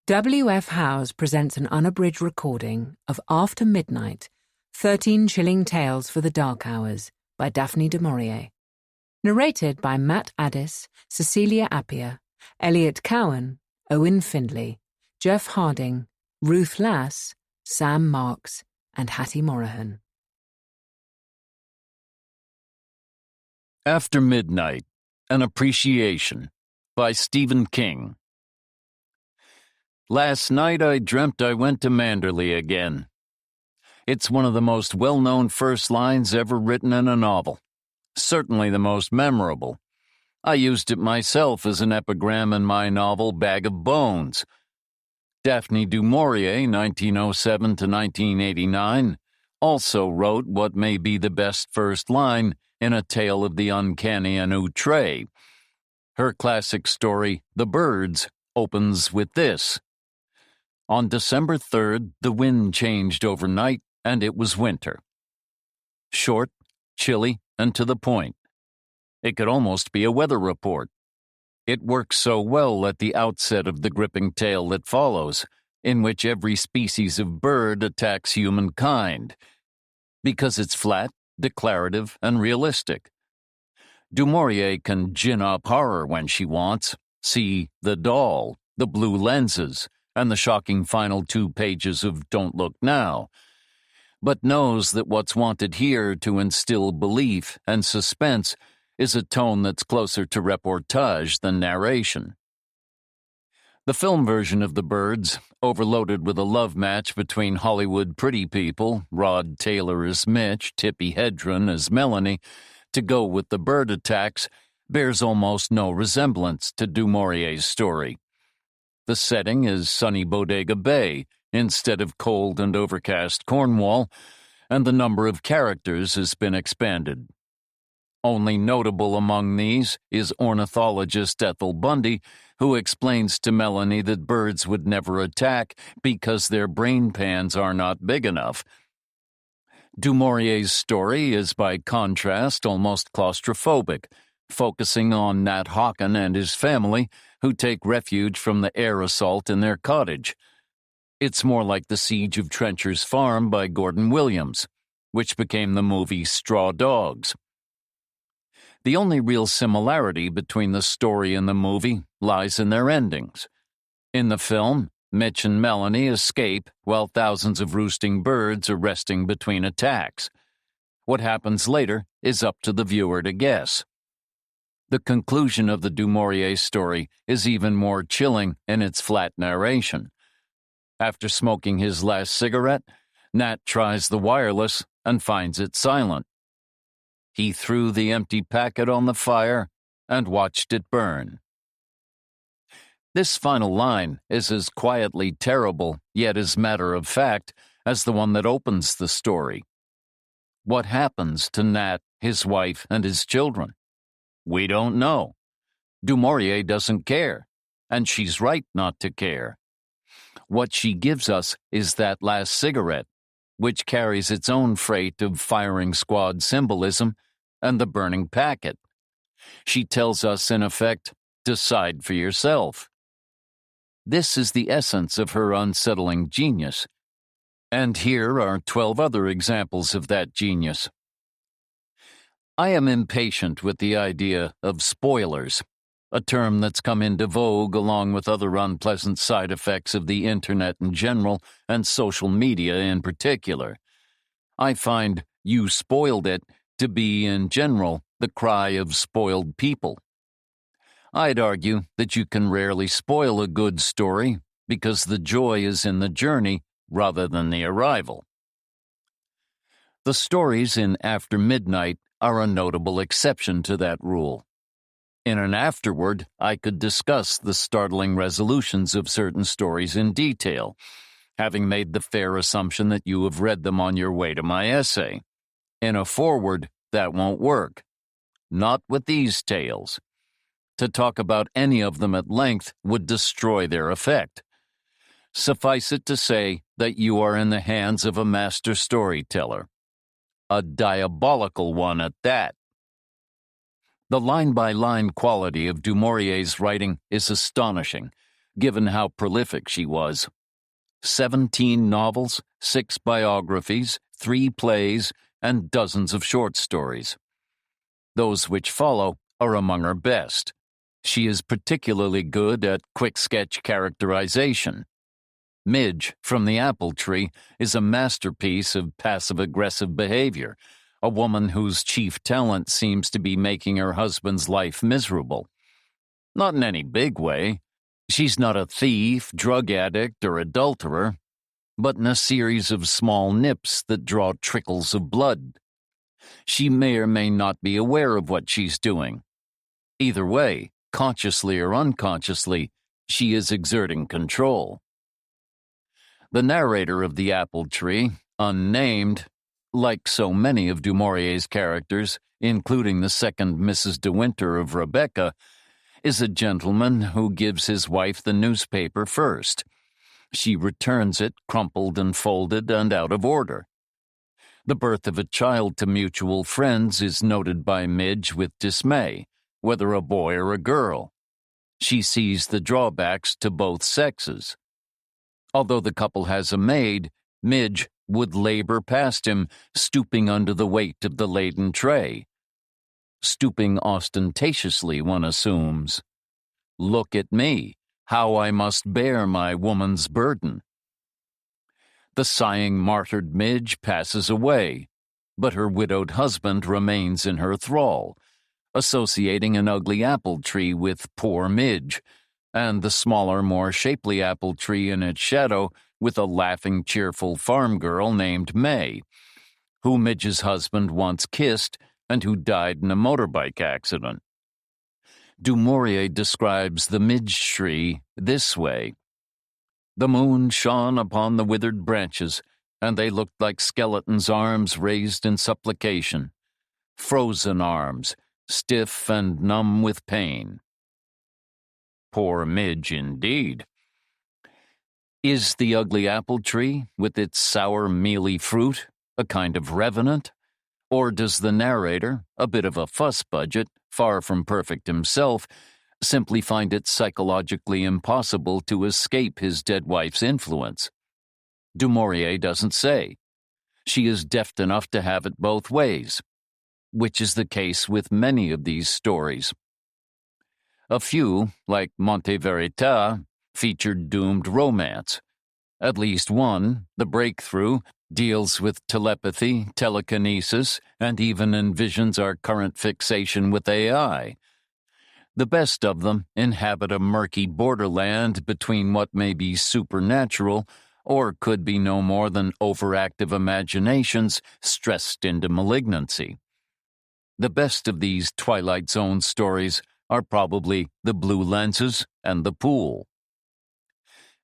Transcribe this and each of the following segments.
W.F. Howes presents an unabridged recording of After Midnight, 13 Chilling Tales for the Dark Hours by Daphne du Maurier. Narrated by Matt Addis, Cecilia Appiah, Elliot Cowan, Owen Findlay, Jeff Harding, Ruth Lass, Sam Marks, and Hattie Morahan. After Midnight, An Appreciation by Stephen King. Last night I dreamt I went to Manderley again. It's one of the most well-known first lines ever written in a novel. Certainly the most memorable. I used it myself as an epigram in my novel Bag of Bones. Daphne du Maurier, 1907 to 1989, also wrote what may be the best first line in A Tale of the Uncanny and Outre. Her classic story, The Birds, opens with this. On December 3rd, the wind changed overnight, and it was winter. Short, chilly, and to the point. It could almost be a weather report. It works so well at the outset of the gripping tale that follows, in which every species of bird attacks humankind, because it's flat, declarative, and realistic. Du Maurier can gin up horror when she wants. See The Doll, The Blue Lenses, and the shocking final 2 pages of Don't Look Now, but knows that what's wanted here to instill belief and suspense is a tone that's closer to reportage than narration. The film version of The Birds, overloaded with a love match between Hollywood pretty people, Rod Taylor as Mitch, Tippi Hedren as Melanie, to go with the bird attacks, bears almost no resemblance to Du Maurier's story. The setting is sunny Bodega Bay instead of cold and overcast Cornwall, and the number of characters has been expanded. Only notable among these is ornithologist Ethel Bundy, who explains to Melanie that birds would never attack because their brain pans are not big enough. Du Maurier's story is by contrast almost claustrophobic, focusing on Nat Hawken and his family, who take refuge from the air assault in their cottage. It's more like The Siege of Trencher's Farm by Gordon Williams, which became the movie Straw Dogs. The only real similarity between the story and the movie lies in their endings. In the film, Mitch and Melanie escape while thousands of roosting birds are resting between attacks. What happens later is up to the viewer to guess. The conclusion of the Du Maurier story is even more chilling in its flat narration. After smoking his last cigarette, Nat tries the wireless and finds it silent. He threw the empty packet on the fire and watched it burn. This final line is as quietly terrible, yet as matter-of-fact, as the one that opens the story. What happens to Nat, his wife, and his children? We don't know. Du Maurier doesn't care, and she's right not to care. What she gives us is that last cigarette, which carries its own freight of firing squad symbolism, and the burning packet. She tells us, in effect, decide for yourself. This is the essence of her unsettling genius. And here are 12 other examples of that genius. I am impatient with the idea of spoilers, a term that's come into vogue along with other unpleasant side effects of the internet in general and social media in particular. I find "you spoiled it" to be, in general, the cry of spoiled people. I'd argue that you can rarely spoil a good story because the joy is in the journey rather than the arrival. The stories in After Midnight are a notable exception to that rule. In an afterword, I could discuss the startling resolutions of certain stories in detail, having made the fair assumption that you have read them on your way to my essay. In a foreword, that won't work. Not with these tales. To talk about any of them at length would destroy their effect. Suffice it to say that you are in the hands of a master storyteller. A diabolical one at that. The line-by-line quality of Du Maurier's writing is astonishing, given how prolific she was. 17 novels, 6 biographies, 3 plays, and dozens of short stories. Those which follow are among her best. She is particularly good at quick sketch characterization. Midge from the Apple Tree is a masterpiece of passive-aggressive behavior, a woman whose chief talent seems to be making her husband's life miserable. Not in any big way. She's not a thief, drug addict, or adulterer, but in a series of small nips that draw trickles of blood. She may or may not be aware of what she's doing. Either way, consciously or unconsciously, she is exerting control. The narrator of the Apple Tree, unnamed, like so many of Du Maurier's characters, including the second Mrs. De Winter of Rebecca, is a gentleman who gives his wife the newspaper first. She returns it crumpled and folded and out of order. The birth of a child to mutual friends is noted by Midge with dismay, whether a boy or a girl. She sees the drawbacks to both sexes. Although the couple has a maid, Midge would labor past him, stooping under the weight of the laden tray. Stooping ostentatiously, one assumes. Look at me, how I must bear my woman's burden. The sighing, martyred Midge passes away, but her widowed husband remains in her thrall, associating an ugly apple tree with poor Midge, and the smaller, more shapely apple tree in its shadow with a laughing, cheerful farm girl named May, who Midge's husband once kissed and who died in a motorbike accident. Du Maurier describes the Midge tree this way. The moon shone upon the withered branches, and they looked like skeletons' arms raised in supplication. Frozen arms, stiff and numb with pain. Poor Midge, indeed. Is the ugly apple tree, with its sour, mealy fruit, a kind of revenant? Or does the narrator, a bit of a fuss budget, far from perfect himself, simply find it psychologically impossible to escape his dead wife's influence? Du Maurier doesn't say. She is deft enough to have it both ways, which is the case with many of these stories. A few, like Monte Verita, featured doomed romance. At least one, The Breakthrough, deals with telepathy, telekinesis, and even envisions our current fixation with AI. The best of them inhabit a murky borderland between what may be supernatural or could be no more than overactive imaginations stressed into malignancy. The best of these Twilight Zone stories are probably The Blue Lenses and The Pool.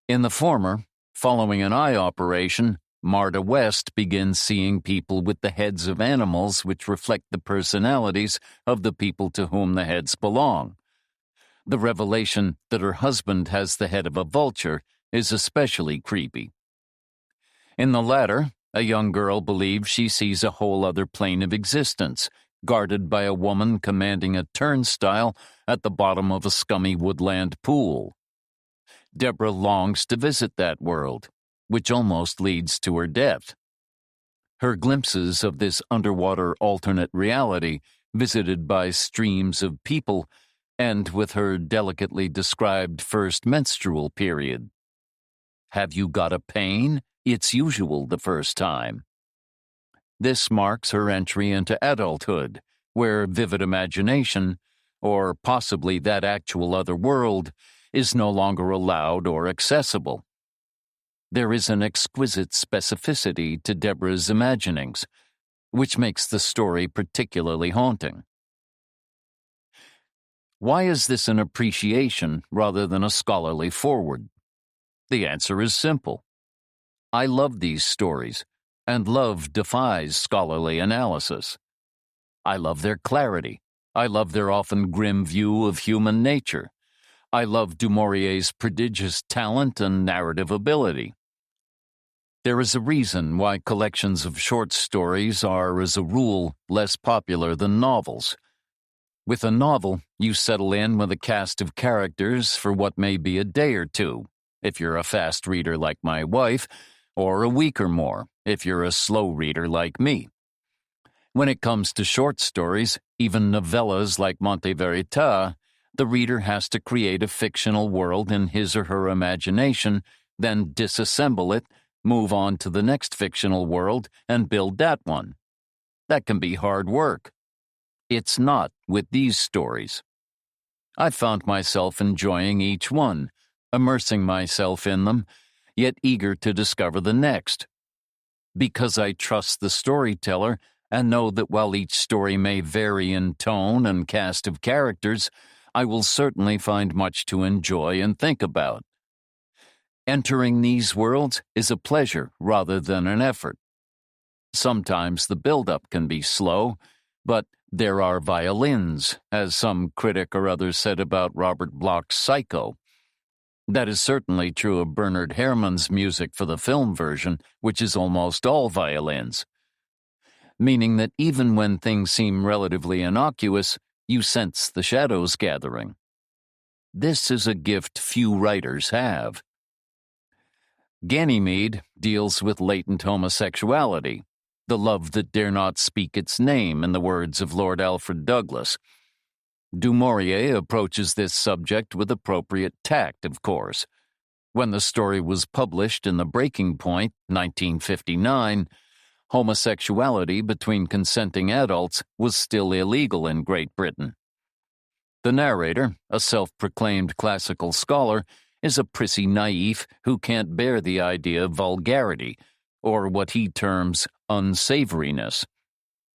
In the former, following an eye operation, Marta West begins seeing people with the heads of animals which reflect the personalities of the people to whom the heads belong. The revelation that her husband has the head of a vulture is especially creepy. In the latter, a young girl believes she sees a whole other plane of existence, guarded by a woman commanding a turnstile at the bottom of a scummy woodland pool. Deborah longs to visit that world, which almost leads to her death. Her glimpses of this underwater alternate reality, visited by streams of people, end with her delicately described first menstrual period. Have you got a pain? It's usual the first time. This marks her entry into adulthood, where vivid imagination, or possibly that actual other world, is no longer allowed or accessible. There is an exquisite specificity to Deborah's imaginings, which makes the story particularly haunting. Why is this an appreciation rather than a scholarly foreword? The answer is simple. I love these stories, and love defies scholarly analysis. I love their clarity. I love their often grim view of human nature. I love Du Maurier's prodigious talent and narrative ability. There is a reason why collections of short stories are, as a rule, less popular than novels. With a novel, you settle in with a cast of characters for what may be a day or two, if you're a fast reader like my wife, or a week or more, if you're a slow reader like me. When it comes to short stories, even novellas like Monte Verita, the reader has to create a fictional world in his or her imagination, then disassemble it, move on to the next fictional world, and build that one. That can be hard work. It's not with these stories. I found myself enjoying each one, immersing myself in them, yet eager to discover the next. Because I trust the storyteller and know that while each story may vary in tone and cast of characters, I will certainly find much to enjoy and think about. Entering these worlds is a pleasure rather than an effort. Sometimes the build-up can be slow, but there are violins, as some critic or other said about Robert Bloch's Psycho. That is certainly true of Bernard Herrmann's music for the film version, which is almost all violins. Meaning that even when things seem relatively innocuous, you sense the shadows gathering. This is a gift few writers have. Ganymede deals with latent homosexuality, the love that dare not speak its name, in the words of Lord Alfred Douglas. Du Maurier approaches this subject with appropriate tact, of course. When the story was published in The Breaking Point, 1959, homosexuality between consenting adults was still illegal in Great Britain. The narrator, a self-proclaimed classical scholar, is a prissy naif who can't bear the idea of vulgarity, or what he terms unsavoriness.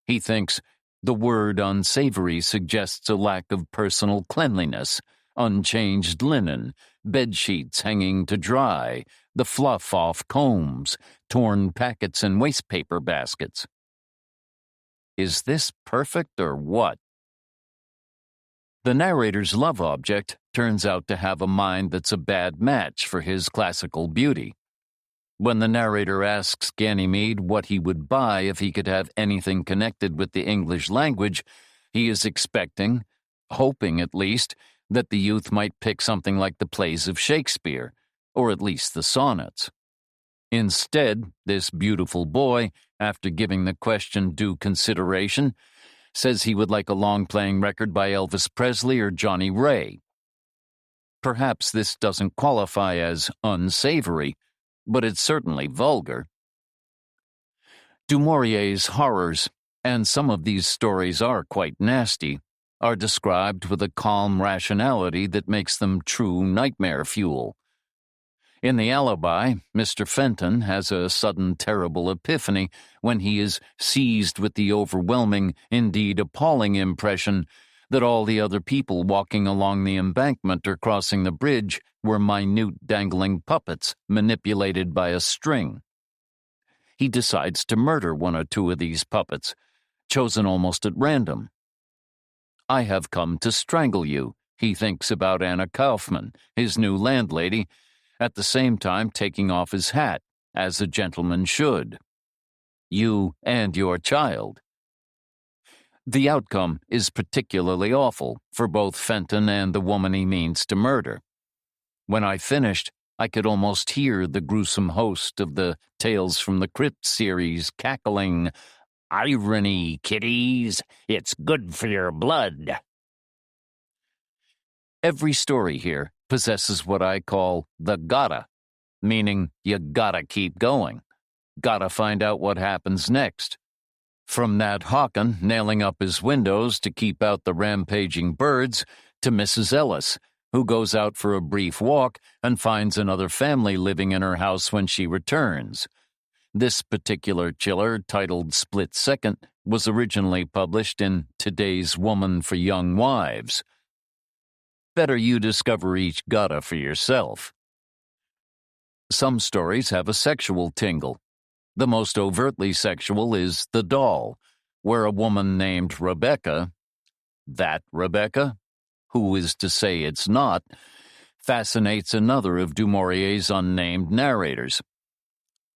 He thinks the word unsavory suggests a lack of personal cleanliness, unchanged linen, bedsheets hanging to dry, the fluff off combs, torn packets and wastepaper baskets. Is this perfect or what? The narrator's love object turns out to have a mind that's a bad match for his classical beauty. When the narrator asks Ganymede what he would buy if he could have anything connected with the English language, he is expecting, hoping at least, that the youth might pick something like the plays of Shakespeare, or at least the sonnets. Instead, this beautiful boy, after giving the question due consideration, says he would like a long-playing record by Elvis Presley or Johnny Ray. Perhaps this doesn't qualify as unsavory, but it's certainly vulgar. Du Maurier's horrors, and some of these stories are quite nasty, are described with a calm rationality that makes them true nightmare fuel. In The Alibi, Mr. Fenton has a sudden terrible epiphany when he is seized with the overwhelming, indeed appalling impression that all the other people walking along the embankment or crossing the bridge were minute dangling puppets manipulated by a string. He decides to murder one or two of these puppets, chosen almost at random. I have come to strangle you, he thinks about Anna Kaufman, his new landlady, at the same time taking off his hat, as a gentleman should. You and your child. The outcome is particularly awful for both Fenton and the woman he means to murder. When I finished, I could almost hear the gruesome host of the Tales from the Crypt series cackling, "Irony, kiddies, it's good for your blood." Every story here possesses what I call the gotta, meaning you gotta keep going. Gotta find out what happens next. From Nat Hawken nailing up his windows to keep out the rampaging birds, to Mrs. Ellis, who goes out for a brief walk and finds another family living in her house when she returns. This particular chiller, titled Split Second, was originally published in Today's Woman for Young Wives. Better you discover each gotta for yourself. Some stories have a sexual tingle. The most overtly sexual is The Doll, where a woman named Rebecca, that Rebecca, who is to say it's not, fascinates another of Du Maurier's unnamed narrators.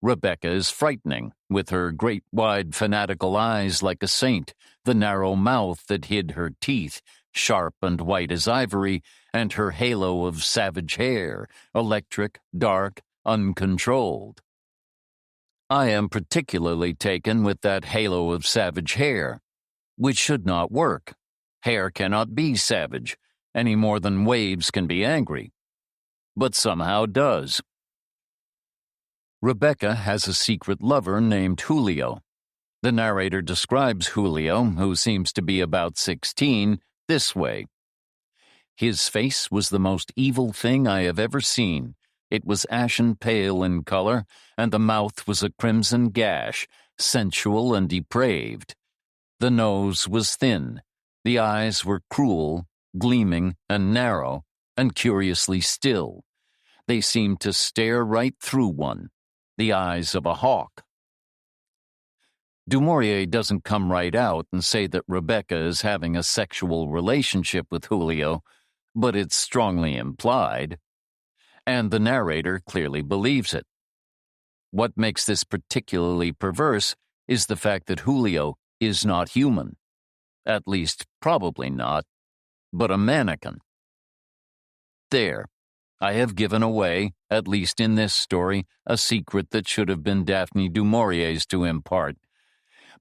Rebecca is frightening, with her great wide fanatical eyes like a saint, the narrow mouth that hid her teeth, sharp and white as ivory, and her halo of savage hair, electric, dark, uncontrolled. I am particularly taken with that halo of savage hair, which should not work. Hair cannot be savage, any more than waves can be angry, but somehow does. Rebecca has a secret lover named Julio. The narrator describes Julio, who seems to be about 16, this way. His face was the most evil thing I have ever seen. It was ashen pale in color, and the mouth was a crimson gash, sensual and depraved. The nose was thin. The eyes were cruel, gleaming, and narrow, and curiously still. They seemed to stare right through one, the eyes of a hawk. Du Maurier doesn't come right out and say that Rebecca is having a sexual relationship with Julio, but it's strongly implied. And the narrator clearly believes it. What makes this particularly perverse is the fact that Julio is not human. At least, probably not, but a mannequin. There, I have given away, at least in this story, a secret that should have been Daphne du Maurier's to impart,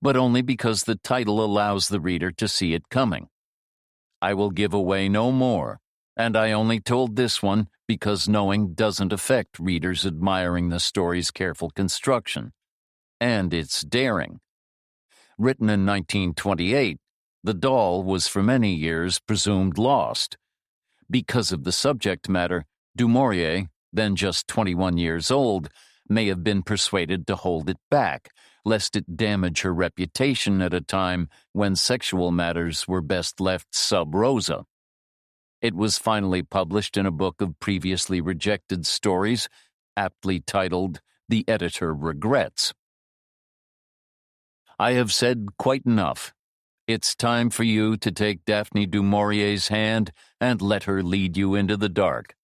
but only because the title allows the reader to see it coming. I will give away no more, and I only told this one because knowing doesn't affect readers admiring the story's careful construction, and its daring. Written in 1928, The Doll was for many years presumed lost. Because of the subject matter, Du Maurier, then just 21 years old, may have been persuaded to hold it back, lest it damage her reputation at a time when sexual matters were best left sub rosa. It was finally published in a book of previously rejected stories, aptly titled The Editor Regrets. I have said quite enough. It's time for you to take Daphne du Maurier's hand and let her lead you into the dark.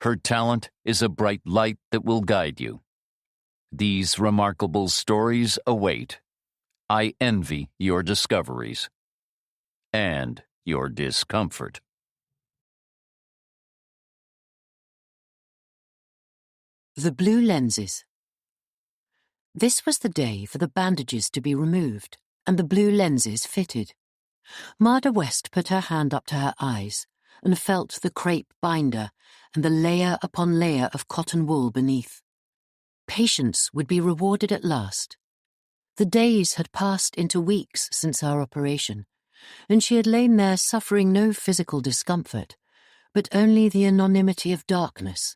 Her talent is a bright light that will guide you. These remarkable stories await. I envy your discoveries and your discomfort. The Blue Lenses. This was the day for the bandages to be removed and the blue lenses fitted. Marda West put her hand up to her eyes and felt the crepe binder and the layer upon layer of cotton wool beneath. Patience would be rewarded at last. The days had passed into weeks since our operation, and she had lain there suffering no physical discomfort, but only the anonymity of darkness,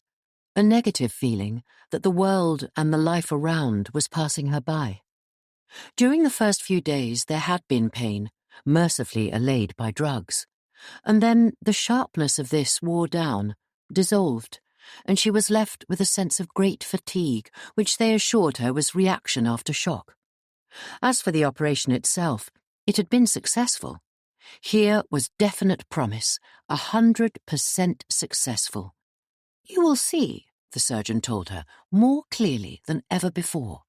a negative feeling that the world and the life around was passing her by. During the first few days there had been pain, mercifully allayed by drugs, and then the sharpness of this wore down, dissolved, and she was left with a sense of great fatigue, which they assured her was reaction after shock. As for the operation itself, it had been successful. Here was definite promise, 100% successful. You will see, the surgeon told her, more clearly than ever before.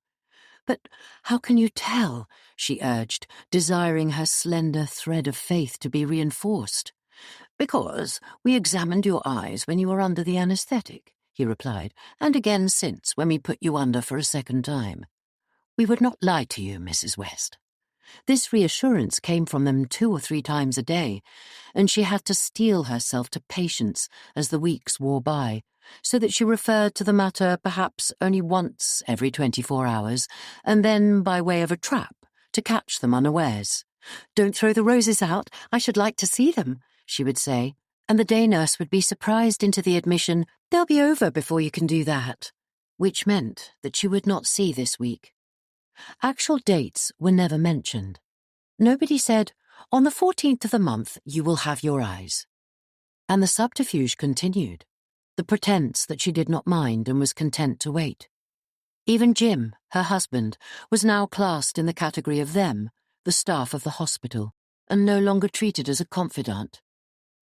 But how can you tell? She urged, desiring her slender thread of faith to be reinforced. Because we examined your eyes when you were under the anesthetic, he replied, and again since, when we put you under for a second time. We would not lie to you, Mrs. West. This reassurance came from them 2 or 3 times a day, and she had to steel herself to patience as the weeks wore by, so that she referred to the matter perhaps only once every 24 hours, and then by way of a trap, to catch them unawares. "Don't throw the roses out, I should like to see them," she would say, and the day nurse would be surprised into the admission, "They'll be over before you can do that," which meant that she would not see this week. Actual dates were never mentioned. Nobody said, "On the 14th of the month you will have your eyes." And the subterfuge continued, the pretense that she did not mind and was content to wait. Even Jim, her husband, was now classed in the category of them, the staff of the hospital, and no longer treated as a confidant.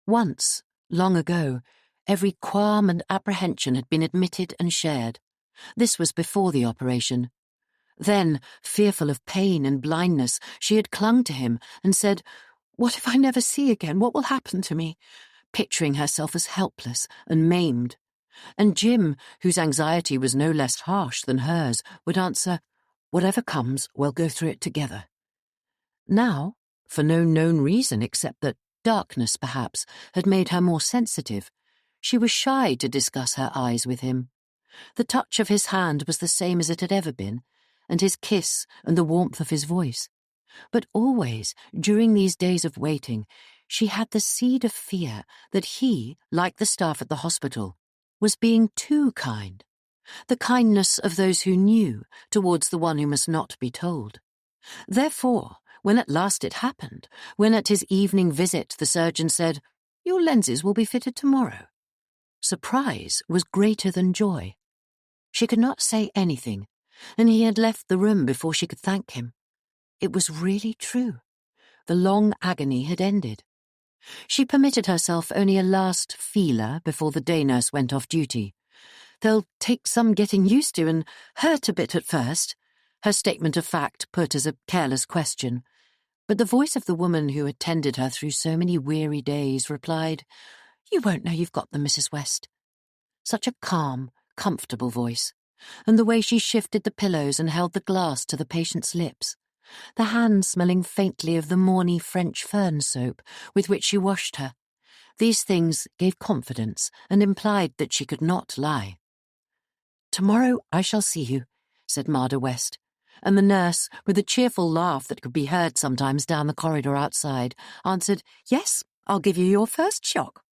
Once, long ago, every qualm and apprehension had been admitted and shared. This was before the operation. Then, fearful of pain and blindness, she had clung to him and said, What if I never see again? What will happen to me? Picturing herself as helpless and maimed. And Jim, whose anxiety was no less harsh than hers, would answer, "Whatever comes, we'll go through it together." Now, for no known reason except that darkness, perhaps, had made her more sensitive, she was shy to discuss her eyes with him. The touch of his hand was the same as it had ever been, and his kiss and the warmth of his voice. But always, during these days of waiting, she had the seed of fear that he, like the staff at the hospital, was being too kind. The kindness of those who knew towards the one who must not be told. Therefore, when at last it happened, when at his evening visit the surgeon said, "Your lenses will be fitted tomorrow," surprise was greater than joy. She could not say anything, and he had left the room before she could thank him. It was really true. The long agony had ended. She permitted herself only a last feeler before the day nurse went off duty. "They'll take some getting used to and hurt a bit at first," her statement of fact put as a careless question. But the voice of the woman who had tended her through so many weary days replied, "You won't know you've got them, Mrs. West." Such a calm, comfortable voice, and the way she shifted the pillows and held the glass to the patient's lips, the hand smelling faintly of the morny French fern soap with which she washed her. These things gave confidence and implied that she could not lie. "Tomorrow I shall see you," said Marda West, and the nurse, with a cheerful laugh that could be heard sometimes down the corridor outside, answered, "Yes, I'll give you your first shock."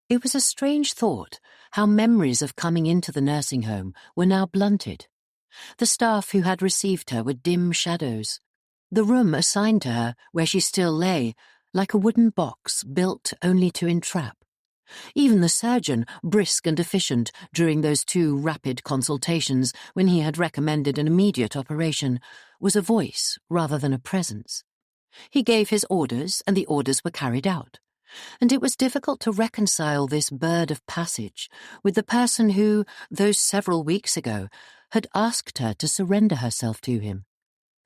It was a strange thought how memories of coming into the nursing home were now blunted. The staff who had received her were dim shadows. The room assigned to her, where she still lay, like a wooden box built only to entrap. Even the surgeon, brisk and efficient during those 2 rapid consultations when he had recommended an immediate operation, was a voice rather than a presence. He gave his orders, and the orders were carried out. And it was difficult to reconcile this bird of passage with the person who, those several weeks ago, had asked her to surrender herself to him,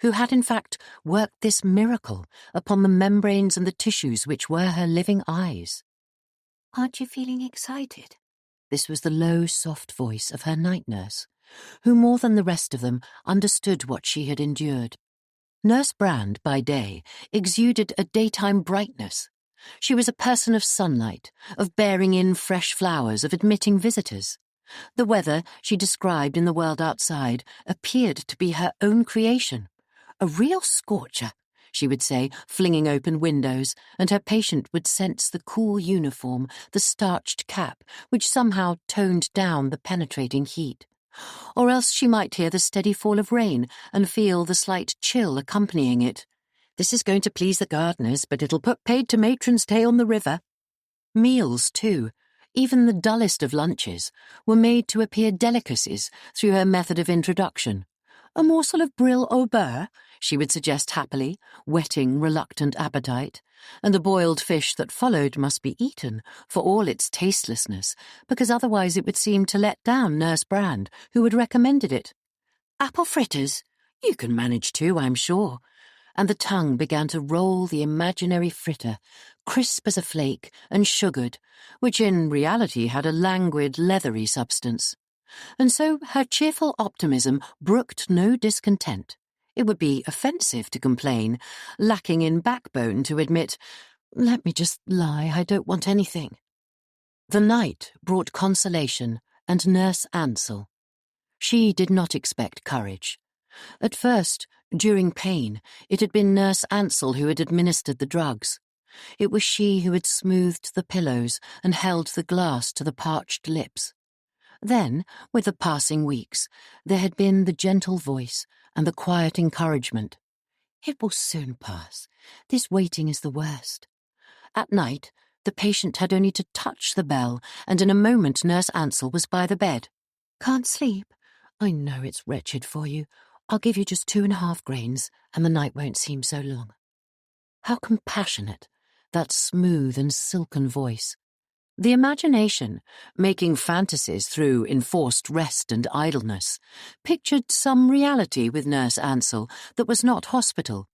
who had in fact worked this miracle upon the membranes and the tissues which were her living eyes. "Aren't you feeling excited?" This was the low, soft voice of her night nurse, who more than the rest of them understood what she had endured. Nurse Brand, by day, exuded a daytime brightness. She was a person of sunlight, of bearing in fresh flowers, of admitting visitors. The weather she described in the world outside appeared to be her own creation. "A real scorcher," she would say, flinging open windows, and her patient would sense the cool uniform, the starched cap, which somehow toned down the penetrating heat. Or else she might hear the steady fall of rain and feel the slight chill accompanying it. "This is going to please the gardeners, but it'll put paid to matron's tay on the river." Meals, too, even the dullest of lunches, were made to appear delicacies through her method of introduction. "A morsel of brill au beurre," she would suggest happily, whetting reluctant appetite, and the boiled fish that followed must be eaten, for all its tastelessness, because otherwise it would seem to let down Nurse Brand, who had recommended it. "Apple fritters? You can manage too, I'm sure." And the tongue began to roll the imaginary fritter, crisp as a flake and sugared, which in reality had a languid, leathery substance. And so her cheerful optimism brooked no discontent. It would be offensive to complain, lacking in backbone to admit, "Let me just lie, I don't want anything." The night brought consolation and Nurse Ansell. She did not expect courage. At first, during pain, it had been Nurse Ansell who had administered the drugs. It was she who had smoothed the pillows and held the glass to the parched lips. Then, with the passing weeks, there had been the gentle voice and the quiet encouragement. "It will soon pass. This waiting is the worst." At night, the patient had only to touch the bell, and in a moment Nurse Ansell was by the bed. "Can't sleep? I know it's wretched for you. I'll give you just 2.5 grains, and the night won't seem so long." How compassionate, that smooth and silken voice. The imagination, making fantasies through enforced rest and idleness, pictured some reality with Nurse Ansell that was not hospital.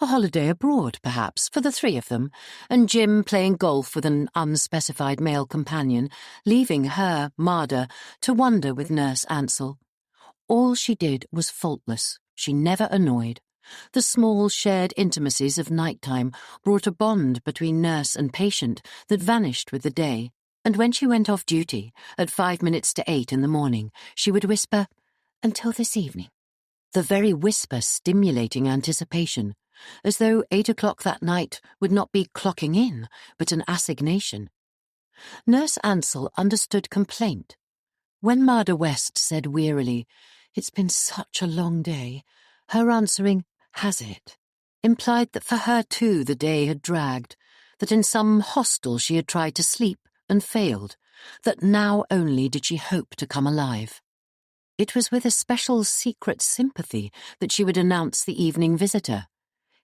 A holiday abroad, perhaps, for the three of them, and Jim playing golf with an unspecified male companion, leaving her, Marder, to wander with Nurse Ansell. All she did was faultless. She never annoyed. The small shared intimacies of night-time brought a bond between nurse and patient that vanished with the day, and when she went off duty, at 8:05 in the morning, she would whisper, "Until this evening," the very whisper stimulating anticipation, as though 8 o'clock that night would not be clocking in, but an assignation. Nurse Ansell understood complaint. When Marder West said wearily, "It's been such a long day," her answering, "Has it?" implied that for her too the day had dragged, that in some hostel she had tried to sleep and failed, that now only did she hope to come alive. It was with a special secret sympathy that she would announce the evening visitor.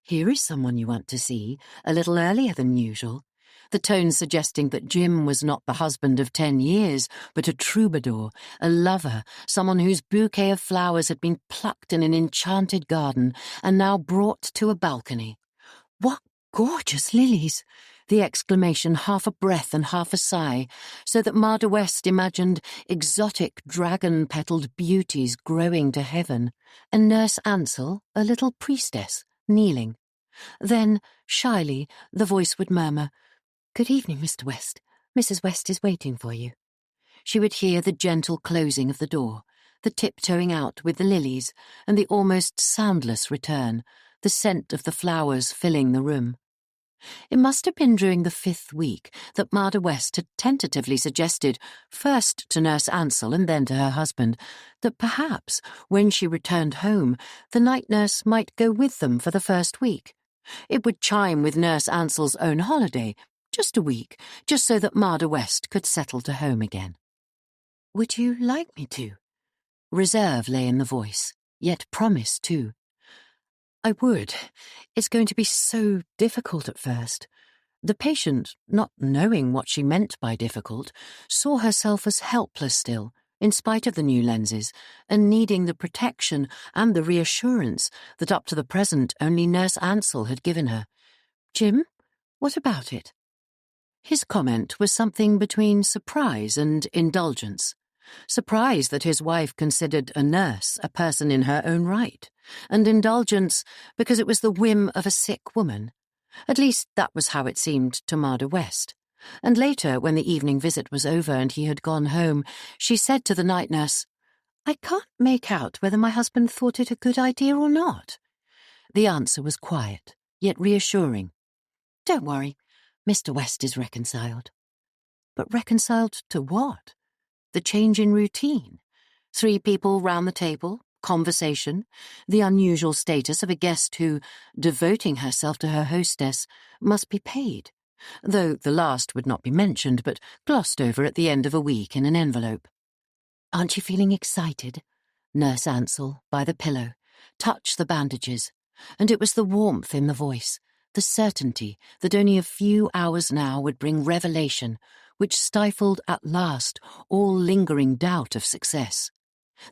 "Here is someone you want to see, a little earlier than usual," the tone suggesting that Jim was not the husband of 10 years, but a troubadour, a lover, someone whose bouquet of flowers had been plucked in an enchanted garden and now brought to a balcony. "What gorgeous lilies!" the exclamation half a breath and half a sigh, so that Marder West imagined exotic dragon-petalled beauties growing to heaven, and Nurse Ansell, a little priestess, kneeling. Then, shyly, the voice would murmur, "Good evening, Mr. West. Mrs. West is waiting for you." She would hear the gentle closing of the door, the tiptoeing out with the lilies, and the almost soundless return, the scent of the flowers filling the room. It must have been during the 5th week that Marder West had tentatively suggested, first to Nurse Ansell and then to her husband, that perhaps, when she returned home, the night nurse might go with them for the first week. It would chime with Nurse Ansell's own holiday, just a week, just so that Marder West could settle to home again. "Would you like me to?" Reserve lay in the voice, yet promise too. "I would. It's going to be so difficult at first." The patient, not knowing what she meant by difficult, saw herself as helpless still, in spite of the new lenses, and needing the protection and the reassurance that up to the present only Nurse Ansell had given her. "Jim, what about it?" His comment was something between surprise and indulgence. Surprise that his wife considered a nurse a person in her own right, and indulgence because it was the whim of a sick woman. At least that was how it seemed to Marder West. And later, when the evening visit was over and he had gone home, she said to the night nurse, "I can't make out whether my husband thought it a good idea or not." The answer was quiet, yet reassuring. "Don't worry, Mr. West is reconciled." But reconciled to what? The change in routine. 3 people round the table, conversation, the unusual status of a guest who, devoting herself to her hostess, must be paid, though the last would not be mentioned but glossed over at the end of a week in an envelope. "Aren't you feeling excited?" Nurse Ansell, by the pillow, touched the bandages, and it was the warmth in the voice, the certainty that only a few hours now would bring revelation, which stifled at last all lingering doubt of success.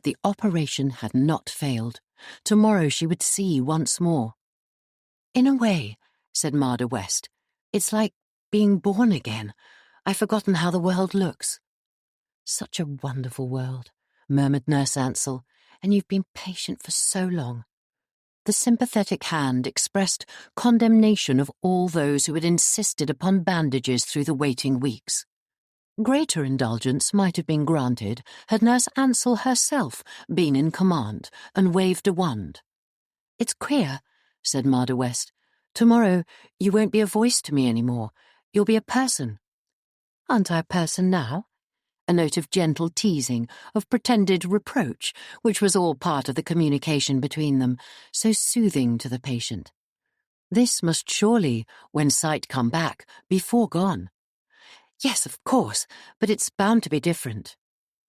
The operation had not failed. Tomorrow she would see once more. "In a way," said Marder West, "it's like being born again. I've forgotten how the world looks." "Such a wonderful world," murmured Nurse Ansell, "and you've been patient for so long." The sympathetic hand expressed condemnation of all those who had insisted upon bandages through the waiting weeks. Greater indulgence might have been granted had Nurse Ansell herself been in command and waved a wand. "It's queer," said Marder West. "Tomorrow you won't be a voice to me any more. You'll be a person." "Aren't I a person now?" A note of gentle teasing, of pretended reproach, which was all part of the communication between them, so soothing to the patient. This must surely, when sight come back, be foregone. "Yes, of course, but it's bound to be different."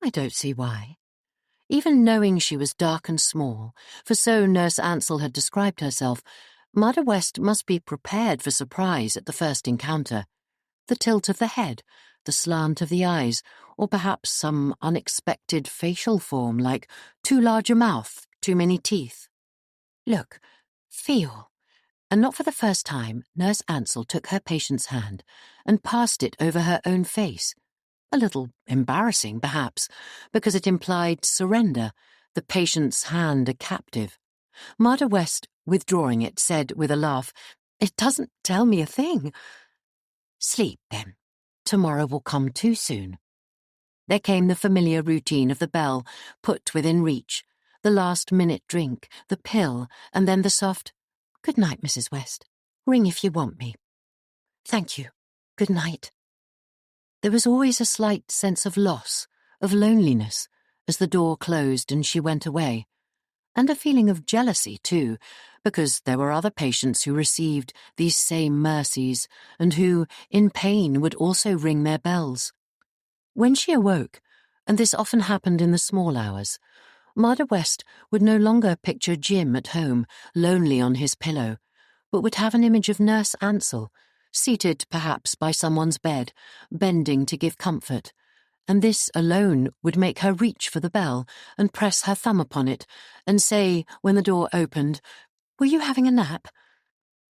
"I don't see why." Even knowing she was dark and small, for so Nurse Ansell had described herself, Marder West must be prepared for surprise at the first encounter. The tilt of the head, the slant of the eyes, or perhaps some unexpected facial form like too large a mouth, too many teeth. "Look, feel." And not for the first time, Nurse Ansell took her patient's hand and passed it over her own face. A little embarrassing, perhaps, because it implied surrender, the patient's hand a captive. Martha West, withdrawing it, said with a laugh, "It doesn't tell me a thing." "Sleep, then. Tomorrow will come too soon." There came the familiar routine of the bell, put within reach, the last-minute drink, the pill, and then the soft, "Good night, Mrs. West. Ring if you want me." "Thank you. Good night." There was always a slight sense of loss, of loneliness, as the door closed and she went away. And a feeling of jealousy, too, because there were other patients who received these same mercies and who, in pain, would also ring their bells. When she awoke, and this often happened in the small hours, Martha West would no longer picture Jim at home, lonely on his pillow, but would have an image of Nurse Ansell, seated perhaps by someone's bed, bending to give comfort, and this alone would make her reach for the bell and press her thumb upon it and say, when the door opened, "Were you having a nap?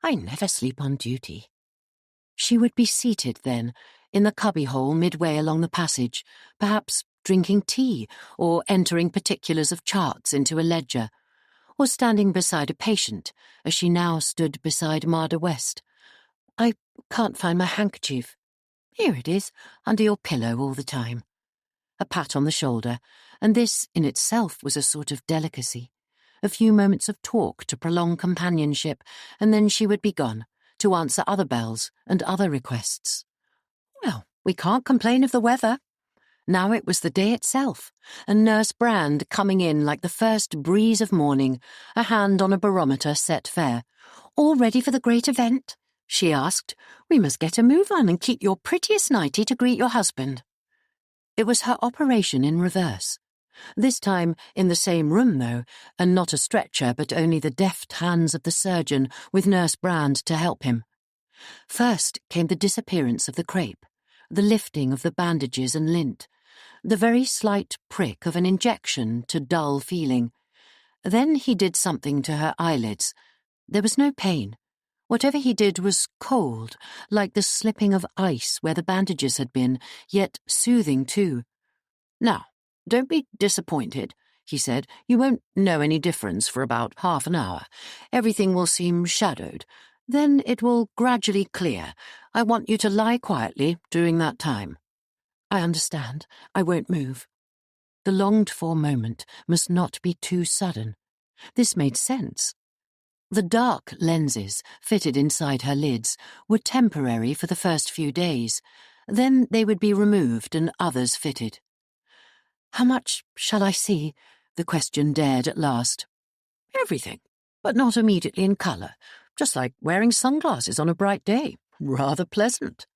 I never sleep on duty." She would be seated then, in the cubbyhole midway along the passage, perhaps drinking tea or entering particulars of charts into a ledger, or standing beside a patient, as she now stood beside Martha West. "I can't find my handkerchief." "Here it is, under your pillow all the time." A pat on the shoulder, and this in itself was a sort of delicacy. A few moments of talk to prolong companionship, and then she would be gone, to answer other bells and other requests. Well, we can't complain of the weather. Now it was the day itself, and Nurse Brand coming in like the first breeze of morning, a hand on a barometer set fair. "All ready for the great event?" she asked. "We must get a move on and keep your prettiest nightie to greet your husband." It was her operation in reverse. This time in the same room, though, and not a stretcher, but only the deft hands of the surgeon with Nurse Brand to help him. First came the disappearance of the crape, the lifting of the bandages and lint, the very slight prick of an injection to dull feeling. Then he did something to her eyelids. There was no pain. Whatever he did was cold, like the slipping of ice where the bandages had been, yet soothing too. "Now, don't be disappointed," he said. "You won't know any difference for about half an hour. Everything will seem shadowed. Then it will gradually clear. I want you to lie quietly during that time." "I understand. I won't move." The longed-for moment must not be too sudden. This made sense. The dark lenses, fitted inside her lids, were temporary for the first few days. Then they would be removed and others fitted. "How much shall I see?" the question dared at last. "Everything, but not immediately in colour, just like wearing sunglasses on a bright day. Rather pleasant."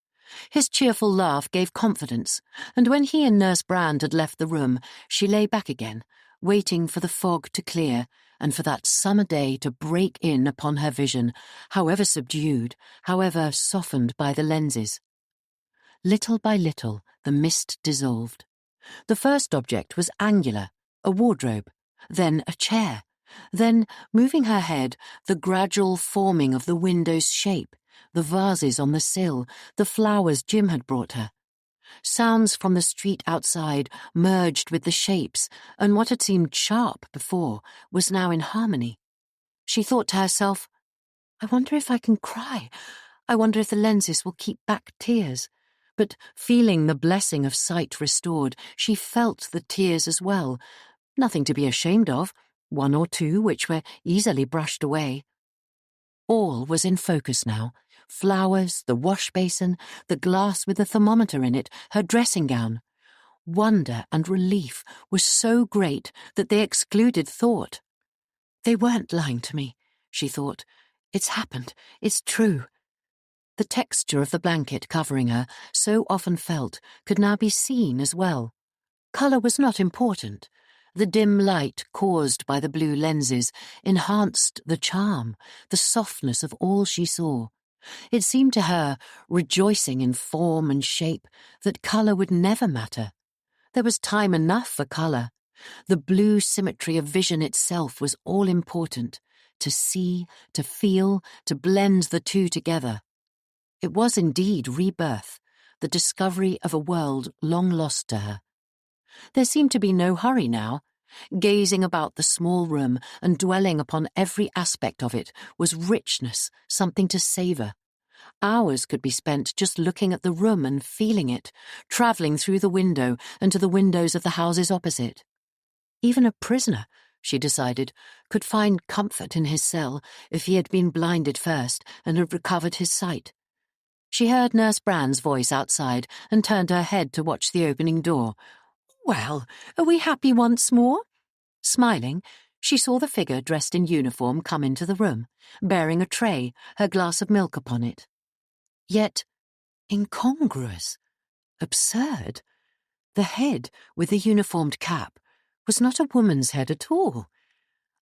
His cheerful laugh gave confidence, and when he and Nurse Brand had left the room, she lay back again, waiting for the fog to clear and for that summer day to break in upon her vision, however subdued, however softened by the lenses. Little by little, the mist dissolved. The first object was angular, a wardrobe, then a chair, then, moving her head, the gradual forming of the window's shape, the vases on the sill, the flowers Jim had brought her. Sounds from the street outside merged with the shapes, and what had seemed sharp before was now in harmony. She thought to herself, "I wonder if I can cry. I wonder if the lenses will keep back tears." But feeling the blessing of sight restored, she felt the tears as well. Nothing to be ashamed of, one or two which were easily brushed away. All was in focus now. Flowers, the wash-basin, the glass with the thermometer in it, her dressing gown. Wonder and relief were so great that they excluded thought. "They weren't lying to me," she thought. "It's happened. It's true." The texture of the blanket covering her, so often felt, could now be seen as well. Colour was not important. The dim light caused by the blue lenses enhanced the charm, the softness of all she saw. It seemed to her, rejoicing in form and shape, that colour would never matter. There was time enough for colour. The blue symmetry of vision itself was all important, to see, to feel, to blend the two together. It was indeed rebirth, the discovery of a world long lost to her. There seemed to be no hurry now. Gazing about the small room and dwelling upon every aspect of it was richness, something to savour. Hours could be spent just looking at the room and feeling it, travelling through the window and to the windows of the houses opposite. Even a prisoner, she decided, could find comfort in his cell if he had been blinded first and had recovered his sight. She heard Nurse Brand's voice outside and turned her head to watch the opening door. "Well, are we happy once more?" Smiling, she saw the figure dressed in uniform come into the room, bearing a tray, her glass of milk upon it. Yet incongruous, absurd. The head with the uniformed cap was not a woman's head at all.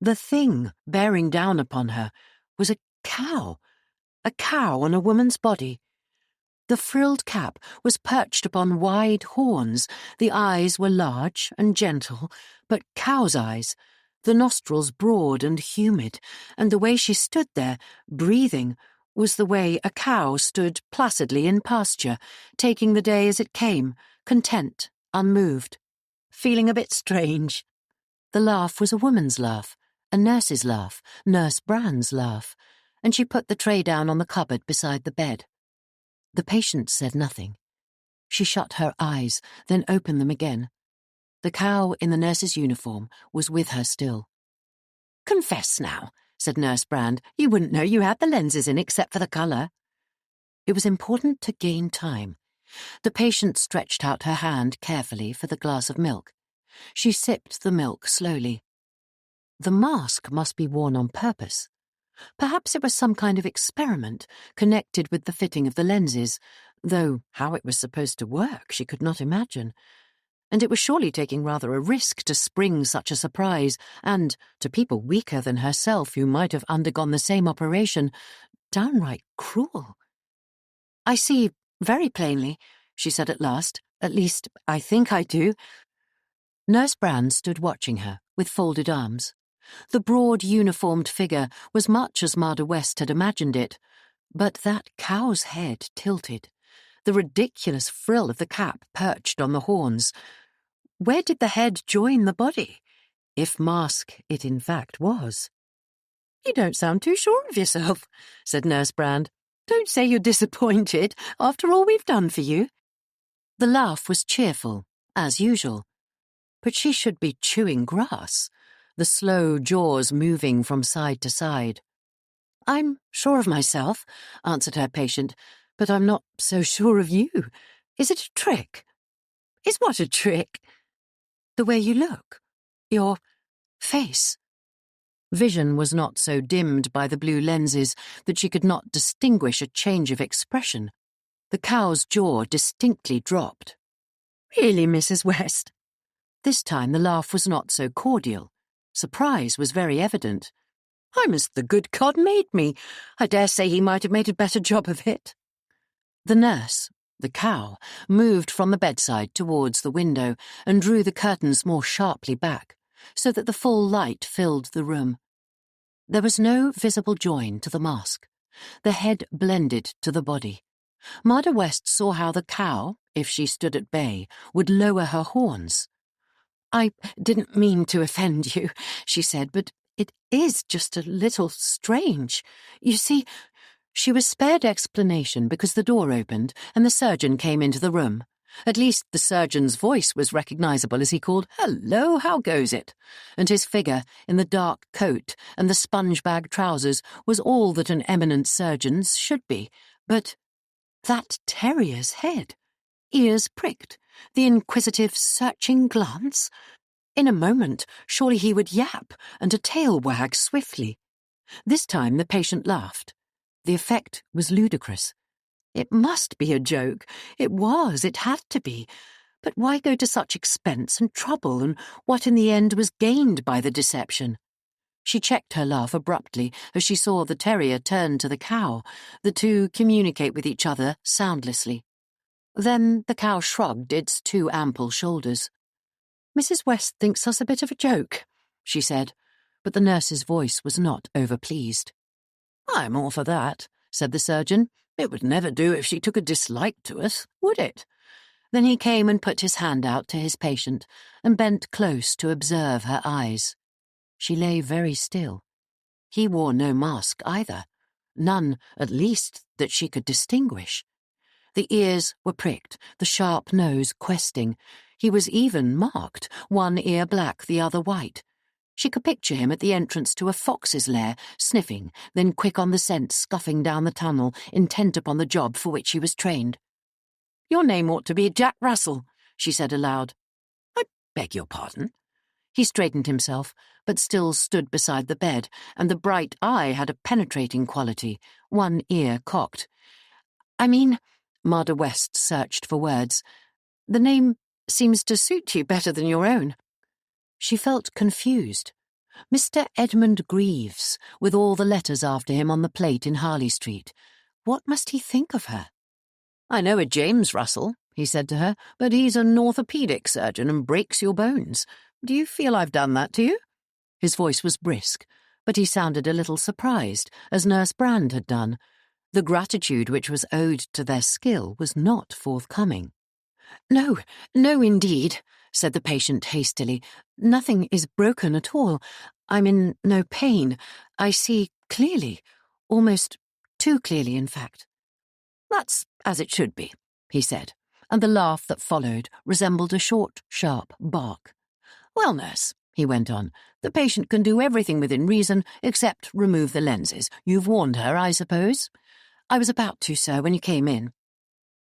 The thing bearing down upon her was a cow on a woman's body. The frilled cap was perched upon wide horns, the eyes were large and gentle, but cow's eyes, the nostrils broad and humid, and the way she stood there, breathing, was the way a cow stood placidly in pasture, taking the day as it came, content, unmoved, feeling a bit strange. The laugh was a woman's laugh, a nurse's laugh, Nurse Brand's laugh, and she put the tray down on the cupboard beside the bed. The patient said nothing. She shut her eyes, then opened them again. The cow in the nurse's uniform was with her still. "Confess now," said Nurse Brand. "You wouldn't know you had the lenses in except for the colour." It was important to gain time. The patient stretched out her hand carefully for the glass of milk. She sipped the milk slowly. The mask must be worn on purpose. Perhaps it was some kind of experiment connected with the fitting of the lenses, though how it was supposed to work she could not imagine. And it was surely taking rather a risk to spring such a surprise, and, to people weaker than herself who might have undergone the same operation, downright cruel. "I see very plainly," she said at last. "At least, I think I do." Nurse Brand stood watching her, with folded arms. The broad, uniformed figure was much as Marder West had imagined it, but that cow's head tilted, the ridiculous frill of the cap perched on the horns. Where did the head join the body, if mask it in fact was? "You don't sound too sure of yourself," said Nurse Brand. "Don't say you're disappointed after all we've done for you." The laugh was cheerful, as usual. But she should be chewing grass, the slow jaws moving from side to side. "I'm sure of myself," answered her patient, "but I'm not so sure of you. Is it a trick?" "Is what a trick?" "The way you look. Your face." Vision was not so dimmed by the blue lenses that she could not distinguish a change of expression. The cow's jaw distinctly dropped. "Really, Mrs. West?" This time the laugh was not so cordial. Surprise was very evident. "I'm as the good God made me. I dare say he might have made a better job of it." The nurse, the cow, moved from the bedside towards the window and drew the curtains more sharply back, so that the full light filled the room. There was no visible join to the mask. The head blended to the body. Marder West saw how the cow, if she stood at bay, would lower her horns. "I didn't mean to offend you," she said, "but it is just a little strange. You see," she was spared explanation because the door opened and the surgeon came into the room. At least the surgeon's voice was recognizable as he called, "Hello, how goes it?" And his figure, in the dark coat and the sponge-bag trousers, was all that an eminent surgeon's should be. But that terrier's head, ears pricked, the inquisitive, searching glance. In a moment, surely he would yap and a tail wag swiftly. This time the patient laughed. The effect was ludicrous. It must be a joke. It was, it had to be. But why go to such expense and trouble, and what in the end was gained by the deception? She checked her laugh abruptly as she saw the terrier turn to the cow, the two communicate with each other soundlessly. Then the cow shrugged its two ample shoulders. "Mrs. West thinks us a bit of a joke," she said, but the nurse's voice was not overpleased. "I'm all for that," said the surgeon. "It would never do if she took a dislike to us, would it?" Then he came and put his hand out to his patient and bent close to observe her eyes. She lay very still. He wore no mask either, none, at least, that she could distinguish. The ears were pricked, the sharp nose questing. He was even marked, one ear black, the other white. She could picture him at the entrance to a fox's lair, sniffing, then quick on the scent, scuffing down the tunnel, intent upon the job for which he was trained. "Your name ought to be Jack Russell," she said aloud. "I beg your pardon." He straightened himself, but still stood beside the bed, and the bright eye had a penetrating quality, one ear cocked. "I mean," Marder West searched for words, "the name seems to suit you better than your own." She felt confused. Mr. Edmund Greaves, with all the letters after him on the plate in Harley Street. What must he think of her? "I know a James Russell," he said to her, "but he's an orthopedic surgeon and breaks your bones. Do you feel I've done that to you?" His voice was brisk, but he sounded a little surprised, as Nurse Brand had done. The gratitude which was owed to their skill was not forthcoming. "No, no, indeed," said the patient hastily. "Nothing is broken at all. I'm in no pain. I see clearly, almost too clearly, in fact." "That's as it should be," he said, and the laugh that followed resembled a short, sharp bark. "Well, nurse," he went on, "the patient can do everything within reason except remove the lenses. You've warned her, I suppose?" "I was about to, sir, when you came in."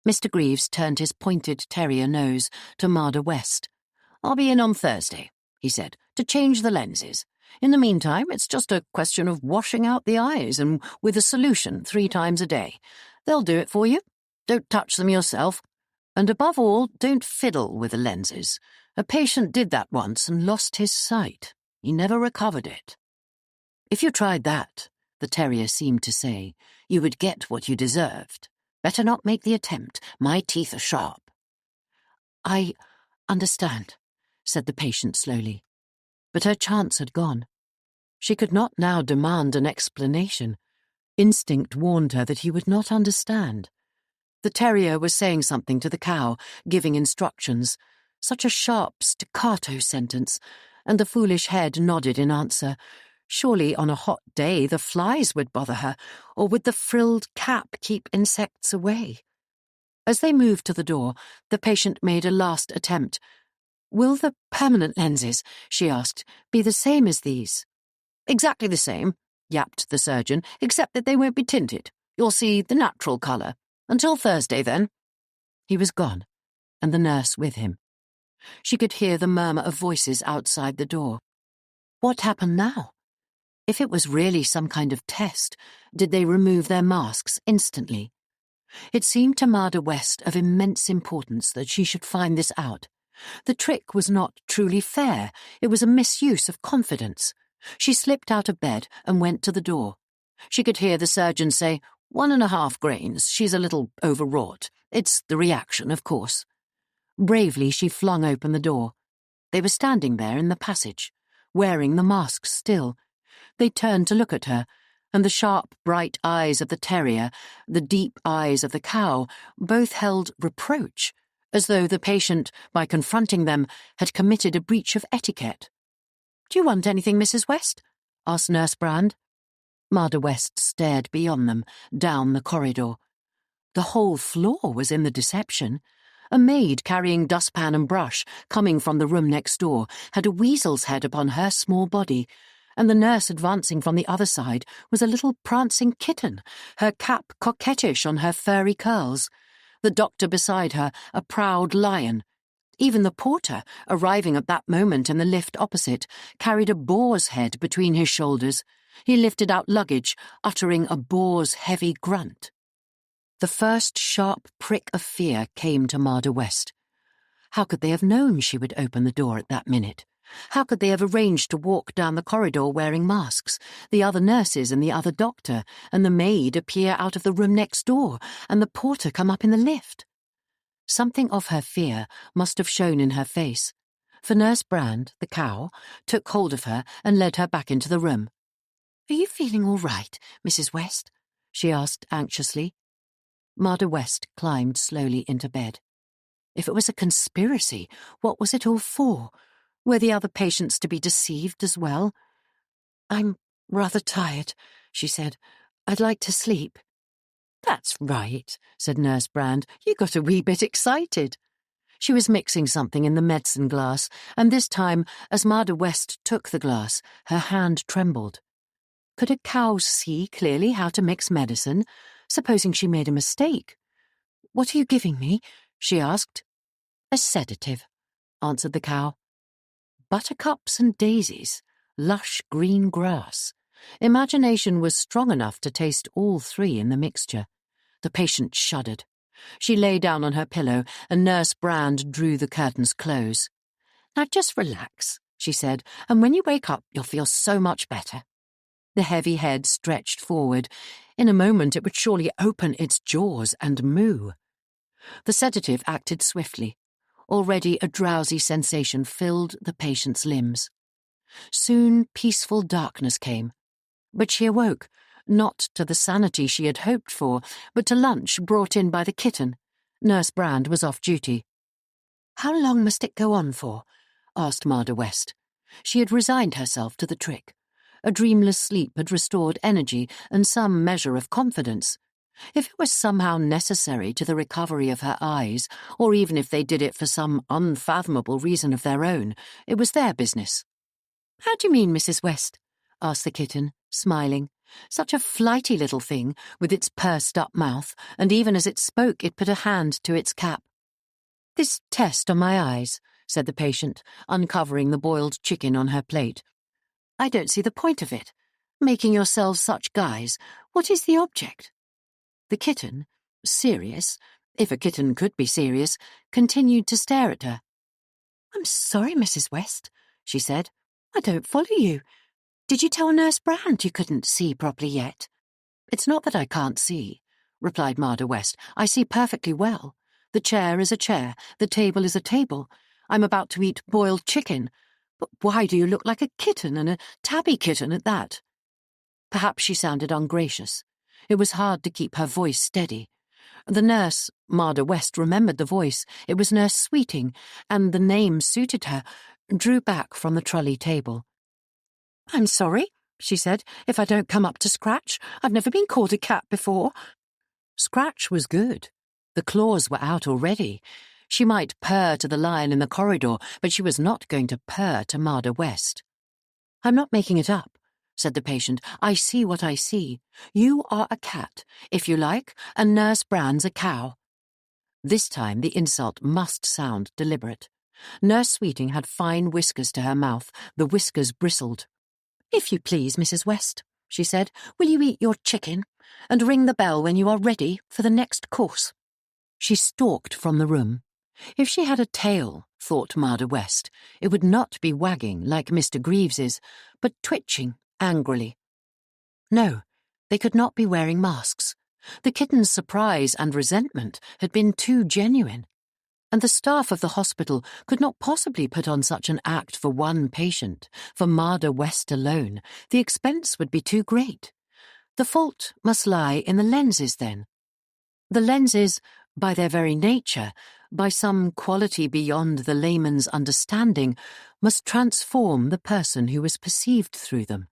Mr. Greaves turned his pointed terrier nose to Marder West. "I'll be in on Thursday," he said, "to change the lenses. In the meantime, it's just a question of washing out the eyes, and with a solution 3 times a day. They'll do it for you. Don't touch them yourself. And above all, don't fiddle with the lenses. A patient did that once and lost his sight. He never recovered it." "If you tried that," the terrier seemed to say, "you would get what you deserved. Better not make the attempt. My teeth are sharp." "I understand," said the patient slowly. But her chance had gone. She could not now demand an explanation. Instinct warned her that he would not understand. The terrier was saying something to the cow, giving instructions. Such a sharp staccato sentence, and the foolish head nodded in answer. Surely on a hot day the flies would bother her, or would the frilled cap keep insects away? As they moved to the door, the patient made a last attempt. "Will the permanent lenses," she asked, "be the same as these?" "Exactly the same," yapped the surgeon, "except that they won't be tinted. You'll see the natural colour. Until Thursday, then." He was gone, and the nurse with him. She could hear the murmur of voices outside the door. What happened now? If it was really some kind of test, did they remove their masks instantly? It seemed to Marder West of immense importance that she should find this out. The trick was not truly fair. It was a misuse of confidence. She slipped out of bed and went to the door. She could hear the surgeon say, 1.5 grains. She's a little overwrought. It's the reaction, of course." Bravely she flung open the door. They were standing there in the passage, wearing the masks still. They turned to look at her, and the sharp, bright eyes of the terrier, the deep eyes of the cow, both held reproach, as though the patient, by confronting them, had committed a breach of etiquette. "Do you want anything, Mrs. West?" asked Nurse Brand. Marder West stared beyond them, down the corridor. The whole floor was in the deception. A maid carrying dustpan and brush, coming from the room next door, had a weasel's head upon her small body, and the nurse advancing from the other side was a little prancing kitten, her cap coquettish on her furry curls. The doctor beside her, a proud lion. Even the porter, arriving at that moment in the lift opposite, carried a boar's head between his shoulders. He lifted out luggage, uttering a boar's heavy grunt. The first sharp prick of fear came to Marder West. How could they have known she would open the door at that minute? How could they have arranged to walk down the corridor wearing masks, the other nurses and the other doctor, and the maid appear out of the room next door, and the porter come up in the lift? Something of her fear must have shown in her face. for Nurse Brand, the cow, took hold of her and led her back into the room. "Are you feeling all right, Mrs. West?" she asked anxiously. Marda West climbed slowly into bed. If it was a conspiracy, what was it all for? Were the other patients to be deceived as well? "I'm rather tired," she said. "I'd like to sleep." "That's right," said Nurse Brand. "You got a wee bit excited." She was mixing something in the medicine glass, and this time, as Marda West took the glass, her hand trembled. Could a cow see clearly how to mix medicine? Supposing she made a mistake? "What are you giving me?" she asked. "A sedative," answered the cow. Buttercups and daisies, lush green grass. Imagination was strong enough to taste all three in the mixture. The patient shuddered. She lay down on her pillow, and Nurse Brand drew the curtains close. "Now just relax," she said, "and when you wake up you'll feel so much better." The heavy head stretched forward. In a moment it would surely open its jaws and moo. The sedative acted swiftly. Already a drowsy sensation filled the patient's limbs. Soon peaceful darkness came. But she awoke, not to the sanity she had hoped for, but to lunch brought in by the kitten. Nurse Brand was off duty. "How long must it go on for?" asked Marda West. She had resigned herself to the trick. A dreamless sleep had restored energy and some measure of confidence. If it was somehow necessary to the recovery of her eyes, or even if they did it for some unfathomable reason of their own, it was their business. "How do you mean, Mrs. West?" asked the kitten, smiling. Such a flighty little thing, with its pursed-up mouth, and even as it spoke it put a hand to its cap. "This test on my eyes," said the patient, uncovering the boiled chicken on her plate. "I don't see the point of it. Making yourselves such guys, what is the object?" The kitten, serious, if a kitten could be serious, continued to stare at her. "I'm sorry, Mrs. West," she said. "I don't follow you. Did you tell Nurse Brand you couldn't see properly yet?" "It's not that I can't see," replied Marda West. "I see perfectly well. The chair is a chair, the table is a table. I'm about to eat boiled chicken. But why do you look like a kitten, and a tabby kitten at that?" Perhaps she sounded ungracious. It was hard to keep her voice steady. The nurse, Marda West remembered the voice, it was Nurse Sweeting, and the name suited her, drew back from the trolley table. "I'm sorry," she said, "if I don't come up to scratch. I've never been called a cat before." Scratch was good. The claws were out already. She might purr to the lion in the corridor, but she was not going to purr to Marda West. "I'm not making it up," said the patient. "I see what I see. You are a cat, if you like, and Nurse Brand's a cow." This time the insult must sound deliberate. Nurse Sweeting had fine whiskers to her mouth. The whiskers bristled. "If you please, Mrs. West," she said, "will you eat your chicken, and ring the bell when you are ready for the next course?" She stalked from the room. If she had a tail, thought Marda West, it would not be wagging like Mr. Greaves's, but twitching angrily. No, they could not be wearing masks. The kitten's surprise and resentment had been too genuine. And the staff of the hospital could not possibly put on such an act for one patient, for Marda West alone. The expense would be too great. The fault must lie in the lenses, then. The lenses, by their very nature, by some quality beyond the layman's understanding, must transform the person who was perceived through them.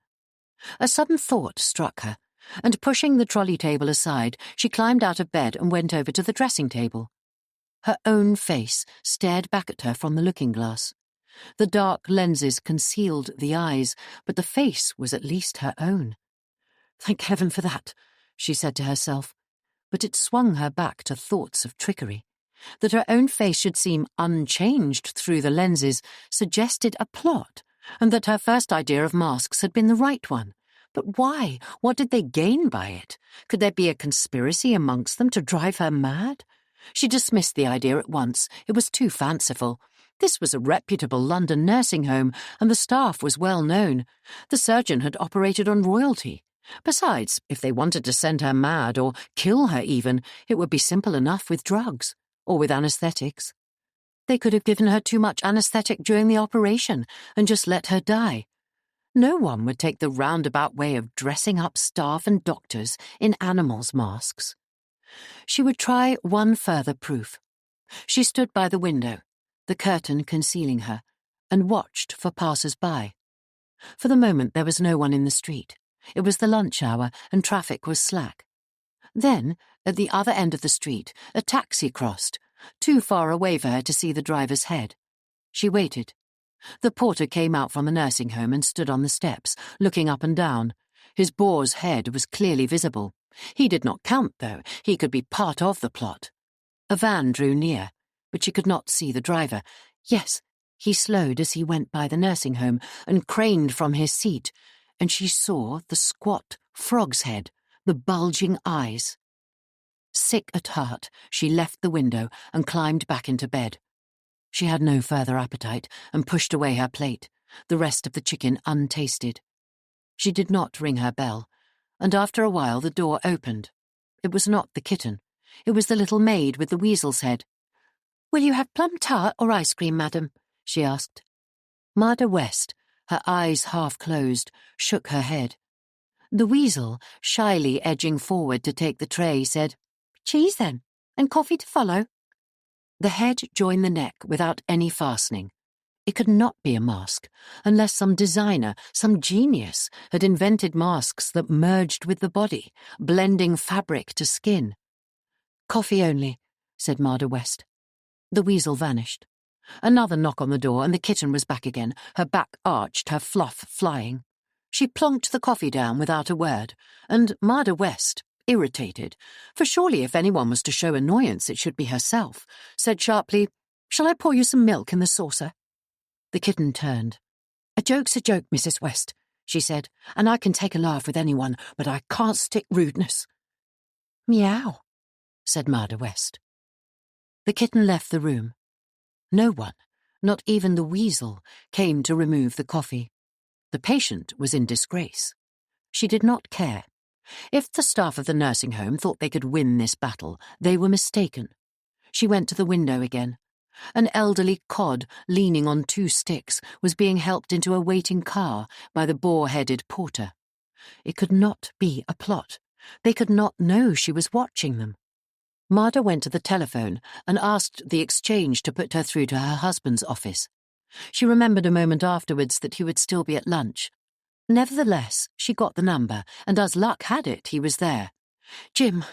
A sudden thought struck her, and pushing the trolley table aside, she climbed out of bed and went over to the dressing table. Her own face stared back at her from the looking-glass. The dark lenses concealed the eyes, but the face was at least her own. "Thank heaven for that," she said to herself. But it swung her back to thoughts of trickery. That her own face should seem unchanged through the lenses suggested a plot, and that her first idea of masks had been the right one. But why? What did they gain by it? Could there be a conspiracy amongst them to drive her mad? She dismissed the idea at once. It was too fanciful. This was a reputable London nursing home, and the staff was well known. The surgeon had operated on royalty. Besides, if they wanted to send her mad, or kill her even, it would be simple enough with drugs, or with anaesthetics. They could have given her too much anesthetic during the operation and just let her die. No one would take the roundabout way of dressing up staff and doctors in animals' masks. She would try one further proof. She stood by the window, the curtain concealing her, and watched for passers-by. For the moment there was no one in the street. It was the lunch hour and traffic was slack. Then, at the other end of the street, a taxi crossed, too far away for her to see the driver's head. She waited. The porter came out from a nursing home and stood on the steps, looking up and down. His boar's head was clearly visible. He did not count, though. He could be part of the plot. A van drew near, but she could not see the driver. Yes, he slowed as he went by the nursing home and craned from his seat, and she saw the squat frog's head, the bulging eyes. Sick at heart, she left the window and climbed back into bed. She had no further appetite and pushed away her plate, the rest of the chicken untasted. She did not ring her bell, and after a while the door opened. It was not the kitten. It was the little maid with the weasel's head. "Will you have plum tart or ice cream, madam?" she asked. Marda West, her eyes half closed, shook her head. The weasel, shyly edging forward to take the tray, said, "Cheese, then, and coffee to follow." The head joined the neck without any fastening. It could not be a mask, unless some designer, some genius, had invented masks that merged with the body, blending fabric to skin. "Coffee only," said Marda West. The weasel vanished. Another knock on the door, and the kitten was back again, her back arched, her fluff flying. She plonked the coffee down without a word, and Marda West, irritated, for surely if anyone was to show annoyance it should be herself, said sharply, "Shall I pour you some milk in the saucer?" The kitten turned. "A joke's a joke, Mrs. West," she said, "and I can take a laugh with anyone, but I can't stick rudeness." "Meow," said Marda West. The kitten left the room. No one, not even the weasel, came to remove the coffee. The patient was in disgrace. She did not care. If the staff of the nursing home thought they could win this battle, they were mistaken. She went to the window again. An elderly cod, leaning on 2 sticks, was being helped into a waiting car by the boar-headed porter. It could not be a plot. They could not know she was watching them. Marda went to the telephone and asked the exchange to put her through to her husband's office. She remembered a moment afterwards that he would still be at lunch. Nevertheless, she got the number, and as luck had it, he was there. "Jim,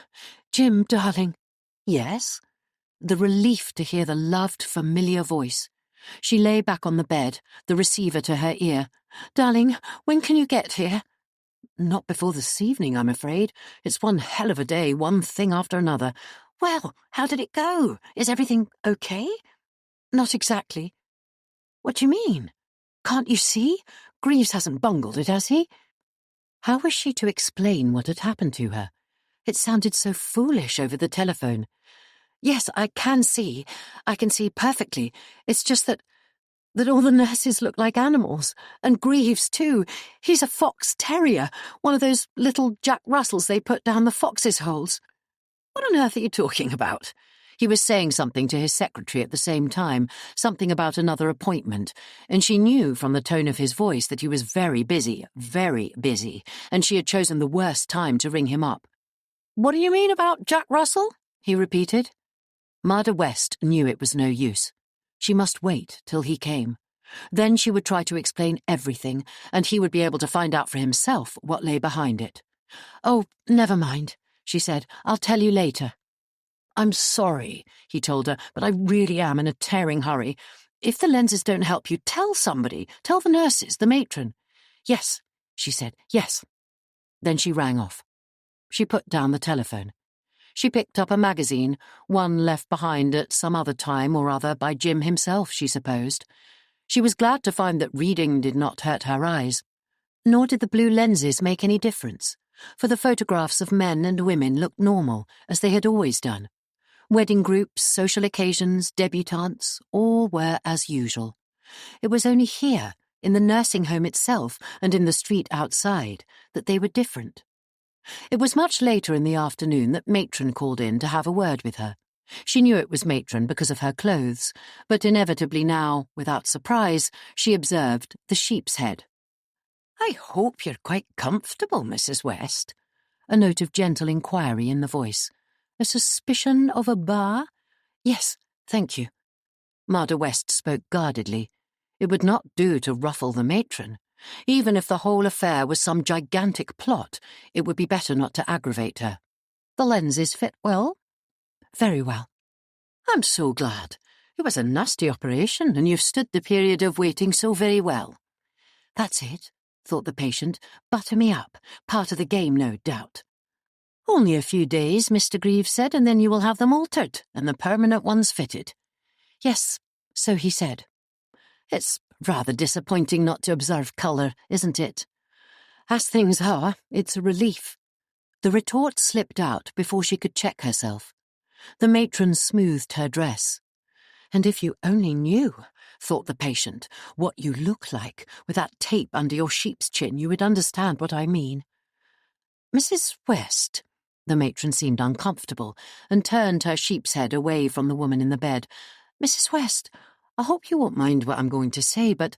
darling." "Yes?" The relief to hear the loved, familiar voice. She lay back on the bed, the receiver to her ear. "Darling, when can you get here?" "Not before this evening, I'm afraid. It's one hell of a day, one thing after another." "Well, how did it go? Is everything okay?" "Not exactly." "What do you mean? Can't you see? Greaves hasn't bungled it, has he?" How was she to explain what had happened to her? It sounded so foolish over the telephone. "Yes, I can see. I can see perfectly. It's just that all the nurses look like animals. And Greaves, too. He's a fox terrier, one of those little Jack Russells they put down the foxes' holes." "What on earth are you talking about?" He was saying something to his secretary at the same time, something about another appointment, and she knew from the tone of his voice that he was very busy, and she had chosen the worst time to ring him up. "What do you mean about Jack Russell?" he repeated. Marda West knew it was no use. She must wait till he came. Then she would try to explain everything, and he would be able to find out for himself what lay behind it. "Oh, never mind," she said. "I'll tell you later." "I'm sorry," he told her, "but I really am in a tearing hurry. If the lenses don't help you, tell somebody. Tell the nurses, the matron." "Yes," she said, "yes." Then she rang off. She put down the telephone. She picked up a magazine, one left behind at some other time or other by Jim himself, she supposed. She was glad to find that reading did not hurt her eyes. Nor did the blue lenses make any difference, for the photographs of men and women looked normal, as they had always done. Wedding groups, social occasions, debutantes, all were as usual. It was only here, in the nursing home itself and in the street outside, that they were different. It was much later in the afternoon that matron called in to have a word with her. She knew it was matron because of her clothes, but inevitably now, without surprise, she observed the sheep's head. "I hope you're quite comfortable, Mrs. West." A note of gentle inquiry in the voice. A suspicion of a bar? "Yes, thank you." Marda West spoke guardedly. It would not do to ruffle the matron. Even if the whole affair was some gigantic plot, it would be better not to aggravate her. "The lenses fit well?" "Very well." "I'm so glad. It was a nasty operation, and you've stood the period of waiting so very well." "That's it," thought the patient. "Butter me up. Part of the game, no doubt." "Only a few days," Mr. Greaves said, "and then you will have them altered, and the permanent ones fitted." "Yes, so he said." "It's rather disappointing not to observe colour, isn't it?" "As things are, it's a relief." The retort slipped out before she could check herself. The matron smoothed her dress. "And if you only knew," thought the patient, "what you look like with that tape under your sheep's chin, you would understand what I mean." "Mrs. West," the matron seemed uncomfortable and turned her sheep's head away from the woman in the bed. "Mrs. West, I hope you won't mind what I'm going to say, but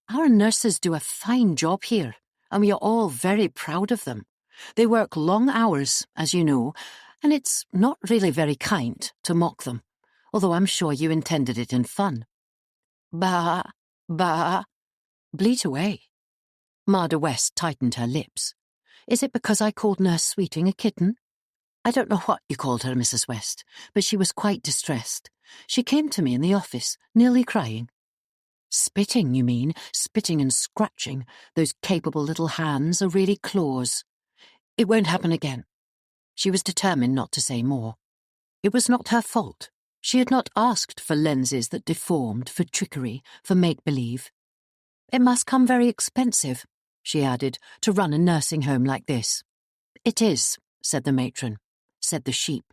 our nurses do a fine job here, and we are all very proud of them. They work long hours, as you know, and it's not really very kind to mock them, although I'm sure you intended it in fun." "Bah, bah." "Bleat away." Marda West tightened her lips. "Is it because I called Nurse Sweeting a kitten?" "I don't know what you called her, Mrs. West, but she was quite distressed. She came to me in the office, nearly crying." "Spitting, you mean, spitting and scratching. Those capable little hands are really claws." "It won't happen again." She was determined not to say more. It was not her fault. She had not asked for lenses that deformed, for trickery, for make-believe. "It must come very expensive," she added, "to run a nursing home like this." "It is," said the matron. Said the sheep.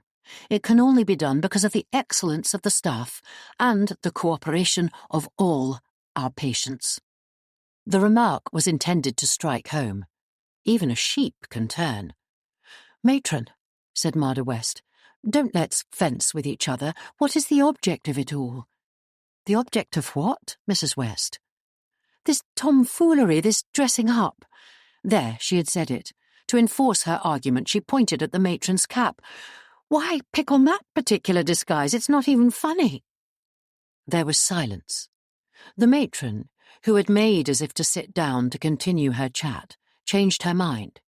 "It can only be done because of the excellence of the staff and the cooperation of all our patients." The remark was intended to strike home. Even a sheep can turn. "Matron," said Marda West, "don't let's fence with each other. What is the object of it all?" "The object of what, Mrs. West?" "This tomfoolery, this dressing up." There, she had said it. To enforce her argument, she pointed at the matron's cap. "Why pick on that particular disguise? It's not even funny." There was silence. The matron, who had made as if to sit down to continue her chat, changed her mind.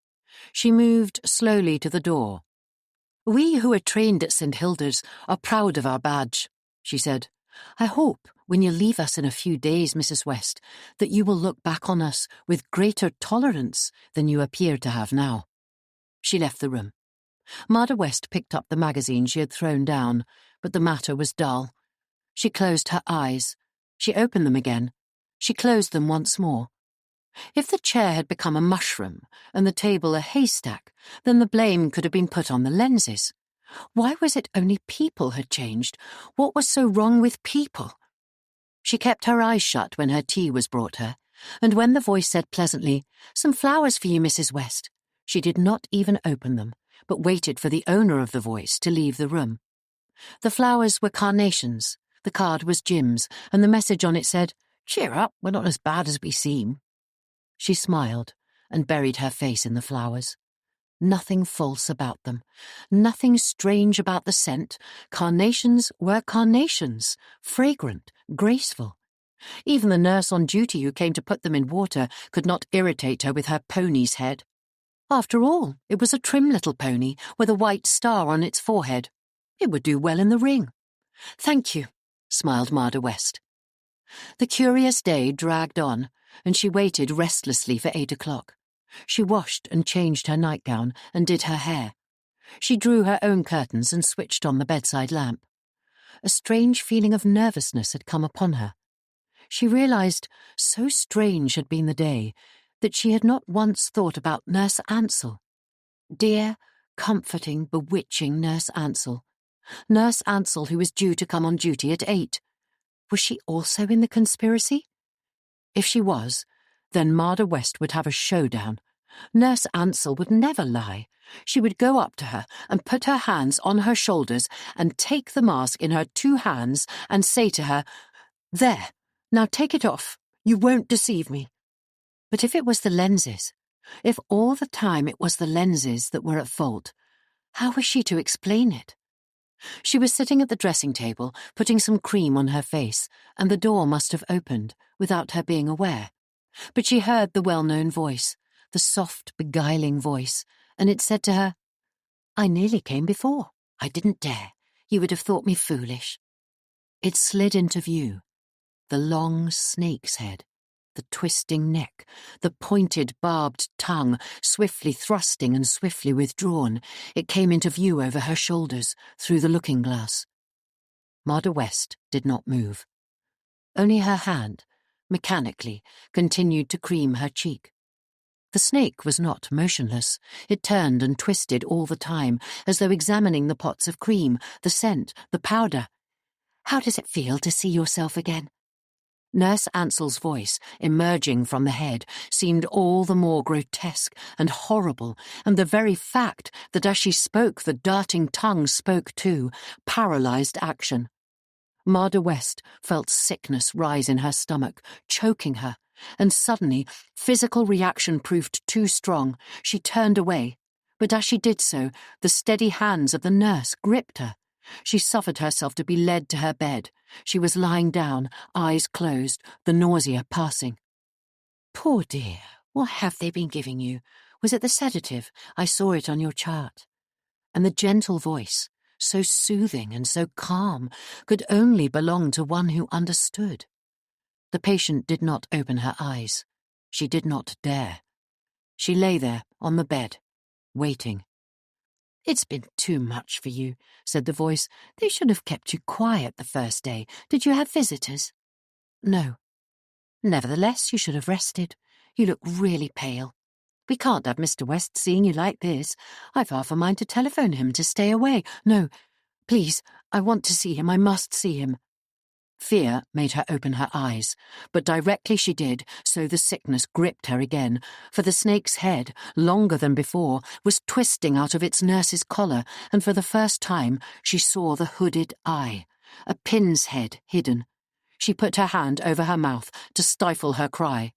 She moved slowly to the door. "We who are trained at St. Hilda's are proud of our badge," she said. "I hope, when you leave us in a few days, Mrs. West, that you will look back on us with greater tolerance than you appear to have now." She left the room. Marda West picked up the magazine she had thrown down, but the matter was dull. She closed her eyes. She opened them again. She closed them once more. If the chair had become a mushroom and the table a haystack, then the blame could have been put on the lenses. Why was it only people had changed? What was so wrong with people? She kept her eyes shut when her tea was brought her, and when the voice said pleasantly, "Some flowers for you, Mrs. West," she did not even open them, but waited for the owner of the voice to leave the room. The flowers were carnations, the card was Jim's, and the message on it said, "Cheer up, we're not as bad as we seem." She smiled and buried her face in the flowers. Nothing false about them, nothing strange about the scent. Carnations were carnations, fragrant, graceful. Even the nurse on duty who came to put them in water could not irritate her with her pony's head. After all, it was a trim little pony with a white star on its forehead. It would do well in the ring. "Thank you," smiled Marda West. The curious day dragged on, and she waited restlessly for 8 o'clock. She washed and changed her nightgown and did her hair. She drew her own curtains and switched on the bedside lamp. A strange feeling of nervousness had come upon her. She realized, so strange had been the day, that she had not once thought about Nurse Ansell. Dear, comforting, bewitching Nurse Ansell. Nurse Ansell, who was due to come on duty at 8. Was she also in the conspiracy? If she was, then Marda West would have a showdown. Nurse Ansell would never lie. She would go up to her and put her hands on her shoulders and take the mask in her 2 hands and say to her, "There, now take it off. You won't deceive me." But if it was the lenses, if all the time it was the lenses that were at fault, how was she to explain it? She was sitting at the dressing table, putting some cream on her face, and the door must have opened, without her being aware. But she heard the well-known voice, the soft, beguiling voice, and it said to her, "I nearly came before. I didn't dare. You would have thought me foolish." It slid into view, the long snake's head, the twisting neck, the pointed, barbed tongue, swiftly thrusting and swiftly withdrawn. It came into view over her shoulders, through the looking-glass. Marda West did not move. Only her hand, mechanically, continued to cream her cheek. The snake was not motionless. It turned and twisted all the time, as though examining the pots of cream, the scent, the powder. "How does it feel to see yourself again?" Nurse Ansell's voice, emerging from the head, seemed all the more grotesque and horrible, and the very fact that as she spoke the darting tongue spoke too, paralyzed action. Marda West felt sickness rise in her stomach, choking her, and suddenly physical reaction proved too strong. She turned away, but as she did so, the steady hands of the nurse gripped her. She suffered herself to be led to her bed. She was lying down, eyes closed, the nausea passing. "Poor dear, what have they been giving you? Was it the sedative? I saw it on your chart." And the gentle voice, so soothing and so calm, could only belong to one who understood. The patient did not open her eyes. She did not dare. She lay there on the bed, waiting. "It's been too much for you," said the voice. "They should have kept you quiet the first day. Did you have visitors?" "No." "Nevertheless, you should have rested. You look really pale. We can't have Mr. West seeing you like this. I've half a mind to telephone him to stay away. No, please, I want to see him. I must see him." Fear made her open her eyes, but directly she did, so the sickness gripped her again, for the snake's head, longer than before, was twisting out of its nurse's collar, and for the first time she saw the hooded eye, a pin's head hidden. She put her hand over her mouth to stifle her cry.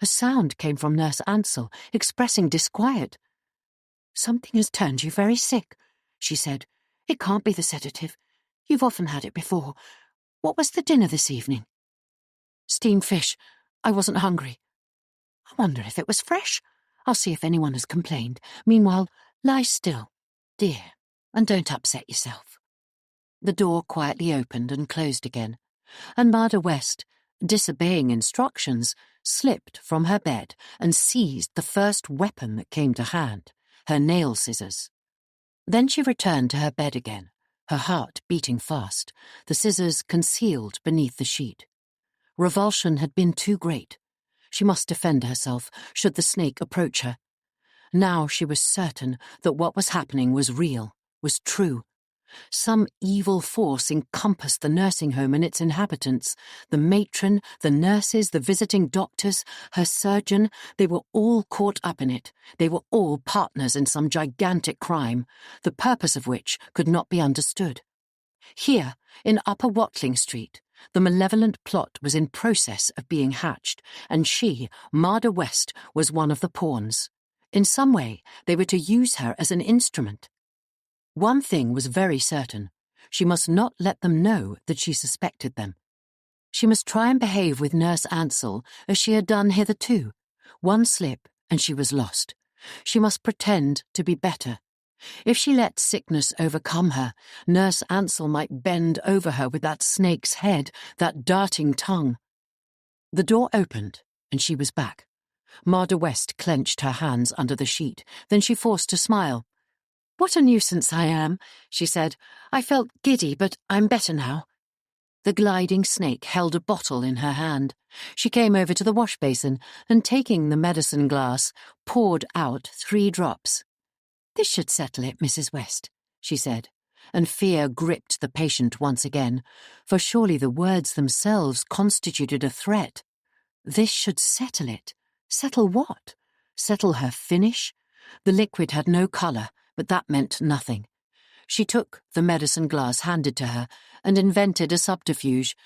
A sound came from Nurse Ansell, expressing disquiet. "Something has turned you very sick," she said. "It can't be the sedative. You've often had it before. What was the dinner this evening?" "Steamed fish. I wasn't hungry." "I wonder if it was fresh. I'll see if anyone has complained. Meanwhile, lie still, dear, and don't upset yourself." The door quietly opened and closed again, and Marda West, disobeying instructions, slipped from her bed and seized the first weapon that came to hand, her nail scissors. Then she returned to her bed again, her heart beating fast, the scissors concealed beneath the sheet. Revulsion had been too great. She must defend herself, should the snake approach her. Now she was certain that what was happening was real, was true. Some evil force encompassed the nursing home and its inhabitants. The matron, the nurses, the visiting doctors, her surgeon, they were all caught up in it. They were all partners in some gigantic crime, the purpose of which could not be understood. Here, in Upper Watling Street, the malevolent plot was in process of being hatched, and she, Marda West, was one of the pawns. In some way, they were to use her as an instrument. One thing was very certain. She must not let them know that she suspected them. She must try and behave with Nurse Ansell as she had done hitherto. One slip, and she was lost. She must pretend to be better. If she let sickness overcome her, Nurse Ansell might bend over her with that snake's head, that darting tongue. The door opened, and she was back. Marda West clenched her hands under the sheet. Then she forced a smile. "What a nuisance I am," she said. "I felt giddy, but I'm better now." The gliding snake held a bottle in her hand. She came over to the wash basin and, taking the medicine glass, poured out 3 drops. "This should settle it, Mrs. West," she said, and fear gripped the patient once again, for surely the words themselves constituted a threat. This should settle it. Settle what? Settle her finish? The liquid had no colour, but that meant nothing. She took the medicine glass handed to her and invented a subterfuge.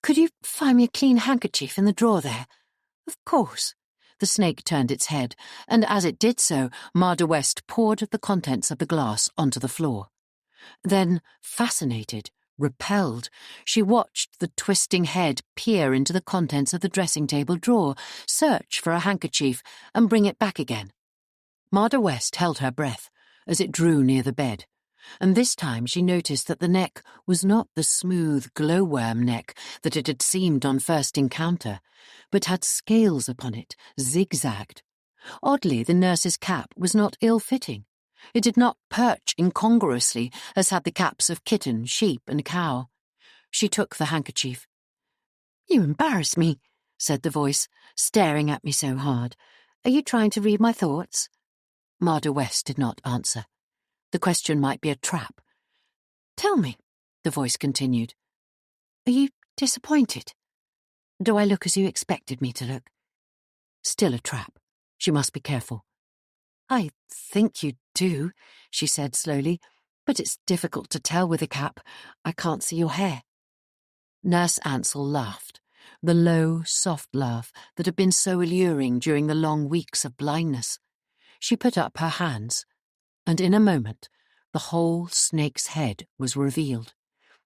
"Could you find me a clean handkerchief in the drawer there?" "Of course." The snake turned its head, and as it did so, Marder West poured the contents of the glass onto the floor. Then, fascinated, repelled, she watched the twisting head peer into the contents of the dressing-table drawer, search for a handkerchief, and bring it back again. Marder West held her breath as it drew near the bed, and this time she noticed that the neck was not the smooth glowworm neck that it had seemed on first encounter, but had scales upon it, zigzagged. Oddly, the nurse's cap was not ill-fitting. It did not perch incongruously as had the caps of kitten, sheep, and cow. She took the handkerchief. "You embarrass me," said the voice, staring at me so hard. "Are you trying to read my thoughts?" Marder West did not answer. The question might be a trap. "Tell me," the voice continued, "are you disappointed? Do I look as you expected me to look?" Still a trap. She must be careful. "I think you do," she said slowly, "but it's difficult to tell with a cap. I can't see your hair." Nurse Ansell laughed, the low, soft laugh that had been so alluring during the long weeks of blindness. She put up her hands, and in a moment the whole snake's head was revealed.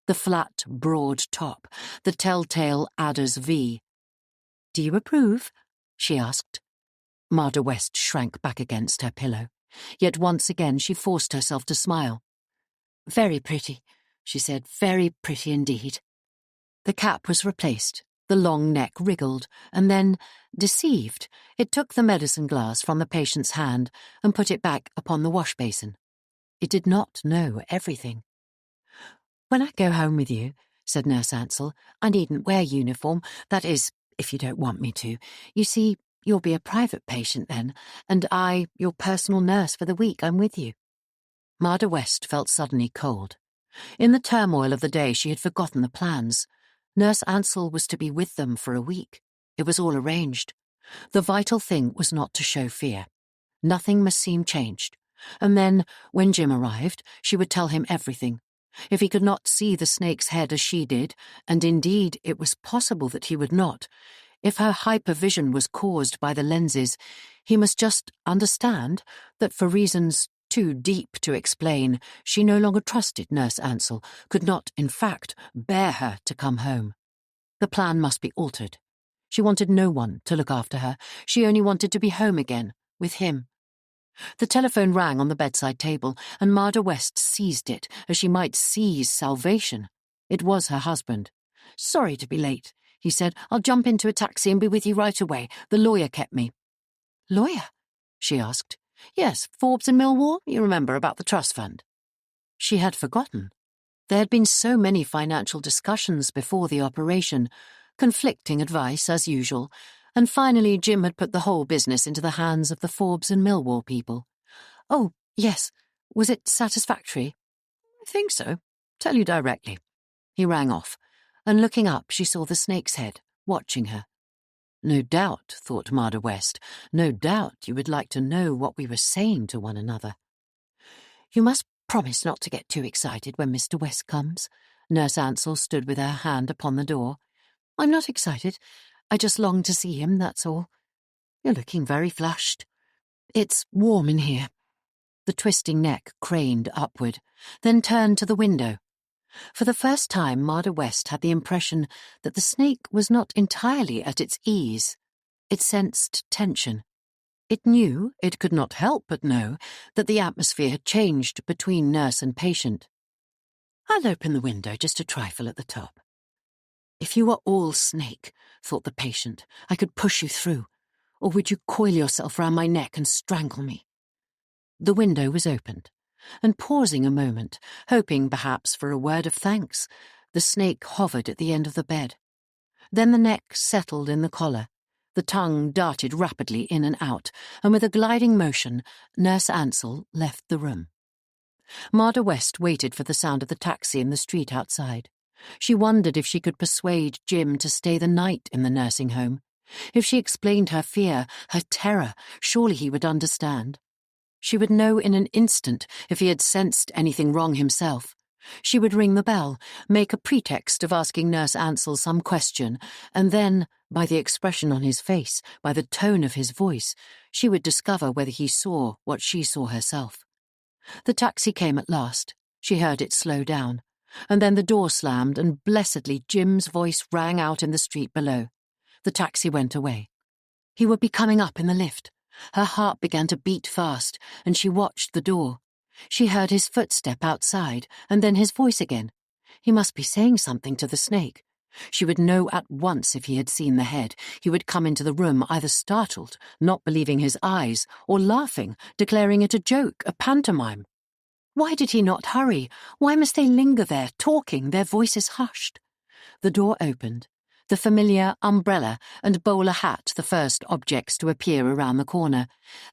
The flat, broad top, the telltale adder's V. "Do you approve?" she asked. Marder West shrank back against her pillow, yet once again she forced herself to smile. "Very pretty," she said, "very pretty indeed." The cap was replaced, the long neck wriggled, and then, deceived, it took the medicine glass from the patient's hand and put it back upon the wash basin. It did not know everything. "When I go home with you," said Nurse Ansell, "I needn't wear uniform, that is, if you don't want me to. You see, you'll be a private patient then, and I, your personal nurse for the week I'm with you." Marder West felt suddenly cold. In the turmoil of the day she had forgotten the plans. Nurse Ansell was to be with them for a week. It was all arranged. The vital thing was not to show fear. Nothing must seem changed. And then, when Jim arrived, she would tell him everything. If he could not see the snake's head as she did, and indeed it was possible that he would not, if her hypervision was caused by the lenses, he must just understand that for reasons too deep to explain, she no longer trusted Nurse Ansell, could not, in fact, bear her to come home. The plan must be altered. She wanted no one to look after her. She only wanted to be home again, with him. The telephone rang on the bedside table, and Marder West seized it as she might seize salvation. It was her husband. "Sorry to be late," he said. "I'll jump into a taxi and be with you right away. The lawyer kept me." "Lawyer?" she asked. "Yes, Forbes and Millwall, you remember, about the trust fund." She had forgotten. There had been so many financial discussions before the operation, conflicting advice as usual, and finally Jim had put the whole business into the hands of the Forbes and Millwall people. "Oh, yes. Was it satisfactory?" "I think so. Tell you directly." He rang off, and looking up she saw the snake's head, watching her. No doubt, thought Marder West, no doubt you would like to know what we were saying to one another. "You must promise not to get too excited when Mr. West comes." Nurse Ansell stood with her hand upon the door. "I'm not excited. I just long to see him, that's all." "You're looking very flushed." "It's warm in here." The twisting neck craned upward, then turned to the window. For the first time Marder West had the impression that the snake was not entirely at its ease. It sensed tension. It knew, it could not help but know, that the atmosphere had changed between nurse and patient. "I'll open the window just a trifle at the top." "If you were all snake," thought the patient, "I could push you through. Or would you coil yourself round my neck and strangle me?" The window was opened, and pausing a moment, hoping perhaps for a word of thanks, the snake hovered at the end of the bed. Then the neck settled in the collar, the tongue darted rapidly in and out, and with a gliding motion, Nurse Ansell left the room. Marder West waited for the sound of the taxi in the street outside. She wondered if she could persuade Jim to stay the night in the nursing home. If she explained her fear, her terror, surely he would understand. She would know in an instant if he had sensed anything wrong himself. She would ring the bell, make a pretext of asking Nurse Ansell some question, and then, by the expression on his face, by the tone of his voice, she would discover whether he saw what she saw herself. The taxi came at last. She heard it slow down. And then the door slammed, and blessedly Jim's voice rang out in the street below. The taxi went away. He would be coming up in the lift. Her heart began to beat fast, and she watched the door. She heard his footstep outside, and then his voice again. He must be saying something to the snake. She would know at once if he had seen the head. He would come into the room either startled, not believing his eyes, or laughing, declaring it a joke, a pantomime. Why did he not hurry? Why must they linger there, talking, their voices hushed? The door opened. The familiar umbrella and bowler hat the first objects to appear around the corner.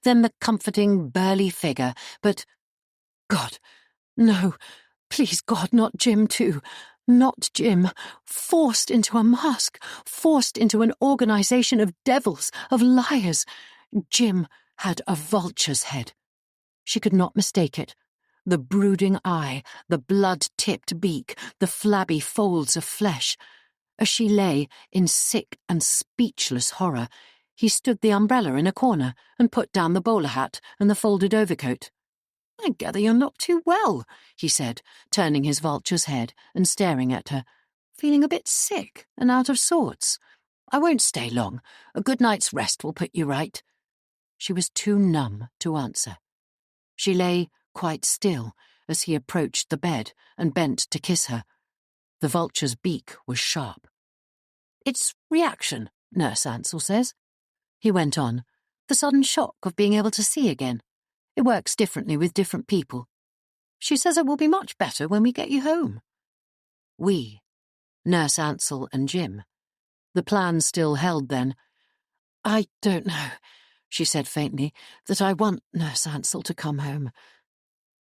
Then the comforting, burly figure, but... God, no, please God, not Jim too. Not Jim. Forced into a mask, forced into an organization of devils, of liars. Jim had a vulture's head. She could not mistake it. The brooding eye, the blood-tipped beak, the flabby folds of flesh. As she lay, in sick and speechless horror, he stood the umbrella in a corner and put down the bowler hat and the folded overcoat. "I gather you're not too well," he said, turning his vulture's head and staring at her. "Feeling a bit sick and out of sorts. I won't stay long. A good night's rest will put you right." She was too numb to answer. She lay quite still as he approached the bed and bent to kiss her. The vulture's beak was sharp. "It's reaction, Nurse Ansell says," he went on. "The sudden shock of being able to see again. It works differently with different people. She says it will be much better when we get you home." We. Nurse Ansell and Jim. The plan still held then. "I don't know," she said faintly, "that I want Nurse Ansell to come home."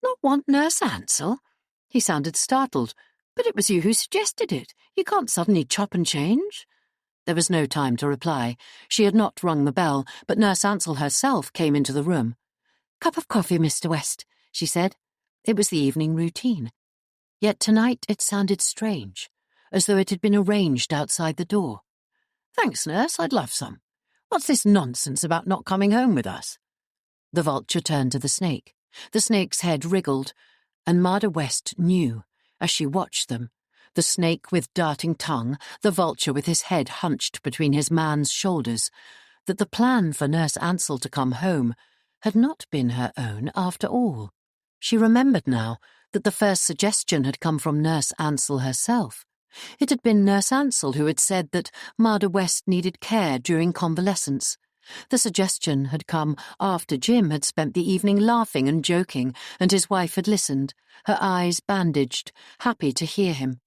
"Not want Nurse Ansell?" He sounded startled. "But it was you who suggested it. You can't suddenly chop and change." There was no time to reply. She had not rung the bell, but Nurse Ansell herself came into the room. "Cup of coffee, Mr. West," she said. It was the evening routine. Yet tonight it sounded strange, as though it had been arranged outside the door. "Thanks, nurse, I'd love some. What's this nonsense about not coming home with us?" The vulture turned to the snake. The snake's head wriggled, and Marda West knew, as she watched them, the snake with darting tongue, the vulture with his head hunched between his man's shoulders, that the plan for Nurse Ansell to come home had not been her own after all. She remembered now that the first suggestion had come from Nurse Ansell herself. It had been Nurse Ansell who had said that Marda West needed care during convalescence. The suggestion had come after Jim had spent the evening laughing and joking, and his wife had listened, her eyes bandaged, happy to hear him.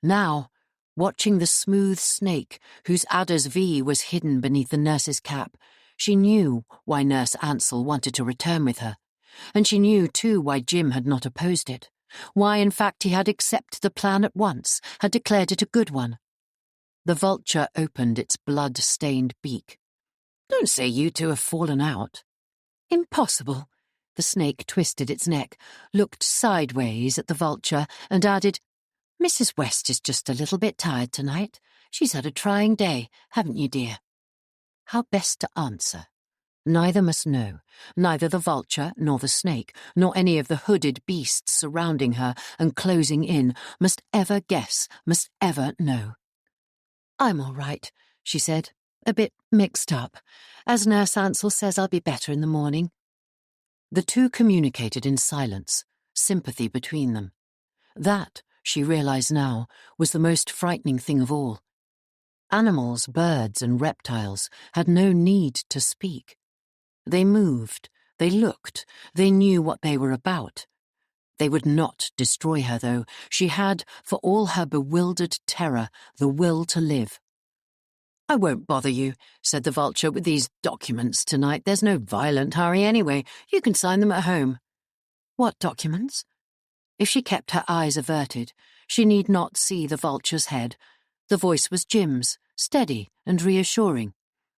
Now, watching the smooth snake, whose adder's V was hidden beneath the nurse's cap, she knew why Nurse Ansell wanted to return with her, and she knew too why Jim had not opposed it, why in fact he had accepted the plan at once, had declared it a good one. The vulture opened its blood-stained beak. "Don't say you two have fallen out." "Impossible." The snake twisted its neck, looked sideways at the vulture, and added, "Mrs. West is just a little bit tired tonight. She's had a trying day, haven't you, dear?" How best to answer? Neither must know, neither the vulture nor the snake, nor any of the hooded beasts surrounding her and closing in, must ever guess, must ever know. "I'm all right," she said, "a bit mixed up. As Nurse Ansell says, I'll be better in the morning." The two communicated in silence, sympathy between them. That, she realized now, was the most frightening thing of all. Animals, birds, and reptiles had no need to speak. They moved, they looked, they knew what they were about. They would not destroy her, though. She had, for all her bewildered terror, the will to live. "I won't bother you," said the vulture, "with these documents tonight. There's no violent hurry anyway. You can sign them at home." "What documents?" If she kept her eyes averted, she need not see the vulture's head. The voice was Jim's, steady and reassuring.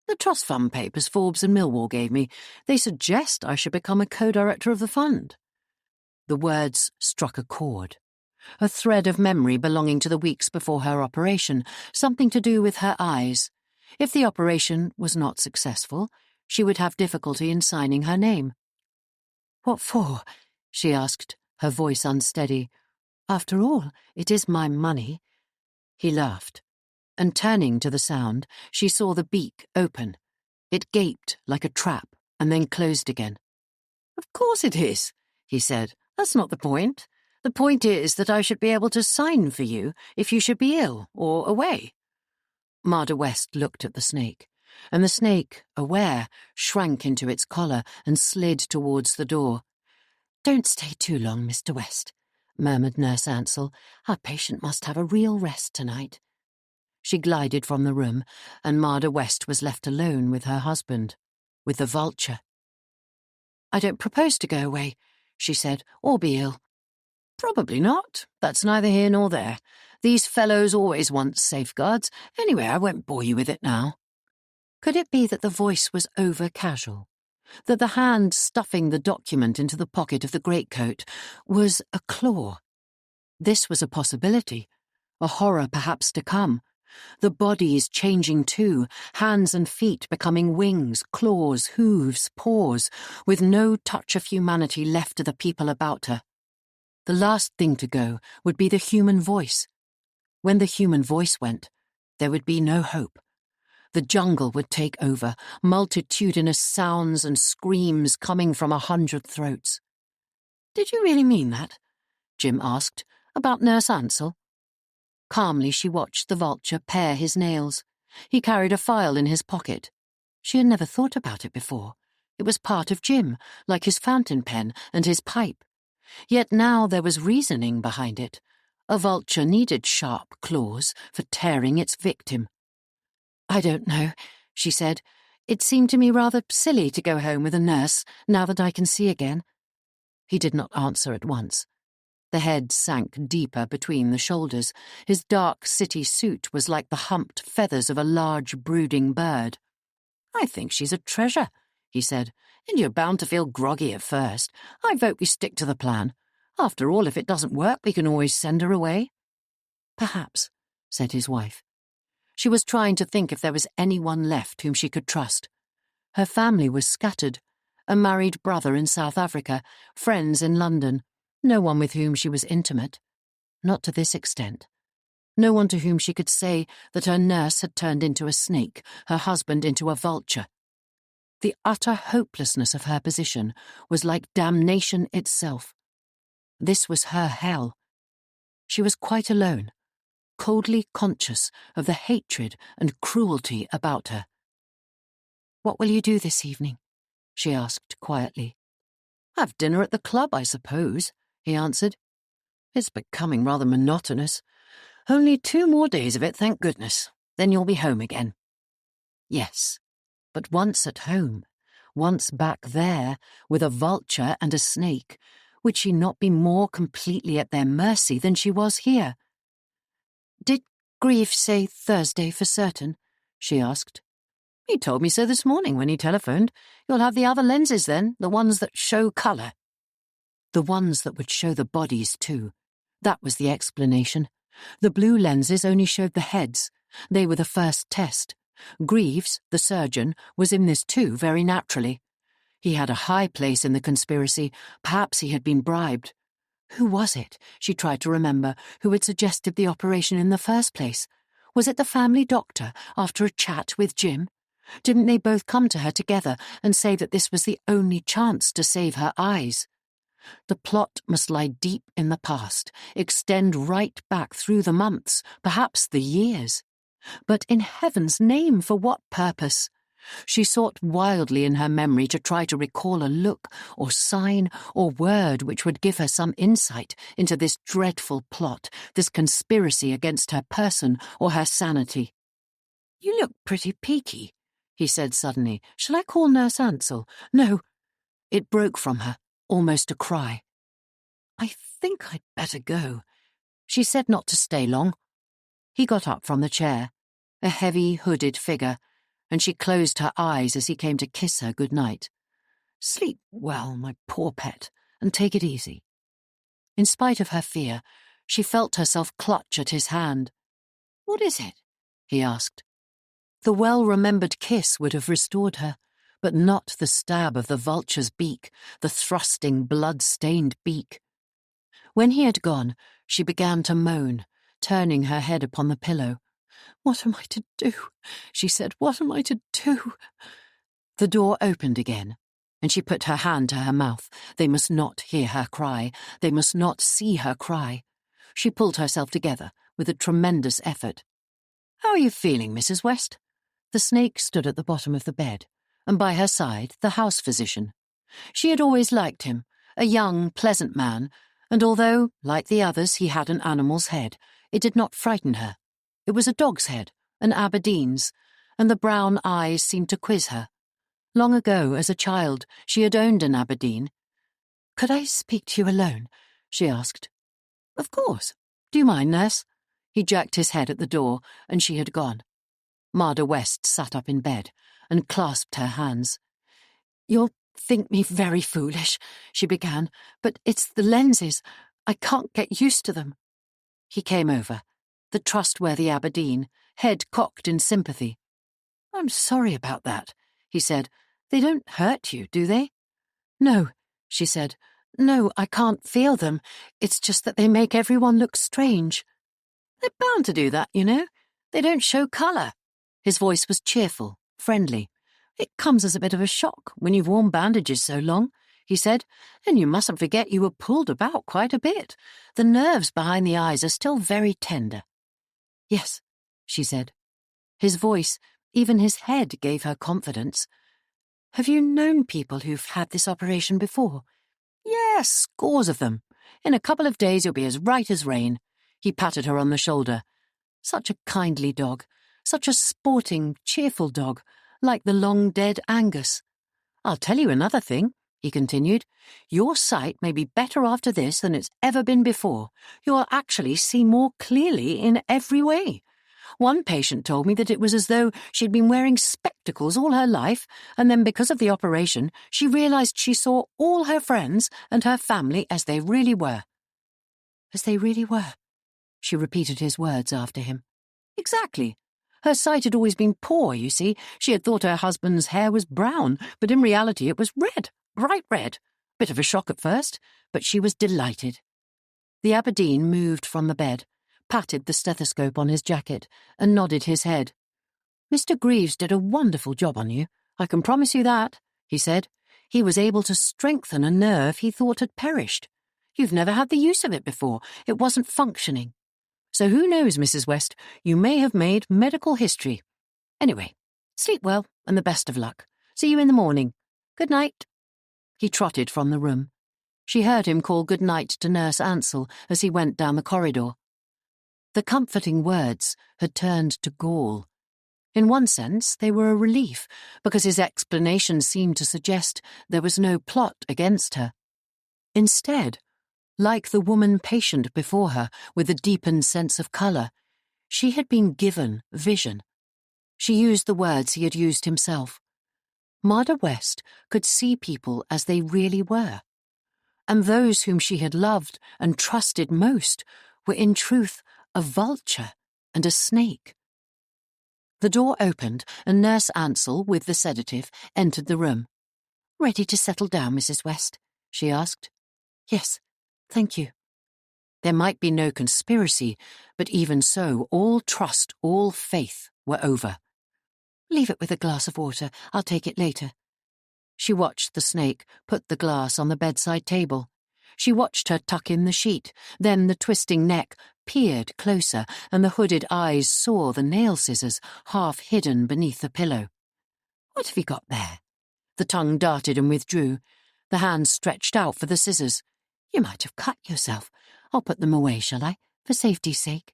The trust fund papers Forbes and Millwall gave me, they suggest I should become a co-director of the fund. The words struck a chord. A thread of memory belonging to the weeks before her operation, something to do with her eyes. If the operation was not successful, she would have difficulty in signing her name. "What for?" she asked, her voice unsteady. "After all, it is my money." He laughed, and turning to the sound, she saw the beak open. It gaped like a trap and then closed again. "Of course it is," he said. "That's not the point. The point is that I should be able to sign for you if you should be ill or away." Marda West looked at the snake, and the snake, aware, shrank into its collar and slid towards the door. "Don't stay too long, Mr. West," murmured Nurse Ansell. "Our patient must have a real rest tonight." She glided from the room, and Marda West was left alone with her husband, with the vulture. "I don't propose to go away," she said, "or be ill." "Probably not. That's neither here nor there. These fellows always want safeguards. Anyway, I won't bore you with it now." Could it be that the voice was over-casual? That the hand stuffing the document into the pocket of the greatcoat was a claw? This was a possibility, a horror perhaps to come. The bodies changing too, hands and feet becoming wings, claws, hooves, paws, with no touch of humanity left to the people about her. The last thing to go would be the human voice. When the human voice went, there would be no hope. The jungle would take over, multitudinous sounds and screams coming from 100 throats. "Did you really mean that?" Jim asked. "About Nurse Ansell?" Calmly she watched the vulture pare his nails. He carried a file in his pocket. She had never thought about it before. It was part of Jim, like his fountain pen and his pipe. Yet now there was reasoning behind it. A vulture needed sharp claws for tearing its victim. "I don't know," she said. "It seemed to me rather silly to go home with a nurse, now that I can see again." He did not answer at once. The head sank deeper between the shoulders. His dark city suit was like the humped feathers of a large brooding bird. "I think she's a treasure," he said, "and you're bound to feel groggy at first. I vote we stick to the plan. After all, if it doesn't work, we can always send her away." "Perhaps," said his wife. She was trying to think if there was anyone left whom she could trust. Her family was scattered. A married brother in South Africa, friends in London, no one with whom she was intimate. Not to this extent. No one to whom she could say that her nurse had turned into a snake, her husband into a vulture. The utter hopelessness of her position was like damnation itself. This was her hell. She was quite alone, coldly conscious of the hatred and cruelty about her. "What will you do this evening?" she asked quietly. "Have dinner at the club, I suppose," he answered. "It's becoming rather monotonous. Only 2 more days of it, thank goodness. Then you'll be home again." Yes, but once at home, once back there, with a vulture and a snake, would she not be more completely at their mercy than she was here? "Did Grieve say Thursday for certain?" she asked. "He told me so this morning when he telephoned. You'll have the other lenses then, the ones that show colour." The ones that would show the bodies too. That was the explanation. The blue lenses only showed the heads. They were the first test. Greaves, the surgeon, was in this too, very naturally. He had a high place in the conspiracy. Perhaps he had been bribed. Who was it, she tried to remember, who had suggested the operation in the first place? Was it the family doctor, after a chat with Jim? Didn't they both come to her together and say that this was the only chance to save her eyes? The plot must lie deep in the past, extend right back through the months, perhaps the years. But in heaven's name, for what purpose? She sought wildly in her memory to try to recall a look or sign or word which would give her some insight into this dreadful plot, this conspiracy against her person or her sanity. "You look pretty peaky," he said suddenly. "Shall I call Nurse Ansell?" "No." It broke from her, almost a cry. "I think I'd better go." She said not to stay long. He got up from the chair, a heavy, hooded figure, and she closed her eyes as he came to kiss her good night. "Sleep well, my poor pet, and take it easy." In spite of her fear, she felt herself clutch at his hand. "What is it?" he asked. The well-remembered kiss would have restored her, but not the stab of the vulture's beak, the thrusting, blood-stained beak. When he had gone, she began to moan, turning her head upon the pillow. "What am I to do?" she said. "What am I to do?" The door opened again, and she put her hand to her mouth. They must not hear her cry. They must not see her cry. She pulled herself together with a tremendous effort. "How are you feeling, Mrs. West?" The snake stood at the bottom of the bed, and by her side the house physician. She had always liked him, a young, pleasant man, and although, like the others, he had an animal's head, it did not frighten her. It was a dog's head, an Aberdeen's, and the brown eyes seemed to quiz her. Long ago, as a child, she had owned an Aberdeen. "Could I speak to you alone?" she asked. "Of course. Do you mind, nurse?" He jerked his head at the door, and she had gone. Marda West sat up in bed and clasped her hands. "You'll think me very foolish," she began, "but it's the lenses. I can't get used to them." He came over, the trustworthy Aberdeen, head cocked in sympathy. "I'm sorry about that," he said. "They don't hurt you, do they?" "No," she said. "No, I can't feel them. It's just that they make everyone look strange." "They're bound to do that, you know. They don't show colour." His voice was cheerful, friendly. "It comes as a bit of a shock when you've worn bandages so long," he said, "and you mustn't forget you were pulled about quite a bit. The nerves behind the eyes are still very tender." "Yes," she said. His voice, even his head, gave her confidence. "Have you known people who've had this operation before?" "Yes, scores of them. In a couple of days you'll be as right as rain." He patted her on the shoulder. "Such a kindly dog. Such a sporting, cheerful dog, like the long-dead Angus. I'll tell you another thing," he continued. "Your sight may be better after this than it's ever been before. You'll actually see more clearly in every way. One patient told me that it was as though she'd been wearing spectacles all her life, and then because of the operation, she realized she saw all her friends and her family as they really were." "As they really were?" She repeated his words after him. "Exactly. Her sight had always been poor, you see. She had thought her husband's hair was brown, but in reality it was red, bright red. Bit of a shock at first, but she was delighted." The Aberdeen moved from the bed, patted the stethoscope on his jacket, and nodded his head. "Mr. Greaves did a wonderful job on you, I can promise you that," he said. "He was able to strengthen a nerve he thought had perished. You've never had the use of it before. It wasn't functioning. So who knows, Mrs. West, you may have made medical history. Anyway, sleep well and the best of luck. See you in the morning. Good night." He trotted from the room. She heard him call good night to Nurse Ansell as he went down the corridor. The comforting words had turned to gall. In one sense, they were a relief, because his explanation seemed to suggest there was no plot against her. Instead, like the woman patient before her with a deepened sense of colour, she had been given vision. She used the words he had used himself. Marda West could see people as they really were, and those whom she had loved and trusted most were in truth a vulture and a snake. The door opened, and Nurse Ansell, with the sedative, entered the room. "Ready to settle down, Mrs. West?" she asked. "Yes, thank you." There might be no conspiracy, but even so, all trust, all faith were over. "Leave it with a glass of water. I'll take it later." She watched the snake put the glass on the bedside table. She watched her tuck in the sheet, then the twisting neck peered closer, and the hooded eyes saw the nail scissors half hidden beneath the pillow. "What have you got there?" The tongue darted and withdrew. The hand stretched out for the scissors. "You might have cut yourself. I'll put them away, shall I, for safety's sake?"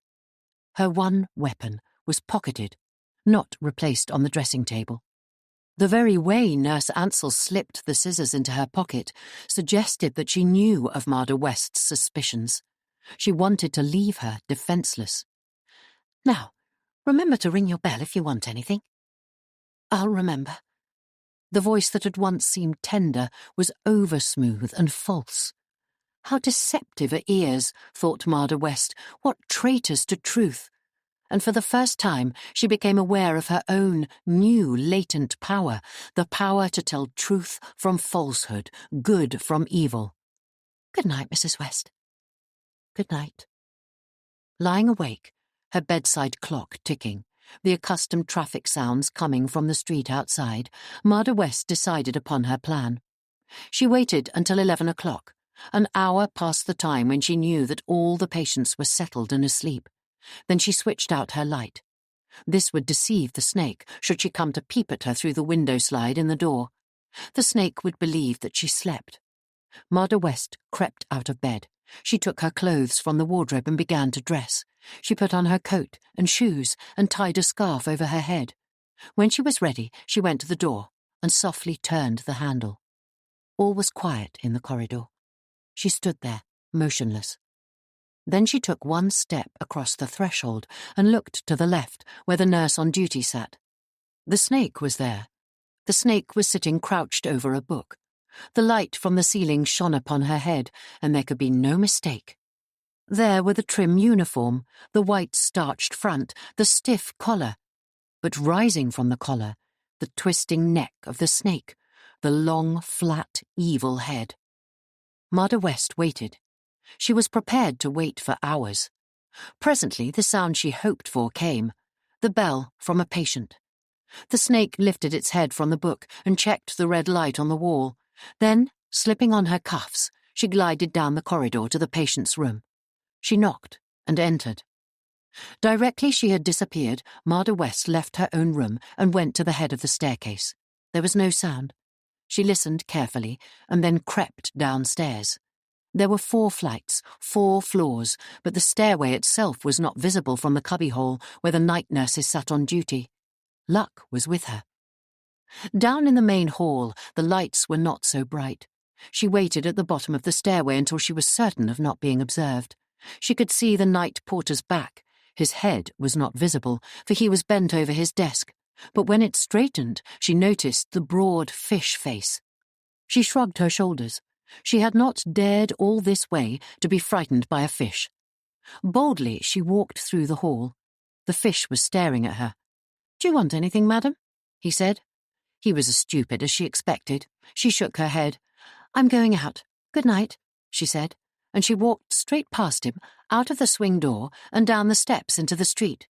Her one weapon was pocketed, not replaced on the dressing table. The very way Nurse Ansell slipped the scissors into her pocket suggested that she knew of Marda West's suspicions. She wanted to leave her defenceless. "Now, remember to ring your bell if you want anything." I'll remember. The voice that had once seemed tender was over-smooth and false. How deceptive are ears, thought Marder West, what traitors to truth. And for the first time she became aware of her own new latent power, the power to tell truth from falsehood, good from evil. Good night, Mrs. West. Good night. Lying awake, her bedside clock ticking, the accustomed traffic sounds coming from the street outside, Marder West decided upon her plan. She waited until 11 o'clock, an hour past the time when she knew that all the patients were settled and asleep. Then she switched out her light. This would deceive the snake, should she come to peep at her through the window slide in the door. The snake would believe that she slept. Marder West crept out of bed. She took her clothes from the wardrobe and began to dress. She put on her coat and shoes and tied a scarf over her head. When she was ready, she went to the door and softly turned the handle. All was quiet in the corridor. She stood there, motionless. Then she took one step across the threshold and looked to the left, where the nurse on duty sat. The snake was there. The snake was sitting crouched over a book. The light from the ceiling shone upon her head, and there could be no mistake. There were the trim uniform, the white starched front, the stiff collar. But rising from the collar, the twisting neck of the snake, the long, flat, evil head. Marder West waited. She was prepared to wait for hours. Presently the sound she hoped for came, the bell from a patient. The snake lifted its head from the book and checked the red light on the wall. Then, slipping on her cuffs, she glided down the corridor to the patient's room. She knocked and entered. Directly she had disappeared, Marder West left her own room and went to the head of the staircase. There was no sound. She listened carefully and then crept downstairs. There were 4 flights, 4 floors, but the stairway itself was not visible from the cubbyhole where the night nurses sat on duty. Luck was with her. Down in the main hall, the lights were not so bright. She waited at the bottom of the stairway until she was certain of not being observed. She could see the night porter's back. His head was not visible, for he was bent over his desk, but when it straightened, she noticed the broad fish face. She shrugged her shoulders. She had not dared all this way to be frightened by a fish. Boldly she walked through the hall. The fish was staring at her. "Do you want anything, madam?" he said. He was as stupid as she expected. She shook her head. "I'm going out. Good night," she said, and she walked straight past him, out of the swing door and down the steps into the street.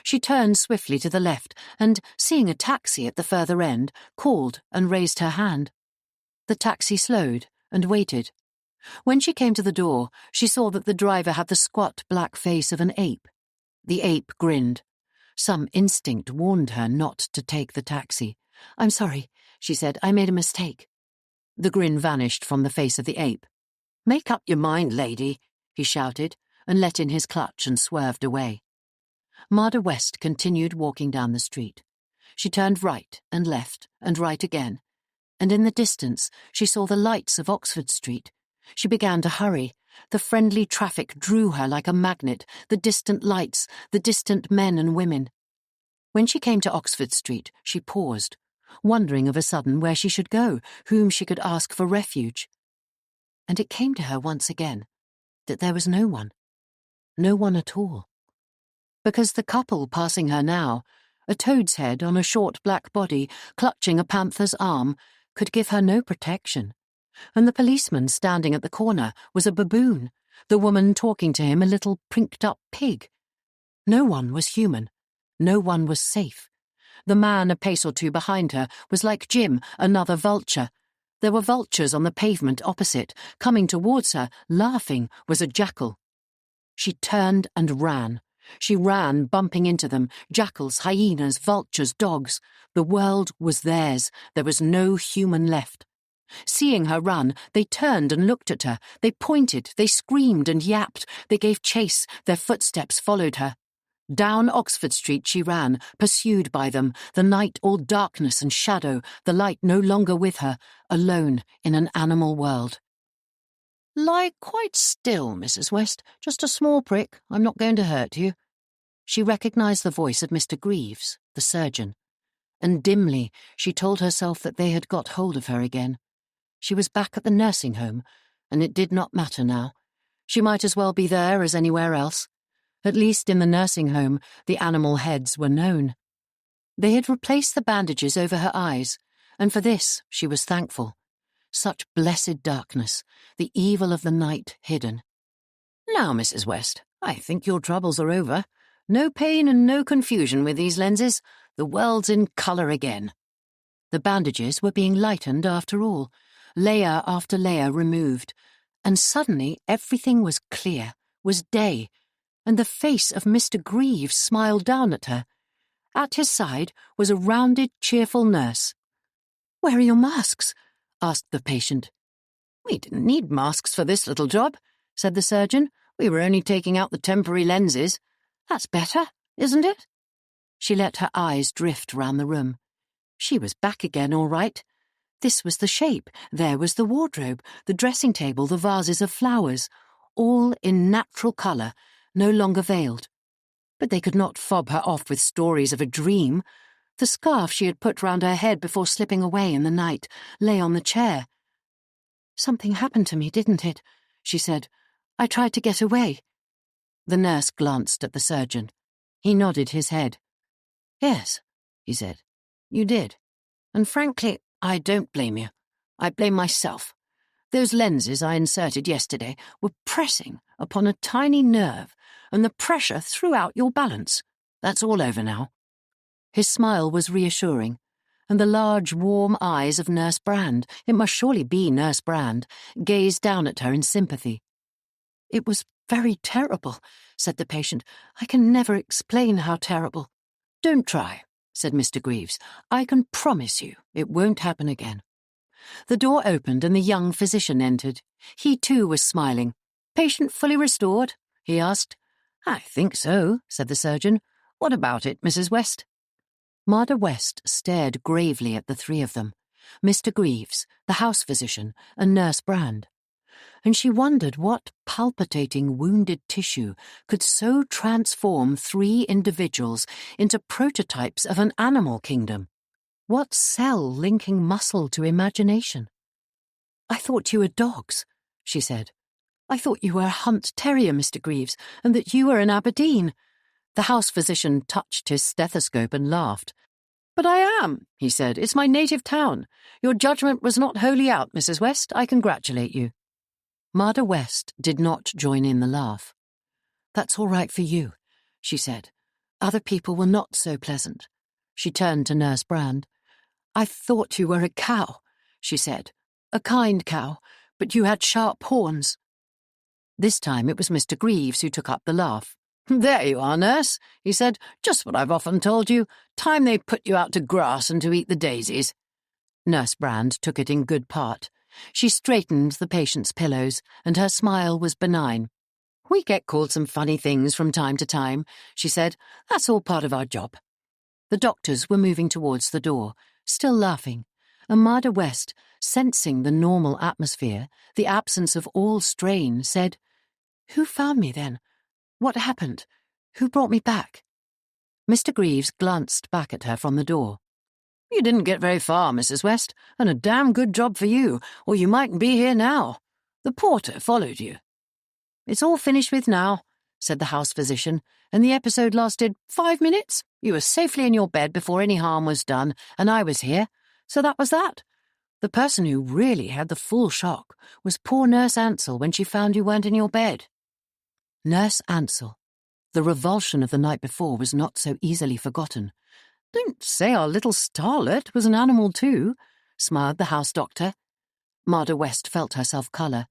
She turned swiftly to the left and, seeing a taxi at the further end, called and raised her hand. The taxi slowed and waited. When she came to the door, she saw that the driver had the squat black face of an ape. The ape grinned. Some instinct warned her not to take the taxi. "I'm sorry," she said. "I made a mistake." The grin vanished from the face of the ape. "Make up your mind, lady," he shouted, and let in his clutch and swerved away. Marder West continued walking down the street. She turned right and left and right again, and in the distance she saw the lights of Oxford Street. She began to hurry. The friendly traffic drew her like a magnet, the distant lights, the distant men and women. When she came to Oxford Street, she paused, wondering of a sudden where she should go, whom she could ask for refuge. And it came to her once again that there was no one at all. Because the couple passing her now, a toad's head on a short black body, clutching a panther's arm, could give her no protection. And the policeman standing at the corner was a baboon, the woman talking to him a little prinked-up pig. No one was human. No one was safe. The man a pace or two behind her was like Jim, another vulture. There were vultures on the pavement opposite. Coming towards her, laughing, was a jackal. She turned and ran. She ran, bumping into them, jackals, hyenas, vultures, dogs. The world was theirs. There was no human left. Seeing her run, they turned and looked at her. They pointed, they screamed and yapped. They gave chase. Their footsteps followed her. Down Oxford Street she ran, pursued by them, the night all darkness and shadow, the light no longer with her, alone in an animal world. "Lie quite still, Mrs. West. Just a small prick. I'm not going to hurt you." She recognised the voice of Mr. Greaves, the surgeon. and dimly she told herself that they had got hold of her again. She was back at the nursing home, and it did not matter now. She might as well be there as anywhere else. At least in the nursing home, the animal heads were known. They had replaced the bandages over her eyes, and for this she was thankful. Such blessed darkness, the evil of the night hidden. "Now, Mrs. West, I think your troubles are over. No pain and no confusion with these lenses. The world's in colour again." The bandages were being lightened after all, layer after layer removed, and suddenly everything was clear, was day, and the face of Mr. Greaves smiled down at her. At his side was a rounded, cheerful nurse. "Where are your masks?" asked the patient. "We didn't need masks for this little job," said the surgeon. "We were only taking out the temporary lenses. That's better, isn't it?" She let her eyes drift round the room. She was back again, all right. This was the shape, there was the wardrobe, the dressing table, the vases of flowers, all in natural colour, no longer veiled. But they could not fob her off with stories of a dream. The scarf she had put round her head before slipping away in the night lay on the chair. "Something happened to me, didn't it?" she said. "I tried to get away." The nurse glanced at the surgeon. He nodded his head. "Yes," he said, "you did. And frankly, I don't blame you. I blame myself. Those lenses I inserted yesterday were pressing upon a tiny nerve, and the pressure threw out your balance. That's all over now." His smile was reassuring, and the large, warm eyes of Nurse Brand, it must surely be Nurse Brand, gazed down at her in sympathy. "It was very terrible," said the patient. "I can never explain how terrible." "Don't try," said Mr. Greaves. "I can promise you it won't happen again." The door opened and the young physician entered. He too was smiling. "Patient fully restored?" he asked. "I think so," said the surgeon. "What about it, Mrs. West?" Martha West stared gravely at the three of them, Mr. Greaves, the house physician, and Nurse Brand. And she wondered what palpitating wounded tissue could so transform three individuals into prototypes of an animal kingdom. What cell linking muscle to imagination? "I thought you were dogs," she said. "I thought you were a hunt terrier, Mr. Greaves, and that you were in Aberdeen." The house physician touched his stethoscope and laughed. "But I am," he said. "It's my native town. Your judgment was not wholly out, Mrs. West. I congratulate you." Martha West did not join in the laugh. "That's all right for you," she said. "Other people were not so pleasant." She turned to Nurse Brand. "I thought you were a cow," she said. "A kind cow, but you had sharp horns." This time it was Mr. Greaves who took up the laugh. "There you are, nurse," he said. "Just what I've often told you. Time they put you out to grass and to eat the daisies." Nurse Brand took it in good part. She straightened the patient's pillows, and her smile was benign. "We get called some funny things from time to time," she said. "That's all part of our job." The doctors were moving towards the door, still laughing, and Martha West, sensing the normal atmosphere, the absence of all strain, said, "Who found me then? What happened? Who brought me back?" Mr. Greaves glanced back at her from the door. "You didn't get very far, Mrs. West, and a damn good job for you, or you mightn't be here now. The porter followed you." "It's all finished with now," said the house physician, "and the episode lasted 5 minutes. You were safely in your bed before any harm was done, and I was here. So that was that. The person who really had the full shock was poor Nurse Ansell when she found you weren't in your bed." Nurse Ansell. The revulsion of the night before was not so easily forgotten. "Don't say our little starlet was an animal too," smiled the house doctor. Martha West felt herself colour.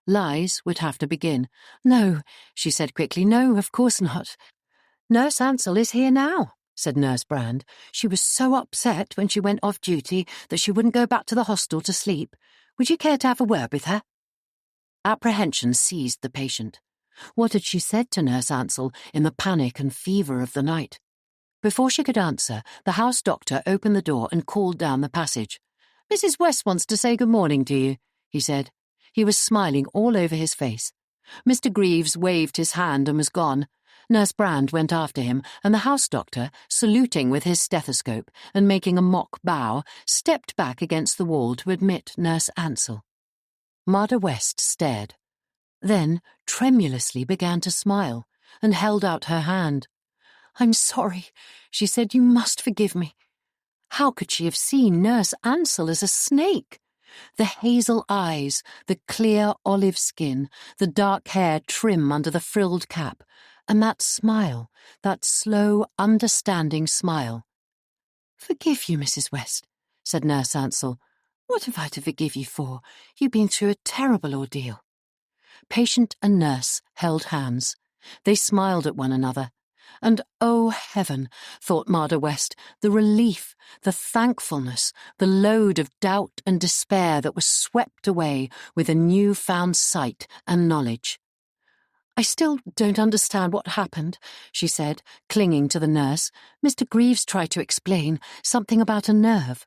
Lies would have to begin. "No," she said quickly. "No, of course not." "Nurse Ansell is here now," said Nurse Brand. "She was so upset when she went off duty that she wouldn't go back to the hostel to sleep. Would you care to have a word with her?" Apprehension seized the patient. What had she said to Nurse Ansell in the panic and fever of the night? Before she could answer, the house doctor opened the door and called down the passage. "Mrs. West wants to say good morning to you," he said. He was smiling all over his face. Mr. Greaves waved his hand and was gone. Nurse Brand went after him, and the house doctor, saluting with his stethoscope and making a mock bow, stepped back against the wall to admit Nurse Ansell. Marda West stared, then tremulously began to smile, and held out her hand. "I'm sorry," she said. "You must forgive me." How could she have seen Nurse Ansell as a snake? The hazel eyes, the clear olive skin, the dark hair trim under the frilled cap, and that smile, that slow, understanding smile. "Forgive you, Mrs. West," said Nurse Ansell. "What have I to forgive you for? You've been through a terrible ordeal." Patient and nurse held hands. They smiled at one another. And oh heaven, thought Marda West, the relief, the thankfulness, the load of doubt and despair that was swept away with a new-found sight and knowledge. "I still don't understand what happened," she said, clinging to the nurse. "Mr. Greaves tried to explain something about a nerve."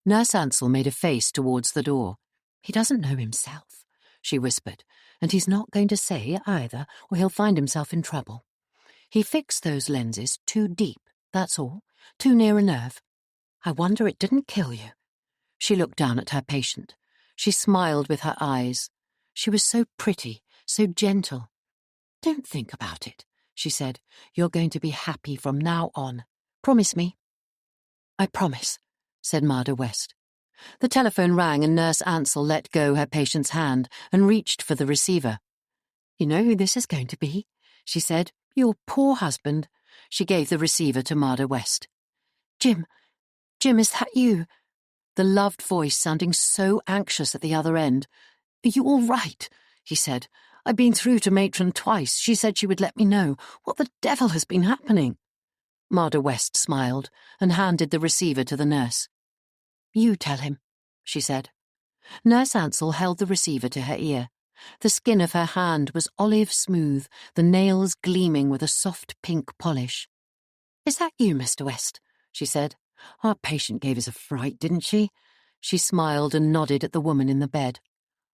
Nurse Ansell made a face towards the door. "He doesn't know himself," she whispered, "and he's not going to say either, or he'll find himself in trouble. He fixed those lenses too deep, that's all, too near a nerve. I wonder it didn't kill you." She looked down at her patient. She smiled with her eyes. She was so pretty, so gentle. "Don't think about it," she said. "You're going to be happy from now on. Promise me." "I promise," said Marda West. The telephone rang and Nurse Ansell let go her patient's hand and reached for the receiver. "You know who this is going to be," she said. "Your poor husband." She gave the receiver to Marda West. Jim, is that you?" The loved voice sounding so anxious at the other end. "Are you all right?" he said. "I've been through to Matron twice. She said she would let me know. What the devil has been happening?" Marda West smiled and handed the receiver to the nurse. "You tell him," she said. Nurse Ansell held the receiver to her ear. The skin of her hand was olive smooth, the nails gleaming with a soft pink polish. "Is that you, Mr. West?" she said. "Our patient gave us a fright, didn't she?" She smiled and nodded at the woman in the bed.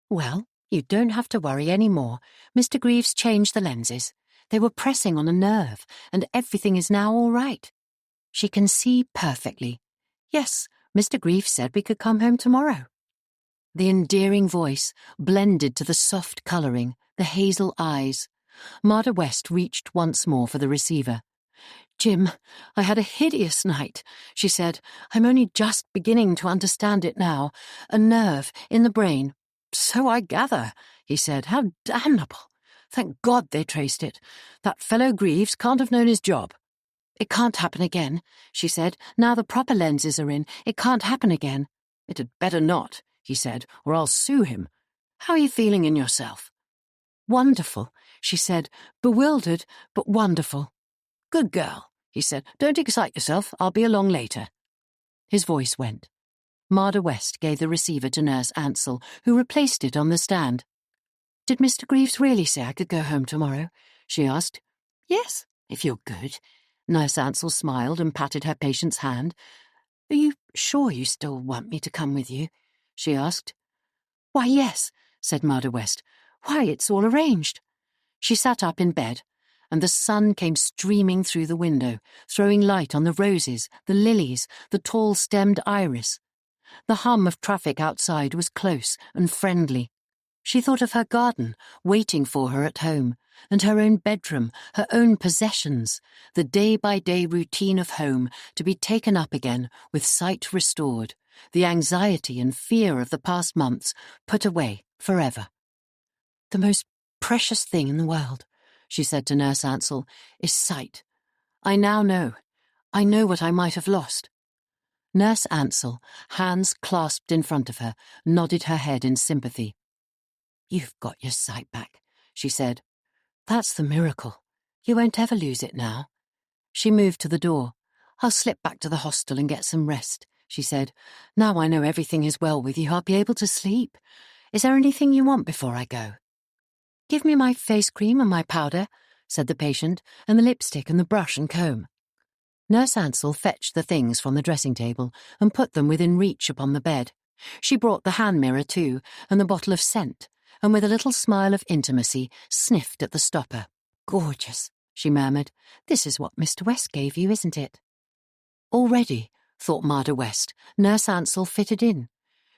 "Well, you don't have to worry any more. Mr. Greaves changed the lenses. They were pressing on a nerve, and everything is now all right. She can see perfectly. Yes, Mr. Greaves said we could come home tomorrow." The endearing voice blended to the soft colouring, the hazel eyes. Marda West reached once more for the receiver. "Jim, I had a hideous night," she said. "I'm only just beginning to understand it now. A nerve in the brain." "So I gather," he said. "How damnable. Thank God they traced it. That fellow Greaves can't have known his job." "It can't happen again," she said. "Now the proper lenses are in, it can't happen again." "It had better not," he said, "or I'll sue him. How are you feeling in yourself?" "Wonderful," she said. "Bewildered, but wonderful." "Good girl," he said. "Don't excite yourself. I'll be along later." His voice went. Marda West gave the receiver to Nurse Ansell, who replaced it on the stand. "Did Mr. Greaves really say I could go home tomorrow?" she asked. "Yes, if you're good." Nurse Ansell smiled and patted her patient's hand. "Are you sure you still want me to come with you?" she asked. "Why, yes," said Marda West. "Why, it's all arranged." She sat up in bed, and the sun came streaming through the window, throwing light on the roses, the lilies, the tall-stemmed iris. The hum of traffic outside was close and friendly. She thought of her garden, waiting for her at home, and her own bedroom, her own possessions, the day-by-day routine of home to be taken up again with sight restored, the anxiety and fear of the past months put away forever. "The most precious thing in the world," she said to Nurse Ansell, "is sight. I now know. I know what I might have lost." Nurse Ansell, hands clasped in front of her, nodded her head in sympathy. "You've got your sight back," she said. "That's the miracle. You won't ever lose it now." She moved to the door. "I'll slip back to the hostel and get some rest," she said. "Now I know everything is well with you, I'll be able to sleep. Is there anything you want before I go?" "Give me my face cream and my powder," said the patient, "and the lipstick and the brush and comb." Nurse Ansell fetched the things from the dressing table and put them within reach upon the bed. She brought the hand mirror too, and the bottle of scent, and with a little smile of intimacy sniffed at the stopper. "Gorgeous," she murmured. "This is what Mr. West gave you, isn't it?" Already, thought Marda West, Nurse Ansell fitted in.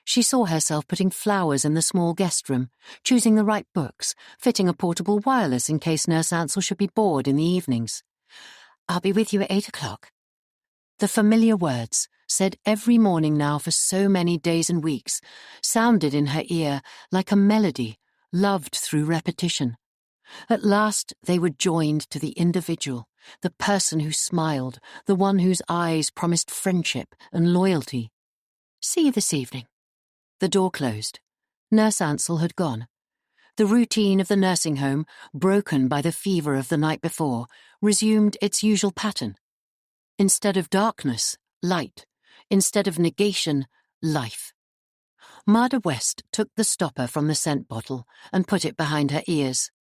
She saw herself putting flowers in the small guest room, choosing the right books, fitting a portable wireless in case Nurse Ansell should be bored in the evenings. "I'll be with you at 8 o'clock. The familiar words, said every morning now for so many days and weeks, sounded in her ear like a melody, loved through repetition. At last they were joined to the individual, the person who smiled, the one whose eyes promised friendship and loyalty. "See you this evening." The door closed. Nurse Ansell had gone. The routine of the nursing home, broken by the fever of the night before, resumed its usual pattern. Instead of darkness, light. Instead of negation, life. Marda West took the stopper from the scent bottle and put it behind her ears.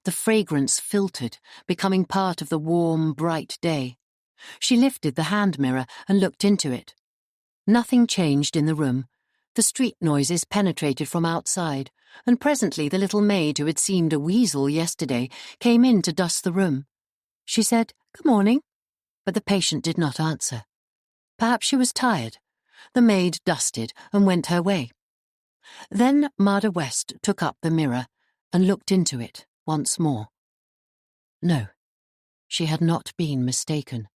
The fragrance filtered, becoming part of the warm, bright day. She lifted the hand mirror and looked into it. Nothing changed in the room. The street noises penetrated from outside, and presently the little maid who had seemed a weasel yesterday came in to dust the room. She said, "Good morning," but the patient did not answer. Perhaps she was tired. The maid dusted and went her way. Then Marda West took up the mirror and looked into it once more. No, she had not been mistaken.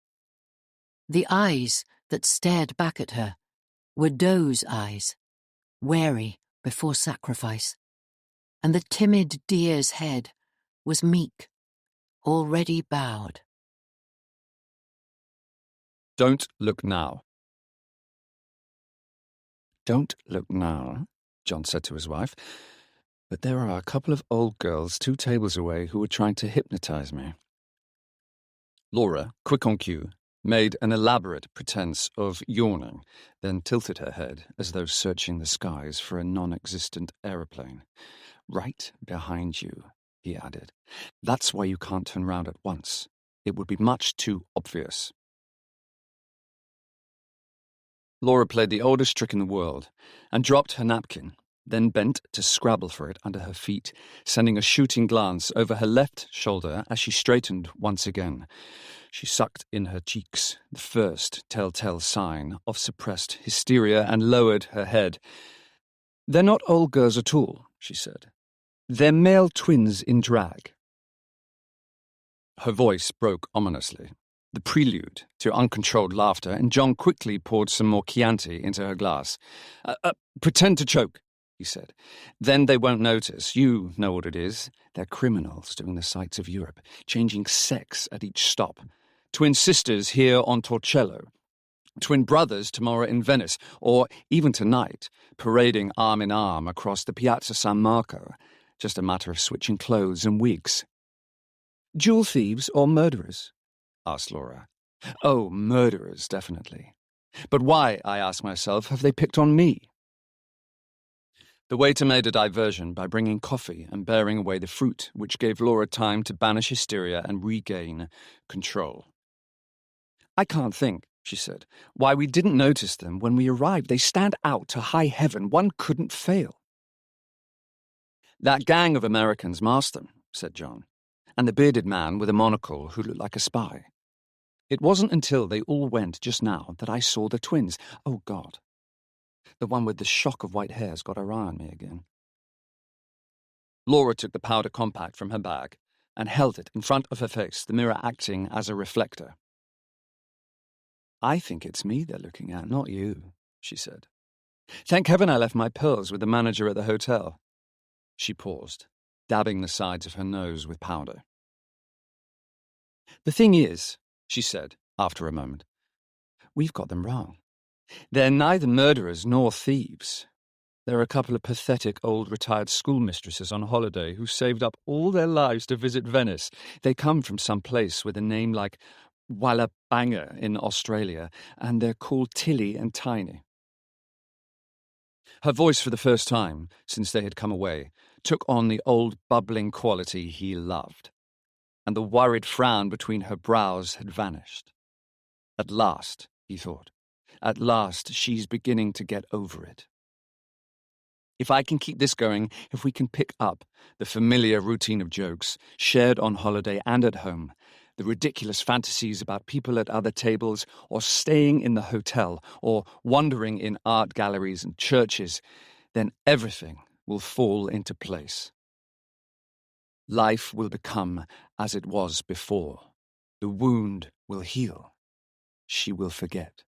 The eyes that stared back at her were doe's eyes, wary before sacrifice, and the timid deer's head was meek, already bowed. Don't look now. "Don't look now," John said to his wife, "but there are a couple of old girls 2 tables away who are trying to hypnotize me." Laura, quick on cue, made an elaborate pretense of yawning, then tilted her head as though searching the skies for a non-existent aeroplane. "Right behind you," he added. "That's why you can't turn round at once. It would be much too obvious." Laura played the oldest trick in the world and dropped her napkin, then bent to scrabble for it under her feet, sending a shooting glance over her left shoulder as she straightened once again. She sucked in her cheeks, the first telltale sign of suppressed hysteria, and lowered her head. "They're not old girls at all," she said. "They're male twins in drag." Her voice broke ominously, the prelude to uncontrolled laughter, and John quickly poured some more Chianti into her glass. Pretend to choke," he said. "Then they won't notice. You know what it is. They're criminals doing the sights of Europe, changing sex at each stop. Twin sisters here on Torcello. Twin brothers tomorrow in Venice, or even tonight, parading arm in arm across the Piazza San Marco. Just a matter of switching clothes and wigs." "Jewel thieves or murderers?" asked Laura. "Oh, murderers, definitely. But why, I ask myself, have they picked on me?" The waiter made a diversion by bringing coffee and bearing away the fruit, which gave Laura time to banish hysteria and regain control. "I can't think," she said, "why we didn't notice them when we arrived. They stand out to high heaven. One couldn't fail." "That gang of Americans masked them," said John, "and the bearded man with a monocle who looked like a spy. It wasn't until they all went just now that I saw the twins. Oh, God. The one with the shock of white hair's got her eye on me again." Laura took the powder compact from her bag and held it in front of her face, the mirror acting as a reflector. "I think it's me they're looking at, not you," she said. "Thank heaven I left my pearls with the manager at the hotel." She paused, dabbing the sides of her nose with powder. "The thing is," she said after a moment, "we've got them wrong. They're neither murderers nor thieves. They're a couple of pathetic old retired schoolmistresses on holiday who saved up all their lives to visit Venice. They come from some place with a name like Wallabanga in Australia, and they're called Tilly and Tiny." Her voice, for the first time since they had come away, took on the old bubbling quality he loved, and the worried frown between her brows had vanished. At last, he thought, at last she's beginning to get over it. If I can keep this going, if we can pick up the familiar routine of jokes, shared on holiday and at home, the ridiculous fantasies about people at other tables, or staying in the hotel, or wandering in art galleries and churches, then everything will fall into place. Life will become as it was before. The wound will heal. She will forget.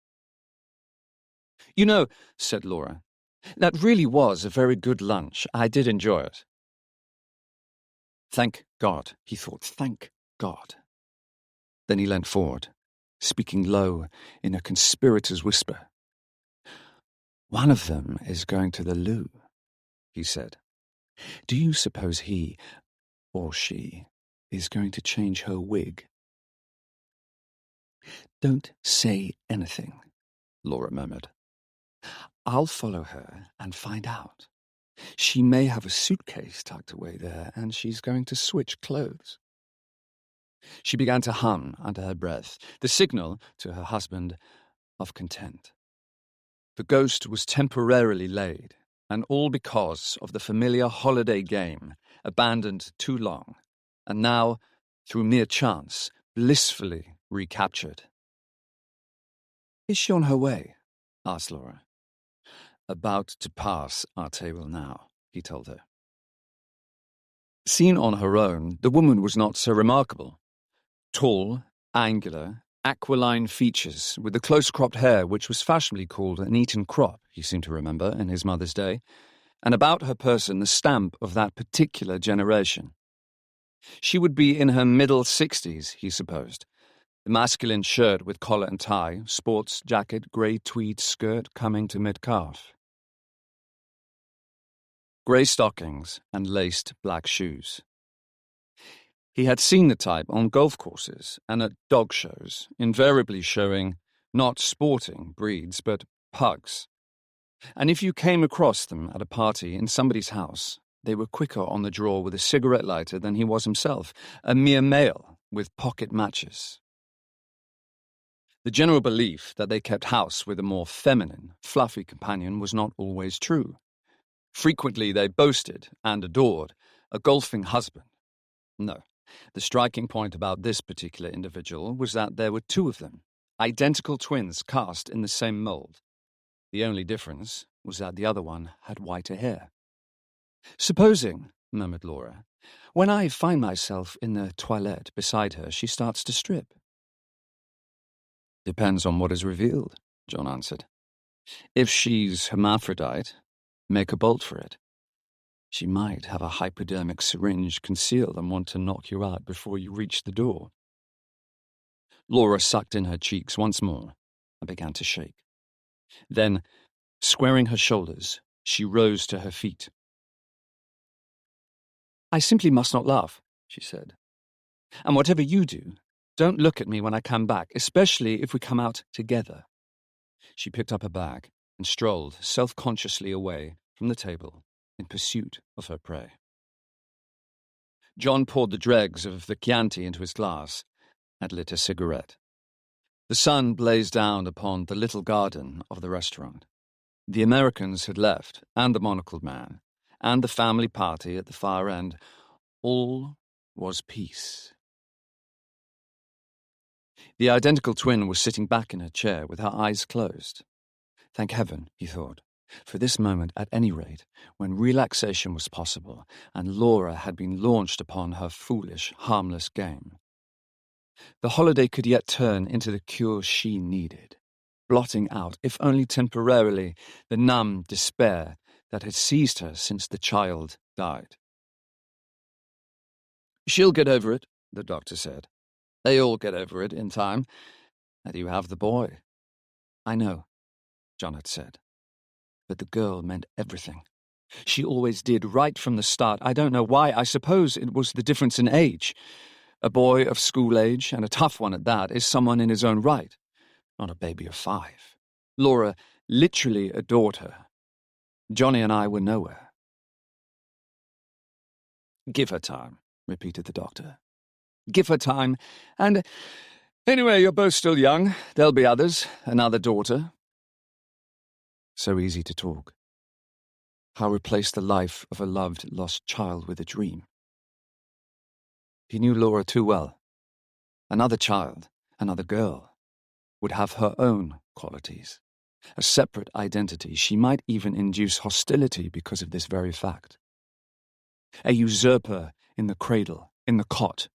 "You know," said Laura, "that really was a very good lunch. I did enjoy it." Thank God, he thought, thank God. Then he leant forward, speaking low in a conspirator's whisper. "One of them is going to the loo," he said. "Do you suppose he, or she, is going to change her wig?" "Don't say anything," Laura murmured. "I'll follow her and find out. She may have a suitcase tucked away there, and she's going to switch clothes." She began to hum under her breath, the signal to her husband of content. The ghost was temporarily laid, and all because of the familiar holiday game, abandoned too long, and now, through mere chance, blissfully recaptured. "Is she on her way?" asked Laura. "About to pass our table now," he told her. Seen on her own, the woman was not so remarkable. Tall, angular, aquiline features, with the close-cropped hair which was fashionably called an Eton crop, he seemed to remember, in his mother's day, and about her person the stamp of that particular generation. She would be in her middle 60s, he supposed. The masculine shirt with collar and tie, sports jacket, grey tweed skirt coming to mid-calf. Grey stockings and laced black shoes. He had seen the type on golf courses and at dog shows, invariably showing not sporting breeds, but pugs. And if you came across them at a party in somebody's house, they were quicker on the draw with a cigarette lighter than he was himself, a mere male with pocket matches. The general belief that they kept house with a more feminine, fluffy companion was not always true. Frequently they boasted and adored a golfing husband. No. The striking point about this particular individual was that there were two of them, identical twins cast in the same mould. The only difference was that the other one had whiter hair. "Supposing," murmured Laura, "when I find myself in the toilette beside her, she starts to strip." "Depends on what is revealed," John answered. "If she's hermaphrodite, make a bolt for it. She might have a hypodermic syringe concealed and want to knock you out before you reach the door." Laura sucked in her cheeks once more and began to shake. Then, squaring her shoulders, she rose to her feet. "I simply must not laugh," she said. "And whatever you do, don't look at me when I come back, especially if we come out together." She picked up her bag and strolled self-consciously away from the table in pursuit of her prey. John poured the dregs of the Chianti into his glass and lit a cigarette. The sun blazed down upon the little garden of the restaurant. The Americans had left, and the monocled man, and the family party at the far end. All was peace. The identical twin was sitting back in her chair with her eyes closed. Thank heaven, he thought, for this moment at any rate, when relaxation was possible, and Laura had been launched upon her foolish, harmless game. The holiday could yet turn into the cure she needed, blotting out, if only temporarily, the numb despair that had seized her since the child died. "She'll get over it," the doctor said. "They all get over it in time. And you have the boy." "I know," John had said. But the girl meant everything. She always did, right from the start. I don't know why. I suppose it was the difference in age. A boy of school age, and a tough one at that, is someone in his own right, not a baby of 5. Laura literally adored her. Johnny and I were nowhere. "Give her time," repeated the doctor. "Give her time, and anyway, you're both still young. There'll be others, another daughter." So easy to talk. How replace the life of a loved, lost child with a dream? He knew Laura too well. Another child, another girl, would have her own qualities, a separate identity. She might even induce hostility because of this very fact. A usurper in the cradle, in the cot,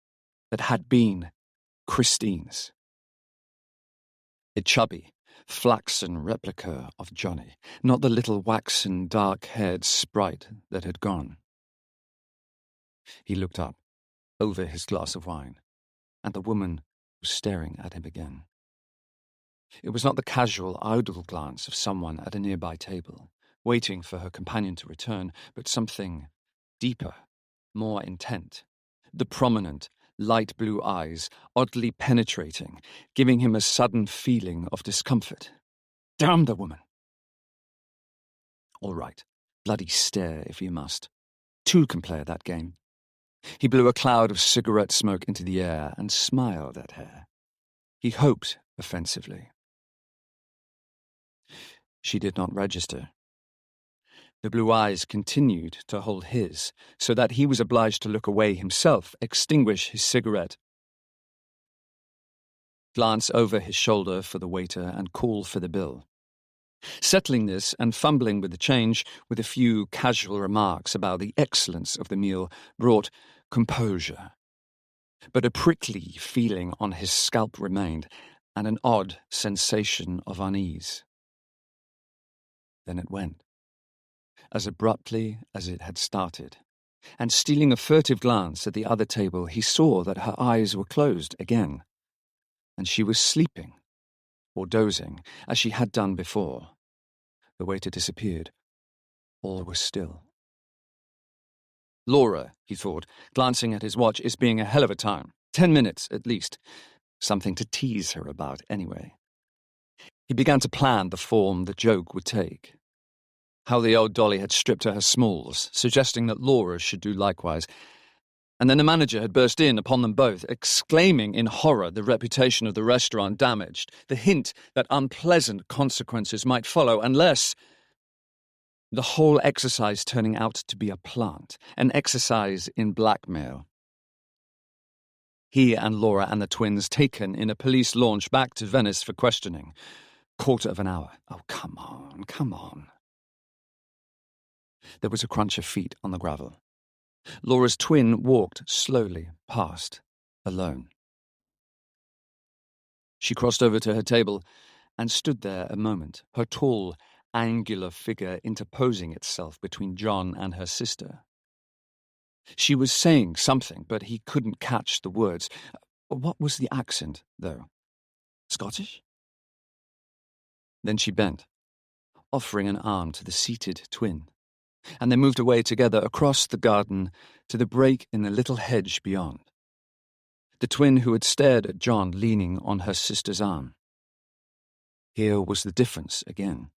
that had been Christine's. A chubby, flaxen replica of Johnny, not the little waxen, dark-haired sprite that had gone. He looked up, over his glass of wine, and the woman was staring at him again. It was not the casual, idle glance of someone at a nearby table, waiting for her companion to return, but something deeper, more intent. The prominent, light blue eyes, oddly penetrating, giving him a sudden feeling of discomfort. Damn the woman! All right, bloody stare if you must. Two can play at that game. He blew a cloud of cigarette smoke into the air and smiled at her. He hoped offensively. She did not register. The blue eyes continued to hold his, so that he was obliged to look away himself, extinguish his cigarette, glance over his shoulder for the waiter, and call for the bill. Settling this and fumbling with the change, with a few casual remarks about the excellence of the meal, brought composure. But a prickly feeling on his scalp remained, and an odd sensation of unease. Then it went, as abruptly as it had started, and stealing a furtive glance at the other table, he saw that her eyes were closed again, and she was sleeping, or dozing, as she had done before. The waiter disappeared. All was still. Laura, he thought, glancing at his watch, is being a hell of a time. 10 minutes, at least. Something to tease her about, anyway. He began to plan the form the joke would take. How the old dolly had stripped her smalls, suggesting that Laura should do likewise. And then the manager had burst in upon them both, exclaiming in horror the reputation of the restaurant damaged, the hint that unpleasant consequences might follow unless... The whole exercise turning out to be a plant, an exercise in blackmail. He and Laura and the twins taken in a police launch back to Venice for questioning. 1/4 hour. Oh, come on, come on. There was a crunch of feet on the gravel. Laura's twin walked slowly past, alone. She crossed over to her table and stood there a moment, her tall, angular figure interposing itself between John and her sister. She was saying something, but he couldn't catch the words. What was the accent, though? Scottish? Then she bent, offering an arm to the seated twin, and they moved away together across the garden to the break in the little hedge beyond. The twin who had stared at John leaning on her sister's arm. Here was the difference again.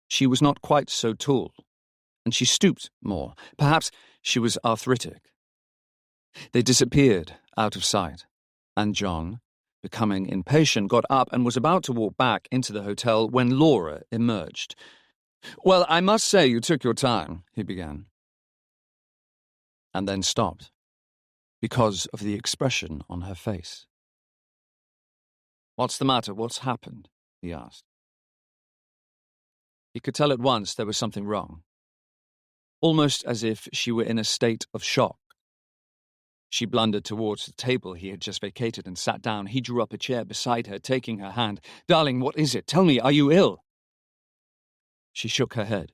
She was not quite so tall, and she stooped more. Perhaps she was arthritic. They disappeared out of sight, and John, becoming impatient, got up and was about to walk back into the hotel when Laura emerged. "Well, I must say you took your time," he began, and then stopped, because of the expression on her face. "What's the matter? What's happened?" he asked. He could tell at once there was something wrong, almost as if she were in a state of shock. She blundered towards the table he had just vacated and sat down. He drew up a chair beside her, taking her hand. "Darling, what is it? Tell me, are you ill?" She shook her head,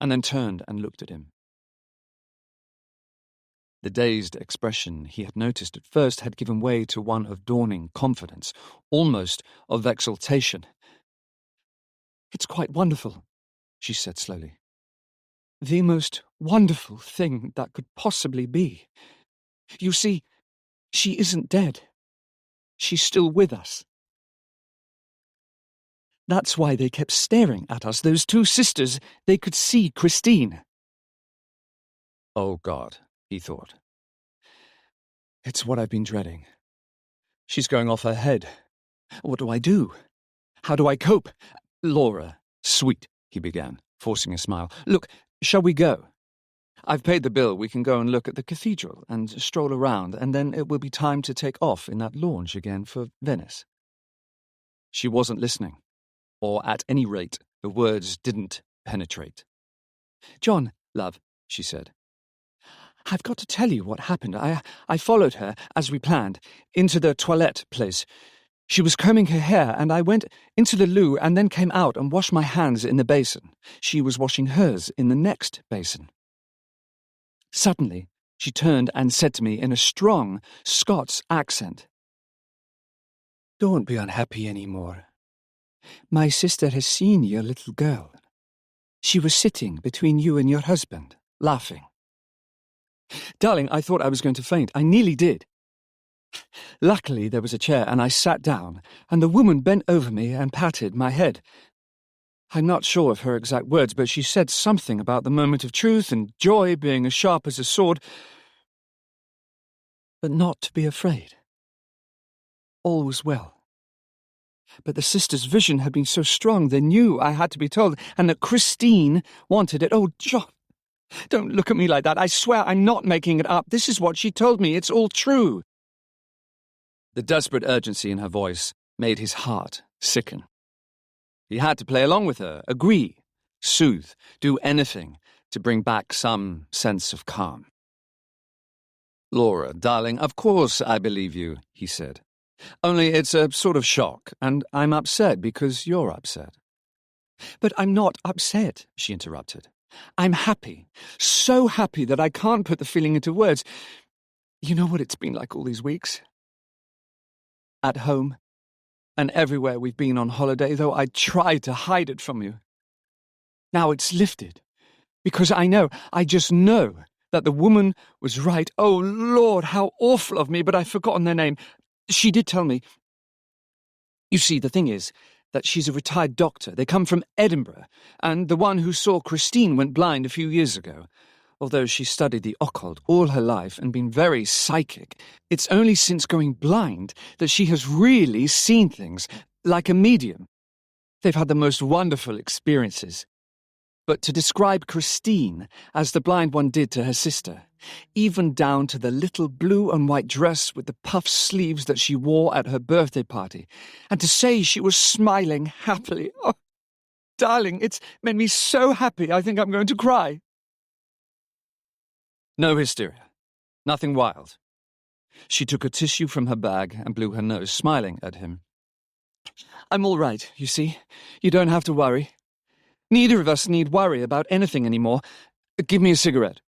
and then turned and looked at him. The dazed expression he had noticed at first had given way to one of dawning confidence, almost of exultation. "It's quite wonderful," she said slowly. "The most wonderful thing that could possibly be. You see, she isn't dead. She's still with us. That's why they kept staring at us, those two sisters. They could see Christine." Oh, God, he thought. It's what I've been dreading. She's going off her head. What do I do? How do I cope? Laura, sweet, he began, forcing a smile. Look, shall we go? I've paid the bill. We can go and look at the cathedral and stroll around, and then it will be time to take off in that launch again for Venice. She wasn't listening, or at any rate, the words didn't penetrate. "John, love," she said, "I've got to tell you what happened. I followed her, as we planned, into the toilette place. She was combing her hair, and I went into the loo and then came out and washed my hands in the basin. She was washing hers in the next basin. Suddenly, she turned and said to me in a strong Scots accent, 'Don't be unhappy any more. My sister has seen your little girl. She was sitting between you and your husband, laughing.' Darling, I thought I was going to faint. I nearly did. Luckily, there was a chair, and I sat down, and the woman bent over me and patted my head. I'm not sure of her exact words, but she said something about the moment of truth and joy being as sharp as a sword, but not to be afraid. All was well. But the sisters' vision had been so strong they knew I had to be told, and that Christine wanted it. Oh, John, don't look at me like that. I swear I'm not making it up. This is what she told me. It's all true." The desperate urgency in her voice made his heart sicken. He had to play along with her, agree, soothe, do anything to bring back some sense of calm. "Laura, darling, of course I believe you," he said. "Only it's a sort of shock, and I'm upset because you're upset." "But I'm not upset," she interrupted. "I'm happy, so happy that I can't put the feeling into words. You know what it's been like all these weeks? At home, and everywhere we've been on holiday, though I tried to hide it from you. Now it's lifted, because I just know that the woman was right. Oh, Lord, how awful of me, but I've forgotten their name. She did tell me. You see, the thing is that she's a retired doctor. They come from Edinburgh, and the one who saw Christine went blind a few years ago. Although she studied the occult all her life and been very psychic, it's only since going blind that she has really seen things, like a medium. They've had the most wonderful experiences. But to describe Christine as the blind one did to her sister, even down to the little blue and white dress with the puff sleeves that she wore at her birthday party, and to say she was smiling happily, oh, darling, it's made me so happy I think I'm going to cry." No hysteria. Nothing wild. She took a tissue from her bag and blew her nose, smiling at him. "I'm all right, you see. You don't have to worry. Neither of us need worry about anything anymore. Give me a cigarette."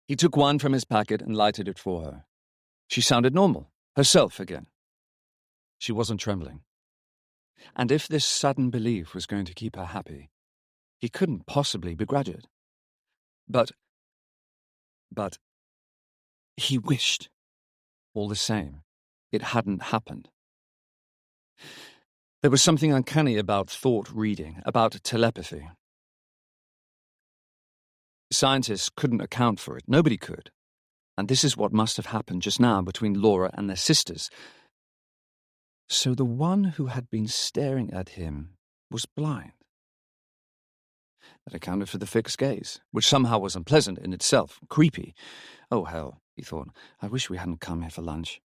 He took one from his packet and lighted it for her. She sounded normal, herself again. She wasn't trembling. And if this sudden belief was going to keep her happy, he couldn't possibly begrudge it. But he wished, all the same, it hadn't happened. There was something uncanny about thought reading, about telepathy. Scientists couldn't account for it. Nobody could. And this is what must have happened just now between Laura and their sisters. So the one who had been staring at him was blind. That accounted for the fixed gaze, which somehow was unpleasant in itself, creepy. Oh, hell, he thought. I wish we hadn't come here for lunch.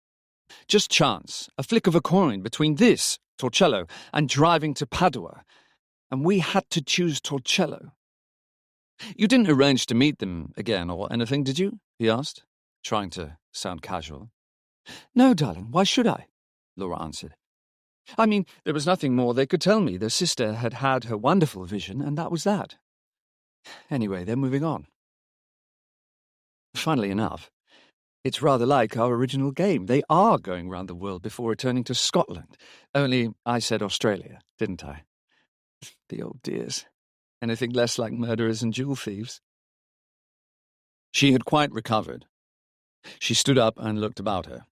Just chance, a flick of a coin between this, Torcello, and driving to Padua. And we had to choose Torcello. "You didn't arrange to meet them again or anything, did you?" he asked, trying to sound casual. "No, darling, why should I?" Laura answered. "I mean, there was nothing more they could tell me. Their sister had had her wonderful vision, and that was that. Anyway, they're moving on. Funnily enough, it's rather like our original game. They are going round the world before returning to Scotland. Only I said Australia, didn't I? The old dears. Anything less like murderers and jewel thieves." She had quite recovered. She stood up and looked about her.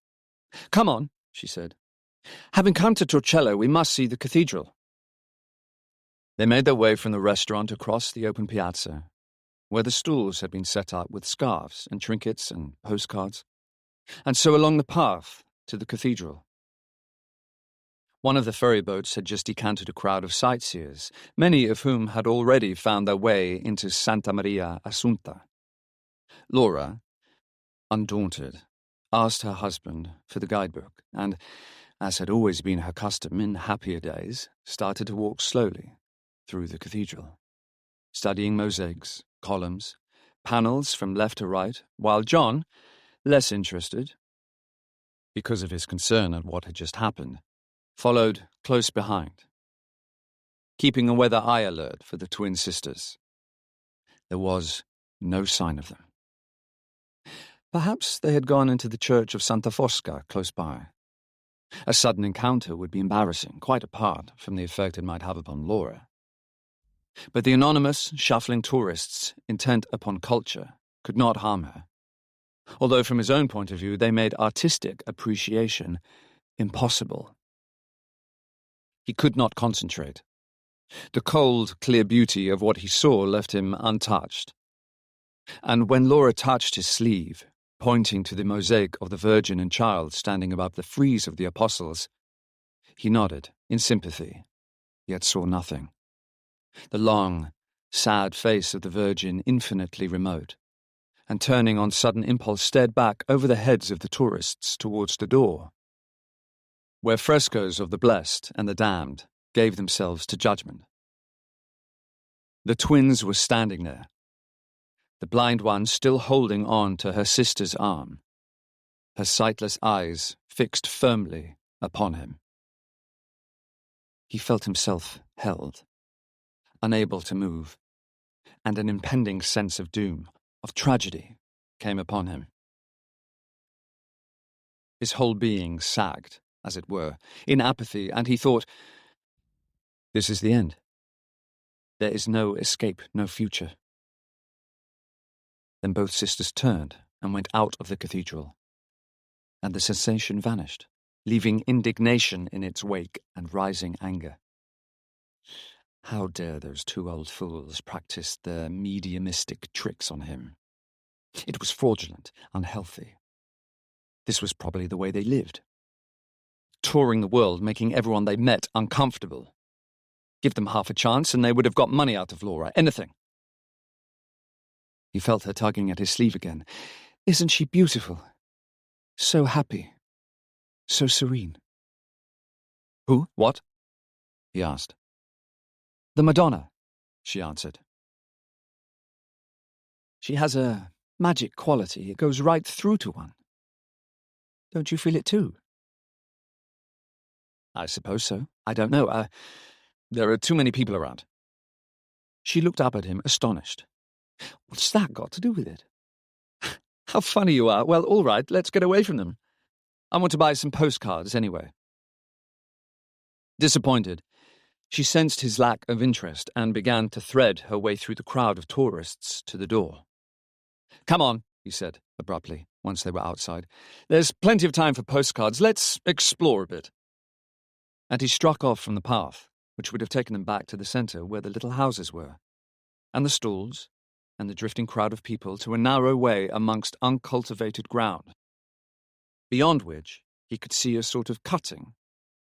"Come on," she said. "Having come to Torcello, we must see the cathedral." They made their way from the restaurant across the open piazza, where the stools had been set up with scarves and trinkets and postcards, and so along the path to the cathedral. One of the ferry boats had just decanted a crowd of sightseers, many of whom had already found their way into Santa Maria Assunta. Laura, undaunted, asked her husband for the guidebook and, as had always been her custom in happier days, started to walk slowly through the cathedral, studying mosaics, columns, panels from left to right, while John, less interested, because of his concern at what had just happened, followed close behind, keeping a weather eye alert for the twin sisters. There was no sign of them. Perhaps they had gone into the church of Santa Fosca close by. A sudden encounter would be embarrassing, quite apart from the effect it might have upon Laura. But the anonymous, shuffling tourists intent upon culture could not harm her, although from his own point of view they made artistic appreciation impossible. He could not concentrate. The cold, clear beauty of what he saw left him untouched. And when Laura touched his sleeve, pointing to the mosaic of the Virgin and Child standing above the frieze of the Apostles, he nodded in sympathy, yet saw nothing. The long, sad face of the Virgin infinitely remote, and turning on sudden impulse stared back over the heads of the tourists towards the door, where frescoes of the blessed and the damned gave themselves to judgment. The twins were standing there, the blind one still holding on to her sister's arm, her sightless eyes fixed firmly upon him. He felt himself held, unable to move, and an impending sense of doom, of tragedy, came upon him. His whole being sagged, as it were, in apathy, and he thought, "This is the end. There is no escape, no future." Then both sisters turned and went out of the cathedral, and the sensation vanished, leaving indignation in its wake and rising anger. How dare those two old fools practice their mediumistic tricks on him? It was fraudulent, unhealthy. This was probably the way they lived. Touring the world, making everyone they met uncomfortable. Give them half a chance and they would have got money out of Laura, anything. He felt her tugging at his sleeve again. "Isn't she beautiful? So happy. So serene." "Who? What?" he asked. "The Madonna," she answered. "She has a magic quality. It goes right through to one. Don't you feel it too?" "I suppose so. I don't know. There are too many people around." She looked up at him, astonished. "What's that got to do with it?" "How funny you are. Well, all right, let's get away from them. I want to buy some postcards anyway." Disappointed, she sensed his lack of interest and began to thread her way through the crowd of tourists to the door. "Come on," he said abruptly, once they were outside. "There's plenty of time for postcards. Let's explore a bit." And he struck off from the path, which would have taken them back to the centre where the little houses were, and the stalls, and the drifting crowd of people, to a narrow way amongst uncultivated ground, beyond which he could see a sort of cutting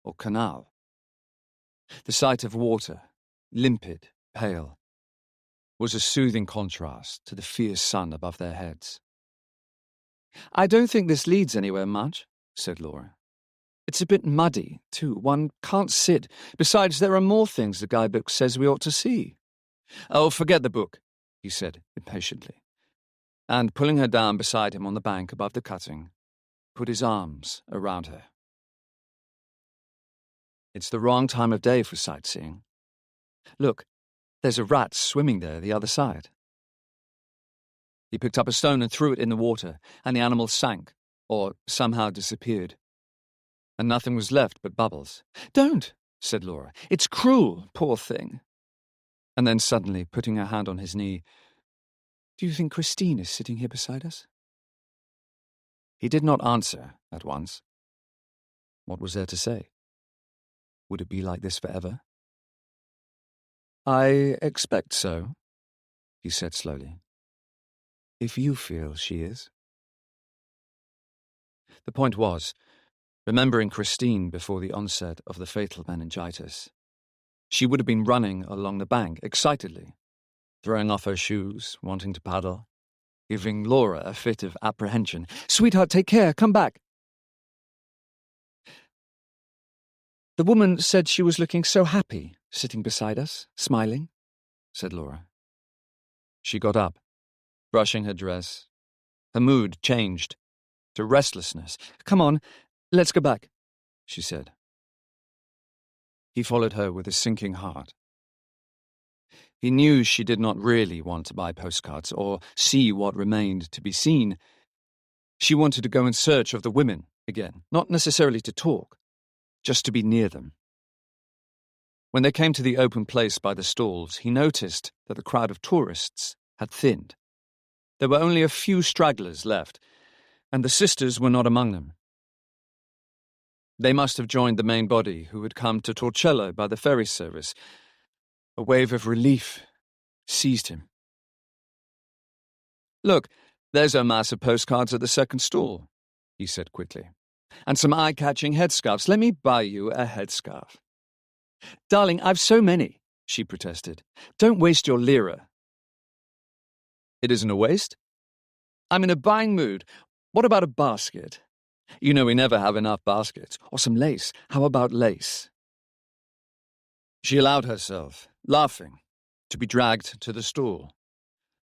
or canal. The sight of water, limpid, pale, was a soothing contrast to the fierce sun above their heads. "I don't think this leads anywhere much," said Laura. "It's a bit muddy, too. One can't sit. Besides, there are more things the guidebook says we ought to see." "Oh, forget the book," he said impatiently, and, pulling her down beside him on the bank above the cutting, put his arms around her. "It's the wrong time of day for sightseeing. Look, there's a rat swimming there the other side." He picked up a stone and threw it in the water, and the animal sank, or somehow disappeared, and nothing was left but bubbles. "Don't," said Laura. "It's cruel, poor thing." And then suddenly, putting her hand on his knee, "Do you think Christine is sitting here beside us?" He did not answer at once. What was there to say? Would it be like this forever? "I expect so," he said slowly. "If you feel she is." The point was, remembering Christine before the onset of the fatal meningitis. She would have been running along the bank excitedly, throwing off her shoes, wanting to paddle, giving Laura a fit of apprehension. "Sweetheart, take care, come back." "The woman said she was looking so happy, sitting beside us, smiling," said Laura. She got up, brushing her dress. Her mood changed to restlessness. "Come on, let's go back," she said. He followed her with a sinking heart. He knew she did not really want to buy postcards or see what remained to be seen. She wanted to go in search of the women again, not necessarily to talk, just to be near them. When they came to the open place by the stalls, he noticed that the crowd of tourists had thinned. There were only a few stragglers left, and the sisters were not among them. They must have joined the main body who had come to Torcello by the ferry service. A wave of relief seized him. "Look, there's a mass of postcards at the second stall," he said quickly. "And some eye-catching headscarves. Let me buy you a headscarf." "Darling, I've so many," she protested. "Don't waste your lira." "It isn't a waste. I'm in a buying mood. What about a basket? You know we never have enough baskets. Or some lace. How about lace?" She allowed herself, laughing, to be dragged to the stall,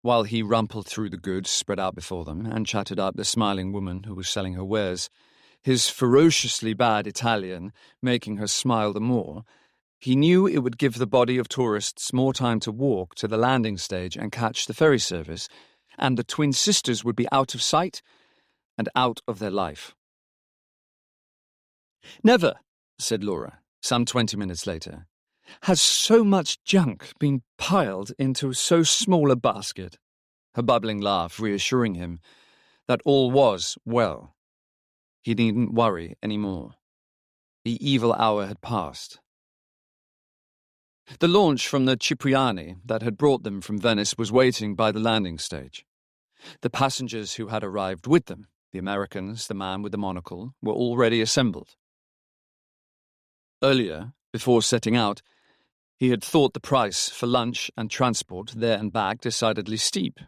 while he rumpled through the goods spread out before them and chatted up the smiling woman who was selling her wares, his ferociously bad Italian making her smile the more. He knew it would give the body of tourists more time to walk to the landing stage and catch the ferry service, and the twin sisters would be out of sight and out of their life. "Never," said Laura, some 20 minutes later, "has so much junk been piled into so small a basket," her bubbling laugh reassuring him that all was well. He needn't worry any more. The evil hour had passed. The launch from the Cipriani that had brought them from Venice was waiting by the landing stage. The passengers who had arrived with them, the Americans, the man with the monocle, were already assembled. Earlier, before setting out, he had thought the price for lunch and transport there and back decidedly steep.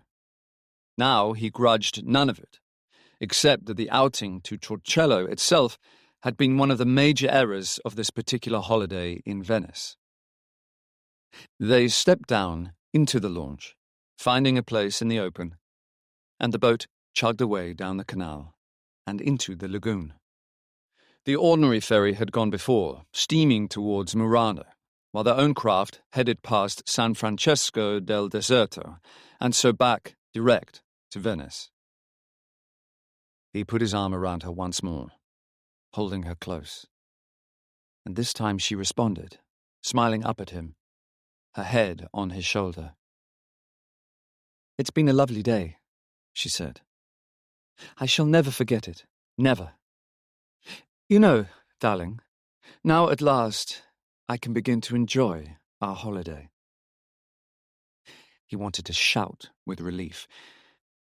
Now he grudged none of it, except that the outing to Torcello itself had been one of the major errors of this particular holiday in Venice. They stepped down into the launch, finding a place in the open, and the boat chugged away down the canal and into the lagoon. The ordinary ferry had gone before, steaming towards Murano, while their own craft headed past San Francesco del Deserto, and so back direct to Venice. He put his arm around her once more, holding her close. And this time she responded, smiling up at him, her head on his shoulder. "It's been a lovely day," she said. "I shall never forget it, never. You know, darling, now at last I can begin to enjoy our holiday." He wanted to shout with relief.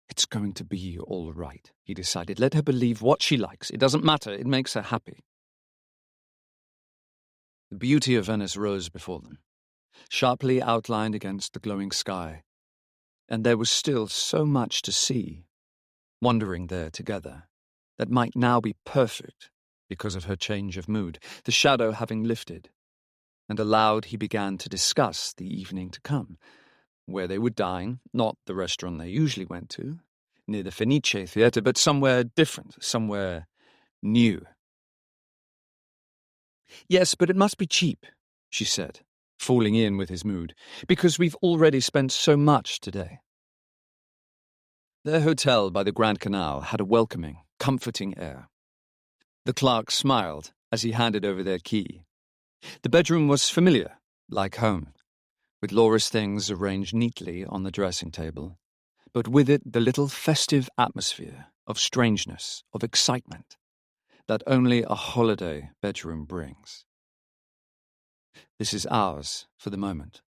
"It's going to be all right," he decided. "Let her believe what she likes. It doesn't matter. It makes her happy." The beauty of Venice rose before them, sharply outlined against the glowing sky, and there was still so much to see, wandering there together, that might now be perfect because of her change of mood, the shadow having lifted, and aloud he began to discuss the evening to come, where they would dine, not the restaurant they usually went to, near the Fenice Theatre, but somewhere different, somewhere new. "Yes, but it must be cheap," she said, falling in with his mood, "because we've already spent so much today." Their hotel by the Grand Canal had a welcoming, comforting air. The clerk smiled as he handed over their key. The bedroom was familiar, like home, with Laura's things arranged neatly on the dressing table, but with it the little festive atmosphere of strangeness, of excitement, that only a holiday bedroom brings. This is ours for the moment,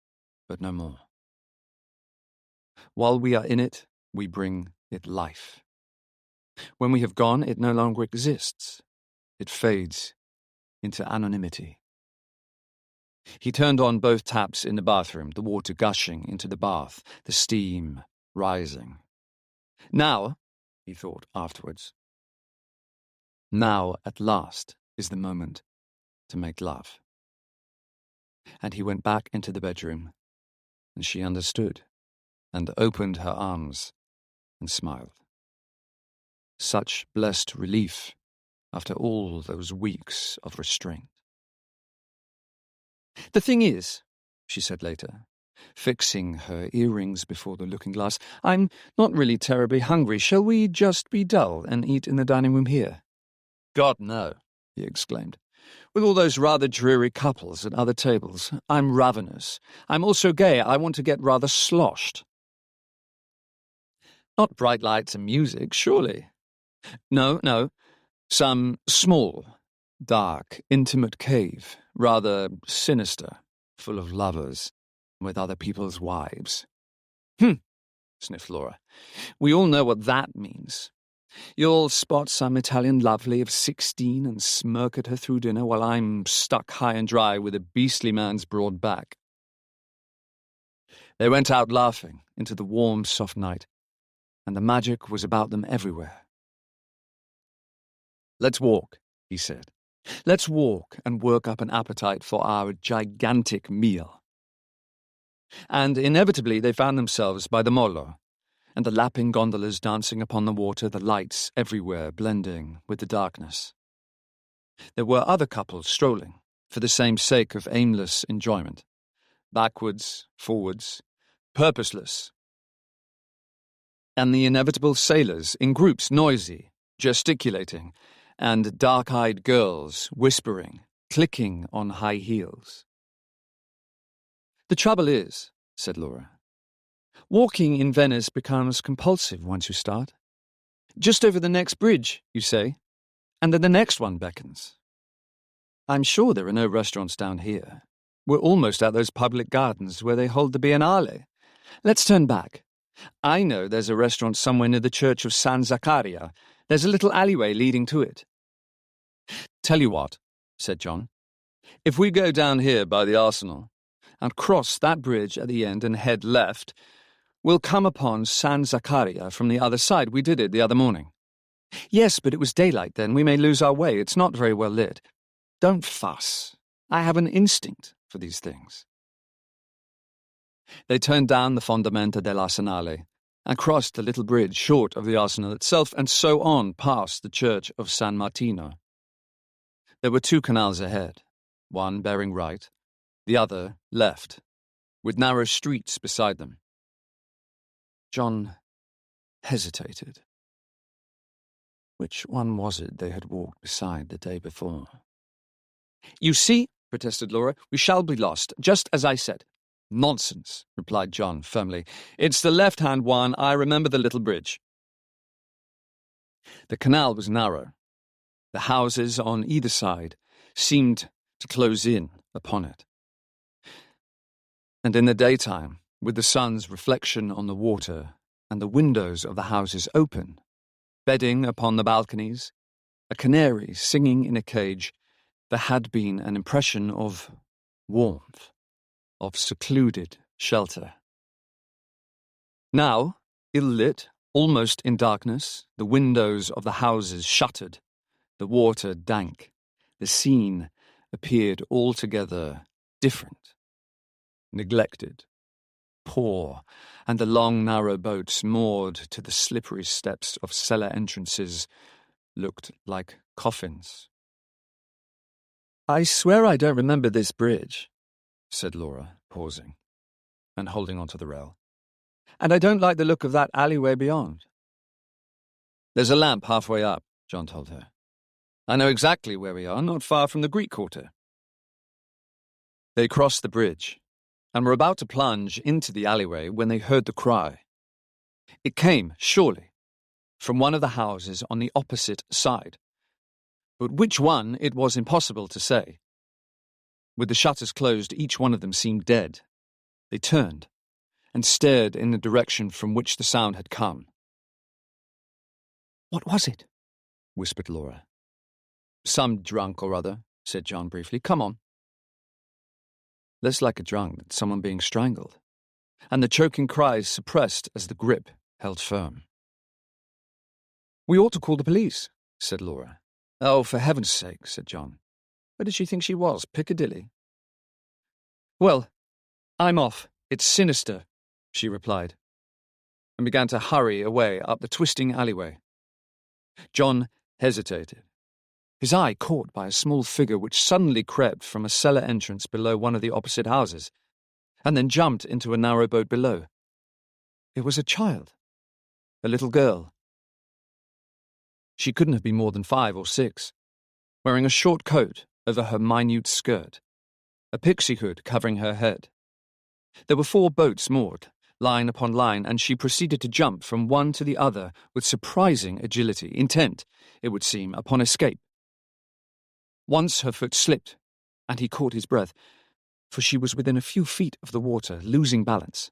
but no more. While we are in it, we bring it life. When we have gone, it no longer exists. it fades into anonymity. He turned on both taps in the bathroom, the water gushing into the bath, the steam rising. Now, he thought afterwards, now at last is the moment to make love. And he went back into the bedroom, and she understood, and opened her arms and smiled. Such blessed relief after all those weeks of restraint. "The thing is," she said later, fixing her earrings before the looking-glass, "I'm not really terribly hungry. Shall we just be dull and eat in the dining room here?" "God, no," he exclaimed. "With all those rather dreary couples at other tables. I'm ravenous. I'm also gay. I want to get rather sloshed." "Not bright lights and music, surely?" No. Some small, dark, intimate cave, rather sinister, full of lovers, with other people's wives." Sniffed Laura. "We all know what that means. You'll spot some Italian lovely of 16 and smirk at her through dinner while I'm stuck high and dry with a beastly man's broad back." They went out laughing into the warm, soft night, and the magic was about them everywhere. "Let's walk," he said. "Let's walk and work up an appetite for our gigantic meal." And inevitably they found themselves by the Molo, and the lapping gondolas dancing upon the water, the lights everywhere blending with the darkness. There were other couples strolling, for the same sake of aimless enjoyment, backwards, forwards, purposeless. And the inevitable sailors, in groups noisy, gesticulating, and dark-eyed girls whispering, clicking on high heels. "The trouble is," said Laura, "walking in Venice becomes compulsive once you start. Just over the next bridge, you say, and then the next one beckons. I'm sure there are no restaurants down here. We're almost at those public gardens where they hold the Biennale. Let's turn back. I know there's a restaurant somewhere near the church of San Zaccaria. There's a little alleyway leading to it." "Tell you what," said John. "If we go down here by the arsenal and cross that bridge at the end and head left, we'll come upon San Zaccaria from the other side. We did it the other morning." "Yes, but it was daylight then. We may lose our way. It's not very well lit." "Don't fuss. I have an instinct for these things." They turned down the Fondamenta dell'Arsenale and crossed the little bridge short of the arsenal itself, and so on past the church of San Martino. There were 2 canals ahead, one bearing right, the other left, with narrow streets beside them. John hesitated. Which one was it they had walked beside the day before? "You see," protested Laura, "we shall be lost, just as I said." "Nonsense," replied John firmly. "It's the left-hand one. I remember the little bridge." The canal was narrow. The houses on either side seemed to close in upon it. And in the daytime, with the sun's reflection on the water and the windows of the houses open, bedding upon the balconies, a canary singing in a cage, there had been an impression of warmth, of secluded shelter. Now, ill-lit, almost in darkness, the windows of the houses shuttered, the water dank, the scene appeared altogether different, neglected, poor, and the long narrow boats moored to the slippery steps of cellar entrances looked like coffins. "I swear I don't remember this bridge," said Laura, pausing, and holding onto the rail. "And I don't like the look of that alleyway beyond." "There's a lamp halfway up," John told her. "I know exactly where we are, not far from the Greek Quarter." They crossed the bridge, and were about to plunge into the alleyway when they heard the cry. It came, surely, from one of the houses on the opposite side. But which one it was impossible to say. With the shutters closed, each one of them seemed dead. They turned and stared in the direction from which the sound had come. "What was it?" whispered Laura. Some drunk or other, said John briefly. Come on. Less like a drunk than someone being strangled, and the choking cries suppressed as the grip held firm. We ought to call the police, said Laura. Oh, for heaven's sake, said John. Where did she think she was, Piccadilly? Well, I'm off. It's sinister, she replied, and began to hurry away up the twisting alleyway. John hesitated, his eye caught by a small figure which suddenly crept from a cellar entrance below one of the opposite houses, and then jumped into a narrow boat below. It was a child, a little girl. She couldn't have been more than 5 or 6, wearing a short coat over her minute skirt, a pixie hood covering her head. There were 4 boats moored, line upon line, and she proceeded to jump from one to the other with surprising agility, intent, it would seem, upon escape. Once her foot slipped, and he caught his breath, for she was within a few feet of the water, losing balance.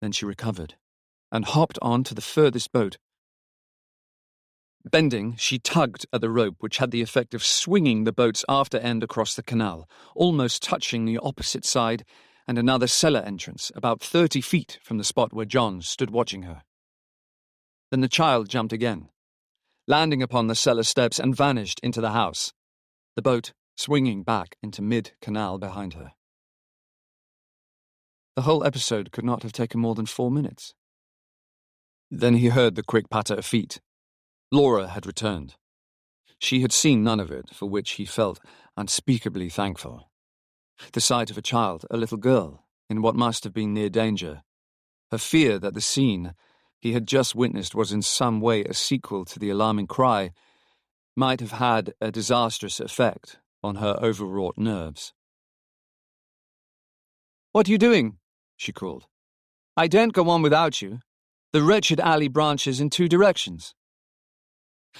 Then she recovered, and hopped on to the furthest boat. Bending, she tugged at the rope, which had the effect of swinging the boat's after end across the canal, almost touching the opposite side and another cellar entrance, about 30 feet from the spot where John stood watching her. Then the child jumped again, landing upon the cellar steps, and vanished into the house, the boat swinging back into mid-canal behind her. The whole episode could not have taken more than 4 minutes. Then he heard the quick patter of feet. Laura had returned. She had seen none of it, for which he felt unspeakably thankful. The sight of a child, a little girl, in what must have been near danger, her fear that the scene he had just witnessed was in some way a sequel to the alarming cry, might have had a disastrous effect on her overwrought nerves. "What are you doing?" she called. "I daren't go on without you. The wretched alley branches in 2 directions."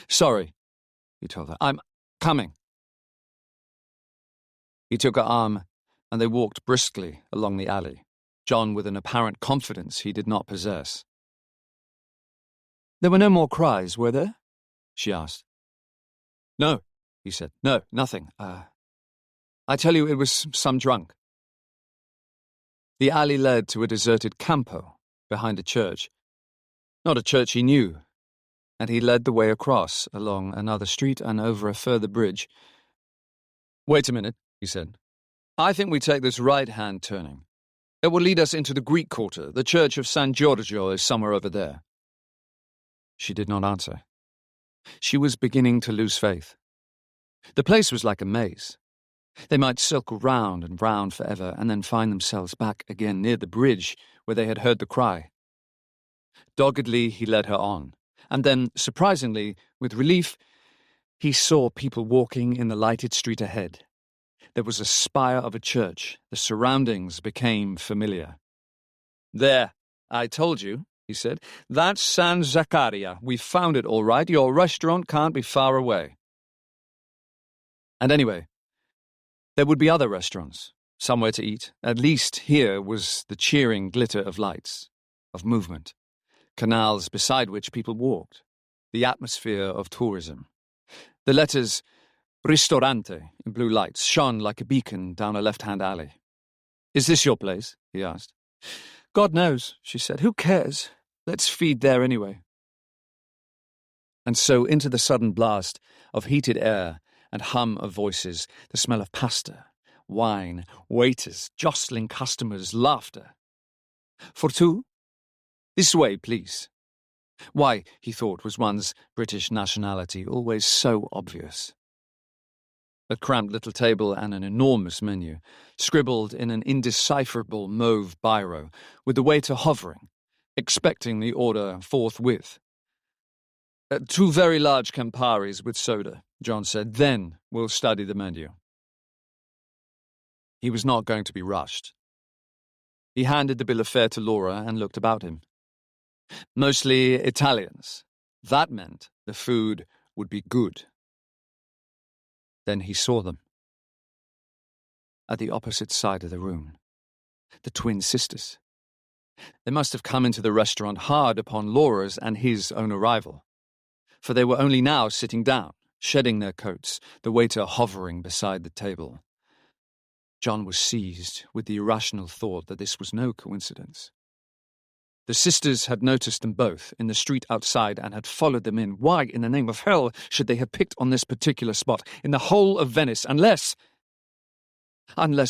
"Sorry," he told her. "I'm coming." He took her arm, and they walked briskly along the alley, John with an apparent confidence he did not possess. "There were no more cries, were there?" she asked. "No," he said. "No, nothing. I tell you, it was some drunk." The alley led to a deserted campo behind a church. Not a church he knew, and he led the way across, along another street and over a further bridge. "Wait a minute," he said. "I think we take this right-hand turning. It will lead us into the Greek quarter. The church of San Giorgio is somewhere over there." She did not answer. She was beginning to lose faith. The place was like a maze. They might circle round and round forever, and then find themselves back again near the bridge where they had heard the cry. Doggedly he led her on, and then, surprisingly, with relief, he saw people walking in the lighted street ahead. There was a spire of a church. The surroundings became familiar. "There, I told you," he said. "That's San Zaccaria. We found it all right. Your restaurant can't be far away." And anyway, there would be other restaurants, somewhere to eat. At least here was the cheering glitter of lights, of movement, canals beside which people walked, the atmosphere of tourism. The letters Ristorante in blue lights shone like a beacon down a left-hand alley. "Is this your place?" he asked. "God knows," she said. "Who cares? Let's feed there anyway." And so into the sudden blast of heated air and hum of voices, the smell of pasta, wine, waiters, jostling customers, laughter. "For 2? This way, please." Why, he thought, was one's British nationality always so obvious? A cramped little table and an enormous menu, scribbled in an indecipherable mauve biro, with the waiter hovering, expecting the order forthwith. 2 very large Camparis with soda," John said. "Then we'll study the menu." He was not going to be rushed. He handed the bill of fare to Laura and looked about him. Mostly Italians. That meant the food would be good. Then he saw them. At the opposite side of the room, the twin sisters. They must have come into the restaurant hard upon Laura's and his own arrival, for they were only now sitting down, shedding their coats, the waiter hovering beside the table. John was seized with the irrational thought that this was no coincidence. The sisters had noticed them both in the street outside and had followed them in. Why, in the name of hell, should they have picked on this particular spot in the whole of Venice, unless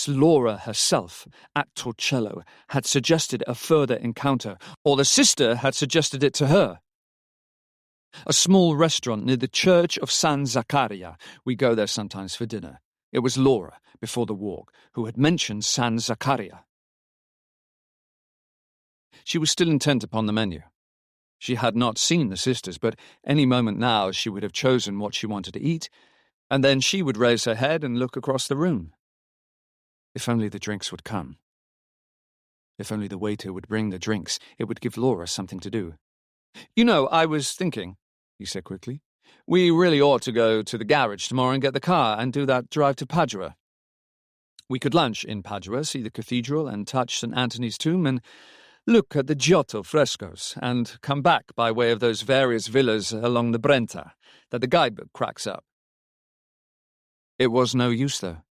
Laura herself, at Torcello, had suggested a further encounter, or the sister had suggested it to her? A small restaurant near the church of San Zaccaria. We go there sometimes for dinner. It was Laura, before the walk, who had mentioned San Zaccaria. She was still intent upon the menu. She had not seen the sisters, but any moment now she would have chosen what she wanted to eat, and then she would raise her head and look across the room. If only the drinks would come. If only the waiter would bring the drinks, it would give Laura something to do. "You know, I was thinking," he said quickly, "we really ought to go to the garage tomorrow and get the car and do that drive to Padua. We could lunch in Padua, see the cathedral and touch St. Anthony's tomb and look at the Giotto frescoes and come back by way of those various villas along the Brenta that the guidebook cracks up." It was no use, though.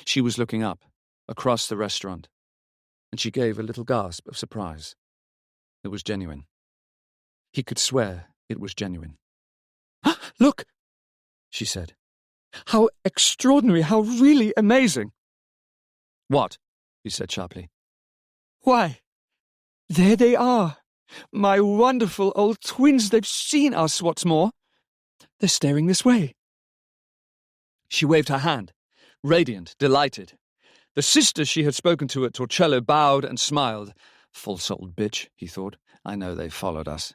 She was looking up, across the restaurant, and she gave a little gasp of surprise. It was genuine. He could swear it was genuine. "Look," she said. "How extraordinary, how really amazing." "What?" he said sharply. "Why, there they are. My wonderful old twins, they've seen us, what's more. They're staring this way." She waved her hand, radiant, delighted. The sister she had spoken to at Torcello bowed and smiled. "False old bitch," he thought. "I know they followed us."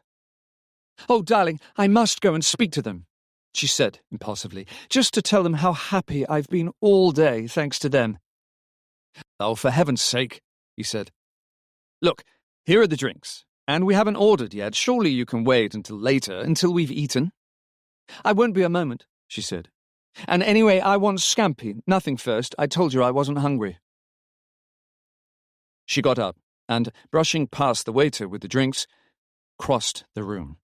"Oh, darling, I must go and speak to them," she said impulsively, "just to tell them how happy I've been all day, thanks to them." "Oh, for heaven's sake," he said. "Look, here are the drinks, and we haven't ordered yet. Surely you can wait until later, until we've eaten." "I won't be a moment," she said. "And anyway, I want scampi, nothing first. I told you I wasn't hungry." She got up and, brushing past the waiter with the drinks, crossed the room.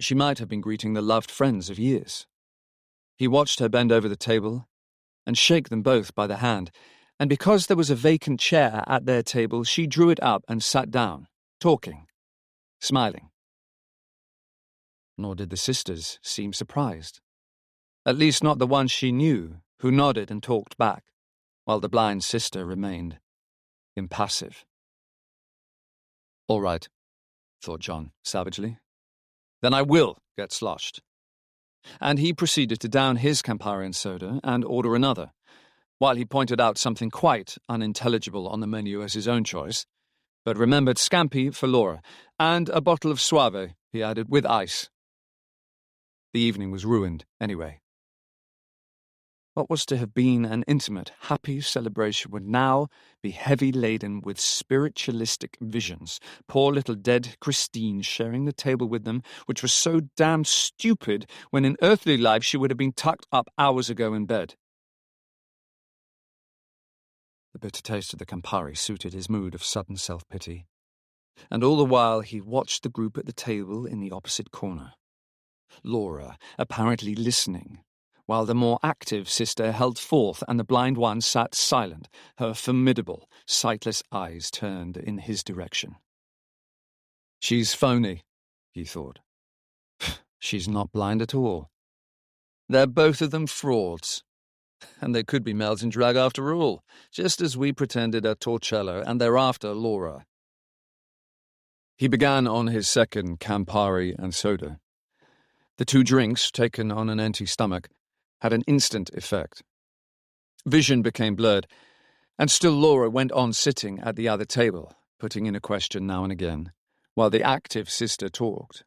She might have been greeting the loved friends of years. He watched her bend over the table and shake them both by the hand, and because there was a vacant chair at their table, she drew it up and sat down, talking, smiling. Nor did the sisters seem surprised. At least not the ones she knew, who nodded and talked back, while the blind sister remained impassive. "All right," thought John savagely. "Then I will get sloshed." And he proceeded to down his Campari and soda and order another, while he pointed out something quite unintelligible on the menu as his own choice, but remembered scampi for Laura, and a bottle of Suave, he added, with ice. The evening was ruined, anyway. What was to have been an intimate, happy celebration would now be heavy-laden with spiritualistic visions, poor little dead Christine sharing the table with them, which was so damned stupid when in earthly life she would have been tucked up hours ago in bed. The bitter taste of the Campari suited his mood of sudden self-pity, and all the while he watched the group at the table in the opposite corner. Laura, apparently listening, while the more active sister held forth and the blind one sat silent, her formidable, sightless eyes turned in his direction. "She's phony," he thought. "She's not blind at all. They're both of them frauds. And they could be melt in drag after all, just as we pretended at Torcello, and thereafter Laura." He began on his second Campari and soda. The two drinks, taken on an empty stomach, had an instant effect. Vision became blurred, and still Laura went on sitting at the other table, putting in a question now and again, while the active sister talked.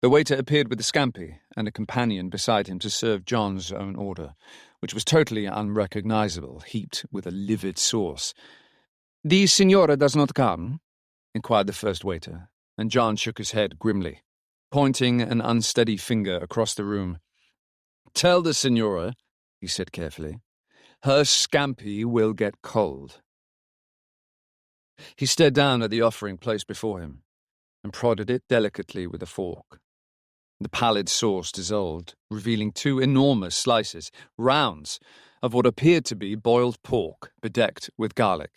The waiter appeared with the scampi and a companion beside him to serve John's own order, which was totally unrecognizable, heaped with a livid sauce. "The signora does not come?" inquired the first waiter, and John shook his head grimly, pointing an unsteady finger across the room. "Tell the signora," he said carefully, "her scampi will get cold." He stared down at the offering placed before him and prodded it delicately with a fork. The pallid sauce dissolved, revealing two enormous slices, rounds, of what appeared to be boiled pork bedecked with garlic.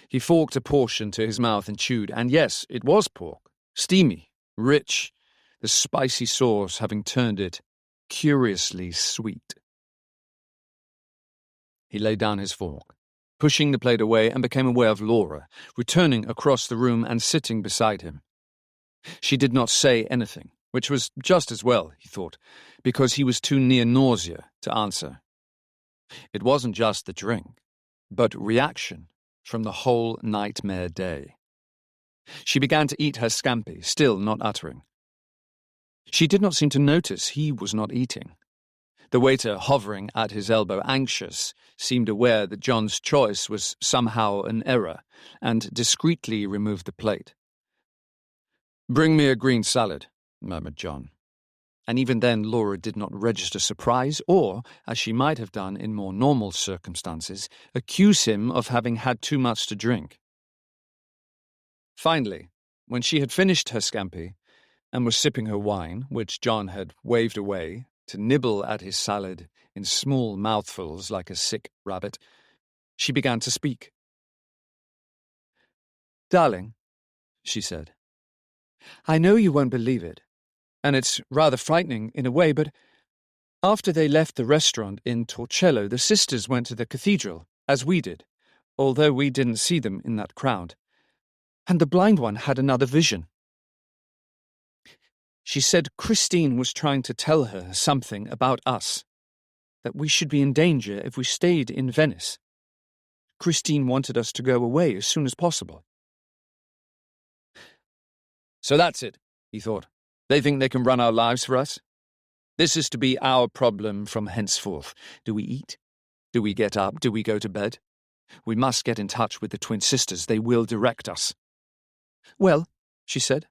He forked a portion to his mouth and chewed, and yes, it was pork, steamy, rich, the spicy sauce having turned it curiously sweet. He laid down his fork, pushing the plate away, and became aware of Laura, returning across the room and sitting beside him. She did not say anything, which was just as well, he thought, because he was too near nausea to answer. It wasn't just the drink, but reaction from the whole nightmare day. She began to eat her scampi, still not uttering. She did not seem to notice he was not eating. The waiter, hovering at his elbow, anxious, seemed aware that John's choice was somehow an error, and discreetly removed the plate. "Bring me a green salad," murmured John. And even then Laura did not register surprise or, as she might have done in more normal circumstances, accuse him of having had too much to drink. Finally, when she had finished her scampi and was sipping her wine, which John had waved away to nibble at his salad in small mouthfuls like a sick rabbit, she began to speak. "Darling," she said, "I know you won't believe it, and it's rather frightening in a way, but after they left the restaurant in Torcello, the sisters went to the cathedral, as we did, although we didn't see them in that crowd, and the blind one had another vision. She said Christine was trying to tell her something about us, that we should be in danger if we stayed in Venice. Christine wanted us to go away as soon as possible." "So that's it," he thought. "They think they can run our lives for us? This is to be our problem from henceforth. Do we eat? Do we get up? Do we go to bed? We must get in touch with the twin sisters. They will direct us." "Well," she said,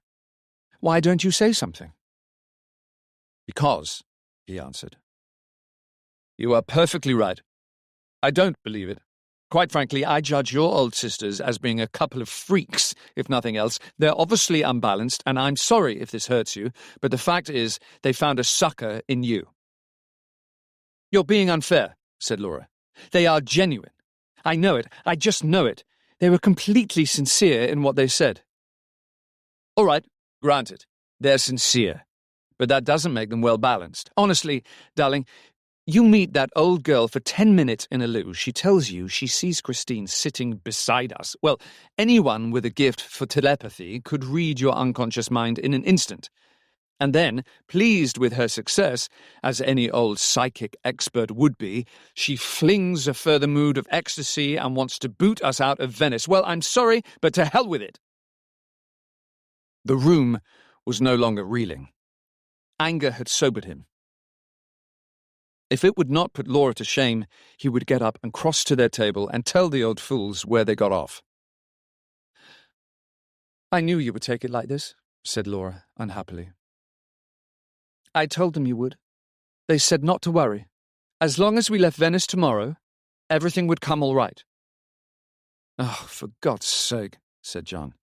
"why don't you say something?" "Because," he answered. "You are perfectly right. I don't believe it. Quite frankly, I judge your old sisters as being a couple of freaks, if nothing else. They're obviously unbalanced, and I'm sorry if this hurts you, but the fact is they found a sucker in you." "You're being unfair," said Laura. "They are genuine. I know it. I just know it. They were completely sincere in what they said." "All right, granted. They're sincere. But that doesn't make them well-balanced. Honestly, darling, you meet that old girl for 10 minutes in a loo. She tells you she sees Christine sitting beside us. Well, anyone with a gift for telepathy could read your unconscious mind in an instant. And then, pleased with her success, as any old psychic expert would be, she flings a further mood of ecstasy and wants to boot us out of Venice. Well, I'm sorry, but to hell with it." The room was no longer reeling. Anger had sobered him. If it would not put Laura to shame, he would get up and cross to their table and tell the old fools where they got off. "I knew you would take it like this," said Laura unhappily. "I told them you would. They said not to worry. As long as we left Venice tomorrow, everything would come all right." "Oh, for God's sake," said John.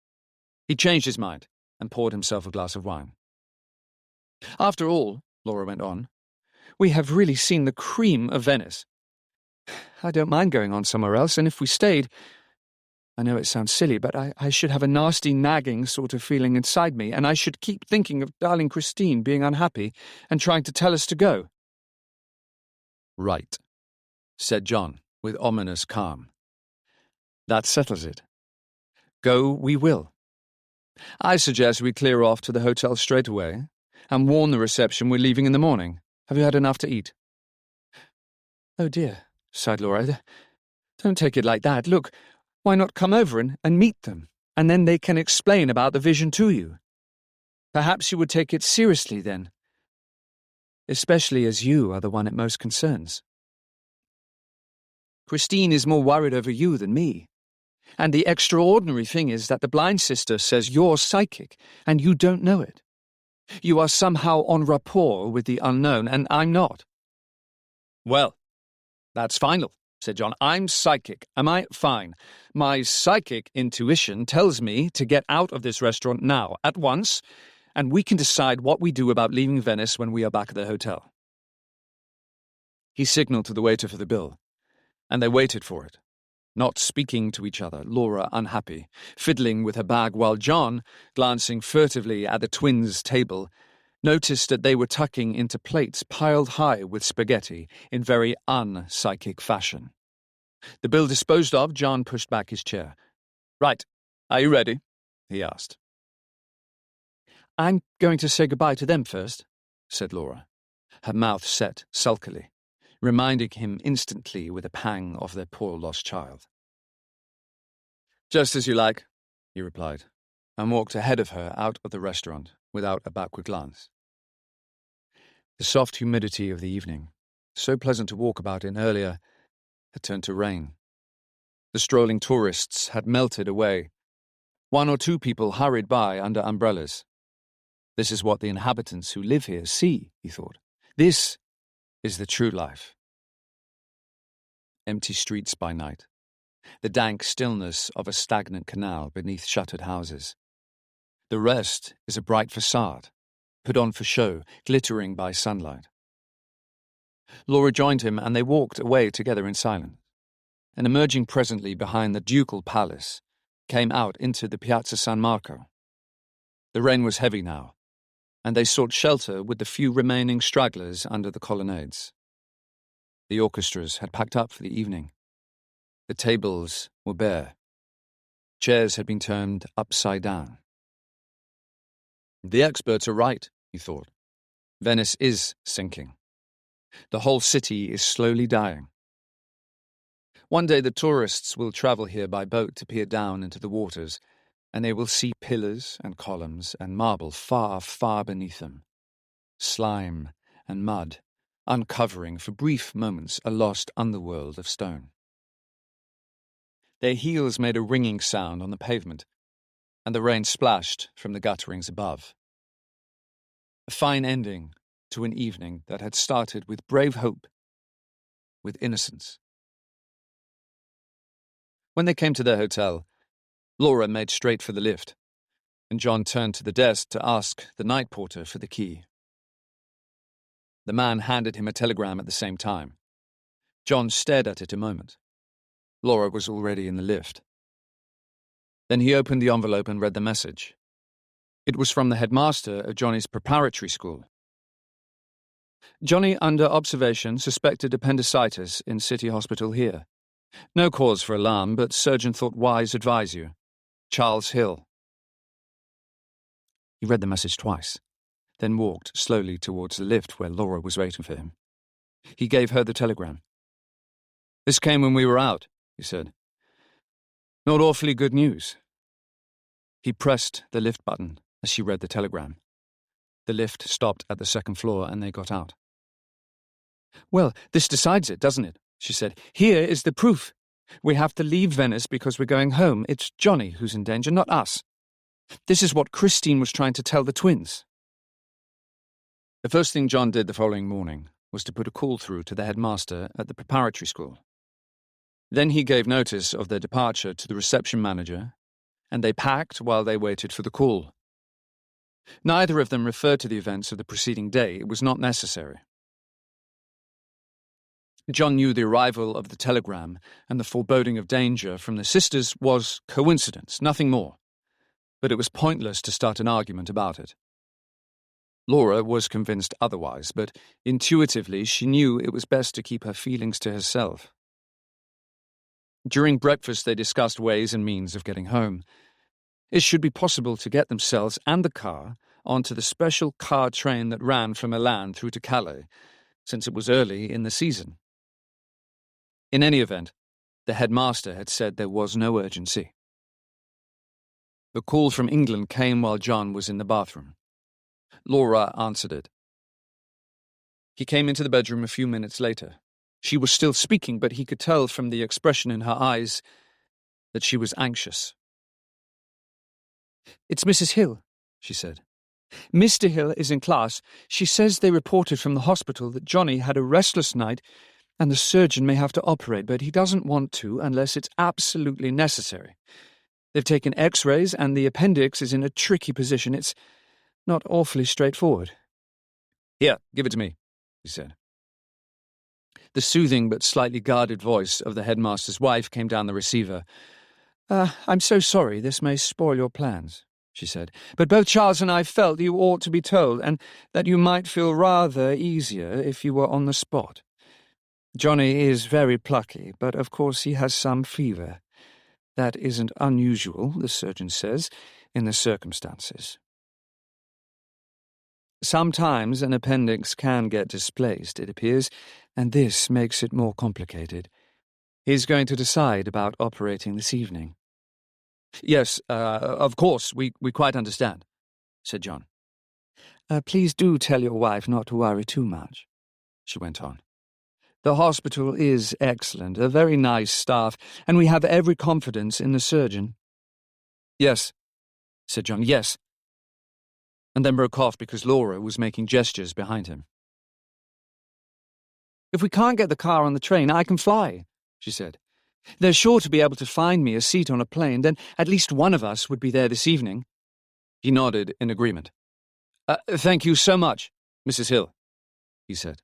He changed his mind and poured himself a glass of wine. "After all," Laura went on, "we have really seen the cream of Venice. I don't mind going on somewhere else, and if we stayed, I know it sounds silly, but I should have a nasty nagging sort of feeling inside me, and I should keep thinking of darling Christine being unhappy and trying to tell us to go." "Right," said John with ominous calm. "That settles it. Go we will. I suggest we clear off to the hotel straight away and warn the reception we're leaving in the morning. Have you had enough to eat?" "Oh dear," sighed Laura. "Don't take it like that. Look, why not come over and meet them, and then they can explain about the vision to you. Perhaps you would take it seriously then, especially as you are the one it most concerns. Christine is more worried over you than me. And the extraordinary thing is that the blind sister says you're psychic, and you don't know it. You are somehow en rapport with the unknown, and I'm not." "Well, that's final," said John. "I'm psychic, am I? Fine. My psychic intuition tells me to get out of this restaurant now, at once, and we can decide what we do about leaving Venice when we are back at the hotel." He signalled to the waiter for the bill, and they waited for it, not speaking to each other, Laura unhappy, fiddling with her bag, while John, glancing furtively at the twins' table, noticed that they were tucking into plates piled high with spaghetti in very unpsychic fashion. The bill disposed of, John pushed back his chair. "Right, are you ready?" he asked. "I'm going to say goodbye to them first," said Laura, her mouth set sulkily, reminding him instantly with a pang of their poor lost child. "Just as you like," he replied, and walked ahead of her out of the restaurant without a backward glance. The soft humidity of the evening, so pleasant to walk about in earlier, had turned to rain. The strolling tourists had melted away. One or two people hurried by under umbrellas. This is what the inhabitants who live here see, he thought. This is the true life. Empty streets by night. The dank stillness of a stagnant canal beneath shuttered houses. The rest is a bright facade, put on for show, glittering by sunlight. Laura joined him, and they walked away together in silence, and emerging presently behind the ducal palace, came out into the Piazza San Marco. The rain was heavy now, and they sought shelter with the few remaining stragglers under the colonnades. The orchestras had packed up for the evening. The tables were bare. Chairs had been turned upside down. The experts are right, he thought. Venice is sinking. The whole city is slowly dying. One day the tourists will travel here by boat to peer down into the waters, and they will see pillars and columns and marble far, far beneath them. Slime and mud, uncovering for brief moments a lost underworld of stone. Their heels made a ringing sound on the pavement, and the rain splashed from the gutterings above. A fine ending to an evening that had started with brave hope, with innocence. When they came to their hotel, Laura made straight for the lift, and John turned to the desk to ask the night porter for the key. The man handed him a telegram at the same time. John stared at it a moment. Laura was already in the lift. Then he opened the envelope and read the message. It was from the headmaster of Johnny's preparatory school. "Johnny under observation, suspected appendicitis in City Hospital here. No cause for alarm, but surgeon thought wise advise you. Charles Hill." He read the message twice, then walked slowly towards the lift where Laura was waiting for him. He gave her the telegram. "This came when we were out," he said. "Not awfully good news." He pressed the lift button as she read the telegram. The lift stopped at the second floor and they got out. "Well, this decides it, doesn't it?" she said. "Here is the proof. We have to leave Venice because we're going home. It's Johnny who's in danger, not us. This is what Christine was trying to tell the twins." The first thing John did the following morning was to put a call through to the headmaster at the preparatory school. Then he gave notice of their departure to the reception manager, and they packed while they waited for the call. Neither of them referred to the events of the preceding day. It was not necessary. John knew the arrival of the telegram and the foreboding of danger from the sisters was coincidence, nothing more. But it was pointless to start an argument about it. Laura was convinced otherwise, but intuitively she knew it was best to keep her feelings to herself. During breakfast they discussed ways and means of getting home. It should be possible to get themselves and the car onto the special car train that ran from Milan through to Calais, since it was early in the season. In any event, the headmaster had said there was no urgency. The call from England came while John was in the bathroom. Laura answered it. He came into the bedroom a few minutes later. She was still speaking, but he could tell from the expression in her eyes that she was anxious. "It's Mrs. Hill," she said. "Mr. Hill is in class. She says they reported from the hospital that Johnny had a restless night and the surgeon may have to operate, but he doesn't want to unless it's absolutely necessary. They've taken x-rays and the appendix is in a tricky position. It's not awfully straightforward. Here, give it to me, he said. The soothing but slightly guarded voice of the headmaster's wife came down the receiver. I'm so sorry, this may spoil your plans, she said, but both Charles and I felt you ought to be told, and that you might feel rather easier if you were on the spot. Johnny is very plucky, but of course he has some fever. That isn't unusual, the surgeon says, in the circumstances. Sometimes an appendix can get displaced, it appears, and this makes it more complicated. He's going to decide about operating this evening. Yes, of course, we quite understand, said John. Please do tell your wife not to worry too much, she went on. The hospital is excellent, a very nice staff, and we have every confidence in the surgeon. Yes, said John, yes. And then broke off because Laura was making gestures behind him. If we can't get the car on the train, I can fly, she said. They're sure to be able to find me a seat on a plane, then at least one of us would be there this evening. He nodded in agreement. Thank you so much, Mrs. Hill, he said.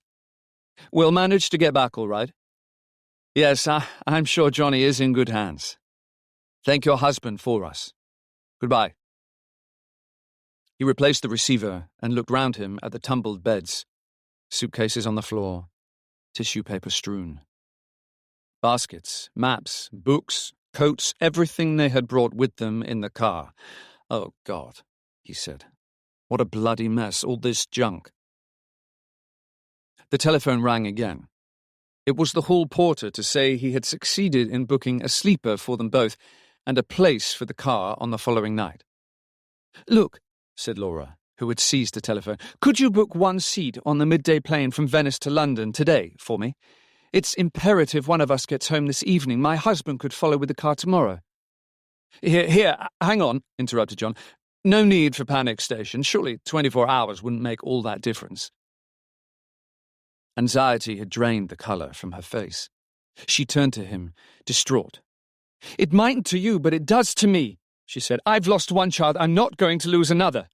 We'll manage to get back all right. Yes, I'm sure Johnny is in good hands. Thank your husband for us. Goodbye. He replaced the receiver and looked round him at the tumbled beds, suitcases on the floor, tissue paper strewn. Baskets, maps, books, coats, everything they had brought with them in the car. Oh, God, he said. What a bloody mess, all this junk. The telephone rang again. It was the hall porter to say he had succeeded in booking a sleeper for them both and a place for the car on the following night. Look, said Laura, who had seized the telephone, could you book one seat on the midday plane from Venice to London today for me? It's imperative one of us gets home this evening. My husband could follow with the car tomorrow. Here, hang on, interrupted John. No need for panic station. Surely 24 hours wouldn't make all that difference. Anxiety had drained the colour from her face. She turned to him, distraught. It mightn't to you, but it does to me, she said. I've lost one child. I'm not going to lose another.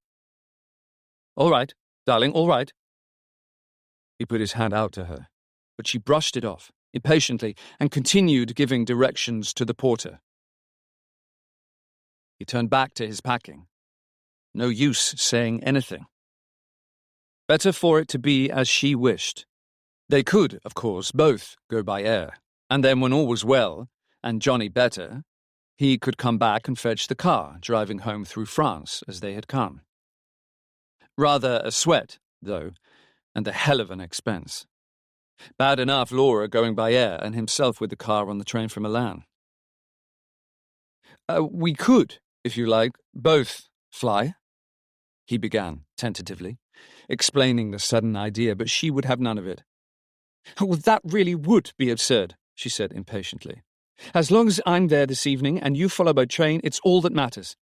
All right, darling, all right. He put his hand out to her, but she brushed it off, impatiently, and continued giving directions to the porter. He turned back to his packing. No use saying anything. Better for it to be as she wished. They could, of course, both go by air, and then when all was well, and Johnny better, he could come back and fetch the car, driving home through France as they had come. Rather a sweat, though, and a hell of an expense. Bad enough Laura going by air and himself with the car on the train from Milan. We could, if you like, both fly, he began tentatively, explaining the sudden idea, but she would have none of it. Oh, that really would be absurd, she said impatiently. As long as I'm there this evening and you follow by train, it's all that matters.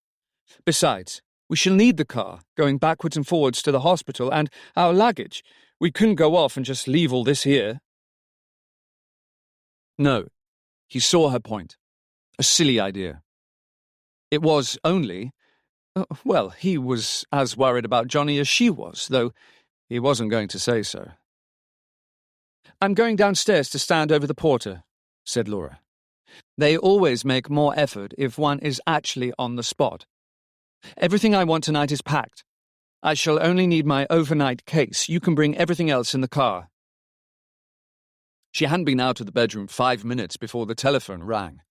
Besides, we shall need the car, going backwards and forwards to the hospital, and our luggage. We couldn't go off and just leave all this here. No, he saw her point. A silly idea. It was only... well, he was as worried about Johnny as she was, though he wasn't going to say so. I'm going downstairs to stand over the porter, said Laura. They always make more effort if one is actually on the spot. Everything I want tonight is packed. I shall only need my overnight case. You can bring everything else in the car. She hadn't been out of the bedroom 5 minutes before the telephone rang.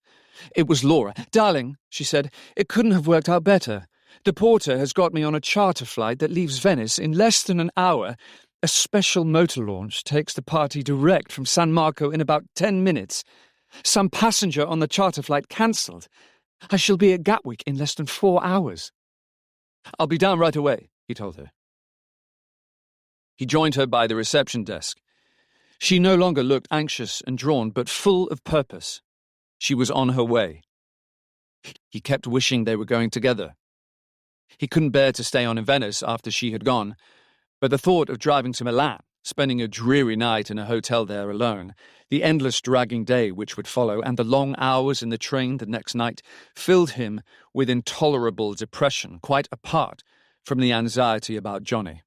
It was Laura. Darling, she said, it couldn't have worked out better. The porter has got me on a charter flight that leaves Venice in less than an hour. A special motor launch takes the party direct from San Marco in about 10 minutes. Some passenger on the charter flight cancelled. I shall be at Gatwick in less than 4 hours. I'll be down right away, he told her. He joined her by the reception desk. She no longer looked anxious and drawn, but full of purpose. She was on her way. He kept wishing they were going together. He couldn't bear to stay on in Venice after she had gone, but the thought of driving to Milan, spending a dreary night in a hotel there alone, the endless dragging day which would follow, and the long hours in the train the next night, filled him with intolerable depression, quite apart from the anxiety about Johnny.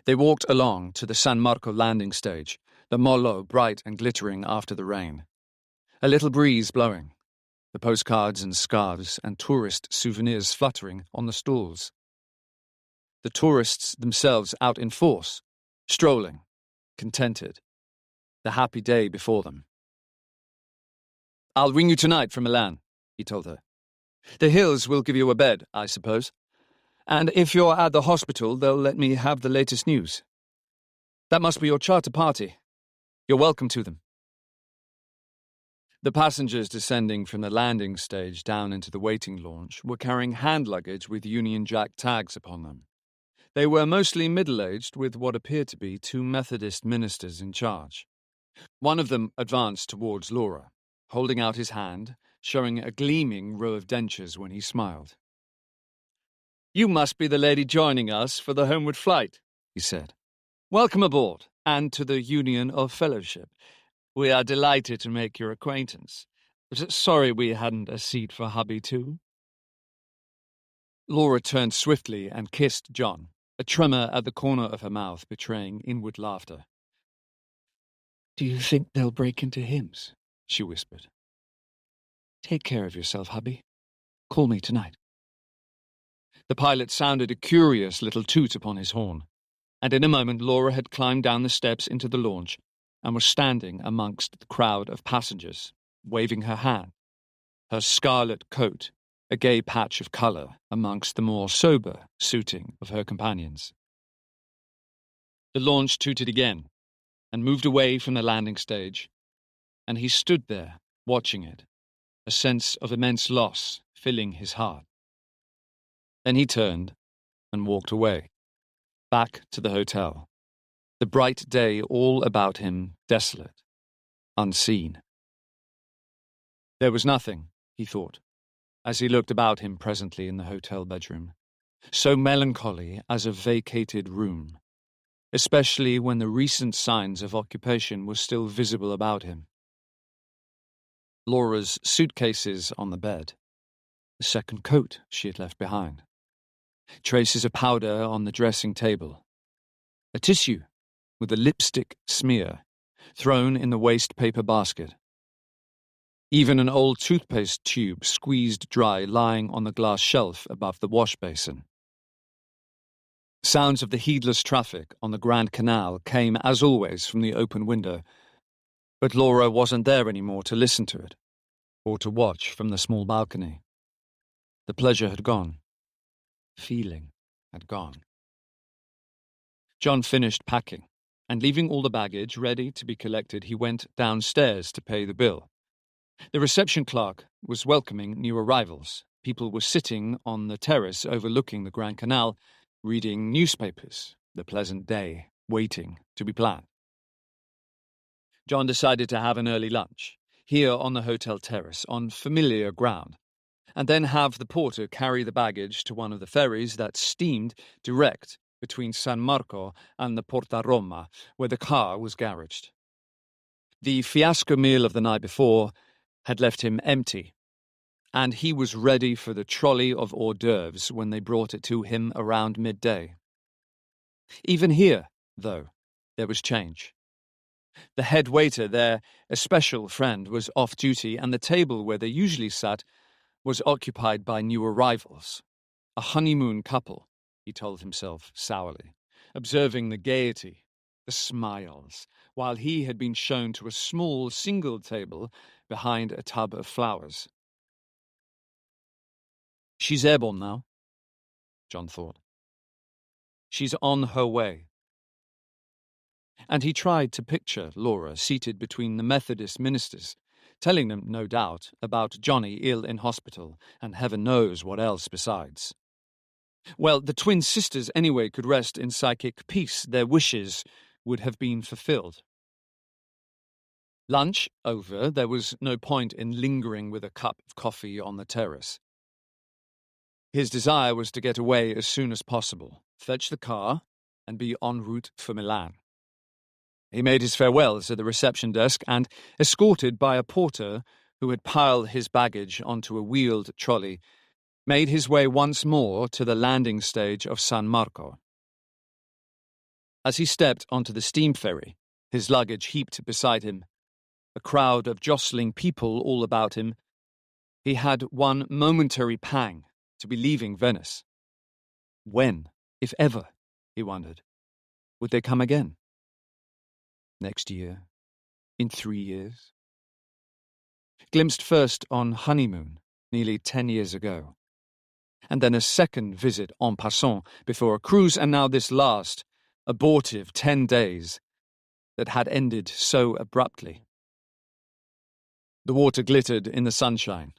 They walked along to the San Marco landing stage, the Molo bright and glittering after the rain. A little breeze blowing, the postcards and scarves and tourist souvenirs fluttering on the stalls. The tourists themselves out in force, strolling, contented, the happy day before them. "I'll ring you tonight from Milan," he told her. "The Hills will give you a bed, I suppose. And if you're at the hospital, they'll let me have the latest news. That must be your charter party. You're welcome to them." The passengers descending from the landing stage down into the waiting launch were carrying hand luggage with Union Jack tags upon them. They were mostly middle-aged, with what appeared to be 2 Methodist ministers in charge. One of them advanced towards Laura, holding out his hand, showing a gleaming row of dentures when he smiled. "You must be the lady joining us for the homeward flight," he said. "Welcome aboard, and to the Union of Fellowship. We are delighted to make your acquaintance. Sorry we hadn't a seat for hubby too." Laura turned swiftly and kissed John, a tremor at the corner of her mouth betraying inward laughter. "Do you think they'll break into hymns?" she whispered. "Take care of yourself, hubby. Call me tonight." The pilot sounded a curious little toot upon his horn, and in a moment Laura had climbed down the steps into the launch and was standing amongst the crowd of passengers, waving her hand, her scarlet coat a gay patch of colour amongst the more sober suiting of her companions. The launch tooted again and moved away from the landing stage, and he stood there, watching it, a sense of immense loss filling his heart. Then he turned and walked away, back to the hotel, the bright day all about him desolate, unseen. There was nothing, he thought, as he looked about him presently in the hotel bedroom, so melancholy as a vacated room, especially when the recent signs of occupation were still visible about him. Laura's suitcases on the bed, the second coat she had left behind, traces of powder on the dressing table, a tissue with a lipstick smear thrown in the waste paper basket, even an old toothpaste tube squeezed dry lying on the glass shelf above the wash basin. Sounds of the heedless traffic on the Grand Canal came, as always, from the open window, but Laura wasn't there anymore to listen to it, or to watch from the small balcony. The pleasure had gone. Feeling had gone. John finished packing, and leaving all the baggage ready to be collected, he went downstairs to pay the bill. The reception clerk was welcoming new arrivals. People were sitting on the terrace overlooking the Grand Canal, reading newspapers, the pleasant day waiting to be planned. John decided to have an early lunch, here on the hotel terrace, on familiar ground, and then have the porter carry the baggage to one of the ferries that steamed direct between San Marco and the Porta Roma, where the car was garaged. The fiasco meal of the night before had left him empty, and he was ready for the trolley of hors d'oeuvres when they brought it to him around midday. Even here, though, there was change. The head waiter, their especial friend, was off duty, and the table where they usually sat was occupied by new arrivals, a honeymoon couple, he told himself sourly, observing the gaiety, the smiles, while he had been shown to a small single table behind a tub of flowers. She's airborne now, John thought. She's on her way. And he tried to picture Laura seated between the Methodist ministers, telling them, no doubt, about Johnny ill in hospital and heaven knows what else besides. Well, the twin sisters anyway could rest in psychic peace. Their wishes would have been fulfilled. Lunch over, there was no point in lingering with a cup of coffee on the terrace. His desire was to get away as soon as possible, fetch the car, and be en route for Milan. He made his farewells at the reception desk and, escorted by a porter who had piled his baggage onto a wheeled trolley, made his way once more to the landing stage of San Marco. As he stepped onto the steam ferry, his luggage heaped beside him, a crowd of jostling people all about him, he had one momentary pang to be leaving Venice. When, if ever, he wondered, would they come again? Next year? In 3 years? Glimpsed first on honeymoon, nearly 10 years ago, and then a second visit en passant before a cruise, and now this last, abortive 10 days that had ended so abruptly. The water glittered in the sunshine.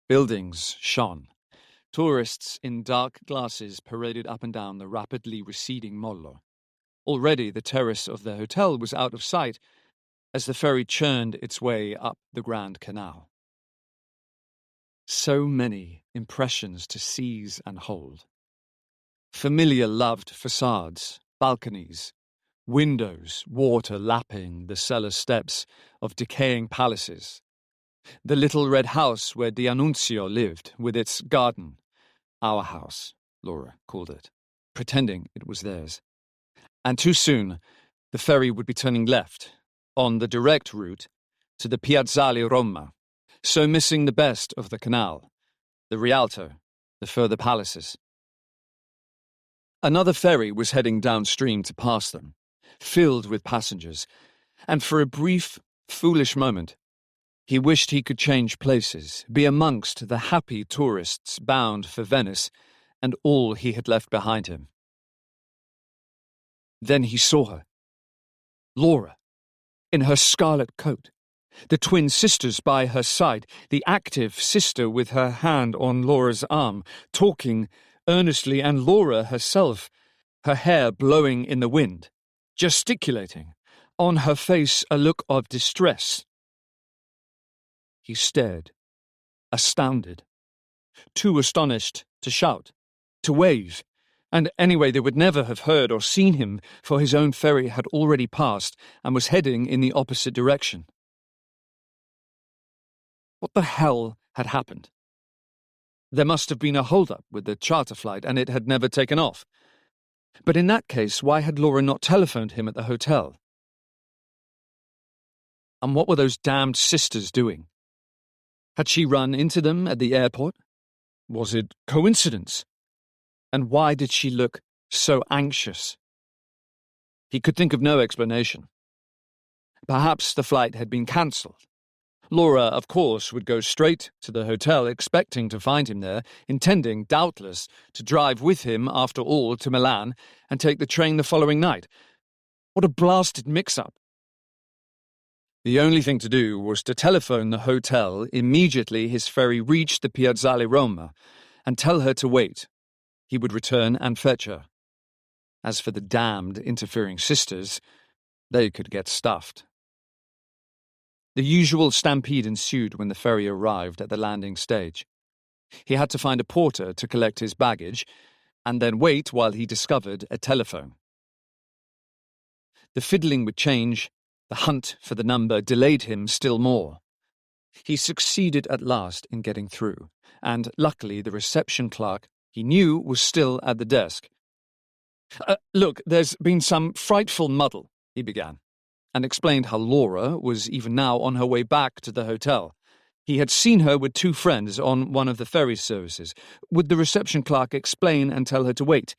Buildings shone. Tourists in dark glasses paraded up and down the rapidly receding Mollo. Already the terrace of the hotel was out of sight as the ferry churned its way up the Grand Canal. So many impressions to seize and hold. Familiar loved facades, balconies, windows, water lapping the cellar steps of decaying palaces. The little red house where D'Annunzio lived, with its garden. Our house, Laura called it, pretending it was theirs. And too soon, the ferry would be turning left, on the direct route to the Piazzale Roma, so missing the best of the canal, the Rialto, the further palaces. Another ferry was heading downstream to pass them, filled with passengers, and for a brief, foolish moment, he wished he could change places, be amongst the happy tourists bound for Venice and all he had left behind him. Then he saw her. Laura, in her scarlet coat, the twin sisters by her side, the active sister with her hand on Laura's arm, talking earnestly, and Laura herself, her hair blowing in the wind, gesticulating, on her face a look of distress. He stared, astounded, too astonished to shout, to wave, and anyway they would never have heard or seen him, for his own ferry had already passed and was heading in the opposite direction. What the hell had happened? There must have been a hold-up with the charter flight, and it had never taken off. But in that case, why had Laura not telephoned him at the hotel? And what were those damned sisters doing? Had she run into them at the airport? Was it coincidence? And why did she look so anxious? He could think of no explanation. Perhaps the flight had been cancelled. Laura, of course, would go straight to the hotel, expecting to find him there, intending, doubtless, to drive with him, after all, to Milan and take the train the following night. What a blasted mix-up. The only thing to do was to telephone the hotel immediately his ferry reached the Piazzale Roma and tell her to wait. He would return and fetch her. As for the damned interfering sisters, they could get stuffed. The usual stampede ensued when the ferry arrived at the landing stage. He had to find a porter to collect his baggage and then wait while he discovered a telephone. The fiddling with change, the hunt for the number, delayed him still more. He succeeded at last in getting through, and luckily the reception clerk he knew was still at the desk. Look, there's been some frightful muddle, he began, and explained how Laura was even now on her way back to the hotel. He had seen her with 2 friends on one of the ferry services. Would the reception clerk explain and tell her to wait?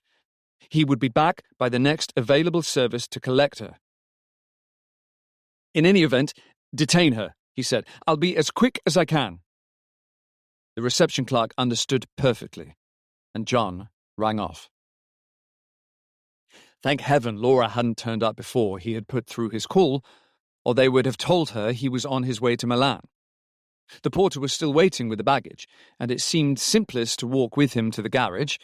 He would be back by the next available service to collect her. In any event, detain her, he said. I'll be as quick as I can. The reception clerk understood perfectly, and John rang off. Thank heaven Laura hadn't turned up before he had put through his call, or they would have told her he was on his way to Milan. The porter was still waiting with the baggage, and it seemed simplest to walk with him to the garage,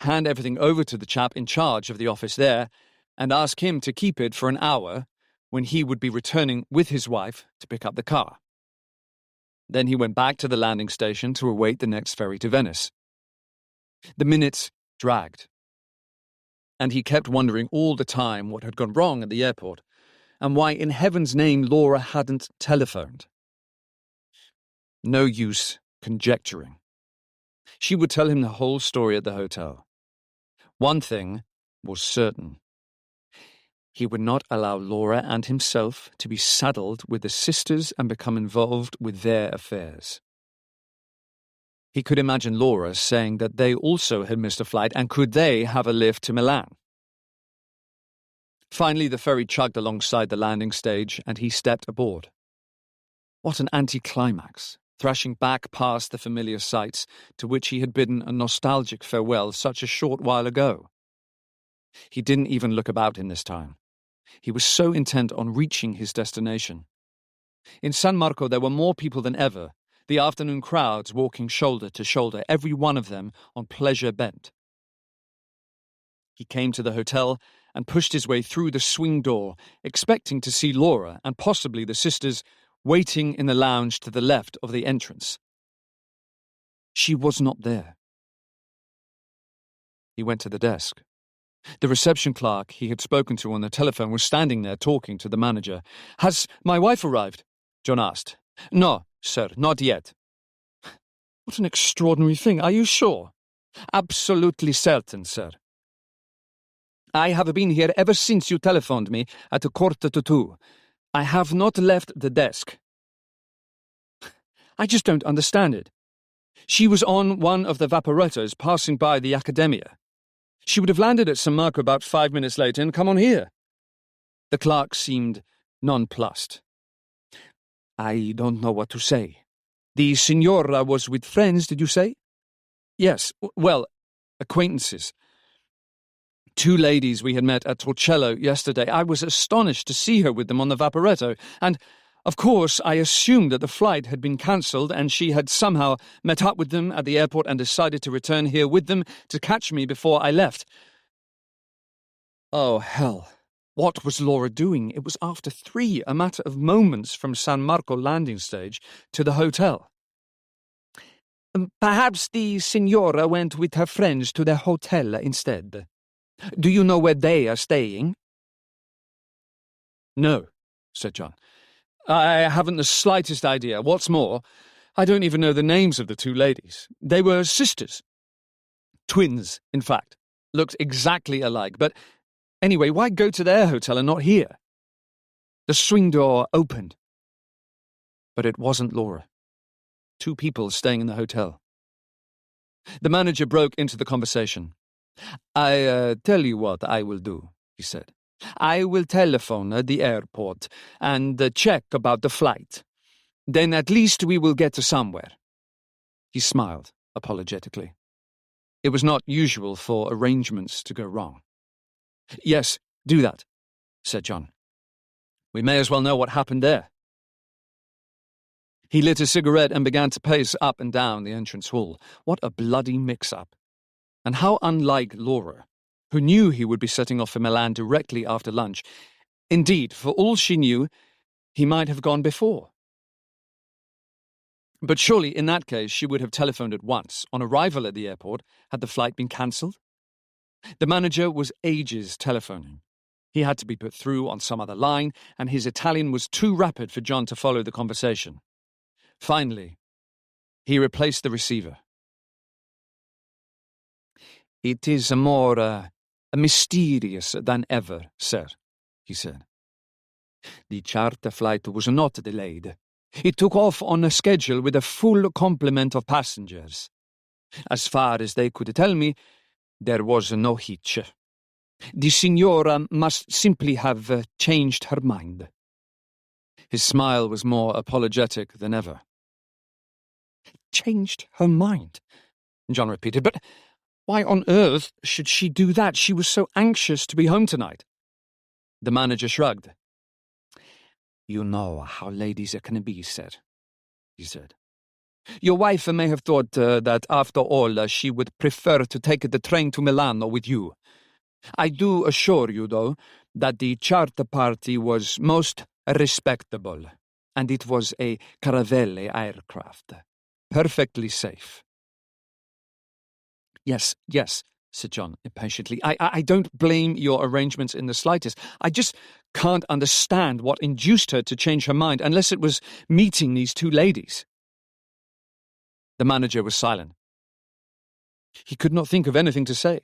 hand everything over to the chap in charge of the office there, and ask him to keep it for an hour when he would be returning with his wife to pick up the car. Then he went back to the landing station to await the next ferry to Venice. The minutes dragged, and he kept wondering all the time what had gone wrong at the airport, and why in heaven's name Laura hadn't telephoned. No use conjecturing. She would tell him the whole story at the hotel. One thing was certain. He would not allow Laura and himself to be saddled with the sisters and become involved with their affairs. He could imagine Laura saying that they also had missed a flight and could they have a lift to Milan. Finally, the ferry chugged alongside the landing stage and he stepped aboard. What an anticlimax, thrashing back past the familiar sights to which he had bidden a nostalgic farewell such a short while ago. He didn't even look about him this time. He was so intent on reaching his destination. In San Marco there were more people than ever, the afternoon crowds walking shoulder to shoulder, every one of them on pleasure bent. He came to the hotel and pushed his way through the swing door, expecting to see Laura and possibly the sisters waiting in the lounge to the left of the entrance. She was not there. He went to the desk. The reception clerk he had spoken to on the telephone was standing there talking to the manager. "Has my wife arrived?" John asked. "No, sir, not yet." "What an extraordinary thing. Are you sure?" "Absolutely certain, sir. I have been here ever since you telephoned me at 1:45. I have not left the desk." "I just don't understand it. She was on one of the vaporettos passing by the Accademia. She would have landed at San Marco about 5 minutes later and come on here." The clerk seemed nonplussed. "I don't know what to say. The signora was with friends, did you say?" "Yes, well, acquaintances. 2 ladies we had met at Torcello yesterday. I was astonished to see her with them on the Vaporetto, and, of course, I assumed that the flight had been cancelled and she had somehow met up with them at the airport and decided to return here with them to catch me before I left." Oh, hell. What was Laura doing? It was after 3, a matter of moments from San Marco landing stage to the hotel. "Perhaps the signora went with her friends to the hotel instead. Do you know where they are staying?" "No," said John. "I haven't the slightest idea. What's more, I don't even know the names of the 2 ladies. They were sisters. Twins, in fact. Looked exactly alike. But anyway, why go to their hotel and not here?" The swing door opened. But it wasn't Laura. 2 people staying in the hotel. The manager broke into the conversation. "I tell you what I will do," he said. "I will telephone the airport and check about the flight. Then at least we will get somewhere." He smiled apologetically. It was not usual for arrangements to go wrong. "Yes, do that," said John. "We may as well know what happened there." He lit a cigarette and began to pace up and down the entrance hall. What a bloody mix-up. And how unlike Laura, who knew he would be setting off for Milan directly after lunch. Indeed, for all she knew, he might have gone before. But surely, in that case, she would have telephoned at once, on arrival at the airport, had the flight been cancelled. The manager was ages telephoning. He had to be put through on some other line, and his Italian was too rapid for John to follow the conversation. Finally, he replaced the receiver. "It is more mysterious than ever, sir," he said. "The charter flight was not delayed. It took off on a schedule with a full complement of passengers. As far as they could tell me, there was no hitch. The signora must simply have changed her mind." His smile was more apologetic than ever. "Changed her mind?" John repeated. "But why on earth should she do that? She was so anxious to be home tonight." The manager shrugged. "You know how ladies can be, sir," he said. "Your wife may have thought that after all she would prefer to take the train to Milano with you. I do assure you, though, that the charter party was most respectable, and it was a Caravelle aircraft. Perfectly safe." Yes, said John impatiently. I don't blame your arrangements in the slightest. I just can't understand what induced her to change her mind, unless it was meeting these 2 ladies. The manager was silent. He could not think of anything to say.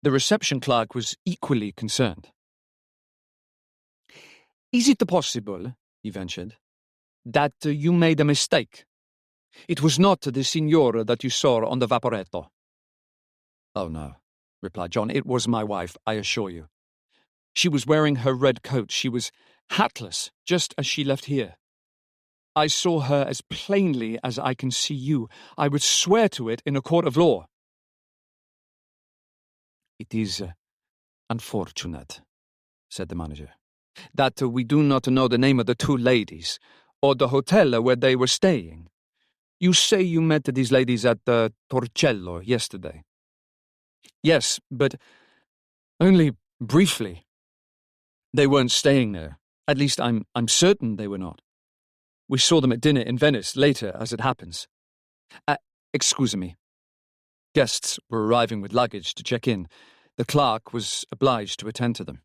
The reception clerk was equally concerned. "Is it possible," he ventured, "that you made a mistake? It was not the signora that you saw on the vaporetto." "Oh, no," replied John. "It was my wife, I assure you. She was wearing her red coat. She was hatless, just as she left here. I saw her as plainly as I can see you. I would swear to it in a court of law." "It is unfortunate," said the manager, "that we do not know the name of the two ladies, or the hotel where they were staying. You say you met these ladies at the Torcello yesterday." "Yes, but only briefly. They weren't staying there. At least I'm certain they were not. We saw them at dinner in Venice later, as it happens. Excuse me." Guests were arriving with luggage to check in. The clerk was obliged to attend to them.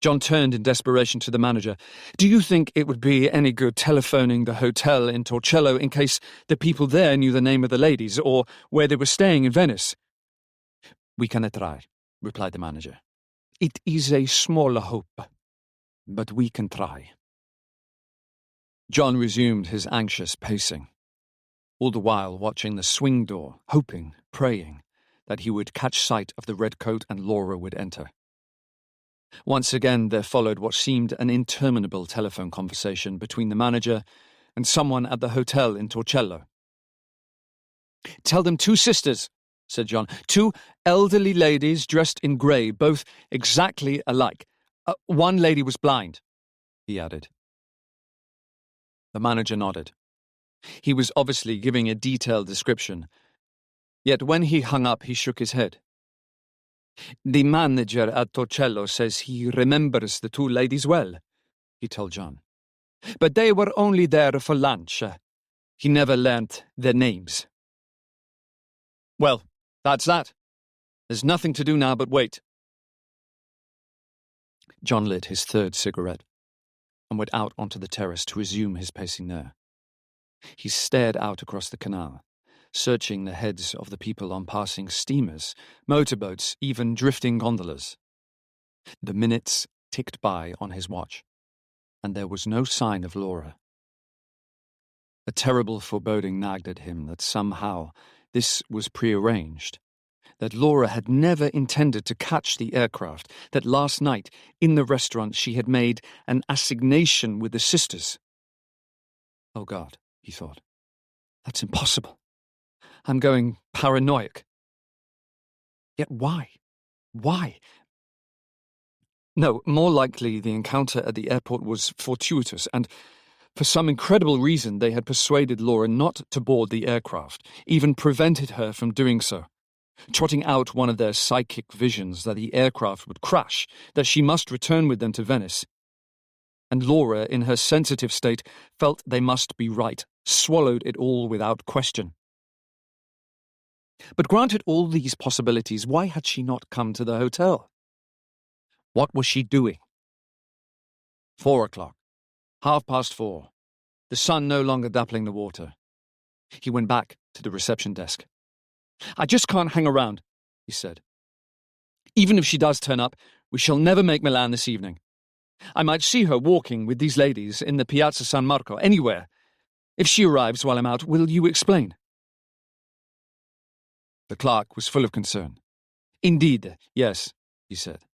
John turned in desperation to the manager. "Do you think it would be any good telephoning the hotel in Torcello in case the people there knew the name of the ladies, or where they were staying in Venice?" "We can try," replied the manager. "It is a small hope, but we can try." John resumed his anxious pacing, all the while watching the swing door, hoping, praying, that he would catch sight of the red coat and Laura would enter. Once again there followed what seemed an interminable telephone conversation between the manager and someone at the hotel in Torcello. "Tell them two sisters," said John. "Two elderly ladies dressed in grey, both exactly alike. One lady was blind," he added. The manager nodded. He was obviously giving a detailed description. Yet when he hung up, he shook his head. "The manager at Torcello says he remembers the two ladies well," he told John. "But they were only there for lunch. He never learnt their names." "Well, that's that. There's nothing to do now but wait." John lit his third cigarette and went out onto the terrace to resume his pacing there. He stared out across the canal, searching the heads of the people on passing steamers, motorboats, even drifting gondolas. The minutes ticked by on his watch, and there was no sign of Laura. A terrible foreboding nagged at him that somehow this was prearranged, that Laura had never intended to catch the aircraft, that last night, in the restaurant, she had made an assignation with the sisters. "Oh God," he thought, "that's impossible. I'm going paranoid. Yet why? Why? No, more likely the encounter at the airport was fortuitous, and for some incredible reason they had persuaded Laura not to board the aircraft, even prevented her from doing so, trotting out one of their psychic visions that the aircraft would crash, that she must return with them to Venice. And Laura, in her sensitive state, felt they must be right, swallowed it all without question. But granted all these possibilities, why had she not come to the hotel? What was she doing? 4 o'clock. 4:30. The sun no longer dappling the water. He went back to the reception desk. "I just can't hang around," he said. "Even if she does turn up, we shall never make Milan this evening. I might see her walking with these ladies in the Piazza San Marco, anywhere. If she arrives while I'm out, will you explain?" The clerk was full of concern. "Indeed, yes," he said.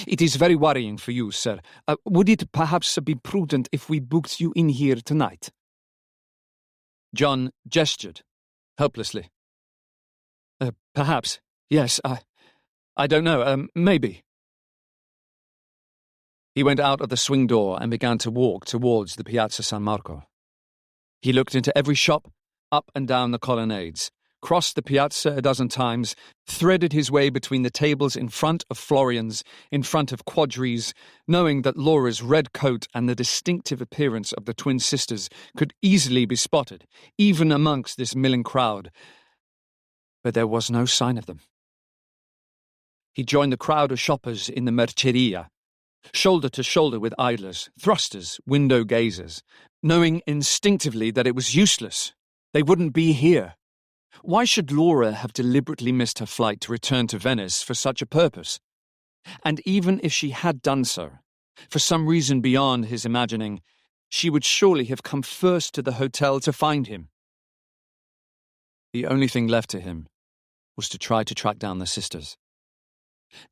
"It is very worrying for you, sir. Would it perhaps be prudent if we booked you in here tonight?" John gestured, helplessly. "Perhaps, yes, I don't know, maybe." He went out of the swing door and began to walk towards the Piazza San Marco. He looked into every shop, up and down the colonnades, crossed the piazza a dozen times, threaded his way between the tables in front of Florian's, in front of Quadri's, knowing that Laura's red coat and the distinctive appearance of the twin sisters could easily be spotted, even amongst this milling crowd. But there was no sign of them. He joined the crowd of shoppers in the Merceria, shoulder to shoulder with idlers, thrusters, window gazers, knowing instinctively that it was useless. They wouldn't be here. Why should Laura have deliberately missed her flight to return to Venice for such a purpose? And even if she had done so, for some reason beyond his imagining, she would surely have come first to the hotel to find him. The only thing left to him was to try to track down the sisters.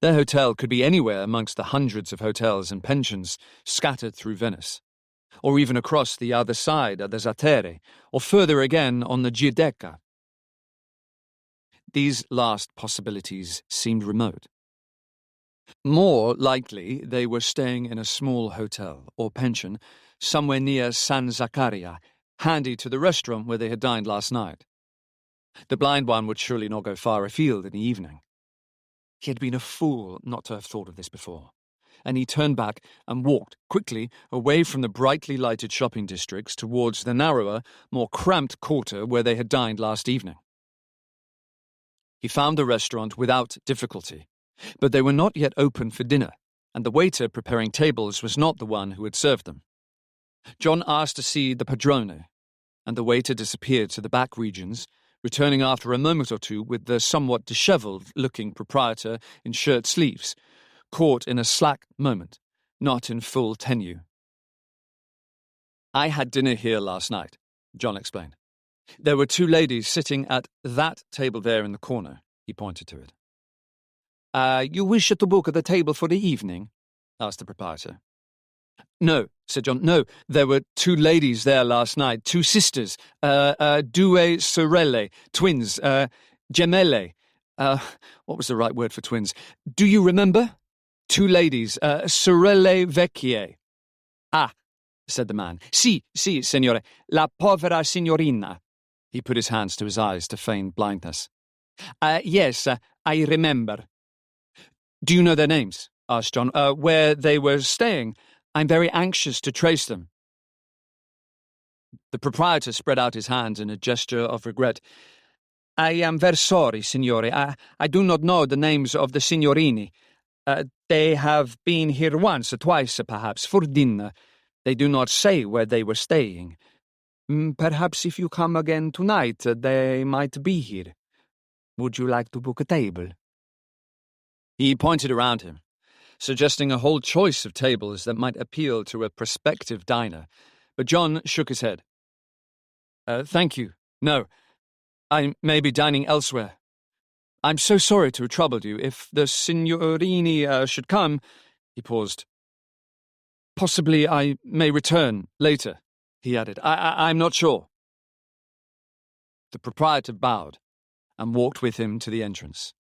Their hotel could be anywhere amongst the hundreds of hotels and pensions scattered through Venice, or even across the other side at the Zattere, or further again on the Giudecca. These last possibilities seemed remote. More likely, they were staying in a small hotel or pension somewhere near San Zaccaria, handy to the restaurant where they had dined last night. The blind one would surely not go far afield in the evening. He had been a fool not to have thought of this before, and he turned back and walked quickly away from the brightly lighted shopping districts towards the narrower, more cramped quarter where they had dined last evening. He found the restaurant without difficulty, but they were not yet open for dinner, and the waiter preparing tables was not the one who had served them. John asked to see the padrone, and the waiter disappeared to the back regions, returning after a moment or two with the somewhat dishevelled-looking proprietor in shirt sleeves, caught in a slack moment, not in full tenue. "I had dinner here last night," John explained. "There were two ladies sitting at that table there in the corner," he pointed to it. "You wish to book the table for the evening?" asked the proprietor. "No," said John, "no, there were two ladies there last night, two sisters, due sorelle, twins, gemelle, what was the right word for twins? Do you remember? Two ladies, sorelle vecchie." "Ah," said the man. "Sì, signore, la povera signorina." He put his hands to his eyes to feign blindness. "Yes, I remember." "Do you know their names?" asked John. "Where they were staying? I'm very anxious to trace them." The proprietor spread out his hands in a gesture of regret. "I am very sorry, signore. I do not know the names of the signorini. They have been here once or twice, perhaps, for dinner. They do not say where they were staying. Perhaps if you come again tonight, they might be here. Would you like to book a table?" He pointed around him, suggesting a whole choice of tables that might appeal to a prospective diner, but John shook his head. "Thank you. No. I may be dining elsewhere. I'm so sorry to have troubled you. If the signorini should come—" He paused. "Possibly I may return later," he added. I'm not sure." The proprietor bowed and walked with him to the entrance.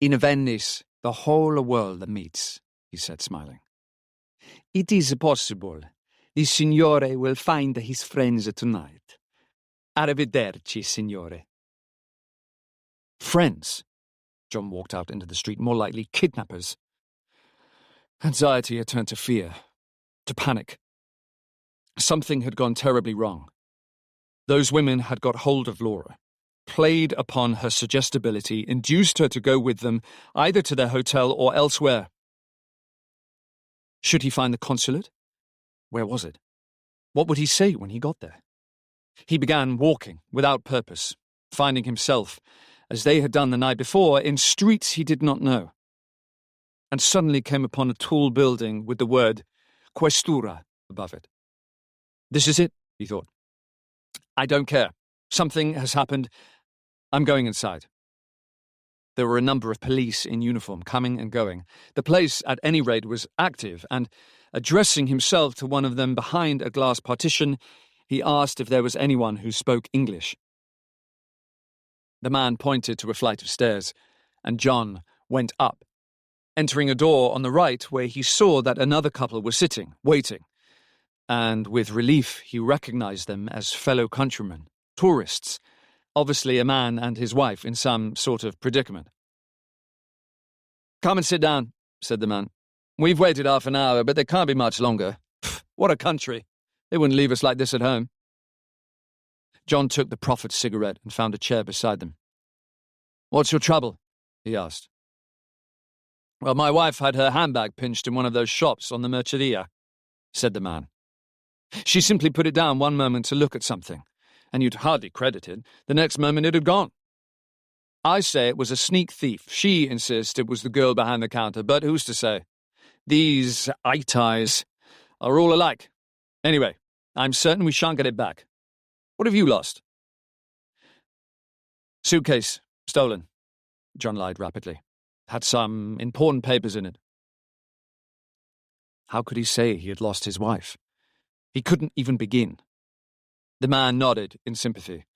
"In Venice, the whole world meets," he said, smiling. "It is possible the signore will find his friends tonight. Arrivederci, signore." Friends? John walked out into the street, more likely kidnappers. Anxiety had turned to fear, to panic. Something had gone terribly wrong. Those women had got hold of Laura, played upon her suggestibility, induced her to go with them, either to their hotel or elsewhere. Should he find the consulate? Where was it? What would he say when he got there? He began walking, without purpose, finding himself, as they had done the night before, in streets he did not know, and suddenly came upon a tall building with the word Questura above it. "This is it," he thought. "I don't care. Something has happened. I'm going inside." There were a number of police in uniform coming and going. The place, at any rate, was active, and, addressing himself to one of them behind a glass partition, he asked if there was anyone who spoke English. The man pointed to a flight of stairs, and John went up, entering a door on the right where he saw that another couple were sitting, waiting, and with relief he recognized them as fellow countrymen, tourists, obviously a man and his wife in some sort of predicament. "Come and sit down," said the man. "We've waited half an hour, but they can't be much longer. Pfft, what a country! They wouldn't leave us like this at home." John took the proffered cigarette and found a chair beside them. "What's your trouble?" he asked. "Well, my wife had her handbag pinched in one of those shops on the Merceria," said the man. "She simply put it down one moment to look at something, and you'd hardly credit it. The next moment it had gone. I say it was a sneak thief. She insists it was the girl behind the counter, but who's to say? These eye-ties are all alike. Anyway, I'm certain we shan't get it back. What have you lost? Suitcase, stolen, John lied rapidly. Had some important papers in it. How could he say he had lost his wife? He couldn't even begin. The man nodded in sympathy.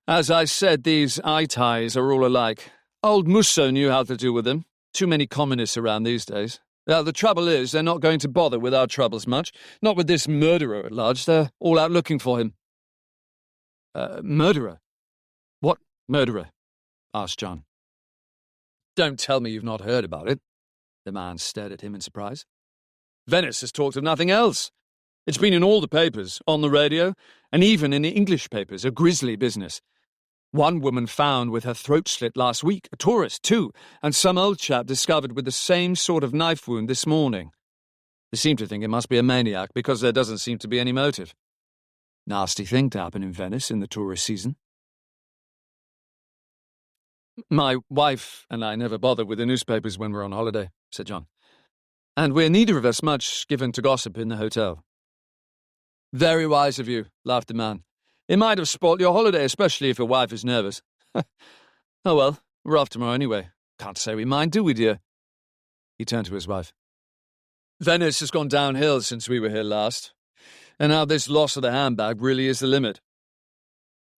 As I said, these eye-ties are all alike. Old Musso knew how to deal with them. Too many communists around these days. Now, the trouble is, they're not going to bother with our troubles much. Not with this murderer at large. They're all out looking for him. Murderer? What murderer? Asked John. Don't tell me you've not heard about it. The man stared at him in surprise. Venice has talked of nothing else. It's been in all the papers, on the radio, and even in the English papers, a grisly business. One woman found with her throat slit last week, a tourist too, and some old chap discovered with the same sort of knife wound this morning. They seem to think it must be a maniac because there doesn't seem to be any motive. Nasty thing to happen in Venice in the tourist season. My wife and I never bother with the newspapers when we're on holiday, said John. And we're neither of us much given to gossip in the hotel. Very wise of you, laughed the man. It might have spoilt your holiday, especially if your wife is nervous. Oh well, we're off tomorrow anyway. Can't say we mind, do we, dear? He turned to his wife. Venice has gone downhill since we were here last, and now this loss of the handbag really is the limit.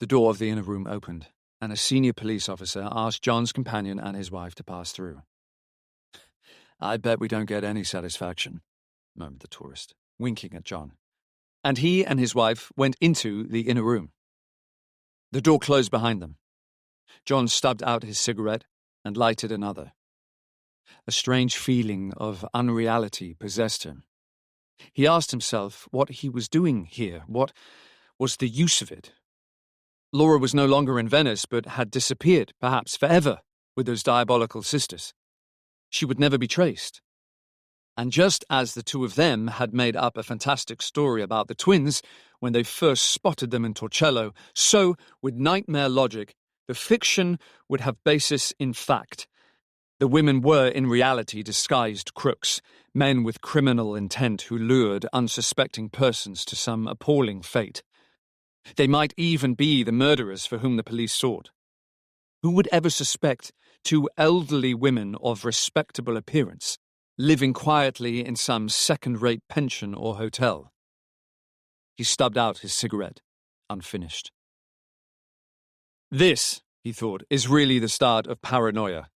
The door of the inner room opened, and a senior police officer asked John's companion and his wife to pass through. I bet we don't get any satisfaction, murmured the tourist, winking at John. And he and his wife went into the inner room. The door closed behind them. John stubbed out his cigarette and lighted another. A strange feeling of unreality possessed him. He asked himself what he was doing here, what was the use of it. Laura was no longer in Venice, but had disappeared, perhaps forever, with those diabolical sisters. She would never be traced. And just as the two of them had made up a fantastic story about the twins when they first spotted them in Torcello, so, with nightmare logic, the fiction would have basis in fact. The women were, in reality, disguised crooks, men with criminal intent who lured unsuspecting persons to some appalling fate. They might even be the murderers for whom the police sought. Who would ever suspect two elderly women of respectable appearance living quietly in some second-rate pension or hotel? He stubbed out his cigarette, unfinished. This, he thought, is really the start of paranoia.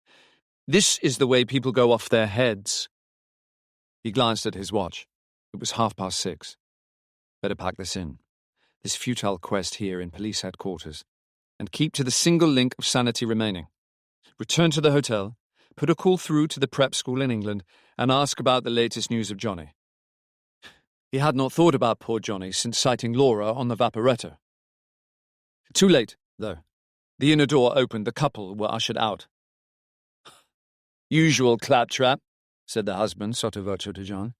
This is the way people go off their heads. He glanced at his watch. It was 6:30. Better pack this in. This futile quest here in police headquarters, and keep to the single link of sanity remaining. Return to the hotel, put a call through to the prep school in England, and ask about the latest news of Johnny. He had not thought about poor Johnny since sighting Laura on the Vaporetto. Too late, though. The inner door opened, the couple were ushered out. Usual claptrap, said the husband sotto voce to John.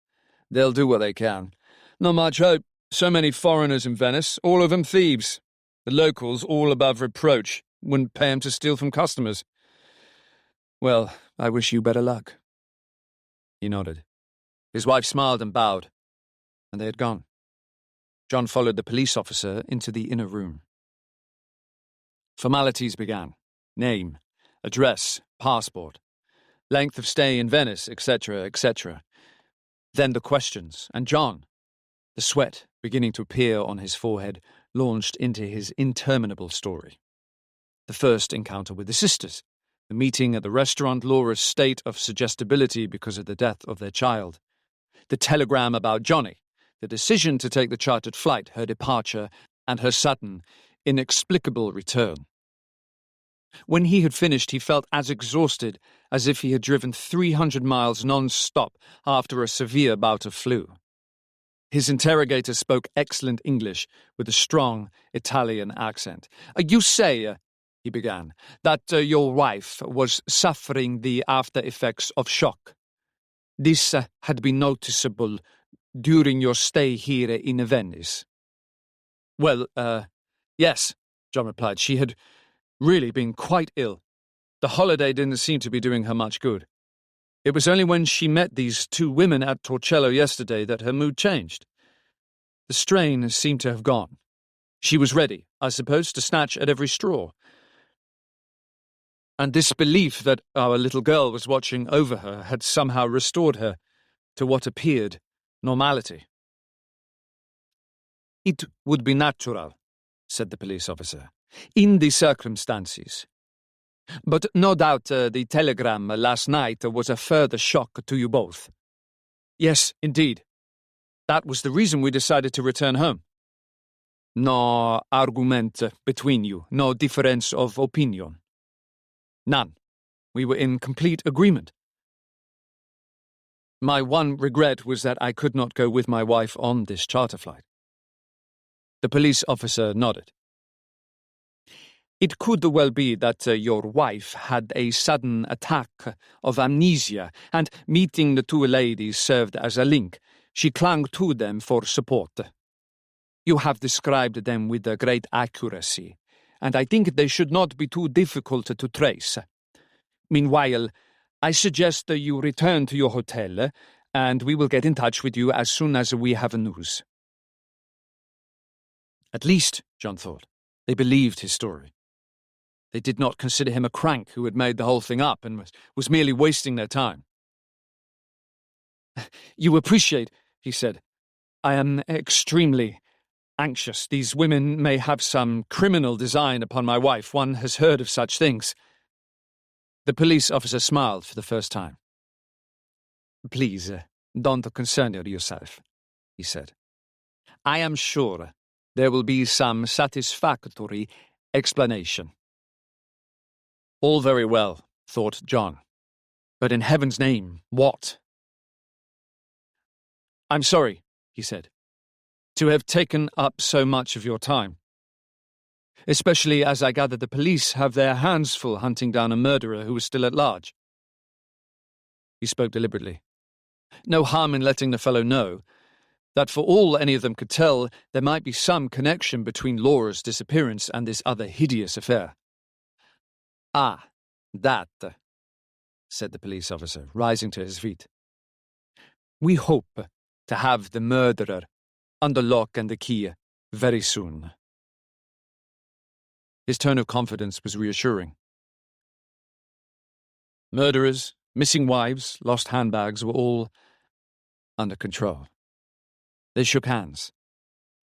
They'll do what they can. Not much hope. So many foreigners in Venice, all of them thieves. The locals all above reproach. Wouldn't pay 'em to steal from customers. Well, I wish you better luck. He nodded. His wife smiled and bowed, and they had gone. John followed the police officer into the inner room. Formalities began. Name, address, passport, length of stay in Venice, etc., etc. Then the questions, and John, the sweat beginning to appear on his forehead, launched into his interminable story. The first encounter with the sisters, the meeting at the restaurant, Laura's state of suggestibility because of the death of their child, the telegram about Johnny, the decision to take the chartered flight, her departure, and her sudden, inexplicable return. When he had finished, he felt as exhausted as if he had driven 300 miles non-stop after a severe bout of flu. His interrogator spoke excellent English with a strong Italian accent. You say, he began, that your wife was suffering the after-effects of shock. This had been noticeable during your stay here in Venice. Well, Yes, John replied. She had really been quite ill. The holiday didn't seem to be doing her much good. It was only when she met these two women at Torcello yesterday that her mood changed. The strain seemed to have gone. She was ready, I suppose, to snatch at every straw. And this belief that our little girl was watching over her had somehow restored her to what appeared normality. It would be natural, said the police officer, in the circumstances. But no doubt the telegram last night was a further shock to you both. Yes, indeed. That was the reason we decided to return home. No argument between you, no difference of opinion. None. We were in complete agreement. My one regret was that I could not go with my wife on this charter flight. The police officer nodded. It could well be that your wife had a sudden attack of amnesia, and meeting the two ladies served as a link. She clung to them for support. You have described them with great accuracy, and I think they should not be too difficult to trace. Meanwhile, I suggest you return to your hotel, and we will get in touch with you as soon as we have news. At least, John thought, they believed his story. They did not consider him a crank who had made the whole thing up and was merely wasting their time. You appreciate, he said. I am extremely anxious. These women may have some criminal design upon my wife. One has heard of such things. The police officer smiled for the first time. Please, don't concern yourself, he said. I am sure there will be some satisfactory explanation. All very well, thought John. But in heaven's name, what? I'm sorry, he said, to have taken up so much of your time. Especially as I gather the police have their hands full hunting down a murderer who is still at large. He spoke deliberately. No harm in letting the fellow know that for all any of them could tell, there might be some connection between Laura's disappearance and this other hideous affair. Ah, that, said the police officer, rising to his feet. We hope to have the murderer under lock and the key very soon. His tone of confidence was reassuring. Murderers, missing wives, lost handbags were all under control. They shook hands,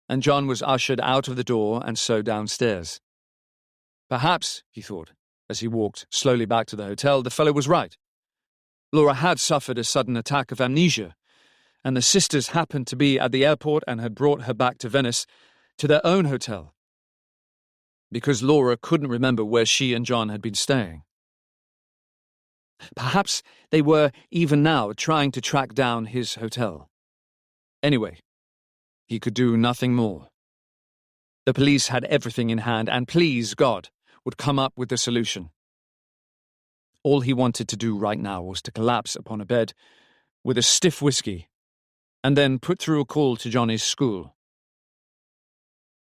and John was ushered out of the door and so downstairs. Perhaps, he thought, as he walked slowly back to the hotel, the fellow was right. Laura had suffered a sudden attack of amnesia, and the sisters happened to be at the airport and had brought her back to Venice, to their own hotel, because Laura couldn't remember where she and John had been staying. Perhaps they were, even now, trying to track down his hotel. Anyway, he could do nothing more. The police had everything in hand, and please God, would come up with a solution. All he wanted to do right now was to collapse upon a bed with a stiff whiskey, and then put through a call to Johnny's school.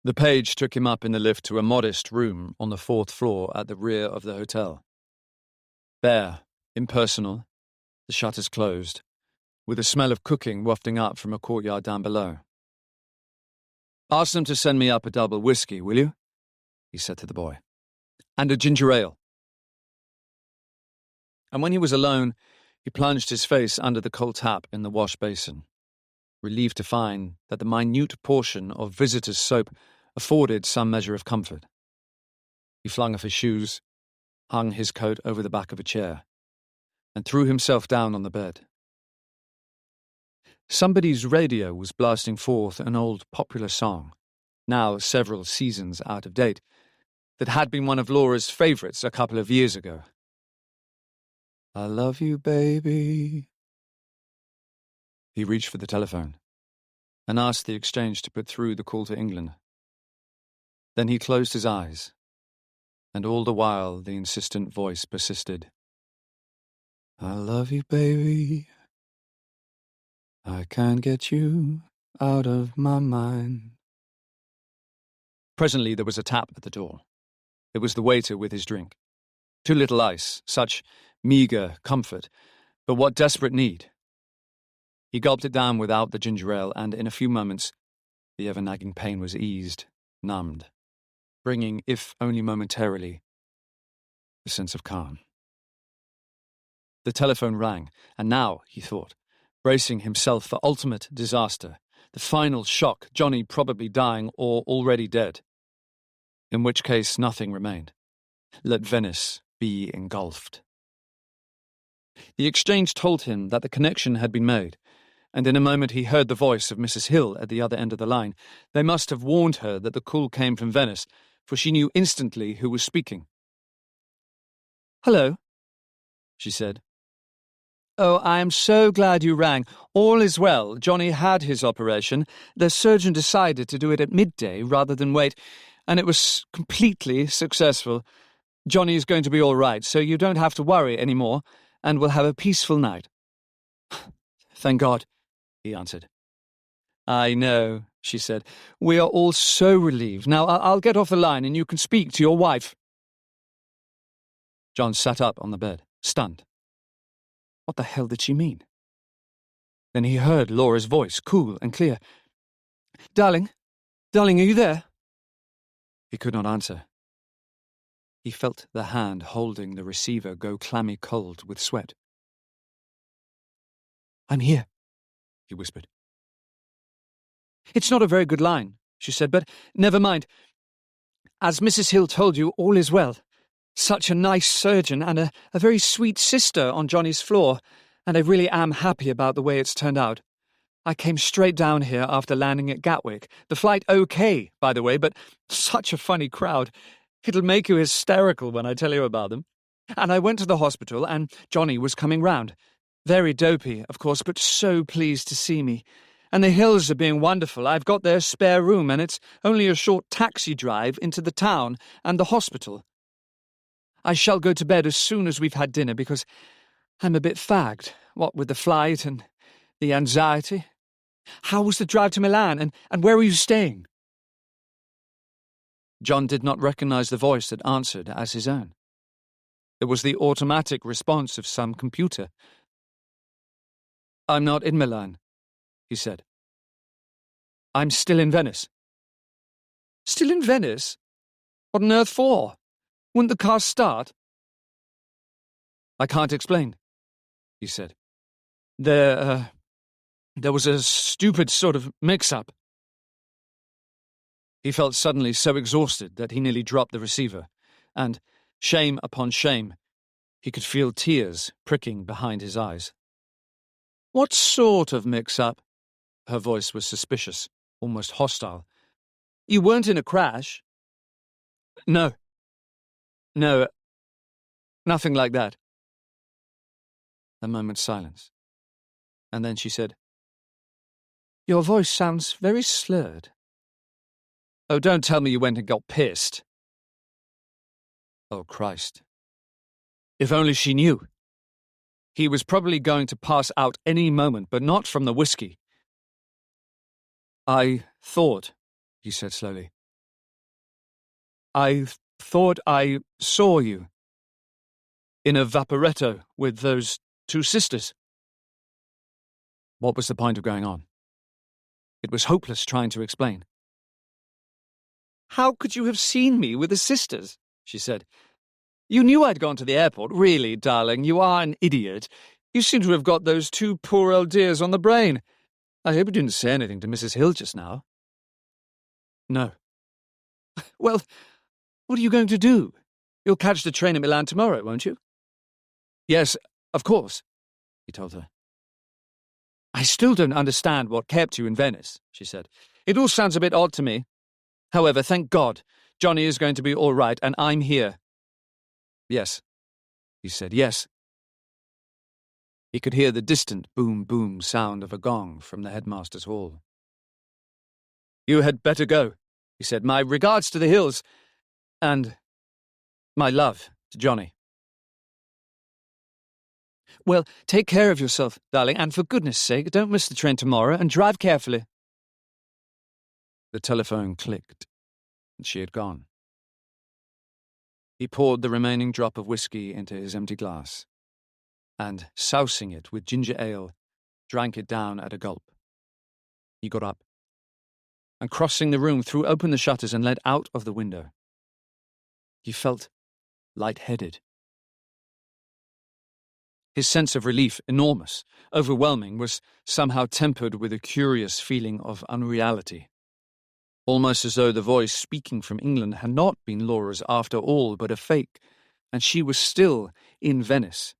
The page took him up in the lift to a modest room on the 4th floor at the rear of the hotel. Bare, impersonal, the shutters closed, with a smell of cooking wafting up from a courtyard down below. Ask them to send me up a double whiskey, will you? He said to the boy. And a ginger ale. And when he was alone, he plunged his face under the cold tap in the wash basin, relieved to find that the minute portion of visitor's soap afforded some measure of comfort. He flung off his shoes, hung his coat over the back of a chair, and threw himself down on the bed. Somebody's radio was blasting forth an old popular song, now several seasons out of date, that had been one of Laura's favourites a couple of years ago. I love you, baby. He reached for the telephone and asked the exchange to put through the call to England. Then he closed his eyes, and all the while the insistent voice persisted. I love you, baby. I can't get you out of my mind. Presently there was a tap at the door. It was the waiter with his drink. Too little ice, such meagre comfort, but what desperate need. He gulped it down without the ginger ale, and in a few moments the ever-nagging pain was eased, numbed, bringing, if only momentarily, a sense of calm. The telephone rang, and now, he thought, bracing himself for ultimate disaster, the final shock, Johnny probably dying or already dead. In which case nothing remained. Let Venice be engulfed. The exchange told him that the connection had been made, and in a moment he heard the voice of Mrs. Hill at the other end of the line. They must have warned her that the call came from Venice, for she knew instantly who was speaking. "Hello," she said. "Oh, I am so glad you rang. All is well. Johnny had his operation. The surgeon decided to do it at midday rather than wait, and it was completely successful. Johnny is going to be all right, so you don't have to worry any more, and we'll have a peaceful night." "Thank God," he answered. "I know," she said. "We are all so relieved. Now I'll get off the line and you can speak to your wife." John sat up on the bed, stunned. What the hell did she mean? Then he heard Laura's voice, cool and clear. Darling, are you there?" He could not answer. He felt the hand holding the receiver go clammy cold with sweat. "I'm here," he whispered. "It's not a very good line," she said, "but never mind. As Mrs. Hill told you, all is well. Such a nice surgeon and a very sweet sister on Johnny's floor, and I really am happy about the way it's turned out. I came straight down here after landing at Gatwick. The flight okay, by the way, but such a funny crowd. It'll make you hysterical when I tell you about them. And I went to the hospital, and Johnny was coming round. Very dopey, of course, but so pleased to see me. And the Hills are being wonderful. I've got their spare room, and it's only a short taxi drive into the town and the hospital. I shall go to bed as soon as we've had dinner, because I'm a bit fagged, what with the flight and the anxiety. How was the drive to Milan, and where were you staying?" John did not recognize the voice that answered as his own. It was the automatic response of some computer. "I'm not in Milan," he said. "I'm still in Venice." "Still in Venice? What on earth for? Wouldn't the car start?" "I can't explain," he said. There was a stupid sort of mix-up." He felt suddenly so exhausted that he nearly dropped the receiver, and, shame upon shame, he could feel tears pricking behind his eyes. "What sort of mix-up?" Her voice was suspicious, almost hostile. "You weren't in a crash?" No, nothing like that." A moment's silence, and then she said, "Your voice sounds very slurred." "Oh, don't tell me you went and got pissed." Oh, Christ. If only she knew. He was probably going to pass out any moment, but not from the whiskey. "I thought," he said slowly, "I thought I saw you in a vaporetto with those two sisters." What was the point of going on? It was hopeless trying to explain. "How could you have seen me with the sisters?" she said. "You knew I'd gone to the airport. Really, darling, you are an idiot. You seem to have got those two poor old dears on the brain. I hope you didn't say anything to Mrs. Hill just now." "No." "Well, what are you going to do? You'll catch the train at Milan tomorrow, won't you?" "Yes, of course," he told her. "I still don't understand what kept you in Venice," she said. "It all sounds a bit odd to me. However, thank God, Johnny is going to be all right, and I'm here." "Yes," he said, "yes." He could hear the distant boom-boom sound of a gong from the headmaster's hall. "You had better go," he said. "My regards to the Hills, and my love to Johnny." "Well, take care of yourself, darling, and for goodness' sake, don't miss the train tomorrow, and drive carefully." The telephone clicked. and she had gone. He poured the remaining drop of whiskey into his empty glass, and, sousing it with ginger ale, drank it down at a gulp. He got up, and crossing the room, threw open the shutters and led out of the window. He felt light-headed. His sense of relief, enormous, overwhelming, was somehow tempered with a curious feeling of unreality. Almost as though the voice speaking from England had not been Laura's after all, but a fake, and she was still in Venice,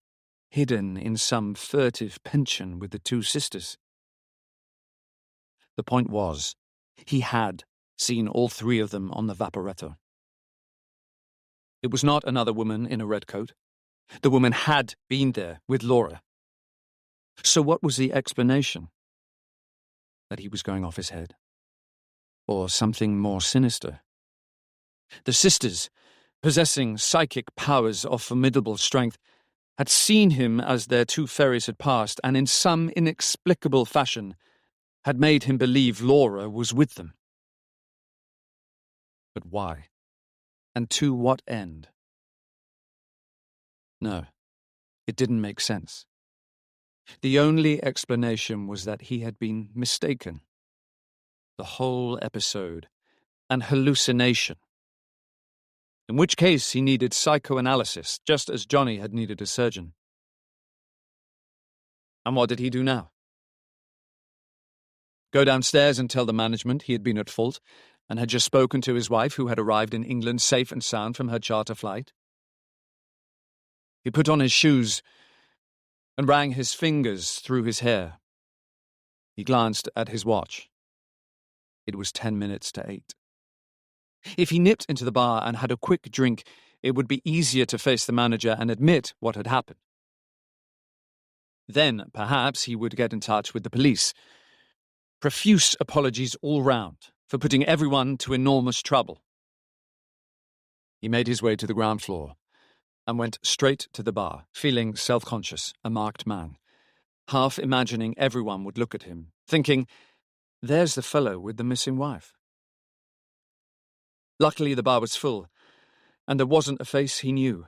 hidden in some furtive pension with the two sisters. The point was, he had seen all three of them on the Vaporetto. It was not another woman in a red coat. The woman had been there with Laura. So what was the explanation? That he was going off his head? Or something more sinister? The sisters, possessing psychic powers of formidable strength, had seen him as their two ferries had passed, and in some inexplicable fashion had made him believe Laura was with them. But why? And to what end? No, it didn't make sense. The only explanation was that he had been mistaken. The whole episode an hallucination. In which case he needed psychoanalysis, just as Johnny had needed a surgeon. And what did he do now? Go downstairs and tell the management he had been at fault and had just spoken to his wife, who had arrived in England safe and sound from her charter flight? He put on his shoes and ran his fingers through his hair. He glanced at his watch. It was 10 minutes to 8. If he nipped into the bar and had a quick drink, it would be easier to face the manager and admit what had happened. Then, perhaps, he would get in touch with the police. Profuse apologies all round for putting everyone to enormous trouble. He made his way to the ground floor and went straight to the bar, feeling self-conscious, a marked man, half imagining everyone would look at him, thinking, there's the fellow with the missing wife. Luckily, the bar was full, and there wasn't a face he knew.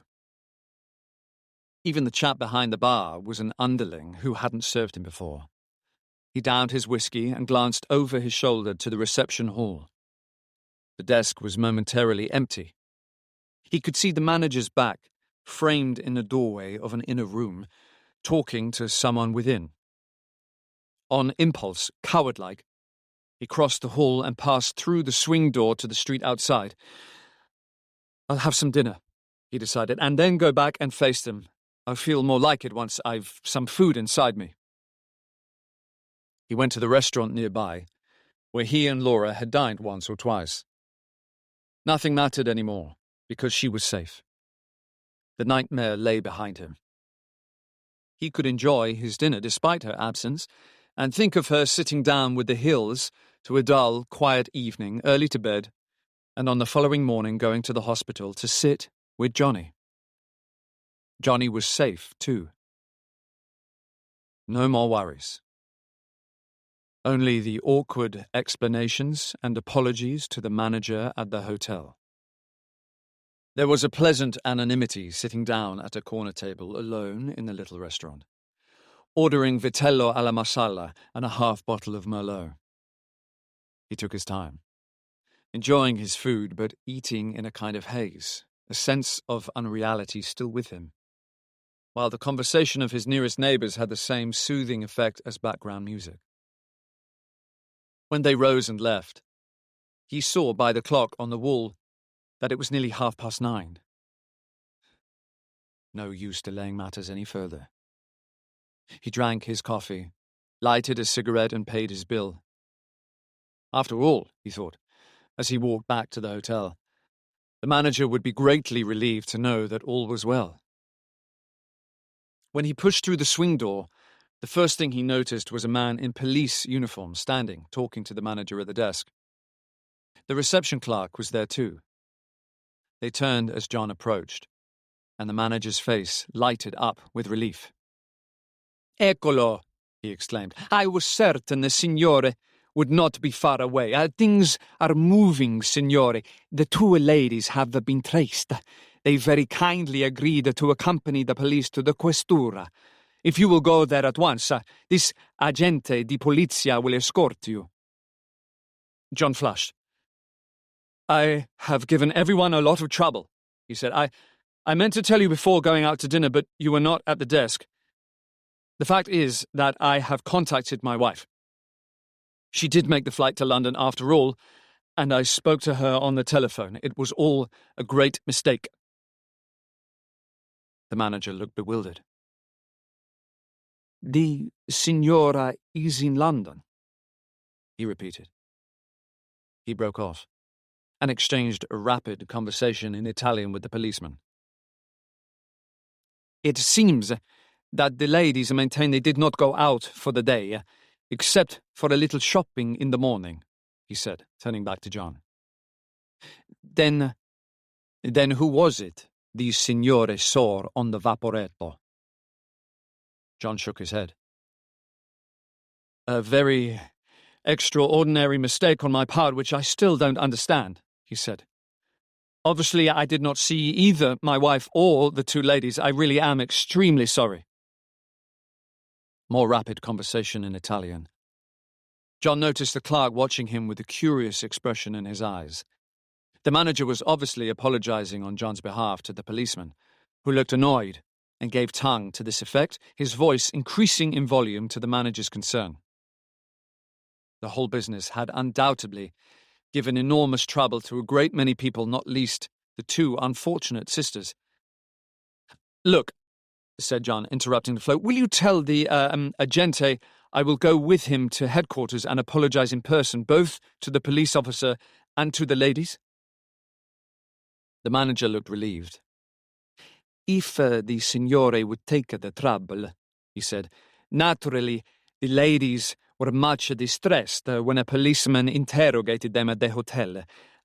Even the chap behind the bar was an underling who hadn't served him before. He downed his whiskey and glanced over his shoulder to the reception hall. The desk was momentarily empty. He could see the manager's back, framed in the doorway of an inner room, talking to someone within. On impulse, coward-like, he crossed the hall and passed through the swing door to the street outside. I'll have some dinner, he decided, and then go back and face them. I'll feel more like it once I've some food inside me. He went to the restaurant nearby, where he and Laura had dined once or twice. Nothing mattered anymore, because she was safe. The nightmare lay behind him. He could enjoy his dinner despite her absence, and think of her sitting down with the Hills to a dull, quiet evening, early to bed, and on the following morning going to the hospital to sit with Johnny. Johnny was safe, too. No more worries. Only the awkward explanations and apologies to the manager at the hotel. There was a pleasant anonymity sitting down at a corner table alone in the little restaurant, ordering vitello alla marsala and a half bottle of Merlot. He took his time, enjoying his food but eating in a kind of haze, a sense of unreality still with him, while the conversation of his nearest neighbours had the same soothing effect as background music. When they rose and left, he saw by the clock on the wall that it was nearly 9:30. No use delaying matters any further. He drank his coffee, lighted a cigarette and paid his bill. After all, he thought, as he walked back to the hotel, the manager would be greatly relieved to know that all was well. When he pushed through the swing door, the first thing he noticed was a man in police uniform standing, talking to the manager at the desk. The reception clerk was there too. They turned as John approached, and the manager's face lighted up with relief. "Eccolo," he exclaimed. "I was certain the signore would not be far away. Things are moving, signore. The two ladies have been traced. They very kindly agreed to accompany the police to the questura. If you will go there at once, this agente di polizia will escort you. John flushed. I have given everyone a lot of trouble, he said. I meant to tell you before going out to dinner, but you were not at the desk. The fact is that I have contacted my wife. She did make the flight to London after all, and I spoke to her on the telephone. It was all a great mistake. The manager looked bewildered. The signora is in London, he repeated. He broke off and exchanged a rapid conversation in Italian with the policeman. It seems that the ladies maintain they did not go out for the day, except for a little shopping in the morning, he said, turning back to John. Then who was it the signore saw on the vaporetto? John shook his head. A very extraordinary mistake on my part, which I still don't understand, he said. Obviously, I did not see either my wife or the two ladies. I really am extremely sorry. More rapid conversation in Italian. John noticed the clerk watching him with a curious expression in his eyes. The manager was obviously apologizing on John's behalf to the policeman, who looked annoyed and gave tongue to this effect, his voice increasing in volume to the manager's concern. The whole business had undoubtedly given enormous trouble to a great many people, not least the two unfortunate sisters. Look, said John, interrupting the flow, will you tell the agente I will go with him to headquarters and apologize in person, both to the police officer and to the ladies? The manager looked relieved. If the signore would take the trouble, he said, naturally the ladies were much distressed when a policeman interrogated them at the hotel,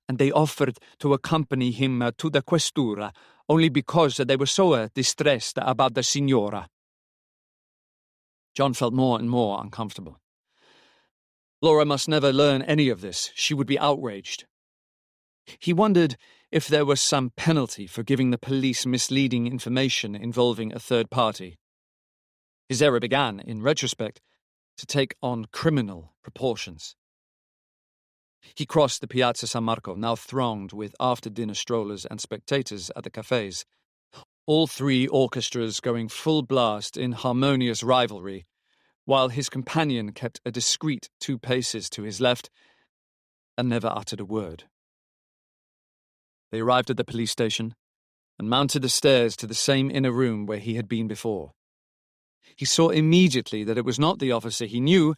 and they offered to accompany him to the questura only because they were so distressed about the signora. John felt more and more uncomfortable. Laura must never learn any of this. She would be outraged. He wondered if there was some penalty for giving the police misleading information involving a third party. His error began, in retrospect, to take on criminal proportions. He crossed the Piazza San Marco, now thronged with after-dinner strollers and spectators at the cafes, all three orchestras going full blast in harmonious rivalry, while his companion kept a discreet 2 paces to his left and never uttered a word. They arrived at the police station and mounted the stairs to the same inner room where he had been before. He saw immediately that it was not the officer he knew,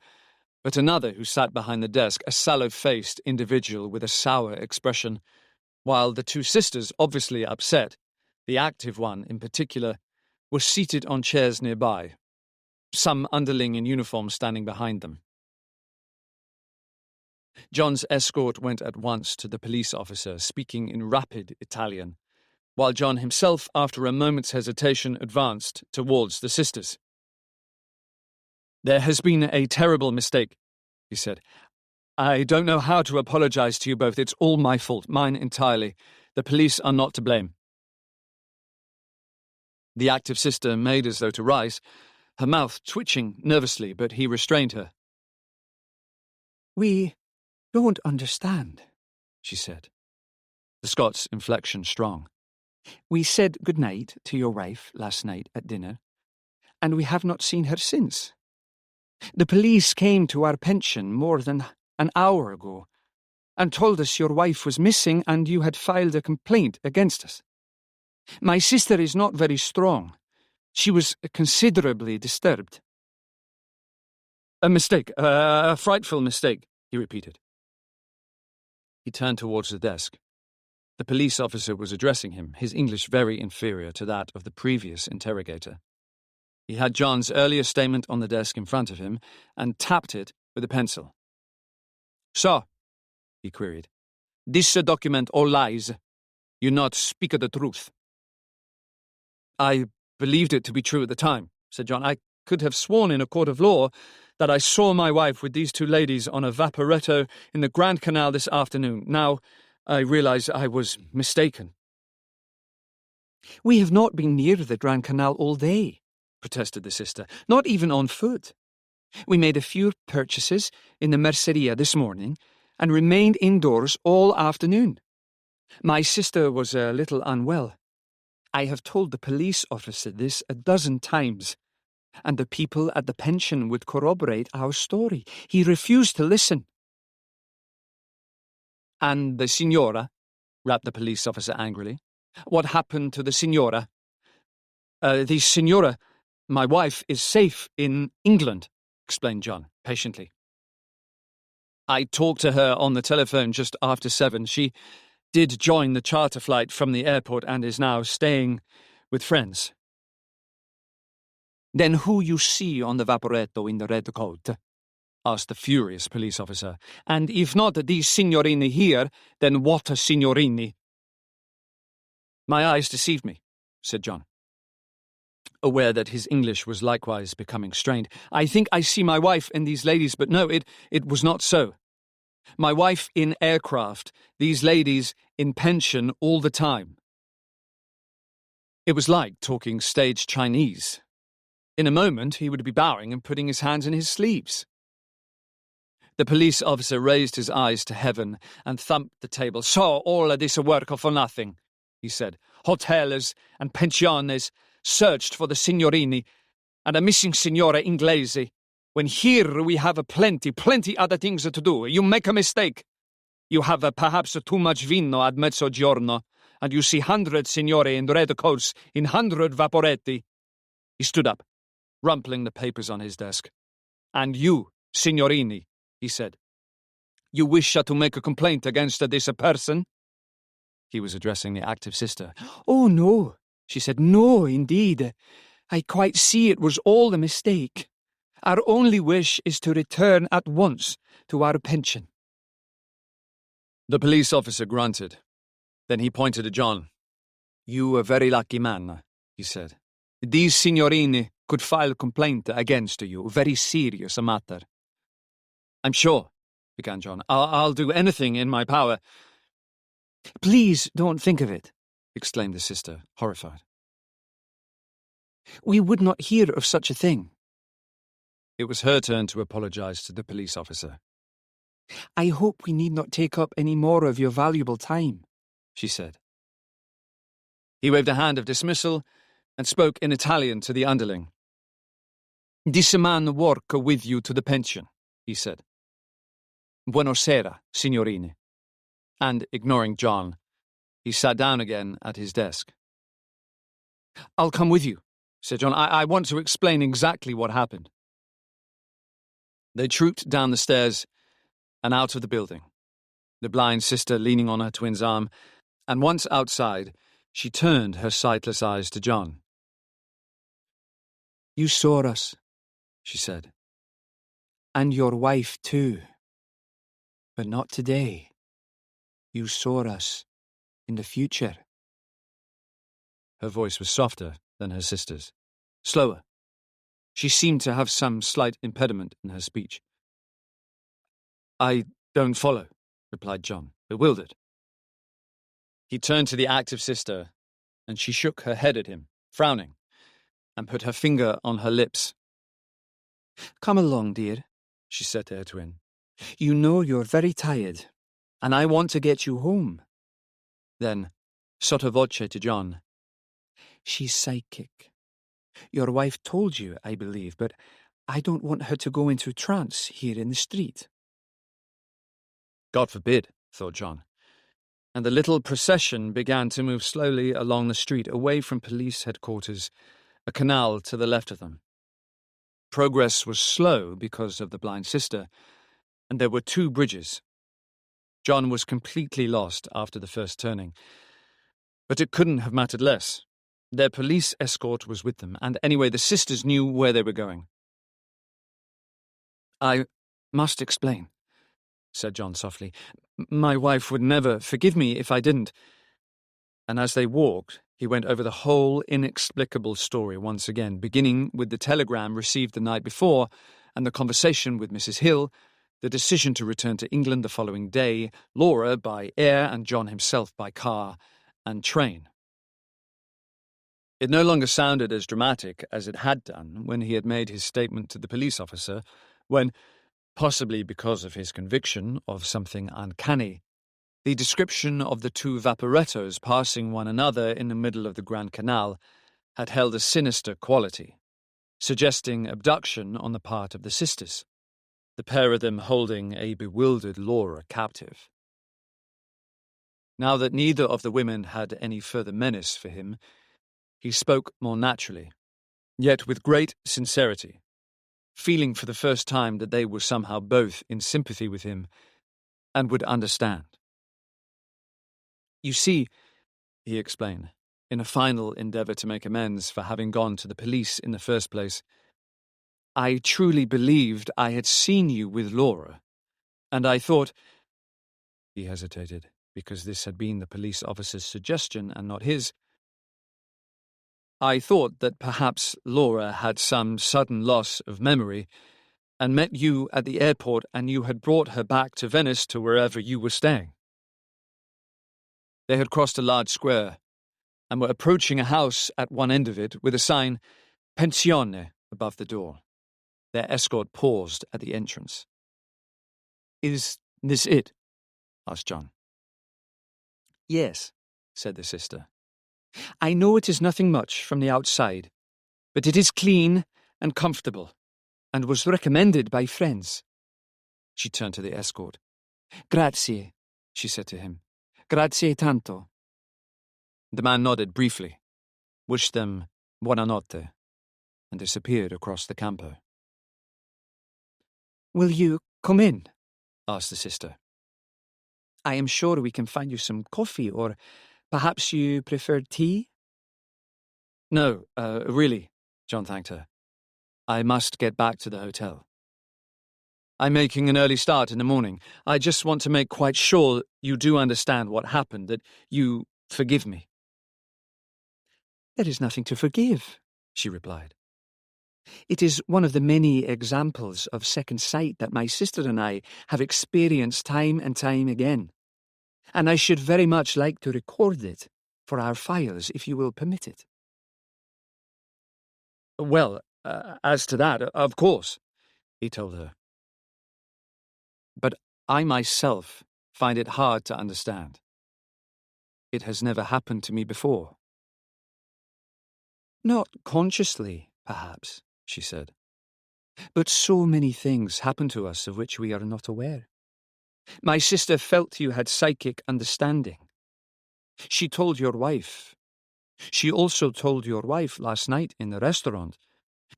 but another who sat behind the desk, a sallow-faced individual with a sour expression, while the two sisters, obviously upset, the active one in particular, were seated on chairs nearby, some underling in uniform standing behind them. John's escort went at once to the police officer, speaking in rapid Italian, while John himself, after a moment's hesitation, advanced towards the sisters. There has been a terrible mistake, he said. I don't know how to apologize to you both. It's all my fault, mine entirely. The police are not to blame. The active sister made as though to rise, her mouth twitching nervously, but he restrained her. We don't understand, she said, the Scots inflection strong. We said good night to your wife last night at dinner, and we have not seen her since. The police came to our pension more than an hour ago and told us your wife was missing and you had filed a complaint against us. My sister is not very strong. She was considerably disturbed. A mistake, a frightful mistake, he repeated. He turned towards the desk. The police officer was addressing him, his English very inferior to that of the previous interrogator. He had John's earlier statement on the desk in front of him and tapped it with a pencil. So, he queried, this document all lies. You not speak of the truth. I believed it to be true at the time, said John. I could have sworn in a court of law that I saw my wife with these two ladies on a vaporetto in the Grand Canal this afternoon. Now, I realise I was mistaken." "We have not been near the Grand Canal all day," protested the sister, "not even on foot. We made a few purchases in the merceria this morning and remained indoors all afternoon. My sister was a little unwell. I have told the police officer this a dozen times, and the people at the pension would corroborate our story. He refused to listen." "And the signora?" rapped the police officer angrily. "What happened to the signora?" The signora, my wife, is safe in England," explained John, patiently. "I talked to her on the telephone just after 7. She did join the charter flight from the airport and is now staying with friends." "Then who you see on the vaporetto in the red coat?" asked the furious police officer. "And if not these signorini here, then what signorini?" "My eyes deceived me," said John, aware that his English was likewise becoming strained. "I think I see my wife and these ladies, but no, it was not so. My wife in aircraft, these ladies in pension all the time." It was like talking stage Chinese. In a moment, he would be bowing and putting his hands in his sleeves. The police officer raised his eyes to heaven and thumped the table. "So all of this work for nothing," he said. "Hotels and pensiones searched for the signorini and a missing signora inglese, when here we have plenty other things to do. You make a mistake. You have perhaps too much vino at mezzogiorno, and you see 100 signore in red coats in 100 vaporetti." He stood up, rumpling the papers on his desk. "And you, signorini," he said, "you wish to make a complaint against this person?" He was addressing the active sister. "Oh, no," she said. "No, indeed. I quite see it was all a mistake. Our only wish is to return at once to our pension." The police officer grunted. Then he pointed to John. "You a very lucky man," he said. "These signorini could file a complaint against you. Very serious matter." "I'm sure," began John. I'll do anything in my power." "Please don't think of it," exclaimed the sister, horrified. "We would not hear of such a thing." It was her turn to apologize to the police officer. "I hope we need not take up any more of your valuable time," she said. He waved a hand of dismissal and spoke in Italian to the underling. "This man work with you to the pension," he said. "Buonasera, signorini." And, ignoring John, he sat down again at his desk. "I'll come with you," said John. I want to explain exactly what happened." They trooped down the stairs and out of the building, the blind sister leaning on her twin's arm, and once outside, she turned her sightless eyes to John. "You saw us," she said. "And your wife, too. But not today. You saw us in the future." Her voice was softer than her sister's, slower. She seemed to have some slight impediment in her speech. "I don't follow," replied John, bewildered. He turned to the active sister, and she shook her head at him, frowning, and put her finger on her lips. "Come along, dear," she said to her twin. "You know you're very tired, and I want to get you home." Then, sotto voce to John, "She's psychic. Your wife told you, I believe, but I don't want her to go into trance here in the street." God forbid, thought John, and the little procession began to move slowly along the street away from police headquarters, a canal to the left of them. Progress was slow because of the blind sister, and there were 2 bridges. John was completely lost after the first turning, but it couldn't have mattered less. Their police escort was with them, and anyway, the sisters knew where they were going. "I must explain," said John softly. "My wife would never forgive me if I didn't." And as they walked, he went over the whole inexplicable story once again, beginning with the telegram received the night before and the conversation with Mrs. Hill, the decision to return to England the following day, Laura by air and John himself by car and train. It no longer sounded as dramatic as it had done when he had made his statement to the police officer, when, possibly because of his conviction of something uncanny, the description of the two vaporettos passing one another in the middle of the Grand Canal had held a sinister quality, suggesting abduction on the part of the sisters, the pair of them holding a bewildered Laura captive. Now that neither of the women had any further menace for him, he spoke more naturally, yet with great sincerity, feeling for the first time that they were somehow both in sympathy with him and would understand. "You see," he explained, in a final endeavour to make amends for having gone to the police in the first place, "I truly believed I had seen you with Laura, and I thought—" He hesitated, because this had been the police officer's suggestion and not his. "I thought that perhaps Laura had some sudden loss of memory and met you at the airport, and you had brought her back to Venice to wherever you were staying." They had crossed a large square and were approaching a house at one end of it with a sign Pensione above the door. Their escort paused at the entrance. "Is this it?" asked John. "Yes," said the sister. "I know it is nothing much from the outside, but it is clean and comfortable, and was recommended by friends." She turned to the escort. "Grazie," she said to him. "Grazie tanto." The man nodded briefly, wished them buonanotte, and disappeared across the campo. "Will you come in?" asked the sister. "I am sure we can find you some coffee, or perhaps you prefer tea?" "No, really," John thanked her. "I must get back to the hotel. I'm making an early start in the morning. I just want to make quite sure you do understand what happened, that you forgive me." "There is nothing to forgive," she replied. "It is one of the many examples of second sight that my sister and I have experienced time and time again, and I should very much like to record it for our files, if you will permit it." "Well, as to that, of course," he told her. "But I myself find it hard to understand. It has never happened to me before." "Not consciously, perhaps," she said. "But so many things happen to us of which we are not aware. My sister felt you had psychic understanding. She told your wife. She also told your wife last night in the restaurant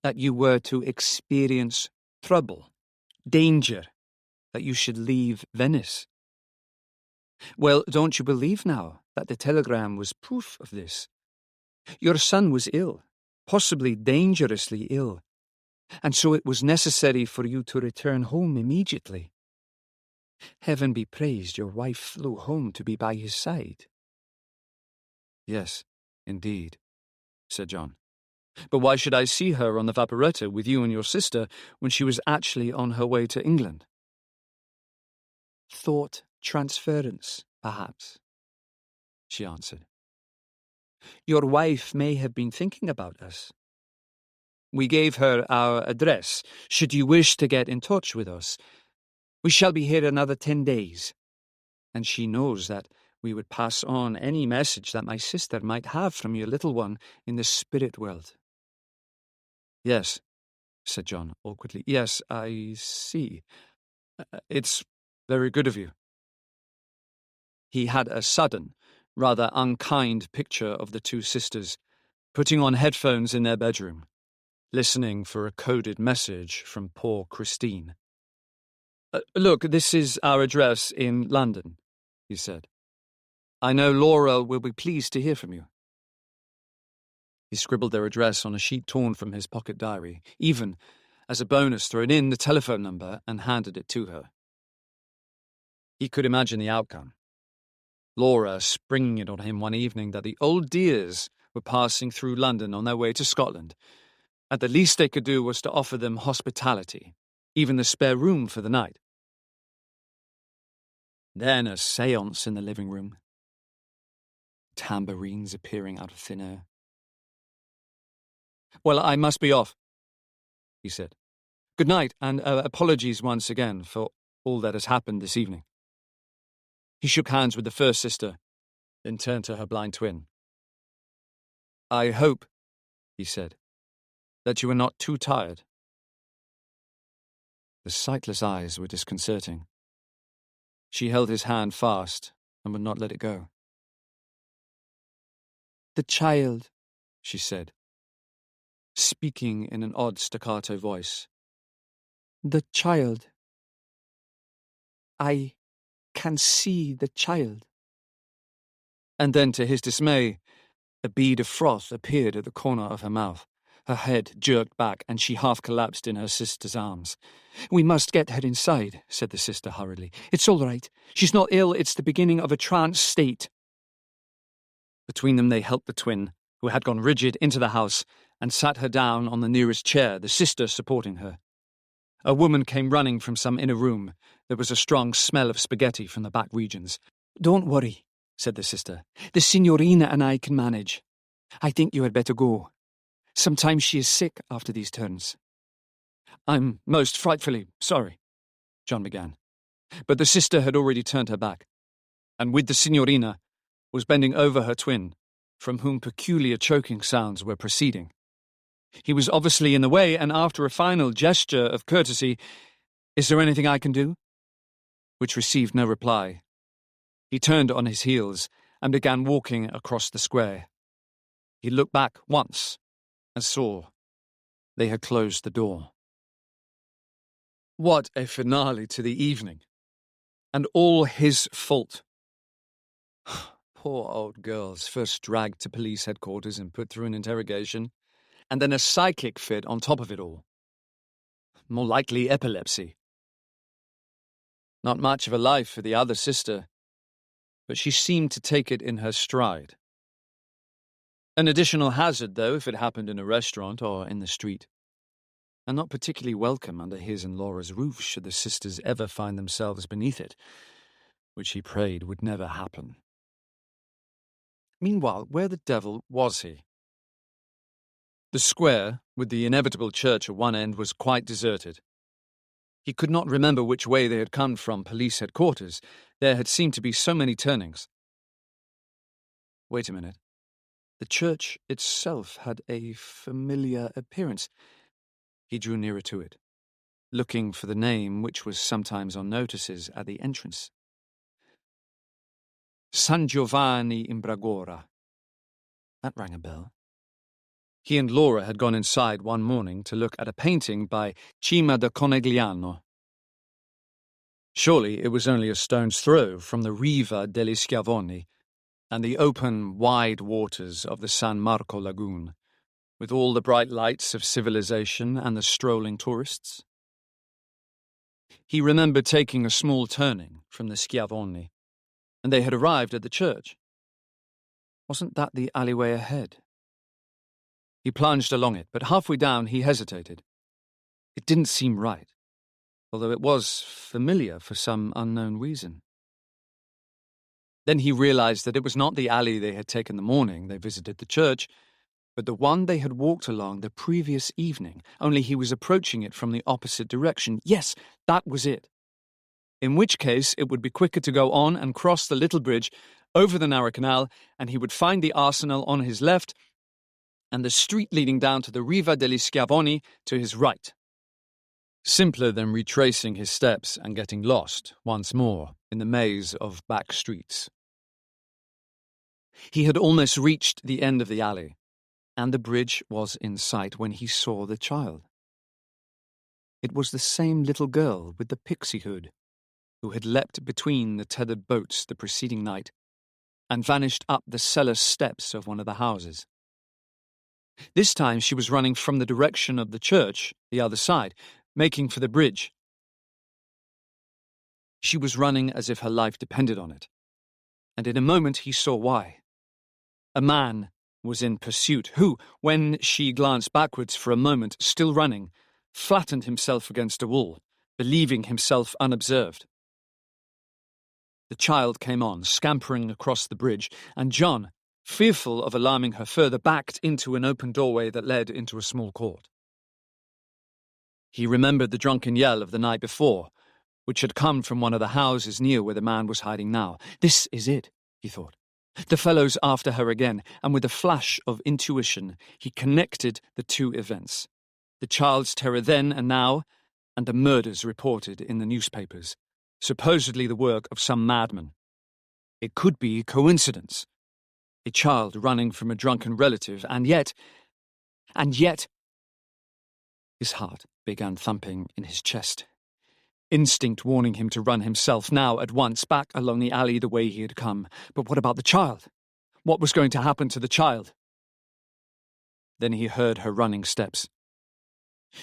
that you were to experience trouble, danger, that you should leave Venice. Well, don't you believe now that the telegram was proof of this? Your son was ill, possibly dangerously ill, and so it was necessary for you to return home immediately. Heaven be praised, your wife flew home to be by his side." "Yes, indeed," said John. "But why should I see her on the Vaporetta with you and your sister when she was actually on her way to England?" "Thought transference, perhaps," she answered. "Your wife may have been thinking about us. We gave her our address, should you wish to get in touch with us. We shall be here another 10 days, and she knows that we would pass on any message that my sister might have from your little one in the spirit world." "Yes," said John awkwardly. "Yes, I see. It's very good of you." He had a sudden, rather unkind picture of the two sisters, putting on headphones in their bedroom, listening for a coded message from poor Christine. "Look, this is our address in London," he said. "I know Laura will be pleased to hear from you." He scribbled their address on a sheet torn from his pocket diary, even, as a bonus, thrown in the telephone number and handed it to her. He could imagine the outcome. Laura springing it on him one evening that the old dears were passing through London on their way to Scotland, and the least they could do was to offer them hospitality, even the spare room for the night. Then a séance in the living room. Tambourines appearing out of thin air. "Well, I must be off," he said. "Good night, and apologies once again for all that has happened this evening." He shook hands with the first sister, then turned to her blind twin. "I hope," he said, "that you are not too tired." The sightless eyes were disconcerting. She held his hand fast and would not let it go. "The child," she said, speaking in an odd staccato voice. "The child. I can see the child." And then, to his dismay, a bead of froth appeared at the corner of her mouth. Her head jerked back, and she half collapsed in her sister's arms. "We must get her inside," said the sister hurriedly. "It's all right. She's not ill. It's the beginning of a trance state." Between them they helped the twin, who had gone rigid, into the house and sat her down on the nearest chair, the sister supporting her. A woman came running from some inner room. There was a strong smell of spaghetti from the back regions. "Don't worry," said the sister. "The signorina and I can manage. I think you had better go. Sometimes she is sick after these turns." "I'm most frightfully sorry," John began. But the sister had already turned her back, and with the signorina was bending over her twin, from whom peculiar choking sounds were proceeding. He was obviously in the way, and after a final gesture of courtesy, "Is there anything I can do?" which received no reply, he turned on his heels and began walking across the square. He looked back once and saw they had closed the door. What a finale to the evening! And all his fault. Poor old girls, first dragged to police headquarters and put through an interrogation, and then a psychic fit on top of it all. More likely epilepsy. Not much of a life for the other sister, but she seemed to take it in her stride. An additional hazard, though, if it happened in a restaurant or in the street, and not particularly welcome under his and Laura's roof should the sisters ever find themselves beneath it, which he prayed would never happen. Meanwhile, where the devil was he? The square, with the inevitable church at one end, was quite deserted. He could not remember which way they had come from police headquarters. There had seemed to be so many turnings. Wait a minute. The church itself had a familiar appearance. He drew nearer to it, looking for the name which was sometimes on notices at the entrance. San Giovanni in Bragora. That rang a bell. He and Laura had gone inside one morning to look at a painting by Cima da Conegliano. Surely it was only a stone's throw from the Riva degli Schiavoni and the open, wide waters of the San Marco lagoon, with all the bright lights of civilization and the strolling tourists. He remembered taking a small turning from the Schiavoni, and they had arrived at the church. Wasn't that the alleyway ahead? He plunged along it, but halfway down he hesitated. It didn't seem right, although it was familiar for some unknown reason. Then he realized that it was not the alley they had taken the morning they visited the church, but the one they had walked along the previous evening, only he was approaching it from the opposite direction. Yes, that was it. In which case it would be quicker to go on and cross the little bridge over the narrow canal, and he would find the arsenal on his left and the street leading down to the Riva degli Schiavoni to his right. Simpler than retracing his steps and getting lost once more in the maze of back streets. He had almost reached the end of the alley, and the bridge was in sight when he saw the child. It was the same little girl with the pixie hood who had leapt between the tethered boats the preceding night and vanished up the cellar steps of one of the houses. This time she was running from the direction of the church, the other side, making for the bridge. She was running as if her life depended on it, and in a moment he saw why. A man was in pursuit who, when she glanced backwards for a moment, still running, flattened himself against a wall, believing himself unobserved. The child came on, scampering across the bridge, and John, fearful of alarming her further, backed into an open doorway that led into a small court. He remembered the drunken yell of the night before, which had come from one of the houses near where the man was hiding now. This is it, he thought. The fellow's after her again, and with a flash of intuition, he connected the two events. The child's terror then and now, and the murders reported in the newspapers, supposedly the work of some madman. It could be coincidence. A child running from a drunken relative, and yet... His heart began thumping in his chest. Instinct warning him to run himself now at once back along the alley the way he had come. But what about the child? What was going to happen to the child? Then he heard her running steps.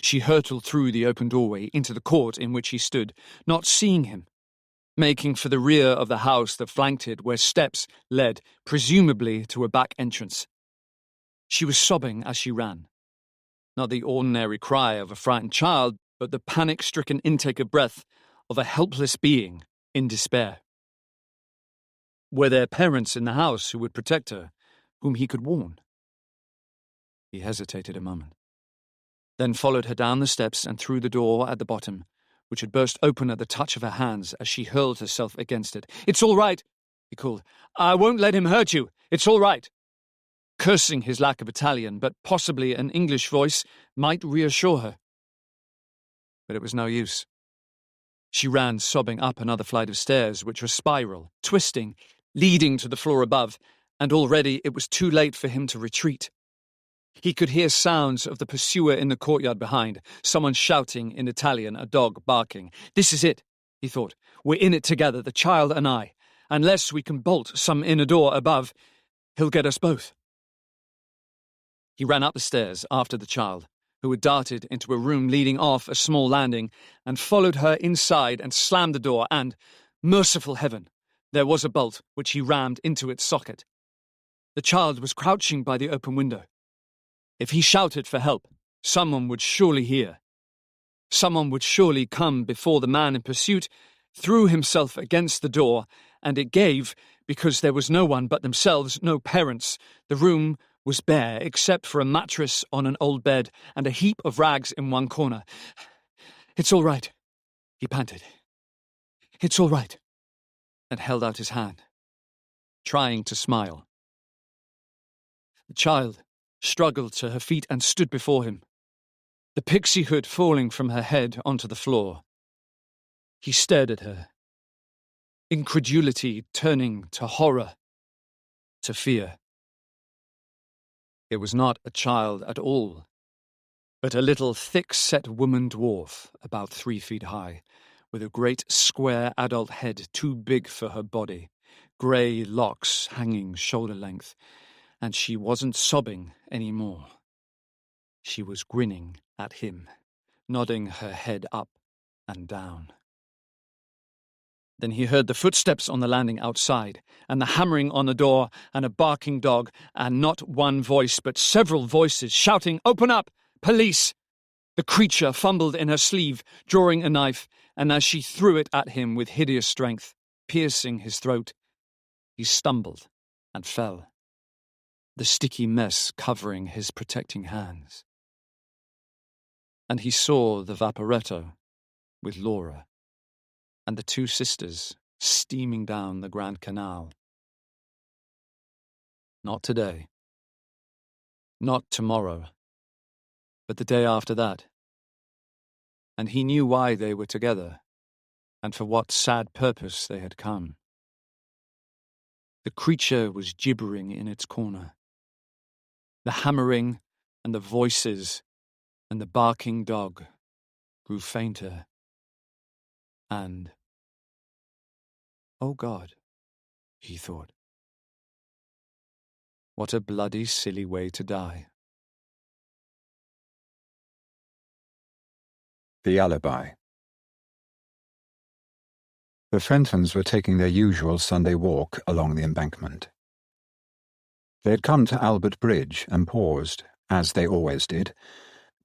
She hurtled through the open doorway into the court in which he stood, not seeing him, making for the rear of the house that flanked it, where steps led, presumably, to a back entrance. She was sobbing as she ran. Not the ordinary cry of a frightened child, but the panic-stricken intake of breath of a helpless being in despair. Were there parents in the house who would protect her, whom he could warn? He hesitated a moment, then followed her down the steps and through the door at the bottom, which had burst open at the touch of her hands as she hurled herself against it. "It's all right," he called. "I won't let him hurt you. It's all right." Cursing his lack of Italian, but possibly an English voice might reassure her. But it was no use. She ran sobbing up another flight of stairs, which were spiral, twisting, leading to the floor above, and already it was too late for him to retreat. He could hear sounds of the pursuer in the courtyard behind, someone shouting in Italian, a dog barking. This is it, he thought. We're in it together, the child and I. Unless we can bolt some inner door above, he'll get us both. He ran up the stairs after the child, who had darted into a room leading off a small landing, and followed her inside and slammed the door, and, merciful heaven, there was a bolt which he rammed into its socket. The child was crouching by the open window. If he shouted for help, someone would surely hear. Someone would surely come before the man in pursuit threw himself against the door, and it gave, because there was no one but themselves, no parents. The room was bare, except for a mattress on an old bed and a heap of rags in one corner. "It's all right," he panted. "It's all right," and held out his hand, trying to smile. The child struggled to her feet and stood before him, the pixie hood falling from her head onto the floor. He stared at her, incredulity turning to horror, to fear. It was not a child at all, but a little thick-set woman dwarf, about 3 feet high, with a great square adult head too big for her body, grey locks hanging shoulder-length, and she wasn't sobbing any more. She was grinning at him, nodding her head up and down. Then he heard the footsteps on the landing outside, and the hammering on the door, and a barking dog, and not one voice but several voices shouting, "Open up! Police!" The creature fumbled in her sleeve, drawing a knife, and as she threw it at him with hideous strength, piercing his throat, he stumbled and fell, the sticky mess covering his protecting hands. And he saw the Vaporetto with Laura, and the 2 sisters steaming down the Grand Canal. Not today. Not tomorrow. But the day after that. And he knew why they were together, and for what sad purpose they had come. The creature was gibbering in its corner. The hammering and the voices and the barking dog grew fainter. And, oh God, he thought, what a bloody silly way to die. The alibi. The Fentons were taking their usual Sunday walk along the embankment. They had come to Albert Bridge and paused, as they always did,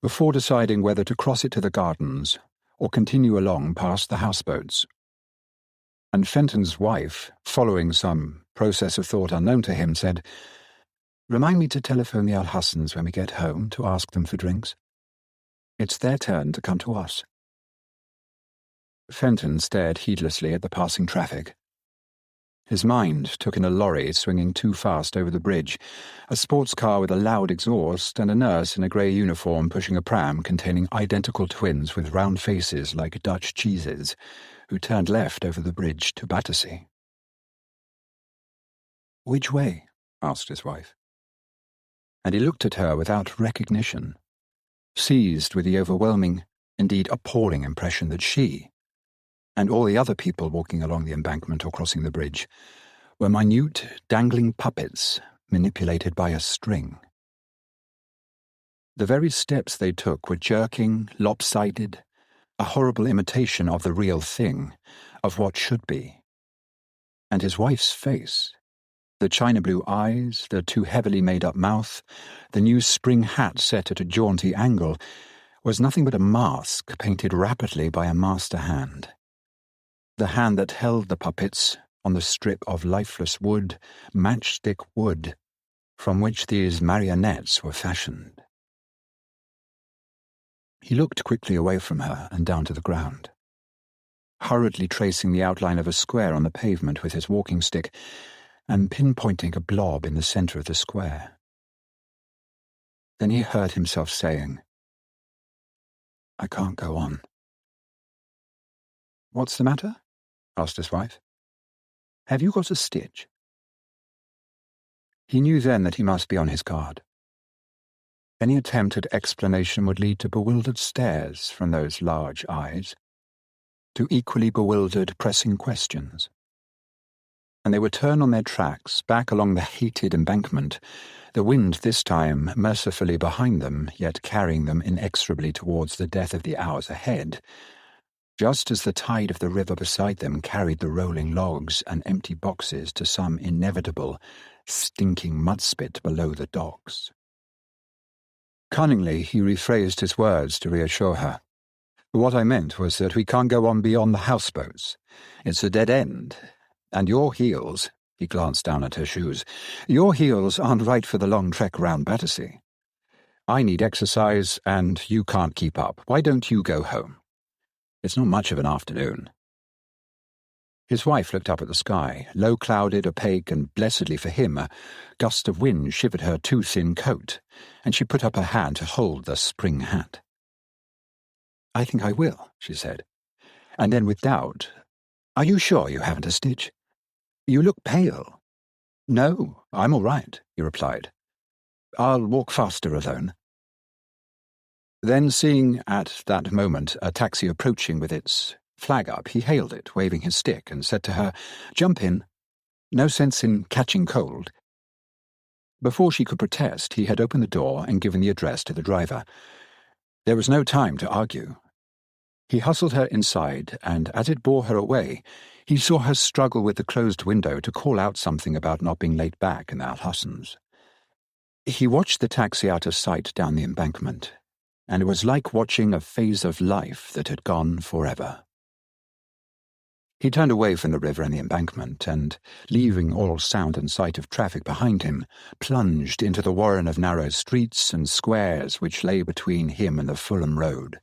before deciding whether to cross it to the gardens or continue along past the houseboats. And Fenton's wife, following some process of thought unknown to him, said, "Remind me to telephone the Al-Hassans when we get home to ask them for drinks. It's their turn to come to us." Fenton stared heedlessly at the passing traffic. His mind took in a lorry swinging too fast over the bridge, a sports car with a loud exhaust, and a nurse in a grey uniform pushing a pram containing identical twins with round faces like Dutch cheeses, who turned left over the bridge to Battersea. "Which way?" asked his wife. And he looked at her without recognition, seized with the overwhelming, indeed appalling impression that she, and all the other people walking along the embankment or crossing the bridge, were minute, dangling puppets manipulated by a string. The very steps they took were jerking, lopsided, a horrible imitation of the real thing, of what should be. And his wife's face, the china blue eyes, the too heavily made-up mouth, the new spring hat set at a jaunty angle, was nothing but a mask painted rapidly by a master hand. The hand that held the puppets on the strip of lifeless wood, matchstick wood, from which these marionettes were fashioned. He looked quickly away from her and down to the ground, hurriedly tracing the outline of a square on the pavement with his walking stick and pinpointing a blob in the centre of the square. Then he heard himself saying, "I can't go on." "What's the matter?" asked his wife. "Have you got a stitch?" He knew then that he must be on his guard. Any attempt at explanation would lead to bewildered stares from those large eyes, to equally bewildered, pressing questions. And they would turn on their tracks back along the hated embankment, the wind this time mercifully behind them, yet carrying them inexorably towards the death of the hours ahead, just as the tide of the river beside them carried the rolling logs and empty boxes to some inevitable, stinking mudspit below the docks. Cunningly, he rephrased his words to reassure her. "What I meant was that we can't go on beyond the houseboats. It's a dead end. And your heels," he glanced down at her shoes, "your heels aren't right for the long trek round Battersea. I need exercise, and you can't keep up. Why don't you go home? It's not much of an afternoon." His wife looked up at the sky, low-clouded, opaque, and blessedly for him, a gust of wind shivered her too thin coat, and she put up her hand to hold the spring hat. "I think I will," she said. And then with doubt, "Are you sure you haven't a stitch? You look pale." "No, I'm all right," he replied. "I'll walk faster alone." Then, seeing at that moment a taxi approaching with its flag up, he hailed it, waving his stick, and said to her, "Jump in. No sense in catching cold." Before she could protest, he had opened the door and given the address to the driver. There was no time to argue. He hustled her inside, and as it bore her away, he saw her struggle with the closed window to call out something about not being late back in the Al-Hassans. He watched the taxi out of sight down the embankment, and it was like watching a phase of life that had gone forever. He turned away from the river and the embankment, and, leaving all sound and sight of traffic behind him, plunged into the warren of narrow streets and squares which lay between him and the Fulham Road.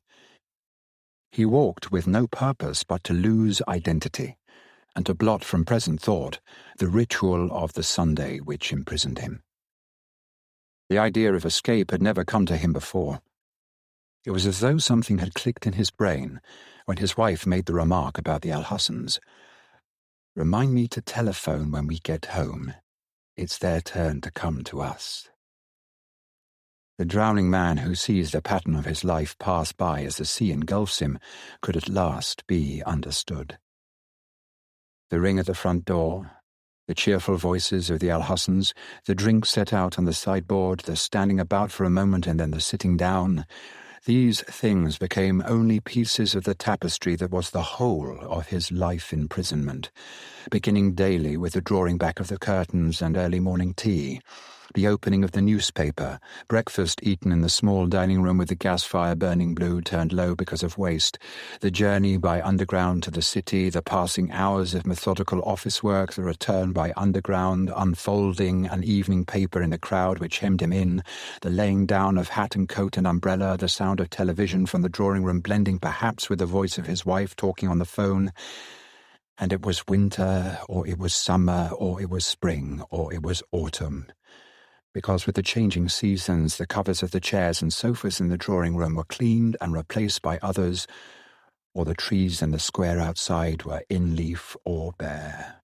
He walked with no purpose but to lose identity, and to blot from present thought the ritual of the Sunday which imprisoned him. The idea of escape had never come to him before. It was as though something had clicked in his brain when his wife made the remark about the Al-Hassans. "Remind me to telephone when we get home. It's their turn to come to us." The drowning man who sees the pattern of his life pass by as the sea engulfs him could at last be understood. The ring at the front door, the cheerful voices of the Al-Hassans, the drink set out on the sideboard, the standing about for a moment and then the sitting down, these things became only pieces of the tapestry that was the whole of his life imprisonment, beginning daily with the drawing back of the curtains and early morning tea, the opening of the newspaper, breakfast eaten in the small dining room with the gas fire burning blue turned low because of waste, the journey by underground to the city, the passing hours of methodical office work, the return by underground, unfolding an evening paper in the crowd which hemmed him in, the laying down of hat and coat and umbrella, the sound of television from the drawing room blending perhaps with the voice of his wife talking on the phone. And it was winter, or it was summer, or it was spring, or it was autumn. Because with the changing seasons, the covers of the chairs and sofas in the drawing room were cleaned and replaced by others, or the trees in the square outside were in leaf or bare.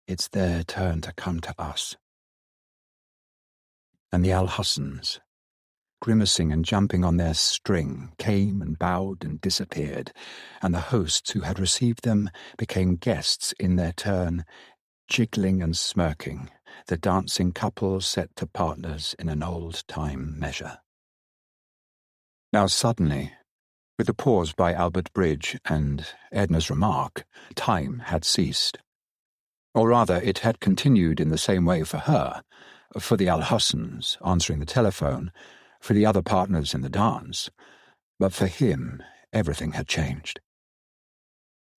It's their turn to come to us. And the Alhussans, grimacing and jumping on their string, came and bowed and disappeared, and the hosts who had received them became guests in their turn, jiggling and smirking, the dancing couples set to partners in an old-time measure. Now suddenly, with the pause by Albert Bridge and Edna's remark, time had ceased. Or rather, it had continued in the same way for her, for the Alhussans answering the telephone, for the other partners in the dance, but for him everything had changed.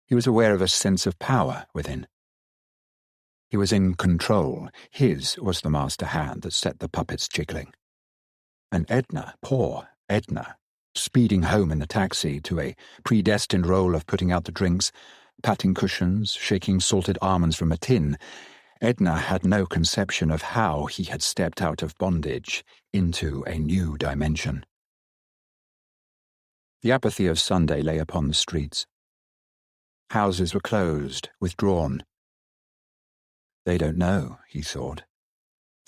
He was aware of a sense of power within. He was in control. His was the master hand that set the puppets jiggling. And Edna, poor Edna, speeding home in the taxi to a predestined role of putting out the drinks, patting cushions, shaking salted almonds from a tin, Edna had no conception of how he had stepped out of bondage into a new dimension. The apathy of Sunday lay upon the streets. Houses were closed, withdrawn. They don't know, he thought.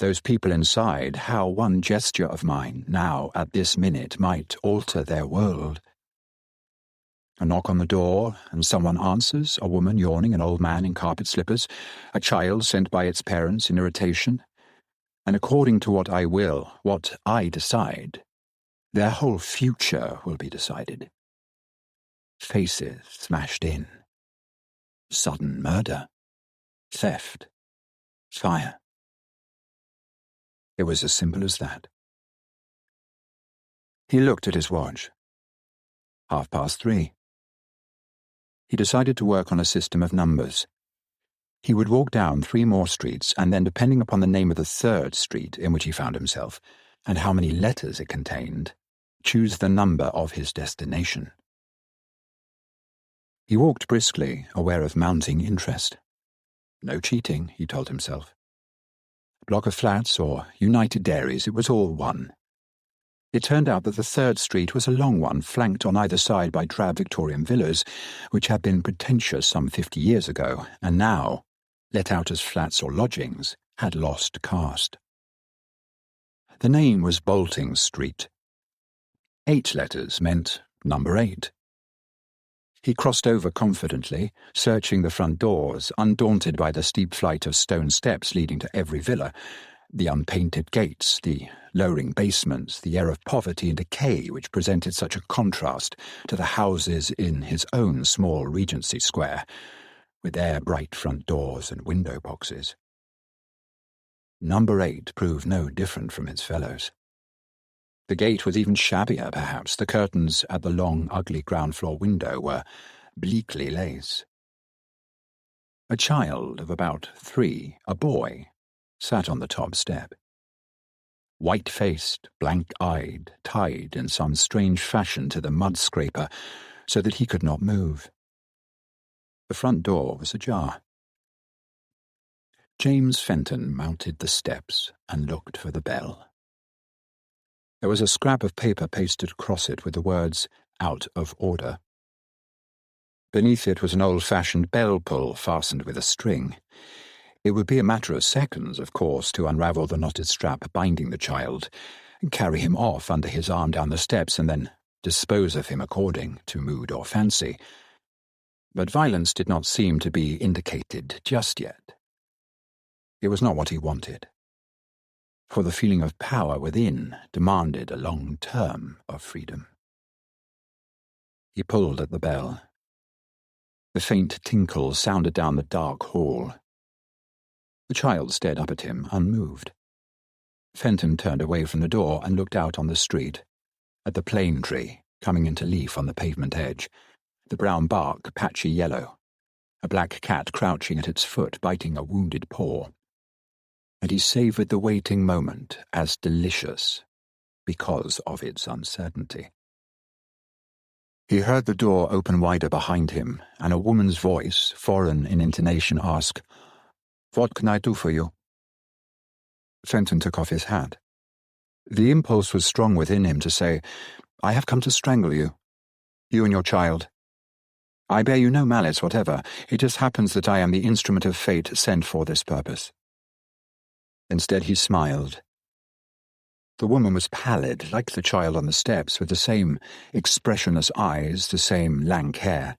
Those people inside, how one gesture of mine, now at this minute, might alter their world. A knock on the door, and someone answers, a woman yawning, an old man in carpet slippers, a child sent by its parents in irritation. And according to what I will, what I decide, their whole future will be decided. Faces smashed in. Sudden murder. Theft. Fire. It was as simple as that. He looked at his watch. 3:30. He decided to work on a system of numbers. He would walk down 3 more streets, and then, depending upon the name of the 3rd street in which he found himself, and how many letters it contained, choose the number of his destination. He walked briskly, aware of mounting interest. No cheating, he told himself. Block of flats or United Dairies, it was all one. It turned out that the 3rd street was a long one, flanked on either side by drab Victorian villas, which had been pretentious some 50 years ago, and now, let out as flats or lodgings, had lost caste. The name was Bolting Street. 8 letters meant number 8. He crossed over confidently, searching the front doors, undaunted by the steep flight of stone steps leading to every villa, the unpainted gates, the lowering basements, the air of poverty and decay which presented such a contrast to the houses in his own small Regency Square, with their bright front doors and window boxes. Number 8 proved no different from its fellows. The gate was even shabbier, perhaps. The curtains at the long, ugly ground-floor window were bleakly lace. A child of about 3, a boy, sat on the top step. White-faced, blank-eyed, tied in some strange fashion to the mud-scraper so that he could not move. The front door was ajar. James Fenton mounted the steps and looked for the bell. There was a scrap of paper pasted across it with the words, "Out of order." Beneath it was an old-fashioned bell-pull fastened with a string. It would be a matter of seconds, of course, to unravel the knotted strap binding the child, carry him off under his arm down the steps, and then dispose of him according to mood or fancy. But violence did not seem to be indicated just yet. It was not what he wanted, for the feeling of power within demanded a long term of freedom. He pulled at the bell. The faint tinkle sounded down the dark hall. The child stared up at him, unmoved. Fenton turned away from the door and looked out on the street, at the plane tree coming into leaf on the pavement edge, the brown bark patchy yellow, a black cat crouching at its foot biting a wounded paw. And he savoured the waiting moment as delicious because of its uncertainty. He heard the door open wider behind him, and a woman's voice, foreign in intonation, ask, "What can I do for you?" Fenton took off his hat. The impulse was strong within him to say, "I have come to strangle you. You and your child. I bear you no malice whatever. It just happens that I am the instrument of fate sent for this purpose." Instead he smiled. The woman was pallid, like the child on the steps, with the same expressionless eyes, the same lank hair.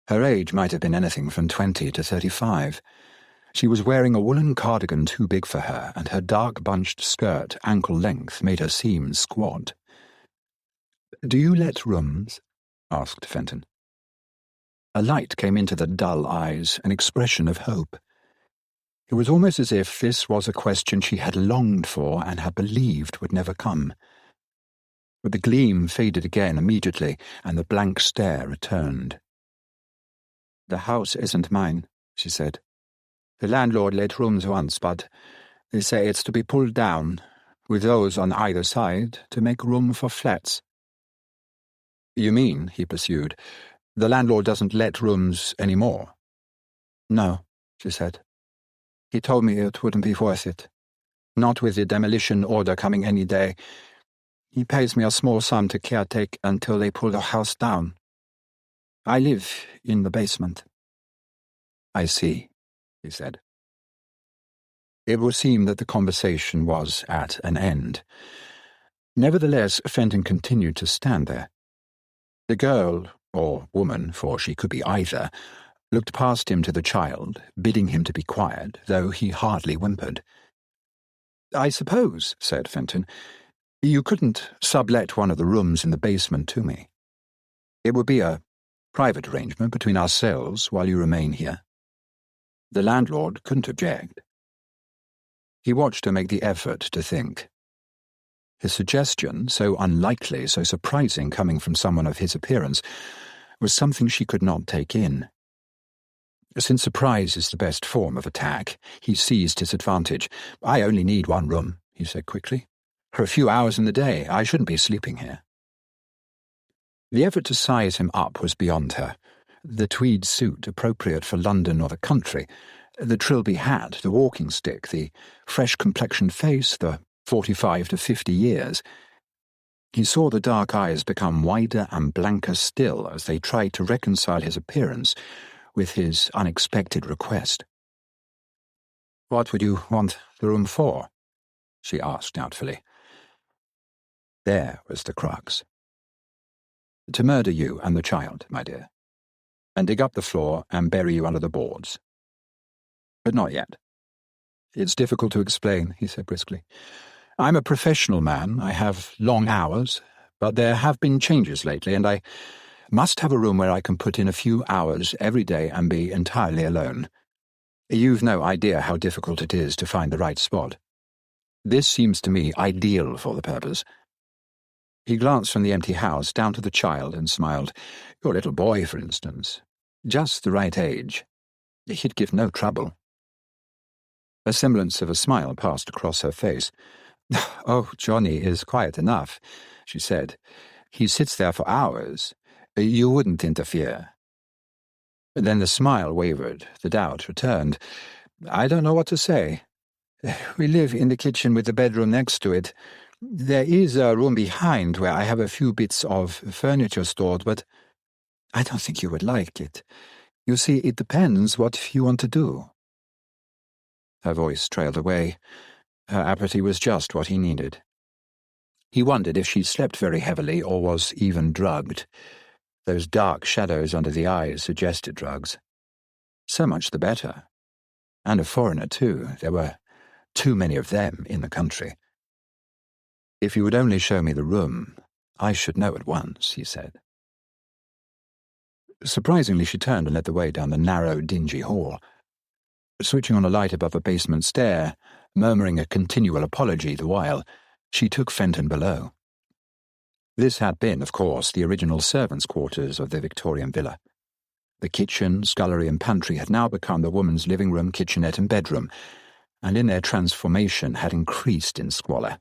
Her age might have been anything from 20 to 35. She was wearing a woolen cardigan too big for her, and her dark bunched skirt, ankle-length, made her seem squat. "Do you let rooms?" asked Fenton. A light came into the dull eyes, an expression of hope. It was almost as if this was a question she had longed for and had believed would never come. But the gleam faded again immediately, and the blank stare returned. "The house isn't mine," she said. "The landlord let rooms once, but they say it's to be pulled down, with those on either side, to make room for flats." "You mean," he pursued, "the landlord doesn't let rooms any more?" "No," she said. "He told me it wouldn't be worth it. Not with the demolition order coming any day. He pays me a small sum to caretake until they pull the house down. I live in the basement." "I see," he said. It would seem that the conversation was at an end. Nevertheless, Fenton continued to stand there. The girl, or woman, for she could be either, looked past him to the child, bidding him to be quiet, though he hardly whimpered. "I suppose," said Fenton, "you couldn't sublet one of the rooms in the basement to me. It would be a private arrangement between ourselves while you remain here. The landlord couldn't object." He watched her make the effort to think. His suggestion, so unlikely, so surprising coming from someone of his appearance, was something she could not take in. Since surprise is the best form of attack, he seized his advantage. "I only need one room," he said quickly. "For a few hours in the day. I shouldn't be sleeping here." The effort to size him up was beyond her. The tweed suit appropriate for London or the country, the trilby hat, the walking stick, the fresh-complexioned face, the 45 to 50 years. He saw the dark eyes become wider and blanker still as they tried to reconcile his appearance with his unexpected request. "What would you want the room for?" she asked doubtfully. There was the crux. "To murder you and the child, my dear, and dig up the floor and bury you under the boards. But not yet. It's difficult to explain," he said briskly. "I'm a professional man. I have long hours, but there have been changes lately, and I must have a room where I can put in a few hours every day and be entirely alone. You've no idea how difficult it is to find the right spot. This seems to me ideal for the purpose." He glanced from the empty house down to the child and smiled. "Your little boy, for instance. Just the right age. He'd give no trouble." A semblance of a smile passed across her face. "Oh, Johnny is quiet enough," she said. "He sits there for hours. You wouldn't interfere." Then the smile wavered, the doubt returned. "I don't know what to say. We live in the kitchen with the bedroom next to it. There is a room behind where I have a few bits of furniture stored, but I don't think you would like it. You see, it depends what you want to do." Her voice trailed away. Her apathy was just what he needed. He wondered if she slept very heavily or was even drugged. Those dark shadows under the eyes suggested drugs. So much the better. And a foreigner, too. There were too many of them in the country. "If you would only show me the room, I should know at once," he said. Surprisingly, she turned and led the way down the narrow, dingy hall. Switching on a light above a basement stair, murmuring a continual apology the while, she took Fenton below. This had been, of course, the original servants' quarters of the Victorian villa. The kitchen, scullery, and pantry had now become the woman's living room, kitchenette, and bedroom, and in their transformation had increased in squalor.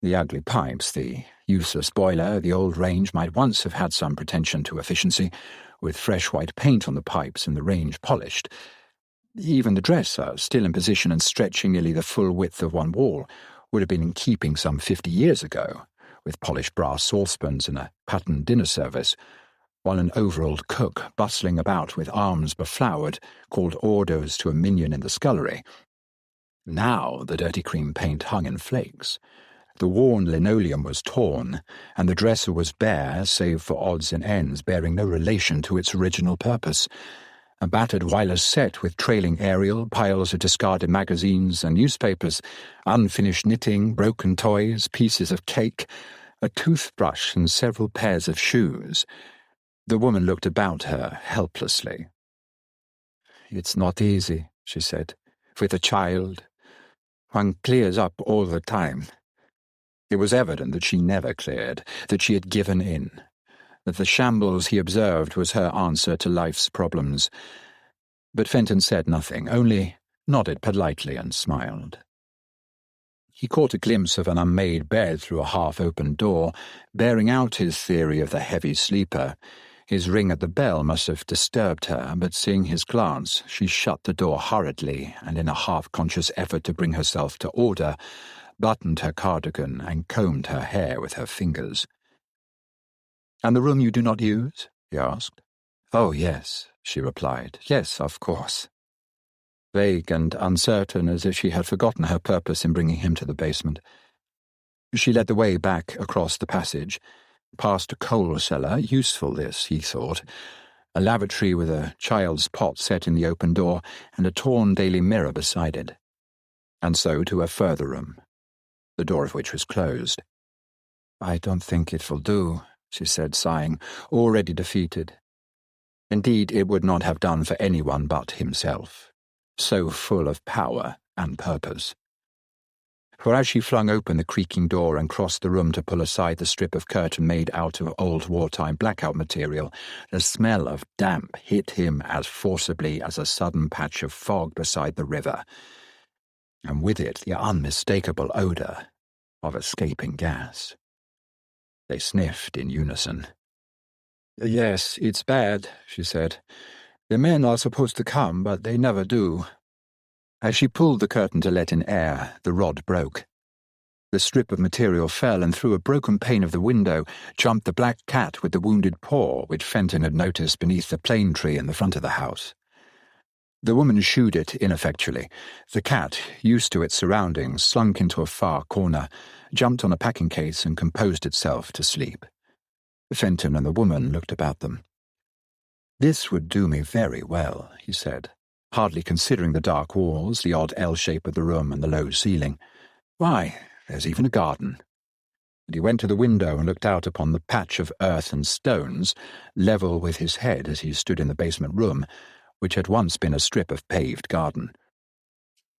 The ugly pipes, the useless boiler, the old range might once have had some pretension to efficiency, with fresh white paint on the pipes and the range polished. Even the dresser, still in position and stretching nearly the full width of one wall, would have been in keeping some 50 years ago, with polished brass saucepans and a patterned dinner service, while an overalled cook, bustling about with arms beflowered, called orders to a minion in the scullery. Now the dirty cream paint hung in flakes. The worn linoleum was torn, and the dresser was bare save for odds and ends bearing no relation to its original purpose. A battered wireless set with trailing aerial, piles of discarded magazines and newspapers, unfinished knitting, broken toys, pieces of cake, a toothbrush and several pairs of shoes. The woman looked about her helplessly. "It's not easy," she said. "With a child. One clears up all the time." It was evident that she never cleared, that she had given in, that the shambles he observed was her answer to life's problems. But Fenton said nothing, only nodded politely and smiled. He caught a glimpse of an unmade bed through a half-open door, bearing out his theory of the heavy sleeper. His ring at the bell must have disturbed her, but seeing his glance, she shut the door hurriedly, and in a half-conscious effort to bring herself to order, buttoned her cardigan and combed her hair with her fingers. "And the room you do not use?" he asked. "Oh, yes," she replied. "Yes, of course." Vague and uncertain, as if she had forgotten her purpose in bringing him to the basement. She led the way back across the passage, past a coal cellar, useful this, he thought, a lavatory with a child's pot set in the open door and a torn daily mirror beside it, and so to a further room, the door of which was closed. "I don't think it will do," she said, sighing, already defeated. Indeed, it would not have done for anyone but himself, so full of power and purpose. For as she flung open the creaking door and crossed the room to pull aside the strip of curtain made out of old wartime blackout material, the smell of damp hit him as forcibly as a sudden patch of fog beside the river, and with it the unmistakable odour of escaping gas. They sniffed in unison. "Yes, it's bad," she said. "The men are supposed to come, but they never do." As she pulled the curtain to let in air, the rod broke. The strip of material fell, and through a broken pane of the window jumped the black cat with the wounded paw which Fenton had noticed beneath the plane tree in the front of the house. The woman shooed it ineffectually. The cat, used to its surroundings, slunk into a far corner, jumped on a packing case and composed itself to sleep. Fenton and the woman looked about them. "This would do me very well," he said, hardly considering the dark walls, the odd L-shape of the room and the low ceiling. "Why, there's even a garden." And he went to the window and looked out upon the patch of earth and stones, level with his head as he stood in the basement room, which had once been a strip of paved garden.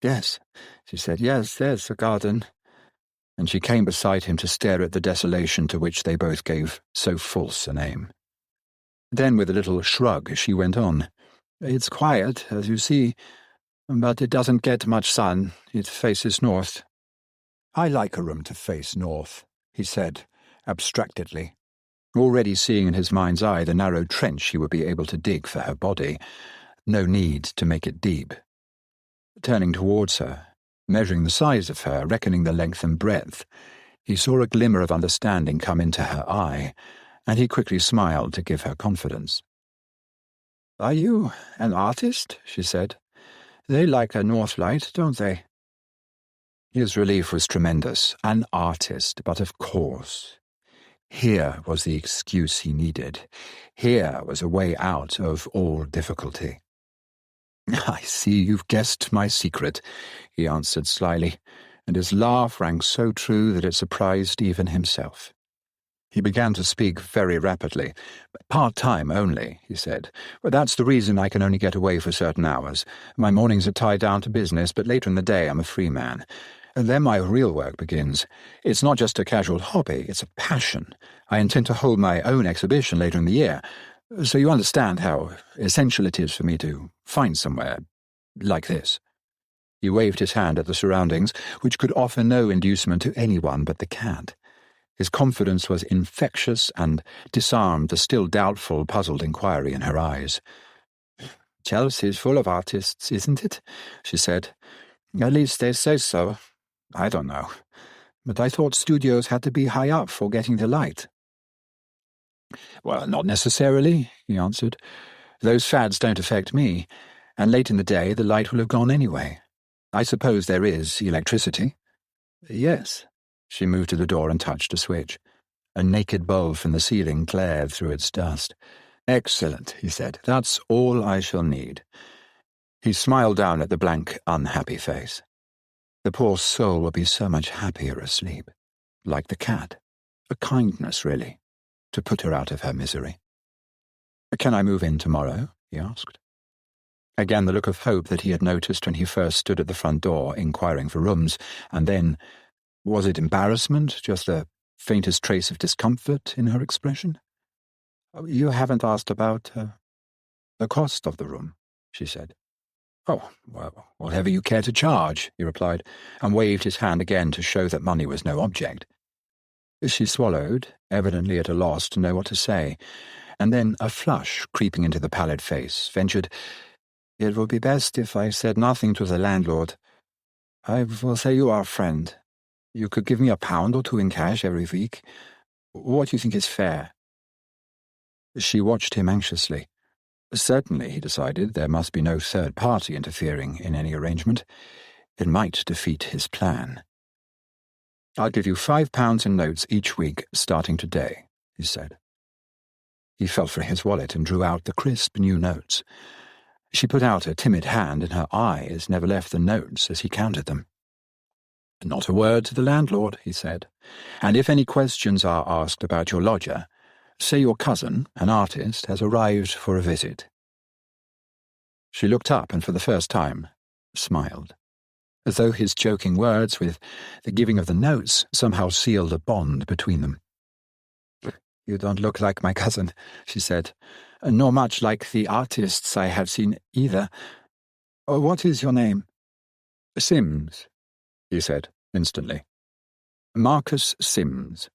"Yes," she said, "yes, there's a garden." And she came beside him to stare at the desolation to which they both gave so false a name. Then, with a little shrug, she went on. "It's quiet, as you see, but it doesn't get much sun. It faces north." "I like a room to face north," he said, abstractedly, already seeing in his mind's eye the narrow trench he would be able to dig for her body. No need to make it deep. Turning towards her, measuring the size of her, reckoning the length and breadth, he saw a glimmer of understanding come into her eye, and he quickly smiled to give her confidence. "Are you an artist?" she said. "They like a north light, don't they?" His relief was tremendous. An artist, but of course. Here was the excuse he needed. Here was a way out of all difficulty. "I see you've guessed my secret," he answered slyly, and his laugh rang so true that it surprised even himself. He began to speak very rapidly. "Part-time only," he said. "But that's the reason I can only get away for certain hours. My mornings are tied down to business, but later in the day I'm a free man. And then my real work begins. It's not just a casual hobby, it's a passion. I intend to hold my own exhibition later in the year. So you understand how essential it is for me to find somewhere like this." He waved his hand at the surroundings, which could offer no inducement to anyone but the cat. His confidence was infectious and disarmed the still doubtful, puzzled inquiry in her eyes. "Chelsea's full of artists, isn't it?" she said. "At least they say so. I don't know. But I thought studios had to be high up for getting the light." "Well, not necessarily," he answered. "Those fads don't affect me, and late in the day the light will have gone anyway. I suppose there is electricity?" "Yes." She moved to the door and touched a switch. A naked bulb from the ceiling glared through its dust. "Excellent," he said. "That's all I shall need." He smiled down at the blank, unhappy face. The poor soul will be so much happier asleep. Like the cat. A kindness, really, to put her out of her misery. "Can I move in tomorrow?" he asked. Again the look of hope that he had noticed when he first stood at the front door, inquiring for rooms, and then, was it embarrassment, just the faintest trace of discomfort in her expression? "You haven't asked about the cost of the room," she said. "Oh, well, whatever you care to charge," he replied, and waved his hand again to show that money was no object. She swallowed, evidently at a loss to know what to say, and then, a flush creeping into the pallid face, ventured, "It would be best if I said nothing to the landlord. I will say you are a friend. You could give me £1 or 2 in cash every week. What do you think is fair?" She watched him anxiously. Certainly, he decided, there must be no third party interfering in any arrangement. It might defeat his plan. "I'll give you £5 in notes each week, starting today," he said. He felt for his wallet and drew out the crisp new notes. She put out a timid hand, and her eyes never left the notes as he counted them. "Not a word to the landlord," he said. "And if any questions are asked about your lodger, say your cousin, an artist, has arrived for a visit." She looked up and for the first time smiled, as though his joking words with the giving of the notes somehow sealed a bond between them. "You don't look like my cousin," she said, "nor much like the artists I have seen either. What is your name?" "Sims," he said instantly. "Marcus Sims,"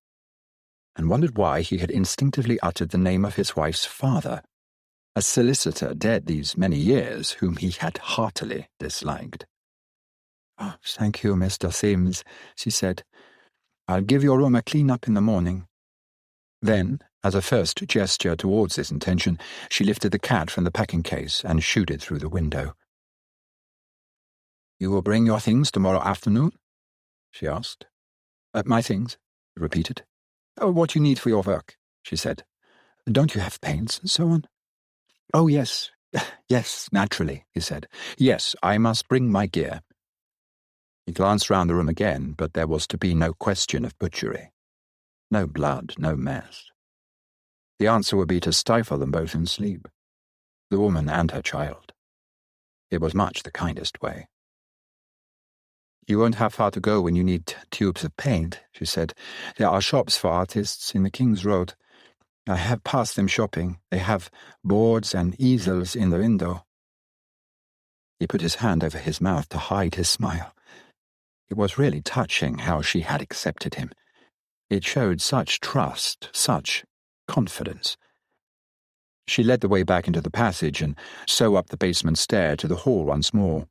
and wondered why he had instinctively uttered the name of his wife's father, a solicitor dead these many years whom he had heartily disliked. "Oh, thank you, Mr. Sims," she said. "I'll give your room a clean-up in the morning." Then, as a first gesture towards this intention, she lifted the cat from the packing case and shooed it through the window. "You will bring your things tomorrow afternoon?" she asked. "My things," he repeated. "What you need for your work," she said. "Don't you have paints and so on?" "Oh, yes, yes, naturally," he said. "Yes, I must bring my gear." He glanced round the room again, but there was to be no question of butchery. No blood, no mess. The answer would be to stifle them both in sleep, the woman and her child. It was much the kindest way. "You won't have far to go when you need tubes of paint," she said. "There are shops for artists in the King's Road. I have passed them shopping. They have boards and easels in the window." He put his hand over his mouth to hide his smile. It was really touching how she had accepted him. It showed such trust, such confidence. She led the way back into the passage and so up the basement stair to the hall once more.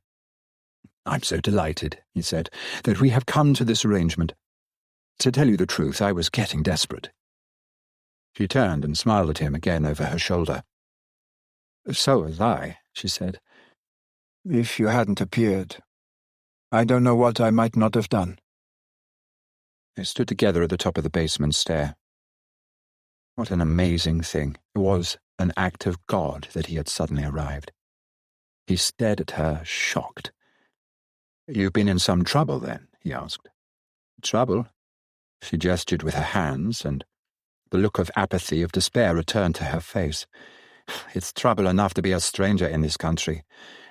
"I'm so delighted," he said, "that we have come to this arrangement. To tell you the truth, I was getting desperate." She turned and smiled at him again over her shoulder. "So was I," she said. "If you hadn't appeared, I don't know what I might not have done." They stood together at the top of the basement stair. What an amazing thing. It was an act of God that he had suddenly arrived. He stared at her, shocked. "You've been in some trouble, then?" he asked. "Trouble?" She gestured with her hands, and The look of apathy, of despair returned to her face. It's trouble enough to be a stranger in this country,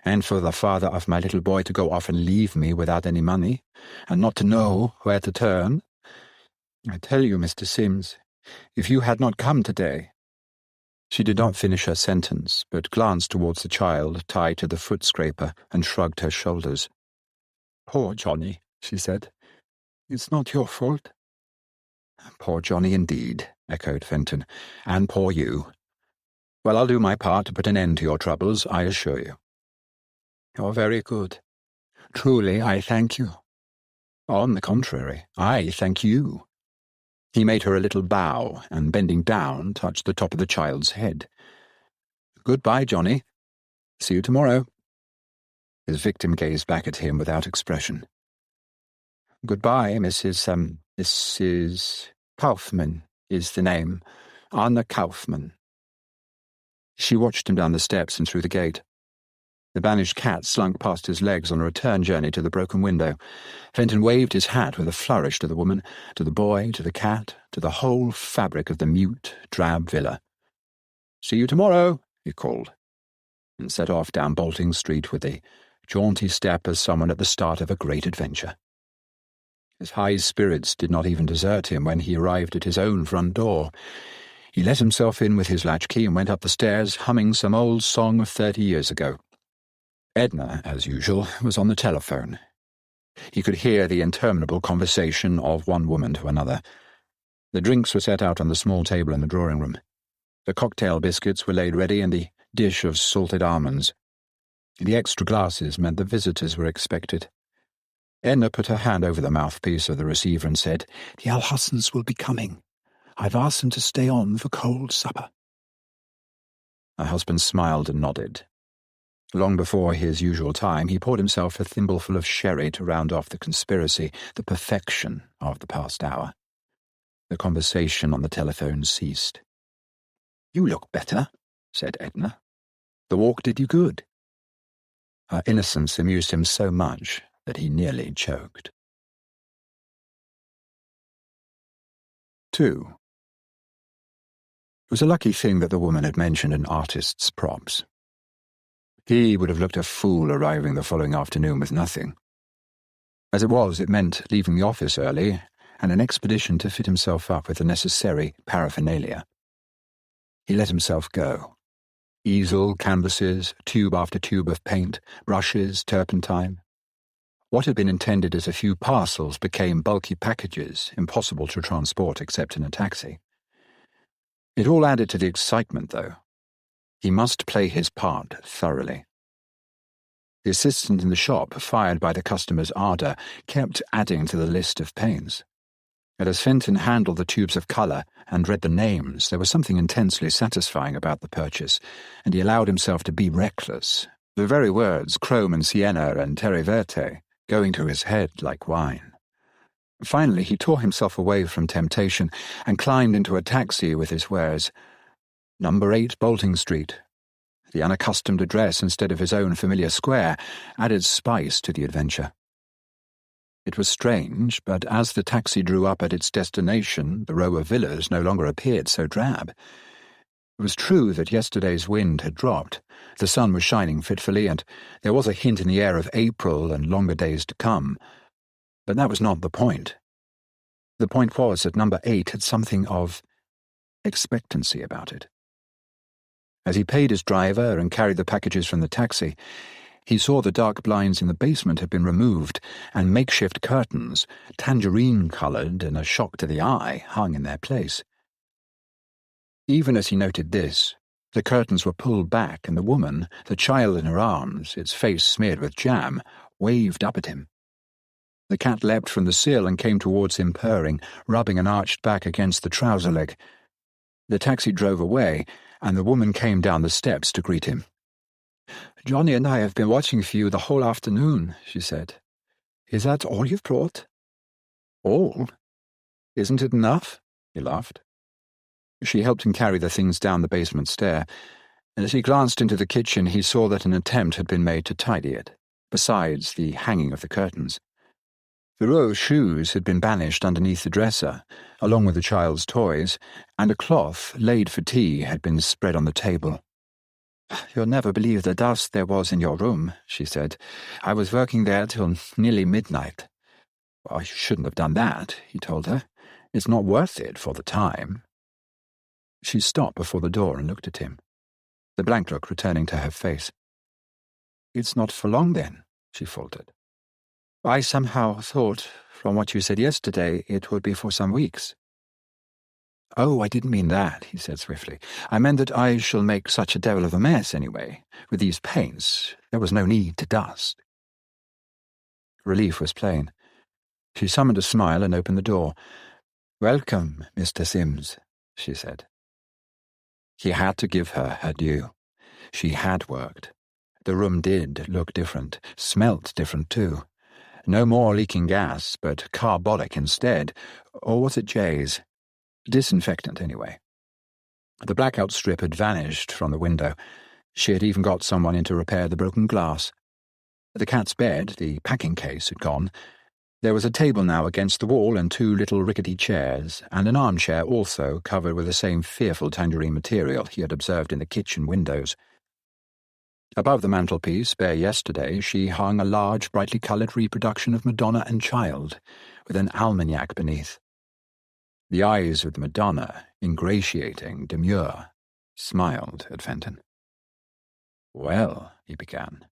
and for the father of my little boy to go off and leave me without any money, and not to know where to turn. I tell you, Mr. Sims, if you had not come today—" She did not finish her sentence, but glanced towards the child tied to the foot-scraper and shrugged her shoulders. "Poor Johnny," she said. "It's not your fault." "Poor Johnny indeed," echoed Fenton. "And poor you. Well, I'll do my part to put an end to your troubles, I assure you." "You're very good. Truly, I thank you." "On the contrary, I thank you." He made her a little bow, and bending down, touched the top of the child's head. "Goodbye, Johnny. See you tomorrow." His victim gazed back at him without expression. "Goodbye, Mrs. Kaufmann is the name. Anna Kaufmann." She watched him down the steps and through the gate. The banished cat slunk past his legs on a return journey to the broken window. Fenton waved his hat with a flourish to the woman, to the boy, to the cat, to the whole fabric of the mute, drab villa. "See you tomorrow," he called, and set off down Bolting Street with the jaunty step as someone at the start of a great adventure. His high spirits did not even desert him when he arrived at his own front door. He let himself in with his latchkey and went up the stairs, humming some old song of 30 years ago. Edna, as usual, was on the telephone. He could hear the interminable conversation of one woman to another. The drinks were set out on the small table in the drawing-room. The cocktail biscuits were laid ready and the dish of salted almonds. The extra glasses meant the visitors were expected. Edna put her hand over the mouthpiece of the receiver and said, "The Alhussens will be coming. I've asked them to stay on for cold supper." Her husband smiled and nodded. Long before his usual time, he poured himself a thimbleful of sherry to round off the conspiracy, the perfection of the past hour. The conversation on the telephone ceased. "You look better," said Edna. "The walk did you good." Her innocence amused him so much that he nearly choked. 2. It was a lucky thing that the woman had mentioned an artist's props. He would have looked a fool arriving the following afternoon with nothing. As it was, it meant leaving the office early and an expedition to fit himself up with the necessary paraphernalia. He let himself go. Easel, canvases, tube after tube of paint, brushes, turpentine. What had been intended as a few parcels became bulky packages, impossible to transport except in a taxi. It all added to the excitement, though. He must play his part thoroughly. The assistant in the shop, fired by the customer's ardour, kept adding to the list of pains. And as Fenton handled the tubes of colour and read the names, there was something intensely satisfying about the purchase, and he allowed himself to be reckless, the very words chrome and sienna and terre verte going to his head like wine. Finally, he tore himself away from temptation and climbed into a taxi with his wares. Number 8 Bolting Street. The unaccustomed address instead of his own familiar square added spice to the adventure. It was strange, but as the taxi drew up at its destination, the row of villas no longer appeared so drab. It was true that yesterday's wind had dropped, the sun was shining fitfully, and there was a hint in the air of April and longer days to come. But that was not the point. The point was that number 8 had something of expectancy about it. As he paid his driver and carried the packages from the taxi, he saw the dark blinds in the basement had been removed, and makeshift curtains, tangerine-coloured and a shock to the eye, hung in their place. Even as he noted this, the curtains were pulled back, and the woman, the child in her arms, its face smeared with jam, waved up at him. The cat leapt from the sill and came towards him purring, rubbing an arched back against the trouser leg. The taxi drove away, and the woman came down the steps to greet him. "Johnny and I have been watching for you the whole afternoon," she said. "Is that all you've brought?" "All? Isn't it enough?" he laughed. She helped him carry the things down the basement stair, and as he glanced into the kitchen he saw that an attempt had been made to tidy it, besides the hanging of the curtains. The row of shoes had been banished underneath the dresser, along with the child's toys, and a cloth laid for tea had been spread on the table. "You'll never believe the dust there was in your room," she said. "I was working there till nearly midnight." "Well, you shouldn't have done that," he told her. "It's not worth it for the time." She stopped before the door and looked at him, the blank look returning to her face. "It's not for long, then," she faltered. "I somehow thought, from what you said yesterday, it would be for some weeks." "Oh, I didn't mean that," he said swiftly. "I meant that I shall make such a devil of a mess anyway. With these paints, there was no need to dust." Relief was plain. She summoned a smile and opened the door. "Welcome, Mr. Sims," she said. He had to give her her due. She had worked. The room did look different, smelt different too. No more leaking gas, but carbolic instead. Or was it Jay's? Disinfectant, anyway. The blackout strip had vanished from the window. She had even got someone in to repair the broken glass. The cat's bed, the packing case, had gone. There was a table now against the wall and 2 little rickety chairs, and an armchair also covered with the same fearful tangerine material he had observed in the kitchen windows. Above the mantelpiece, bare yesterday, she hung a large, brightly coloured reproduction of Madonna and Child, with an almanac beneath. The eyes of the Madonna, ingratiating, demure, smiled at Fenton. "Well," he began.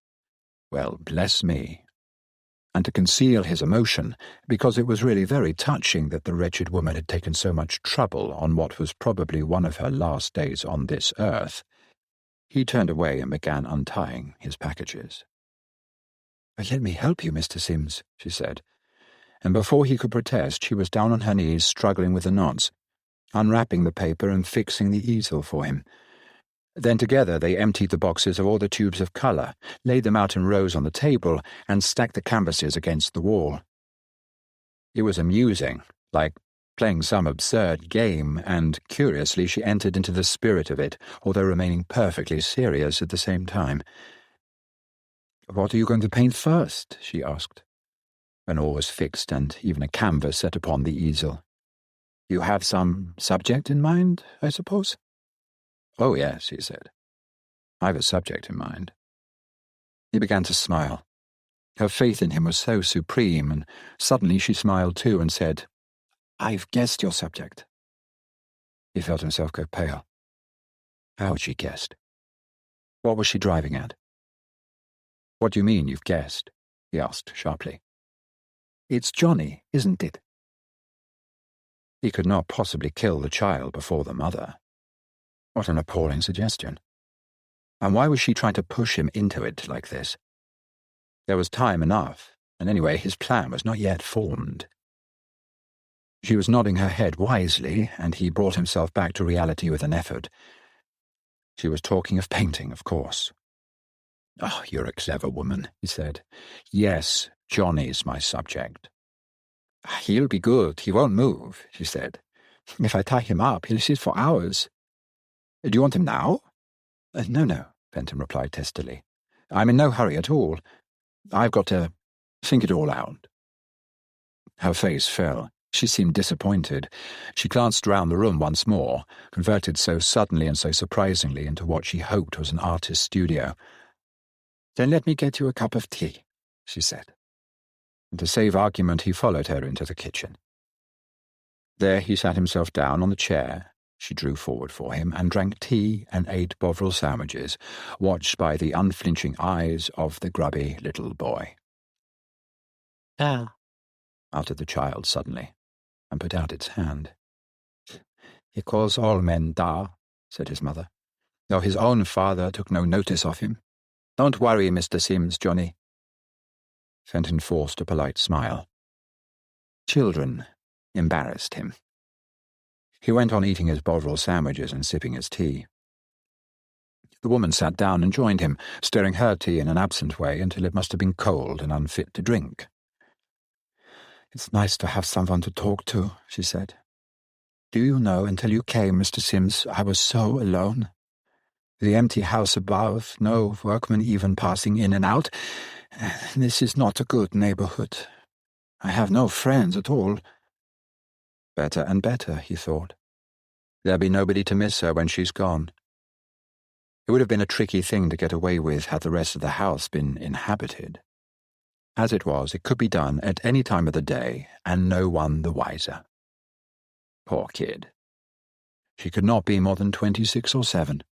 "Well, bless me." And to conceal his emotion, because it was really very touching that the wretched woman had taken so much trouble on what was probably one of her last days on this earth, he turned away and began untying his packages. "Let me help you, Mr. Sims," she said, and before he could protest she was down on her knees struggling with the knots, unwrapping the paper and fixing the easel for him. Then together they emptied the boxes of all the tubes of colour, laid them out in rows on the table, and stacked the canvases against the wall. It was amusing, like playing some absurd game, and curiously she entered into the spirit of it, although remaining perfectly serious at the same time. "What are you going to paint first?" she asked, when all was fixed and even a canvas set upon the easel. "You have some subject in mind, I suppose?" "Oh, yes," he said. "I've a subject in mind." He began to smile. Her faith in him was so supreme, and suddenly she smiled too and said, "I've guessed your subject." He felt himself go pale. How had she guessed? What was she driving at? "What do you mean, you've guessed?" he asked sharply. "It's Johnny, isn't it?" He could not possibly kill the child before the mother. What an appalling suggestion. And why was she trying to push him into it like this? There was time enough, and anyway his plan was not yet formed. She was nodding her head wisely, and he brought himself back to reality with an effort. She was talking of painting, of course. "Oh, you're a clever woman," he said. "Yes, Johnny's my subject." "He'll be good, he won't move," she said. "If I tie him up, he'll sit for hours." "Do you want him now?" No, Fenton replied testily. "I'm in no hurry at all. I've got to think it all out." Her face fell. She seemed disappointed. She glanced round the room once more, converted so suddenly and so surprisingly into what she hoped was an artist's studio. "Then let me get you a cup of tea," she said. And to save argument he followed her into the kitchen. There he sat himself down on the chair. She drew forward for him and drank tea and ate Bovril sandwiches, watched by the unflinching eyes of the grubby little boy. "Ah," uttered the child suddenly, and put out its hand. "He calls all men Da," said his mother, "though his own father took no notice of him. Don't worry, Mr. Sims, Johnny." Fenton forced a polite smile. Children embarrassed him. He went on eating his Bovril sandwiches and sipping his tea. The woman sat down and joined him, stirring her tea in an absent way until it must have been cold and unfit to drink. "It's nice to have someone to talk to," she said. "Do you know, until you came, Mr. Sims, I was so alone. The empty house above, no workmen even passing in and out. This is not a good neighborhood. I have no friends at all. Better and better, he thought. There'll be nobody to miss her when she's gone. It would have been a tricky thing to get away with had the rest of the house been inhabited. As it was, it could be done at any time of the day, and no one the wiser. Poor kid. She could not be more than 26 or 7.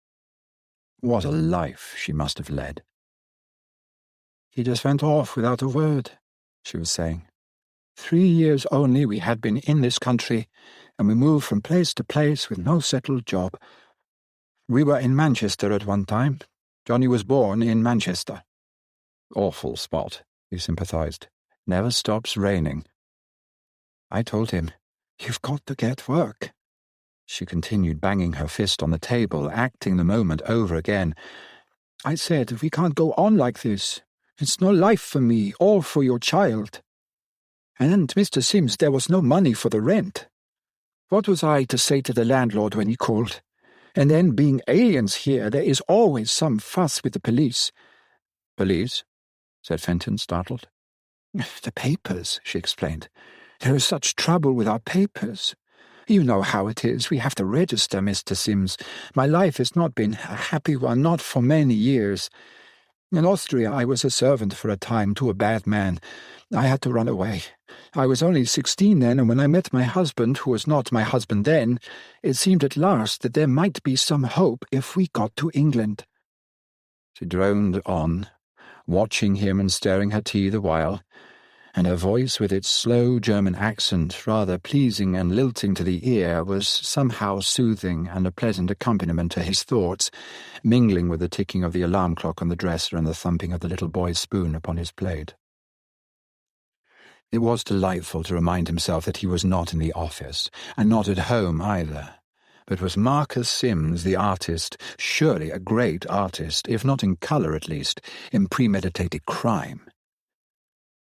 What a life she must have led. He just went off without a word, she was saying. 3 years only we had been in this country, and we moved from place to place with no settled job. We were in Manchester at one time. Johnny was born in Manchester. Awful spot, he sympathized. Never stops raining. I told him, "You've got to get work." She continued, banging her fist on the table, acting the moment over again. I said, "We can't go on like this. It's no life for me or for your child." And Mr. Sims, there was no money for the rent. What was I to say to the landlord when he called? And then, being aliens here, there is always some fuss with the police. Police? Said Fenton, startled. The papers, she explained. There is such trouble with our papers. You know how it is. We have to register, Mr. Sims. My life has not been a happy one, not for many years. In Austria, I was a servant for a time to a bad man. I had to run away. I was only 16 then, and when I met my husband, who was not my husband then, it seemed at last that there might be some hope if we got to England. She droned on, watching him and stirring her tea the while, and her voice, with its slow German accent, rather pleasing and lilting to the ear, was somehow soothing and a pleasant accompaniment to his thoughts, mingling with the ticking of the alarm clock on the dresser and the thumping of the little boy's spoon upon his plate. It was delightful to remind himself that he was not in the office, and not at home either, but was Marcus Sims, the artist, surely a great artist, if not in colour at least, in premeditated crime.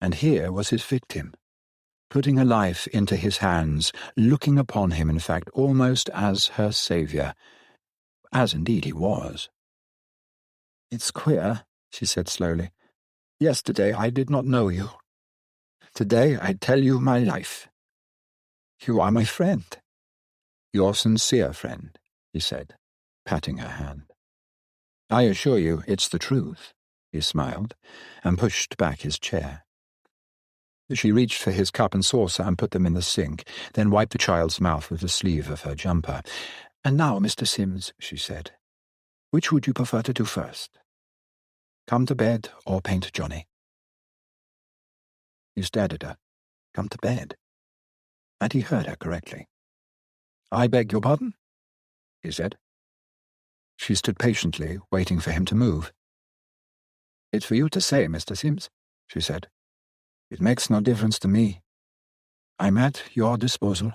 And here was his victim, putting her life into his hands, looking upon him, in fact, almost as her saviour, as indeed he was. It's queer, she said slowly. Yesterday I did not know you. Today I tell you my life. You are my friend. Your sincere friend, he said, patting her hand. I assure you it's the truth, he smiled, and pushed back his chair. She reached for his cup and saucer and put them in the sink, then wiped the child's mouth with the sleeve of her jumper. And now, Mr. Sims, she said, which would you prefer to do first? Come to bed or paint Johnny? He stared at her. Come to bed. And he heard her correctly. I beg your pardon? He said. She stood patiently, waiting for him to move. It's for you to say, Mr. Sims, she said. It makes no difference to me. I'm at your disposal.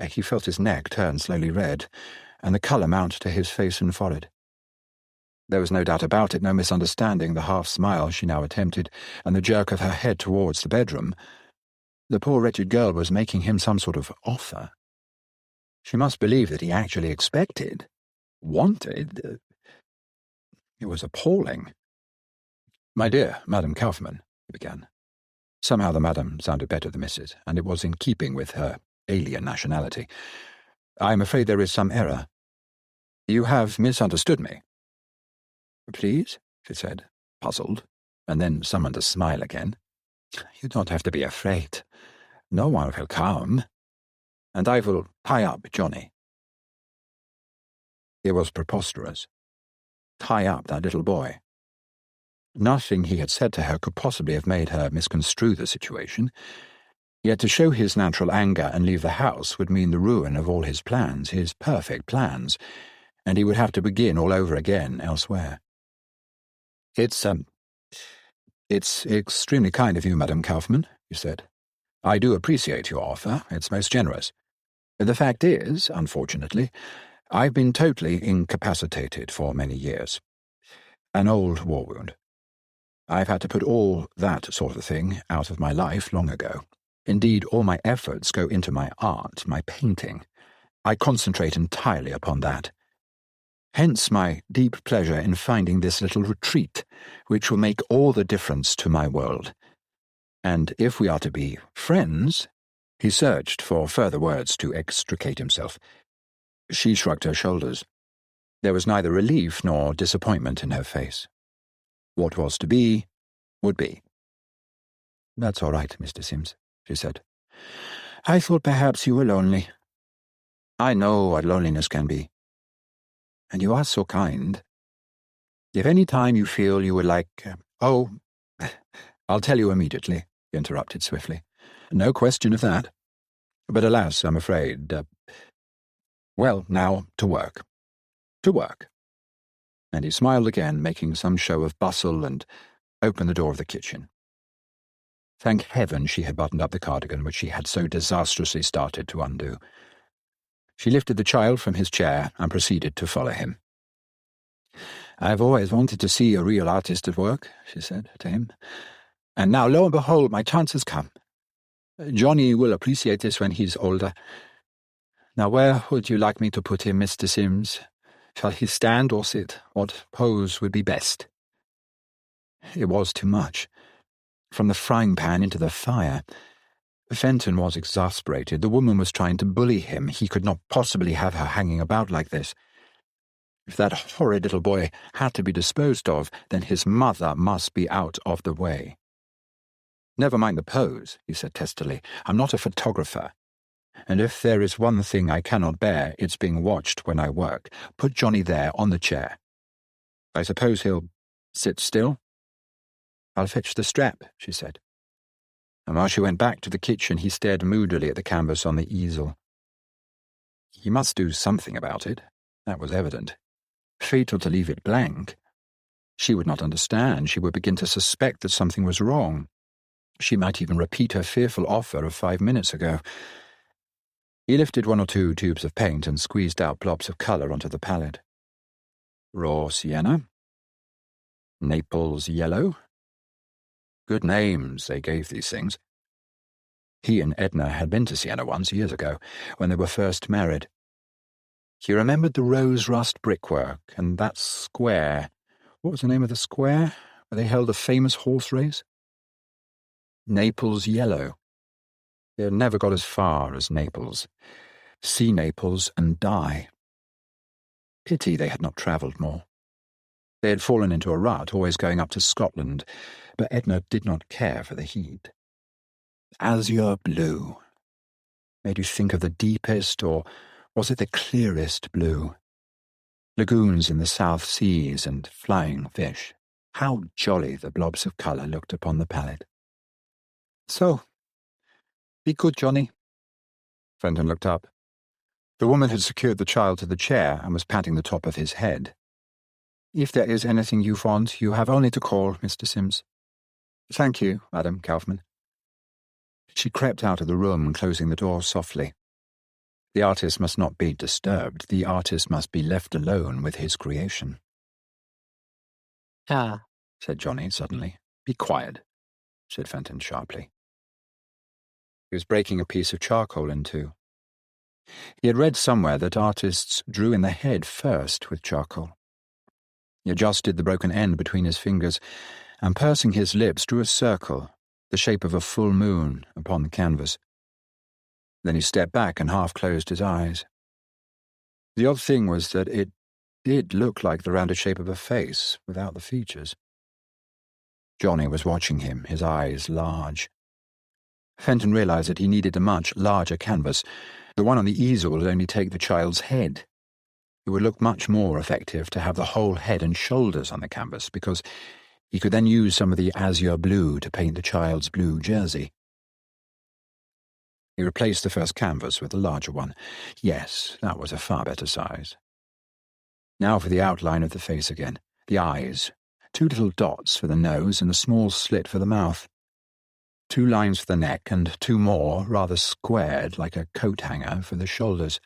He felt his neck turn slowly red, and the colour mount to his face and forehead. There was no doubt about it, no misunderstanding the half-smile she now attempted, and the jerk of her head towards the bedroom. The poor wretched girl was making him some sort of offer. She must believe that he actually expected, wanted. It was appalling. My dear Madam Kaufmann, he began. Somehow the madam sounded better than Mrs., and it was in keeping with her alien nationality. I am afraid there is some error. You have misunderstood me. Please, she said, puzzled, and then summoned a smile again. You don't have to be afraid. No one will come. And I will tie up Johnny. It was preposterous. Tie up that little boy. Nothing he had said to her could possibly have made her misconstrue the situation, yet to show his natural anger and leave the house would mean the ruin of all his plans, his perfect plans, and he would have to begin all over again elsewhere. It's extremely kind of you, Madam Kaufmann, he said. I do appreciate your offer. It's most generous. The fact is, unfortunately, I've been totally incapacitated for many years. An old war wound. I've had to put all that sort of thing out of my life long ago. Indeed, all my efforts go into my art, my painting. I concentrate entirely upon that. Hence my deep pleasure in finding this little retreat, which will make all the difference to my world. And if we are to be friends—" He searched for further words to extricate himself. She shrugged her shoulders. There was neither relief nor disappointment in her face. What was to be, would be. "That's all right, Mr. Sims," she said. "I thought perhaps you were lonely. I know what loneliness can be. And you are so kind. If any time you feel you would like— Oh, I'll tell you immediately," he interrupted swiftly. "No question of that. But alas, I'm afraid— well, now, to work. To work." And he smiled again, making some show of bustle, and opened the door of the kitchen. Thank heaven she had buttoned up the cardigan which she had so disastrously started to undo. She lifted the child from his chair and proceeded to follow him. "I've always wanted to see a real artist at work," she said to him. "And now, lo and behold, my chance has come. Johnny will appreciate this when he's older. Now, where would you like me to put him, Mr. Sims? Shall he stand or sit? What pose would be best?" It was too much. From the frying pan into the fire. Fenton was exasperated. The woman was trying to bully him. He could not possibly have her hanging about like this. If that horrid little boy had to be disposed of, then his mother must be out of the way. "Never mind the pose," he said testily. "I'm not a photographer. And if there is one thing I cannot bear, it's being watched when I work. Put Johnny there on the chair. I suppose he'll sit still?" "I'll fetch the strap," she said. And while she went back to the kitchen, he stared moodily at the canvas on the easel. He must do something about it. That was evident. Fatal to leave it blank. She would not understand. She would begin to suspect that something was wrong. She might even repeat her fearful offer of 5 minutes ago. He lifted 1 or 2 tubes of paint and squeezed out blobs of colour onto the palette. Raw sienna. Naples yellow. Good names they gave these things. He and Edna had been to Sienna once, years ago, when they were first married. He remembered the rose rust brickwork and that square. What was the name of the square where they held a famous horse race? Naples yellow. They had never got as far as Naples. See Naples and die. Pity they had not travelled more. They had fallen into a rut, always going up to Scotland, but Edna did not care for the heat. Azure blue. Made you think of the deepest, or was it the clearest blue? Lagoons in the South Seas and flying fish. How jolly the blobs of colour looked upon the palette. "So, be good, Johnny." Fenton looked up. The woman had secured the child to the chair and was patting the top of his head. "If there is anything you want, you have only to call, Mr. Sims." "Thank you, Madam Kaufman." She crept out of the room, closing the door softly. The artist must not be disturbed. The artist must be left alone with his creation. "Ah," said Johnny suddenly. "Be quiet," said Fenton sharply. He was breaking a piece of charcoal in two. He had read somewhere that artists drew in the head first with charcoal. He adjusted the broken end between his fingers and, pursing his lips, drew a circle, the shape of a full moon, upon the canvas. Then he stepped back and half closed his eyes. The odd thing was that it did look like the rounded shape of a face, without the features. Johnny was watching him, his eyes large. Fenton realized that he needed a much larger canvas. The one on the easel would only take the child's head. It would look much more effective to have the whole head and shoulders on the canvas, because he could then use some of the azure blue to paint the child's blue jersey. He replaced the first canvas with a larger one. Yes, that was a far better size. Now for the outline of the face again. The eyes. 2 little dots for the nose and a small slit for the mouth. 2 lines for the neck and 2 more, rather squared, like a coat hanger, for the shoulders.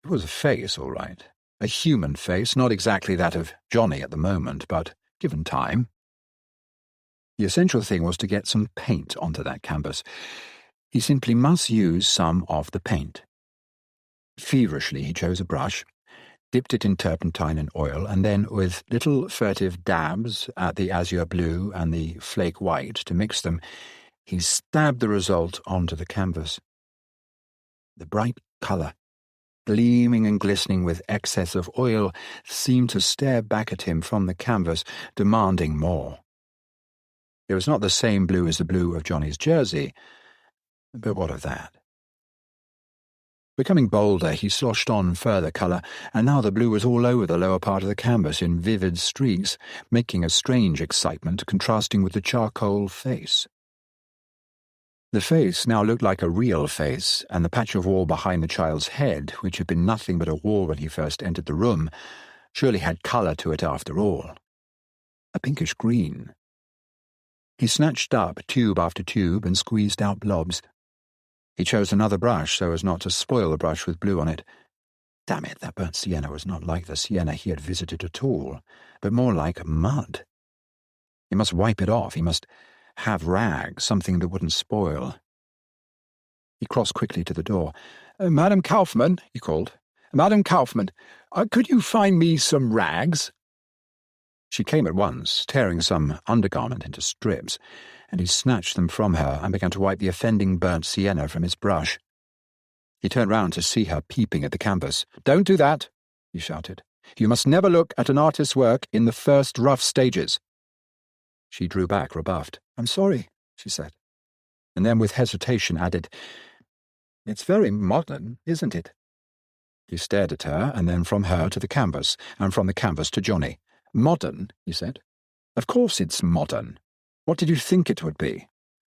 It was a face, all right. A human face, not exactly that of Johnny at the moment, but given time. The essential thing was to get some paint onto that canvas. He simply must use some of the paint. Feverishly he chose a brush, dipped it in turpentine and oil, and then, with little furtive dabs at the azure blue and the flake white to mix them, He stabbed the result onto the canvas. The bright colour, gleaming and glistening with excess of oil, seemed to stare back at him from the canvas, demanding more. It was not the same blue as the blue of Johnny's jersey, but what of that? Becoming bolder, he sloshed on further colour, and now the blue was all over the lower part of the canvas in vivid streaks, making a strange excitement contrasting with the charcoal face. The face now looked like a real face, and the patch of wall behind the child's head, which had been nothing but a wall when he first entered the room, surely had colour to it after all. A pinkish green. He snatched up tube after tube and squeezed out blobs. He chose another brush so as not to spoil the brush with blue on it. Damn it, that burnt sienna was not like the sienna he had visited at all, but more like mud. He must wipe it off. He must have rags, something that wouldn't spoil. He crossed quickly to the door. "Madam Kaufmann," he called. "Madam Kaufmann, could you find me some rags?" She came at once, tearing some undergarment into strips, and he snatched them from her and began to wipe the offending burnt sienna from his brush. He turned round to see her peeping at the canvas. "Don't do that," he shouted. "You must never look at an artist's work in the first rough stages." She drew back, rebuffed. "I'm sorry," she said, and then with hesitation added, "It's very modern, isn't it?" He stared at her, and then from her to the canvas, and from the canvas to Johnny. "Modern," he said. "Of course it's modern. What did you think it would be?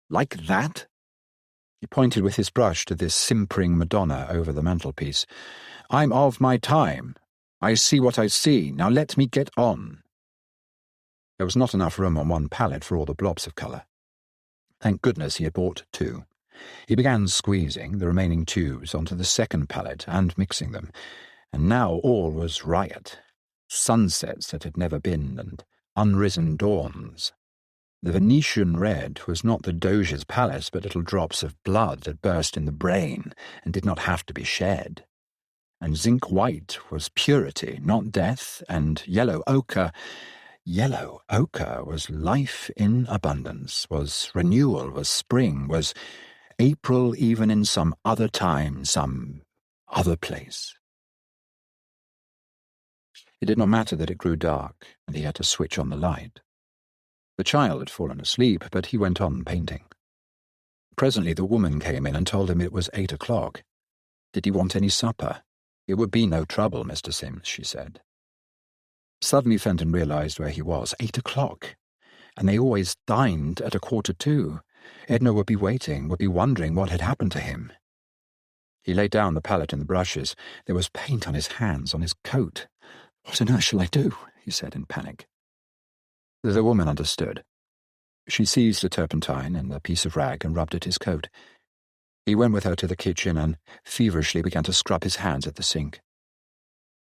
Like that?" He pointed with his brush to this simpering Madonna over the mantelpiece. "I'm of my time. I see what I see. Now let me get on." There was not enough room on one palette for all the blobs of colour. Thank goodness he had bought two. He began squeezing the remaining tubes onto the second palette and mixing them, and now all was riot. Sunsets that had never been, and unrisen dawns. The Venetian red was not the Doge's palace, but little drops of blood that burst in the brain and did not have to be shed. And zinc white was purity, not death, and yellow ochre was life in abundance, was renewal, was spring, was April even in some other time, some other place. It did not matter that it grew dark, and he had to switch on the light. The child had fallen asleep, but he went on painting. Presently the woman came in and told him it was 8 o'clock. Did he want any supper? It would be no trouble, Mr. Sims, she said. Suddenly Fenton realized where he was. 8 o'clock. And they always dined at 1:45. Edna would be waiting, would be wondering what had happened to him. He laid down the palette and the brushes. There was paint on his hands, on his coat. "What on earth shall I do?" he said in panic. The woman understood. She seized a turpentine and a piece of rag and rubbed at his coat. He went with her to the kitchen and feverishly began to scrub his hands at the sink.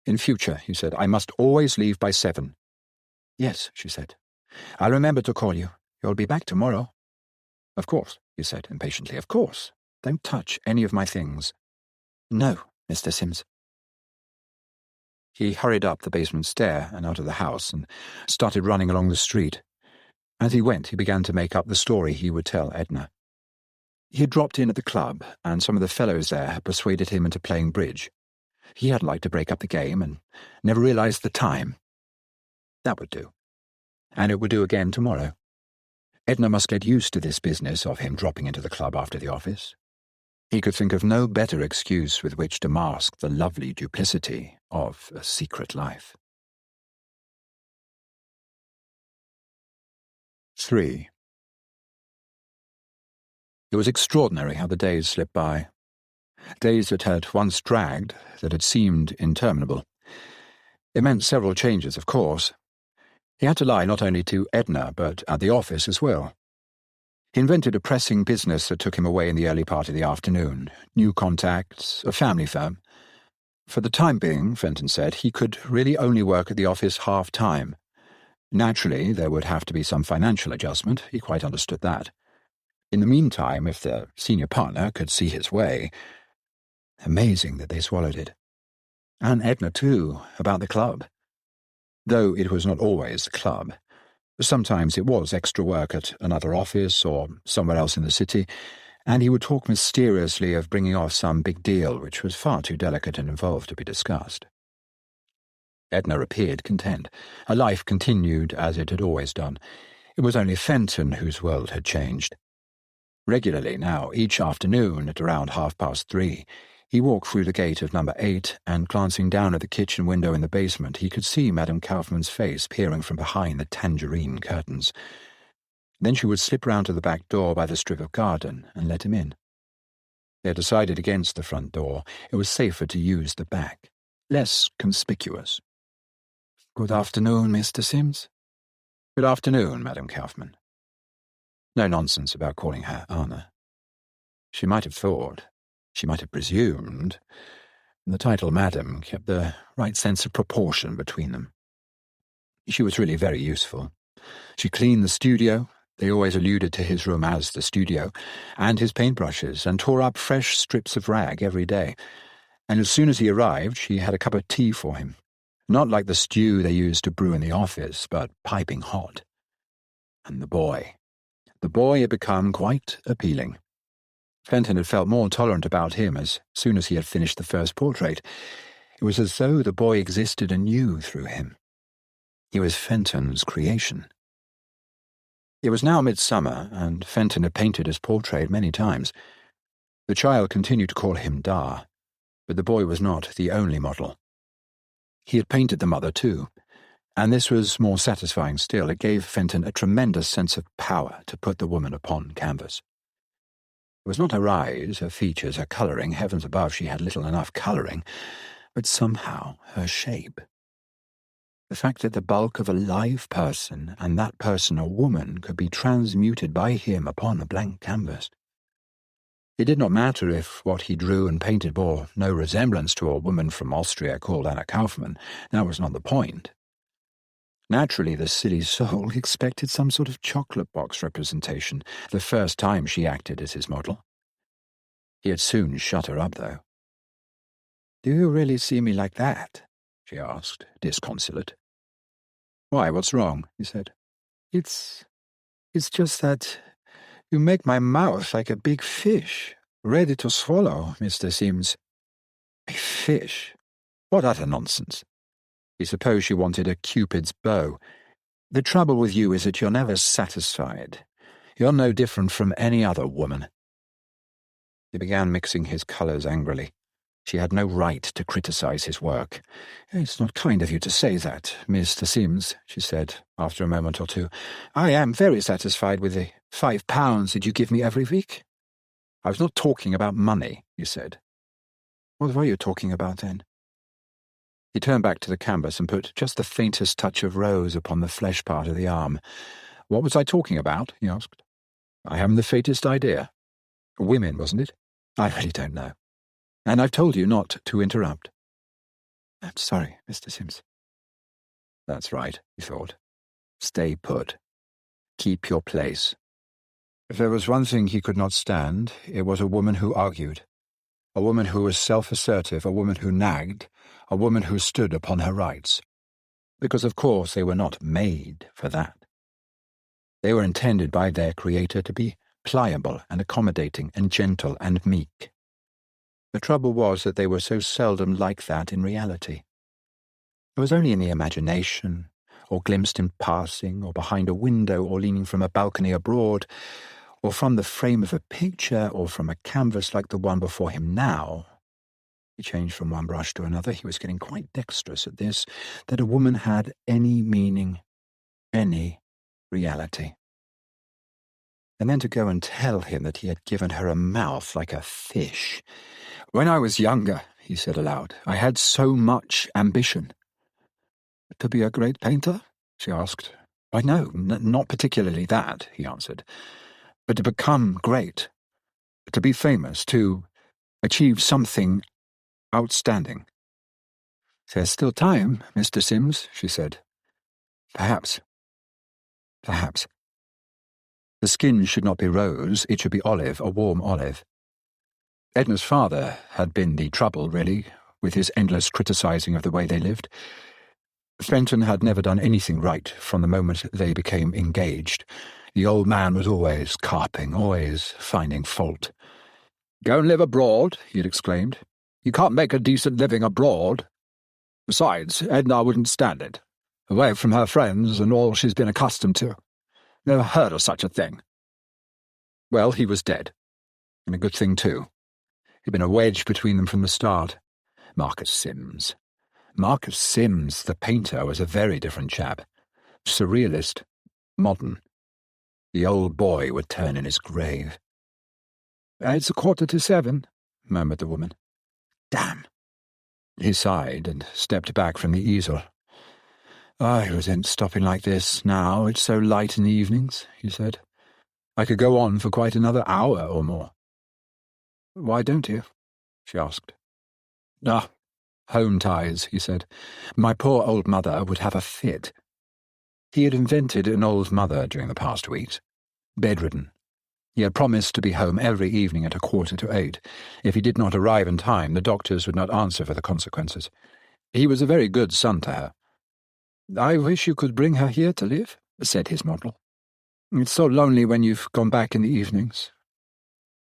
"In future," he said, "I must always leave by 7. "Yes," she said. "I'll remember to call you. You'll be back tomorrow." "Of course," he said impatiently. "Of course. Don't touch any of my things." "No, Mr. Sims." He hurried up the basement stair and out of the house and started running along the street. As he went, he began to make up the story he would tell Edna. He had dropped in at the club, and some of the fellows there had persuaded him into playing bridge. He had liked to break up the game and never realized the time. That would do. And it would do again tomorrow. Edna must get used to this business of him dropping into the club after the office. He could think of no better excuse with which to mask the lovely duplicity of a secret life. 3. It was extraordinary how the days slipped by. Days that had once dragged, that had seemed interminable. It meant several changes, of course. He had to lie not only to Edna, but at the office as well. He invented a pressing business that took him away in the early part of the afternoon. New contacts, a family firm. For the time being, Fenton said, he could really only work at the office half-time. Naturally, there would have to be some financial adjustment. He quite understood that. In the meantime, if the senior partner could see his way... Amazing that they swallowed it. And Edna, too, about the club. Though it was not always the club. Sometimes it was extra work at another office or somewhere else in the city, and he would talk mysteriously of bringing off some big deal which was far too delicate and involved to be discussed. Edna appeared content. Her life continued as it had always done. It was only Fenton whose world had changed. Regularly now, each afternoon at around 3:30, he walked through the gate of number 8, and glancing down at the kitchen window in the basement, he could see Madame Kaufmann's face peering from behind the tangerine curtains. Then she would slip round to the back door by the strip of garden and let him in. They had decided against the front door. It was safer to use the back, less conspicuous. "Good afternoon, Mr. Sims." "Good afternoon, Madame Kaufmann." No nonsense about calling her Anna. She might have thought, she might have presumed, the title Madam kept the right sense of proportion between them. She was really very useful. She cleaned the studio — they always alluded to his room as the studio — and his paintbrushes, and tore up fresh strips of rag every day. And as soon as he arrived, she had a cup of tea for him. Not like the stew they used to brew in the office, but piping hot. And the boy had become quite appealing. Fenton had felt more tolerant about him as soon as he had finished the first portrait. It was as though the boy existed anew through him. He was Fenton's creation. It was now midsummer, and Fenton had painted his portrait many times. The child continued to call him Da, but the boy was not the only model. He had painted the mother too, and this was more satisfying still. It gave Fenton a tremendous sense of power to put the woman upon canvas. It was not her eyes, her features, her colouring — heavens above, she had little enough colouring — but somehow her shape. The fact that the bulk of a live person, and that person a woman, could be transmuted by him upon a blank canvas. It did not matter if what he drew and painted bore no resemblance to a woman from Austria called Anna Kaufmann. That was not the point. Naturally, the silly soul expected some sort of chocolate box representation the first time she acted as his model. He had soon shut her up, though. "Do you really see me like that?" she asked, disconsolate. "Why, what's wrong?" he said. It's just that you make my mouth like a big fish, ready to swallow, Mr. Sims." "A fish? What utter nonsense." He supposed she wanted a Cupid's bow. "The trouble with you is that you're never satisfied. You're no different from any other woman." He began mixing his colours angrily. She had no right to criticize his work. "It's not kind of you to say that, Mr. Sims," she said, after a moment or two. "I am very satisfied with the £5 that you give me every week." "I was not talking about money," he said. "What were you talking about then?" He turned back to the canvas and put just the faintest touch of rose upon the flesh part of the arm. "What was I talking about?" he asked. "I haven't the faintest idea. Women, wasn't it? I really don't know. And I've told you not to interrupt." "I'm sorry, Mr. Sims." That's right, he thought. Stay put. Keep your place. If there was one thing he could not stand, it was a woman who argued. A woman who was self-assertive, a woman who nagged, a woman who stood upon her rights. Because, of course, they were not made for that. They were intended by their Creator to be pliable and accommodating and gentle and meek. The trouble was that they were so seldom like that in reality. It was only in the imagination, or glimpsed in passing, or behind a window, or leaning from a balcony abroad, or from the frame of a picture, or from a canvas like the one before him now. He changed from one brush to another. He was getting quite dexterous at this, that a woman had any meaning, any reality. And then to go and tell him that he had given her a mouth like a fish. "When I was younger," he said aloud, "I had so much ambition." "To be a great painter?" she asked. "Why, no, not particularly that," he answered. "But to become great, to be famous, to achieve something outstanding." "There's still time, Mr. Sims," she said. "Perhaps. Perhaps. The skin should not be rose, it should be olive, a warm olive." Edna's father had been the trouble, really, with his endless criticising of the way they lived. Fenton had never done anything right from the moment they became engaged. The old man was always carping, always finding fault. "Go and live abroad," he had exclaimed. "You can't make a decent living abroad. Besides, Edna wouldn't stand it. Away from her friends and all she's been accustomed to. Never heard of such a thing." Well, he was dead. And a good thing, too. He'd been a wedge between them from the start. Marcus Sims. Marcus Sims, the painter, was a very different chap. Surrealist. Modern. The old boy would turn in his grave. "It's 7:15, murmured the woman. "Damn." He sighed and stepped back from the easel. "I resent stopping like this now. It's so light in the evenings," he said. "I could go on for quite another hour or more." "Why don't you?" she asked. Home ties," he said. "My poor old mother would have a fit." He had invented an old mother during the past weeks. Bedridden. He had promised to be home every evening at 7:45. If he did not arrive in time, the doctors would not answer for the consequences. He was a very good son to her. "I wish you could bring her here to live," said his model. "It's so lonely when you've gone back in the evenings.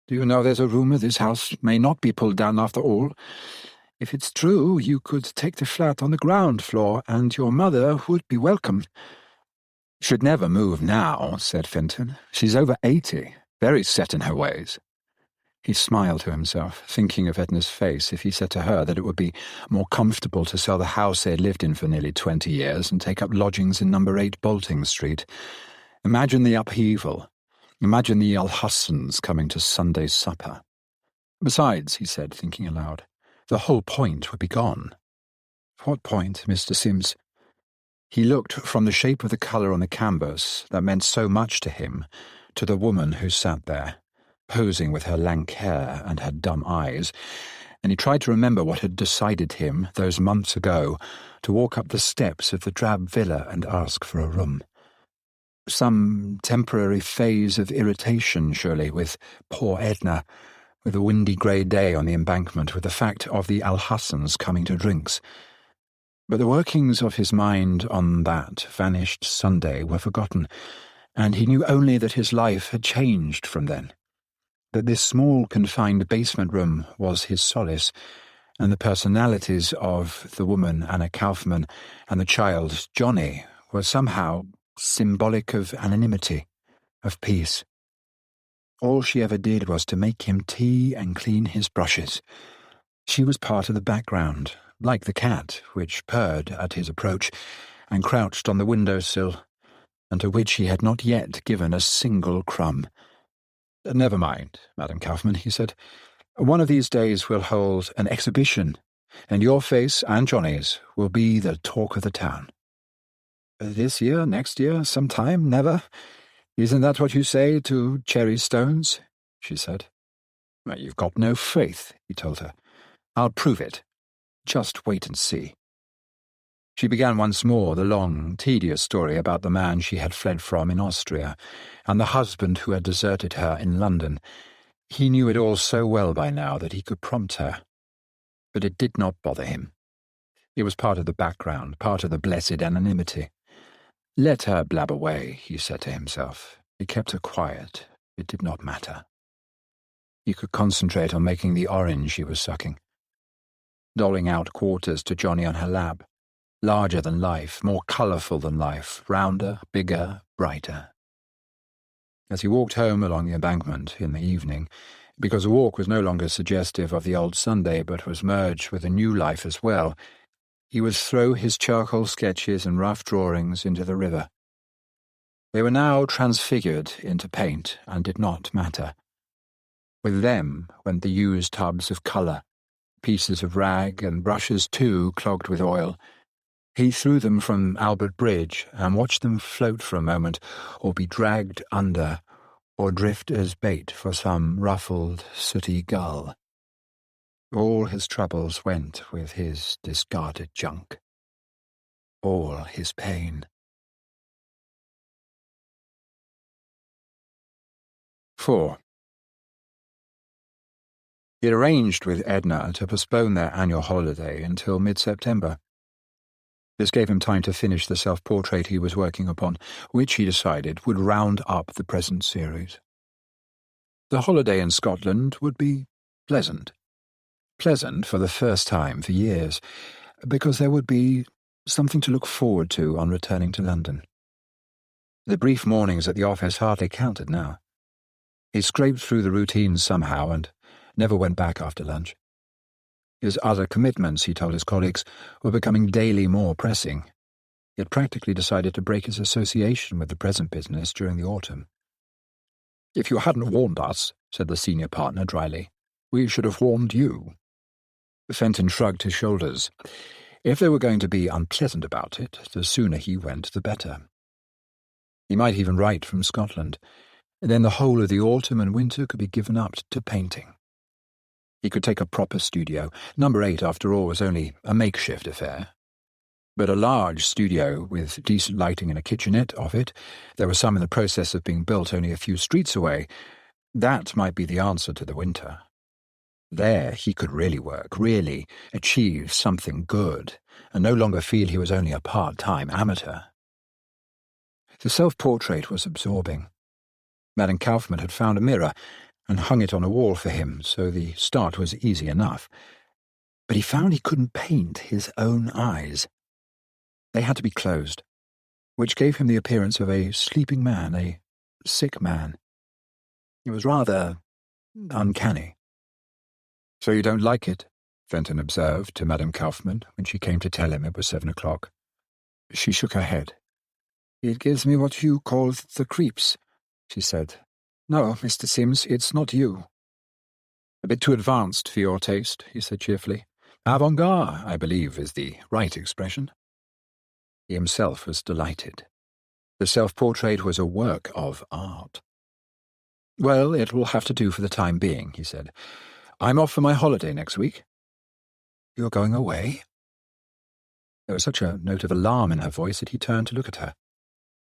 Do you know there's a rumour this house may not be pulled down after all? If it's true, you could take the flat on the ground floor, and your mother would be welcome." "She'd never move now," said Fenton. "She's over 80, very set in her ways." He smiled to himself, thinking of Edna's face if he said to her that it would be more comfortable to sell the house they had lived in for nearly 20 years and take up lodgings in No. 8 Bolting Street. Imagine the upheaval. Imagine the Alhussons coming to Sunday supper. Besides, he said, thinking aloud, the whole point would be gone. "What point, Mr. Sims?" He looked from the shape of the colour on the canvas that meant so much to him to the woman who sat there, posing with her lank hair and her dumb eyes, and he tried to remember what had decided him, those months ago, to walk up the steps of the drab villa and ask for a room. Some temporary phase of irritation, surely, with poor Edna, with a windy grey day on the embankment, with the fact of the Alhussons coming to drinks. But the workings of his mind on that vanished Sunday were forgotten, and he knew only that his life had changed from then, that this small confined basement room was his solace, and the personalities of the woman Anna Kaufmann and the child Johnny were somehow symbolic of anonymity, of peace. All she ever did was to make him tea and clean his brushes. She was part of the background, like the cat, which purred at his approach and crouched on the window-sill, and to which he had not yet given a single crumb. "Never mind, Madame Kaufmann," he said. "One of these days we'll hold an exhibition, and your face and Johnny's will be the talk of the town." "This year, next year, sometime, never? Isn't that what you say to cherry stones?" she said. "You've got no faith," he told her. "I'll prove it. Just wait and see." She began once more the long, tedious story about the man she had fled from in Austria, and the husband who had deserted her in London. He knew it all so well by now that he could prompt her. But it did not bother him. It was part of the background, part of the blessed anonymity. Let her blab away, he said to himself. He kept her quiet. It did not matter. He could concentrate on making the orange she was sucking, doling out quarters to Johnny on her lap, larger than life, more colourful than life, rounder, bigger, brighter. As he walked home along the embankment in the evening, because the walk was no longer suggestive of the old Sunday but was merged with a new life as well, he would throw his charcoal sketches and rough drawings into the river. They were now transfigured into paint and did not matter. With them went the used tubs of colour, pieces of rag and brushes too clogged with oil. He threw them from Albert Bridge and watched them float for a moment or be dragged under or drift as bait for some ruffled, sooty gull. All his troubles went with his discarded junk. All his pain. 4. He had arranged with Edna to postpone their annual holiday until mid-September. This gave him time to finish the self-portrait he was working upon, which he decided would round up the present series. The holiday in Scotland would be pleasant. Pleasant for the first time for years, because there would be something to look forward to on returning to London. The brief mornings at the office hardly counted now. He scraped through the routines somehow and never went back after lunch. His other commitments, he told his colleagues, were becoming daily more pressing. He had practically decided to break his association with the present business during the autumn. "If you hadn't warned us," said the senior partner dryly, "we should have warned you." Fenton shrugged his shoulders. If they were going to be unpleasant about it, the sooner he went, the better. He might even write from Scotland. Then the whole of the autumn and winter could be given up to painting. He could take a proper studio. Number 8, after all, was only a makeshift affair. But a large studio with decent lighting and a kitchenette of it, there was some in the process of being built only a few streets away, that might be the answer to the winter. There he could really work, really achieve something good, and no longer feel he was only a part-time amateur. The self-portrait was absorbing. Madame Kaufmann had found a mirror and hung it on a wall for him, so the start was easy enough. But he found he couldn't paint his own eyes. They had to be closed, which gave him the appearance of a sleeping man, a sick man. It was rather uncanny. "So you don't like it?" Fenton observed to Madame Kaufmann when she came to tell him it was 7 o'clock. She shook her head. "It gives me what you call the creeps," she said. "No, Mr. Sims, it's not you." "A bit too advanced for your taste," he said cheerfully. "Avant-garde, I believe, is the right expression." He himself was delighted. The self-portrait was a work of art. "Well, it will have to do for the time being," he said. "I'm off for my holiday next week." "You're going away?" There was such a note of alarm in her voice that he turned to look at her.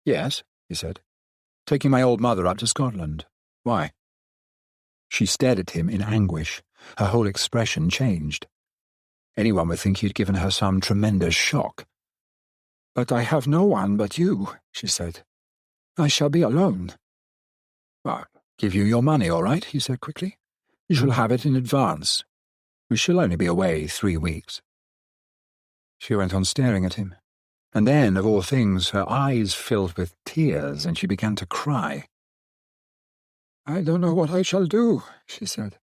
"Yes," he said. "Taking my old mother up to Scotland. Why?" She stared at him in anguish. Her whole expression changed. Anyone would think he had given her some tremendous shock. "But I have no one but you," she said. "I shall be alone." "I'll give you your money, all right," he said quickly. "You shall have it in advance. We shall only be away 3 weeks. She went on staring at him. And then, of all things, her eyes filled with tears, and she began to cry. "I don't know what I shall do," she said.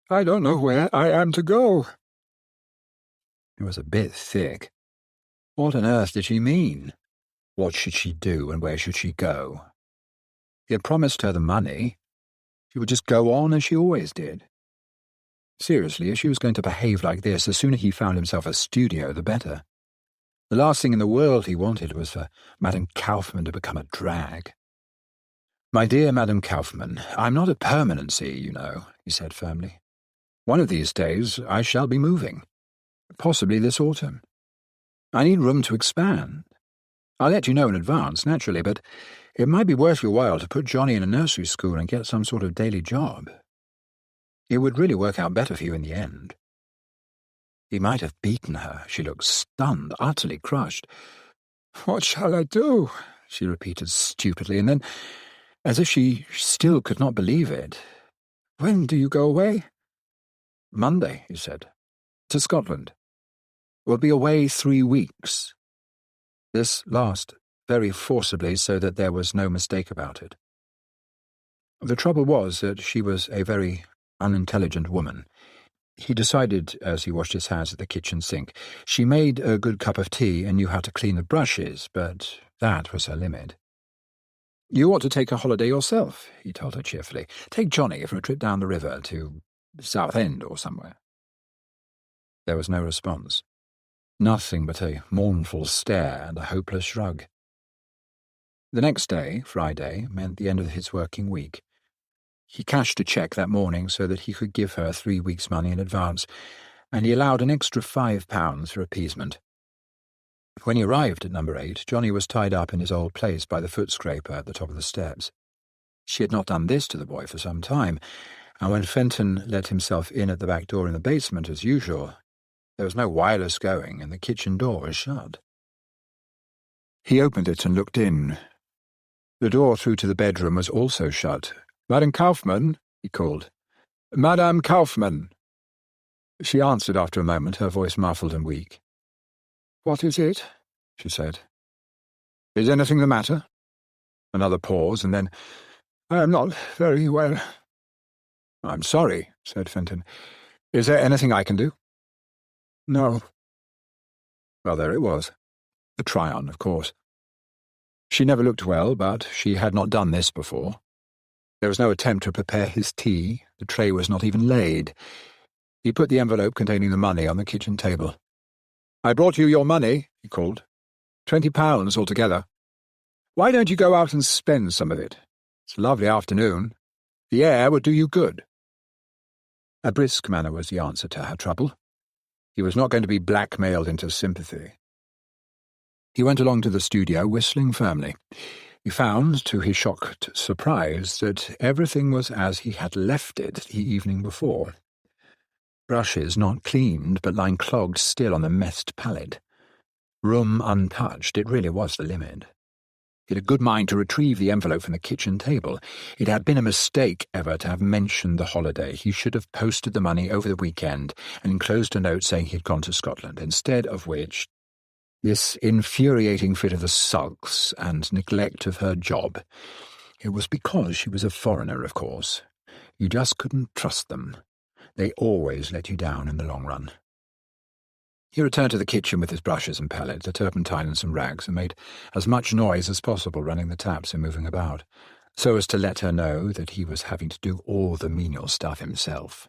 "I don't know where I am to go." It was a bit thick. What on earth did she mean? What should she do, and where should she go? He had promised her the money. She would just go on as she always did. Seriously, if she was going to behave like this, the sooner he found himself a studio, the better. The last thing in the world he wanted was for Madame Kaufmann to become a drag. "My dear Madame Kaufmann, I'm not a permanency, you know," he said firmly. "One of these days I shall be moving. Possibly this autumn. I need room to expand. I'll let you know in advance, naturally, but it might be worth your while to put Johnny in a nursery school and get some sort of daily job. It would really work out better for you in the end." He might have beaten her. She looked stunned, utterly crushed. "What shall I do?" she repeated stupidly, and then, as if she still could not believe it, "When do you go away?" "Monday," he said. "To Scotland. We'll be away 3 weeks." This last very forcibly, so that there was no mistake about it. The trouble was that she was a very unintelligent woman. He decided as he washed his hands at the kitchen sink. She made a good cup of tea and knew how to clean the brushes, but that was her limit. "You ought to take a holiday yourself," he told her cheerfully. "Take Johnny for a trip down the river to Southend or somewhere." There was no response. Nothing but a mournful stare and a hopeless shrug. The next day, Friday, meant the end of his working week. He cashed a cheque that morning so that he could give her 3 weeks' money in advance, and he allowed an extra £5 for appeasement. When he arrived at number 8, Johnny was tied up in his old place by the foot-scraper at the top of the steps. She had not done this to the boy for some time, and when Fenton let himself in at the back door in the basement as usual, There was no wireless going, and the kitchen door was shut. He opened it and looked in. The door through to the bedroom was also shut. "Madame Kaufmann," he called. "Madame Kaufmann." She answered after a moment, her voice muffled and weak. "What is it?" she said. "Is anything the matter?" Another pause, and then, "I am not very well." "I'm sorry," said Fenton. "Is there anything I can do?" "No." Well, there it was. The Tryon, of course. She never looked well, but she had not done this before. There was no attempt to prepare his tea. The tray was not even laid. He put the envelope containing the money on the kitchen table. "I brought you your money," he called. £20 altogether. Why don't you go out and spend some of it? It's a lovely afternoon. The air would do you good." A brisk manner was the answer to her trouble. He was not going to be blackmailed into sympathy. He went along to the studio, whistling firmly. He found, to his shocked surprise, that everything was as he had left it the evening before. Brushes not cleaned, but lying clogged still on the messed palette. Room untouched, it really was the limit. He had a good mind to retrieve the envelope from the kitchen table. It had been a mistake ever to have mentioned the holiday. He should have posted the money over the weekend and enclosed a note saying he had gone to Scotland, instead of which, this infuriating fit of the sulks and neglect of her job. It was because she was a foreigner, of course. You just couldn't trust them. They always let you down in the long run. He returned to the kitchen with his brushes and palette, a turpentine and some rags, and made as much noise as possible running the taps and moving about, so as to let her know that he was having to do all the menial stuff himself.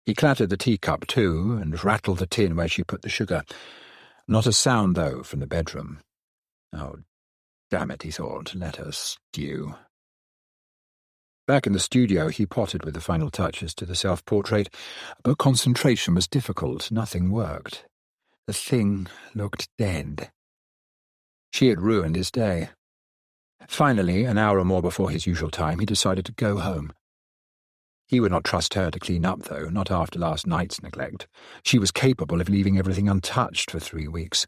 He clattered the teacup too, and rattled the tin where she put the sugar. Not a sound, though, from the bedroom. Oh, damn it, he thought, let her stew. Back in the studio, he pottered with the final touches to the self-portrait, but concentration was difficult. Nothing worked. The thing looked dead. She had ruined his day. Finally, an hour or more before his usual time, he decided to go home. He would not trust her to clean up, though, not after last night's neglect. She was capable of leaving everything untouched for 3 weeks.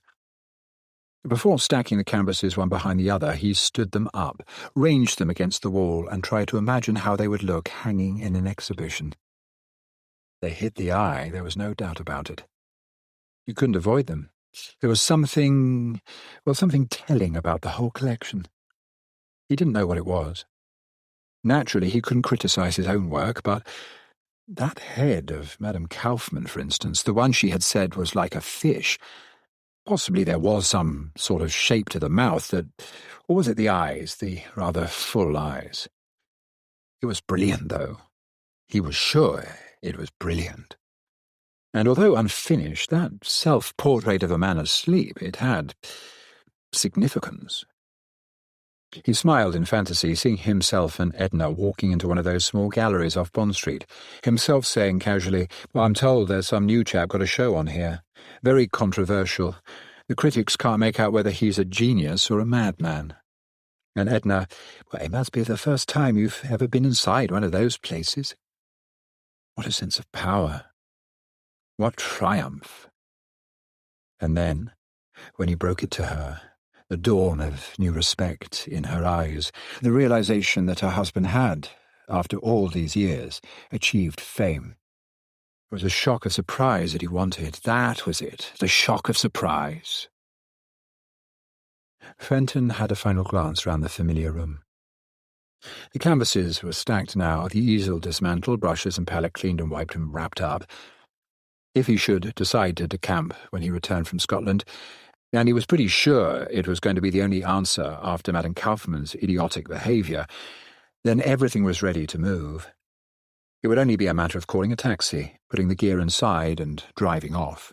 Before stacking the canvases one behind the other, he stood them up, ranged them against the wall, and tried to imagine how they would look hanging in an exhibition. They hit the eye, there was no doubt about it. You couldn't avoid them. There was something telling about the whole collection. He didn't know what it was. Naturally, he couldn't criticize his own work, but that head of Madame Kaufmann, for instance, the one she had said was like a fish. Possibly there was some sort of shape to the mouth or was it the eyes, the rather full eyes? It was brilliant, though. He was sure it was brilliant. And although unfinished, that self-portrait of a man asleep, it had significance. He smiled in fantasy, seeing himself and Edna walking into one of those small galleries off Bond Street, himself saying casually, "Well, I'm told there's some new chap got a show on here. Very controversial. The critics can't make out whether he's a genius or a madman." And Edna, "Well, it must be the first time you've ever been inside one of those places." What a sense of power. What triumph. And then, when he broke it to her, the dawn of new respect in her eyes, the realization that her husband had, after all these years, achieved fame. It was a shock of surprise that he wanted. That was it, the shock of surprise. Fenton had a final glance round the familiar room. The canvases were stacked now, the easel dismantled, brushes and palette cleaned and wiped and wrapped up. If he should decide to decamp when he returned from Scotland, and he was pretty sure it was going to be the only answer after Madame Kaufmann's idiotic behaviour, then everything was ready to move. It would only be a matter of calling a taxi, putting the gear inside and driving off.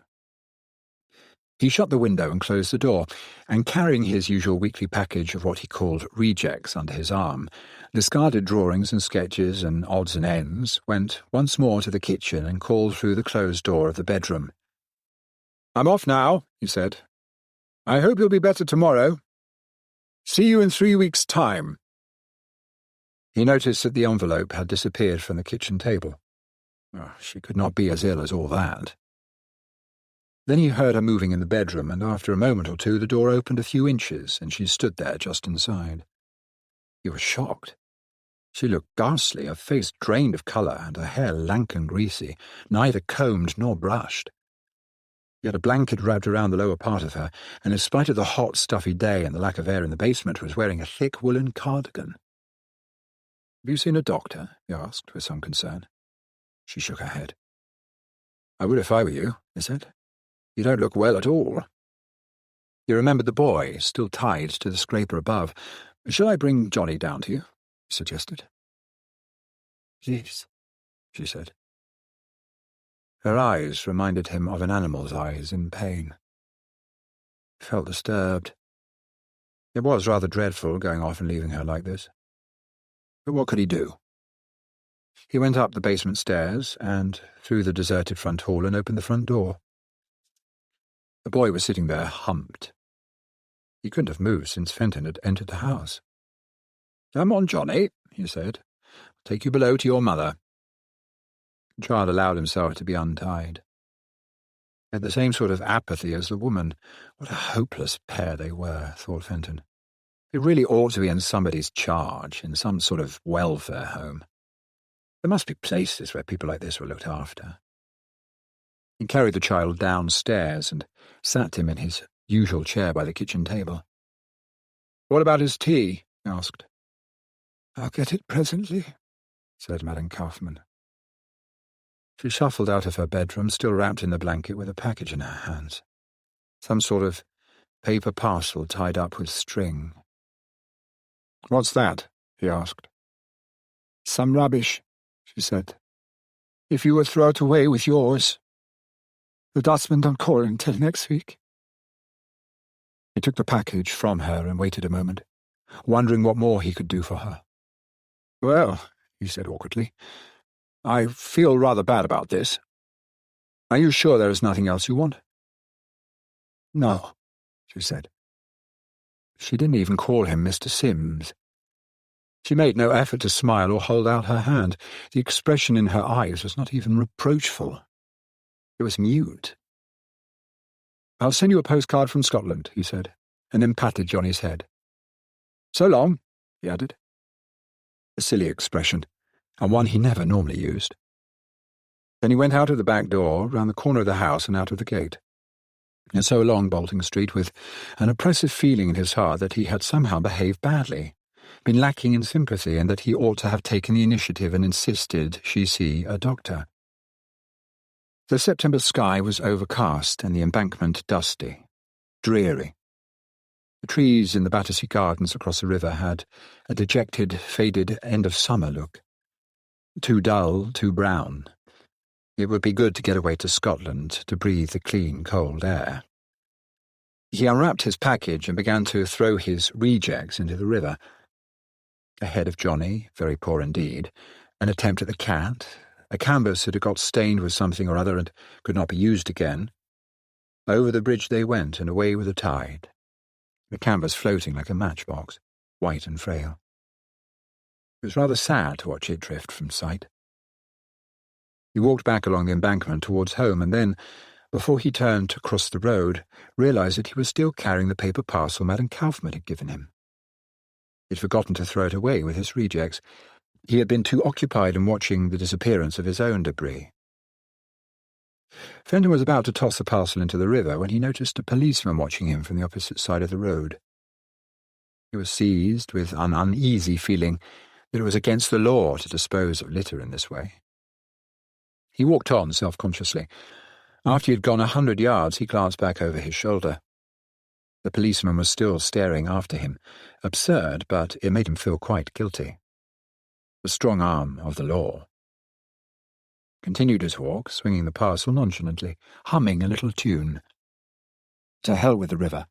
He shut the window and closed the door, and carrying his usual weekly package of what he called rejects under his arm, discarded drawings and sketches and odds and ends, went once more to the kitchen and called through the closed door of the bedroom. "I'm off now," he said. "I hope you'll be better tomorrow. See you in 3 weeks' time." He noticed that the envelope had disappeared from the kitchen table. Oh, she could not be as ill as all that. Then he heard her moving in the bedroom, and after a moment or two the door opened a few inches, and she stood there just inside. He was shocked. She looked ghastly, her face drained of colour, and her hair lank and greasy, neither combed nor brushed. She had a blanket wrapped around the lower part of her, and in spite of the hot, stuffy day and the lack of air in the basement, was wearing a thick woolen cardigan. "Have you seen a doctor?" he asked, with some concern. She shook her head. "I would if I were you," he said. "You don't look well at all." He remembered the boy, still tied to the scraper above. "Shall I bring Johnny down to you?" he suggested. "Please," she said. Her eyes reminded him of an animal's eyes in pain. He felt disturbed. It was rather dreadful going off and leaving her like this. But what could he do? He went up the basement stairs and through the deserted front hall and opened the front door. The boy was sitting there, humped. He couldn't have moved since Fenton had entered the house. "Come on, Johnny," he said. "I'll take you below to your mother." The child allowed himself to be untied. He had the same sort of apathy as the woman. What a hopeless pair they were, thought Fenton. They really ought to be in somebody's charge, in some sort of welfare home. There must be places where people like this were looked after. He carried the child downstairs and sat him in his usual chair by the kitchen table. "What about his tea?" he asked. "I'll get it presently," said Madame Kaufmann. She shuffled out of her bedroom, still wrapped in the blanket, with a package in her hands. Some sort of paper parcel tied up with string. "What's that?" he asked. "Some rubbish," she said. "If you would throw it away with yours. The dustmen don't call until next week." He took the package from her and waited a moment, wondering what more he could do for her. "Well," he said awkwardly, "I feel rather bad about this. Are you sure there is nothing else you want?" "No," she said. She didn't even call him Mr. Sims. She made no effort to smile or hold out her hand. The expression in her eyes was not even reproachful. It was mute. "I'll send you a postcard from Scotland," he said, and then patted Johnny's head. "So long," he added. A silly expression, and one he never normally used. Then he went out of the back door, round the corner of the house and out of the gate, and so along Bolting Street with an oppressive feeling in his heart that he had somehow behaved badly, been lacking in sympathy, and that he ought to have taken the initiative and insisted she see a doctor. The September sky was overcast and the embankment dusty, dreary. The trees in the Battersea Gardens across the river had a dejected, faded end-of-summer look. Too dull, too brown. It would be good to get away to Scotland, to breathe the clean, cold air. He unwrapped his package and began to throw his rejects into the river. A head of Johnny, very poor indeed, an attempt at the cat, a canvas that had got stained with something or other and could not be used again. Over the bridge they went and away with the tide, the canvas floating like a matchbox, white and frail. It was rather sad to watch it drift from sight. He walked back along the embankment towards home and then, before he turned to cross the road, realised that he was still carrying the paper parcel Madame Kaufmann had given him. He'd forgotten to throw it away with his rejects. He had been too occupied in watching the disappearance of his own debris. Fenton was about to toss the parcel into the river when he noticed a policeman watching him from the opposite side of the road. He was seized with an uneasy feeling that it was against the law to dispose of litter in this way. He walked on self-consciously. After he had gone 100 yards, he glanced back over his shoulder. The policeman was still staring after him. Absurd, but it made him feel quite guilty. The strong arm of the law. Continued his walk, swinging the parcel nonchalantly, humming a little tune. To hell with the river.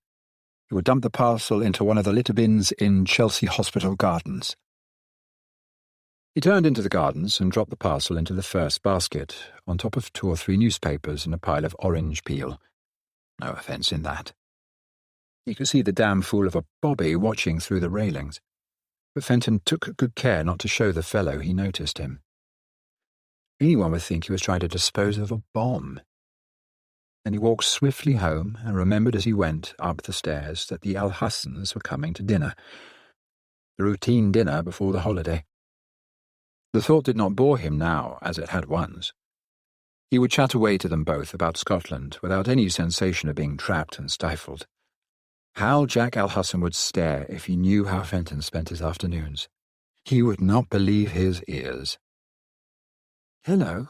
He would dump the parcel into one of the litter bins in Chelsea Hospital Gardens. He turned into the gardens and dropped the parcel into the first basket, on top of 2 or 3 newspapers and a pile of orange peel. No offence in that. He could see the damn fool of a bobby watching through the railings, but Fenton took good care not to show the fellow he noticed him. Anyone would think he was trying to dispose of a bomb. Then he walked swiftly home and remembered as he went up the stairs that the Al-Hassans were coming to dinner. The routine dinner before the holiday. The thought did not bore him now, as it had once. He would chat away to them both about Scotland without any sensation of being trapped and stifled. How Jack Al-Hassan would stare if he knew how Fenton spent his afternoons. He would not believe his ears. "Hello,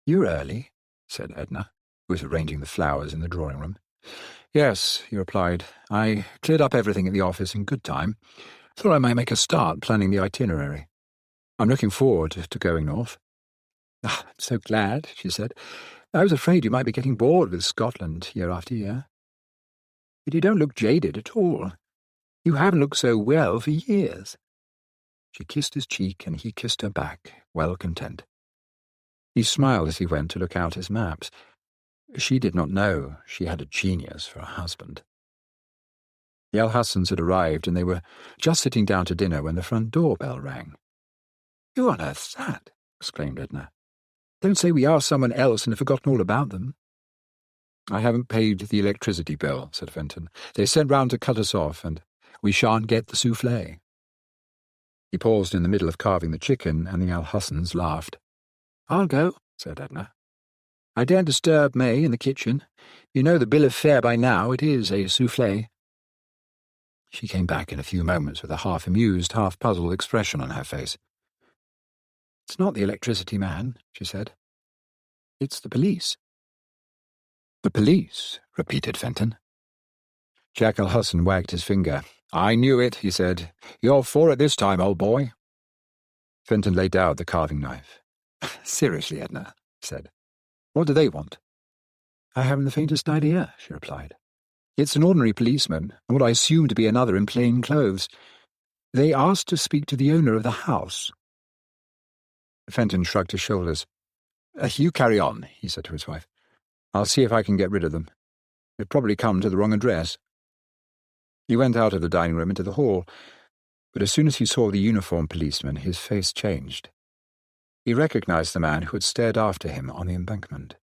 you're early," said Edna, who was arranging the flowers in the drawing-room. "Yes," he replied. "I cleared up everything at the office in good time. Thought I might make a start planning the itinerary. I'm looking forward to going north." "I'm so glad," she said. "I was afraid you might be getting bored with Scotland year after year. But you don't look jaded at all. You haven't looked so well for years." She kissed his cheek, and he kissed her back, well content. He smiled as he went to look out his maps. She did not know she had a genius for a husband. The Al-Hassans had arrived, and they were just sitting down to dinner when the front door bell rang. "Who on earth's that?" exclaimed Edna. "Don't say we asked someone else and have forgotten all about them." "I haven't paid the electricity bill," said Fenton. "They sent round to cut us off, and we shan't get the souffle." He paused in the middle of carving the chicken, and the Al-Hassans laughed. "I'll go," said Edna. "I daren't disturb May in the kitchen. You know the bill of fare by now. It is a souffle." She came back in a few moments with a half-amused, half-puzzled expression on her face. "It's not the electricity man," she said. "It's the police." "The police," repeated Fenton. Jack Al-Hassan wagged his finger. "I knew it," he said. "You're for it this time, old boy." Fenton laid down the carving knife. "Seriously, Edna," he said. "What do they want?" "I haven't the faintest idea," she replied. "It's an ordinary policeman, and what I assume to be another in plain clothes. They asked to speak to the owner of the house." Fenton shrugged his shoulders. "You carry on," he said to his wife. "I'll see if I can get rid of them. They've probably come to the wrong address." He went out of the dining room into the hall, but as soon as he saw the uniformed policeman, his face changed. He recognized the man who had stared after him on the embankment.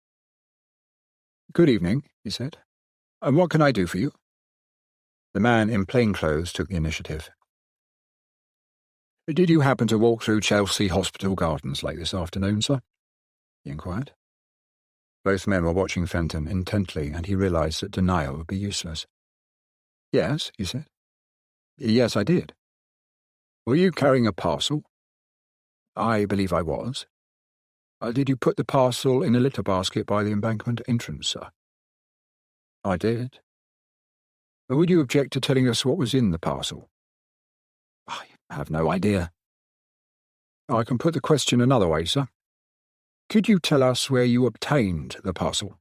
"Good evening," he said. "And what can I do for you?" The man in plain clothes took the initiative. "Did you happen to walk through Chelsea Hospital Gardens late this afternoon, sir?" he inquired. Both men were watching Fenton intently, and he realized that denial would be useless. "Yes," he said. "Yes, I did." "Were you carrying a parcel?" "I believe I was." "Did you put the parcel in a litter basket by the embankment entrance, sir?" "I did." "Would you object to telling us what was in the parcel?" "I have no idea." "I can put the question another way, sir. Could you tell us where you obtained the parcel?"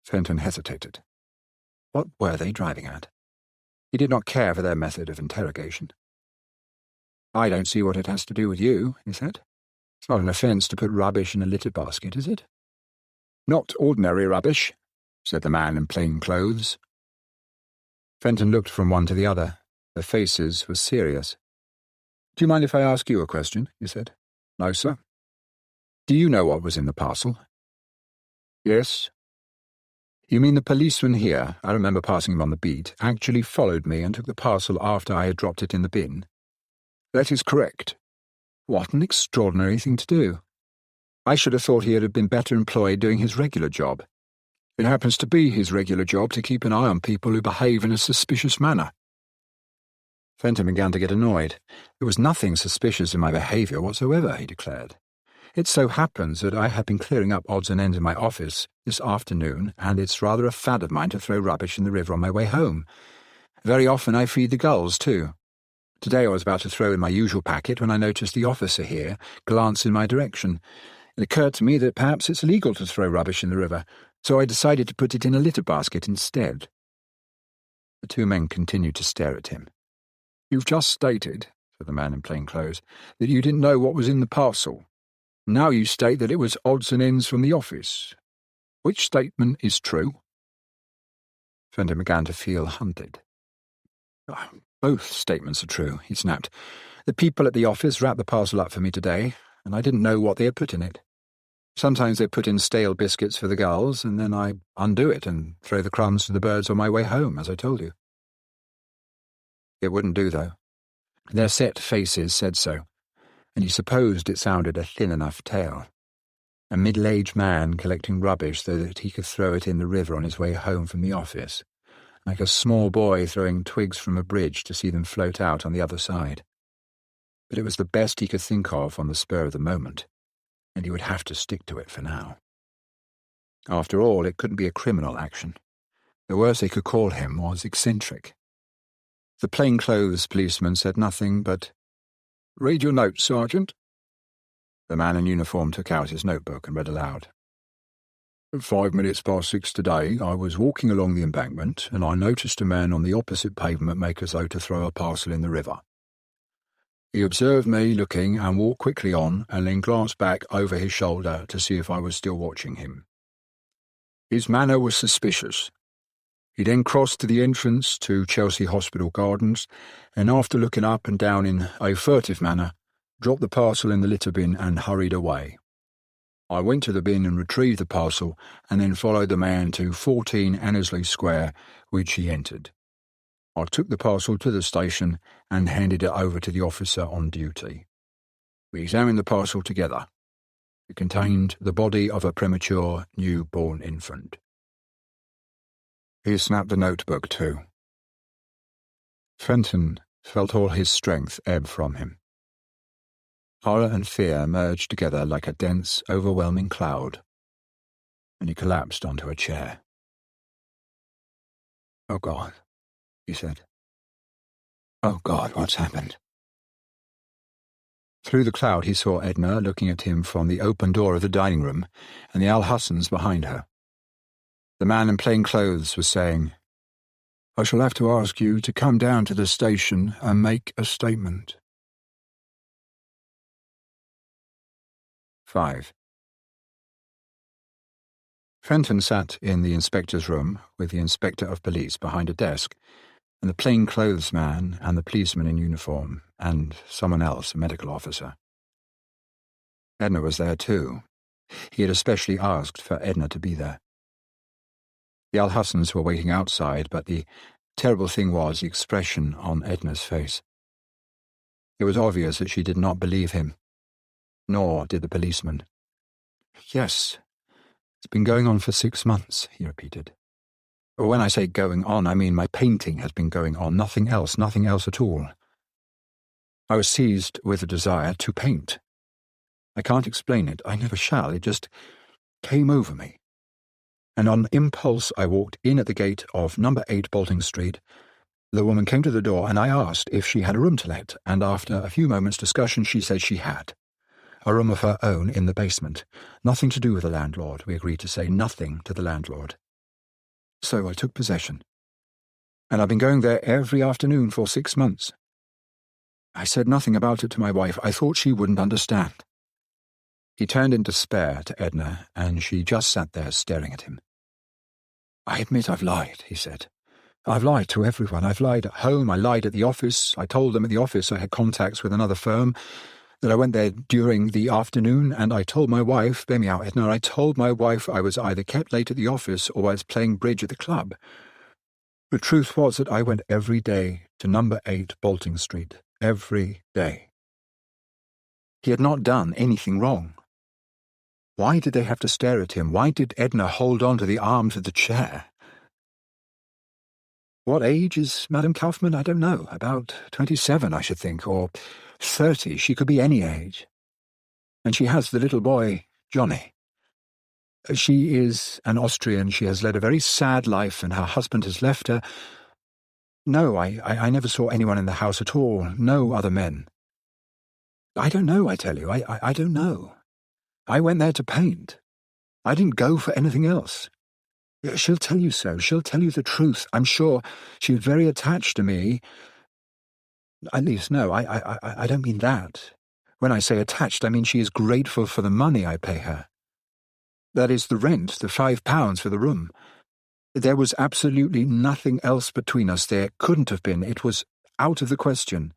Fenton hesitated. What were they driving at? He did not care for their method of interrogation. "I don't see what it has to do with you," he said. "It's not an offence to put rubbish in a litter basket, is it?" "Not ordinary rubbish," said the man in plain clothes. Fenton looked from one to the other. Their faces were serious. "Do you mind if I ask you a question?" he said. "No, sir." "Do you know what was in the parcel?" "Yes." "You mean the policeman here, I remember passing him on the beat, actually followed me and took the parcel after I had dropped it in the bin?" "That is correct." "What an extraordinary thing to do. I should have thought he had been better employed doing his regular job." "It happens to be his regular job to keep an eye on people who behave in a suspicious manner." Fenton began to get annoyed. "There was nothing suspicious in my behaviour whatsoever," he declared. "It so happens that I have been clearing up odds and ends in my office this afternoon, and it's rather a fad of mine to throw rubbish in the river on my way home. Very often I feed the gulls, too. Today I was about to throw in my usual packet when I noticed the officer here glance in my direction. It occurred to me that perhaps it's illegal to throw rubbish in the river, so I decided to put it in a litter basket instead." The two men continued to stare at him. "You've just stated," said the man in plain clothes, "that you didn't know what was in the parcel. Now you state that it was odds and ends from the office. Which statement is true?" Fenton began to feel hunted. "Both statements are true," he snapped. "The people at the office wrapped the parcel up for me today, and I didn't know what they had put in it. Sometimes they put in stale biscuits for the gulls, and then I undo it and throw the crumbs to the birds on my way home, as I told you. It wouldn't do, though. Their set faces said so, and he supposed it sounded a thin enough tale. A middle-aged man collecting rubbish so that he could throw it in the river on his way home from the office, like a small boy throwing twigs from a bridge to see them float out on the other side. But it was the best he could think of on the spur of the moment, and he would have to stick to it for now. After all, it couldn't be a criminal action. The worst they could call him was eccentric. The plainclothes policeman said nothing but, "Read your notes, Sergeant." The man in uniform took out his notebook and read aloud. "At 6:05 today, I was walking along the embankment, and I noticed a man on the opposite pavement make as though to throw a parcel in the river. He observed me looking and walked quickly on, and then glanced back over his shoulder to see if I was still watching him. His manner was suspicious. He then crossed to the entrance to Chelsea Hospital Gardens, and after looking up and down in a furtive manner, dropped the parcel in the litter bin and hurried away. I went to the bin and retrieved the parcel, and then followed the man to 14 Annesley Square, which he entered. I took the parcel to the station and handed it over to the officer on duty. We examined the parcel together. It contained the body of a premature newborn infant." He snapped the notebook too. Fenton felt all his strength ebb from him. Horror and fear merged together like a dense, overwhelming cloud, and he collapsed onto a chair. "Oh, God," he said. "Oh, God, what's happened?" Through the cloud he saw Edna looking at him from the open door of the dining room, and the Al-Hussans behind her. The man in plain clothes was saying, "I shall have to ask you to come down to the station and make a statement." 5. Fenton sat in the inspector's room with the inspector of police behind a desk, and the plain-clothes man and the policeman in uniform, and someone else, a medical officer. Edna was there too. He had especially asked for Edna to be there. The Al-Hussans were waiting outside, but the terrible thing was the expression on Edna's face. It was obvious that she did not believe him, nor did the policeman. "Yes, it's been going on for 6 months, he repeated. "When I say going on, I mean my painting has been going on, nothing else at all. I was seized with a desire to paint. I can't explain it, I never shall, it just came over me. And on impulse I walked in at the gate of number 8 Bolting Street. The woman came to the door, and I asked if she had a room to let, and after a few moments' discussion she said she had. A room of her own in the basement. Nothing to do with the landlord, we agreed to say, nothing to the landlord. So I took possession. And I've been going there every afternoon for 6 months. I said nothing about it to my wife. I thought she wouldn't understand." He turned in despair to Edna, and she just sat there staring at him. "I admit I've lied," he said. "I've lied to everyone. I've lied at home. I lied at the office. I told them at the office I had contacts with another firm, that I went there during the afternoon, and I told my wife, bear me out, Edna, I told my wife I was either kept late at the office or I was playing bridge at the club. The truth was that I went every day to number 8 Bolting Street. Every day." He had not done anything wrong. Why did they have to stare at him? Why did Edna hold on to the arms of the chair? "What age is Madame Kaufmann? I don't know. About 27, I should think, or 30. She could be any age. And she has the little boy, Johnny. She is an Austrian. She has led a very sad life, and her husband has left her. No, I never saw anyone in the house at all. No other men. I don't know, I tell you. I don't know. I went there to paint. I didn't go for anything else. She'll tell you so. She'll tell you the truth. I'm sure she was very attached to me. At least, no, I don't mean that. When I say attached, I mean she is grateful for the money I pay her. That is the rent, the £5 for the room. There was absolutely nothing else between us. There couldn't have been. It was out of the question."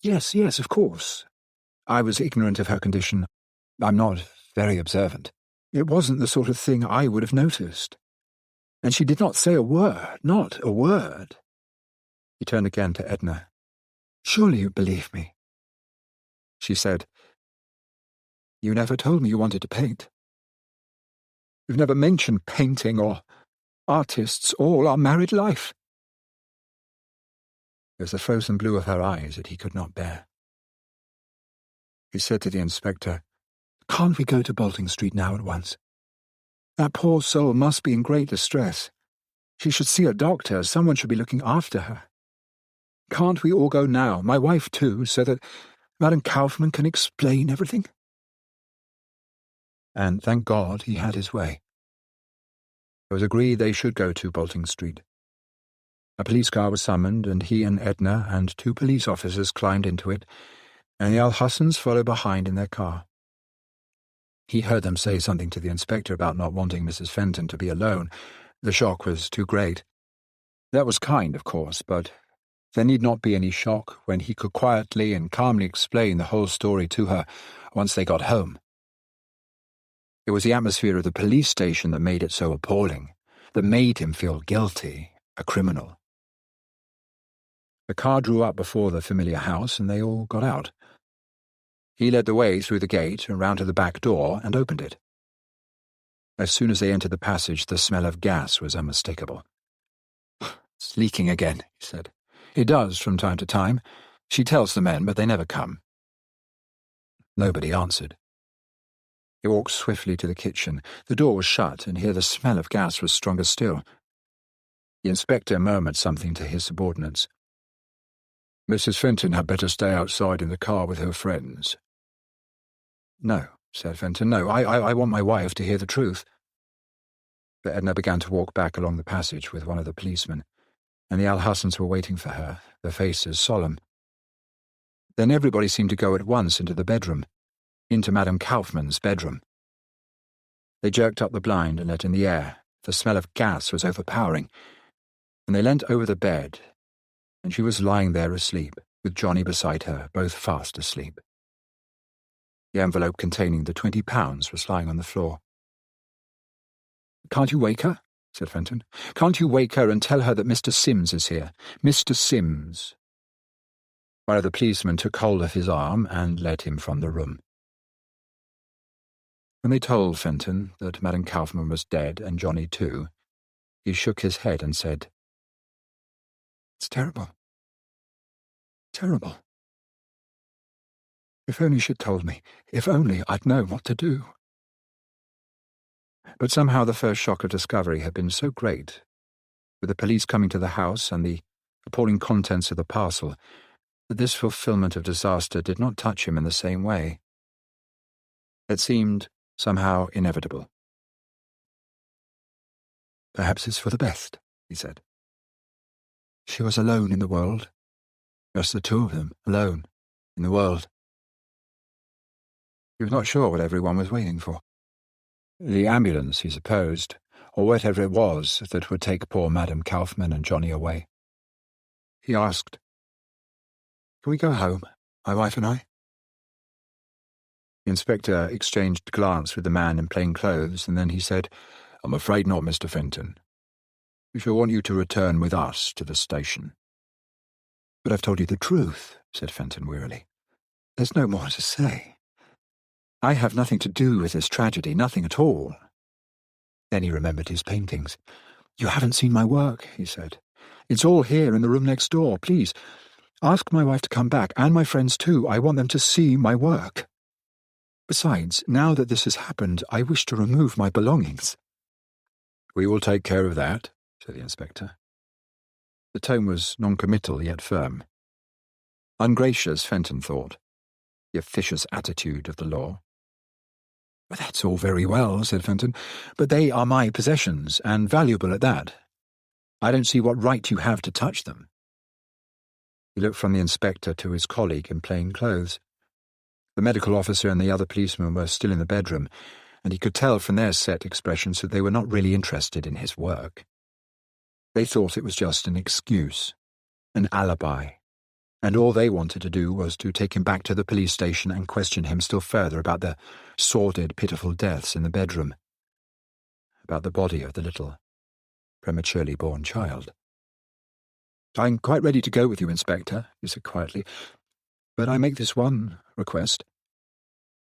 Yes, of course. I was ignorant of her condition. I'm not very observant. It wasn't the sort of thing I would have noticed. And she did not say a word, not a word. He turned again to Edna. Surely you believe me. She said, You never told me you wanted to paint. You've never mentioned painting or artists all our married life. It was the frozen blue of her eyes that he could not bear. He said to the inspector, Can't we go to Bolting Street now at once? That poor soul must be in great distress. She should see a doctor. Someone should be looking after her. Can't we all go now, my wife too, so that Madame Kaufmann can explain everything? And thank God he had his way. It was agreed they should go to Bolting Street. A police car was summoned, and he and Edna and 2 police officers climbed into it, and the Alhussens followed behind in their car. He heard them say something to the inspector about not wanting Mrs. Fenton to be alone. The shock was too great. That was kind, of course, but there need not be any shock when he could quietly and calmly explain the whole story to her once they got home. It was the atmosphere of the police station that made it so appalling, that made him feel guilty, a criminal. The car drew up before the familiar house, and they all got out. He led the way through the gate and round to the back door and opened it. As soon as they entered the passage, the smell of gas was unmistakable. It's leaking again, he said. It does from time to time. She tells the men, but they never come. Nobody answered. He walked swiftly to the kitchen. The door was shut, and here the smell of gas was stronger still. The inspector murmured something to his subordinates. Mrs. Fenton had better stay outside in the car with her friends. No, said Fenton, no, I want my wife to hear the truth. But Edna began to walk back along the passage with one of the policemen, and the Alhussens were waiting for her, their faces solemn. Then everybody seemed to go at once into the bedroom, into Madame Kaufmann's bedroom. They jerked up the blind and let in the air. The smell of gas was overpowering, and they leant over the bed, and she was lying there asleep, with Johnny beside her, both fast asleep. The envelope containing the £20 was lying on the floor. Can't you wake her? Said Fenton. Can't you wake her and tell her that Mr. Sims is here? Mr. Sims. One of the policemen took hold of his arm and led him from the room. When they told Fenton that Madame Kaufmann was dead and Johnny too, he shook his head and said, It's terrible. Terrible. If only she'd told me. If only I'd know what to do. But somehow the first shock of discovery had been so great, with the police coming to the house and the appalling contents of the parcel, that this fulfillment of disaster did not touch him in the same way. It seemed somehow inevitable. Perhaps it's for the best, he said. She was alone in the world. Just the 2 of them, alone, in the world. He was not sure what everyone was waiting for. The ambulance, he supposed, or whatever it was that would take poor Madame Kaufmann and Johnny away. He asked, Can we go home, my wife and I? The inspector exchanged a glance with the man in plain clothes, and then he said, I'm afraid not, Mr. Fenton. We shall want you to return with us to the station. But I've told you the truth, said Fenton wearily. There's no more to say. I have nothing to do with this tragedy, nothing at all. Then he remembered his paintings. You haven't seen my work, he said. It's all here in the room next door. Please, ask my wife to come back, and my friends too. I want them to see my work. Besides, now that this has happened, I wish to remove my belongings. We will take care of that, said the inspector. The tone was non-committal yet firm. Ungracious, Fenton thought. The officious attitude of the law. Well, that's all very well, said Fenton, but they are my possessions, and valuable at that. I don't see what right you have to touch them. He looked from the inspector to his colleague in plain clothes. The medical officer and the other policemen were still in the bedroom, and he could tell from their set expressions that they were not really interested in his work. They thought it was just an excuse, an alibi, and all they wanted to do was to take him back to the police station and question him still further about the sordid, pitiful deaths in the bedroom, about the body of the little, prematurely born child. "I'm quite ready to go with you, Inspector," he said quietly, "but I make this one request,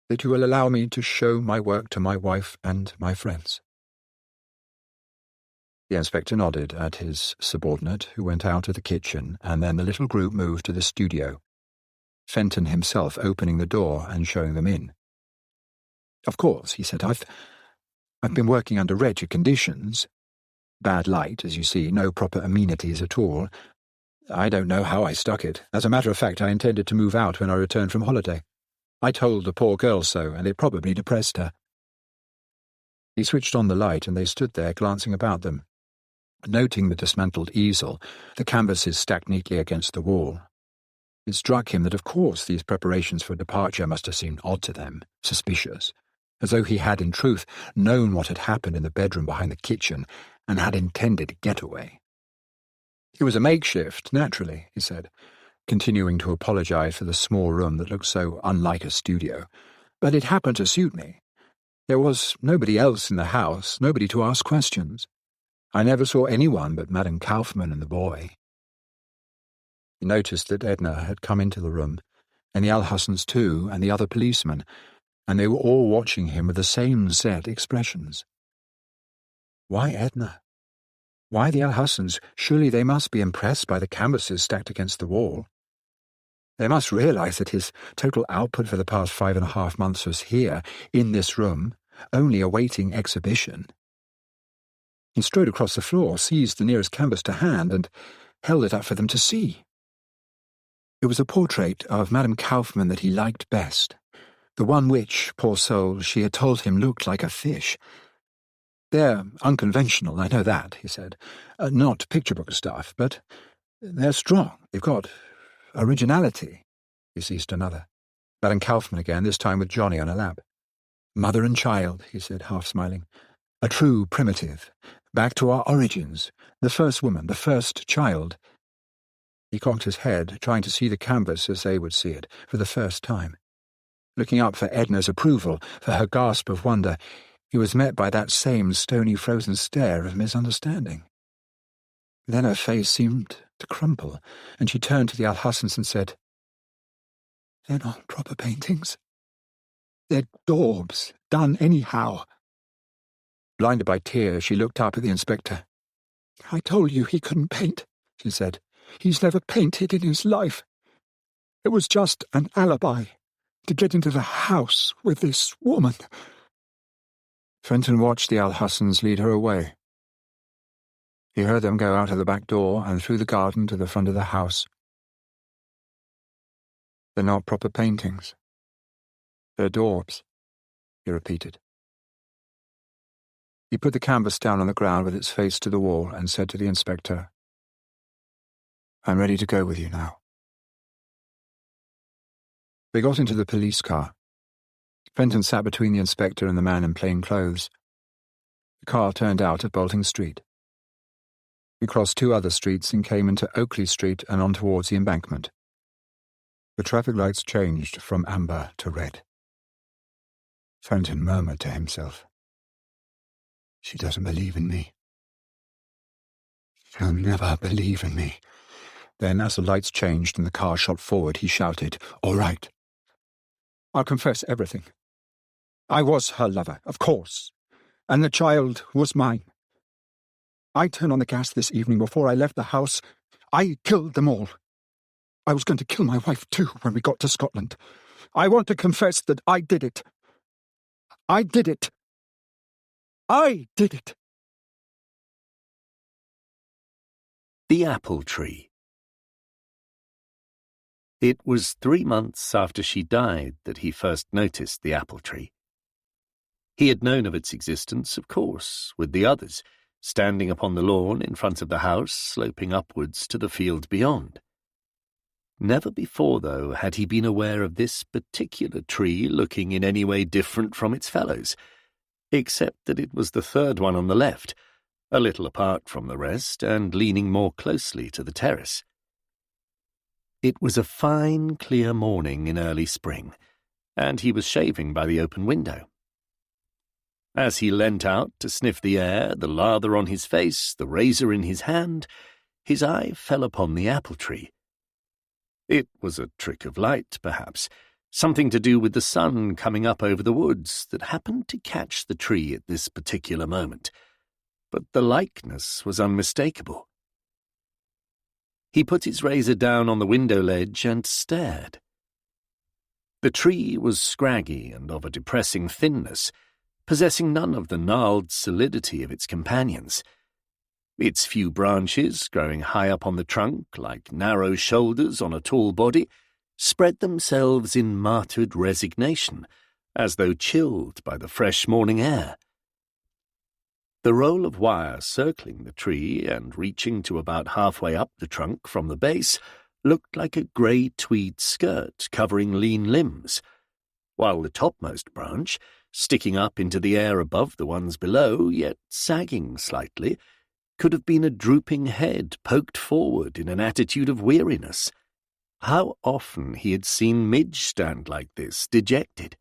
that you will allow me to show my work to my wife and my friends." The inspector nodded at his subordinate, who went out of the kitchen, and then the little group moved to the studio, Fenton himself opening the door and showing them in. "Of course," he said, I've been working under wretched conditions. Bad light, as you see, no proper amenities at all. I don't know how I stuck it. As a matter of fact, I intended to move out when I returned from holiday. I told the poor girl so, and it probably depressed her." He switched on the light, and they stood there glancing about them, noting the dismantled easel, the canvases stacked neatly against the wall. It struck him that of course these preparations for departure must have seemed odd to them, suspicious, as though he had in truth known what had happened in the bedroom behind the kitchen and had intended a getaway. "It was a makeshift, naturally," he said, continuing to apologize for the small room that looked so unlike a studio, "but it happened to suit me. There was nobody else in the house, nobody to ask questions. I never saw anyone but Madame Kaufmann and the boy." He noticed that Edna had come into the room, and the Alhussons too, and the other policemen, and they were all watching him with the same set expressions. Why Edna? Why the Alhussons? Surely they must be impressed by the canvases stacked against the wall. They must realize that his total output for the past 5.5 months was here, in this room, only awaiting exhibition. He strode across the floor, seized the nearest canvas to hand, and held it up for them to see. It was a portrait of Madame Kaufmann that he liked best, the one which, poor soul, she had told him looked like a fish. "They're unconventional, I know that," he said. "Not picture book stuff, but they're strong. They've got originality." He seized another. Madame Kaufmann again, this time with Johnny on her lap. "Mother and child," he said, half smiling. "A true primitive. Back to our origins. The first woman, the first child." He cocked his head, trying to see the canvas as they would see it, for the first time. Looking up for Edna's approval, for her gasp of wonder, he was met by that same stony frozen stare of misunderstanding. Then her face seemed to crumple, and she turned to the Alhussons and said, "They're not proper paintings. They're daubs, done anyhow." Blinded by tears, she looked up at the inspector. "I told you he couldn't paint," she said. "He's never painted in his life. It was just an alibi to get into the house with this woman." Fenton watched the Alhussons lead her away. He heard them go out of the back door and through the garden to the front of the house. "They're not proper paintings. They're daubs," he repeated. He put the canvas down on the ground with its face to the wall and said to the inspector, "I'm ready to go with you now." They got into the police car. Fenton sat between the inspector and the man in plain clothes. The car turned out at Bolting Street. He crossed 2 other streets and came into Oakley Street and on towards the embankment. The traffic lights changed from amber to red. Fenton murmured to himself, "She doesn't believe in me. She'll never believe in me." Then, as the lights changed and the car shot forward, he shouted, "All right. I'll confess everything. I was her lover, of course, and the child was mine. I turned on the gas this evening before I left the house. I killed them all. I was going to kill my wife too when we got to Scotland. I want to confess that I did it. I did it. I did it." The Apple Tree. It was 3 months after she died that he first noticed the apple tree. He had known of its existence, of course, with the others, standing upon the lawn in front of the house, sloping upwards to the field beyond. Never before, though, had he been aware of this particular tree looking in any way different from its fellows, except that it was the third one on the left, a little apart from the rest and leaning more closely to the terrace. It was a fine, clear morning in early spring, and he was shaving by the open window. As he leant out to sniff the air, the lather on his face, the razor in his hand, his eye fell upon the apple tree. It was a trick of light, perhaps, something to do with the sun coming up over the woods that happened to catch the tree at this particular moment. But the likeness was unmistakable. He put his razor down on the window ledge and stared. The tree was scraggy and of a depressing thinness, possessing none of the gnarled solidity of its companions. Its few branches, growing high up on the trunk like narrow shoulders on a tall body, spread themselves in martyred resignation, as though chilled by the fresh morning air. The roll of wire circling the tree and reaching to about halfway up the trunk from the base looked like a grey tweed skirt covering lean limbs, while the topmost branch, sticking up into the air above the ones below, yet sagging slightly, could have been a drooping head poked forward in an attitude of weariness. How often he had seen Midge stand like this, dejected.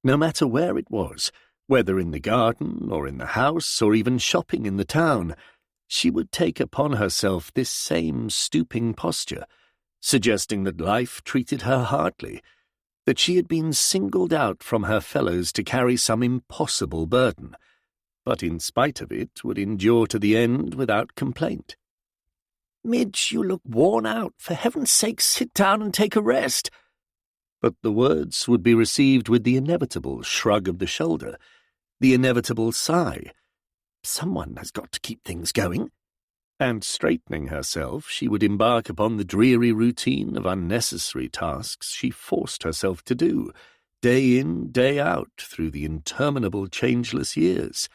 No matter where it was, whether in the garden or in the house or even shopping in the town, she would take upon herself this same stooping posture, suggesting that life treated her hardly, that she had been singled out from her fellows to carry some impossible burden, but in spite of it would endure to the end without complaint. "Midge, you look worn out. For heaven's sake, sit down and take a rest." But the words would be received with the inevitable shrug of the shoulder, the inevitable sigh. Someone has got to keep things going. And straightening herself, she would embark upon the dreary routine of unnecessary tasks she forced herself to do, day in, day out, through the interminable changeless years.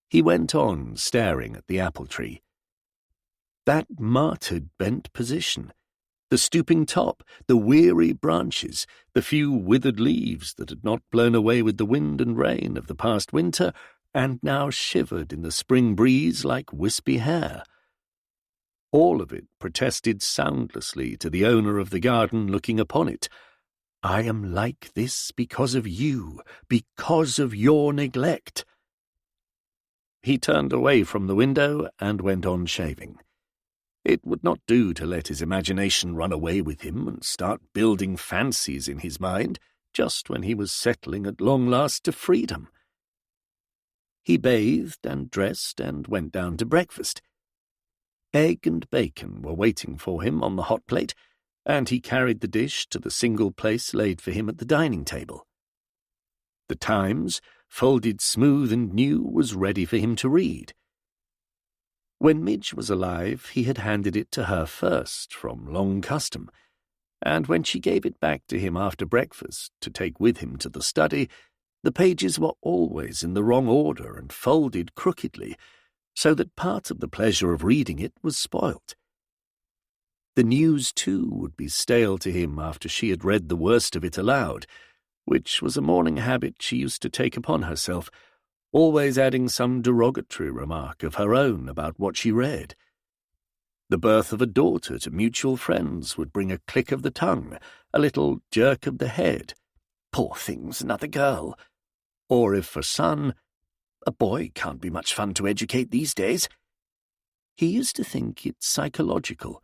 He went on staring at the apple tree. That martyred bent position, the stooping top, the weary branches, the few withered leaves that had not blown away with the wind and rain of the past winter and now shivered in the spring breeze like wispy hair. All of it protested soundlessly to the owner of the garden looking upon it. "I am like this because of you, because of your neglect." He turned away from the window and went on shaving. It would not do to let his imagination run away with him and start building fancies in his mind just when he was settling at long last to freedom. He bathed and dressed and went down to breakfast. Egg and bacon were waiting for him on the hot plate, and he carried the dish to the single place laid for him at the dining table. The Times, folded smooth and new, was ready for him to read. When Midge was alive, he had handed it to her first, from long custom, and when she gave it back to him after breakfast to take with him to the study, the pages were always in the wrong order and folded crookedly, so that part of the pleasure of reading it was spoilt. The news, too, would be stale to him after she had read the worst of it aloud, which was a morning habit she used to take upon herself, always adding some derogatory remark of her own about what she read. The birth of a daughter to mutual friends would bring a click of the tongue, a little jerk of the head. "Poor thing's another girl." Or if for son, "A boy can't be much fun to educate these days." He used to think it psychological,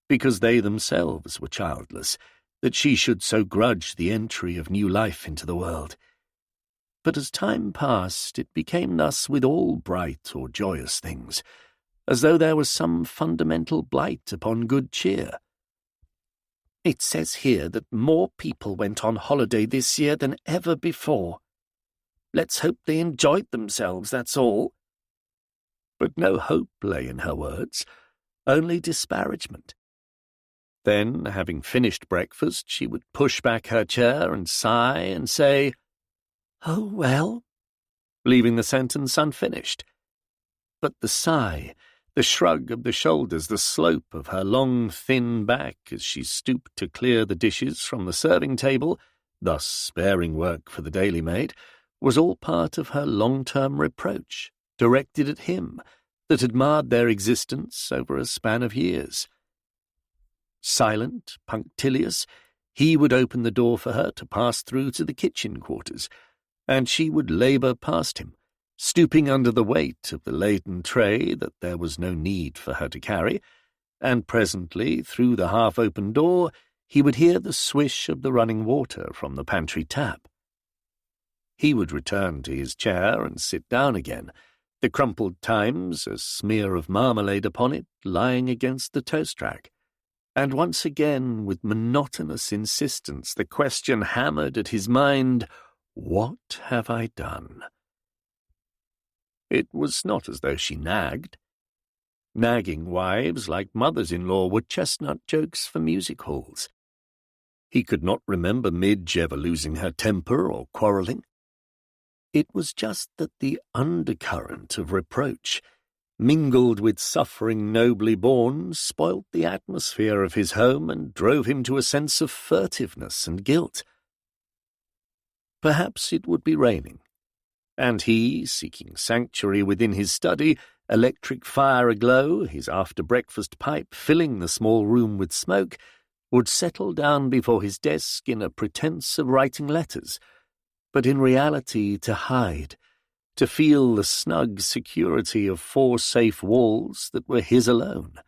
because they themselves were childless, that she should so grudge the entry of new life into the world. But as time passed, it became thus with all bright or joyous things, as though there was some fundamental blight upon good cheer. "It says here that more people went on holiday this year than ever before. Let's hope they enjoyed themselves, that's all." But no hope lay in her words, only disparagement. Then, having finished breakfast, she would push back her chair and sigh and say, "Oh, well," leaving the sentence unfinished. But the sigh, the shrug of the shoulders, the slope of her long, thin back as she stooped to clear the dishes from the serving table, thus sparing work for the daily maid, was all part of her long-term reproach, directed at him, that had marred their existence over a span of years. Silent, punctilious, he would open the door for her to pass through to the kitchen quarters, and she would labour past him, stooping under the weight of the laden tray that there was no need for her to carry, and presently, through the half-open door, he would hear the swish of the running water from the pantry tap. He would return to his chair and sit down again, the crumpled Times, a smear of marmalade upon it, lying against the toast rack. And once again, with monotonous insistence, the question hammered at his mind, "What have I done?" It was not as though she nagged. Nagging wives, like mothers-in-law, were chestnut jokes for music halls. He could not remember Midge ever losing her temper or quarrelling. It was just that the undercurrent of reproach, mingled with suffering nobly borne, spoilt the atmosphere of his home and drove him to a sense of furtiveness and guilt. Perhaps it would be raining, and he, seeking sanctuary within his study, electric fire aglow, his after-breakfast pipe filling the small room with smoke, would settle down before his desk in a pretence of writing letters, but in reality to hide, to feel the snug security of 4 safe walls that were his alone.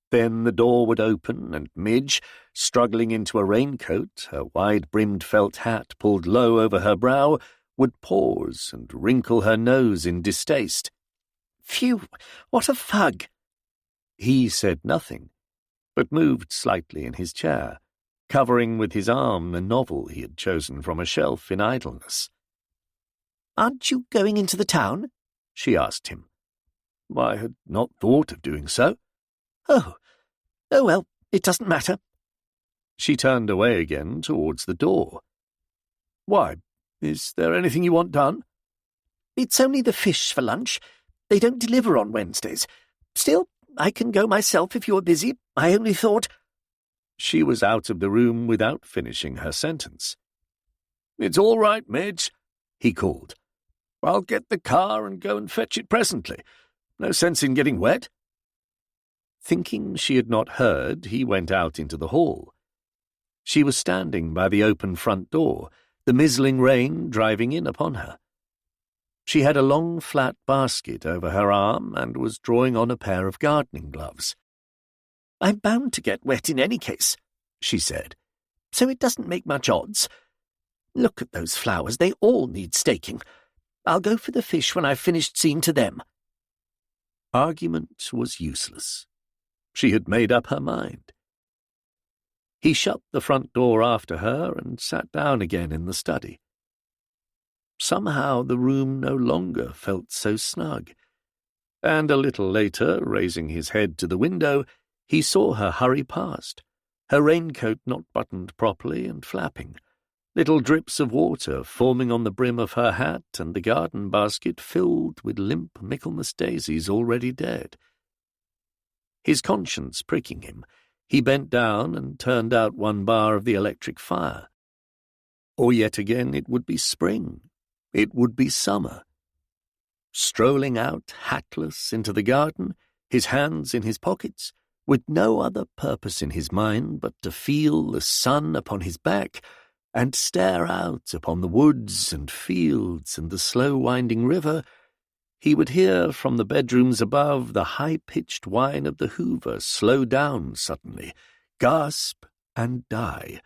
Then the door would open, and Midge, struggling into a raincoat, her wide-brimmed felt hat pulled low over her brow, would pause and wrinkle her nose in distaste. "Phew, what a fug!" He said nothing, but moved slightly in his chair, covering with his arm the novel he had chosen from a shelf in idleness. "Aren't you going into the town?" she asked him. I had not thought of doing so. Oh, well, it doesn't matter." She turned away again towards the door. "Why, is there anything you want done?" "It's only the fish for lunch. They don't deliver on Wednesdays. Still, I can go myself if you're busy. I only thought—" She was out of the room without finishing her sentence. "It's all right, Midge," he called. "I'll get the car and go and fetch it presently. No sense in getting wet." Thinking she had not heard, he went out into the hall. She was standing by the open front door, the mizzling rain driving in upon her. She had a long flat basket over her arm and was drawing on a pair of gardening gloves. "I'm bound to get wet in any case," she said, "so it doesn't make much odds. Look at those flowers, they all need staking. I'll go for the fish when I've finished seeing to them." Argument was useless. She had made up her mind. He shut the front door after her and sat down again in the study. Somehow the room no longer felt so snug, and a little later, raising his head to the window, he saw her hurry past, her raincoat not buttoned properly and flapping, little drips of water forming on the brim of her hat and the garden basket filled with limp Michaelmas daisies already dead. His conscience pricking him, he bent down and turned out one bar of the electric fire. Or yet again it would be spring. It would be summer. Strolling out, hatless, into the garden, his hands in his pockets, with no other purpose in his mind but to feel the sun upon his back and stare out upon the woods and fields and the slow-winding river, he would hear from the bedrooms above the high-pitched whine of the Hoover slow down suddenly, gasp and die.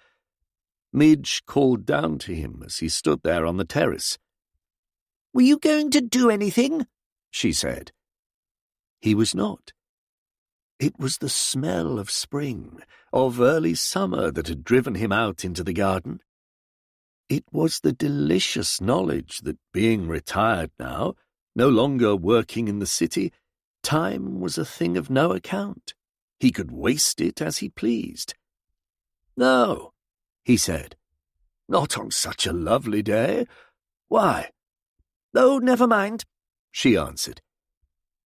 Midge called down to him as he stood there on the terrace. "Were you going to do anything?" she said. He was not. It was the smell of spring, of early summer that had driven him out into the garden. It was the delicious knowledge that, being retired now, no longer working in the city, time was a thing of no account. He could waste it as he pleased. "No," he said, "not on such a lovely day. Why?" "Oh, never mind," she answered.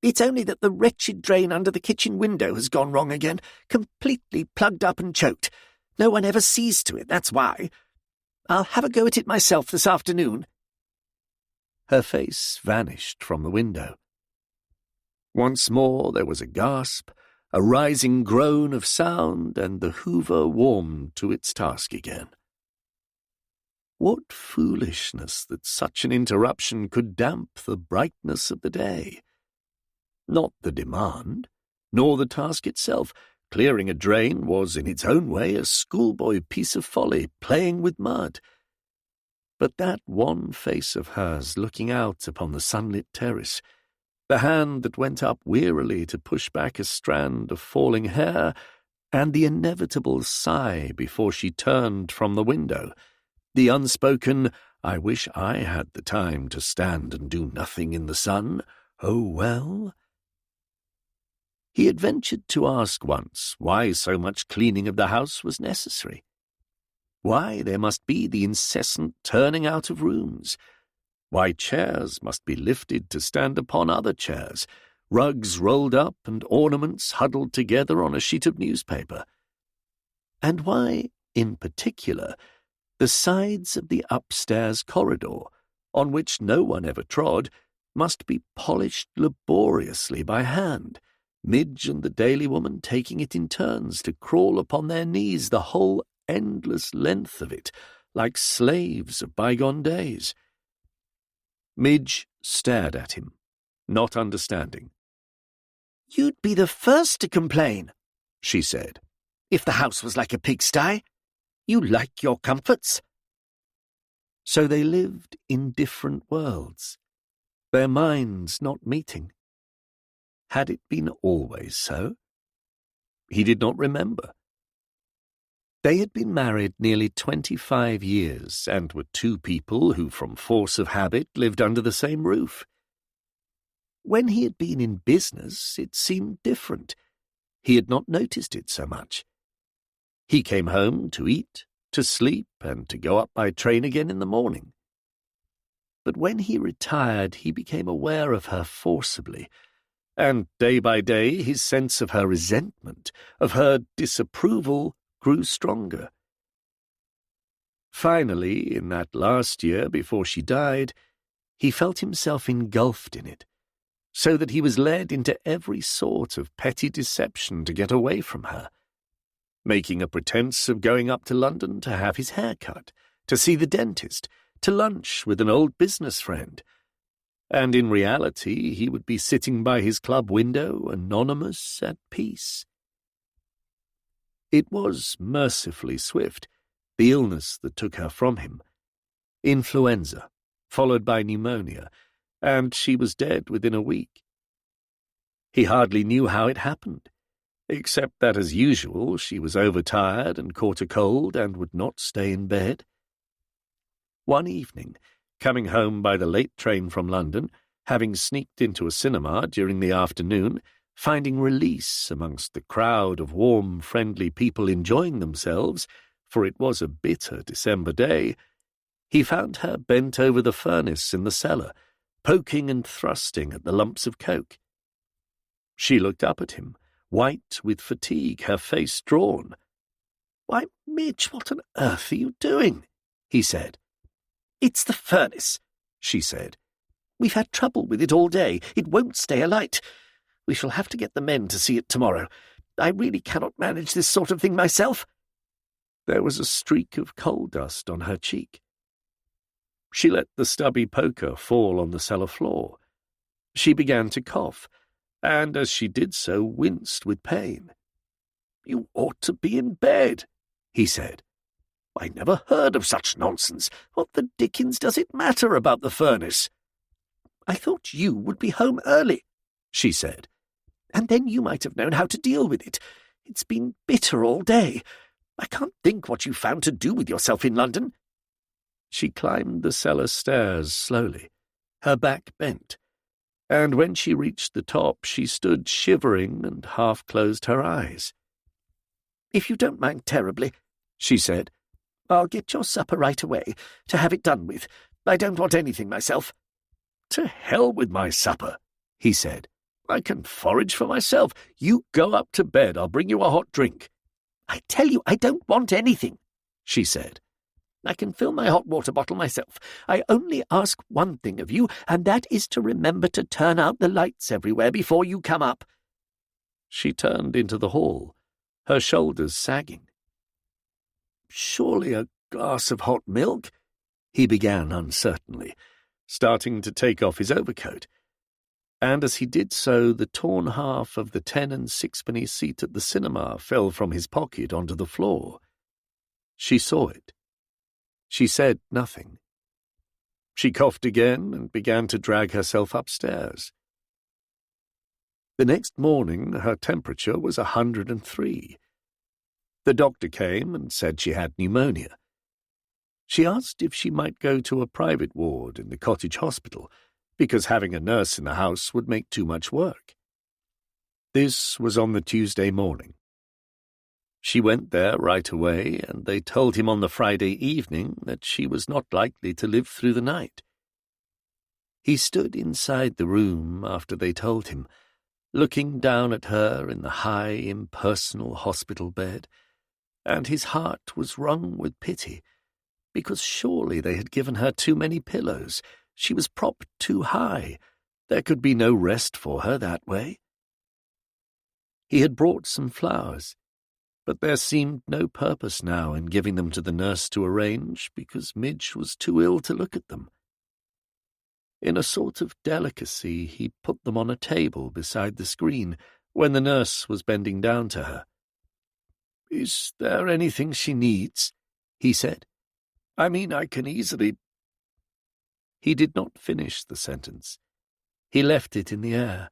"It's only that the wretched drain under the kitchen window has gone wrong again, completely plugged up and choked. No one ever sees to it, that's why. I'll have a go at it myself this afternoon." Her face vanished from the window. Once more there was a gasp, a rising groan of sound, and the hoover warmed to its task again. What foolishness that such an interruption could damp the brightness of the day. Not the demand, nor the task itself. Clearing a drain was in its own way a schoolboy piece of folly, playing with mud. But that wan face of hers looking out upon the sunlit terrace, the hand that went up wearily to push back a strand of falling hair, and the inevitable sigh before she turned from the window, the unspoken, "I wish I had the time to stand and do nothing in the sun, oh well." He had ventured to ask once why so much cleaning of the house was necessary. Why there must be the incessant turning out of rooms. Why chairs must be lifted to stand upon other chairs, rugs rolled up and ornaments huddled together on a sheet of newspaper. And why, in particular, the sides of the upstairs corridor, on which no one ever trod, must be polished laboriously by hand, Midge and the daily woman taking it in turns to crawl upon their knees the whole endless length of it, like slaves of bygone days. Midge stared at him, not understanding. "You'd be the first to complain," she said, "if the house was like a pigsty. You like your comforts." So they lived in different worlds, their minds not meeting. Had it been always so? He did not remember. They had been married nearly 25 years, and were two people who, from force of habit, lived under the same roof. When he had been in business, it seemed different. He had not noticed it so much. He came home to eat, to sleep, and to go up by train again in the morning. But when he retired, he became aware of her forcibly, and day by day his sense of her resentment, of her disapproval, grew stronger. Finally, in that last year before she died, he felt himself engulfed in it, so that he was led into every sort of petty deception to get away from her, making a pretence of going up to London to have his hair cut, to see the dentist, to lunch with an old business friend, and in reality he would be sitting by his club window, anonymous, at peace. It was mercifully swift, the illness that took her from him. Influenza, followed by pneumonia, and she was dead within a week. He hardly knew how it happened, except that, as usual, she was overtired and caught a cold and would not stay in bed. One evening, coming home by the late train from London, having sneaked into a cinema during the afternoon, finding release amongst the crowd of warm, friendly people enjoying themselves, for it was a bitter December day, he found her bent over the furnace in the cellar, poking and thrusting at the lumps of coke. She looked up at him, white with fatigue, her face drawn. "Why, Midge, what on earth are you doing?" he said. "It's the furnace," she said. "We've had trouble with it all day. It won't stay alight. We shall have to get the men to see it tomorrow. I really cannot manage this sort of thing myself." There was a streak of coal dust on her cheek. She let the stubby poker fall on the cellar floor. She began to cough, and as she did so winced with pain. "You ought to be in bed," he said. "I never heard of such nonsense. What the dickens does it matter about the furnace?" "I thought you would be home early," she said, "and then you might have known how to deal with it. It's been bitter all day. I can't think what you found to do with yourself in London." She climbed the cellar stairs slowly, her back bent, and when she reached the top she stood shivering and half-closed her eyes. "If you don't mind terribly," she said, "I'll get your supper right away, to have it done with. I don't want anything myself." "To hell with my supper," he said. "I can forage for myself. You go up to bed. I'll bring you a hot drink." "I tell you, I don't want anything," she said. "I can fill my hot water bottle myself. I only ask one thing of you, and that is to remember to turn out the lights everywhere before you come up." she turned into the hall, her shoulders sagging. "Surely a glass of hot milk?" he began uncertainly, starting to take off his overcoat. And as he did so, the torn half of the 10 and 6-penny seat at the cinema fell from his pocket onto the floor. She saw it. She said nothing. She coughed again and began to drag herself upstairs. The next morning her temperature was 103. The doctor came and said she had pneumonia. She asked if she might go to a private ward in the cottage hospital, because having a nurse in the house would make too much work. This was on the Tuesday morning. She went there right away, and they told him on the Friday evening that she was not likely to live through the night. He stood inside the room after they told him, looking down at her in the high, impersonal hospital bed, and his heart was wrung with pity, because surely they had given her too many pillows. She was propped too high. There could be no rest for her that way. He had brought some flowers, but there seemed no purpose now in giving them to the nurse to arrange, because Midge was too ill to look at them. In a sort of delicacy, he put them on a table beside the screen when the nurse was bending down to her. "Is there anything she needs?" he said. "I mean, I can easily—" He did not finish the sentence. He left it in the air,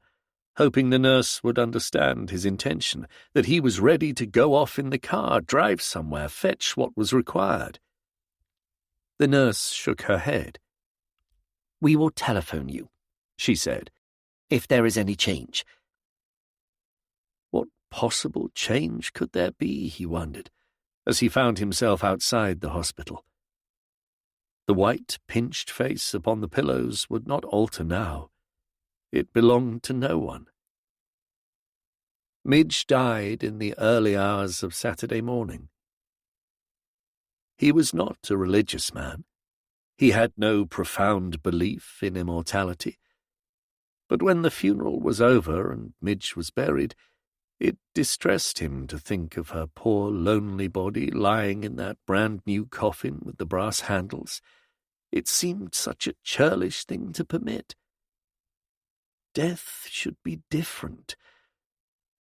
hoping the nurse would understand his intention, that he was ready to go off in the car, drive somewhere, fetch what was required. The nurse shook her head. "We will telephone you," she said, "if there is any change." What possible change could there be, he wondered, as he found himself outside the hospital. The white, pinched face upon the pillows would not alter now. It belonged to no one. Midge died in the early hours of Saturday morning. He was not a religious man. He had no profound belief in immortality. But when the funeral was over and Midge was buried, it distressed him to think of her poor, lonely body lying in that brand-new coffin with the brass handles. It seemed such a churlish thing to permit. Death should be different.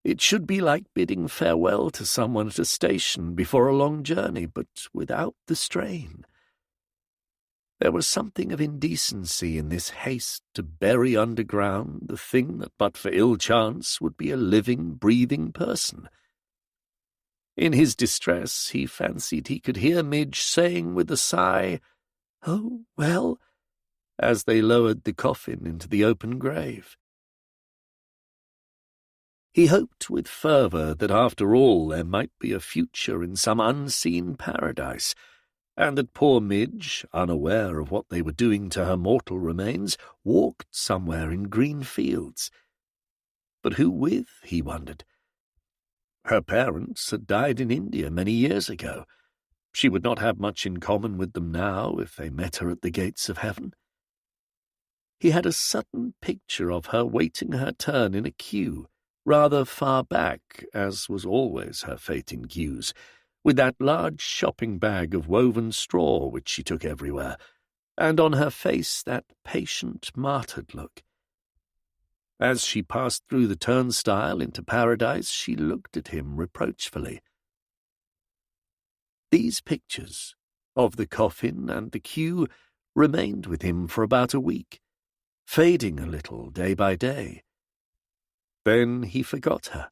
It should be like bidding farewell to someone at a station before a long journey, but without the strain. There was something of indecency in this haste to bury underground the thing that but for ill chance would be a living, breathing person. In his distress he fancied he could hear Midge saying with a sigh, "Oh, well," as they lowered the coffin into the open grave. He hoped with fervour that after all there might be a future in some unseen paradise, and that poor Midge, unaware of what they were doing to her mortal remains, walked somewhere in green fields. But who with, he wondered. Her parents had died in India many years ago. She would not have much in common with them now if they met her at the gates of heaven. He had a sudden picture of her waiting her turn in a queue, rather far back, as was always her fate in queues, with that large shopping bag of woven straw which she took everywhere, and on her face that patient, martyred look. As she passed through the turnstile into paradise, she looked at him reproachfully. These pictures, of the coffin and the queue, remained with him for about a week, fading a little day by day. Then he forgot her.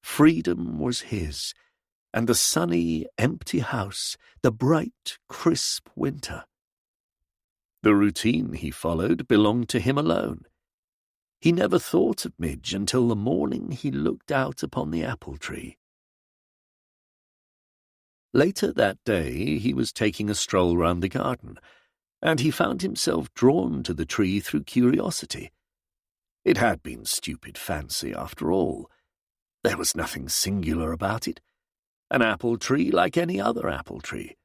Freedom was his, and the sunny, empty house, the bright, crisp winter. The routine he followed belonged to him alone. He never thought of Midge until the morning he looked out upon the apple tree. Later that day he was taking a stroll round the garden, and he found himself drawn to the tree through curiosity. It had been stupid fancy, after all. There was nothing singular about it. An apple tree like any other apple tree.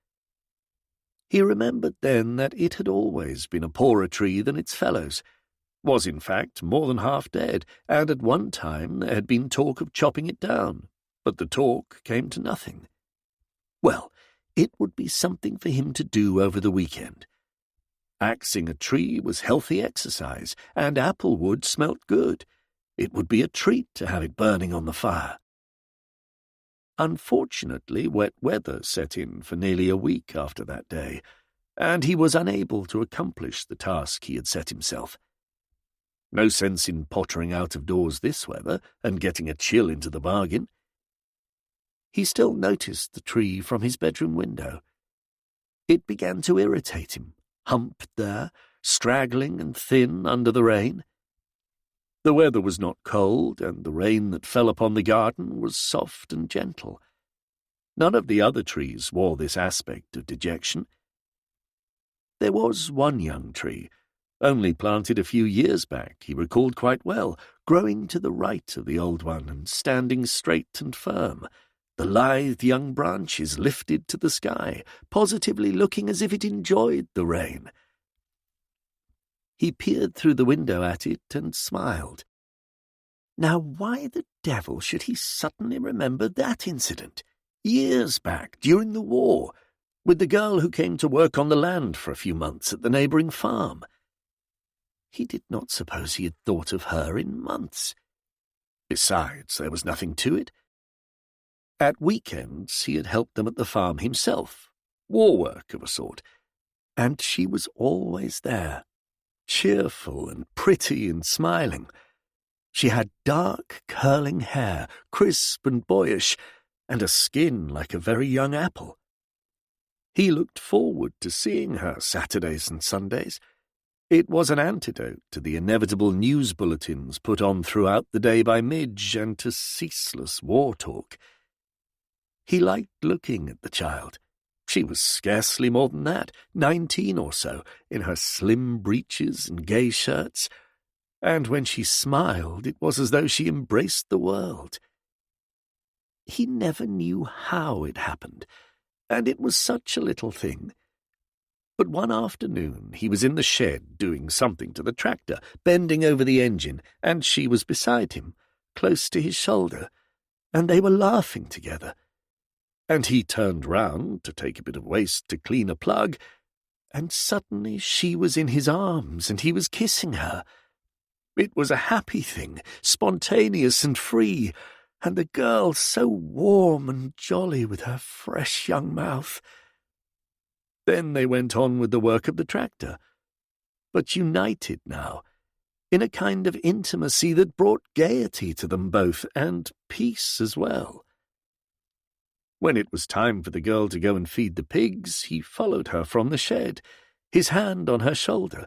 He remembered then that it had always been a poorer tree than its fellows, was in fact more than half dead, and at one time there had been talk of chopping it down, but the talk came to nothing. Well, it would be something for him to do over the weekend. Axing a tree was healthy exercise, and apple wood smelt good. It would be a treat to have it burning on the fire. Unfortunately, wet weather set in for nearly a week after that day, and he was unable to accomplish the task he had set himself. No sense in pottering out of doors this weather and getting a chill into the bargain. He still noticed the tree from his bedroom window. It began to irritate him, humped there, straggling and thin under the rain. The weather was not cold, and the rain that fell upon the garden was soft and gentle. None of the other trees wore this aspect of dejection. There was one young tree, only planted a few years back, he recalled quite well, growing to the right of the old one and standing straight and firm, the lithe young branches lifted to the sky, positively looking as if it enjoyed the rain. He peered through the window at it and smiled. Now why the devil should he suddenly remember that incident, years back, during the war, with the girl who came to work on the land for a few months at the neighbouring farm? He did not suppose he had thought of her in months. Besides, there was nothing to it. At weekends he had helped them at the farm himself, war work of a sort, and she was always there, cheerful and pretty and smiling. She had dark, curling hair, crisp and boyish, and a skin like a very young apple. He looked forward to seeing her Saturdays and Sundays. It was an antidote to the inevitable news bulletins put on throughout the day by Midge and to ceaseless war talk. He liked looking at the child. She was scarcely more than that, 19 or so, in her slim breeches and gay shirts, and when she smiled it was as though she embraced the world. He never knew how it happened, and it was such a little thing. But one afternoon he was in the shed doing something to the tractor, bending over the engine, and she was beside him, close to his shoulder, and they were laughing together. And he turned round to take a bit of waste to clean a plug, and suddenly she was in his arms and he was kissing her. It was a happy thing, spontaneous and free, and the girl so warm and jolly with her fresh young mouth. Then they went on with the work of the tractor, but united now, in a kind of intimacy that brought gaiety to them both, and peace as well. When it was time for the girl to go and feed the pigs, he followed her from the shed, his hand on her shoulder,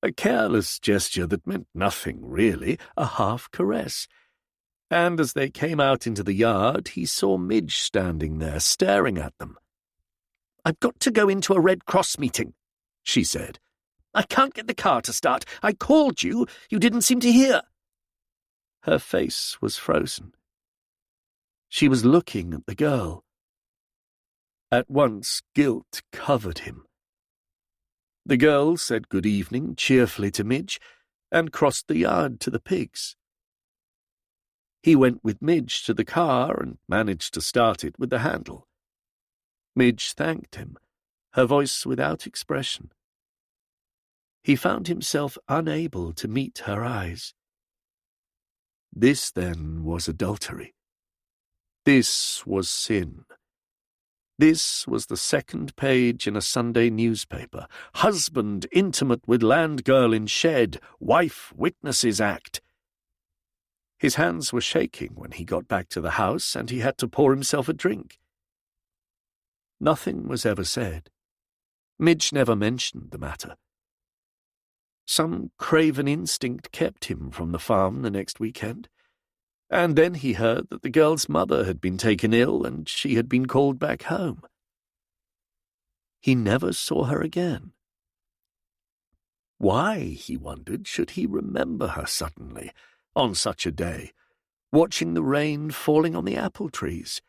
a careless gesture that meant nothing really, a half caress. And as they came out into the yard, he saw Midge standing there, staring at them. "I've got to go into a Red Cross meeting," she said. "I can't get the car to start. I called you. You didn't seem to hear." Her face was frozen. She was looking at the girl. At once guilt covered him. The girl said good evening cheerfully to Midge and crossed the yard to the pigs. He went with Midge to the car and managed to start it with the handle. Midge thanked him, her voice without expression. He found himself unable to meet her eyes. This, then, was adultery. This was sin. This was the second page in a Sunday newspaper. Husband intimate with land girl in shed. Wife witnesses act. His hands were shaking when he got back to the house, and he had to pour himself a drink. Nothing was ever said. Midge never mentioned the matter. Some craven instinct kept him from the farm the next weekend. And then he heard that the girl's mother had been taken ill and she had been called back home. He never saw her again. Why, he wondered, should he remember her suddenly, on such a day, watching the rain falling on the apple trees?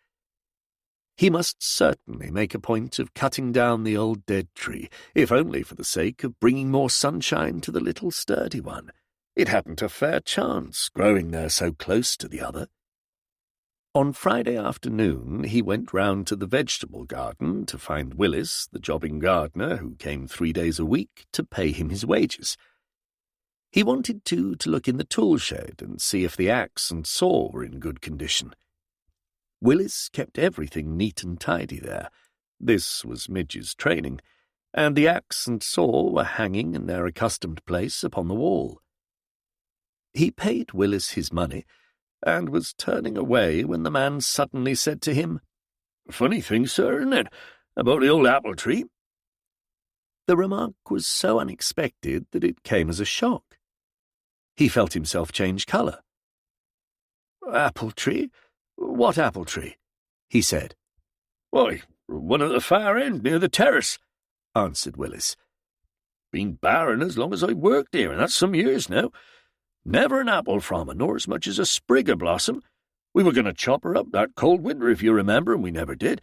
He must certainly make a point of cutting down the old dead tree, if only for the sake of bringing more sunshine to the little sturdy one. It hadn't a fair chance, growing there so close to the other. On Friday afternoon he went round to the vegetable garden to find Willis, the jobbing gardener who came 3 days a week, to pay him his wages. He wanted to look in the tool shed and see if the axe and saw were in good condition. Willis kept everything neat and tidy there. This was Midge's training, and the axe and saw were hanging in their accustomed place upon the wall. He paid Willis his money, and was turning away when the man suddenly said to him, "Funny thing, sir, isn't it, about the old apple tree?" The remark was so unexpected that it came as a shock. He felt himself change colour. "Apple tree? What apple tree?" he said. "Why, one at the far end near the terrace," answered Willis. "Been barren as long as I've worked here, and that's some years now. Never an apple from her, nor as much as a sprig of blossom. We were going to chop her up that cold winter, if you remember, and we never did.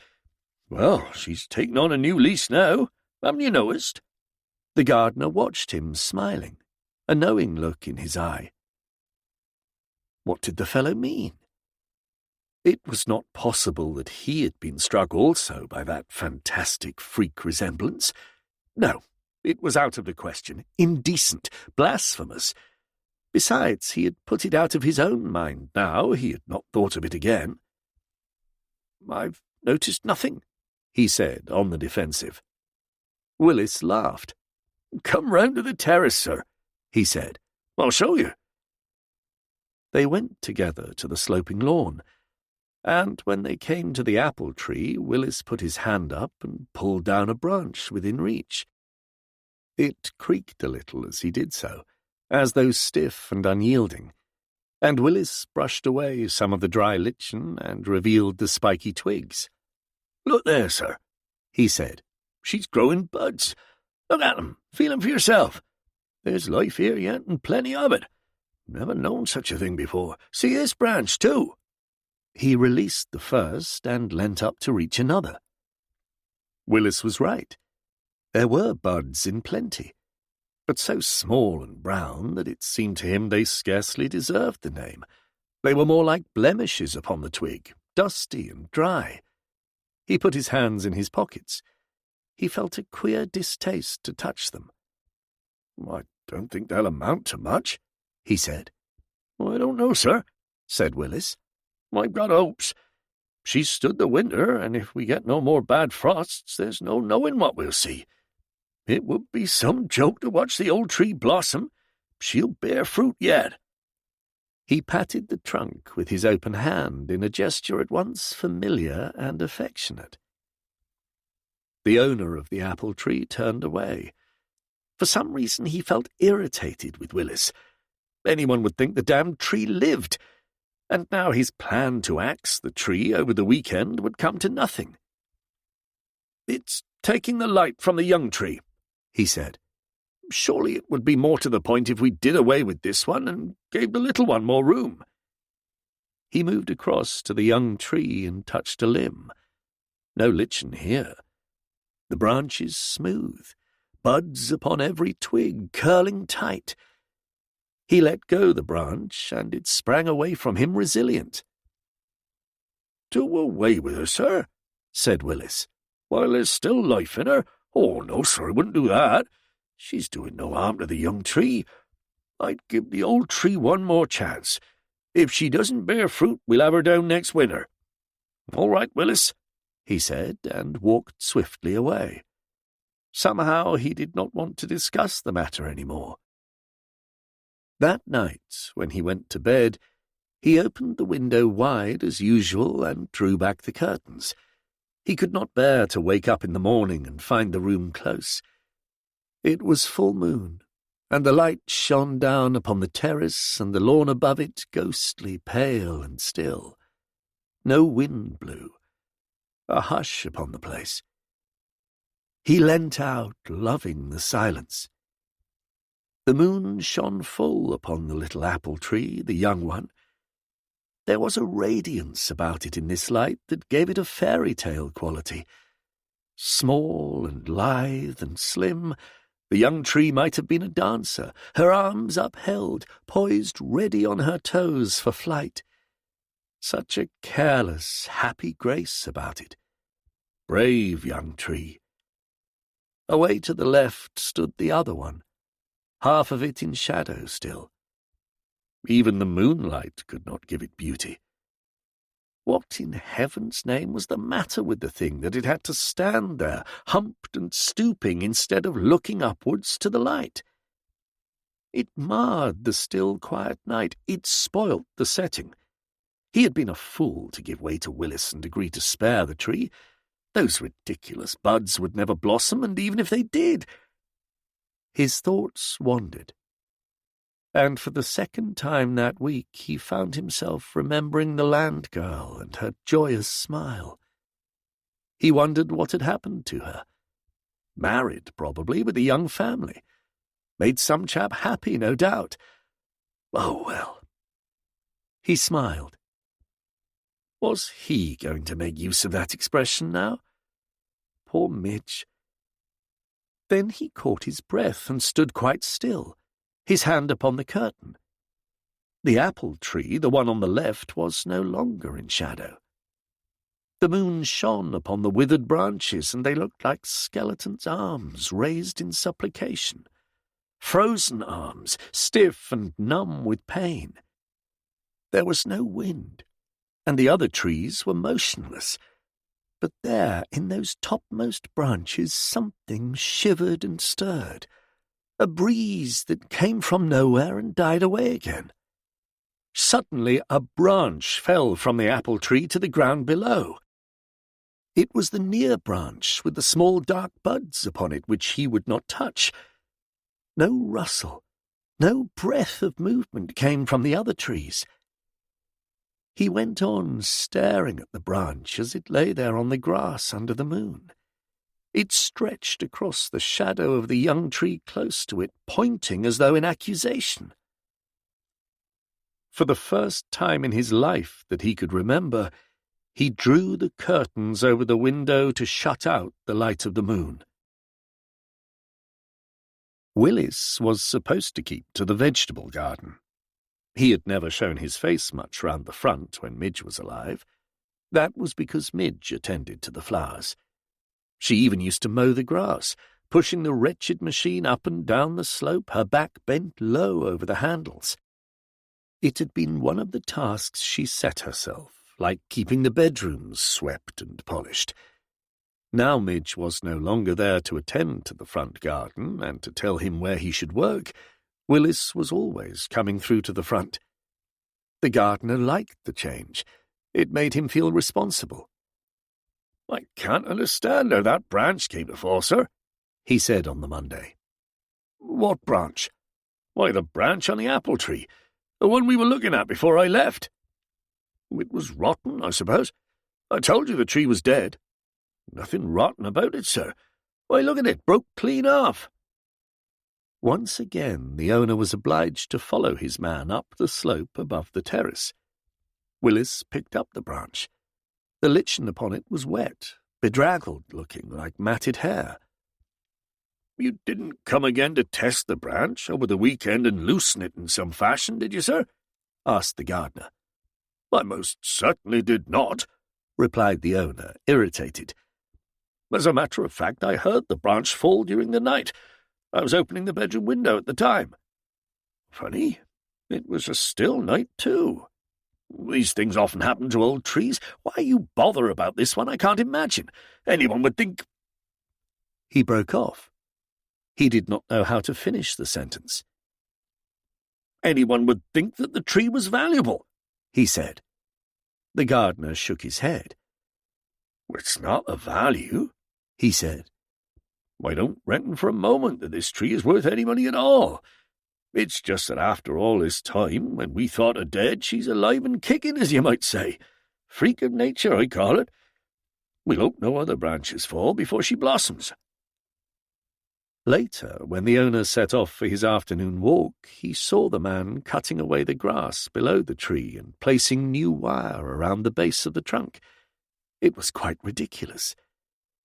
Well, she's taken on a new lease now, haven't you noticed?" The gardener watched him, smiling, a knowing look in his eye. What did the fellow mean? It was not possible that he had been struck also by that fantastic freak resemblance. No, it was out of the question, indecent, blasphemous. Besides, he had put it out of his own mind now. He had not thought of it again. "I've noticed nothing," he said, on the defensive. Willis laughed. "Come round to the terrace, sir," he said. "I'll show you." They went together to the sloping lawn, and when they came to the apple tree, Willis put his hand up and pulled down a branch within reach. It creaked a little as he did so, as though stiff and unyielding, and Willis brushed away some of the dry lichen and revealed the spiky twigs. "Look there, sir," he said. "She's growing buds. Look at 'em, feel 'em for yourself. There's life here yet, and plenty of it. Never known such a thing before. See this branch, too." He released the first and leant up to reach another. Willis was right. There were buds in plenty, but so small and brown that it seemed to him they scarcely deserved the name. They were more like blemishes upon the twig, dusty and dry. He put his hands in his pockets. He felt a queer distaste to touch them. "I don't think they'll amount to much," he said. "I don't know, sir," said Willis. "I've got hopes. She's stood the winter, and if we get no more bad frosts, there's no knowing what we'll see. It would be some joke to watch the old tree blossom. She'll bear fruit yet." He patted the trunk with his open hand in a gesture at once familiar and affectionate. The owner of the apple tree turned away. For some reason he felt irritated with Willis. Anyone would think the damned tree lived, and now his plan to axe the tree over the weekend would come to nothing. "It's taking the light from the young tree," he said. "Surely it would be more to the point if we did away with this one and gave the little one more room." He moved across to the young tree and touched a limb. No lichen here. The branches smooth, buds upon every twig curling tight. He let go the branch, and it sprang away from him resilient. "Do away with her, sir," said Willis, "while there's still life in her. Oh, no, sir, I wouldn't do that. She's doing no harm to the young tree. I'd give the old tree one more chance. If she doesn't bear fruit, we'll have her down next winter." "All right, Willis," he said, and walked swiftly away. Somehow he did not want to discuss the matter any more. That night, when he went to bed, he opened the window wide as usual and drew back the curtains. He could not bear to wake up in the morning and find the room close. It was full moon, and the light shone down upon the terrace and the lawn above it, ghostly, pale and still. No wind blew. A hush upon the place. He leant out, loving the silence. The moon shone full upon the little apple tree, the young one. There was a radiance about it in this light that gave it a fairy tale quality. Small and lithe and slim, The young tree might have been a dancer, her arms upheld, poised ready on her toes for flight. Such a careless, happy grace about it. Brave young tree. Away to the left stood the other one, half of it in shadow still. Even the moonlight could not give it beauty. What in heaven's name was the matter with the thing that it had to stand there, humped and stooping, instead of looking upwards to the light? It marred the still, quiet night. It spoilt the setting. He had been a fool to give way to Willis and agree to spare the tree. Those ridiculous buds would never blossom, and even if they did... His thoughts wandered. And for the second time that week he found himself remembering the land girl and her joyous smile. He wondered what had happened to her. Married, probably, with a young family. Made some chap happy, no doubt. Oh, well. He smiled. Was he going to make use of that expression now? Poor Midge. Then he caught his breath and stood quite still, his hand upon the curtain. The apple tree, the one on the left, was no longer in shadow. The moon shone upon the withered branches, and they looked like skeletons' arms raised in supplication. Frozen arms, stiff and numb with pain. There was no wind, and the other trees were motionless. But there, in those topmost branches, something shivered and stirred. A breeze that came from nowhere and died away again. Suddenly a branch fell from the apple tree to the ground below. It was the near branch with the small dark buds upon it which he would not touch. No rustle, no breath of movement came from the other trees. He went on staring at the branch as it lay there on the grass under the moon. It stretched across the shadow of the young tree close to it, pointing as though in accusation. For the first time in his life that he could remember, he drew the curtains over the window to shut out the light of the moon. Willis was supposed to keep to the vegetable garden. He had never shown his face much round the front when Midge was alive. That was because Midge attended to the flowers. She even used to mow the grass, pushing the wretched machine up and down the slope, her back bent low over the handles. It had been one of the tasks she set herself, like keeping the bedrooms swept and polished. Now Midge was no longer there to attend to the front garden and to tell him where he should work. Willis was always coming through to the front. The gardener liked the change. It made him feel responsible. "I can't understand how that branch came to fall, sir," he said on the Monday. "What branch?" "Why, the branch on the apple tree, the one we were looking at before I left." "It was rotten, I suppose. I told you the tree was dead." "Nothing rotten about it, sir. Why, look at it, broke clean off." Once again the owner was obliged to follow his man up the slope above the terrace. Willis picked up the branch. The lichen upon it was wet, bedraggled-looking like matted hair. "You didn't come again to test the branch over the weekend and loosen it in some fashion, did you, sir?" asked the gardener. "I most certainly did not," replied the owner, irritated. "As a matter of fact, I heard the branch fall during the night. I was opening the bedroom window at the time. Funny, it was a still night, too. These things often happen to old trees. Why you bother about this one, I can't imagine. Anyone would think—" He broke off. He did not know how to finish the sentence. "Anyone would think that the tree was valuable," he said. The gardener shook his head. "It's not a value," he said. "I don't reckon for a moment that this tree is worth any money at all. It's just that after all this time, when we thought her dead, she's alive and kicking, as you might say. Freak of nature, I call it. We'll hope no other branches fall before she blossoms." Later, when the owner set off for his afternoon walk, he saw the man cutting away the grass below the tree and placing new wire around the base of the trunk. It was quite ridiculous.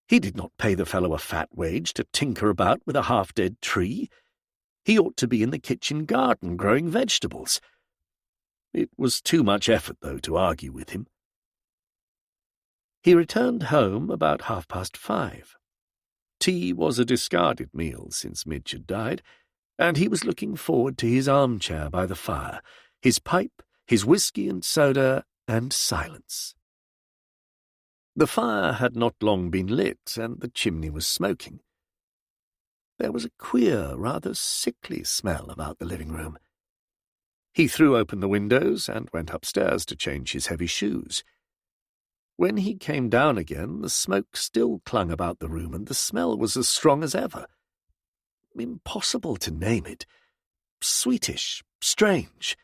He did not pay the fellow a fat wage to tinker about with a half-dead tree. He ought to be in the kitchen garden growing vegetables. It was too much effort, though, to argue with him. He returned home about 5:30. Tea was a discarded meal since Midge had died, and he was looking forward to his armchair by the fire, his pipe, his whisky and soda, and silence. The fire had not long been lit, and the chimney was smoking. There was a queer, rather sickly smell about the living room. He threw open the windows and went upstairs to change his heavy shoes. When he came down again, the smoke still clung about the room, and the smell was as strong as ever. Impossible to name it. Sweetish, strange.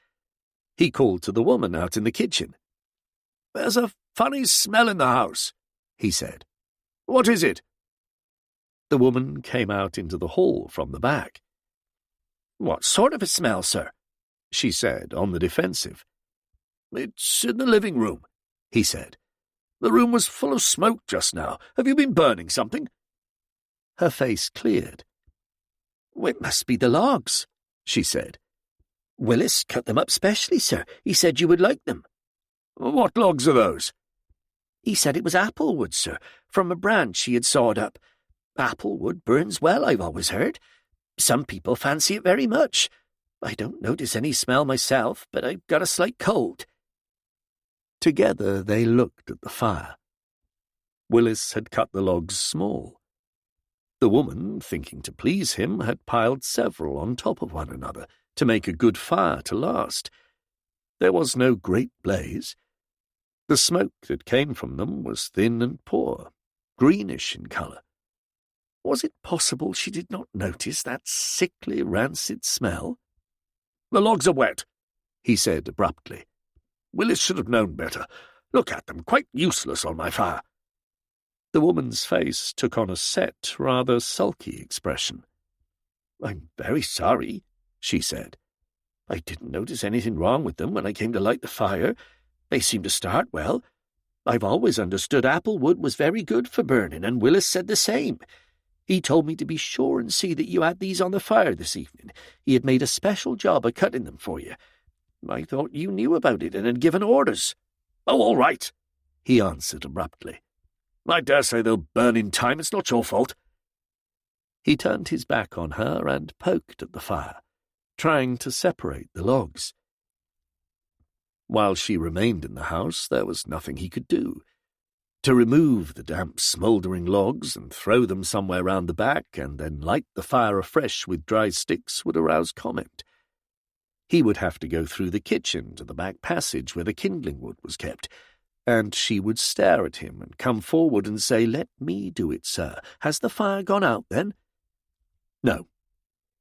He called to the woman out in the kitchen. "There's a funny smell in the house," he said. "What is it?" The woman came out into the hall from the back. "What sort of a smell, sir?" she said, on the defensive. "It's in the living room," he said. "The room was full of smoke just now. Have you been burning something?" Her face cleared. "It must be the logs," she said. "Willis cut them up specially, sir. He said you would like them." "What logs are those?" "He said it was apple wood, sir, from a branch he had sawed up. Apple wood burns well, I've always heard. Some people fancy it very much. I don't notice any smell myself, but I've got a slight cold." Together they looked at the fire. Willis had cut the logs small. The woman, thinking to please him, had piled several on top of one another to make a good fire to last. There was no great blaze. The smoke that came from them was thin and poor, greenish in colour. Was it possible she did not notice that sickly, rancid smell? "The logs are wet," he said abruptly. "Willis should have known better. Look at them, quite useless on my fire." The woman's face took on a set, rather sulky expression. "I'm very sorry," she said. "I didn't notice anything wrong with them when I came to light the fire. They seem to start well. I've always understood apple wood was very good for burning, and Willis said the same. He told me to be sure and see that you had these on the fire this evening. He had made a special job of cutting them for you. I thought you knew about it and had given orders." "Oh, all right," he answered abruptly. "I dare say they'll burn in time. It's not your fault." He turned his back on her and poked at the fire, trying to separate the logs. While she remained in the house, there was nothing he could do. To remove the damp, smouldering logs and throw them somewhere round the back and then light the fire afresh with dry sticks would arouse comment. He would have to go through the kitchen to the back passage where the kindling wood was kept, and she would stare at him and come forward and say, "Let me do it, sir. Has the fire gone out, then?" No.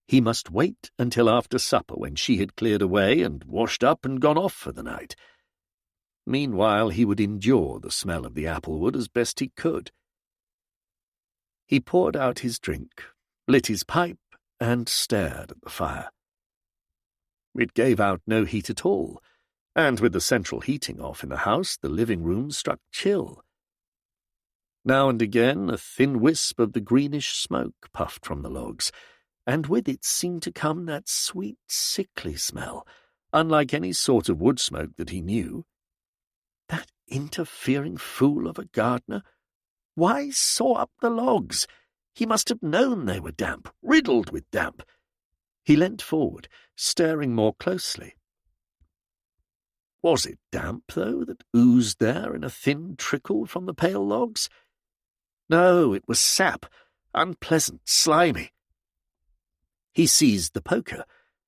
He must wait until after supper, when she had cleared away and washed up and gone off for the night. Meanwhile, he would endure the smell of the apple wood as best he could. He poured out his drink, lit his pipe, and stared at the fire. It gave out no heat at all, and with the central heating off in the house, the living room struck chill. Now and again a thin wisp of the greenish smoke puffed from the logs, and with it seemed to come that sweet, sickly smell, unlike any sort of wood smoke that he knew. That interfering fool of a gardener! Why saw up the logs? He must have known they were damp, riddled with damp. He leant forward, staring more closely. Was it damp, though, that oozed there in a thin trickle from the pale logs? No, it was sap, unpleasant, slimy. He seized the poker,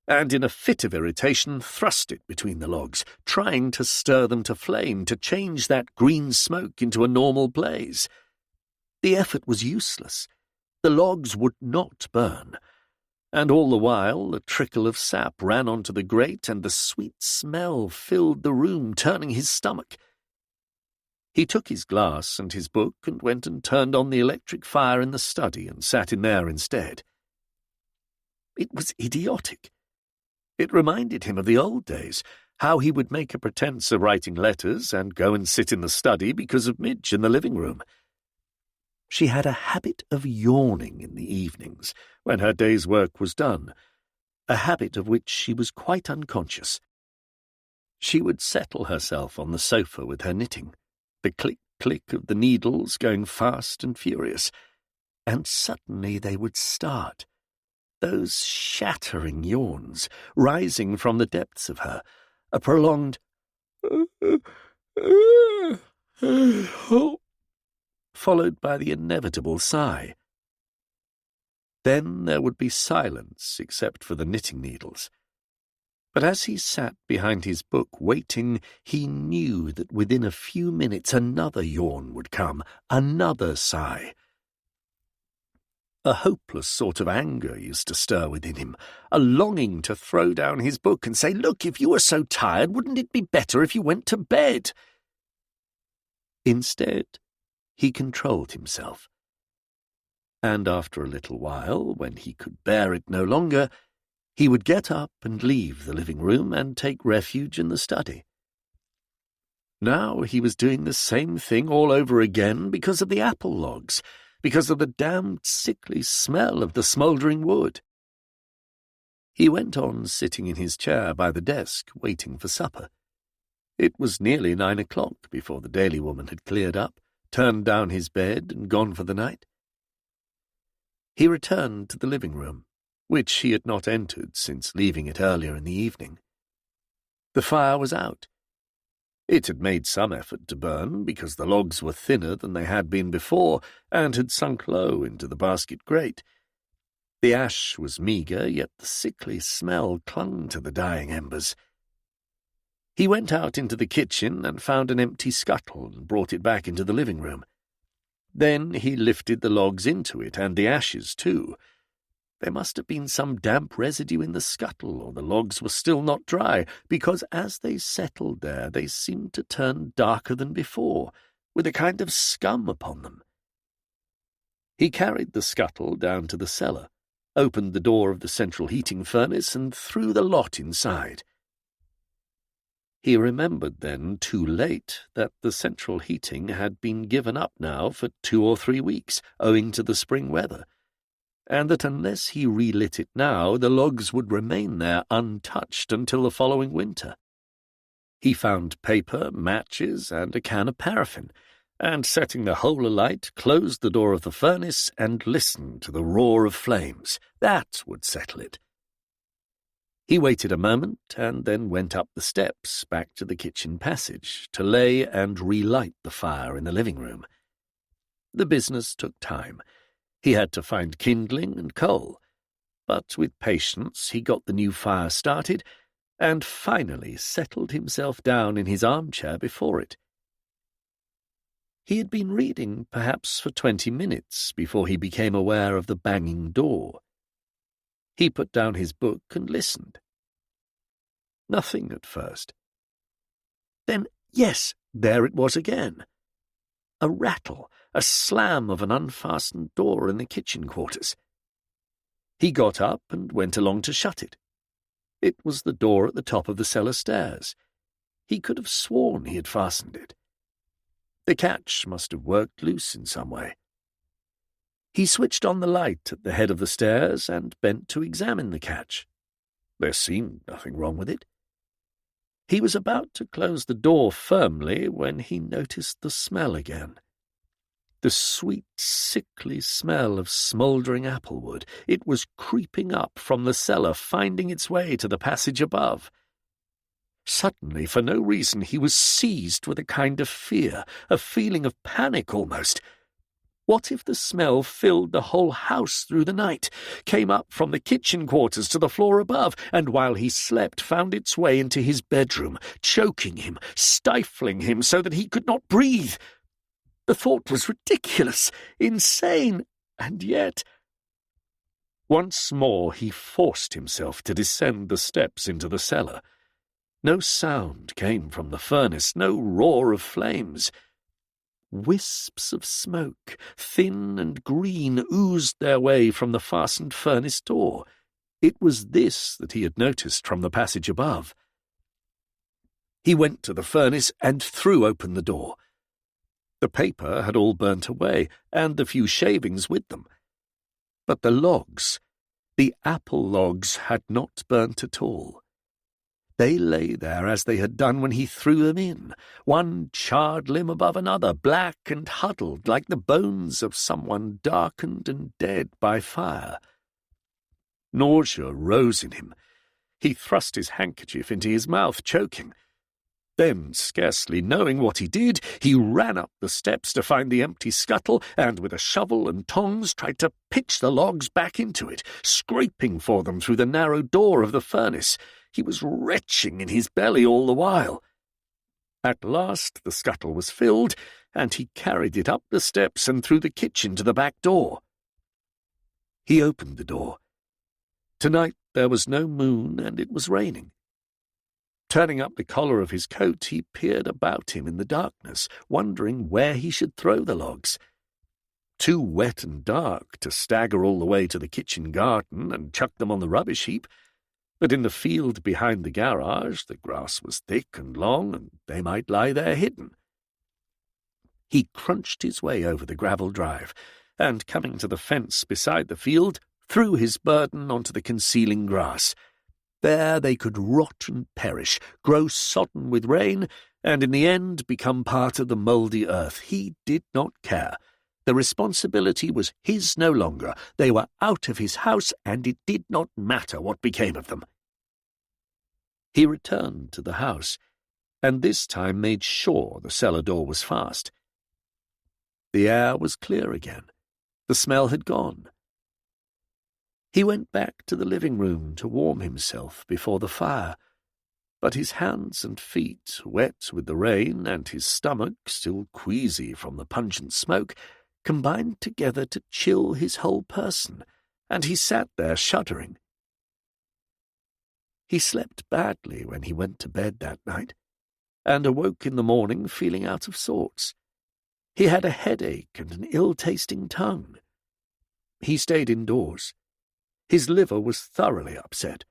and in a fit of irritation thrust it between the logs, trying to stir them to flame, to change that green smoke into a normal blaze. The effort was useless. The logs would not burn, and all the while a trickle of sap ran onto the grate, and the sweet smell filled the room, turning his stomach. He took his glass and his book and went and turned on the electric fire in the study and sat in there instead. It was idiotic. It reminded him of the old days, how he would make a pretence of writing letters and go and sit in the study because of Midge in the living room. She had a habit of yawning in the evenings, when her day's work was done, a habit of which she was quite unconscious. She would settle herself on the sofa with her knitting, the click-click of the needles going fast and furious, and suddenly they would start, those shattering yawns rising from the depths of her, a prolonged followed by the inevitable sigh. Then there would be silence except for the knitting needles. But as he sat behind his book waiting, he knew that within a few minutes another yawn would come, another sigh. A hopeless sort of anger used to stir within him, a longing to throw down his book and say, "Look, if you were so tired, wouldn't it be better if you went to bed?" Instead, he controlled himself. And after a little while, when he could bear it no longer, he would get up and leave the living room and take refuge in the study. Now he was doing the same thing all over again because of the apple logs, because of the damned sickly smell of the smouldering wood. He went on sitting in his chair by the desk, waiting for supper. It was nearly 9 o'clock before the daily woman had cleared up, turned down his bed, and gone for the night. He returned to the living room, which he had not entered since leaving it earlier in the evening. The fire was out. It had made some effort to burn, because the logs were thinner than they had been before, and had sunk low into the basket grate. The ash was meagre, yet the sickly smell clung to the dying embers. He went out into the kitchen and found an empty scuttle and brought it back into the living room. Then he lifted the logs into it, and the ashes too. There must have been some damp residue in the scuttle, or the logs were still not dry, because as they settled there they seemed to turn darker than before, with a kind of scum upon them. He carried the scuttle down to the cellar, opened the door of the central heating furnace, and threw the lot inside. He remembered then, too late, that the central heating had been given up now for 2 or 3 weeks, owing to the spring weather, and that unless he relit it now, the logs would remain there untouched until the following winter. He found paper, matches, and a can of paraffin, and setting the whole alight, closed the door of the furnace and listened to the roar of flames. That would settle it. He waited a moment and then went up the steps back to the kitchen passage to lay and relight the fire in the living room. The business took time. He had to find kindling and coal, but with patience he got the new fire started and finally settled himself down in his armchair before it. He had been reading perhaps for 20 minutes before he became aware of the banging door. He put down his book and listened. Nothing at first. Then, yes, there it was again. A rattle, a slam of an unfastened door in the kitchen quarters. He got up and went along to shut it. It was the door at the top of the cellar stairs. He could have sworn he had fastened it. The catch must have worked loose in some way. He switched on the light at the head of the stairs and bent to examine the catch. There seemed nothing wrong with it. He was about to close the door firmly when he noticed the smell again. The sweet, sickly smell of smouldering applewood. It was creeping up from the cellar, finding its way to the passage above. Suddenly, for no reason, he was seized with a kind of fear, a feeling of panic almost. What if the smell filled the whole house through the night, came up from the kitchen quarters to the floor above, and while he slept found its way into his bedroom, choking him, stifling him so that he could not breathe? The thought was ridiculous, insane, and yet... Once more he forced himself to descend the steps into the cellar. No sound came from the furnace, no roar of flames. Wisps of smoke, thin and green, oozed their way from the fastened furnace door. It was this that he had noticed from the passage above. He went to the furnace and threw open the door. The paper had all burnt away, and the few shavings with them. But the logs, the apple logs, had not burnt at all. They lay there as they had done when he threw them in, one charred limb above another, black and huddled like the bones of someone darkened and dead by fire. Nausea rose in him. He thrust his handkerchief into his mouth, choking. Then, scarcely knowing what he did, he ran up the steps to find the empty scuttle, and with a shovel and tongs tried to pitch the logs back into it, scraping for them through the narrow door of the furnace. He was retching in his belly all the while. At last the scuttle was filled, and he carried it up the steps and through the kitchen to the back door. He opened the door. Tonight there was no moon, and it was raining. Turning up the collar of his coat, he peered about him in the darkness, wondering where he should throw the logs. Too wet and dark to stagger all the way to the kitchen garden and chuck them on the rubbish heap, but in the field behind the garage the grass was thick and long, and they might lie there hidden. He crunched his way over the gravel drive, and, coming to the fence beside the field, threw his burden onto the concealing grass. There they could rot and perish, grow sodden with rain, and in the end become part of the mouldy earth. He did not care. The responsibility was his no longer. They were out of his house, and it did not matter what became of them. He returned to the house, and this time made sure the cellar door was fast. The air was clear again. The smell had gone. He went back to the living room to warm himself before the fire, but his hands and feet, wet with the rain, and his stomach, still queasy from the pungent smoke, combined together to chill his whole person, and he sat there shuddering. He slept badly when he went to bed that night, and awoke in the morning feeling out of sorts. He had a headache and an ill-tasting tongue. He stayed indoors. His liver was thoroughly upset.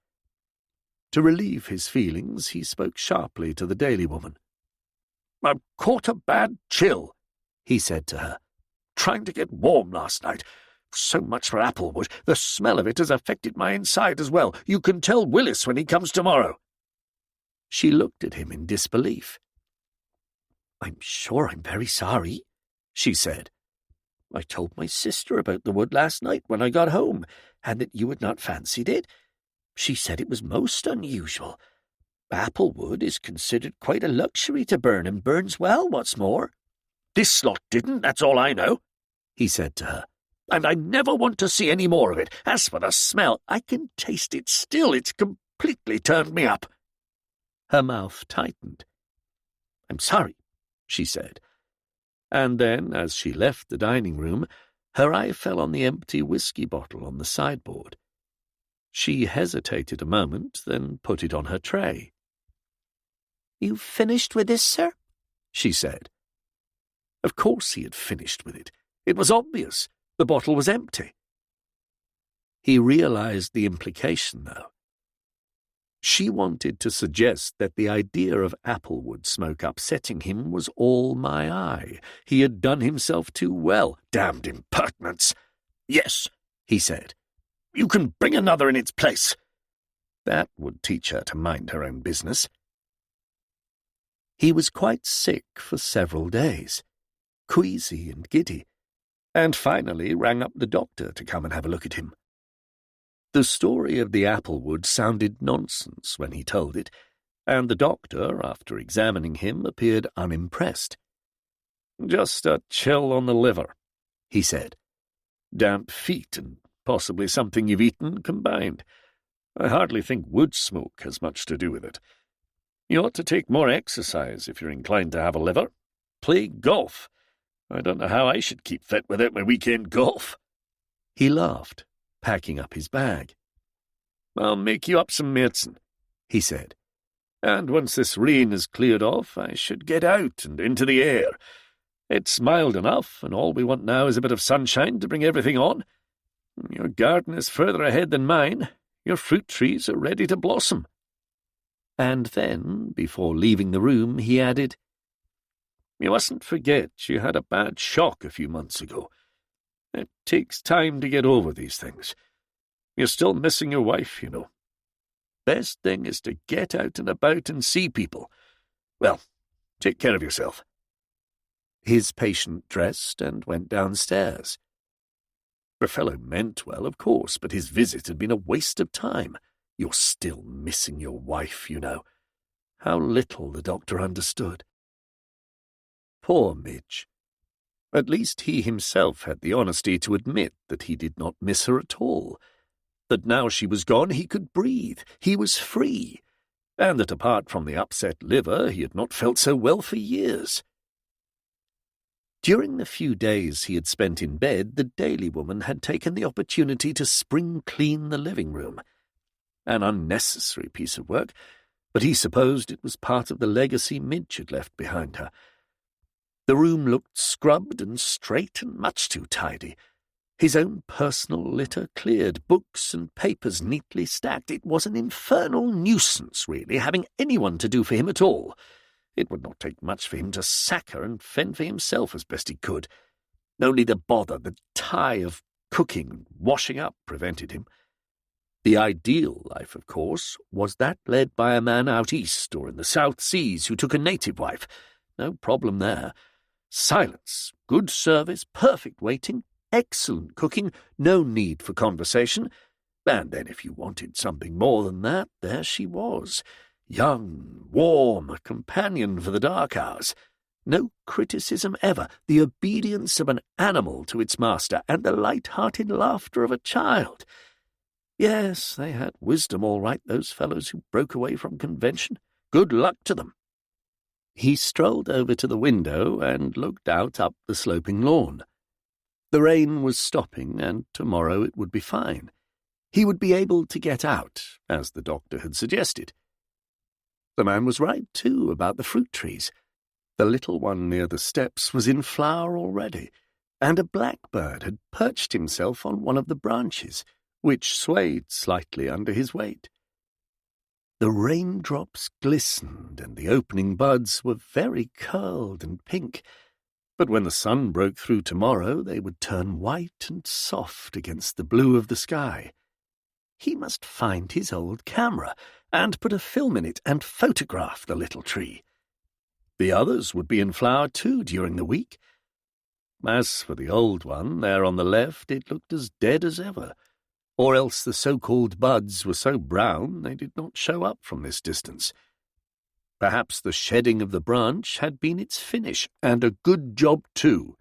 To relieve his feelings, he spoke sharply to the daily woman. "I've caught a bad chill," he said to her. "Trying to get warm last night. So much for applewood. The smell of it has affected my inside as well. You can tell Willis when he comes tomorrow." She looked at him in disbelief. "I'm sure I'm very sorry," she said. "I told my sister about the wood last night when I got home, and that you had not fancied it. She said it was most unusual. Applewood is considered quite a luxury to burn, and burns well, what's more." "This lot didn't, that's all I know," he said to her. "And I never want to see any more of it. As for the smell, I can taste it still. It's completely turned me up." Her mouth tightened. "I'm sorry," she said. And then, as she left the dining room, her eye fell on the empty whiskey bottle on the sideboard. She hesitated a moment, then put it on her tray. "You've finished with this, sir?" she said. Of course he had finished with it. It was obvious. The bottle was empty. He realized the implication, though. She wanted to suggest that the idea of applewood smoke upsetting him was all my eye. He had done himself too well. Damned impertinence. "Yes," he said. "You can bring another in its place." That would teach her to mind her own business. He was quite sick for several days, queasy and giddy, and finally rang up the doctor to come and have a look at him. The story of the applewood sounded nonsense when he told it, and the doctor, after examining him, appeared unimpressed. "Just a chill on the liver," he said. "Damp feet and possibly something you've eaten combined. I hardly think wood smoke has much to do with it. You ought to take more exercise if you're inclined to have a liver. Play golf. I don't know how I should keep fit without my weekend golf." He laughed, packing up his bag. "I'll make you up some medicine," he said. "And once this rain is cleared off, I should get out and into the air. It's mild enough, and all we want now is a bit of sunshine to bring everything on. Your garden is further ahead than mine. Your fruit trees are ready to blossom." And then, before leaving the room, he added, You mustn't forget you had a bad shock a few months ago. It takes time to get over these things. You're still missing your wife, you know. Best thing is to get out and about and see people. Well, take care of yourself." His patient dressed and went downstairs. The fellow meant well, of course, but his visit had been a waste of time. You're still missing your wife, you know. How little the doctor understood. Poor Midge. At least he himself had the honesty to admit that he did not miss her at all, that now she was gone he could breathe, he was free, and that apart from the upset liver he had not felt so well for years. During the few days he had spent in bed, the Daily Woman had taken the opportunity to spring clean the living room. An unnecessary piece of work, but he supposed it was part of the legacy Midge had left behind her. The room looked scrubbed and straight and much too tidy. His own personal litter cleared, books and papers neatly stacked. It was an infernal nuisance, really, having anyone to do for him at all. It would not take much for him to sack her and fend for himself as best he could. Only the bother, the tie of cooking and washing up prevented him. The ideal life, of course, was that led by a man out east or in the South Seas who took a native wife. No problem there. Silence, good service, perfect waiting, excellent cooking, no need for conversation. And then if you wanted something more than that, there she was. Young, warm, a companion for the dark hours. No criticism ever, the obedience of an animal to its master, and the light-hearted laughter of a child. Yes, they had wisdom all right, those fellows who broke away from convention. Good luck to them. He strolled over to the window and looked out up the sloping lawn. The rain was stopping, and tomorrow it would be fine. He would be able to get out, as the doctor had suggested. The man was right, too, about the fruit trees. The little one near the steps was in flower already, and a blackbird had perched himself on one of the branches, which swayed slightly under his weight. The raindrops glistened, and the opening buds were very curled and pink, but when the sun broke through tomorrow they would turn white and soft against the blue of the sky. He must find his old camera, and put a film in it and photograph the little tree. The others would be in flower too during the week. As for the old one, there on the left, it looked as dead as ever, or else the so-called buds were so brown they did not show up from this distance. Perhaps the shedding of the branch had been its finish, and a good job too.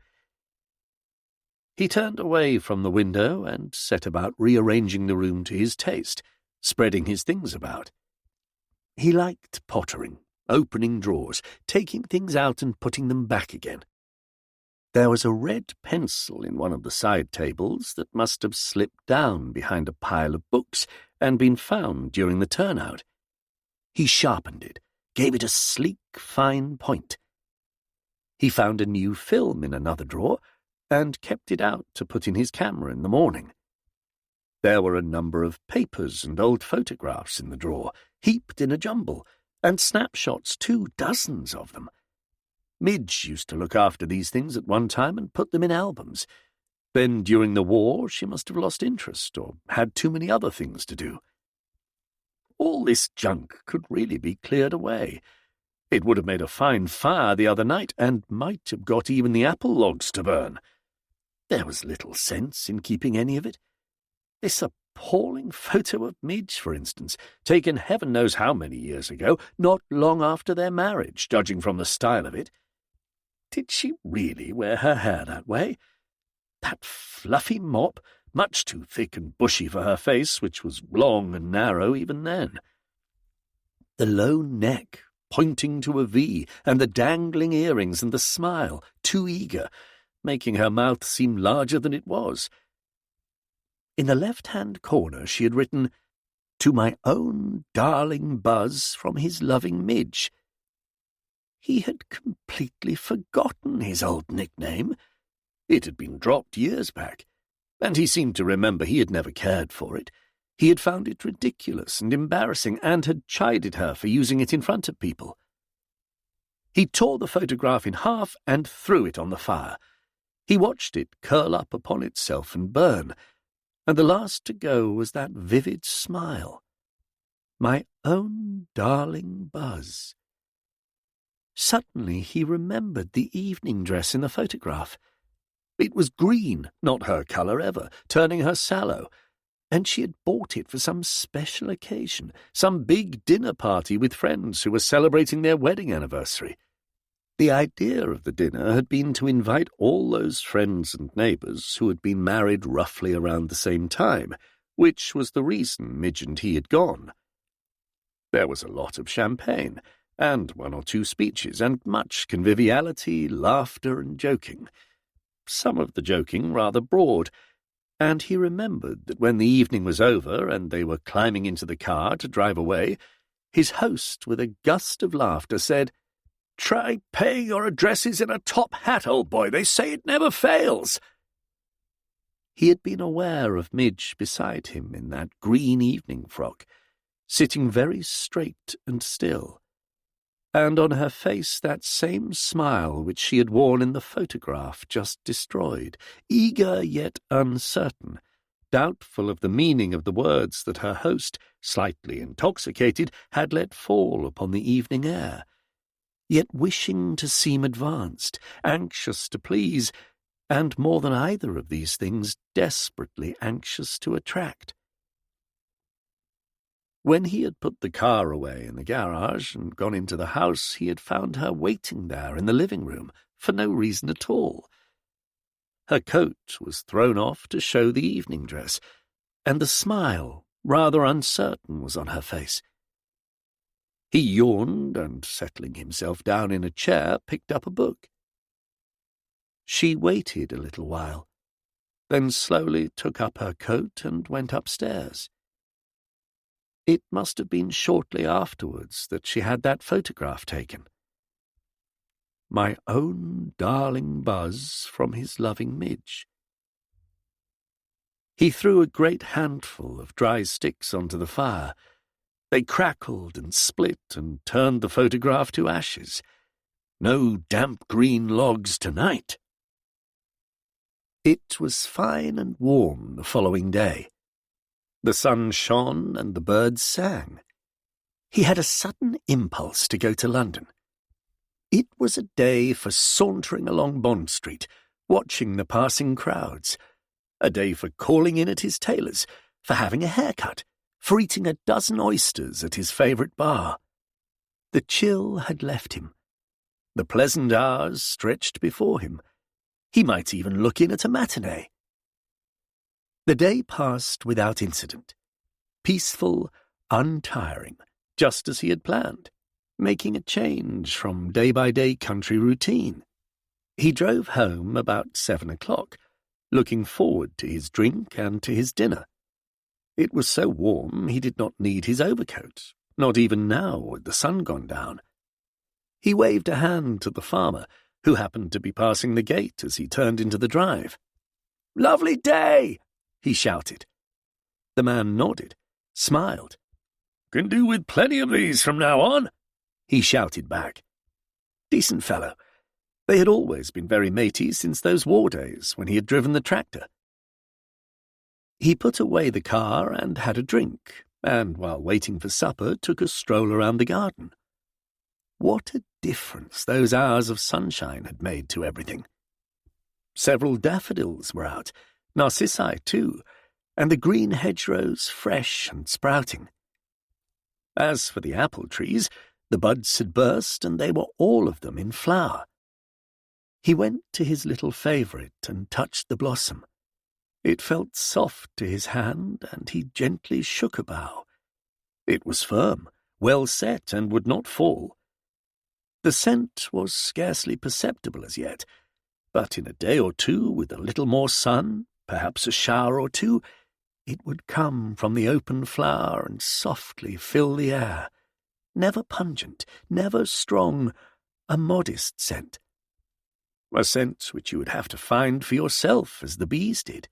He turned away from the window and set about rearranging the room to his taste, spreading his things about. He liked pottering, opening drawers, taking things out and putting them back again. There was a red pencil in one of the side tables that must have slipped down behind a pile of books and been found during the turnout. He sharpened it, gave it a sleek, fine point. He found a new film in another drawer and kept it out to put in his camera in the morning. There were a number of papers and old photographs in the drawer, heaped in a jumble, and snapshots too, dozens of them. Midge used to look after these things at one time and put them in albums. Then, during the war, she must have lost interest or had too many other things to do. All this junk could really be cleared away. It would have made a fine fire the other night, and might have got even the apple logs to burn. There was little sense in keeping any of it. This appalling photo of Midge, for instance, taken heaven knows how many years ago, not long after their marriage, judging from the style of it. Did she really wear her hair that way? That fluffy mop, much too thick and bushy for her face, which was long and narrow even then. The low neck, pointing to a V, and the dangling earrings and the smile, too eager, making her mouth seem larger than it was. In the left-hand corner she had written, "To my own darling Buzz from his loving Midge." He had completely forgotten his old nickname. It had been dropped years back, and he seemed to remember he had never cared for it. He had found it ridiculous and embarrassing, and had chided her for using it in front of people. He tore the photograph in half and threw it on the fire. He watched it curl up upon itself and burn, and the last to go was that vivid smile. My own darling Buzz. Suddenly he remembered the evening dress in the photograph. It was green, not her colour ever, turning her sallow, and she had bought it for some special occasion, some big dinner party with friends who were celebrating their wedding anniversary. The idea of the dinner had been to invite all those friends and neighbours who had been married roughly around the same time, which was the reason Midge and he had gone. There was a lot of champagne, and 1 or 2 speeches, and much conviviality, laughter, and joking. Some of the joking rather broad, and he remembered that when the evening was over and they were climbing into the car to drive away, his host, with a gust of laughter, said, "Try paying your addresses in a top hat, old boy. They say it never fails." He had been aware of Midge beside him in that green evening frock, sitting very straight and still, and on her face that same smile which she had worn in the photograph just destroyed, eager yet uncertain, doubtful of the meaning of the words that her host, slightly intoxicated, had let fall upon the evening air, yet wishing to seem advanced, anxious to please, and more than either of these things, desperately anxious to attract. When he had put the car away in the garage and gone into the house, he had found her waiting there in the living room for no reason at all. Her coat was thrown off to show the evening dress, and the smile, rather uncertain, was on her face. He yawned and, settling himself down in a chair, picked up a book. She waited a little while, then slowly took up her coat and went upstairs. It must have been shortly afterwards that she had that photograph taken. My own darling Buzz from his loving Midge. He threw a great handful of dry sticks onto the fire. They crackled and split and turned the photograph to ashes. No damp green logs tonight. It was fine and warm the following day. The sun shone and the birds sang. He had a sudden impulse to go to London. It was a day for sauntering along Bond Street, watching the passing crowds, a day for calling in at his tailor's, for having a haircut, for eating a dozen oysters at his favourite bar. The chill had left him. The pleasant hours stretched before him. He might even look in at a matinee. The day passed without incident, peaceful, untiring, just as he had planned, making a change from day-by-day country routine. He drove home about 7 o'clock, looking forward to his drink and to his dinner. It was so warm he did not need his overcoat, not even now with the sun gone down. He waved a hand to the farmer, who happened to be passing the gate as he turned into the drive. "Lovely day!" he shouted. The man nodded, smiled. "Can do with plenty of these from now on," he shouted back. Decent fellow. They had always been very matey since those war days when he had driven the tractor. He put away the car and had a drink, and while waiting for supper took a stroll around the garden. What a difference those hours of sunshine had made to everything. Several daffodils were out, narcissi too, and the green hedgerows fresh and sprouting. As for the apple trees, the buds had burst and they were all of them in flower. He went to his little favourite and touched the blossom. It felt soft to his hand, and he gently shook a bough. It was firm, well set, and would not fall. The scent was scarcely perceptible as yet, but in a day or two, with a little more sun, perhaps a shower or two, it would come from the open flower and softly fill the air. Never pungent, never strong, a modest scent. A scent which you would have to find for yourself as the bees did.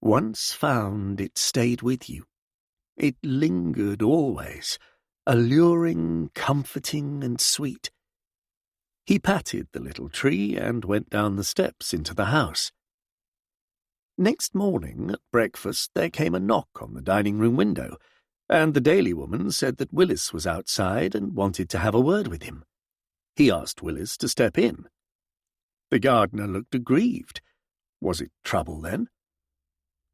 Once found, it stayed with you. It lingered always, alluring, comforting, and sweet. He patted the little tree and went down the steps into the house. Next morning at breakfast there came a knock on the dining-room window, and the Daily Woman said that Willis was outside and wanted to have a word with him. He asked Willis to step in. The gardener looked aggrieved. Was it trouble, then?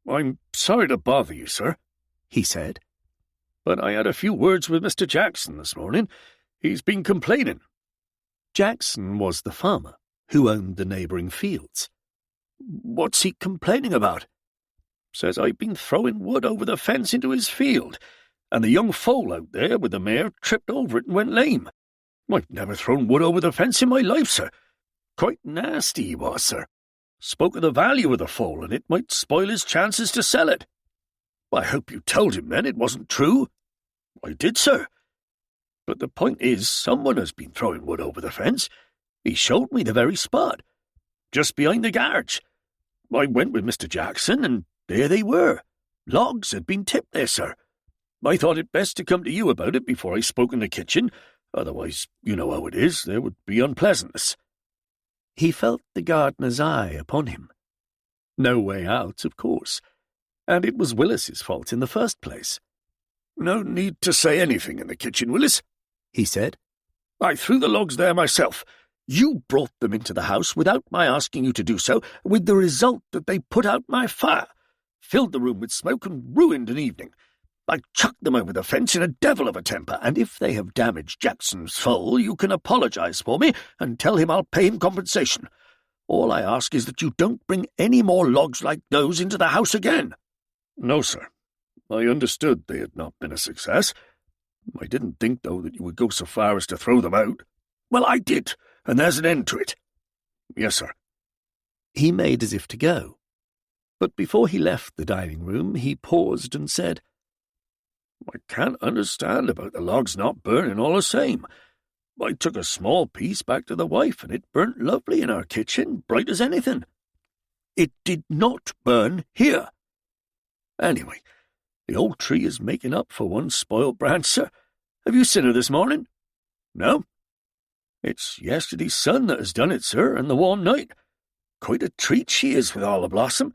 "I'm sorry to bother you, sir," he said, "but I had a few words with Mr. Jackson this morning. He's been complaining." Jackson was the farmer who owned the neighbouring fields. "What's he complaining about?" "Says I've been throwing wood over the fence into his field, and the young foal out there with the mare tripped over it and went lame. I've never thrown wood over the fence in my life, sir. Quite nasty he was, sir. Spoke of the value of the foal, and it might spoil his chances to sell it." "I hope you told him, then, it wasn't true." "I did, sir. But the point is, someone has been throwing wood over the fence. He showed me the very spot, just behind the garage. I went with Mr. Jackson, and there they were. Logs had been tipped there, sir. I thought it best to come to you about it before I spoke in the kitchen. Otherwise, you know how it is, there would be unpleasantness." He felt the gardener's eye upon him. No way out, of course, and it was Willis's fault in the first place. "No need to say anything in the kitchen, Willis," he said. "I threw the logs there myself. You brought them into the house without my asking you to do so, with the result that they put out my fire, filled the room with smoke, and ruined an evening. I chucked them over the fence in a devil of a temper, and if they have damaged Jackson's foal, you can apologize for me and tell him I'll pay him compensation. All I ask is that you don't bring any more logs like those into the house again." "No, sir. I understood they had not been a success. I didn't think, though, that you would go so far as to throw them out." "Well, I did, and there's an end to it." "Yes, sir." He made as if to go, but before he left the dining-room he paused and said, "I can't understand about the logs not burning all the same. I took a small piece back to the wife, and it burnt lovely in our kitchen, bright as anything. It did not burn here. Anyway, the old tree is making up for one spoiled branch, sir. Have you seen her this morning?" "No." "It's yesterday's sun that has done it, sir, and the warm night. Quite a treat she is with all the blossom.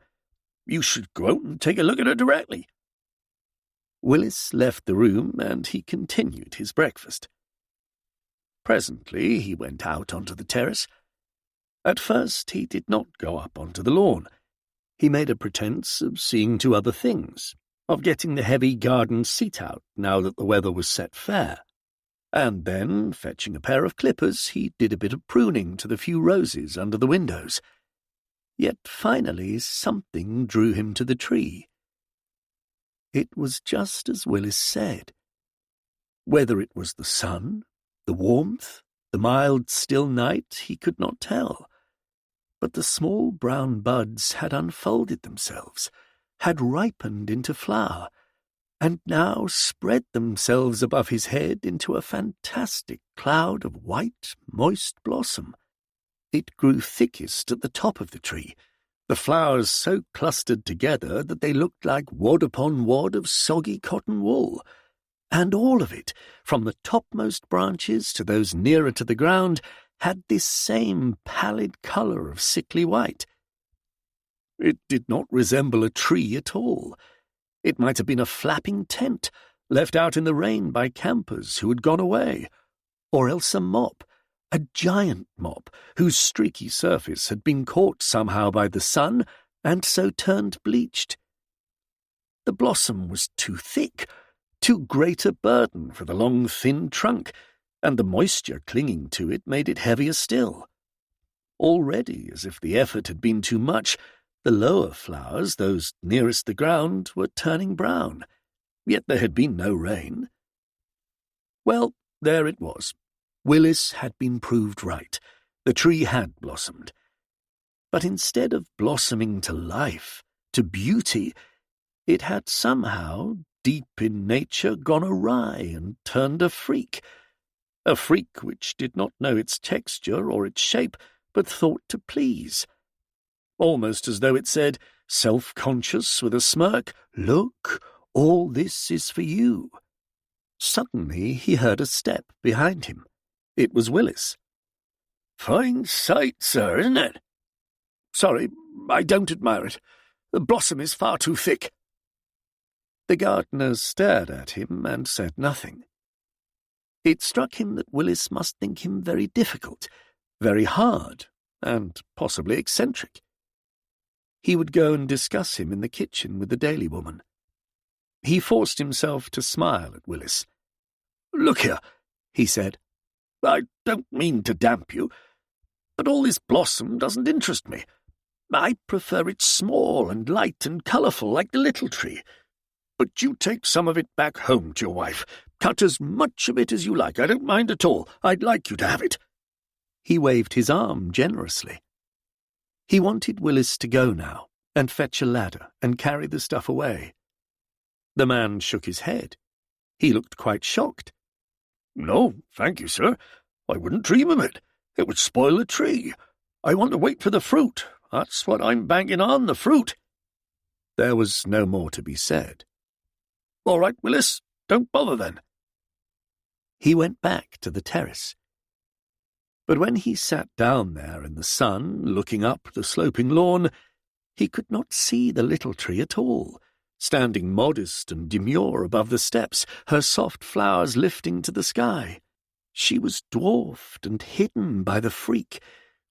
You should go out and take a look at her directly." Willis left the room, and he continued his breakfast. Presently he went out onto the terrace. At first he did not go up onto the lawn. He made a pretence of seeing to other things, of getting the heavy garden seat out now that the weather was set fair. And then, fetching a pair of clippers, he did a bit of pruning to the few roses under the windows. Yet finally something drew him to the tree. It was just as Willis said. Whether it was the sun, the warmth, the mild, still night, he could not tell. But the small brown buds had unfolded themselves, had ripened into flower, and now spread themselves above his head into a fantastic cloud of white, moist blossom. It grew thickest at the top of the tree, the flowers so clustered together that they looked like wad upon wad of soggy cotton wool, and all of it, from the topmost branches to those nearer to the ground, had this same pallid colour of sickly white. It did not resemble a tree at all. It might have been a flapping tent, left out in the rain by campers who had gone away, or else a mop, a giant mop, whose streaky surface had been caught somehow by the sun, and so turned bleached. The blossom was too thick, too great a burden for the long, thin trunk, and the moisture clinging to it made it heavier still. Already, as if the effort had been too much, the lower flowers, those nearest the ground, were turning brown, yet there had been no rain. Well, there it was. Willis had been proved right. The tree had blossomed. But instead of blossoming to life, to beauty, it had somehow, deep in nature, gone awry and turned a freak which did not know its texture or its shape, but thought to please. Almost as though it said, self-conscious with a smirk, "Look, all this is for you." Suddenly he heard a step behind him. It was Willis. Fine sight, sir, isn't it? Sorry, I don't admire it. The blossom is far too thick. The gardener stared at him and said nothing. It struck him that Willis must think him very difficult, very hard, and possibly eccentric. He would go and discuss him in the kitchen with the daily woman. He forced himself to smile at Willis. "Look here," he said. "I don't mean to damp you, but all this blossom doesn't interest me. I prefer it small and light and colourful like the little tree. But you take some of it back home to your wife. Cut as much of it as you like. I don't mind at all. I'd like you to have it." He waved his arm generously. He wanted Willis to go now and fetch a ladder and carry the stuff away. The man shook his head. He looked quite shocked. "No, thank you, sir. I wouldn't dream of it. It would spoil the tree. I want to wait for the fruit. That's what I'm banking on, the fruit." There was no more to be said. "All right, Willis, don't bother then." He went back to the terrace. But when he sat down there in the sun, looking up the sloping lawn, he could not see the little tree at all, standing modest and demure above the steps, her soft flowers lifting to the sky. She was dwarfed and hidden by the freak,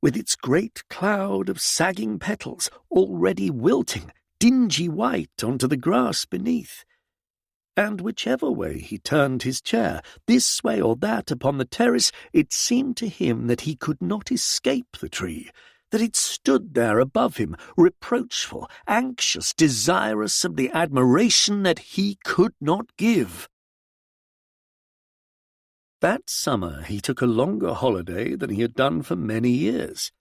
with its great cloud of sagging petals already wilting, dingy white onto the grass beneath. And whichever way he turned his chair, this way or that upon the terrace, it seemed to him that he could not escape the tree, that it stood there above him, reproachful, anxious, desirous of the admiration that he could not give. That summer he took a longer holiday than he had done for many years.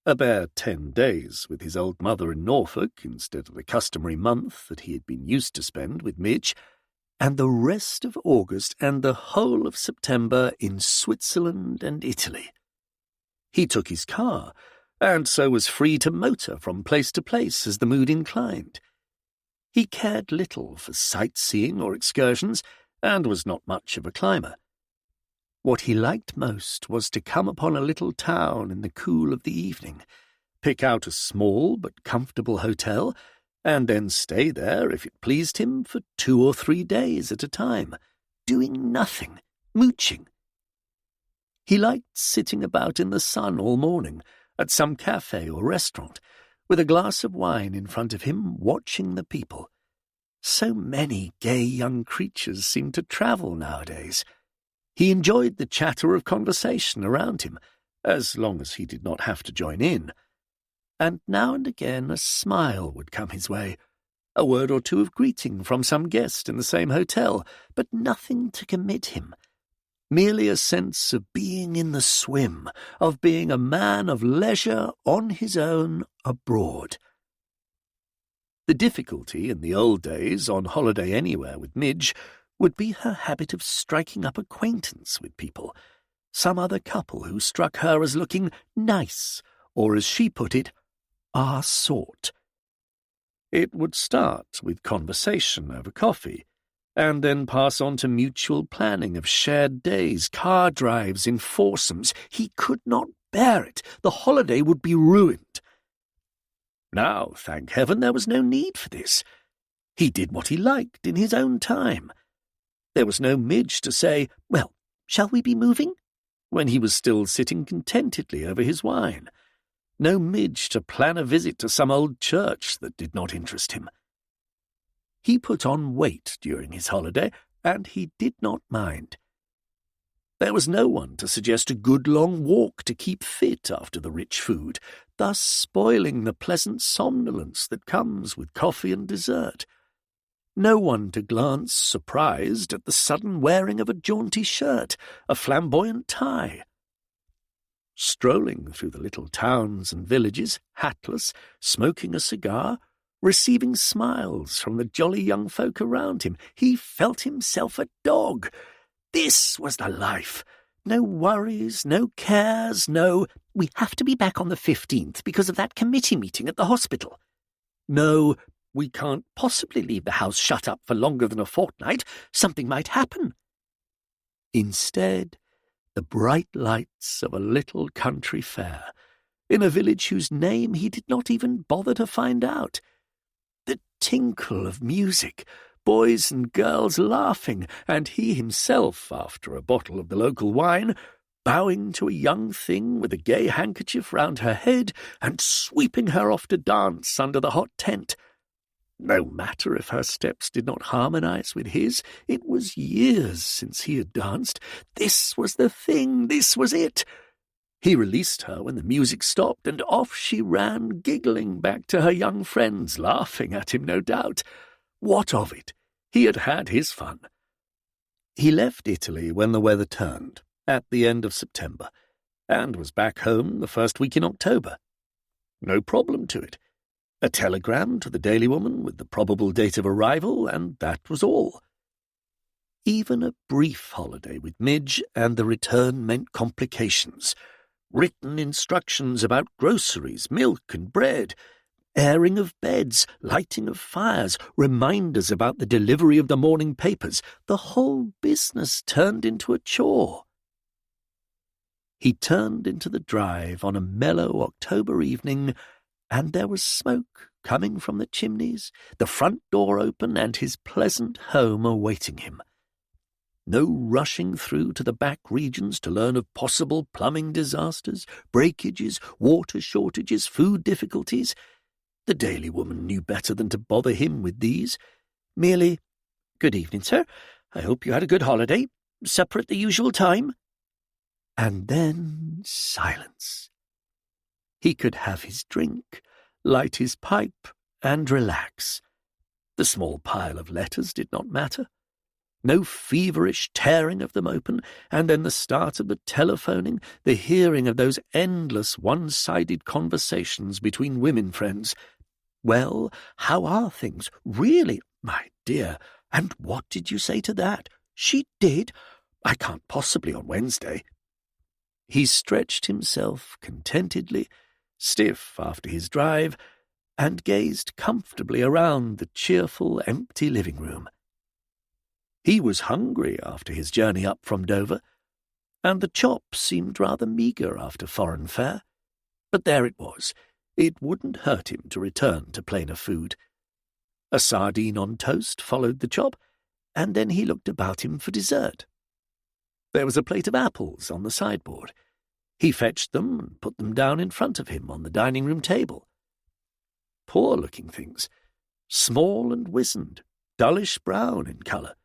A bare 10 days with his old mother in Norfolk instead of the customary month that he had been used to spend with Midge, and the rest of August and the whole of September in Switzerland and Italy. He took his car, and so was free to motor from place to place as the mood inclined. He cared little for sightseeing or excursions, and was not much of a climber. What he liked most was to come upon a little town in the cool of the evening, pick out a small but comfortable hotel, and then stay there, if it pleased him, for 2 or 3 days at a time, doing nothing, mooching. He liked sitting about in the sun all morning, at some cafe or restaurant, with a glass of wine in front of him, watching the people. So many gay young creatures seemed to travel nowadays. He enjoyed the chatter of conversation around him, as long as he did not have to join in. And now and again a smile would come his way, a word or two of greeting from some guest in the same hotel, but nothing to commit him. Merely a sense of being in the swim, of being a man of leisure on his own abroad. The difficulty in the old days, on holiday anywhere with Midge, would be her habit of striking up acquaintance with people, some other couple who struck her as looking nice, or as she put it, our sort. It would start with conversation over coffee, and then pass on to mutual planning of shared days, car drives in foursomes. He could not bear it. The holiday would be ruined. Now, thank heaven, there was no need for this. He did what he liked in his own time. There was no Midge to say, "Well, shall we be moving?" when he was still sitting contentedly over his wine. No Midge to plan a visit to some old church that did not interest him. He put on weight during his holiday, and he did not mind. There was no one to suggest a good long walk to keep fit after the rich food, thus spoiling the pleasant somnolence that comes with coffee and dessert. No one to glance surprised at the sudden wearing of a jaunty shirt, a flamboyant tie. Strolling through the little towns and villages, hatless, smoking a cigar, receiving smiles from the jolly young folk around him, he felt himself a dog. This was the life. No worries, no cares, no, "We have to be back on the 15th because of that committee meeting at the hospital." No, "We can't possibly leave the house shut up for longer than a fortnight. Something might happen." Instead, the bright lights of a little country fair, in a village whose name he did not even bother to find out. The tinkle of music, boys and girls laughing, and he himself, after a bottle of the local wine, bowing to a young thing with a gay handkerchief round her head and sweeping her off to dance under the hot tent. No matter if her steps did not harmonize with his, it was years since he had danced. This was the thing, this was it. He released her when the music stopped, and off she ran, giggling back to her young friends, laughing at him, no doubt. What of it? He had had his fun. He left Italy when the weather turned, at the end of September, and was back home the first week in October. No problem to it. A telegram to the Daily Woman with the probable date of arrival, and that was all. Even a brief holiday with Midge and the return meant complications. Written instructions about groceries, milk and bread, airing of beds, lighting of fires, reminders about the delivery of the morning papers. The whole business turned into a chore. He turned into the drive on a mellow October evening, and there was smoke coming from the chimneys, the front door open, and his pleasant home awaiting him. No rushing through to the back regions to learn of possible plumbing disasters, breakages, water shortages, food difficulties. The Daily Woman knew better than to bother him with these. Merely, "Good evening, sir. I hope you had a good holiday. Supper at the usual time." And then silence. He could have his drink, light his pipe, and relax. The small pile of letters did not matter. No feverish tearing of them open, and then the start of the telephoning, the hearing of those endless one-sided conversations between women friends. "Well, how are things? Really, my dear, and what did you say to that? She did? I can't possibly on Wednesday." He stretched himself contentedly, stiff after his drive, and gazed comfortably around the cheerful, empty living room. He was hungry after his journey up from Dover, and the chop seemed rather meagre after foreign fare. But there it was. It wouldn't hurt him to return to plainer food. A sardine on toast followed the chop, and then he looked about him for dessert. There was a plate of apples on the sideboard. He fetched them and put them down in front of him on the dining-room table. Poor-looking things, small and wizened, dullish brown in colour.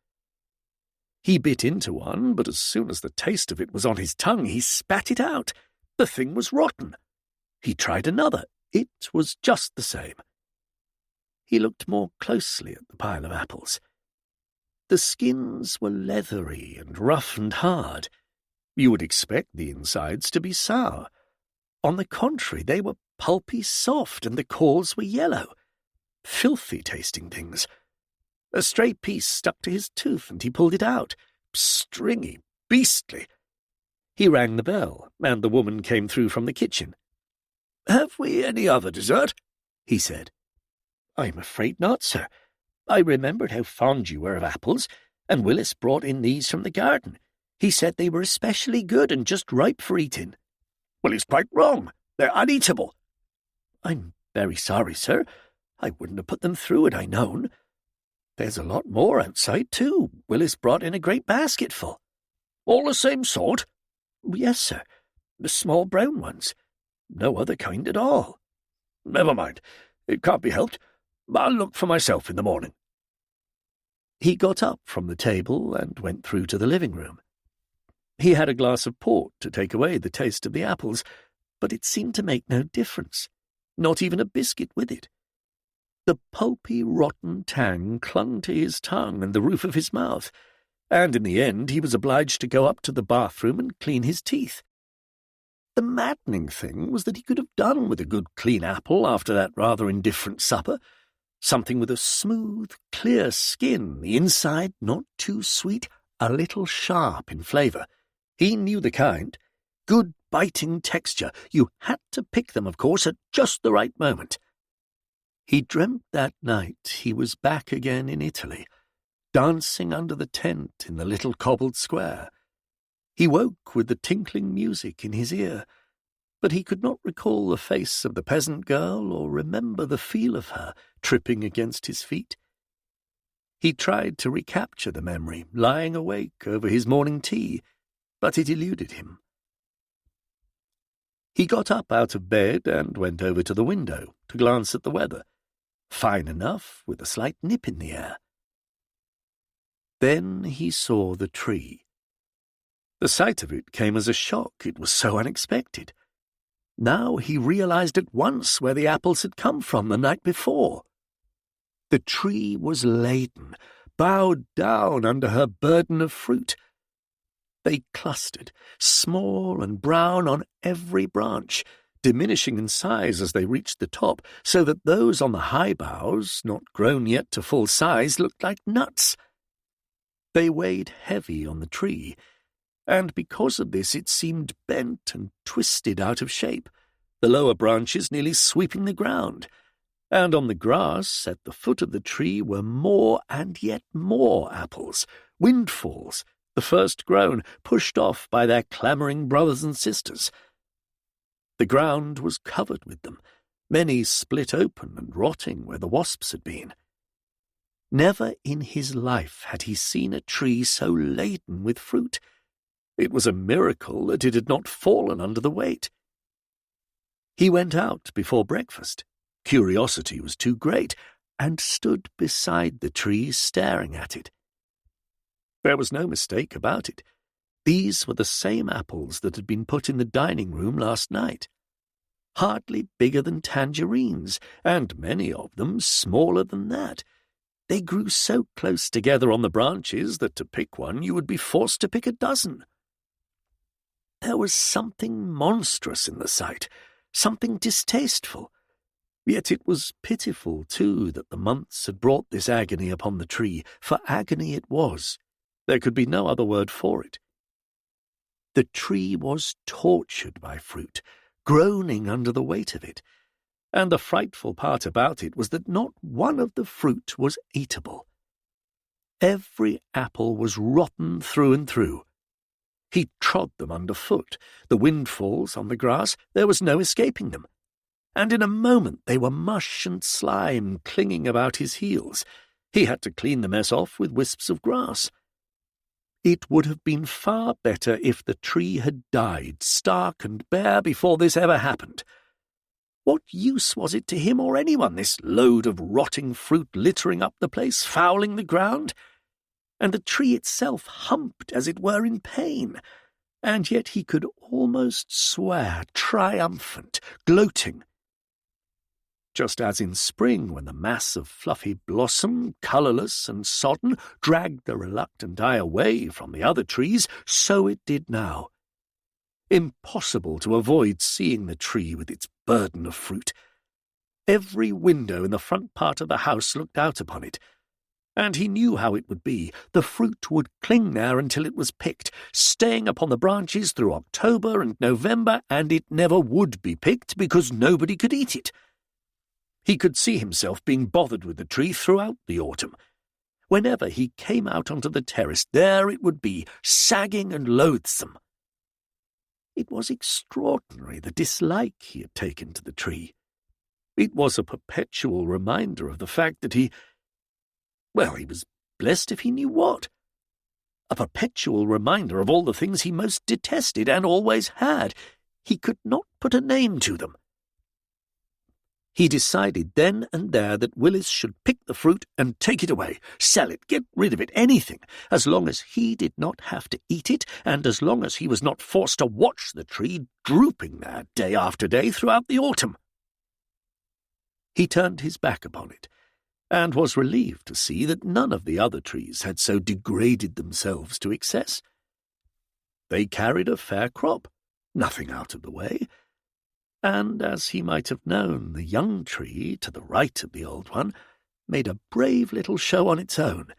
He bit into one, but as soon as the taste of it was on his tongue, he spat it out. The thing was rotten. He tried another. It was just the same. He looked more closely at the pile of apples. The skins were leathery and rough and hard. You would expect the insides to be sour. On the contrary, they were pulpy soft, and the cores were yellow. Filthy-tasting things. A stray piece stuck to his tooth, and he pulled it out. Stringy, beastly. He rang the bell, and the woman came through from the kitchen. "Have we any other dessert?" he said. "I'm afraid not, sir. I remembered how fond you were of apples, and Willis brought in these from the garden. He said they were especially good and just ripe for eating." "Well, he's quite wrong. They're uneatable." "I'm very sorry, sir. I wouldn't have put them through had I known. There's a lot more outside, too. Willis brought in a great basketful." "All the same sort?" "Yes, sir. The small brown ones. No other kind at all." "Never mind. It can't be helped. I'll look for myself in the morning." He got up from the table and went through to the living room. He had a glass of port to take away the taste of the apples, but it seemed to make no difference, not even a biscuit with it. The pulpy, rotten tang clung to his tongue and the roof of his mouth, and in the end he was obliged to go up to the bathroom and clean his teeth. The maddening thing was that he could have done with a good clean apple after that rather indifferent supper, something with a smooth, clear skin, the inside not too sweet, a little sharp in flavour. He knew the kind. Good biting texture. You had to pick them, of course, at just the right moment. He dreamt that night he was back again in Italy, dancing under the tent in the little cobbled square. He woke with the tinkling music in his ear, but he could not recall the face of the peasant girl or remember the feel of her tripping against his feet. He tried to recapture the memory, lying awake over his morning tea, but it eluded him. He got up out of bed and went over to the window to glance at the weather. Fine enough, with a slight nip in the air. Then he saw the tree. The sight of it came as a shock. It was so unexpected. Now he realized at once where the apples had come from the night before. The tree was laden, bowed down under her burden of fruit. They clustered, small and brown on every branch, diminishing in size as they reached the top, so that those on the high boughs, not grown yet to full size, looked like nuts. They weighed heavy on the tree, and because of this it seemed bent and twisted out of shape, the lower branches nearly sweeping the ground. And on the grass at the foot of the tree were more and yet more apples, windfalls, the first grown, pushed off by their clamouring brothers and sisters. The ground was covered with them, many split open and rotting where the wasps had been. Never in his life had he seen a tree so laden with fruit. It was a miracle that it had not fallen under the weight. He went out before breakfast. Curiosity was too great, and stood beside the tree staring at it. There was no mistake about it. These were the same apples that had been put in the dining room last night. Hardly bigger than tangerines, and many of them smaller than that. They grew so close together on the branches that to pick one you would be forced to pick a dozen. There was something monstrous in the sight, something distasteful. Yet it was pitiful, too, that the months had brought this agony upon the tree, for agony it was. There could be no other word for it. The tree was tortured by fruit, groaning under the weight of it, and the frightful part about it was that not one of the fruit was eatable. Every apple was rotten through and through. He trod them underfoot, the windfalls on the grass, there was no escaping them. And in a moment they were mush and slime clinging about his heels. He had to clean the mess off with wisps of grass. It would have been far better if the tree had died, stark and bare, before this ever happened. What use was it to him or anyone, this load of rotting fruit littering up the place, fouling the ground? And the tree itself humped as it were in pain, and yet he could almost swear, triumphant, gloating. Just as in spring, when the mass of fluffy blossom, colourless and sodden, dragged the reluctant eye away from the other trees, so it did now. Impossible to avoid seeing the tree with its burden of fruit. Every window in the front part of the house looked out upon it, and he knew how it would be. The fruit would cling there until it was picked, staying upon the branches through October and November, and it never would be picked because nobody could eat it. He could see himself being bothered with the tree throughout the autumn. Whenever he came out onto the terrace, there it would be, sagging and loathsome. It was extraordinary, the dislike he had taken to the tree. It was a perpetual reminder of the fact that he was blessed if he knew what. A perpetual reminder of all the things he most detested and always had. He could not put a name to them. He decided then and there that Willis should pick the fruit and take it away, sell it, get rid of it, anything, as long as he did not have to eat it, and as long as he was not forced to watch the tree drooping there day after day throughout the autumn. He turned his back upon it, and was relieved to see that none of the other trees had so degraded themselves to excess. They carried a fair crop, nothing out of the way, and, as he might have known, the young tree, to the right of the old one, made a brave little show on its own,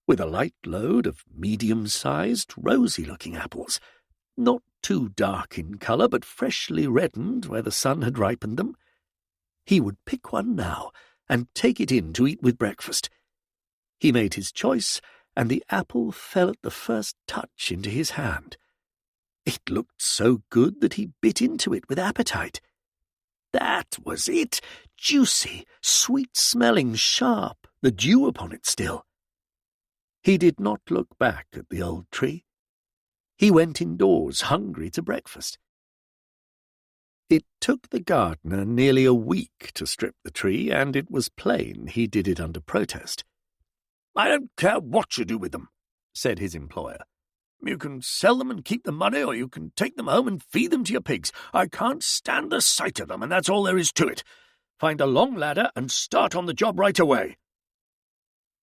with a light load of medium-sized, rosy-looking apples, not too dark in colour, but freshly reddened where the sun had ripened them. He would pick one now, and take it in to eat with breakfast. He made his choice, and the apple fell at the first touch into his hand. It looked so good that he bit into it with appetite. That was it, juicy, sweet-smelling, sharp, the dew upon it still. He did not look back at the old tree. He went indoors, hungry, to breakfast. It took the gardener nearly a week to strip the tree, and it was plain he did it under protest. "I don't care what you do with them," said his employer. "You can sell them and keep the money, or you can take them home and feed them to your pigs. I can't stand the sight of them, and that's all there is to it. Find a long ladder and start on the job right away."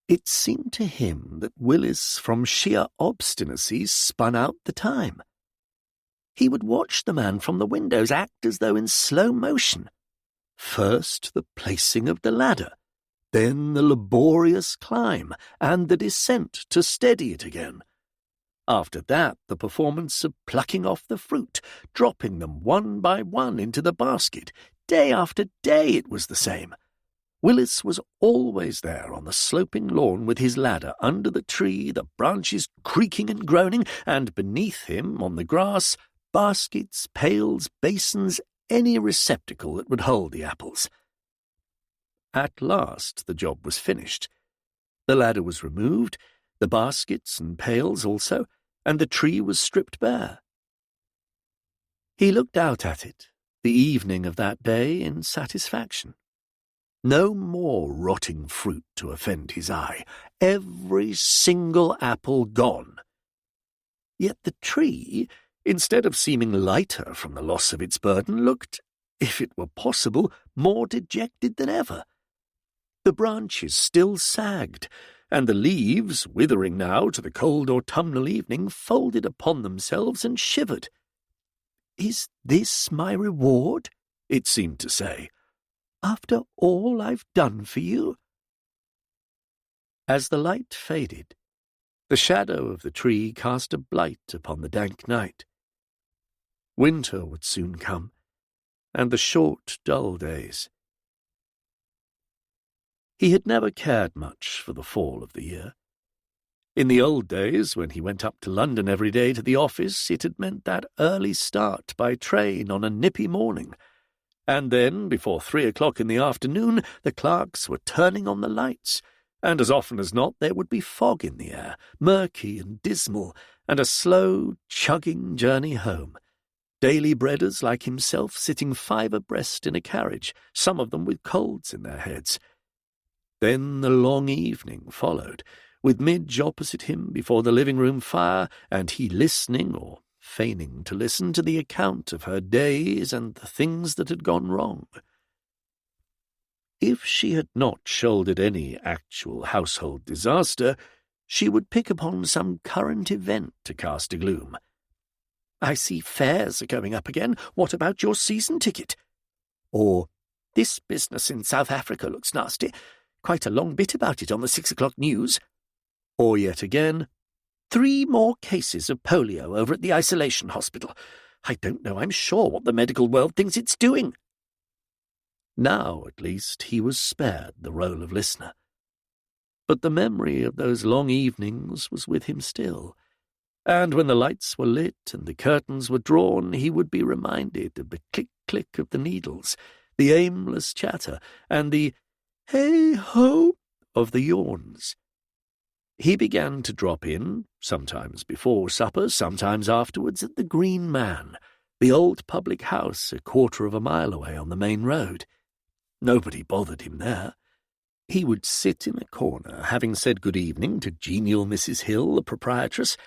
It seemed to him that Willis, from sheer obstinacy, spun out the time. He would watch the man from the windows act as though in slow motion. First the placing of the ladder, then the laborious climb, and the descent to steady it again. After that, the performance of plucking off the fruit, dropping them one by one into the basket. Day after day it was the same. Willis was always there on the sloping lawn with his ladder under the tree, the branches creaking and groaning, and beneath him, on the grass, baskets, pails, basins, any receptacle that would hold the apples. At last the job was finished. The ladder was removed, the baskets and pails also, and the tree was stripped bare. He looked out at it, the evening of that day, in satisfaction. No more rotting fruit to offend his eye, every single apple gone. Yet the tree, instead of seeming lighter from the loss of its burden, looked, if it were possible, more dejected than ever. The branches still sagged, and the leaves, withering now to the cold autumnal evening, folded upon themselves and shivered. "Is this my reward?" it seemed to say. "After all I've done for you?" As the light faded, the shadow of the tree cast a blight upon the dank night. Winter would soon come, and the short, dull days. He had never cared much for the fall of the year. In the old days, when he went up to London every day to the office, it had meant that early start by train on a nippy morning. And then, before 3 o'clock in the afternoon, the clerks were turning on the lights, and as often as not there would be fog in the air, murky and dismal, and a slow, chugging journey home. Daily breaders like himself sitting 5 abreast in a carriage, some of them with colds in their heads. Then the long evening followed, with Midge opposite him before the living-room fire, and he listening, or feigning to listen, to the account of her days and the things that had gone wrong. If she had not shouldered any actual household disaster, she would pick upon some current event to cast a gloom. "I see fares are going up again. What about your season ticket?" Or, "This business in South Africa looks nasty. Quite a long bit about it on the 6 o'clock news." Or yet again, 3 more cases of polio over at the isolation hospital. I don't know, I'm sure, what the medical world thinks it's doing. Now, at least, he was spared the role of listener. But the memory of those long evenings was with him still, and when the lights were lit and the curtains were drawn, he would be reminded of the click-click of the needles, the aimless chatter, and the hey-ho of the yawns. He began to drop in, sometimes before supper, sometimes afterwards, at the Green Man, the old public house 1/4 of a mile away on the main road. Nobody bothered him there. He would sit in a corner, having said good evening to genial Mrs. Hill, the proprietress,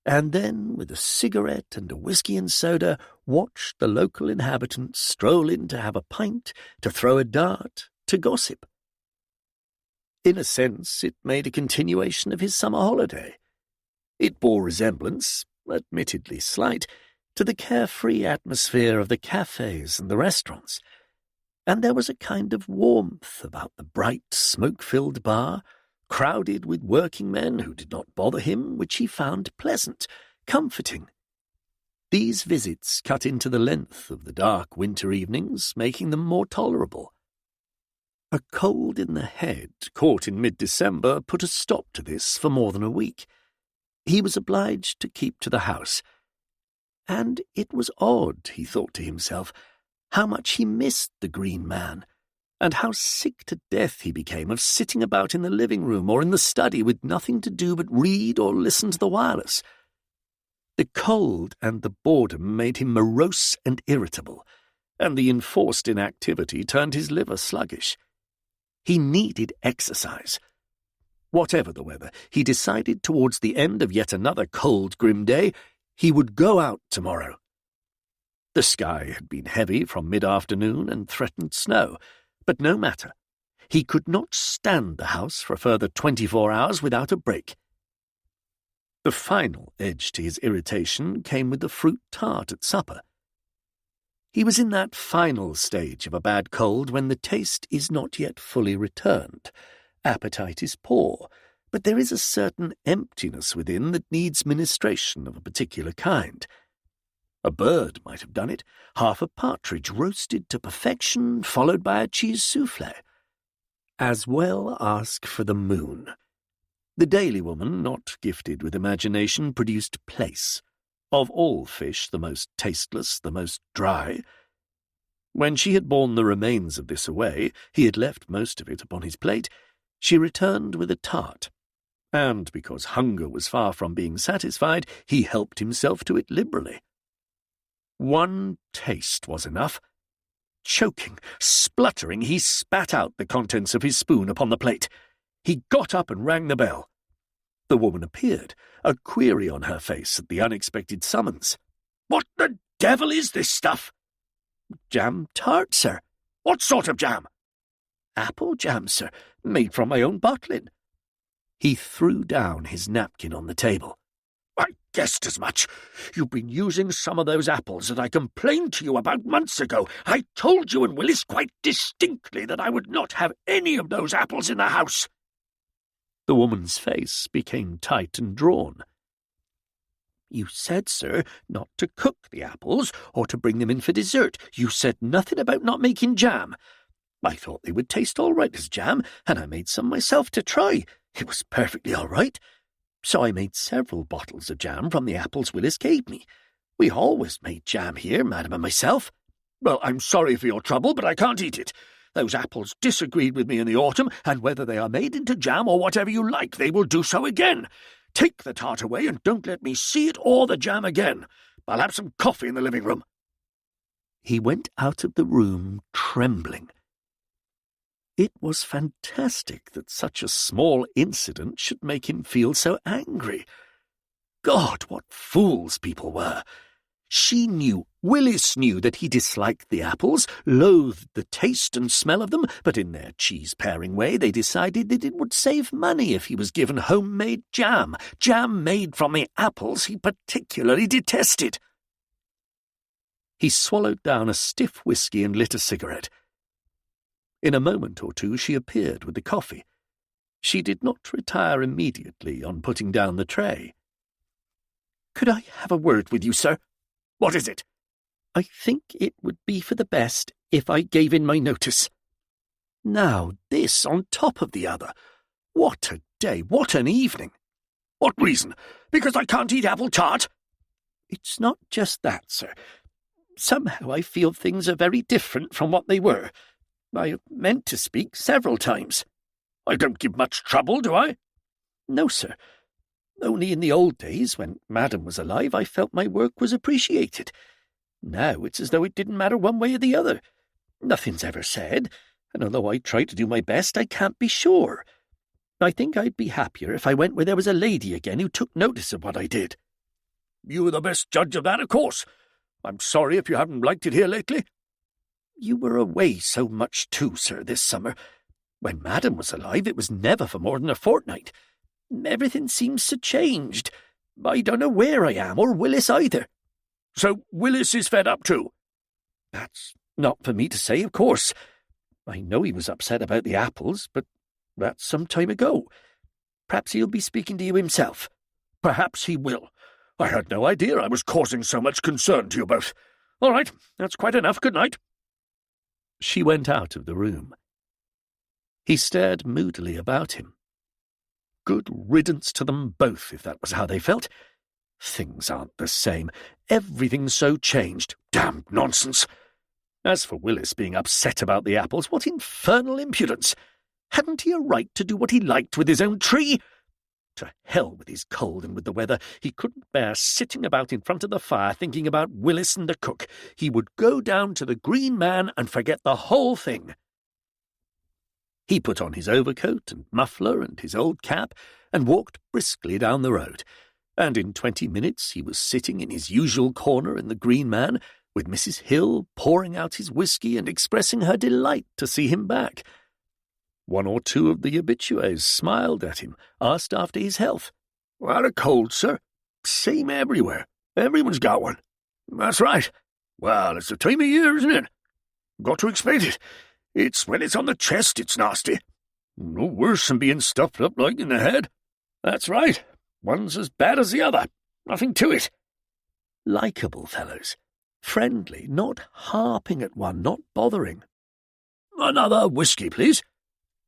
and then, with a cigarette and a whisky and soda, watch the local inhabitants stroll in to have a pint, to throw a dart, to gossip. In a sense, it made a continuation of his summer holiday. It bore resemblance, admittedly slight, to the carefree atmosphere of the cafes and the restaurants, and there was a kind of warmth about the bright, smoke-filled bar, crowded with working men who did not bother him, which he found pleasant, comforting. These visits cut into the length of the dark winter evenings, making them more tolerable. A cold in the head, caught in mid-December, put a stop to this for more than a week. He was obliged to keep to the house. And it was odd, he thought to himself, how much he missed the Green Man, and how sick to death he became of sitting about in the living room or in the study with nothing to do but read or listen to the wireless. The cold and the boredom made him morose and irritable, and the enforced inactivity turned his liver sluggish. He needed exercise. Whatever the weather, he decided towards the end of yet another cold, grim day, he would go out tomorrow. The sky had been heavy from mid-afternoon and threatened snow, but no matter. He could not stand the house for a further 24 hours without a break. The final edge to his irritation came with the fruit tart at supper. He was in that final stage of a bad cold when the taste is not yet fully returned. Appetite is poor, but there is a certain emptiness within that needs ministration of a particular kind. A bird might have done it, half a partridge roasted to perfection, followed by a cheese soufflé. As well ask for the moon. The Daily Woman, not gifted with imagination, produced plaice. Of all fish, the most tasteless, the most dry. When she had borne the remains of this away, he had left most of it upon his plate, she returned with a tart. And because hunger was far from being satisfied, he helped himself to it liberally. One taste was enough. Choking, spluttering, he spat out the contents of his spoon upon the plate. He got up and rang the bell. The woman appeared, a query on her face at the unexpected summons. "What the devil is this stuff?" "Jam tart, sir." "What sort of jam?" "Apple jam, sir, made from my own bottling." He threw down his napkin on the table. "I guessed as much. You've been using some of those apples that I complained to you about months ago. I told you and Willis quite distinctly that I would not have any of those apples in the house." The woman's face became tight and drawn. "You said, sir, not to cook the apples or to bring them in for dessert. You said nothing about not making jam. I thought they would taste all right as jam, and I made some myself to try. It was perfectly all right. So I made several bottles of jam from the apples Willis gave me. We always made jam here, Madam and myself." "Well, I'm sorry for your trouble, but I can't eat it. Those apples disagreed with me in the autumn, and whether they are made into jam or whatever you like, they will do so again. Take the tart away and don't let me see it or the jam again. I'll have some coffee in the living room." He went out of the room trembling. It was fantastic that such a small incident should make him feel so angry. God, what fools people were! She knew, Willis knew that he disliked the apples, loathed the taste and smell of them, but in their cheese-paring way they decided that it would save money if he was given homemade jam made from the apples he particularly detested. He swallowed down a stiff whisky and lit a cigarette. In a moment or two she appeared with the coffee. She did not retire immediately on putting down the tray. "Could I have a word with you, sir?" "What is it?" "I think it would be for the best if I gave in my notice." Now this on top of the other. What a day, what an evening! "What reason? Because I can't eat apple tart?" "It's not just that, sir. Somehow I feel things are very different from what they were. I have meant to speak several times." "I don't give much trouble, do I?" "No, sir. Only in the old days, when Madam was alive, I felt my work was appreciated. Now it's as though it didn't matter one way or the other. Nothing's ever said, and although I try to do my best, I can't be sure. I think I'd be happier if I went where there was a lady again who took notice of what I did." "You are the best judge of that, of course. I'm sorry if you haven't liked it here lately." "You were away so much too, sir, this summer. When Madam was alive, it was never for more than a fortnight. Everything seems so changed. I don't know where I am, or Willis either." "So Willis is fed up too?" "That's not for me to say, of course. I know he was upset about the apples, but that's some time ago. Perhaps he'll be speaking to you himself." "Perhaps he will. I had no idea I was causing so much concern to you both. All right, that's quite enough. Good night." She went out of the room. He stared moodily about him. Good riddance to them both, if that was how they felt. Things aren't the same. everything's so changed. Damned nonsense. As for Willis being upset about the apples, what infernal impudence! Hadn't he a right to do what he liked with his own tree? To hell with his cold and with the weather. He couldn't bear sitting about in front of the fire thinking about Willis and the cook. He would go down to the Green Man and forget the whole thing. He put on his overcoat and muffler and his old cap and walked briskly down the road, and in 20 minutes he was sitting in his usual corner in the Green Man, with Mrs. Hill pouring out his whisky and expressing her delight to see him back. One or two of the habitués smiled at him, asked after his health. "Had a cold, sir? Same everywhere. Everyone's got one." "That's right. Well, it's the time of year, isn't it? Got to explain it. It's when it's on the chest it's nasty. No worse than being stuffed up like in the head. That's right. One's as bad as the other. Nothing to it." Likeable fellows. Friendly, not harping at one, not bothering. "Another whisky, please."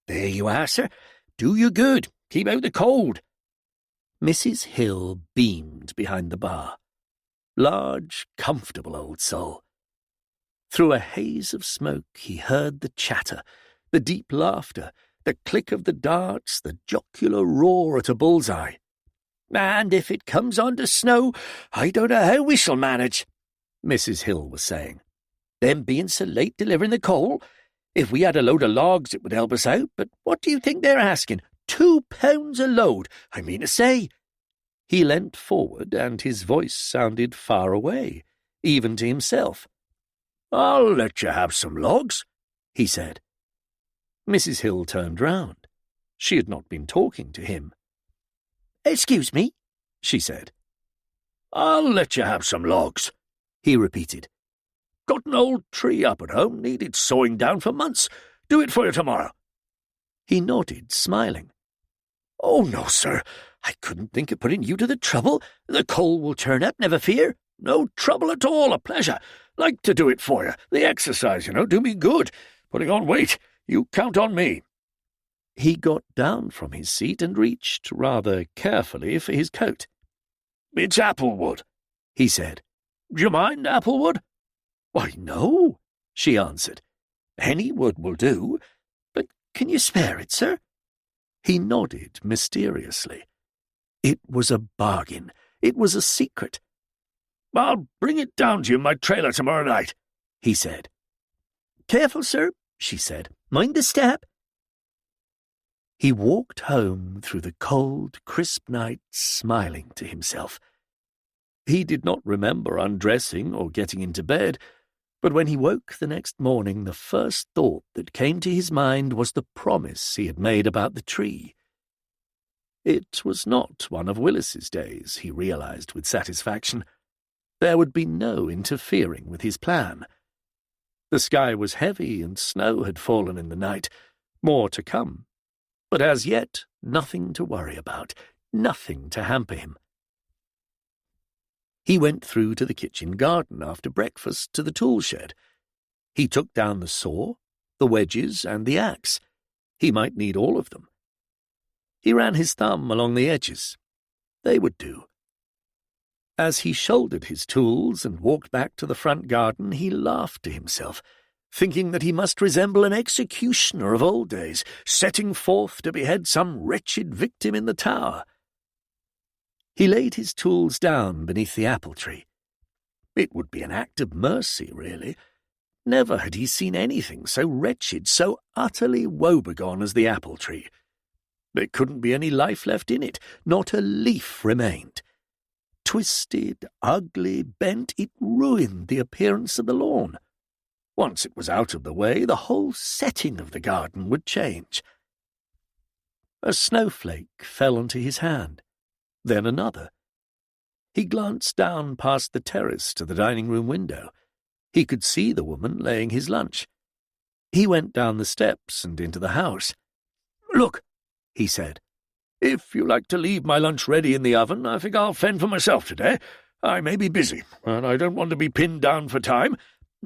"There you are, sir. Do you good. Keep out the cold." Mrs. Hill beamed behind the bar. Large, comfortable old soul. Through a haze of smoke he heard the chatter, the deep laughter, the click of the darts, the jocular roar at a bull's-eye. "And if it comes on to snow, I don't know how we shall manage," Mrs. Hill was saying. "Them being so late delivering the coal. If we had a load of logs it would help us out, but what do you think they're asking? £2 a load, I mean to say." He leant forward, and his voice sounded far away, even to himself. "I'll let you have some logs," he said. Mrs. Hill turned round. She had not been talking to him. "Excuse me," she said. "I'll let you have some logs," he repeated. "Got an old tree up at home, needed sawing down for months. Do it for you tomorrow." He nodded, smiling. "Oh, no, sir. I couldn't think of putting you to the trouble. The coal will turn up, never fear. No trouble at all, a pleasure. Like to do it for you. The exercise, do me good. Putting on weight. You count on me." He got down from his seat and reached, rather carefully, for his coat. "It's applewood," he said. "Do you mind applewood?" "Why, no," she answered. "Any wood will do. But can you spare it, sir?" He nodded mysteriously. It was a bargain. It was a secret. "I'll bring it down to you in my trailer tomorrow night," he said. "Careful, sir," she said. "Mind the step." He walked home through the cold, crisp night, smiling to himself. He did not remember undressing or getting into bed, but when he woke the next morning, the first thought that came to his mind was the promise he had made about the tree. It was not one of Willis's days, he realized with satisfaction. There would be no interfering with his plan. The sky was heavy and snow had fallen in the night, more to come. But as yet, nothing to worry about, nothing to hamper him. He went through to the kitchen garden after breakfast to the tool shed. He took down the saw, the wedges, and the axe. He might need all of them. He ran his thumb along the edges. They would do. As he shouldered his tools and walked back to the front garden, he laughed to himself, thinking that he must resemble an executioner of old days, setting forth to behead some wretched victim in the tower. He laid his tools down beneath the apple tree. It would be an act of mercy, really. Never had he seen anything so wretched, so utterly woebegone as the apple tree. There couldn't be any life left in it, not a leaf remained. Twisted, ugly, bent, it ruined the appearance of the lawn. Once it was out of the way, the whole setting of the garden would change. A snowflake fell onto his hand, then another. He glanced down past the terrace to the dining-room window. He could see the woman laying his lunch. He went down the steps and into the house. "Look," he said. "If you like to leave my lunch ready in the oven, I think I'll fend for myself today. I may be busy, and I don't want to be pinned down for time.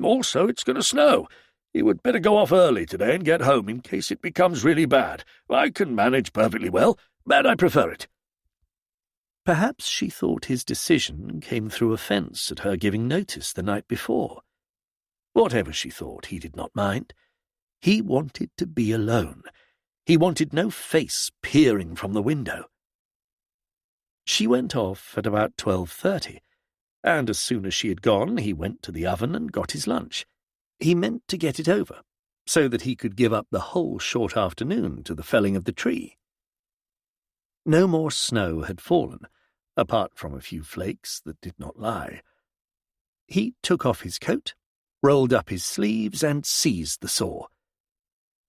Also, it's going to snow. You would better go off early today and get home in case it becomes really bad. I can manage perfectly well, but I prefer it." Perhaps she thought his decision came through offence at her giving notice the night before. Whatever she thought, he did not mind. He wanted to be alone. He wanted no face peering from the window. She went off at about 12:30, and as soon as she had gone, he went to the oven and got his lunch. He meant to get it over, so that he could give up the whole short afternoon to the felling of the tree. No more snow had fallen, apart from a few flakes that did not lie. He took off his coat, rolled up his sleeves, and seized the saw.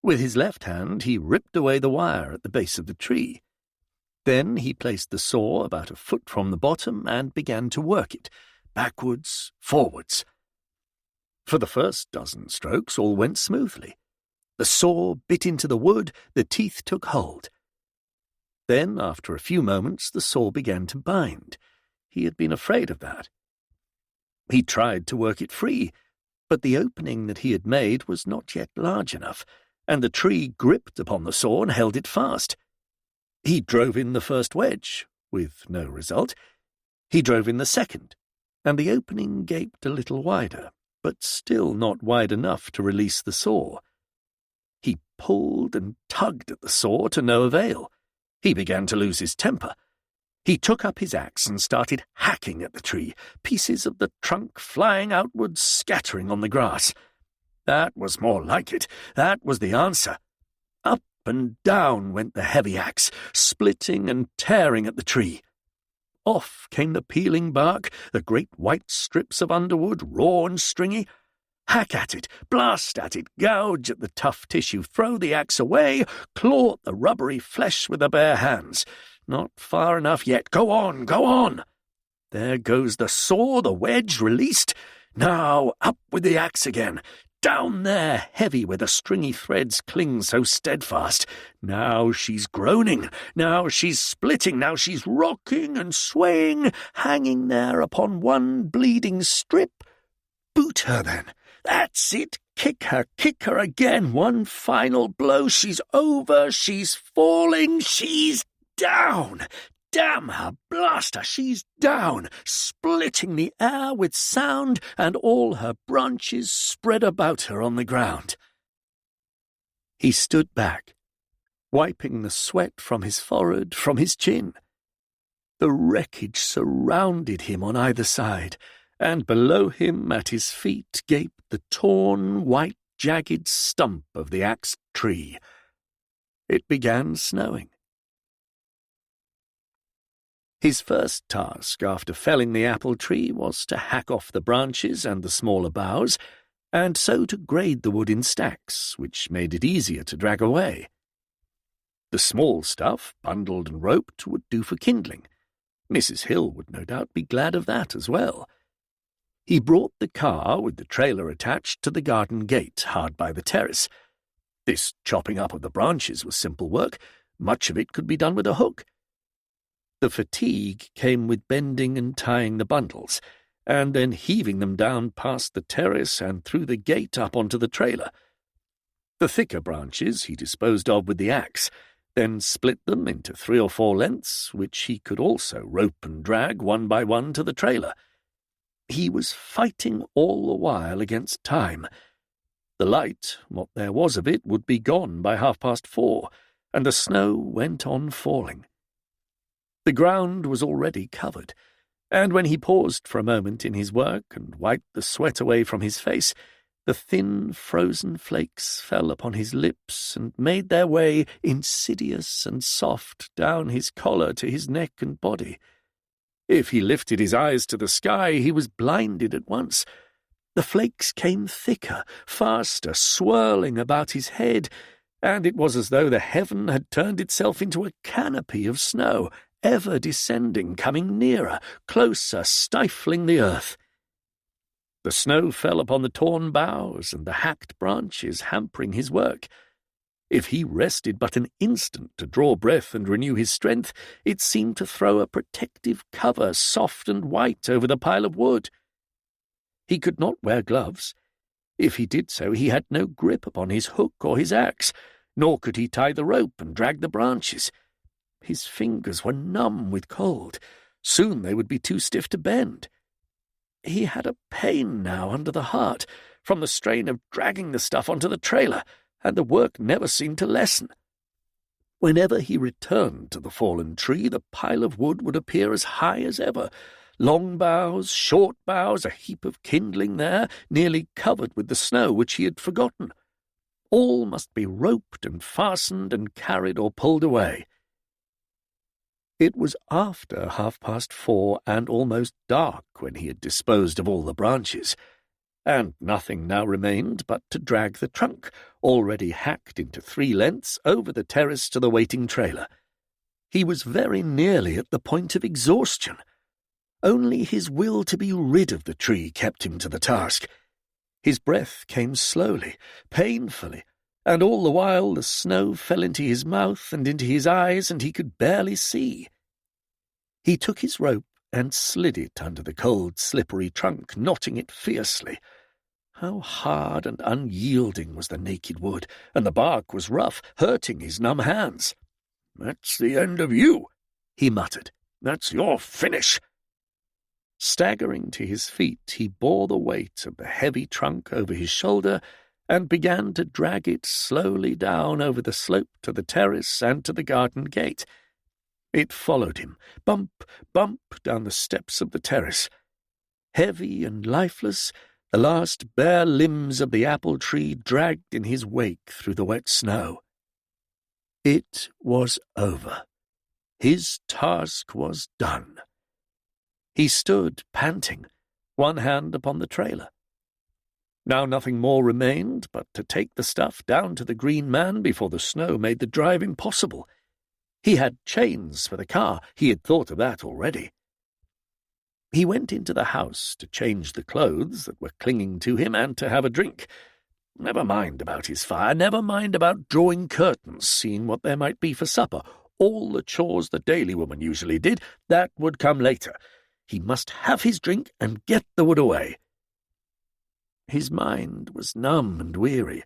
With his left hand he ripped away the wire at the base of the tree. Then he placed the saw about a foot from the bottom and began to work it, backwards, forwards. For the first dozen strokes all went smoothly. The saw bit into the wood, the teeth took hold. Then, after a few moments, the saw began to bind. He had been afraid of that. He tried to work it free, but the opening that he had made was not yet large enough, and the tree gripped upon the saw and held it fast. He drove in the first wedge, with no result. He drove in the second, and the opening gaped a little wider, but still not wide enough to release the saw. He pulled and tugged at the saw to no avail. He began to lose his temper. He took up his axe and started hacking at the tree, pieces of the trunk flying outwards, scattering on the grass. That was more like it. That was the answer. Up and down went the heavy axe, splitting and tearing at the tree. Off came the peeling bark, the great white strips of underwood, raw and stringy. Hack at it, blast at it, gouge at the tough tissue, throw the axe away, claw at the rubbery flesh with the bare hands. Not far enough yet. Go on, go on. There goes the saw, the wedge released. Now up with the axe again. Down there, heavy where the stringy threads cling so steadfast. Now she's groaning, now she's splitting, now she's rocking and swaying, hanging there upon one bleeding strip. Boot her then. That's it. Kick her again. One final blow. She's over, she's falling, she's down. Damn her, blast her, she's down, splitting the air with sound, and all her branches spread about her on the ground. He stood back, wiping the sweat from his forehead, from his chin. The wreckage surrounded him on either side, and below him at his feet gaped the torn, white, jagged stump of the axed tree. It began snowing. His first task after felling the apple tree was to hack off the branches and the smaller boughs, and so to grade the wood in stacks, which made it easier to drag away. The small stuff, bundled and roped, would do for kindling. Mrs. Hill would no doubt be glad of that as well. He brought the car with the trailer attached to the garden gate hard by the terrace. This chopping up of the branches was simple work. Much of it could be done with a hook. The fatigue came with bending and tying the bundles, and then heaving them down past the terrace and through the gate up onto the trailer. The thicker branches he disposed of with the axe, then split them into 3 or 4 lengths, which he could also rope and drag one by one to the trailer. He was fighting all the while against time. The light, what there was of it, would be gone by 4:30, and the snow went on falling. The ground was already covered, and when he paused for a moment in his work and wiped the sweat away from his face, the thin frozen flakes fell upon his lips and made their way, insidious and soft, down his collar to his neck and body. If he lifted his eyes to the sky, he was blinded at once. The flakes came thicker, faster, swirling about his head, and it was as though the heaven had turned itself into a canopy of snow, ever descending, coming nearer, closer, stifling the earth. The snow fell upon the torn boughs and the hacked branches, hampering his work. If he rested but an instant to draw breath and renew his strength, it seemed to throw a protective cover, soft and white, over the pile of wood. He could not wear gloves. If he did so, he had no grip upon his hook or his axe, nor could he tie the rope and drag the branches. His fingers were numb with cold. Soon they would be too stiff to bend. He had a pain now under the heart from the strain of dragging the stuff onto the trailer, and the work never seemed to lessen. Whenever he returned to the fallen tree, the pile of wood would appear as high as ever. Long boughs, short boughs, a heap of kindling there, nearly covered with the snow which he had forgotten. All must be roped and fastened and carried or pulled away. It was after 4:30 and almost dark when he had disposed of all the branches, and nothing now remained but to drag the trunk, already hacked into 3 lengths, over the terrace to the waiting trailer. He was very nearly at the point of exhaustion. Only his will to be rid of the tree kept him to the task. His breath came slowly, painfully, and all the while the snow fell into his mouth and into his eyes, and he could barely see. He took his rope and slid it under the cold, slippery trunk, knotting it fiercely. How hard and unyielding was the naked wood, and the bark was rough, hurting his numb hands. "That's the end of you," he muttered. "That's your finish." Staggering to his feet, he bore the weight of the heavy trunk over his shoulder and began to drag it slowly down over the slope to the terrace and to the garden gate. It followed him, bump, bump, down the steps of the terrace. Heavy and lifeless, the last bare limbs of the apple tree dragged in his wake through the wet snow. It was over. His task was done. He stood, panting, one hand upon the trailer. Now nothing more remained but to take the stuff down to the Green Man before the snow made the drive impossible. He had chains for the car. He had thought of that already. He went into the house to change the clothes that were clinging to him and to have a drink. Never mind about his fire, never mind about drawing curtains, seeing what there might be for supper. All the chores the daily woman usually did, that would come later. He must have his drink and get the wood away. His mind was numb and weary,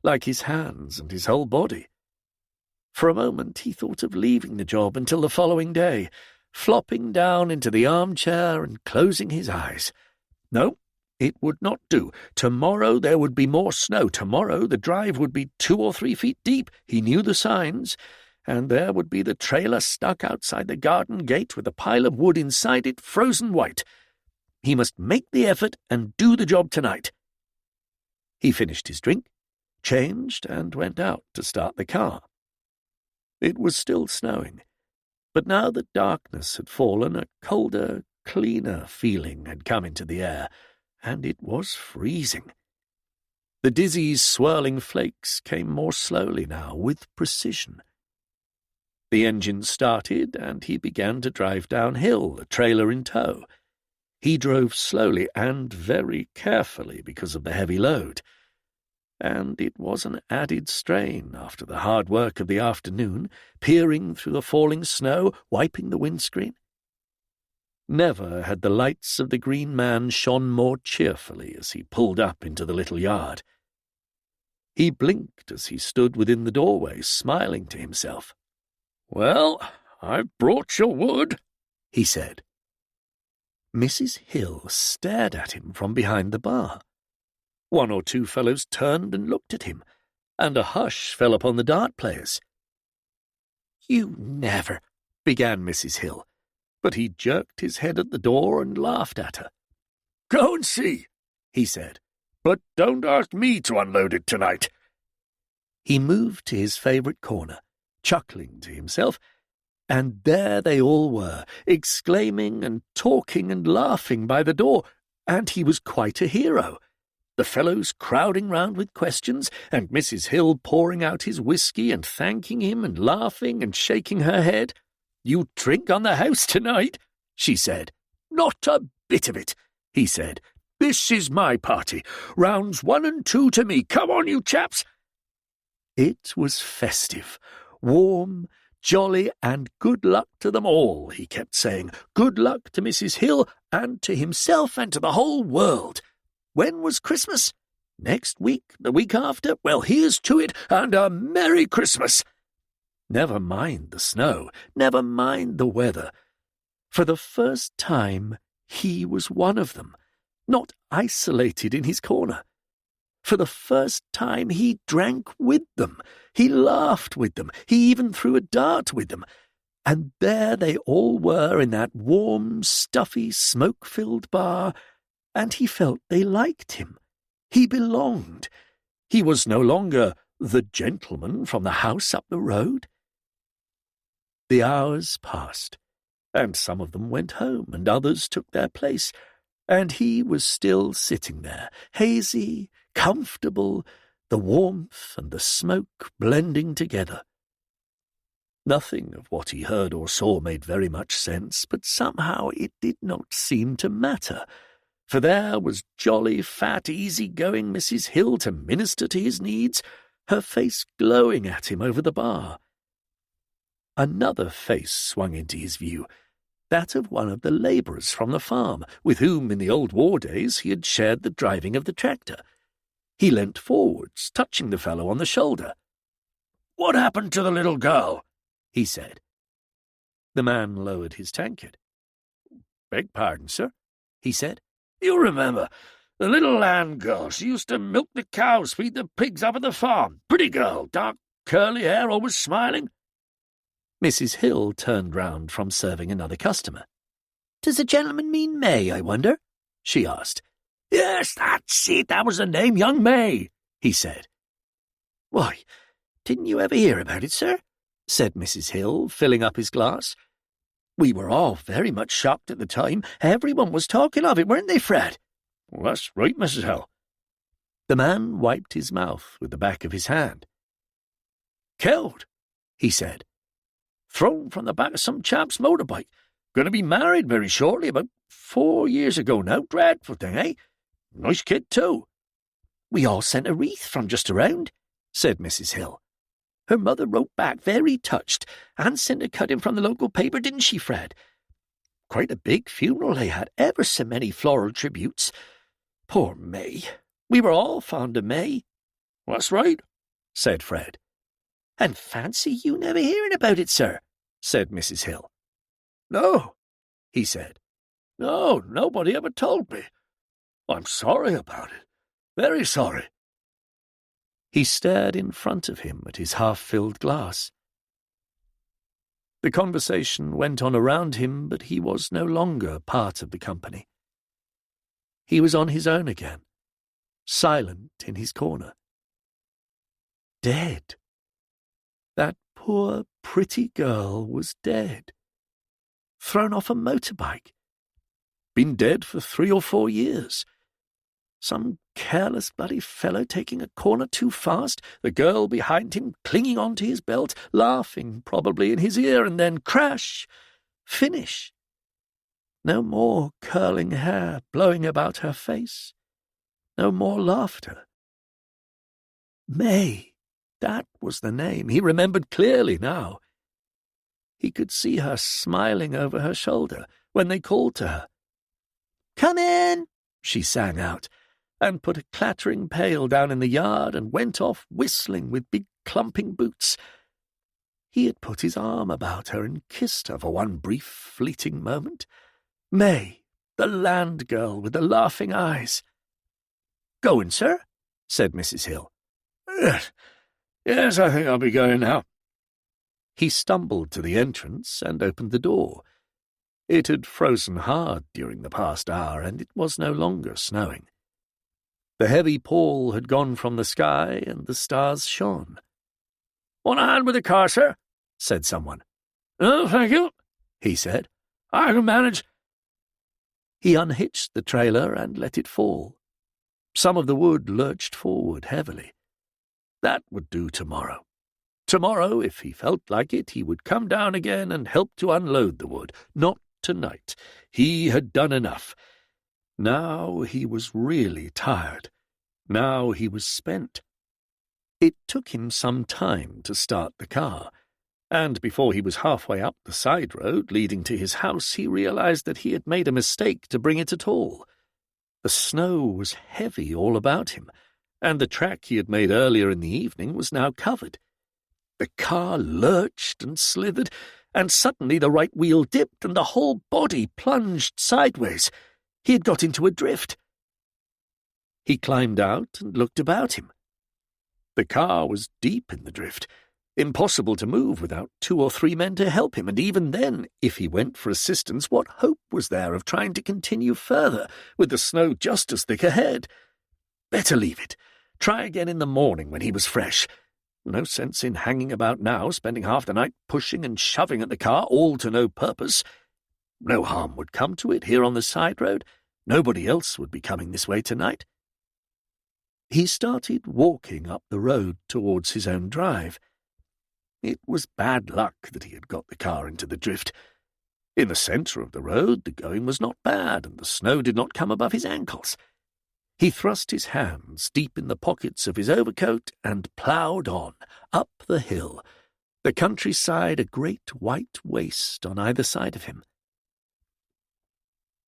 like his hands and his whole body. For a moment he thought of leaving the job until the following day, flopping down into the armchair and closing his eyes. No, it would not do. Tomorrow there would be more snow. Tomorrow the drive would be 2 or 3 feet deep. He knew the signs. And there would be the trailer stuck outside the garden gate with a pile of wood inside it, frozen white. He must make the effort and do the job tonight. He finished his drink, changed, and went out to start the car. It was still snowing, but now that darkness had fallen, a colder, cleaner feeling had come into the air, and it was freezing. The dizzy, swirling flakes came more slowly now, with precision. The engine started, and he began to drive downhill, the trailer in tow. He drove slowly and very carefully because of the heavy load. And it was an added strain after the hard work of the afternoon, peering through the falling snow, wiping the windscreen. Never had the lights of the Green Man shone more cheerfully as he pulled up into the little yard. He blinked as he stood within the doorway, smiling to himself. "Well, I've brought your wood," he said. Mrs. Hill stared at him from behind the bar. 1 or 2 fellows turned and looked at him, and a hush fell upon the dart players. "You never," began Mrs. Hill, but he jerked his head at the door and laughed at her. "Go and see," he said, "but don't ask me to unload it tonight." He moved to his favourite corner, chuckling to himself, and there they all were, exclaiming and talking and laughing by the door, and he was quite a hero. The fellows crowding round with questions, and Mrs. Hill pouring out his whisky and thanking him and laughing and shaking her head. "You drink on the house tonight," she said. "Not a bit of it," he said. "This is my party. Rounds 1 and 2 to me. Come on, you chaps." It was festive, warm, jolly, and good luck to them all, he kept saying. Good luck to Mrs. Hill, and to himself, and to the whole world. When was Christmas? Next week? The week after? Well, here's to it, and a Merry Christmas! Never mind the snow, never mind the weather. For the first time, he was one of them, not isolated in his corner. For the first time, he drank with them, he laughed with them, he even threw a dart with them. And there they all were in that warm, stuffy, smoke-filled bar, and he felt they liked him. He belonged. He was no longer the gentleman from the house up the road. The hours passed, and some of them went home, and others took their place, and he was still sitting there, hazy, comfortable, the warmth and the smoke blending together. Nothing of what he heard or saw made very much sense, but somehow it did not seem to matter, for there was jolly, fat, easy-going Mrs. Hill to minister to his needs, her face glowing at him over the bar. Another face swung into his view, that of one of the labourers from the farm, with whom in the old war days he had shared the driving of the tractor. He leant forwards, touching the fellow on the shoulder. "What happened to the little girl?" he said. The man lowered his tankard. "Beg pardon, sir," he said. "You remember, the little land girl. She used to milk the cows, feed the pigs up at the farm. Pretty girl, dark curly hair, always smiling." Mrs. Hill turned round from serving another customer. "Does the gentleman mean May, I wonder?" she asked. "Yes, that's it. That was the name, young May," he said. "Why, didn't you ever hear about it, sir?" said Mrs. Hill, filling up his glass. "We were all very much shocked at the time. Everyone was talking of it, weren't they, Fred?" "Well, that's right, Mrs. Hill." The man wiped his mouth with the back of his hand. "Killed," he said. "Thrown from the back of some chap's motorbike. Going to be married very shortly, about 4 years ago now. Dreadful thing, eh? Nice kid, too." "We all sent a wreath from just around," said Mrs. Hill. "Her mother wrote back, very touched, and sent a cutting from the local paper, didn't she, Fred? Quite a big funeral they had, ever so many floral tributes. Poor May. We were all fond of May." "That's right," said Fred. "And fancy you never hearing about it, sir," said Mrs. Hill. "No," he said. "No, nobody ever told me. I'm sorry about it. Very sorry." He stared in front of him at his half-filled glass. The conversation went on around him, but he was no longer part of the company. He was on his own again, silent in his corner. Dead. That poor, pretty girl was dead. Thrown off a motorbike. Been dead for 3 or 4 years. Some careless bloody fellow taking a corner too fast, the girl behind him clinging onto his belt, laughing probably in his ear, and then crash, finish. No more curling hair blowing about her face. No more laughter. May, that was the name. He remembered clearly now. He could see her smiling over her shoulder when they called to her. "Come in," she sang out, and put a clattering pail down in the yard and went off whistling with big clumping boots. He had put his arm about her and kissed her for one brief fleeting moment. May, the land girl with the laughing eyes. "Going, sir?" said Mrs. Hill. Yes, I think I'll be going now." He stumbled to the entrance and opened the door. It had frozen hard during the past hour, and it was no longer snowing. The heavy pall had gone from the sky, and the stars shone. "Want a hand with the car, sir?" said someone. "No, thank you," he said. "I can manage." He unhitched the trailer and let it fall. Some of the wood lurched forward heavily. That would do tomorrow. Tomorrow, if he felt like it, he would come down again and help to unload the wood. Not tonight. He had done enough. Now he was really tired. Now he was spent. It took him some time to start the car, and before he was halfway up the side road leading to his house, he realized that he had made a mistake to bring it at all. The snow was heavy all about him, and the track he had made earlier in the evening was now covered. The car lurched and slithered, and suddenly the right wheel dipped and the whole body plunged sideways. He had got into a drift. He climbed out and looked about him. The car was deep in the drift, impossible to move without 2 or 3 men to help him, and even then, if he went for assistance, what hope was there of trying to continue further, with the snow just as thick ahead? Better leave it. Try again in the morning when he was fresh. No sense in hanging about now, spending half the night pushing and shoving at the car, all to no purpose. No harm would come to it here on the side road. Nobody else would be coming this way tonight. He started walking up the road towards his own drive. It was bad luck that he had got the car into the drift. In the centre of the road the going was not bad, and the snow did not come above his ankles. He thrust his hands deep in the pockets of his overcoat and ploughed on, up the hill, the countryside a great white waste on either side of him.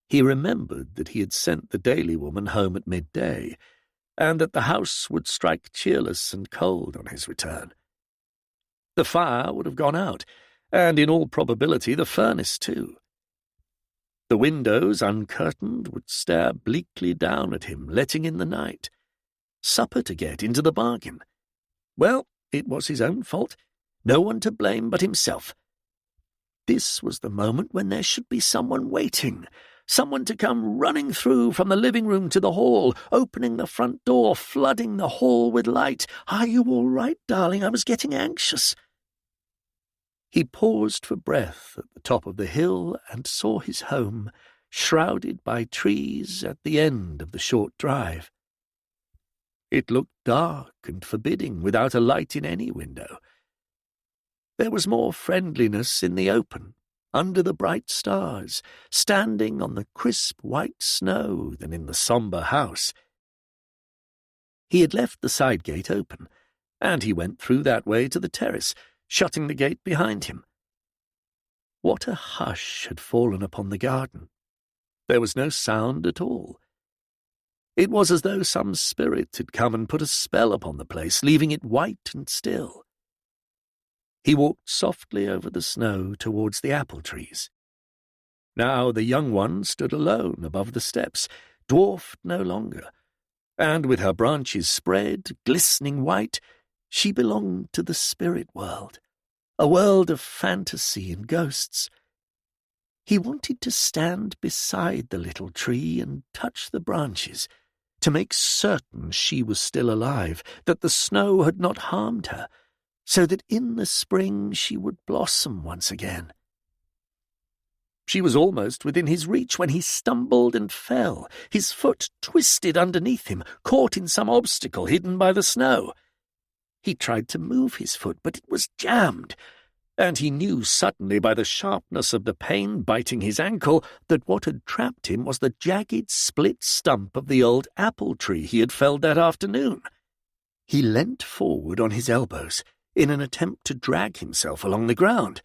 He remembered that he had sent the daily woman home at midday, and that the house would strike cheerless and cold on his return. The fire would have gone out, and in all probability the furnace too. The windows, uncurtained, would stare bleakly down at him, letting in the night. Supper to get into the bargain. Well, it was his own fault. No one to blame but himself. This was the moment when there should be someone waiting, someone to come running through from the living room to the hall, opening the front door, flooding the hall with light. "Are you all right, darling? I was getting anxious." He paused for breath at the top of the hill and saw his home, shrouded by trees at the end of the short drive. It looked dark and forbidding, without a light in any window. There was more friendliness in the open, under the bright stars, standing on the crisp white snow, than in the sombre house. He had left the side gate open, and he went through that way to the terrace, shutting the gate behind him. What a hush had fallen upon the garden. There was no sound at all. It was as though some spirit had come and put a spell upon the place, leaving it white and still. He walked softly over the snow towards the apple trees. Now the young one stood alone above the steps, dwarfed no longer, and with her branches spread, glistening white, she belonged to the spirit world, a world of fantasy and ghosts. He wanted to stand beside the little tree and touch the branches, to make certain she was still alive, that the snow had not harmed her, so that in the spring she would blossom once again. She was almost within his reach when he stumbled and fell. His foot twisted underneath him, caught in some obstacle hidden by the snow. He tried to move his foot, but it was jammed, and he knew suddenly by the sharpness of the pain biting his ankle that what had trapped him was the jagged split stump of the old apple tree he had felled that afternoon. He leant forward on his elbows in an attempt to drag himself along the ground,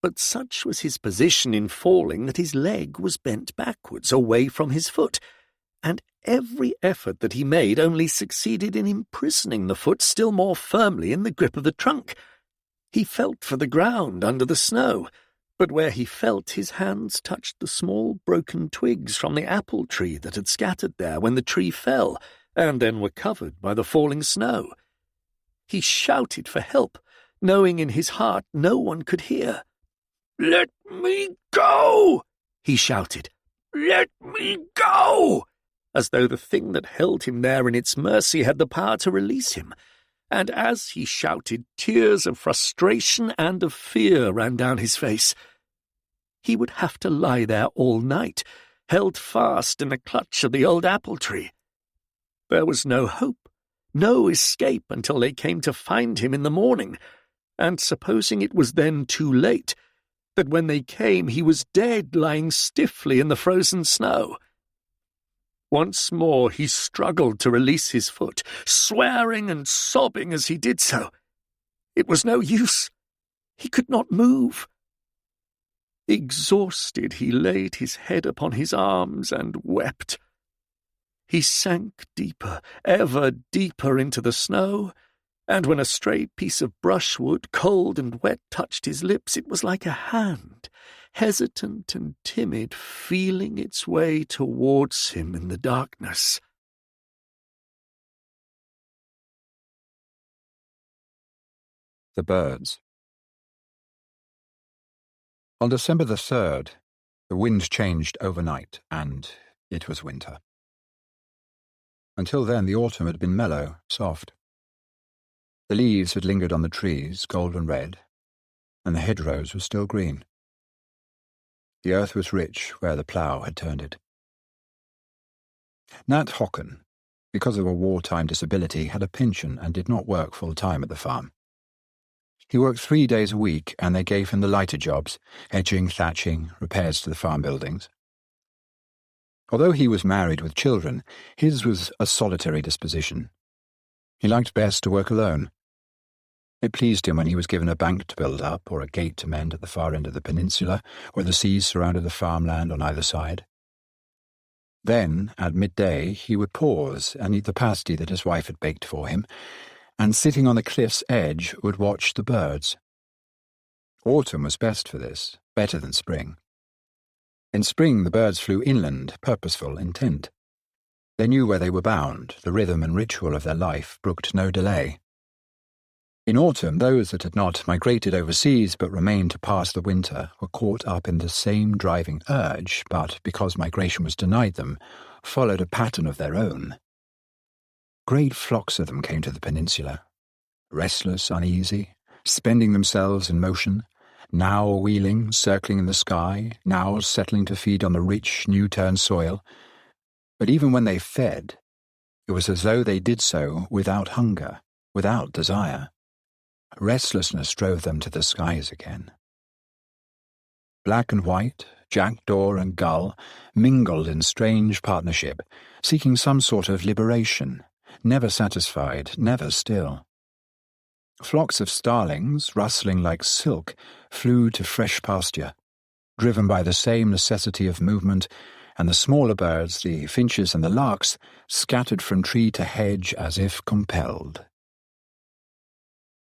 but such was his position in falling that his leg was bent backwards, away from his foot, and every effort that he made only succeeded in imprisoning the foot still more firmly in the grip of the trunk. He felt for the ground under the snow, but where he felt, his hands touched the small broken twigs from the apple tree that had scattered there when the tree fell, and then were covered by the falling snow. He shouted for help, knowing in his heart no one could hear. "Let me go!" he shouted. "Let me go!" As though the thing that held him there in its mercy had the power to release him. And as he shouted, tears of frustration and of fear ran down his face. He would have to lie there all night, held fast in the clutch of the old apple tree. There was no hope, no escape until they came to find him in the morning, and supposing it was then too late, that when they came he was dead, lying stiffly in the frozen snow. Once more he struggled to release his foot, swearing and sobbing as he did so. It was no use. He could not move. Exhausted, he laid his head upon his arms and wept. He sank deeper, ever deeper into the snow, and when a stray piece of brushwood, cold and wet, touched his lips, it was like a hand, hesitant and timid, feeling its way towards him in the darkness. The birds. On December the 3rd, the wind changed overnight, and it was winter. Until then, the autumn had been mellow, soft. The leaves had lingered on the trees, golden red, and the hedgerows were still green. The earth was rich where the plough had turned it. Nat Hocken, because of a wartime disability, had a pension and did not work full-time at the farm. He worked 3 days a week, and they gave him the lighter jobs, edging, thatching, repairs to the farm buildings. Although he was married with children, his was a solitary disposition. He liked best to work alone. It pleased him when he was given a bank to build up or a gate to mend at the far end of the peninsula, where the seas surrounded the farmland on either side. Then, at midday, he would pause and eat the pasty that his wife had baked for him, and sitting on the cliff's edge would watch the birds. Autumn was best for this, better than spring. In spring the birds flew inland, purposeful, intent. They knew where they were bound, the rhythm and ritual of their life brooked no delay. In autumn, those that had not migrated overseas but remained to pass the winter were caught up in the same driving urge, but, because migration was denied them, followed a pattern of their own. Great flocks of them came to the peninsula, restless, uneasy, spending themselves in motion, now wheeling, circling in the sky, now settling to feed on the rich, new-turned soil. But even when they fed, it was as though they did so without hunger, without desire. Restlessness drove them to the skies again. Black and white, jackdaw and gull, mingled in strange partnership, seeking some sort of liberation, never satisfied, never still. Flocks of starlings, rustling like silk, flew to fresh pasture, driven by the same necessity of movement, and the smaller birds, the finches and the larks, scattered from tree to hedge as if compelled.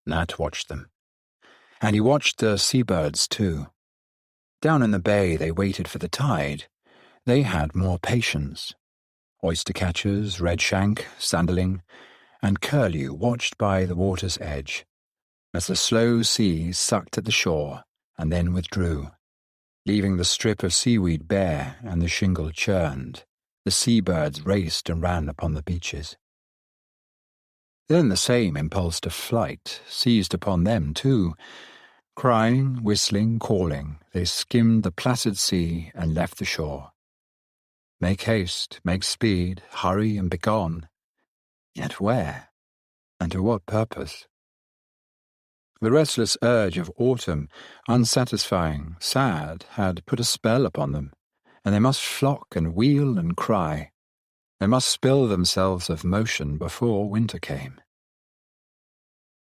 Nat watched them, and he watched the seabirds too. Down in the bay they waited for the tide. They had more patience. Oyster-catchers, redshank, sanderling, and curlew watched by the water's edge, as the slow sea sucked at the shore and then withdrew, leaving the strip of seaweed bare and the shingle churned. The seabirds raced and ran upon the beaches. Then the same impulse to flight seized upon them too. Crying, whistling, calling, they skimmed the placid sea and left the shore. Make haste, make speed, hurry and begone. Yet where? And to what purpose? The restless urge of autumn, unsatisfying, sad, had put a spell upon them, and they must flock and wheel and cry. They must spill themselves of motion before winter came.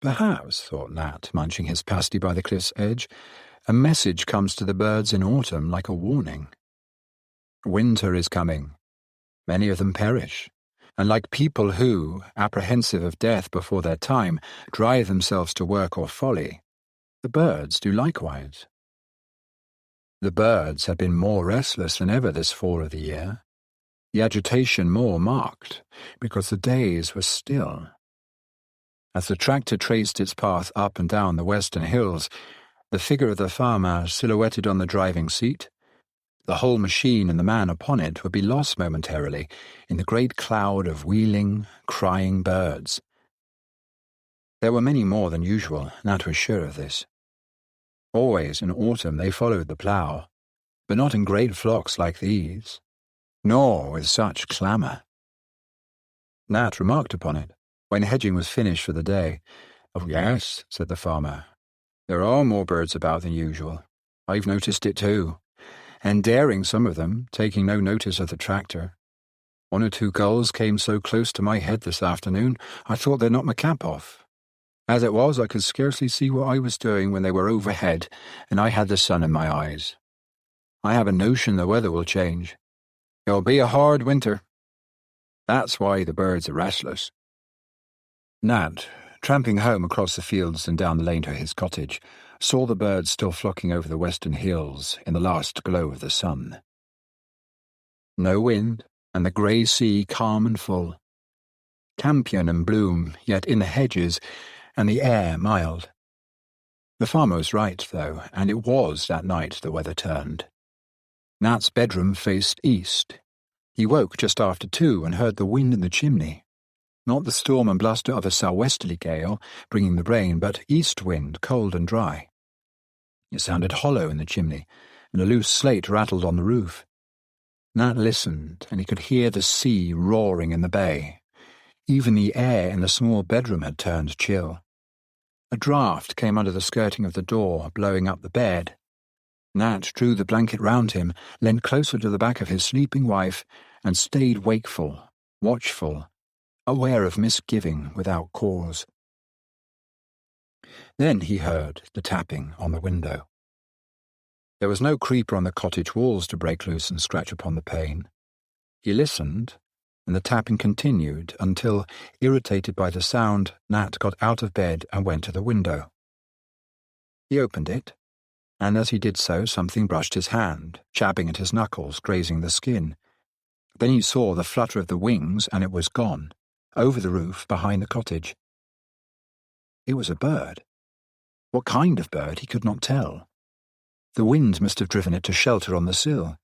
Perhaps, thought Nat, munching his pasty by the cliff's edge, a message comes to the birds in autumn like a warning. Winter is coming. Many of them perish, and like people who, apprehensive of death before their time, drive themselves to work or folly, the birds do likewise. The birds had been more restless than ever this fall of the year, the agitation more marked, because the days were still. As the tractor traced its path up and down the western hills, the figure of the farmer silhouetted on the driving seat, the whole machine and the man upon it would be lost momentarily in the great cloud of wheeling, crying birds. There were many more than usual, Nat was sure of this. Always in autumn they followed the plough, but not in great flocks like these, nor with such clamour. Nat remarked upon it when hedging was finished for the day. "Oh, yes," said the farmer. "There are more birds about than usual. I've noticed it too. And daring, some of them, taking no notice of the tractor. 1 or 2 gulls came so close to my head this afternoon, I thought they'd knock my cap off. As it was, I could scarcely see what I was doing when they were overhead, and I had the sun in my eyes. I have a notion the weather will change. It'll be a hard winter. That's why the birds are restless." Nat tramping home across the fields and down the lane to his cottage, saw the birds still flocking over the western hills in the last glow of the sun. No wind, and the grey sea calm and full. Campion and bloom, yet in the hedges, and the air mild. The farmer was right, though, and it was that night the weather turned. Nat's bedroom faced east. He woke just after 2 and heard the wind in the chimney. Not the storm and bluster of a southwesterly gale, bringing the rain, but east wind, cold and dry. It sounded hollow in the chimney, and a loose slate rattled on the roof. Nat listened, and he could hear the sea roaring in the bay. Even the air in the small bedroom had turned chill. A draught came under the skirting of the door, blowing up the bed. Nat drew the blanket round him, leant closer to the back of his sleeping wife, and stayed wakeful, watchful, aware of misgiving without cause. Then he heard the tapping on the window. There was no creeper on the cottage walls to break loose and scratch upon the pane. He listened, and the tapping continued until, irritated by the sound, Nat got out of bed and went to the window. He opened it, and as he did so something brushed his hand, jabbing at his knuckles, grazing the skin. Then he saw the flutter of the wings, and it was gone, over the roof behind the cottage. It was a bird. What kind of bird he could not tell. The wind must have driven it to shelter on the sill.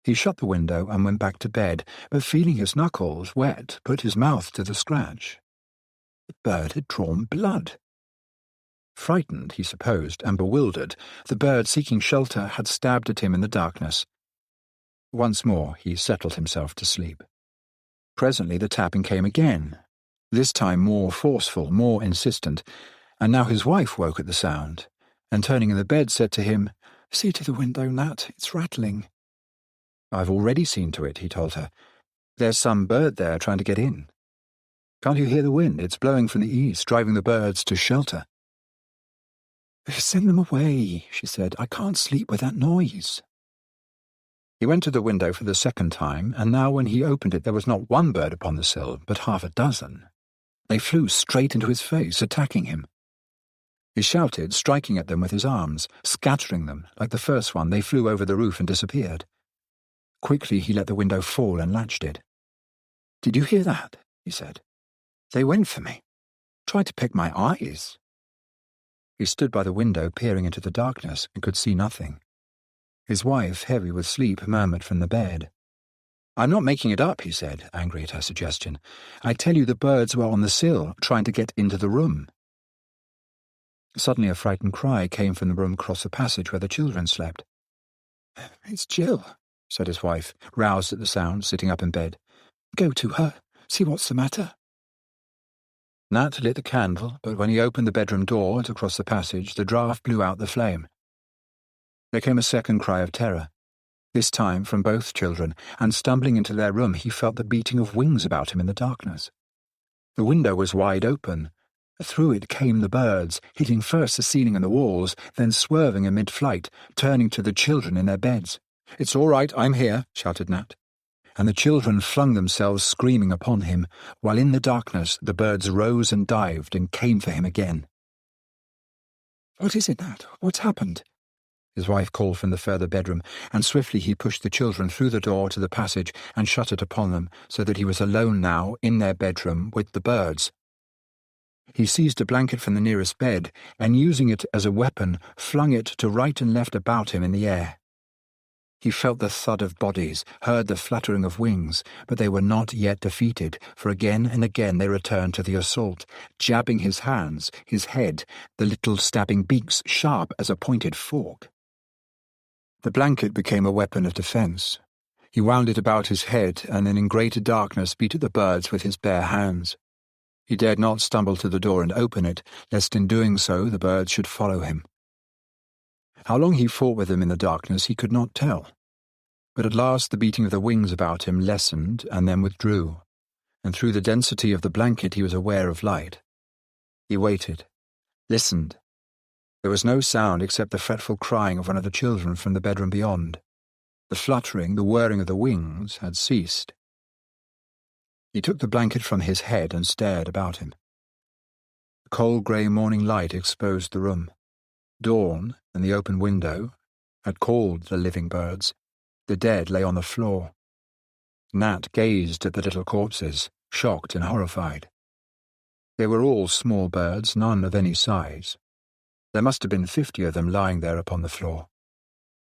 He shut the window and went back to bed, but feeling his knuckles wet, put his mouth to the scratch. The bird had drawn blood. Frightened, he supposed, and bewildered, the bird seeking shelter had stabbed at him in the darkness. Once more he settled himself to sleep. Presently the tapping came again, this time more forceful, more insistent, and now his wife woke at the sound, and turning in the bed said to him, "See to the window, Nat, it's rattling." "I've already seen to it," he told her. "There's some bird there trying to get in. Can't you hear the wind? It's blowing from the east, driving the birds to shelter." "Send them away," she said. "I can't sleep with that noise." He went to the window for the second time, and now when he opened it there was not one bird upon the sill, but half a dozen. They flew straight into his face, attacking him. He shouted, striking at them with his arms, scattering them. Like the first one, they flew over the roof and disappeared. Quickly he let the window fall and latched it. "Did you hear that?" he said. "They went for me. Tried to pick my eyes." He stood by the window, peering into the darkness, and could see nothing. His wife, heavy with sleep, murmured from the bed. "I'm not making it up," he said, angry at her suggestion. "I tell you the birds were on the sill, trying to get into the room." Suddenly a frightened cry came from the room across the passage where the children slept. "It's Jill," said his wife, roused at the sound, sitting up in bed. "Go to her. See what's the matter." Nat lit the candle, but when he opened the bedroom door and across the passage, the draught blew out the flame. There came a second cry of terror, this time from both children, and stumbling into their room he felt the beating of wings about him in the darkness. The window was wide open. Through it came the birds, hitting first the ceiling and the walls, then swerving in mid-flight, turning to the children in their beds. "It's all right, I'm here," shouted Nat. And the children flung themselves screaming upon him, while in the darkness the birds rose and dived and came for him again. "What is it, Nat? What's happened?" his wife called from the further bedroom, and swiftly he pushed the children through the door to the passage and shut it upon them, so that he was alone now in their bedroom with the birds. He seized a blanket from the nearest bed, and using it as a weapon, flung it to right and left about him in the air. He felt the thud of bodies, heard the fluttering of wings, but they were not yet defeated, for again and again they returned to the assault, jabbing his hands, his head, the little stabbing beaks sharp as a pointed fork. The blanket became a weapon of defence. He wound it about his head, and then in greater darkness beat at the birds with his bare hands. He dared not stumble to the door and open it, lest in doing so the birds should follow him. How long he fought with them in the darkness he could not tell, but at last the beating of the wings about him lessened and then withdrew, and through the density of the blanket he was aware of light. He waited, listened. There was no sound except the fretful crying of one of the children from the bedroom beyond. The fluttering, the whirring of the wings had ceased. He took the blanket from his head and stared about him. The cold grey morning light exposed the room. Dawn, and the open window, had called the living birds. The dead lay on the floor. Nat gazed at the little corpses, shocked and horrified. They were all small birds, none of any size. There must have been 50 of them lying there upon the floor.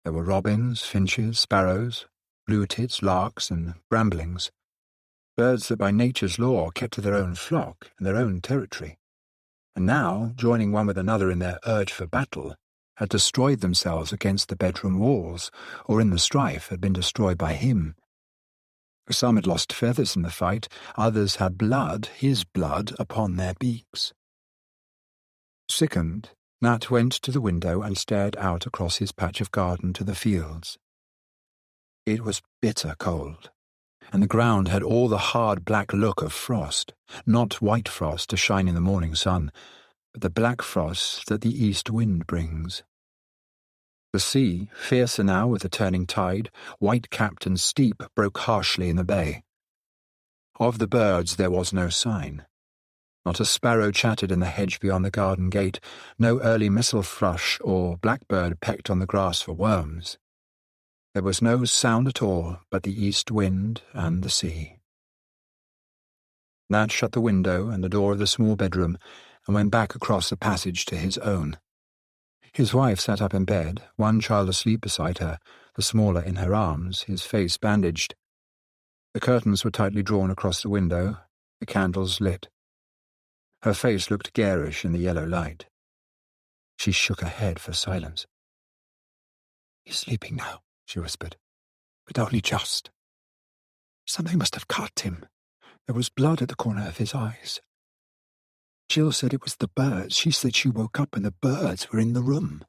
There were robins, finches, sparrows, blue-tits, larks, and bramblings, birds that by nature's law kept to their own flock and their own territory, and now, joining one with another in their urge for battle, had destroyed themselves against the bedroom walls, or in the strife had been destroyed by him. Some had lost feathers in the fight, others had blood, his blood, upon their beaks. Sickened, Nat went to the window and stared out across his patch of garden to the fields. It was bitter cold, and the ground had all the hard black look of frost, not white frost to shine in the morning sun, but the black frost that the east wind brings. The sea, fiercer now with the turning tide, white-capped and steep, broke harshly in the bay. Of the birds there was no sign. Not a sparrow chattered in the hedge beyond the garden gate, no early missel thrush or blackbird pecked on the grass for worms. There was no sound at all but the east wind and the sea. Nat shut the window and the door of the small bedroom and went back across the passage to his own. His wife sat up in bed, one child asleep beside her, the smaller in her arms, his face bandaged. The curtains were tightly drawn across the window, the candles lit. Her face looked garish in the yellow light. She shook her head for silence. "He's sleeping now," she whispered, "but only just. Something must have cut him. There was blood at the corner of his eyes. Jill said it was the birds. She said she woke up and the birds were in the room."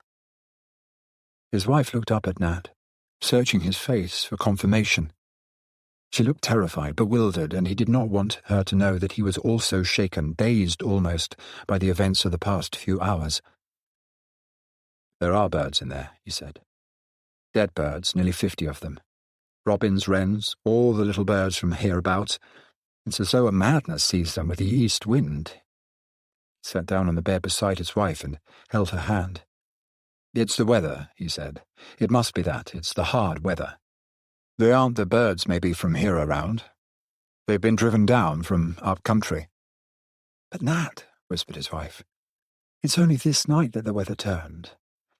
His wife looked up at Nat, searching his face for confirmation. She looked terrified, bewildered, and he did not want her to know that he was also shaken, dazed almost, by the events of the past few hours. "There are birds in there," he said. "Dead birds, nearly 50 of them. Robins, wrens, all the little birds from hereabouts. It's as though a madness seized them with the east wind." He sat down on the bed beside his wife and held her hand. "It's the weather," he said. "It must be that. It's the hard weather. They aren't the birds maybe from here around. They've been driven down from up country." "But Nat," whispered his wife, "it's only this night that the weather turned.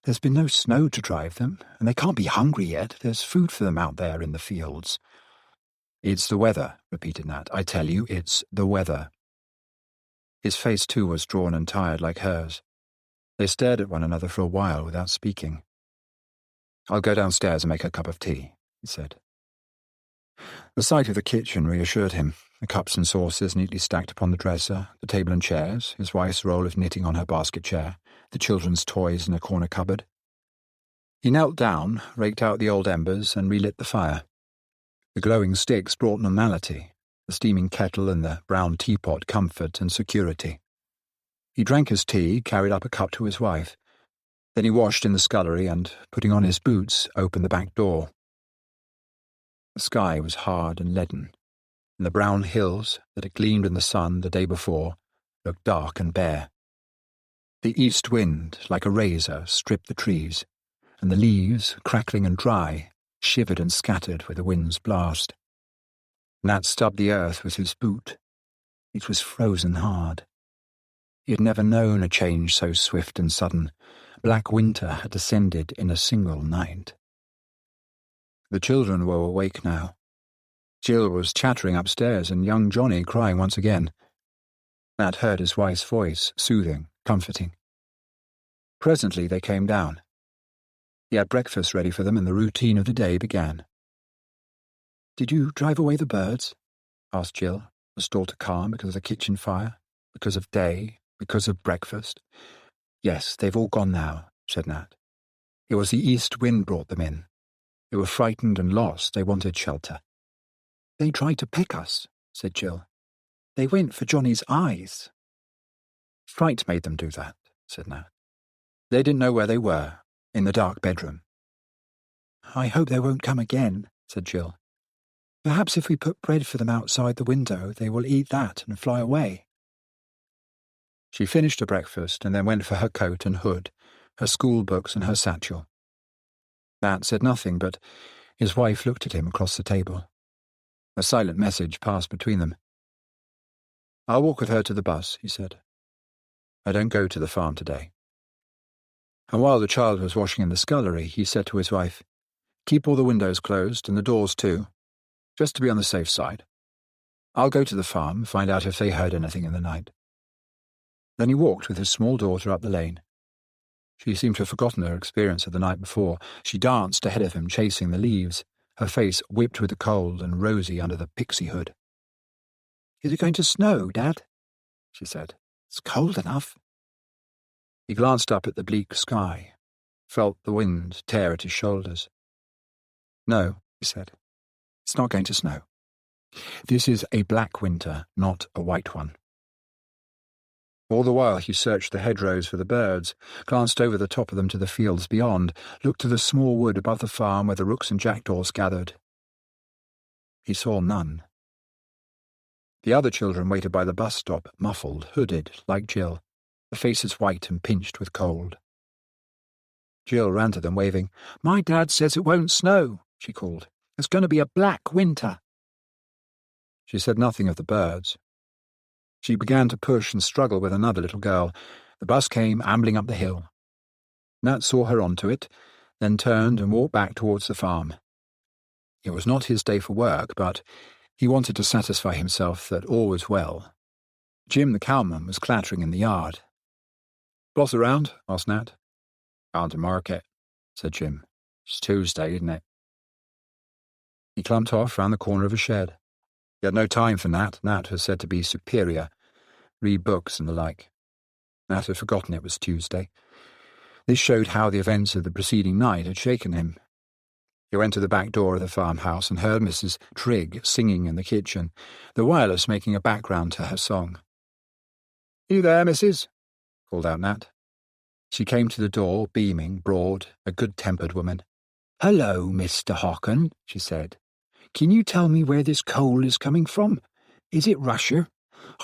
There's been no snow to drive them, and they can't be hungry yet. There's food for them out there in the fields." "It's the weather," repeated Nat. "I tell you, it's the weather." His face, too, was drawn and tired like hers. They stared at one another for a while without speaking. "I'll go downstairs and make a cup of tea," he said. The sight of the kitchen reassured him, the cups and saucers neatly stacked upon the dresser, the table and chairs, his wife's roll of knitting on her basket chair, the children's toys in a corner cupboard. He knelt down, raked out the old embers, and relit the fire. The glowing sticks brought normality, the steaming kettle and the brown teapot comfort and security. He drank his tea, carried up a cup to his wife. Then he washed in the scullery and, putting on his boots, opened the back door. The sky was hard and leaden, and the brown hills that had gleamed in the sun the day before looked dark and bare. The east wind, like a razor, stripped the trees, and the leaves, crackling and dry, shivered and scattered with the wind's blast. Nat stubbed the earth with his boot. It was frozen hard. He had never known a change so swift and sudden. Black winter had descended in a single night. The children were awake now. Jill was chattering upstairs and young Johnny crying once again. Nat heard his wife's voice, soothing, comforting. Presently they came down. He had breakfast ready for them and the routine of the day began. "Did you drive away the birds?" asked Jill, restored to calm because of the kitchen fire, because of day, because of breakfast. "Yes, they've all gone now," said Nat. "It was the east wind brought them in. They were frightened and lost. They wanted shelter." "They tried to pick us," said Jill. "They went for Johnny's eyes." "Fright made them do that," said Nat. "They didn't know where they were, in the dark bedroom." "I hope they won't come again," said Jill. "Perhaps if we put bread for them outside the window, they will eat that and fly away." She finished her breakfast and then went for her coat and hood, her school books and her satchel. Nat said nothing, but his wife looked at him across the table. A silent message passed between them. "I'll walk with her to the bus," he said. "I don't go to the farm today." And while the child was washing in the scullery, he said to his wife, "Keep all the windows closed and the doors too, just to be on the safe side. I'll go to the farm, find out if they heard anything in the night." Then he walked with his small daughter up the lane. She seemed to have forgotten her experience of the night before. She danced ahead of him, chasing the leaves, her face whipped with the cold and rosy under the pixie hood. "Is it going to snow, Dad?" she said. "It's cold enough." He glanced up at the bleak sky, felt the wind tear at his shoulders. "No," he said, "it's not going to snow. This is a black winter, not a white one." All the while he searched the hedgerows for the birds, glanced over the top of them to the fields beyond, looked to the small wood above the farm where the rooks and jackdaws gathered. He saw none. The other children waited by the bus stop, muffled, hooded, like Jill, their faces white and pinched with cold. Jill ran to them, waving. "My dad says it won't snow," she called. "It's going to be a black winter." She said nothing of the birds. She began to push and struggle with another little girl. The bus came ambling up the hill. Nat saw her onto it, then turned and walked back towards the farm. It was not his day for work, but he wanted to satisfy himself that all was well. Jim the cowman was clattering in the yard. "Boss around?" asked Nat. "Gone to market," said Jim. "It's Tuesday, isn't it?" He clumped off round the corner of a shed. He had no time for Nat. Nat was said to be superior, read books and the like. Nat had forgotten it was Tuesday. This showed how the events of the preceding night had shaken him. He went to the back door of the farmhouse and heard Mrs. Trigg singing in the kitchen, the wireless making a background to her song. "You there, missus?" called out Nat. She came to the door, beaming, broad, a good-tempered woman. "Hello, Mr. Hawken," she said. "Can you tell me where this coal is coming from? Is it Russia?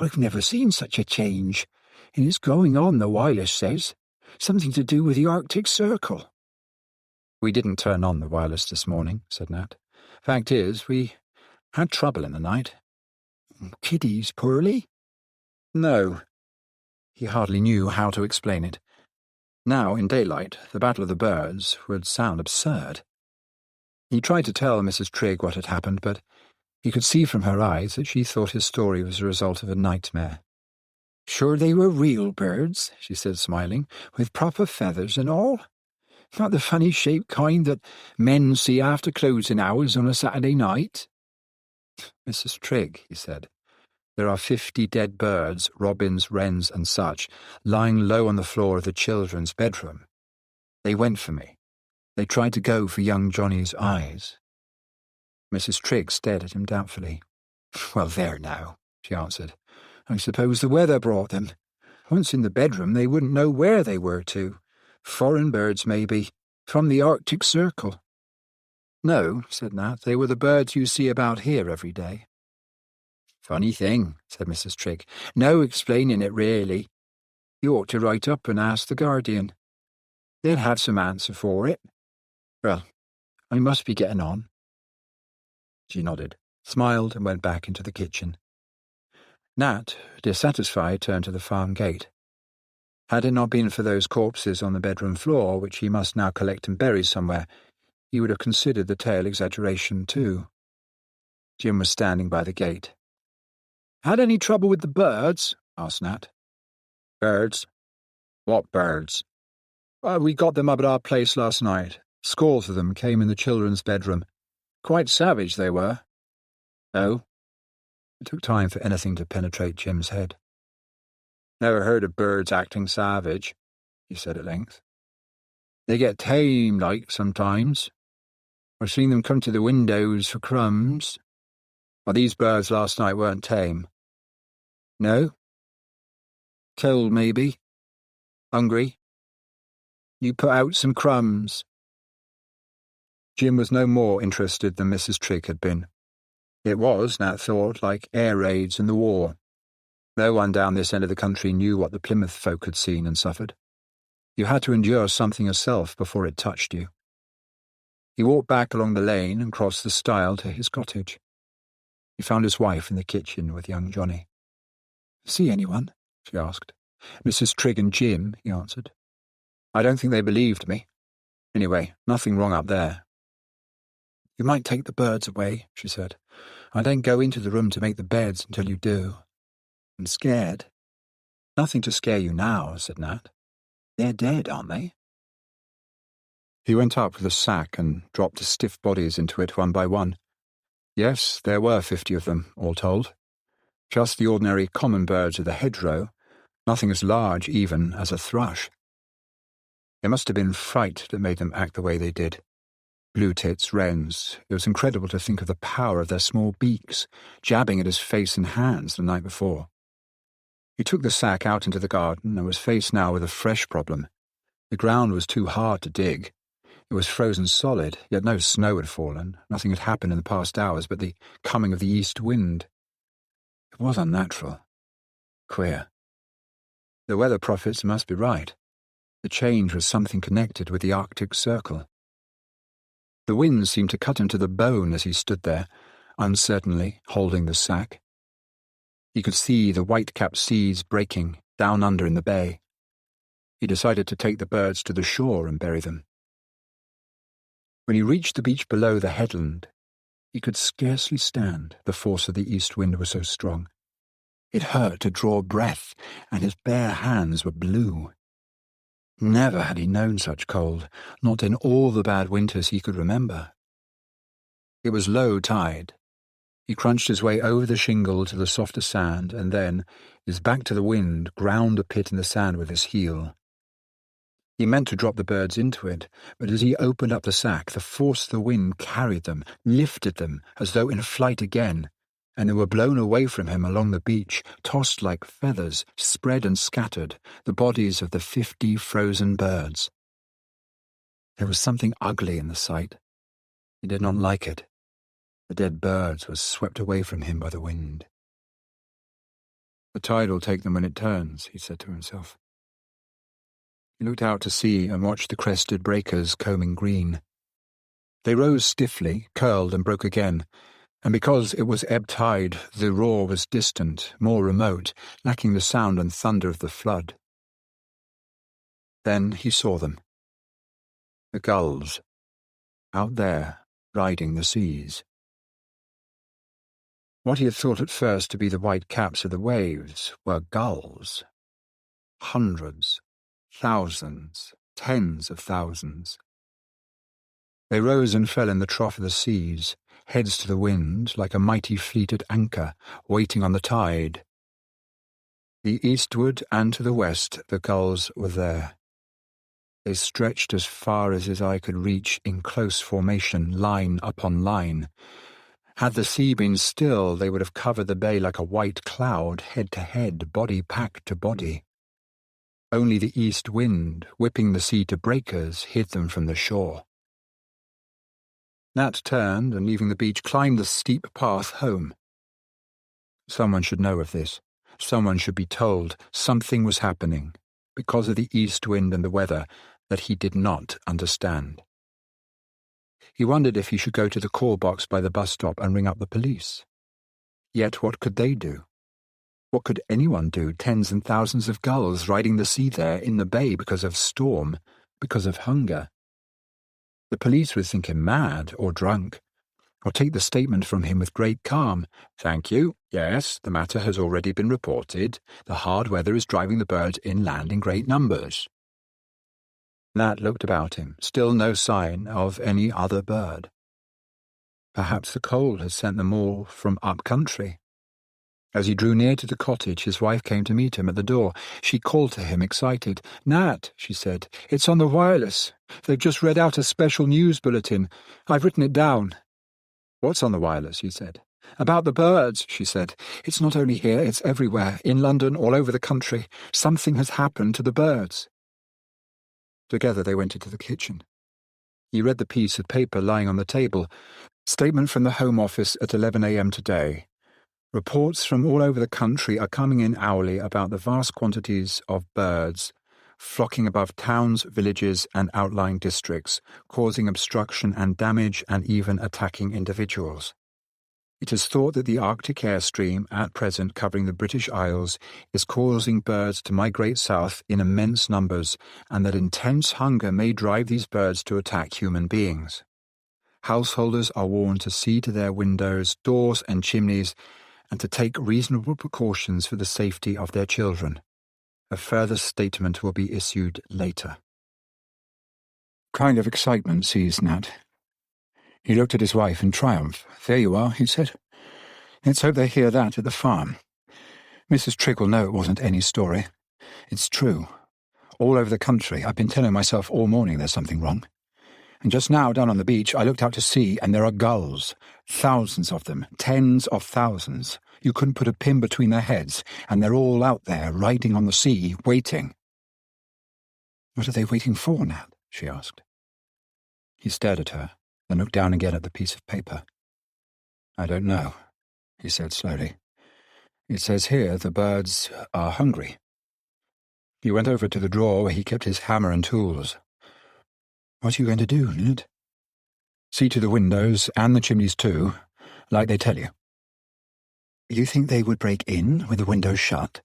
I've never seen such a change. And it's going on, the wireless says. Something to do with the Arctic Circle." "We didn't turn on the wireless this morning," said Nat. "Fact is, we had trouble in the night." "Kiddies poorly?" "No." He hardly knew how to explain it. Now, in daylight, the Battle of the Birds would sound absurd. He tried to tell Mrs. Trigg what had happened, but he could see from her eyes that she thought his story was the result of a nightmare. "Sure they were real birds," she said, smiling, "with proper feathers and all? Not the funny-shaped kind that men see after closing hours on a Saturday night?" "Mrs. Trigg," he said, "there are 50 dead birds, robins, wrens and such, lying low on the floor of the children's bedroom. They went for me. They tried to go for young Johnny's eyes." Mrs. Trigg stared at him doubtfully. "Well, there now," she answered. "I suppose the weather brought them. Once in the bedroom, they wouldn't know where they were to. Foreign birds, maybe, from the Arctic Circle." "No," said Nat, "they were the birds you see about here every day." "Funny thing," said Mrs. Trigg. "No explaining it, really. You ought to write up and ask the Guardian. They'll have some answer for it. Well, I must be getting on." She nodded, smiled, and went back into the kitchen. Nat, dissatisfied, turned to the farm gate. Had it not been for those corpses on the bedroom floor, which he must now collect and bury somewhere, he would have considered the tale exaggeration too. Jim was standing by the gate. "Had any trouble with the birds?" asked Nat. "Birds? What birds?" "We got them up at our place last night. Scores of them came in the children's bedroom. Quite savage they were." "Oh?" It took time for anything to penetrate Jim's head. "Never heard of birds acting savage," he said at length. "They get tame-like sometimes. I've seen them come to the windows for crumbs. Well, these birds last night weren't tame." "No?" "Cold, maybe. Hungry. You put out some crumbs." Jim was no more interested than Mrs. Trigg had been. It was, Nat thought, like air raids in the war. No one down this end of the country knew what the Plymouth folk had seen and suffered. You had to endure something yourself before it touched you. He walked back along the lane and crossed the stile to his cottage. He found his wife in the kitchen with young Johnny. "See anyone?" she asked. "Mrs. Trigg and Jim," he answered. "I don't think they believed me. Anyway, nothing wrong up there." "You might take the birds away," she said. "I don't go into the room to make the beds until you do. I'm scared." "Nothing to scare you now," said Nat. "They're dead, aren't they?" He went up with a sack and dropped the stiff bodies into it one by one. Yes, there were 50 of them, all told. Just the ordinary common birds of the hedgerow, nothing as large even as a thrush. It must have been fright that made them act the way they did. Blue tits, wrens. It was incredible to think of the power of their small beaks, jabbing at his face and hands the night before. He took the sack out into the garden and was faced now with a fresh problem. The ground was too hard to dig. It was frozen solid, yet no snow had fallen. Nothing had happened in the past hours but the coming of the east wind. It was unnatural. Queer. The weather prophets must be right. The change was something connected with the Arctic Circle. The wind seemed to cut him to the bone as he stood there, uncertainly holding the sack. He could see the white-capped seas breaking down under in the bay. He decided to take the birds to the shore and bury them. When he reached the beach below the headland, he could scarcely stand. The force of the east wind was so strong. It hurt to draw breath, and his bare hands were blue. Never had he known such cold, not in all the bad winters he could remember. It was low tide. He crunched his way over the shingle to the softer sand, and then, his back to the wind, ground a pit in the sand with his heel. He meant to drop the birds into it, but as he opened up the sack, the force of the wind carried them, lifted them, as though in flight again, and they were blown away from him along the beach, tossed like feathers, spread and scattered, the bodies of the 50 frozen birds. There was something ugly in the sight. He did not like it. The dead birds were swept away from him by the wind. "The tide will take them when it turns," he said to himself. He looked out to sea and watched the crested breakers combing green. They rose stiffly, curled and broke again, and because it was ebb tide, the roar was distant, more remote, lacking the sound and thunder of the flood. Then he saw them. The gulls, out there, riding the seas. What he had thought at first to be the white caps of the waves were gulls. Hundreds, thousands, tens of thousands. They rose and fell in the trough of the seas, heads to the wind, like a mighty fleet at anchor, waiting on the tide. The eastward and to the west the gulls were there. They stretched as far as his eye could reach in close formation, line upon line. Had the sea been still, they would have covered the bay like a white cloud, head to head, body packed to body. Only the east wind, whipping the sea to breakers, hid them from the shore. Nat turned and, leaving the beach, climbed the steep path home. Someone should know of this. Someone should be told something was happening, because of the east wind and the weather, that he did not understand. He wondered if he should go to the call box by the bus stop and ring up the police. Yet what could they do? What could anyone do? Tens and thousands of gulls riding the sea there in the bay because of storm, because of hunger. The police would think him mad or drunk, or take the statement from him with great calm. "Thank you. Yes, the matter has already been reported. The hard weather is driving the birds inland in great numbers." Nat looked about him, still no sign of any other bird. Perhaps the cold had sent them all from up country. As he drew near to the cottage, his wife came to meet him at the door. She called to him, excited. "Nat," she said, "it's on the wireless. They've just read out a special news bulletin. I've written it down." "What's on the wireless?" he said. "About the birds," she said. "It's not only here, it's everywhere, in London, all over the country. Something has happened to the birds." Together they went into the kitchen. He read the piece of paper lying on the table. "Statement from the Home Office at 11 a.m. today. Reports from all over the country are coming in hourly about the vast quantities of birds flocking above towns, villages, and outlying districts, causing obstruction and damage and even attacking individuals. It is thought that the Arctic airstream, at present covering the British Isles, is causing birds to migrate south in immense numbers, and that intense hunger may drive these birds to attack human beings. Householders are warned to see to their windows, doors, and chimneys, and to take reasonable precautions for the safety of their children. A further statement will be issued later. Kind of excitement seized Nat. He looked at his wife in triumph. There you are, he said. Let's hope they hear that at the farm. Mrs. Trigg will know it wasn't any story. It's true. All over the country, I've been telling myself all morning there's something wrong. And just now, down on the beach, I looked out to sea, and there are gulls. Thousands of them, tens of thousands. You couldn't put a pin between their heads, and they're all out there, riding on the sea, waiting. What are they waiting for, Nat? She asked. He stared at her, then looked down again at the piece of paper. I don't know, he said slowly. It says here the birds are hungry. He went over to the drawer where he kept his hammer and tools. What are you going to do, Ned? See to the windows, and the chimneys too, like they tell you. You think they would break in with the windows shut?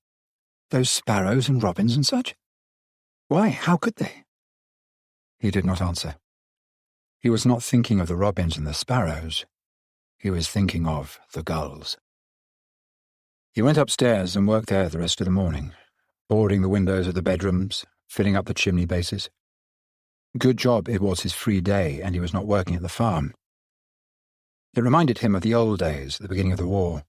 Those sparrows and robins and such? Why, how could they? He did not answer. He was not thinking of the robins and the sparrows. He was thinking of the gulls. He went upstairs and worked there the rest of the morning, boarding the windows of the bedrooms, filling up the chimney bases. Good job it was his free day and he was not working at the farm. It reminded him of the old days at the beginning of the war.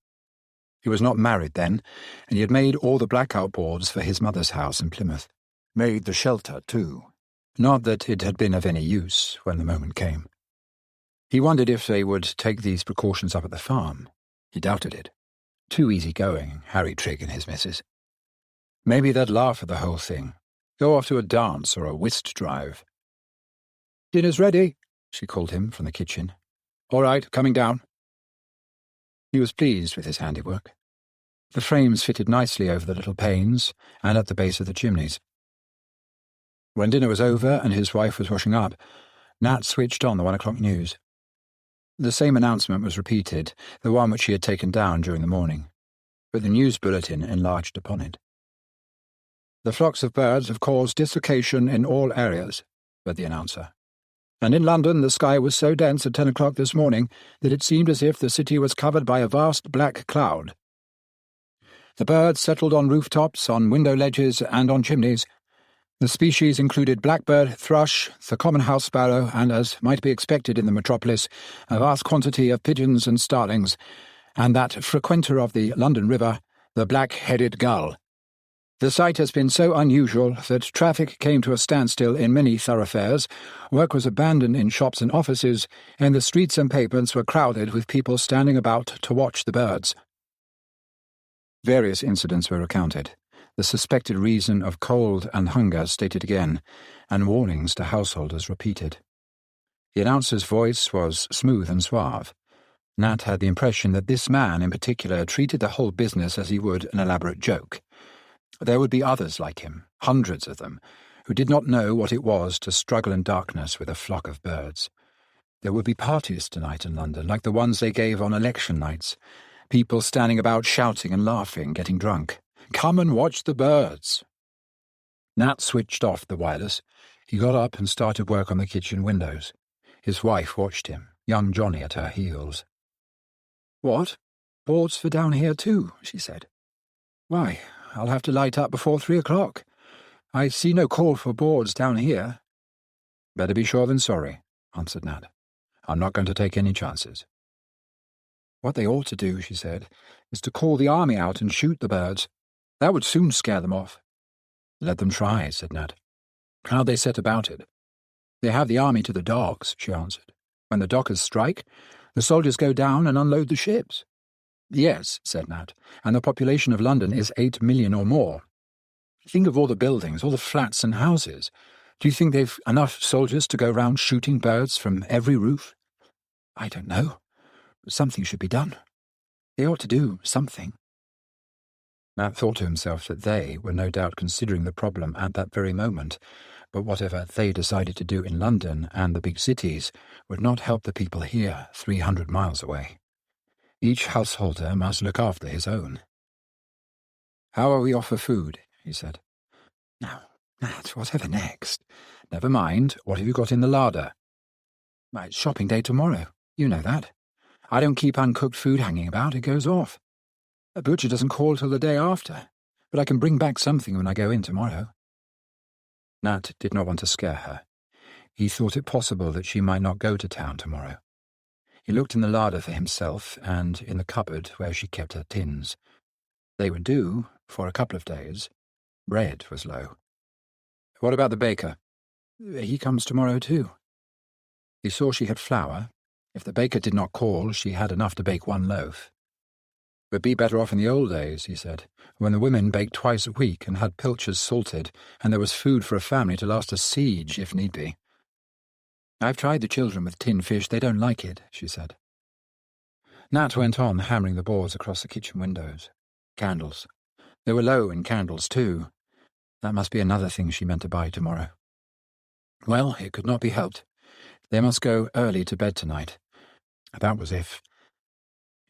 He was not married then, and he had made all the blackout boards for his mother's house in Plymouth. Made the shelter, too. Not that it had been of any use when the moment came. He wondered if they would take these precautions up at the farm. He doubted it. Too easy-going, Harry Trigg and his missus. Maybe they'd laugh at the whole thing. Go off to a dance or a whist drive. Dinner's ready, she called him from the kitchen. All right, coming down. He was pleased with his handiwork. The frames fitted nicely over the little panes and at the base of the chimneys. When dinner was over and his wife was washing up, Nat switched on the 1 o'clock news. The same announcement was repeated, the one which he had taken down during the morning, but the news bulletin enlarged upon it. The flocks of birds have caused dislocation in all areas, read the announcer. And in London the sky was so dense at 10 o'clock this morning that it seemed as if the city was covered by a vast black cloud. The birds settled on rooftops, on window ledges, and on chimneys. The species included blackbird, thrush, the common house sparrow, and, as might be expected in the metropolis, a vast quantity of pigeons and starlings, and that frequenter of the London River, the black-headed gull. The sight has been so unusual that traffic came to a standstill in many thoroughfares, work was abandoned in shops and offices, and the streets and pavements were crowded with people standing about to watch the birds. Various incidents were recounted, the suspected reason of cold and hunger stated again, and warnings to householders repeated. The announcer's voice was smooth and suave. Nat had the impression that this man in particular treated the whole business as he would an elaborate joke. There would be others like him, hundreds of them, who did not know what it was to struggle in darkness with a flock of birds. There would be parties tonight in London, like the ones they gave on election nights. People standing about shouting and laughing, getting drunk. Come and watch the birds. Nat switched off the wireless. He got up and started work on the kitchen windows. His wife watched him, young Johnny at her heels. What? Boards for down here too, she said. Why, I'll have to light up before 3 o'clock. I see no call for boards down here. Better be sure than sorry, answered Nat. I'm not going to take any chances. What they ought to do, she said, is to call the army out and shoot the birds. That would soon scare them off. Let them try, said Nat. How'd they set about it? They have the army to the docks, she answered. When the dockers strike, the soldiers go down and unload the ships. Yes, said Nat, and the population of London is 8 million or more. Think of all the buildings, all the flats and houses. Do you think they've enough soldiers to go round shooting birds from every roof? I don't know. Something should be done. They ought to do something. Nat thought to himself that they were no doubt considering the problem at that very moment, but whatever they decided to do in London and the big cities would not help the people here 300 miles away. Each householder must look after his own. "How are we off for food?" he said. "Now, Nat, whatever next? Never mind, what have you got in the larder?" "Why, it's shopping day tomorrow. You know that. I don't keep uncooked food hanging about, it goes off. A butcher doesn't call till the day after, but I can bring back something when I go in tomorrow." Nat did not want to scare her. He thought it possible that she might not go to town tomorrow. He looked in the larder for himself and in the cupboard where she kept her tins. They would do for a couple of days. Bread was low. "What about the baker?" "He comes tomorrow too." He saw she had flour. If the baker did not call, she had enough to bake one loaf. "We'd be better off in the old days," he said, "when the women baked twice a week and had pilchards salted, and there was food for a family to last a siege, if need be." "I've tried the children with tin fish. They don't like it," she said. Nat went on hammering the boards across the kitchen windows. Candles. They were low in candles, too. That must be another thing she meant to buy tomorrow. Well, it could not be helped. They must go early to bed tonight. That was if.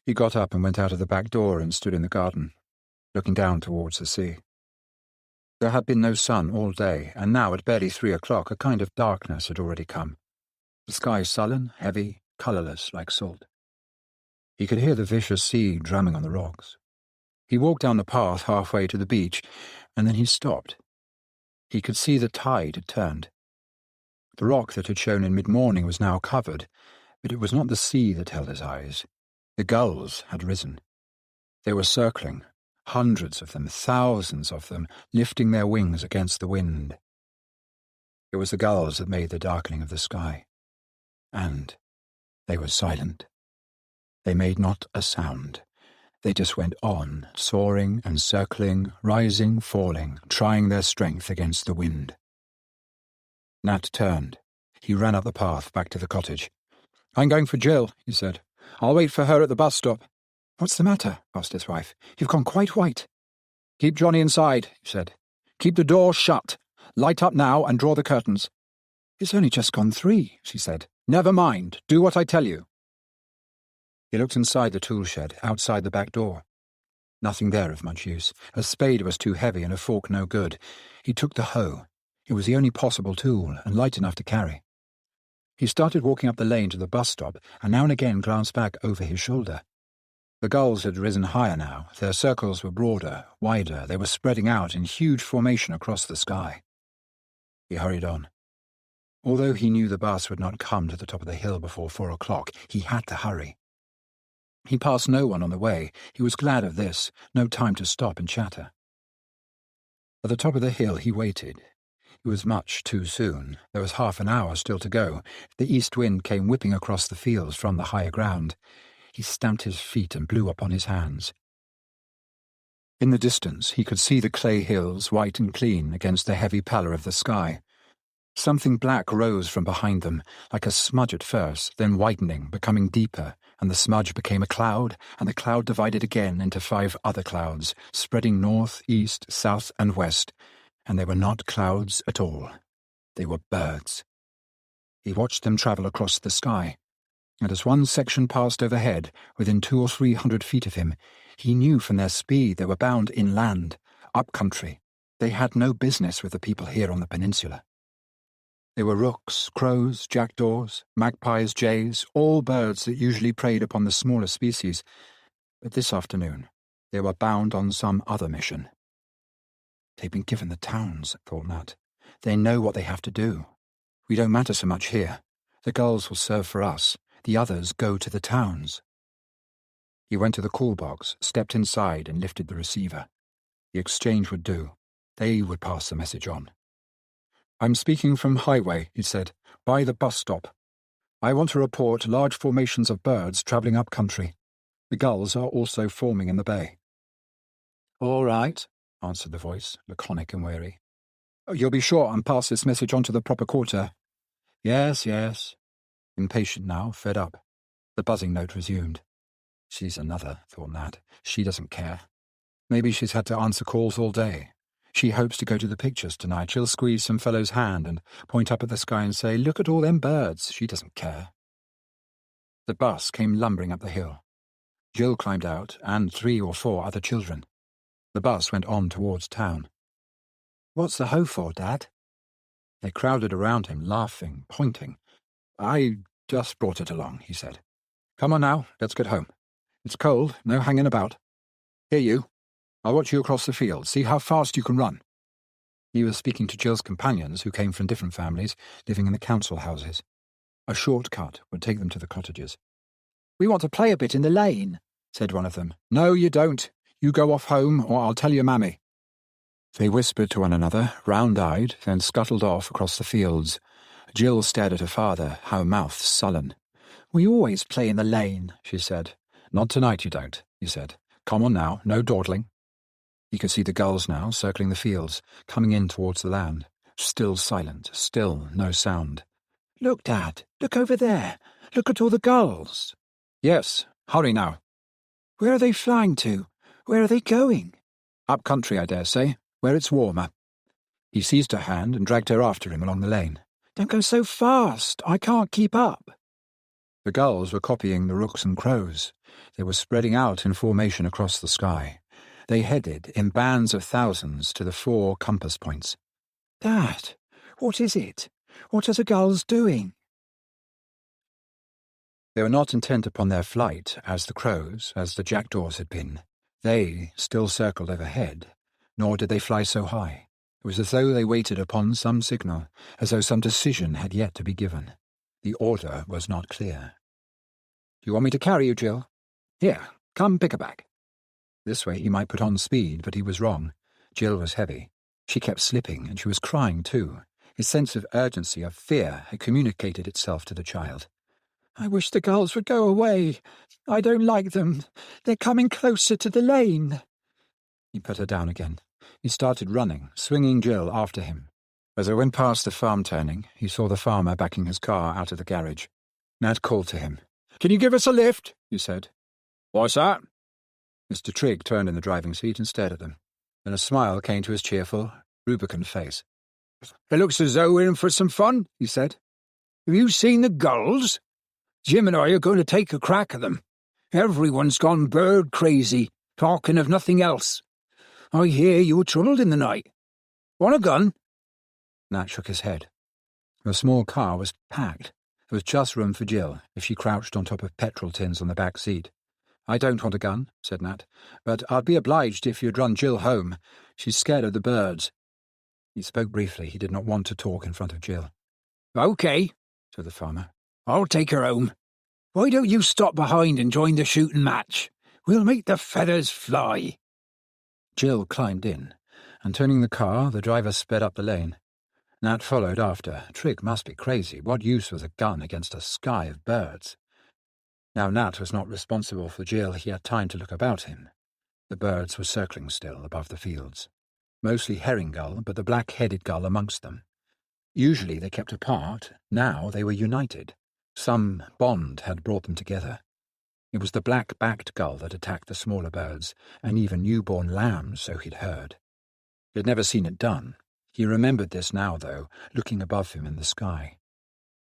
He got up and went out of the back door and stood in the garden, looking down towards the sea. There had been no sun all day, and now at barely 3 o'clock a kind of darkness had already come. The sky sullen, heavy, colourless like salt. He could hear the vicious sea drumming on the rocks. He walked down the path halfway to the beach, and then he stopped. He could see the tide had turned. The rock that had shown in mid-morning was now covered, but it was not the sea that held his eyes. The gulls had risen. They were circling, hundreds of them, thousands of them, lifting their wings against the wind. It was the gulls that made the darkening of the sky. And they were silent. They made not a sound. They just went on, soaring and circling, rising, falling, trying their strength against the wind. Nat turned. He ran up the path back to the cottage. "I'm going for Jill," he said. "I'll wait for her at the bus stop." "What's the matter?" asked his wife. "You've gone quite white." "Keep Johnny inside," he said. "Keep the door shut. Light up now and draw the curtains." "It's only just gone 3, she said. "Never mind. Do what I tell you." He looked inside the tool shed, outside the back door. Nothing there of much use. A spade was too heavy and a fork no good. He took the hoe. It was the only possible tool, and light enough to carry. He started walking up the lane to the bus stop, and now and again glanced back over his shoulder. The gulls had risen higher now. Their circles were broader, wider. They were spreading out in huge formation across the sky. He hurried on. Although he knew the bus would not come to the top of the hill before 4 o'clock, he had to hurry. He passed no one on the way. He was glad of this. No time to stop and chatter. At the top of the hill he waited. It was much too soon. There was half an hour still to go. The east wind came whipping across the fields from the higher ground. He stamped his feet and blew upon his hands. In the distance he could see the clay hills, white and clean, against the heavy pallor of the sky. Something black rose from behind them, like a smudge at first, then widening, becoming deeper, and the smudge became a cloud, and the cloud divided again into 5 other clouds, spreading north, east, south, and west, and they were not clouds at all. They were birds. He watched them travel across the sky, and as one section passed overhead, within 200 or 300 feet of him, he knew from their speed they were bound inland, up country. They had no business with the people here on the peninsula. They were rooks, crows, jackdaws, magpies, jays, all birds that usually preyed upon the smaller species, but this afternoon they were bound on some other mission. "They've been given the towns," thought Nat. "They know what they have to do. We don't matter so much here. The gulls will serve for us. The others go to the towns." He went to the call box, stepped inside and lifted the receiver. The exchange would do. They would pass the message on. "I'm speaking from Highway," he said, "by the bus stop. I want to report large formations of birds travelling up country. The gulls are also forming in the bay." "All right," answered the voice, laconic and weary. "You'll be sure and pass this message on to the proper quarter." "Yes, yes." Impatient now, fed up. The buzzing note resumed. She's another, thought Nat. She doesn't care. Maybe she's had to answer calls all day. She hopes to go to the pictures tonight. She'll squeeze some fellow's hand and point up at the sky and say, "Look at all them birds." She doesn't care. The bus came lumbering up the hill. Jill climbed out, and 3 or 4 other children. The bus went on towards town. "What's the hoe for, Dad?" They crowded around him, laughing, pointing. "I just brought it along," he said. "Come on now, let's get home. It's cold, no hanging about. Here you. I'll watch you across the field, see how fast you can run." He was speaking to Jill's companions, who came from different families, living in the council houses. A short cut would take them to the cottages. "We want to play a bit in the lane," said one of them. "No, you don't. You go off home, or I'll tell your mammy." They whispered to one another, round-eyed, then scuttled off across the fields. Jill stared at her father, her mouth sullen. "We always play in the lane," she said. "Not tonight, you don't," he said. "Come on now, no dawdling." He could see the gulls now, circling the fields, coming in towards the land. Still silent, still no sound. "Look, Dad, look over there. Look at all the gulls." "Yes, hurry now." "Where are they flying to? Where are they going?" "Up country, I dare say, where it's warmer." He seized her hand and dragged her after him along the lane. "Don't go so fast. I can't keep up." The gulls were copying the rooks and crows. They were spreading out in formation across the sky. They headed in bands of thousands to the 4 compass points. "Dad, what is it? What are the gulls doing?" They were not intent upon their flight as the crows, as the jackdaws had been. They still circled overhead, nor did they fly so high. It was as though they waited upon some signal, as though some decision had yet to be given. The order was not clear. "Do you want me to carry you, Jill?" "Here, come pick a bag." This way he might put on speed, but he was wrong. Jill was heavy. She kept slipping, and she was crying too. His sense of urgency, of fear, had communicated itself to the child. "I wish the gulls would go away. I don't like them. They're coming closer to the lane." He put her down again. He started running, swinging Jill after him. As they went past the farm turning, he saw the farmer backing his car out of the garage. Nat called to him. "Can you give us a lift?" he said. "What's that?" Mr. Trigg turned in the driving seat and stared at them. Then a smile came to his cheerful, rubicund face. "It looks as though we're in for some fun," he said. "Have you seen the gulls? Jim and I are going to take a crack at them. Everyone's gone bird crazy, talking of nothing else. I hear you were troubled in the night. Want a gun?" Nat shook his head. The small car was packed. There was just room for Jill, if she crouched on top of petrol tins on the back seat. "I don't want a gun," said Nat, "but I'd be obliged if you'd run Jill home. She's scared of the birds." He spoke briefly. He did not want to talk in front of Jill. "OK," said the farmer. "I'll take her home. Why don't you stop behind and join the shooting match? We'll make the feathers fly." Jill climbed in, and turning the car, the driver sped up the lane. Nat followed after. Trigg must be crazy. What use was a gun against a sky of birds? Now Nat was not responsible for Jill. He had time to look about him. The birds were circling still above the fields. Mostly herring gull, but the black-headed gull amongst them. Usually they kept apart. Now they were united. Some bond had brought them together. It was the black-backed gull that attacked the smaller birds, and even newborn lambs, so he'd heard. He had never seen it done. He remembered this now, though, looking above him in the sky.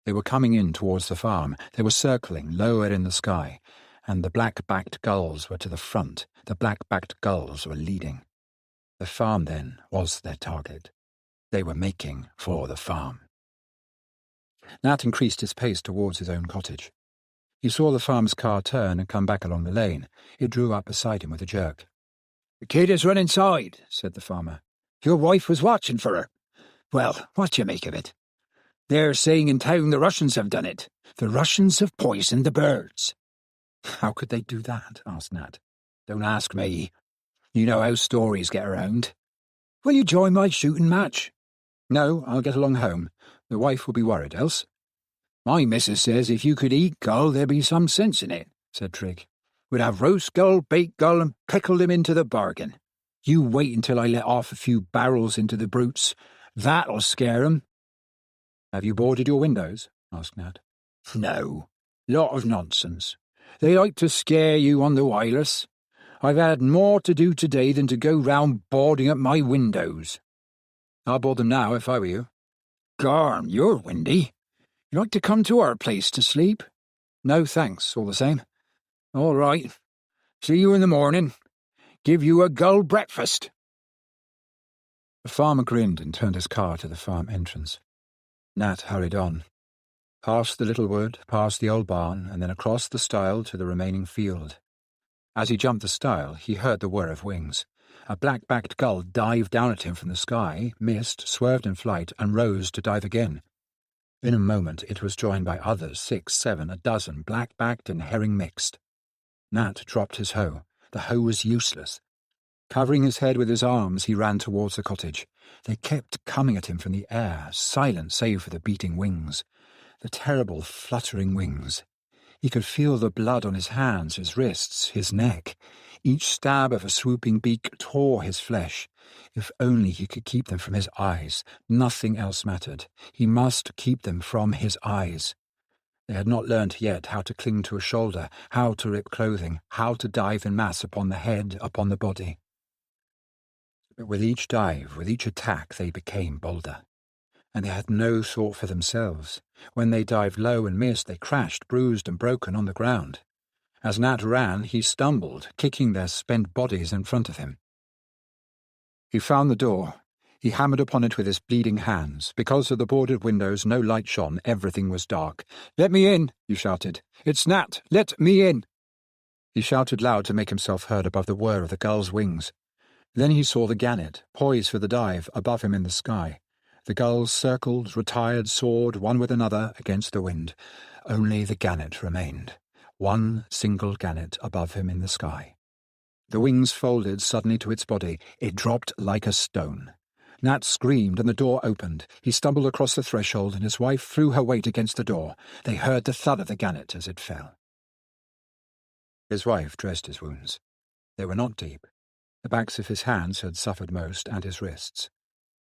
They were coming in towards the farm. They were circling lower in the sky, and the black-backed gulls were to the front. The black-backed gulls were leading. The farm, then, was their target. They were making for the farm. Nat increased his pace towards his own cottage. He saw the farmer's car turn and come back along the lane. It drew up beside him with a jerk. "The kid has run inside," said the farmer. "Your wife was watching for her. Well, what do you make of it? They're saying in town the Russians have done it. The Russians have poisoned the birds." "How could they do that?" asked Nat. "Don't ask me. You know how stories get around. Will you join my shooting match?" "No, I'll get along home. The wife will be worried, else." "My missus says if you could eat gull, there'd be some sense in it," said Trigg. "We'd have roast gull, baked gull, and pickled him into the bargain. You wait until I let off a few barrels into the brutes. That'll scare 'em." "Have you boarded your windows?" asked Nat. "No. Lot of nonsense. They like to scare you on the wireless. I've had more to do today than to go round boarding up my windows. I'll board them now if I were you. Garn, you're windy. You like to come to our place to sleep? No, thanks, all the same. All right. See you in the morning. Give you a gull breakfast. The farmer grinned and turned his car to the farm entrance. Nat hurried on. Past the little wood, past the old barn, and then across the stile to the remaining field. As he jumped the stile, he heard the whir of wings. A black-backed gull dived down at him from the sky, missed, swerved in flight, and rose to dive again. In a moment it was joined by others, 6, 7, a dozen, black-backed and herring mixed. Nat dropped his hoe. The hoe was useless. Covering his head with his arms, he ran towards the cottage. They kept coming at him from the air, silent save for the beating wings. The terrible, fluttering wings. He could feel the blood on his hands, his wrists, his neck. Each stab of a swooping beak tore his flesh. If only he could keep them from his eyes. Nothing else mattered. He must keep them from his eyes. They had not learnt yet how to cling to a shoulder, how to rip clothing, how to dive in mass upon the head, upon the body. But with each dive, with each attack, they became bolder. And they had no thought for themselves. When they dived low and missed, they crashed, bruised and broken on the ground. As Nat ran, he stumbled, kicking their spent bodies in front of him. He found the door. He hammered upon it with his bleeding hands. Because of the boarded windows, no light shone. Everything was dark. "Let me in," he shouted. "It's Nat. Let me in." He shouted loud to make himself heard above the whir of the gull's wings. Then he saw the gannet, poised for the dive, above him in the sky. The gulls circled, retired, soared, one with another, against the wind. Only the gannet remained. One single gannet above him in the sky. The wings folded suddenly to its body. It dropped like a stone. Nat screamed, and the door opened. He stumbled across the threshold, and his wife threw her weight against the door. They heard the thud of the gannet as it fell. His wife dressed his wounds. They were not deep. The backs of his hands had suffered most, and his wrists.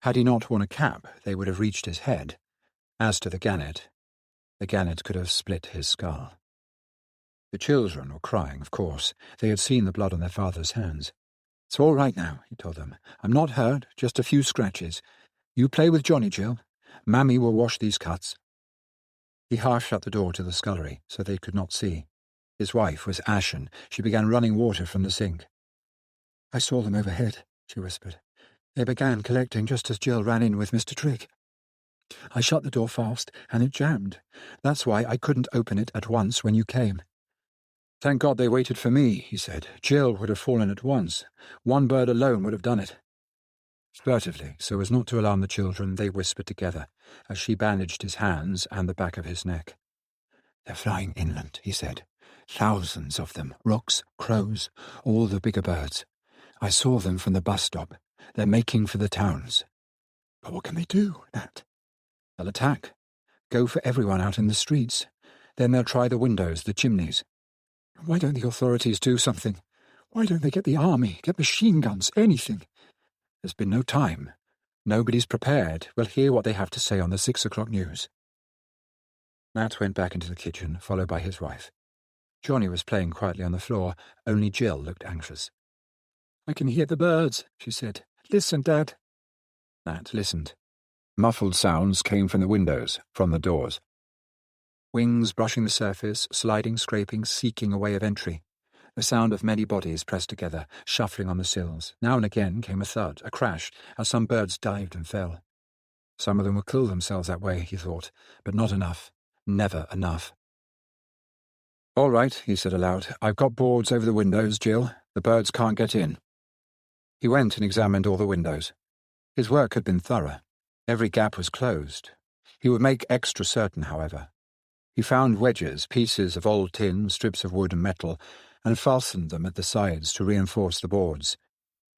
Had he not worn a cap, they would have reached his head. As to the gannet could have split his skull. The children were crying, of course. They had seen the blood on their father's hands. "It's all right now," he told them. "I'm not hurt, just a few scratches. You play with Johnny, Jill. Mammy will wash these cuts." He half shut the door to the scullery, so they could not see. His wife was ashen. She began running water from the sink. "I saw them overhead," she whispered. "They began collecting just as Jill ran in with Mr. Trigg. I shut the door fast, and it jammed. That's why I couldn't open it at once when you came." "Thank God they waited for me," he said. "Jill would have fallen at once. One bird alone would have done it." Furtively, so as not to alarm the children, they whispered together, as she bandaged his hands and the back of his neck. "They're flying inland," he said. "Thousands of them, rooks, crows, all the bigger birds. I saw them from the bus stop. They're making for the towns." "But what can they do, Nat?" "They'll attack. Go for everyone out in the streets. Then they'll try the windows, the chimneys." "Why don't the authorities do something? Why don't they get the army, get machine guns, anything?" "There's been no time. Nobody's prepared. We'll hear what they have to say on the 6 o'clock news." Nat went back into the kitchen, followed by his wife. Johnny was playing quietly on the floor. Only Jill looked anxious. "I can hear the birds," she said. "Listen, Dad." Nat listened. Muffled sounds came from the windows, from the doors. Wings brushing the surface, sliding, scraping, seeking a way of entry. The sound of many bodies pressed together, shuffling on the sills. Now and again came a thud, a crash, as some birds dived and fell. Some of them would kill themselves that way, he thought, but not enough. Never enough. "All right," he said aloud. "I've got boards over the windows, Jill. The birds can't get in." He went and examined all the windows. His work had been thorough. Every gap was closed. He would make extra certain, however. He found wedges, pieces of old tin, strips of wood and metal, and fastened them at the sides to reinforce the boards.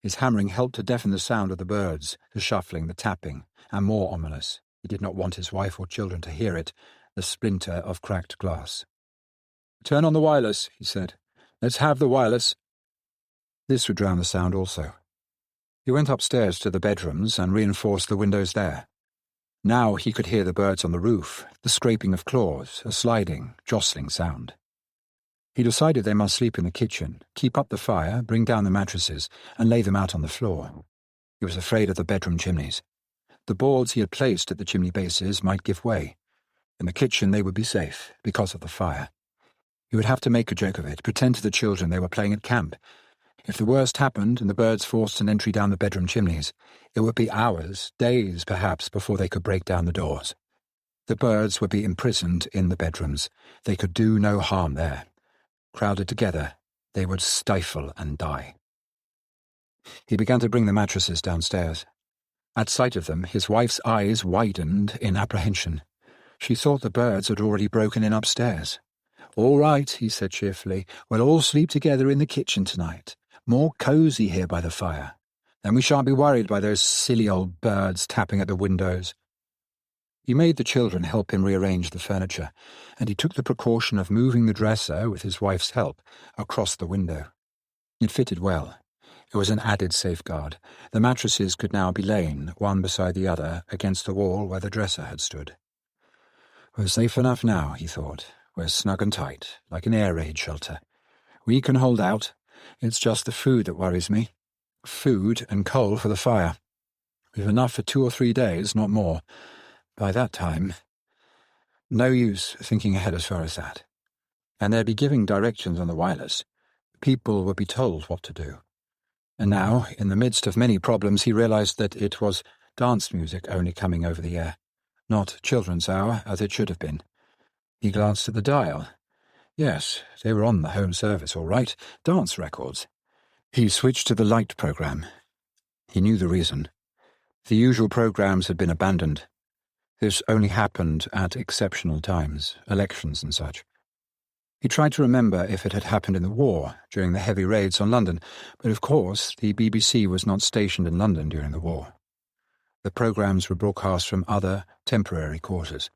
His hammering helped to deafen the sound of the birds, the shuffling, the tapping, and more ominous, he did not want his wife or children to hear it, the splinter of cracked glass. "Turn on the wireless," he said. "Let's have the wireless." This would drown the sound also. He went upstairs to the bedrooms and reinforced the windows there. Now he could hear the birds on the roof, the scraping of claws, a sliding, jostling sound. He decided they must sleep in the kitchen, keep up the fire, bring down the mattresses, and lay them out on the floor. He was afraid of the bedroom chimneys. The boards he had placed at the chimney bases might give way. In the kitchen they would be safe, because of the fire. He would have to make a joke of it, pretend to the children they were playing at camp. If the worst happened and the birds forced an entry down the bedroom chimneys, it would be hours, days perhaps, before they could break down the doors. The birds would be imprisoned in the bedrooms. They could do no harm there. Crowded together, they would stifle and die. He began to bring the mattresses downstairs. At sight of them, his wife's eyes widened in apprehension. She thought the birds had already broken in upstairs. "All right," he said cheerfully. "We'll all sleep together in the kitchen tonight. More cosy here by the fire. Then we shan't be worried by those silly old birds tapping at the windows." He made the children help him rearrange the furniture, and he took the precaution of moving the dresser, with his wife's help, across the window. It fitted well. It was an added safeguard. The mattresses could now be lain, one beside the other, against the wall where the dresser had stood. "We're safe enough now," he thought. "We're snug and tight, like an air raid shelter. We can hold out. It's just the food that worries me. Food and coal for the fire. We've enough for 2 or 3 days, not more. By that time, no use thinking ahead as far as that. And they'd be giving directions on the wireless. People would be told what to do." And now, in the midst of many problems, he realized that it was dance music only coming over the air, not children's hour as it should have been. He glanced at the dial. Yes, they were on the home service, all right. Dance records. He switched to the light program. He knew the reason. The usual programs had been abandoned. This only happened at exceptional times, elections and such. He tried to remember if it had happened in the war, during the heavy raids on London, but of course the BBC was not stationed in London during the war. The programmes were broadcast from other, temporary quarters.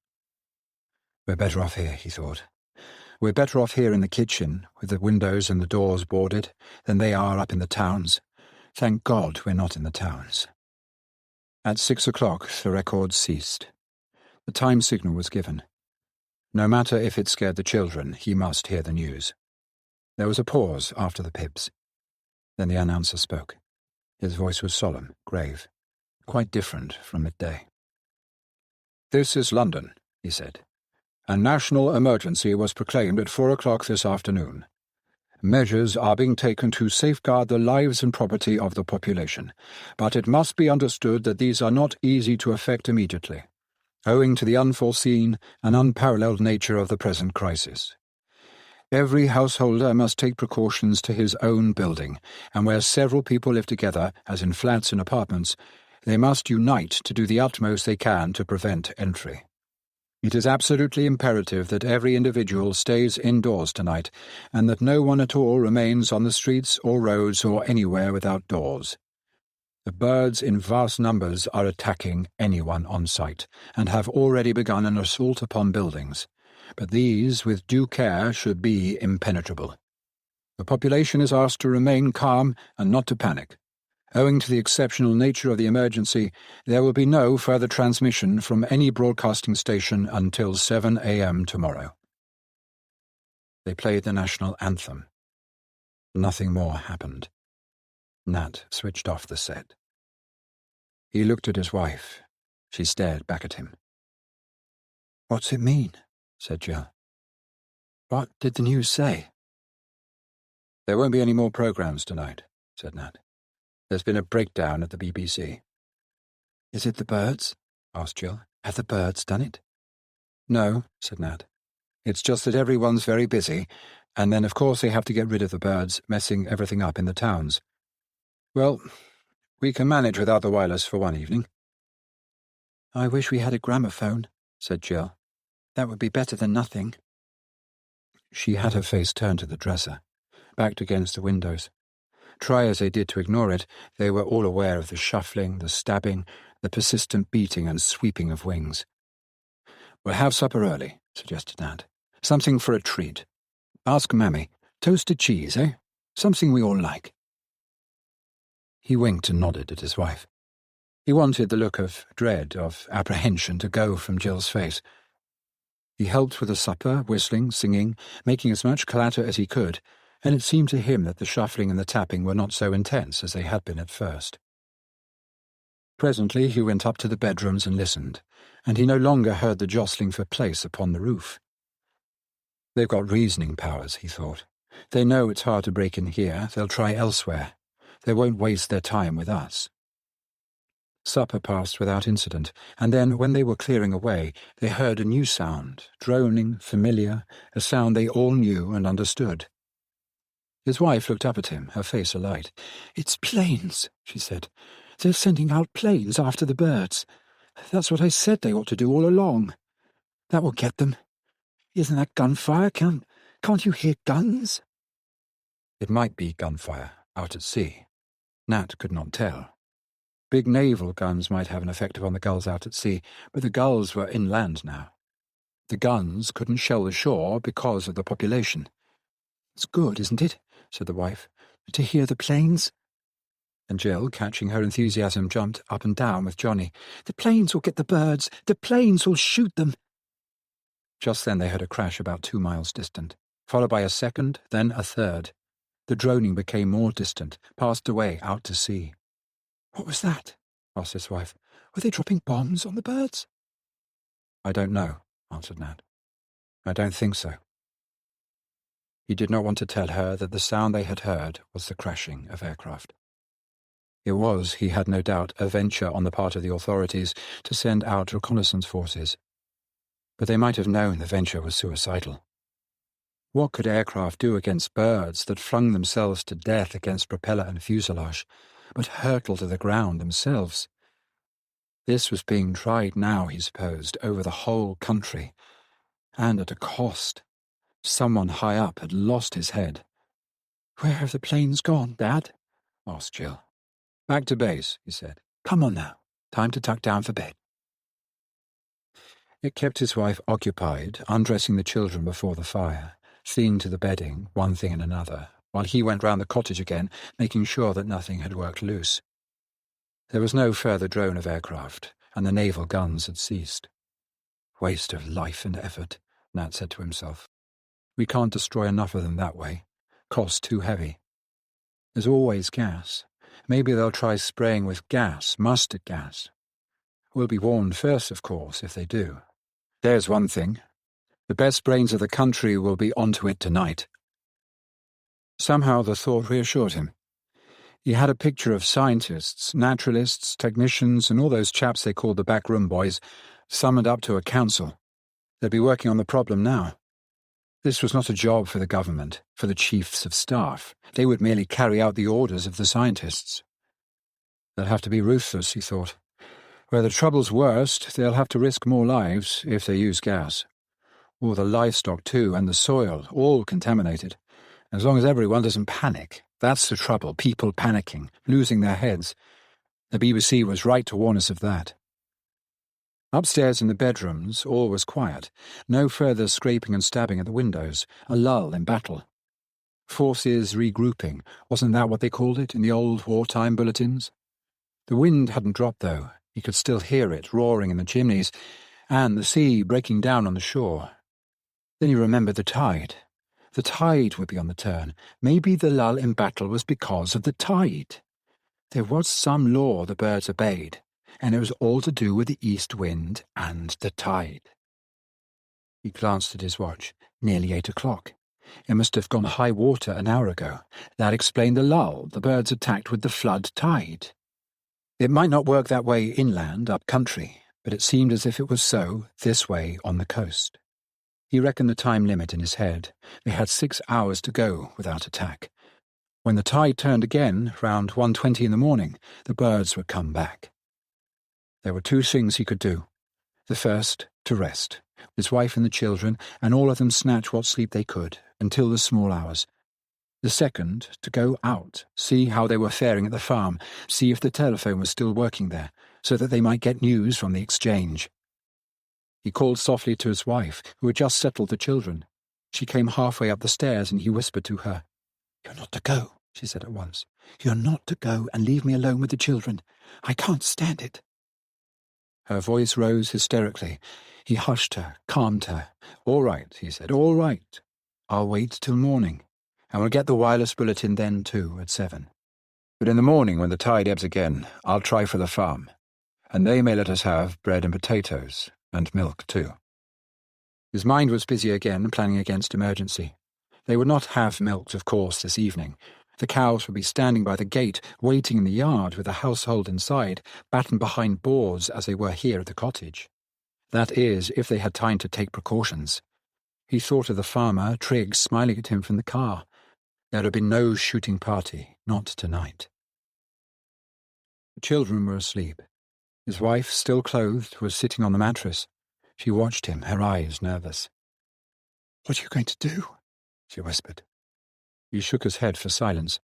"We're better off here," he thought. "We're better off here in the kitchen, with the windows and the doors boarded, than they are up in the towns. Thank God we're not in the towns." At 6 o'clock the record ceased. The time signal was given. No matter if it scared the children, he must hear the news. There was a pause after the pips. Then the announcer spoke. His voice was solemn, grave, quite different from midday. "This is London," he said. "A national emergency was proclaimed at 4 o'clock this afternoon. Measures are being taken to safeguard the lives and property of the population, but it must be understood that these are not easy to effect immediately, owing to the unforeseen and unparalleled nature of the present crisis. Every householder must take precautions to his own building, and where several people live together, as in flats and apartments, they must unite to do the utmost they can to prevent entry. It is absolutely imperative that every individual stays indoors tonight, and that no one at all remains on the streets or roads or anywhere without doors. The birds in vast numbers are attacking anyone on sight, and have already begun an assault upon buildings, but these, with due care, should be impenetrable. The population is asked to remain calm and not to panic. Owing to the exceptional nature of the emergency, there will be no further transmission from any broadcasting station until 7 a.m. tomorrow." They played the national anthem. Nothing more happened. Nat switched off the set. He looked at his wife. She stared back at him. "What's it mean?" said Jill. "What did the news say?" "There won't be any more programmes tonight," said Nat. "There's been a breakdown at the BBC." "Is it the birds?" asked Jill. "Have the birds done it?" "No," said Nat. "It's just that everyone's very busy, and then of course they have to get rid of the birds, messing everything up in the towns. Well, we can manage without the wireless for one evening." "I wish we had a gramophone," said Jill. "That would be better than nothing." She had her face turned to the dresser, backed against the windows. Try as they did to ignore it, they were all aware of the shuffling, the stabbing, the persistent beating and sweeping of wings. "We'll have supper early," suggested Nat. "Something for a treat. Ask Mammy. Toasted cheese, eh? Something we all like." He winked and nodded at his wife. He wanted the look of dread, of apprehension, to go from Jill's face. He helped with the supper, whistling, singing, making as much clatter as he could, and it seemed to him that the shuffling and the tapping were not so intense as they had been at first. Presently he went up to the bedrooms and listened, and he no longer heard the jostling for place upon the roof. They've got reasoning powers, he thought. They know it's hard to break in here, they'll try elsewhere. They won't waste their time with us. Supper passed without incident, and then, when they were clearing away, they heard a new sound, droning, familiar, a sound they all knew and understood. His wife looked up at him, her face alight. "It's planes," she said. "They're sending out planes after the birds. That's what I said they ought to do all along. That will get them. Isn't that gunfire? Can't you hear guns?" It might be gunfire, out at sea. Nat could not tell. Big naval guns might have an effect upon the gulls out at sea, but the gulls were inland now. The guns couldn't shell the shore because of the population. "It's good, isn't it?" said the wife, "to hear the planes?" And Jill, catching her enthusiasm, jumped up and down with Johnny. "The planes will get the birds! The planes will shoot them!" Just then they heard a crash about 2 miles distant, followed by a second, then a third. The droning became more distant, passed away out to sea. "What was that?" asked his wife. "Were they dropping bombs on the birds?" "I don't know," answered Nat. "I don't think so." He did not want to tell her that the sound they had heard was the crashing of aircraft. It was, he had no doubt, a venture on the part of the authorities to send out reconnaissance forces. But they might have known the venture was suicidal. What could aircraft do against birds that flung themselves to death against propeller and fuselage, but hurtled to the ground themselves? This was being tried now, he supposed, over the whole country, and at a cost. Someone high up had lost his head. "Where have the planes gone, Dad?" asked Jill. "Back to base," he said. "Come on now. Time to tuck down for bed." It kept his wife occupied, undressing the children before the fire, seeing to the bedding, one thing and another, while he went round the cottage again, making sure that nothing had worked loose. There was no further drone of aircraft, and the naval guns had ceased. "Waste of life and effort," Nat said to himself. "We can't destroy enough of them that way. Cost too heavy. There's always gas. Maybe they'll try spraying with gas, mustard gas. We'll be warned first, of course, if they do. There's one thing. The best brains of the country will be onto it tonight." Somehow the thought reassured him. He had a picture of scientists, naturalists, technicians, and all those chaps they called the backroom boys, summoned up to a council. They'd be working on the problem now. This was not a job for the government, for the chiefs of staff. They would merely carry out the orders of the scientists. They'll have to be ruthless, he thought. Where the trouble's worst, they'll have to risk more lives if they use gas. All the livestock, too, and the soil, all contaminated. As long as everyone doesn't panic. That's the trouble, people panicking, losing their heads. The BBC was right to warn us of that. Upstairs in the bedrooms, all was quiet. No further scraping and stabbing at the windows. A lull in battle. Forces regrouping. Wasn't that what they called it in the old wartime bulletins? The wind hadn't dropped, though. He could still hear it roaring in the chimneys, and the sea breaking down on the shore. Then he remembered the tide. The tide would be on the turn. Maybe the lull in battle was because of the tide. There was some law the birds obeyed, and it was all to do with the east wind and the tide. He glanced at his watch. Nearly 8 o'clock. It must have gone high water an hour ago. That explained the lull the birds attacked with the flood tide. It might not work that way inland, up country, but it seemed as if it was so this way on the coast. He reckoned the time limit in his head. They had 6 hours to go without attack. When the tide turned again, round 1:20 in the morning, the birds would come back. There were 2 things he could do. The first, to rest, his wife and the children, and all of them snatch what sleep they could, until the small hours. The second, to go out, see how they were faring at the farm, see if the telephone was still working there, so that they might get news from the exchange. He called softly to his wife, who had just settled the children. She came halfway up the stairs, and he whispered to her. "You're not to go," she said at once. "You're not to go and leave me alone with the children. I can't stand it." Her voice rose hysterically. He hushed her, calmed her. "All right," he said, "all right. I'll wait till morning, and we'll get the wireless bulletin then too, at 7. But in the morning, when the tide ebbs again, I'll try for the farm, and they may let us have bread and potatoes, and milk too." His mind was busy again, planning against emergency. They would not have milked, of course, this evening. The cows would be standing by the gate, waiting in the yard with the household inside, battened behind boards as they were here at the cottage. That is, if they had time to take precautions. He thought of the farmer, Trigg, smiling at him from the car. There had been no shooting party, not tonight. The children were asleep. His wife, still clothed, was sitting on the mattress. She watched him, her eyes nervous. "What are you going to do?" she whispered. He shook his head for silence.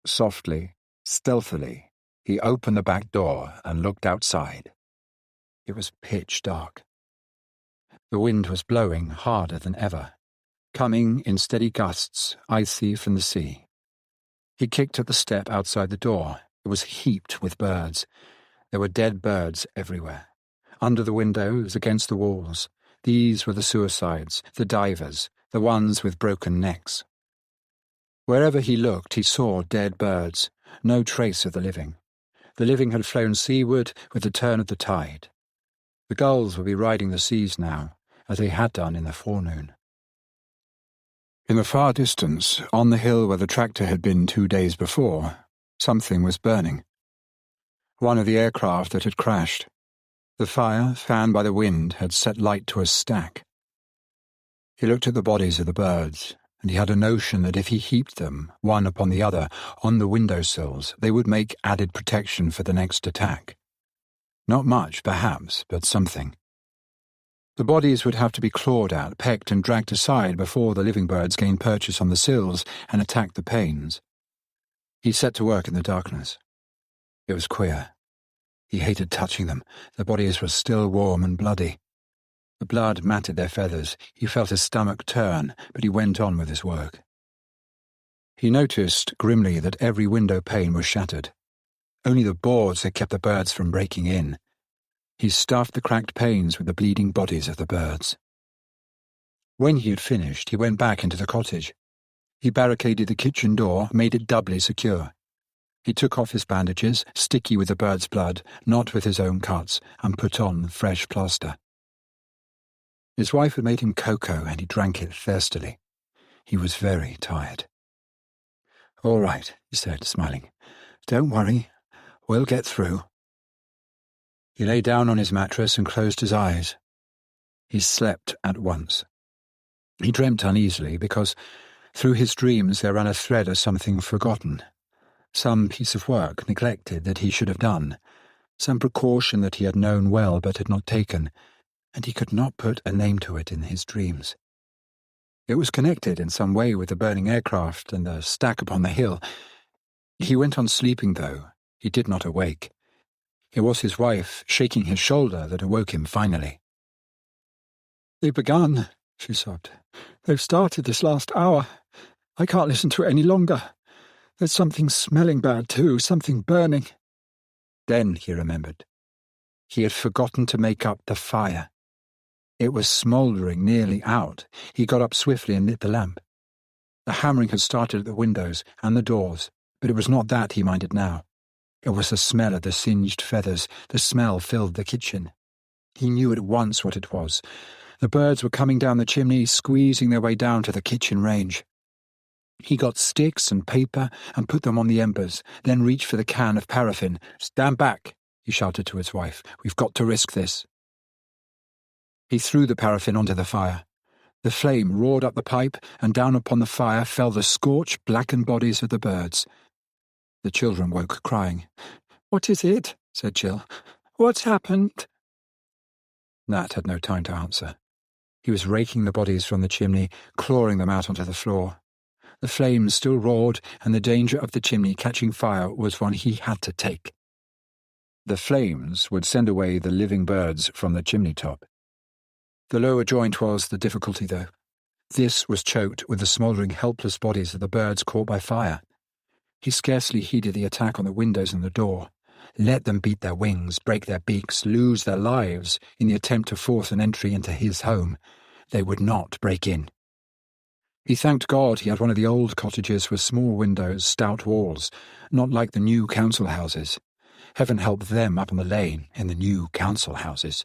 Softly, stealthily, he opened the back door and looked outside. It was pitch dark. The wind was blowing harder than ever, coming in steady gusts, icy from the sea. He kicked at the step outside the door. It was heaped with birds. There were dead birds everywhere. Under the windows, against the walls. These were the suicides, the divers, the ones with broken necks. Wherever he looked, he saw dead birds, no trace of the living. The living had flown seaward with the turn of the tide. The gulls would be riding the seas now, as they had done in the forenoon. In the far distance, on the hill where the tractor had been 2 days before, something was burning. One of the aircraft that had crashed. The fire, fanned by the wind, had set light to a stack. He looked at the bodies of the birds, and he had a notion that if he heaped them, one upon the other, on the windowsills, they would make added protection for the next attack. Not much, perhaps, but something. The bodies would have to be clawed at, pecked and dragged aside before the living birds gained purchase on the sills and attacked the panes. He set to work in the darkness. It was queer. He hated touching them. The bodies were still warm and bloody. The blood matted their feathers. He felt his stomach turn, but he went on with his work. He noticed grimly that every window pane was shattered. Only the boards had kept the birds from breaking in. He stuffed the cracked panes with the bleeding bodies of the birds. When he had finished, he went back into the cottage. He barricaded the kitchen door, made it doubly secure. He took off his bandages, sticky with the bird's blood, not with his own cuts, and put on fresh plaster. His wife had made him cocoa, and he drank it thirstily. He was very tired. "All right," he said, smiling. "Don't worry. We'll get through." He lay down on his mattress and closed his eyes. He slept at once. He dreamt uneasily because through his dreams there ran a thread of something forgotten, some piece of work neglected that he should have done, some precaution that he had known well but had not taken, and he could not put a name to it in his dreams. It was connected in some way with the burning aircraft and the stack upon the hill. He went on sleeping, though. He did not awake. It was his wife, shaking his shoulder, that awoke him finally. "They've begun," she sobbed. "They've started this last hour. I can't listen to it any longer. There's something smelling bad, too, something burning." Then he remembered. He had forgotten to make up the fire. It was smouldering nearly out. He got up swiftly and lit the lamp. The hammering had started at the windows and the doors, but it was not that he minded now. It was the smell of the singed feathers. The smell filled the kitchen. He knew at once what it was. The birds were coming down the chimney, squeezing their way down to the kitchen range. He got sticks and paper and put them on the embers, then reached for the can of paraffin. "Stand back," he shouted to his wife. "We've got to risk this." He threw the paraffin onto the fire. The flame roared up the pipe, and down upon the fire fell the scorched, blackened bodies of the birds. The children woke, crying. "What is it?" said Jill. "What's happened?" Nat had no time to answer. He was raking the bodies from the chimney, clawing them out onto the floor. The flames still roared, and the danger of the chimney catching fire was one he had to take. The flames would send away the living birds from the chimney top. The lower joint was the difficulty, though. This was choked with the smouldering, helpless bodies of the birds caught by fire. He scarcely heeded the attack on the windows and the door. Let them beat their wings, break their beaks, lose their lives in the attempt to force an entry into his home. They would not break in. He thanked God he had one of the old cottages with small windows, stout walls, not like the new council houses. Heaven help them up on the lane in the new council houses.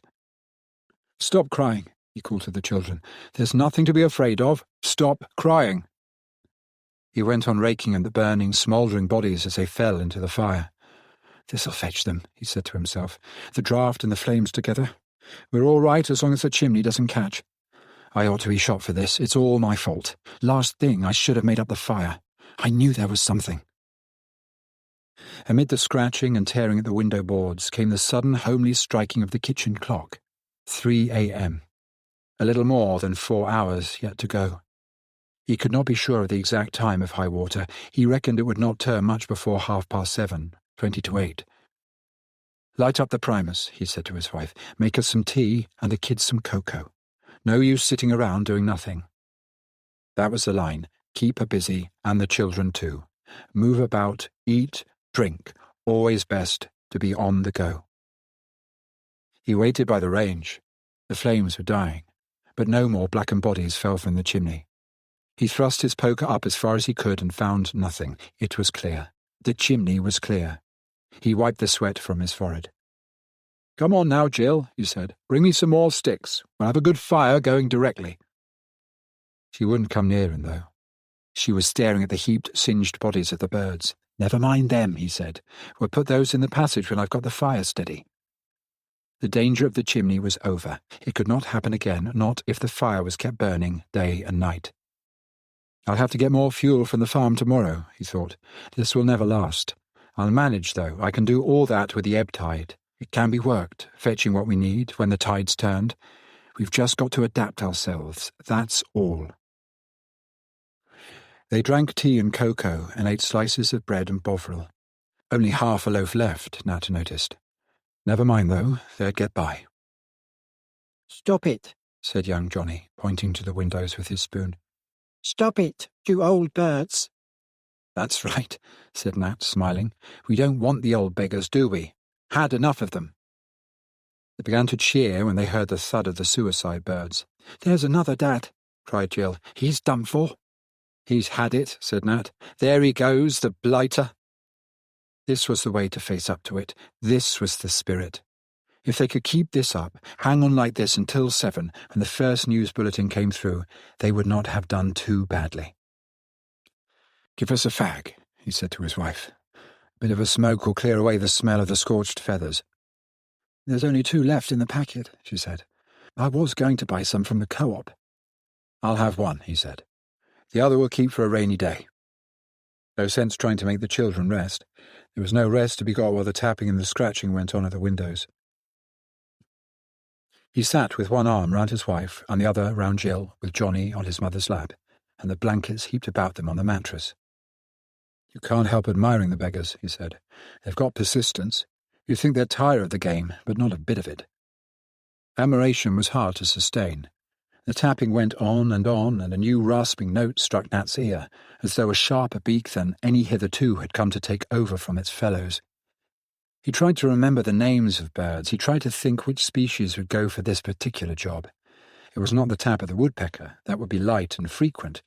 "Stop crying," he called to the children. "There's nothing to be afraid of. Stop crying." He went on raking at the burning, smouldering bodies as they fell into the fire. "This'll fetch them," he said to himself. "The draught and the flames together. We're all right as long as the chimney doesn't catch. I ought to be shot for this. It's all my fault. Last thing, I should have made up the fire. I knew there was something." Amid the scratching and tearing at the window boards came the sudden homely striking of the kitchen clock. 3 a.m. A little more than 4 hours yet to go. He could not be sure of the exact time of high water. He reckoned it would not turn much before 7:30, 20 to 8. "Light up the primers," he said to his wife. "Make us some tea and the kids some cocoa. No use sitting around doing nothing." That was the line. Keep her busy, and the children too. Move about, eat, drink. Always best to be on the go. He waited by the range. The flames were dying, but no more blackened bodies fell from the chimney. He thrust his poker up as far as he could and found nothing. It was clear. The chimney was clear. He wiped the sweat from his forehead. "Come on now, Jill," he said. "Bring me some more sticks. We'll have a good fire going directly." She wouldn't come near him, though. She was staring at the heaped, singed bodies of the birds. "Never mind them," he said. "We'll put those in the passage when I've got the fire steady." The danger of the chimney was over. It could not happen again, not if the fire was kept burning day and night. "I'll have to get more fuel from the farm tomorrow," he thought. "This will never last. I'll manage, though. I can do all that with the ebb tide. It can be worked, fetching what we need when the tide's turned. We've just got to adapt ourselves. That's all." They drank tea and cocoa and ate slices of bread and bovril. Only half a loaf left, Nat noticed. Never mind, though, they'd get by. "Stop it," said young Johnny, pointing to the windows with his spoon. "Stop it, you old birds." "That's right," said Nat, smiling. "We don't want the old beggars, do we? Had enough of them." They began to cheer when they heard the thud of the suicide birds. "There's another, Dad," cried Jill. "He's done for." "He's had it," said Nat. "There he goes, the blighter." This was the way to face up to it. This was the spirit. If they could keep this up, hang on like this until 7, when the first news bulletin came through, they would not have done too badly. "Give us a fag," he said to his wife. "A bit of a smoke will clear away the smell of the scorched feathers." "There's only 2 left in the packet," she said. "I was going to buy some from the co-op." "I'll have 1, he said. "The other will keep for a rainy day." No sense trying to make the children rest. There was no rest to be got while the tapping and the scratching went on at the windows. He sat with one arm round his wife and the other round Jill, with Johnny on his mother's lap, and the blankets heaped about them on the mattress. "You can't help admiring the beggars," he said. "They've got persistence. You'd think they'd tire of the game, but not a bit of it." Admiration was hard to sustain. The tapping went on, and a new rasping note struck Nat's ear, as though a sharper beak than any hitherto had come to take over from its fellows. He tried to remember the names of birds. He tried to think which species would go for this particular job. It was not the tap of the woodpecker. That would be light and frequent.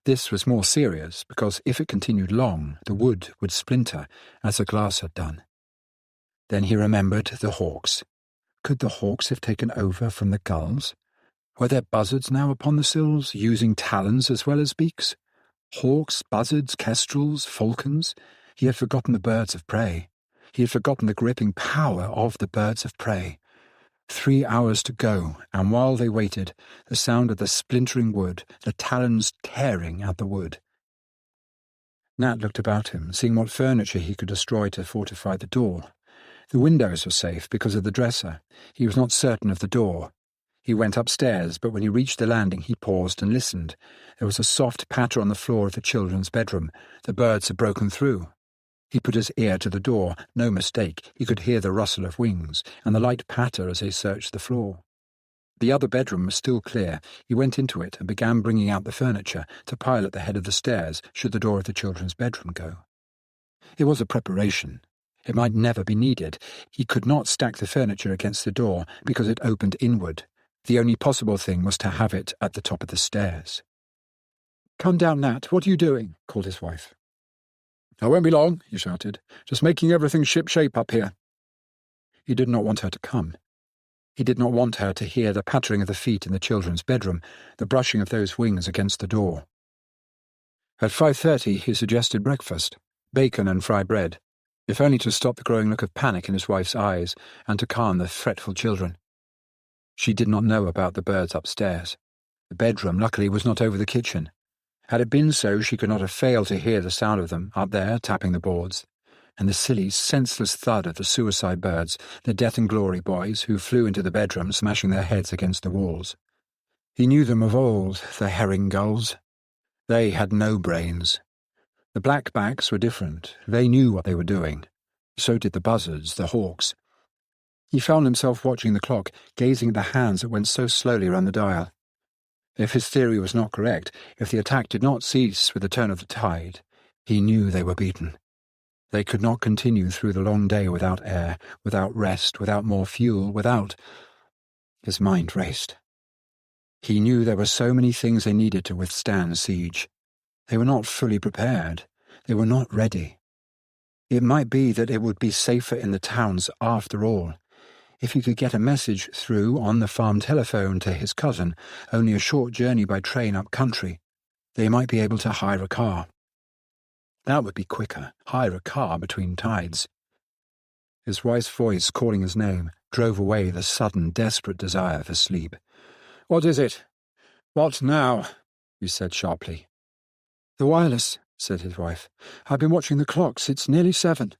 This was more serious, because if it continued long, the wood would splinter, as the glass had done. Then he remembered the hawks. Could the hawks have taken over from the gulls? Were there buzzards now upon the sills, using talons as well as beaks? Hawks, buzzards, kestrels, falcons. He had forgotten the birds of prey. He had forgotten the gripping power of the birds of prey. 3 hours to go, and while they waited, the sound of the splintering wood, the talons tearing at the wood. Nat looked about him, seeing what furniture he could destroy to fortify the door. The windows were safe because of the dresser. He was not certain of the door. He went upstairs, but when he reached the landing he paused and listened. There was a soft patter on the floor of the children's bedroom. The birds had broken through. He put his ear to the door. No mistake. He could hear the rustle of wings, and the light patter as they searched the floor. The other bedroom was still clear. He went into it and began bringing out the furniture to pile at the head of the stairs should the door of the children's bedroom go. It was a preparation. It might never be needed. He could not stack the furniture against the door because it opened inward. The only possible thing was to have it at the top of the stairs. "Come down, Nat. What are you doing?" called his wife. "I won't be long," he shouted. "Just making everything ship-shape up here." He did not want her to come. He did not want her to hear the pattering of the feet in the children's bedroom, the brushing of those wings against the door. At 5:30 he suggested breakfast, bacon and fried bread, if only to stop the growing look of panic in his wife's eyes and to calm the fretful children. She did not know about the birds upstairs. The bedroom, luckily, was not over the kitchen. Had it been so, she could not have failed to hear the sound of them up there tapping the boards, and the silly, senseless thud of the suicide birds, the death and glory boys who flew into the bedroom smashing their heads against the walls. He knew them of old, the herring gulls. They had no brains. The blackbacks were different. They knew what they were doing. So did the buzzards, the hawks. He found himself watching the clock, gazing at the hands that went so slowly round the dial. If his theory was not correct, if the attack did not cease with the turn of the tide, he knew they were beaten. They could not continue through the long day without air, without rest, without more fuel, without— His mind raced. He knew there were so many things they needed to withstand siege. They were not fully prepared. They were not ready. It might be that it would be safer in the towns after all. If he could get a message through on the farm telephone to his cousin, only a short journey by train up country, they might be able to hire a car. That would be quicker, hire a car between tides. His wife's voice calling his name drove away the sudden, desperate desire for sleep. "What is it? What now?" he said sharply. "The wireless," said his wife. "I've been watching the clocks. It's nearly 7.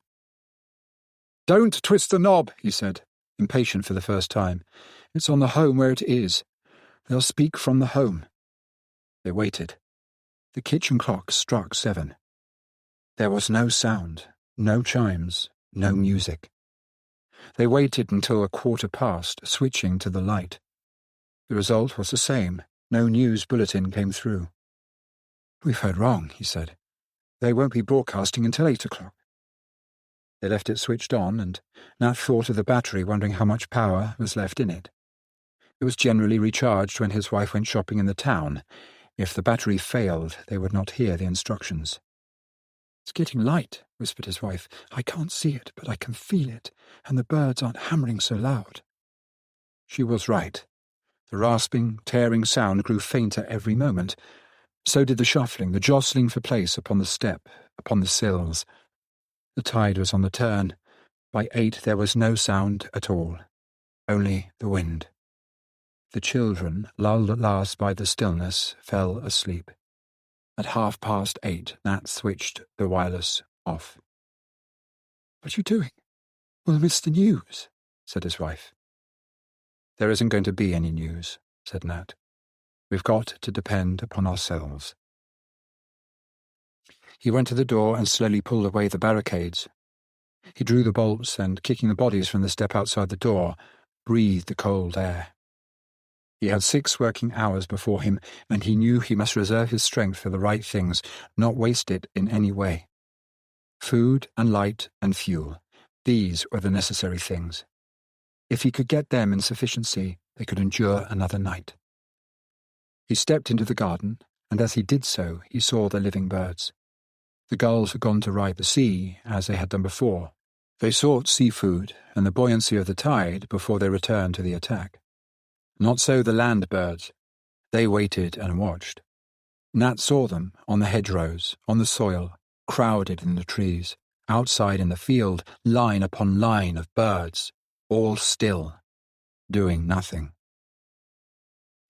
"Don't twist the knob," he said, impatient for the first time. "It's on the home where it is. They'll speak from the home." They waited. The kitchen clock struck 7. There was no sound, no chimes, no music. They waited until 1:15, switching to the light. The result was the same. No news bulletin came through. "We've heard wrong," he said. "They won't be broadcasting until 8 o'clock. They left it switched on, and Nat thought of the battery, wondering how much power was left in it. It was generally recharged when his wife went shopping in the town. If the battery failed, they would not hear the instructions. "It's getting light," whispered his wife. "I can't see it, but I can feel it, and the birds aren't hammering so loud." She was right. The rasping, tearing sound grew fainter every moment. So did the shuffling, the jostling for place upon the step, upon the sills. The tide was on the turn. By 8 there was no sound at all, only the wind. The children, lulled at last by the stillness, fell asleep. At 8:30, Nat switched the wireless off. "What are you doing? We'll miss the news," said his wife. "There isn't going to be any news," said Nat. "We've got to depend upon ourselves." He went to the door and slowly pulled away the barricades. He drew the bolts and, kicking the bodies from the step outside the door, breathed the cold air. He had 6 working hours before him, and he knew he must reserve his strength for the right things, not waste it in any way. Food and light and fuel, these were the necessary things. If he could get them in sufficiency, they could endure another night. He stepped into the garden, and as he did so, he saw the living birds. The gulls had gone to ride the sea, as they had done before. They sought seafood and the buoyancy of the tide before they returned to the attack. Not so the land birds. They waited and watched. Nat saw them on the hedgerows, on the soil, crowded in the trees, outside in the field, line upon line of birds, all still, doing nothing.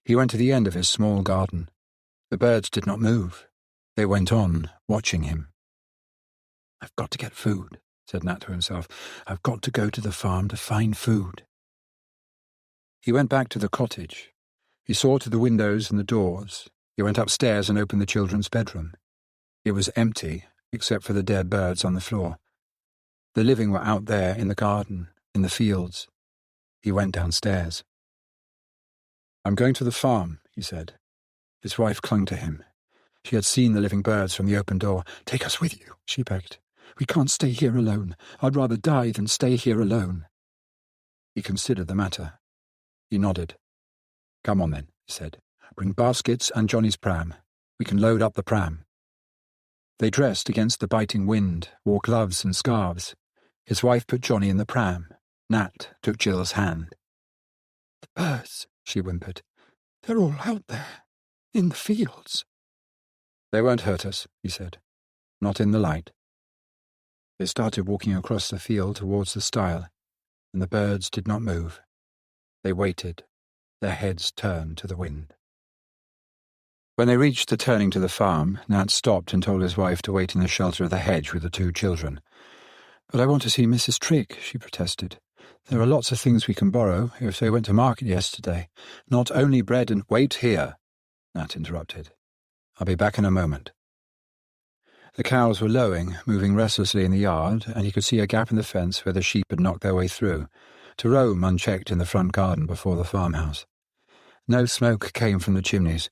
He went to the end of his small garden. The birds did not move. They went on, watching him. "I've got to get food," said Nat to himself. "I've got to go to the farm to find food." He went back to the cottage. He saw to the windows and the doors. He went upstairs and opened the children's bedroom. It was empty, except for the dead birds on the floor. The living were out there in the garden, in the fields. He went downstairs. "I'm going to the farm," he said. His wife clung to him. She had seen the living birds from the open door. "Take us with you," she begged. We can't stay here alone. I'd rather die than stay here alone. He considered the matter. He nodded. Come on then, he said. Bring baskets and Johnny's pram. We can load up the pram. They dressed against the biting wind, wore gloves and scarves. His wife put Johnny in the pram. Nat took Jill's hand. The birds, she whimpered. They're all out there, in the fields. They won't hurt us, he said. Not in the light. They started walking across the field towards the stile, and the birds did not move. They waited, their heads turned to the wind. When they reached the turning to the farm, Nat stopped and told his wife to wait in the shelter of the hedge with the two children. But I want to see Mrs. Trick, she protested. There are lots of things we can borrow if they went to market yesterday. Not only bread and— Wait here, Nat interrupted. I'll be back in a moment. The cows were lowing, moving restlessly in the yard, and he could see a gap in the fence where the sheep had knocked their way through, to roam unchecked in the front garden before the farmhouse. No smoke came from the chimneys.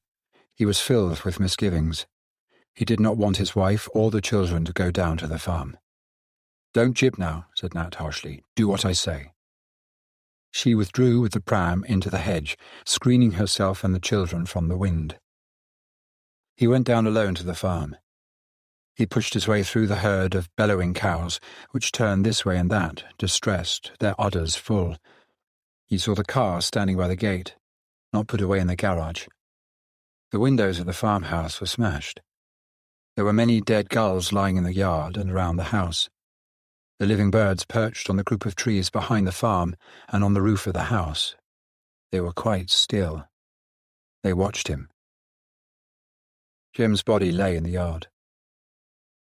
He was filled with misgivings. He did not want his wife or the children to go down to the farm. Don't jib now, said Nat harshly. Do what I say. She withdrew with the pram into the hedge, screening herself and the children from the wind. He went down alone to the farm. He pushed his way through the herd of bellowing cows, which turned this way and that, distressed, their udders full. He saw the car standing by the gate, not put away in the garage. The windows of the farmhouse were smashed. There were many dead gulls lying in the yard and around the house. The living birds perched on the group of trees behind the farm and on the roof of the house. They were quite still. They watched him. Jim's body lay in the yard.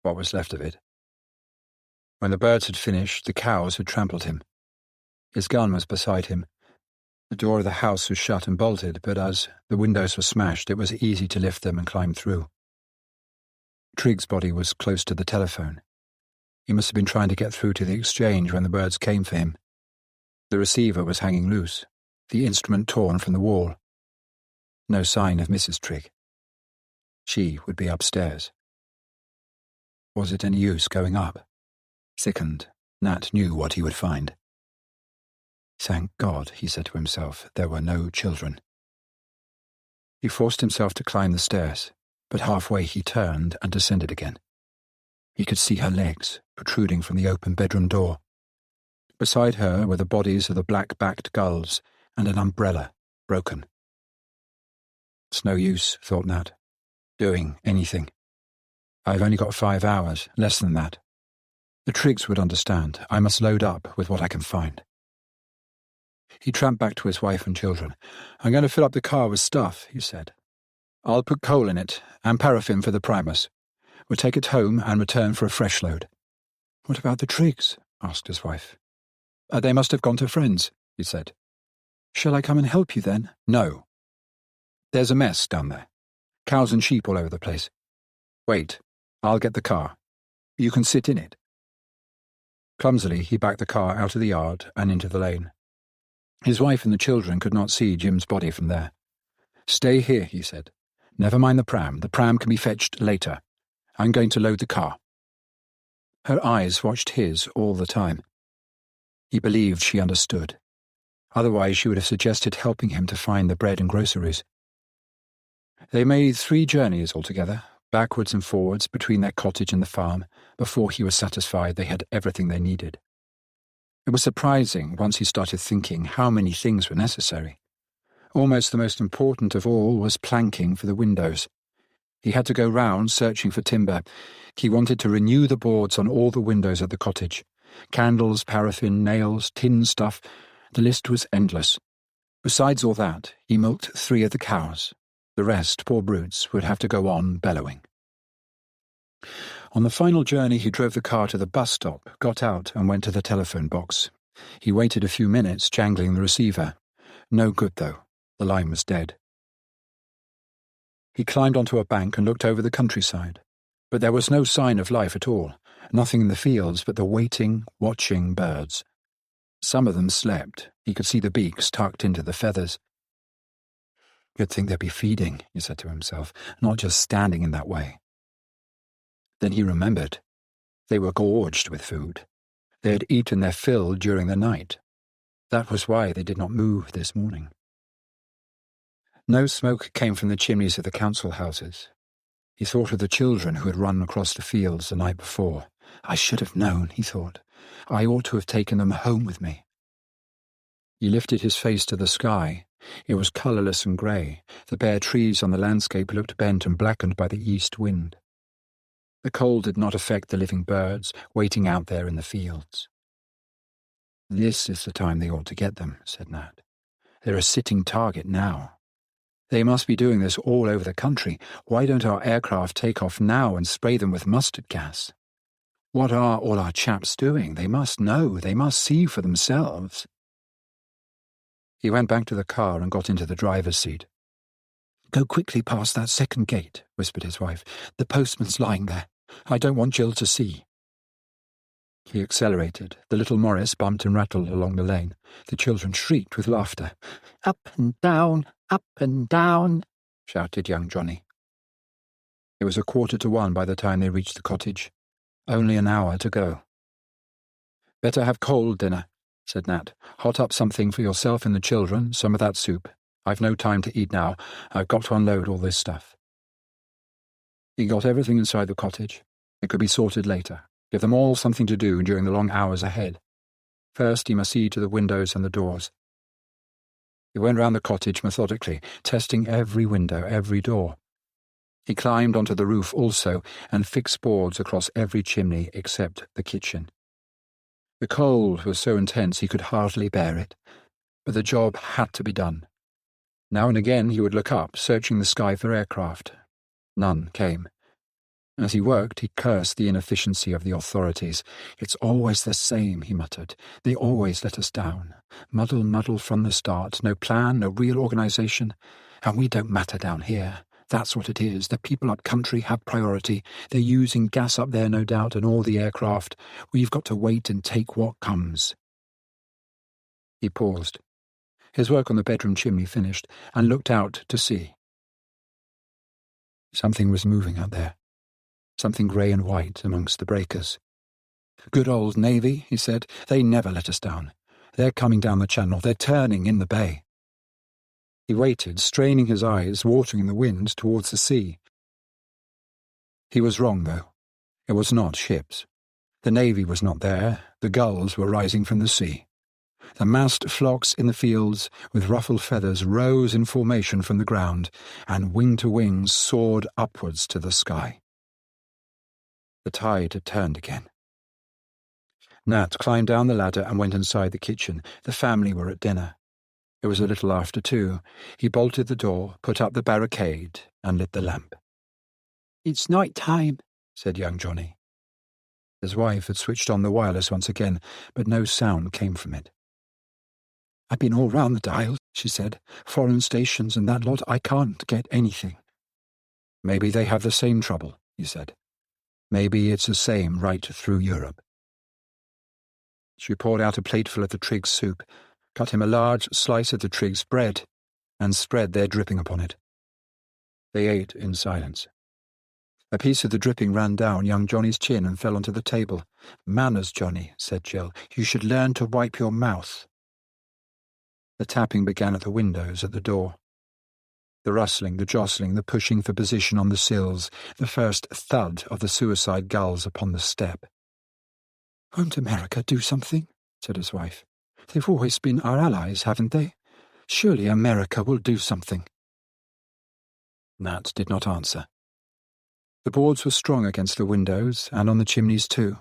What was left of it? When the birds had finished, the cows had trampled him. His gun was beside him. The door of the house was shut and bolted, but as the windows were smashed, it was easy to lift them and climb through. Triggs' body was close to the telephone. He must have been trying to get through to the exchange when the birds came for him. The receiver was hanging loose, the instrument torn from the wall. No sign of Mrs. Trigg. She would be upstairs. Was it any use going up? Sickened, Nat knew what he would find. Thank God, he said to himself, there were no children. He forced himself to climb the stairs, but halfway he turned and descended again. He could see her legs protruding from the open bedroom door. Beside her were the bodies of the black-backed gulls and an umbrella, broken. It's no use, thought Nat, doing anything. I've only got 5 hours, less than that. The Triggs would understand. I must load up with what I can find. He tramped back to his wife and children. I'm going to fill up the car with stuff, he said. I'll put coal in it and paraffin for the primers. We'll take it home and return for a fresh load. What about the Triggs? Asked his wife. They must have gone to friends, he said. Shall I come and help you then? No. There's a mess down there. Cows and sheep all over the place. Wait, I'll get the car. You can sit in it. Clumsily, he backed the car out of the yard and into the lane. His wife and the children could not see Jim's body from there. Stay here, he said. Never mind the pram. The pram can be fetched later. I'm going to load the car. Her eyes watched his all the time. He believed she understood. Otherwise, she would have suggested helping him to find the bread and groceries. They made 3 journeys altogether, backwards and forwards between their cottage and the farm, before he was satisfied they had everything they needed. It was surprising, once he started thinking, how many things were necessary. Almost the most important of all was planking for the windows. He had to go round searching for timber. He wanted to renew the boards on all the windows at the cottage. Candles, paraffin, nails, tin stuff. The list was endless. Besides all that, he milked 3 of the cows. The rest, poor brutes, would have to go on bellowing. On the final journey, he drove the car to the bus stop, got out and went to the telephone box. He waited a few minutes, jangling the receiver. No good, though. The line was dead. He climbed onto a bank and looked over the countryside. But there was no sign of life at all. Nothing in the fields but the waiting, watching birds. Some of them slept. He could see the beaks tucked into the feathers. Good thing they'd be feeding, he said to himself, not just standing in that way. Then he remembered. They were gorged with food. They had eaten their fill during the night. That was why they did not move this morning. No smoke came from the chimneys of the council houses. He thought of the children who had run across the fields the night before. I should have known, he thought. I ought to have taken them home with me. He lifted his face to the sky. It was colourless and grey. The bare trees on the landscape looked bent and blackened by the east wind. The cold did not affect the living birds waiting out there in the fields. This is the time they ought to get them, said Nat. They're a sitting target now. They must be doing this all over the country. Why don't our aircraft take off now and spray them with mustard gas? What are all our chaps doing? They must know. They must see for themselves. He went back to the car and got into the driver's seat. Go quickly past that second gate, whispered his wife. The postman's lying there. I don't want Jill to see. He accelerated. The little Morris bumped and rattled along the lane. The children shrieked with laughter. Up and down, shouted young Johnny. It was 1:15 by the time they reached the cottage. Only an hour to go. Better have cold dinner, said Nat. Hot up something for yourself and the children, some of that soup. I've no time to eat now. I've got to unload all this stuff. He got everything inside the cottage. It could be sorted later. Give them all something to do during the long hours ahead. First, he must see to the windows and the doors. He went round the cottage methodically, testing every window, every door. He climbed onto the roof also and fixed boards across every chimney except the kitchen. The cold was so intense he could hardly bear it, but the job had to be done. Now and again he would look up, searching the sky for aircraft. None came. As he worked, he cursed the inefficiency of the authorities. It's always the same, he muttered. They always let us down. Muddle from the start. No plan, no real organisation. And we don't matter down here. That's what it is. The people up country have priority. They're using gas up there, no doubt, and all the aircraft. We've got to wait and take what comes. He paused. His work on the bedroom chimney finished, and looked out to sea. Something was moving out there. Something grey and white amongst the breakers. Good old Navy, he said. They never let us down. They're coming down the channel. They're turning in the bay. He waited, straining his eyes, watering the wind towards the sea. He was wrong, though. It was not ships. The Navy was not there. The gulls were rising from the sea. The massed flocks in the fields, with ruffled feathers, rose in formation from the ground, and wing to wing soared upwards to the sky. The tide had turned again. Nat climbed down the ladder and went inside the kitchen. The family were at dinner. It was a little after 2. He bolted the door, put up the barricade, and lit the lamp. It's night time, said young Johnny. His wife had switched on the wireless once again, but no sound came from it. I've been all round the dial, she said. Foreign stations and that lot, I can't get anything. Maybe they have the same trouble, he said. Maybe it's the same right through Europe. She poured out a plateful of the Triggs soup, cut him a large slice of the Triggs bread, and spread their dripping upon it. They ate in silence. A piece of the dripping ran down young Johnny's chin and fell onto the table. Manners, Johnny, said Jill. You should learn to wipe your mouth. The tapping began at the windows, at the door. The rustling, the jostling, the pushing for position on the sills, the first thud of the suicide gulls upon the step. Won't America do something? Said his wife. They've always been our allies, haven't they? Surely America will do something. Nat did not answer. The boards were strong against the windows, and on the chimneys too.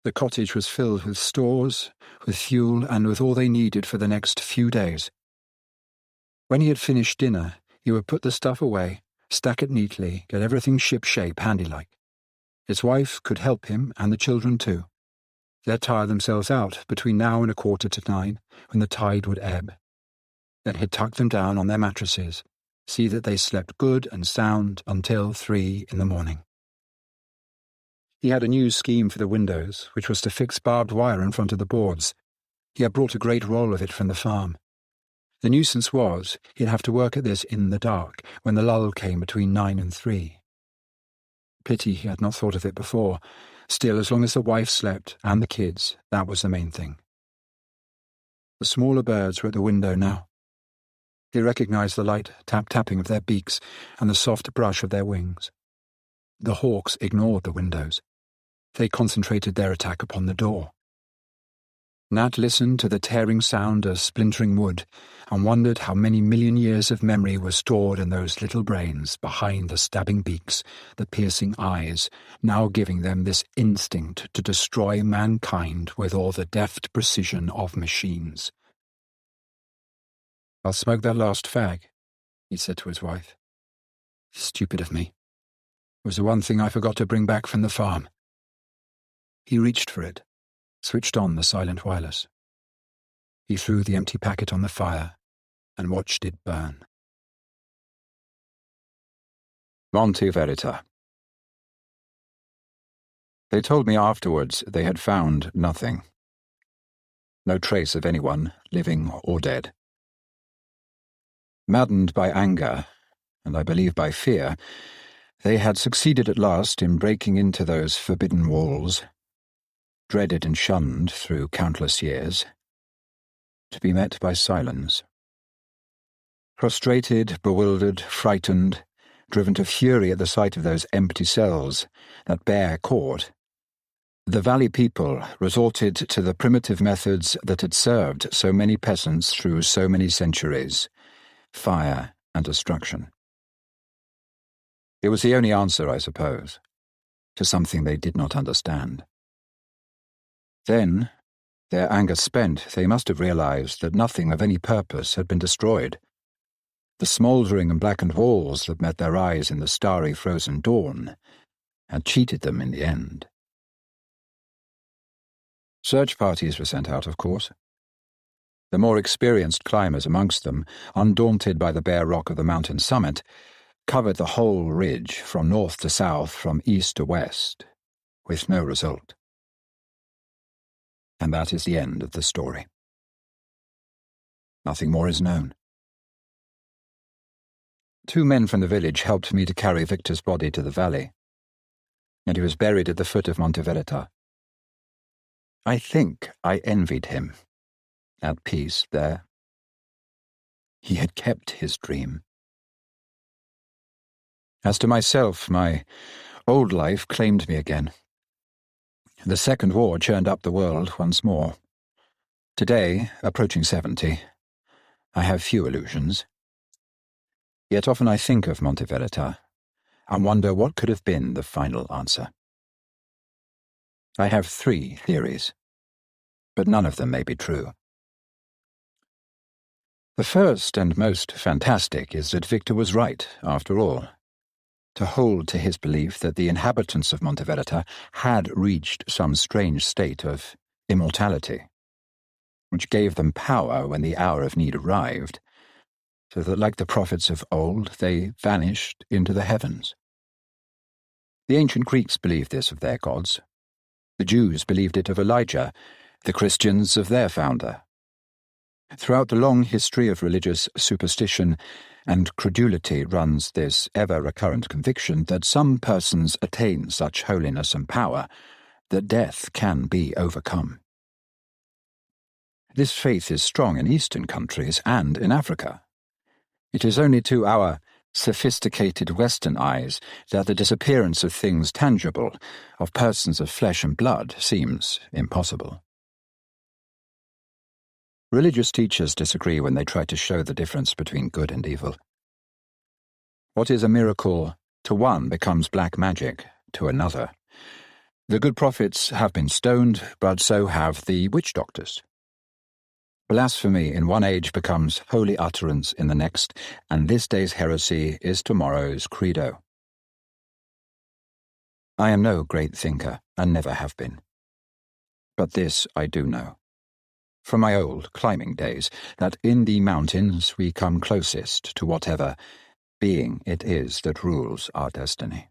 The cottage was filled with stores, with fuel, and with all they needed for the next few days. When he had finished dinner, he would put the stuff away, stack it neatly, get everything ship-shape, handy-like. His wife could help him, and the children too. They'd tire themselves out between now and 9:15, when the tide would ebb. Then he'd tuck them down on their mattresses, see that they slept good and sound until 3 in the morning. He had a new scheme for the windows, which was to fix barbed wire in front of the boards. He had brought a great roll of it from the farm. The nuisance was, he'd have to work at this in the dark, when the lull came between 9 and 3. Pity he had not thought of it before. Still, as long as the wife slept, and the kids, that was the main thing. The smaller birds were at the window now. He recognized the light tap-tapping of their beaks and the soft brush of their wings. The hawks ignored the windows. They concentrated their attack upon the door. Nat listened to the tearing sound of splintering wood and wondered how many million years of memory were stored in those little brains behind the stabbing beaks, the piercing eyes, now giving them this instinct to destroy mankind with all the deft precision of machines. "I'll smoke that last fag," he said to his wife. "Stupid of me. It was the one thing I forgot to bring back from the farm." He reached for it, switched on the silent wireless. He threw the empty packet on the fire and watched it burn. Monte Verita. They told me afterwards they had found nothing. No trace of anyone, living or dead. Maddened by anger, and I believe by fear, they had succeeded at last in breaking into those forbidden walls, dreaded and shunned through countless years, to be met by silence. Frustrated, bewildered, frightened, driven to fury at the sight of those empty cells, that bare court, the valley people resorted to the primitive methods that had served so many peasants through so many centuries: fire and destruction. It was the only answer, I suppose, to something they did not understand. Then, their anger spent, they must have realized that nothing of any purpose had been destroyed. The smouldering and blackened walls that met their eyes in the starry frozen dawn had cheated them in the end. Search parties were sent out, of course. The more experienced climbers amongst them, undaunted by the bare rock of the mountain summit, covered the whole ridge from north to south, from east to west, with no result. And that is the end of the story. Nothing more is known. 2 men from the village helped me to carry Victor's body to the valley, and he was buried at the foot of Monte Verita. I think I envied him, at peace there. He had kept his dream. As to myself, my old life claimed me again. The Second War churned up the world once more. Today, approaching 70, I have few illusions. Yet often I think of Monte Verita and wonder what could have been the final answer. I have 3 theories, but none of them may be true. The first and most fantastic is that Victor was right, after all, to hold to his belief that the inhabitants of Monte Verita had reached some strange state of immortality, which gave them power when the hour of need arrived, so that, like the prophets of old, they vanished into the heavens. The ancient Greeks believed this of their gods. The Jews believed it of Elijah, the Christians of their founder. Throughout the long history of religious superstition and credulity runs this ever-recurrent conviction that some persons attain such holiness and power that death can be overcome. This faith is strong in Eastern countries and in Africa. It is only to our sophisticated Western eyes that the disappearance of things tangible, of persons of flesh and blood, seems impossible. Religious teachers disagree when they try to show the difference between good and evil. What is a miracle to one becomes black magic to another. The good prophets have been stoned, but so have the witch doctors. Blasphemy in one age becomes holy utterance in the next, and this day's heresy is tomorrow's credo. I am no great thinker, and never have been. But this I do know, from my old climbing days, that in the mountains we come closest to whatever being it is that rules our destiny.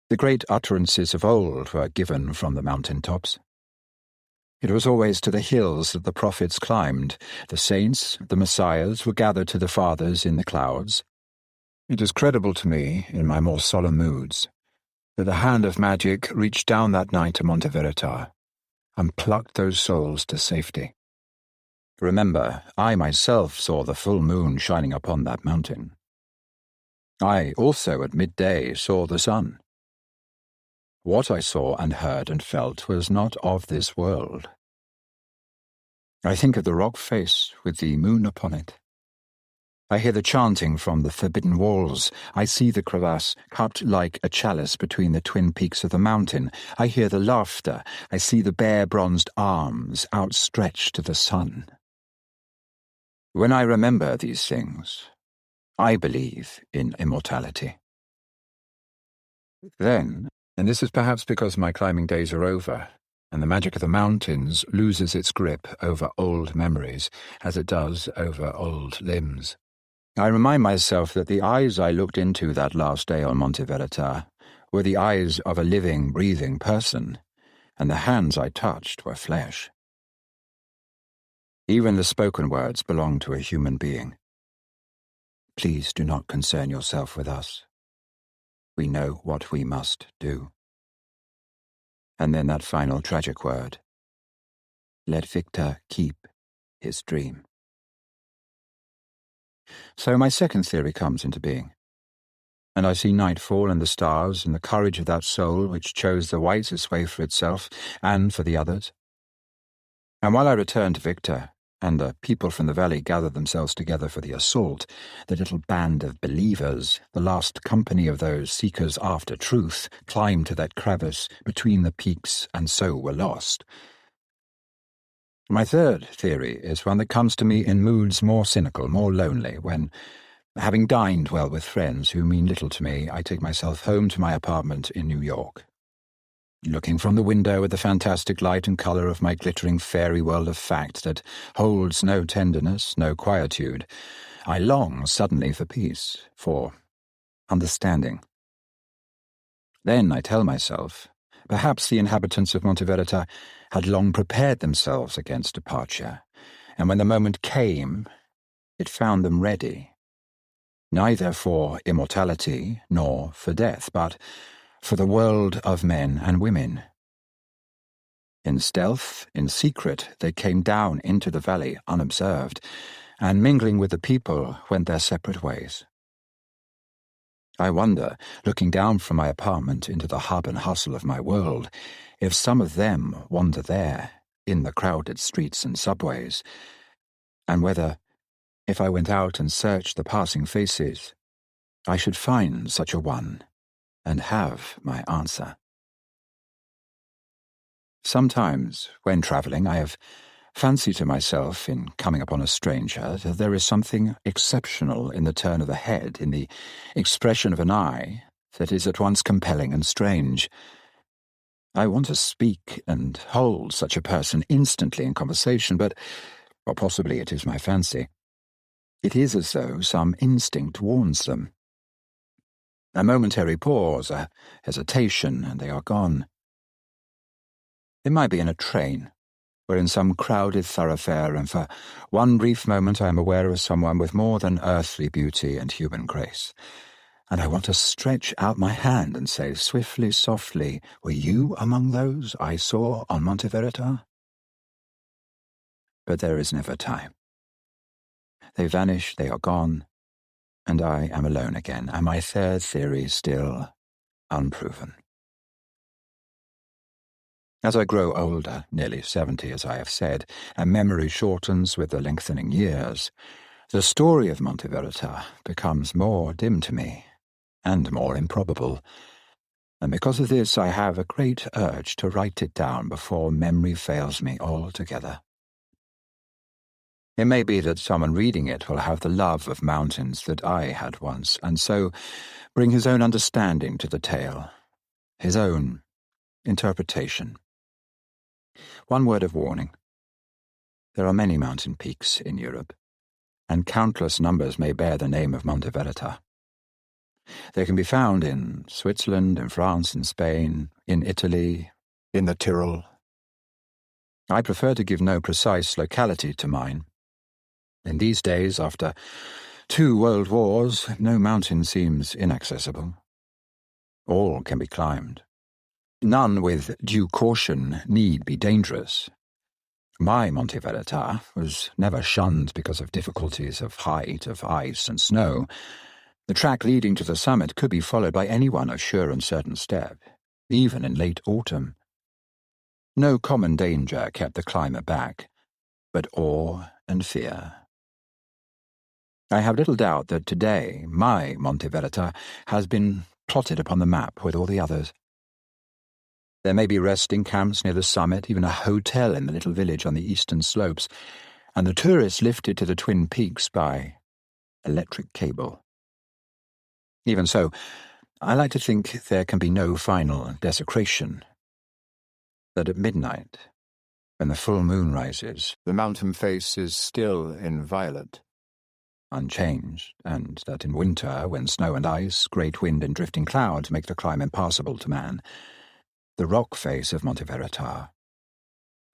The great utterances of old were given from the mountain tops. It was always to the hills that the prophets climbed. The saints, the messiahs, were gathered to the fathers in the clouds. It is credible to me, in my more solemn moods, that the hand of magic reached down that night to Monteverita and plucked those souls to safety. Remember, I myself saw the full moon shining upon that mountain. I also at midday saw the sun. What I saw and heard and felt was not of this world. I think of the rock face with the moon upon it. I hear the chanting from the forbidden walls. I see the crevasse cupped like a chalice between the twin peaks of the mountain. I hear the laughter. I see the bare bronzed arms outstretched to the sun. When I remember these things, I believe in immortality. Then, and this is perhaps because my climbing days are over, and the magic of the mountains loses its grip over old memories, as it does over old limbs, I remind myself that the eyes I looked into that last day on Monteverita were the eyes of a living, breathing person, and the hands I touched were flesh. Even the spoken words belong to a human being. Please do not concern yourself with us. We know what we must do. And then that final tragic word. Let Victor keep his dream. So my second theory comes into being, and I see nightfall and the stars and the courage of that soul which chose the wisest way for itself and for the others. And while I return to Victor, and the people from the valley gather themselves together for the assault, the little band of believers, the last company of those seekers after truth, climbed to that crevice between the peaks and so were lost. My third theory is one that comes to me in moods more cynical, more lonely, when, having dined well with friends who mean little to me, I take myself home to my apartment in New York. Looking from the window at the fantastic light and colour of my glittering fairy world of fact that holds no tenderness, no quietude, I long suddenly for peace, for understanding. Then I tell myself, perhaps the inhabitants of Monteverita had long prepared themselves against departure, and when the moment came, it found them ready, neither for immortality nor for death, but for the world of men and women. In stealth, in secret, they came down into the valley unobserved, and mingling with the people went their separate ways. I wonder, looking down from my apartment into the hub and hustle of my world, if some of them wander there, in the crowded streets and subways, and whether, if I went out and searched the passing faces, I should find such a one and have my answer. Sometimes, when travelling, I have fancied to myself, in coming upon a stranger, that there is something exceptional in the turn of the head, in the expression of an eye, that is at once compelling and strange. I want to speak and hold such a person instantly in conversation, but, or possibly it is my fancy, it is as though some instinct warns them. A momentary pause, a hesitation, and they are gone. It might be in a train, or in some crowded thoroughfare, and for one brief moment I am aware of someone with more than earthly beauty and human grace, and I want to stretch out my hand and say swiftly, softly, were you among those I saw on Monteverita? But there is never time. They vanish, they are gone, and I am alone again, and my third theory still unproven. As I grow older, nearly 70 as I have said, and memory shortens with the lengthening years, the story of Monteverita becomes more dim to me, and more improbable, and because of this I have a great urge to write it down before memory fails me altogether. It may be that someone reading it will have the love of mountains that I had once, and so bring his own understanding to the tale, his own interpretation. One word of warning. There are many mountain peaks in Europe, and countless numbers may bear the name of Monteverita. They can be found in Switzerland, in France, in Spain, in Italy, in the Tyrol. I prefer to give no precise locality to mine. In these days, after 2 world wars, no mountain seems inaccessible. All can be climbed. None with due caution need be dangerous. My Monte Verità was never shunned because of difficulties of height, of ice and snow. The track leading to the summit could be followed by anyone of sure and certain step, even in late autumn. No common danger kept the climber back, but awe and fear. I have little doubt that today my Monte Verità has been plotted upon the map with all the others. There may be resting camps near the summit, even a hotel in the little village on the eastern slopes, and the tourists lifted to the twin peaks by electric cable. Even so, I like to think there can be no final desecration. That at midnight, when the full moon rises, the mountain face is still inviolate, unchanged, and that in winter, when snow and ice, great wind and drifting clouds make the climb impassable to man, the rock face of Monte Verità,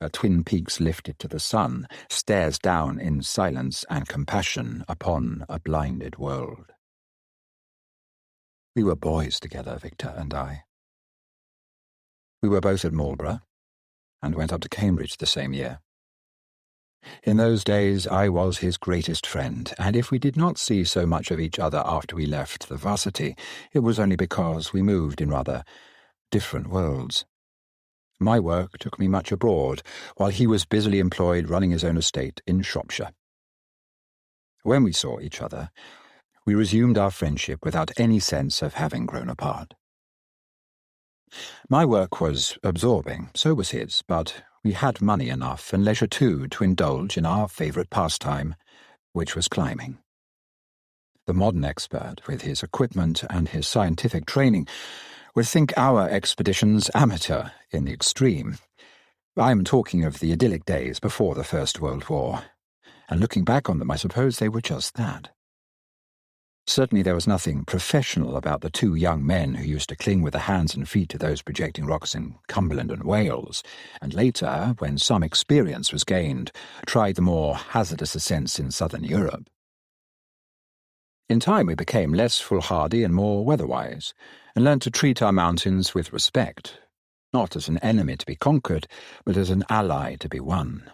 her twin peaks lifted to the sun, stares down in silence and compassion upon a blinded world. We were boys together, Victor and I. We were both at Marlborough, and went up to Cambridge the same year. In those days I was his greatest friend, and if we did not see so much of each other after we left the varsity, it was only because we moved in rather different worlds. My work took me much abroad, while he was busily employed running his own estate in Shropshire. When we saw each other, we resumed our friendship without any sense of having grown apart. My work was absorbing, so was his, but we had money enough and leisure too to indulge in our favourite pastime, which was climbing. The modern expert, with his equipment and his scientific training, would think our expeditions amateur in the extreme. I am talking of the idyllic days before the First World War, and looking back on them, I suppose they were just that. Certainly there was nothing professional about the two young men who used to cling with their hands and feet to those projecting rocks in Cumberland and Wales, and later, when some experience was gained, tried the more hazardous ascents in southern Europe. In time we became less foolhardy and more weather-wise, and learned to treat our mountains with respect, not as an enemy to be conquered, but as an ally to be won.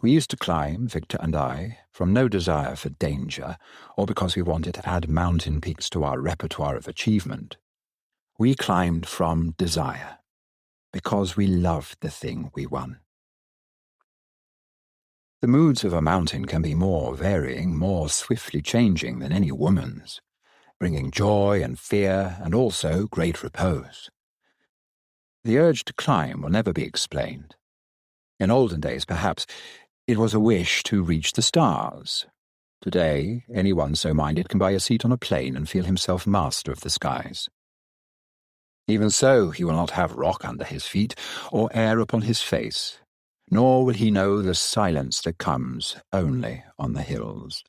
We used to climb, Victor and I, from no desire for danger, or because we wanted to add mountain peaks to our repertoire of achievement. We climbed from desire, because we loved the thing we won. The moods of a mountain can be more varying, more swiftly changing than any woman's, bringing joy and fear and also great repose. The urge to climb will never be explained. In olden days, perhaps, it was a wish to reach the stars. Today, anyone so minded can buy a seat on a plane and feel himself master of the skies. Even so, he will not have rock under his feet or air upon his face, nor will he know the silence that comes only on the hills.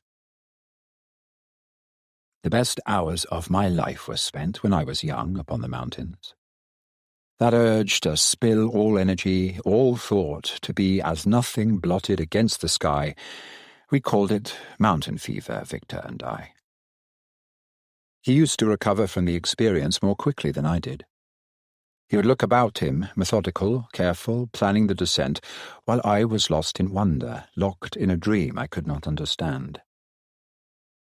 The best hours of my life were spent when I was young upon the mountains. That urge to spill all energy, all thought, to be as nothing blotted against the sky, we called it mountain fever, Victor and I. He used to recover from the experience more quickly than I did. He would look about him, methodical, careful, planning the descent, while I was lost in wonder, locked in a dream I could not understand.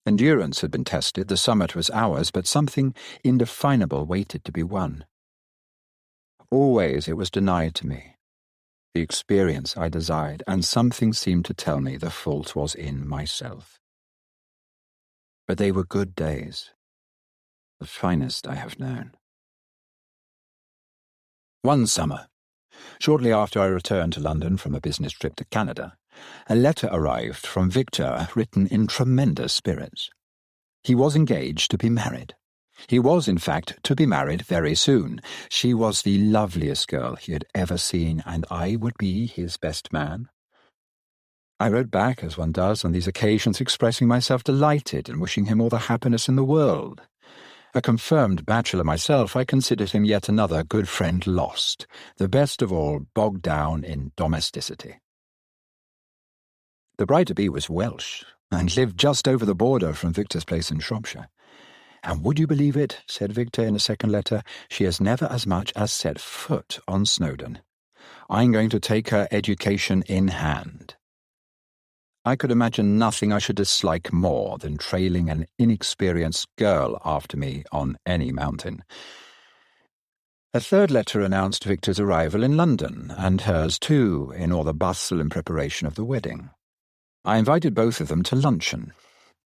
Endurance had been tested, the summit was ours, but something indefinable waited to be won. Always it was denied to me, the experience I desired, and something seemed to tell me the fault was in myself. But they were good days, the finest I have known. One summer, shortly after I returned to London from a business trip to Canada, a letter arrived from Victor written in tremendous spirits. He was engaged to be married. He was, in fact, to be married very soon. She was the loveliest girl he had ever seen, and I would be his best man. I wrote back, as one does on these occasions, expressing myself delighted and wishing him all the happiness in the world. A confirmed bachelor myself, I considered him yet another good friend lost, the best of all bogged down in domesticity. The bride-to-be was Welsh, and lived just over the border from Victor's place in Shropshire. And would you believe it, said Victor in a second letter, she has never as much as set foot on Snowdon. I'm going to take her education in hand. I could imagine nothing I should dislike more than trailing an inexperienced girl after me on any mountain. A third letter announced Victor's arrival in London, and hers too, in all the bustle and preparation of the wedding. I invited both of them to luncheon.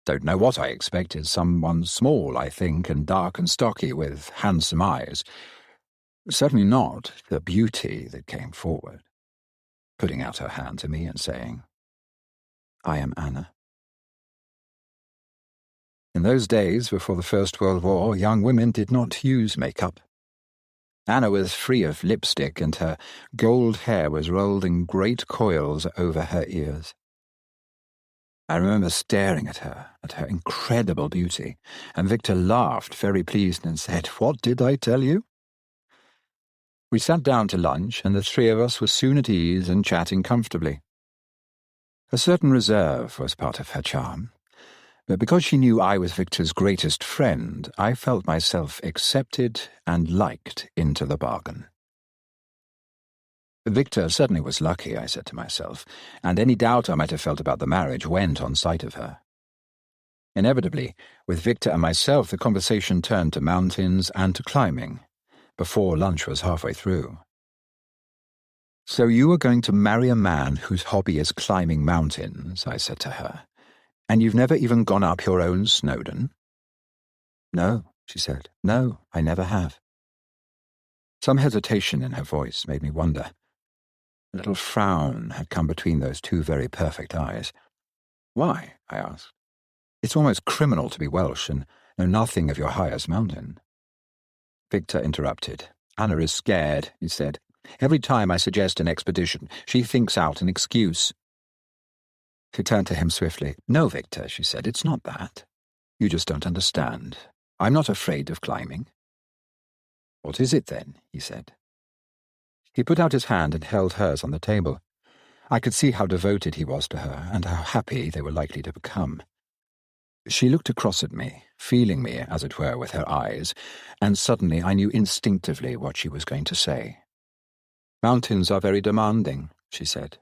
Don't know what I expected, someone small, I think, and dark and stocky, with handsome eyes. Certainly not the beauty that came forward, putting out her hand to me and saying, I am Anna. In those days, before the First World War, young women did not use makeup. Anna was free of lipstick, and her gold hair was rolled in great coils over her ears. I remember staring at her incredible beauty, and Victor laughed, very pleased, and said, "What did I tell you?" We sat down to lunch, and the three of us were soon at ease and chatting comfortably. A certain reserve was part of her charm, but because she knew I was Victor's greatest friend, I felt myself accepted and liked into the bargain. Victor certainly was lucky, I said to myself, and any doubt I might have felt about the marriage went on sight of her. Inevitably, with Victor and myself, the conversation turned to mountains and to climbing, before lunch was halfway through. "So you are going to marry a man whose hobby is climbing mountains," I said to her, "and you've never even gone up your own Snowdon?" "No," she said. "No, I never have." Some hesitation in her voice made me wonder. A little frown had come between those two very perfect eyes. "Why?" I asked. "It's almost criminal to be Welsh and know nothing of your highest mountain." Victor interrupted. "Anna is scared," he said. "Every time I suggest an expedition, she thinks out an excuse." She turned to him swiftly. "No, Victor," she said, "it's not that. You just don't understand. I'm not afraid of climbing." "What is it, then?" he said. He put out his hand and held hers on the table. I could see how devoted he was to her, and how happy they were likely to become. She looked across at me, feeling me, as it were, with her eyes, and suddenly I knew instinctively what she was going to say. "Mountains are very demanding," she said.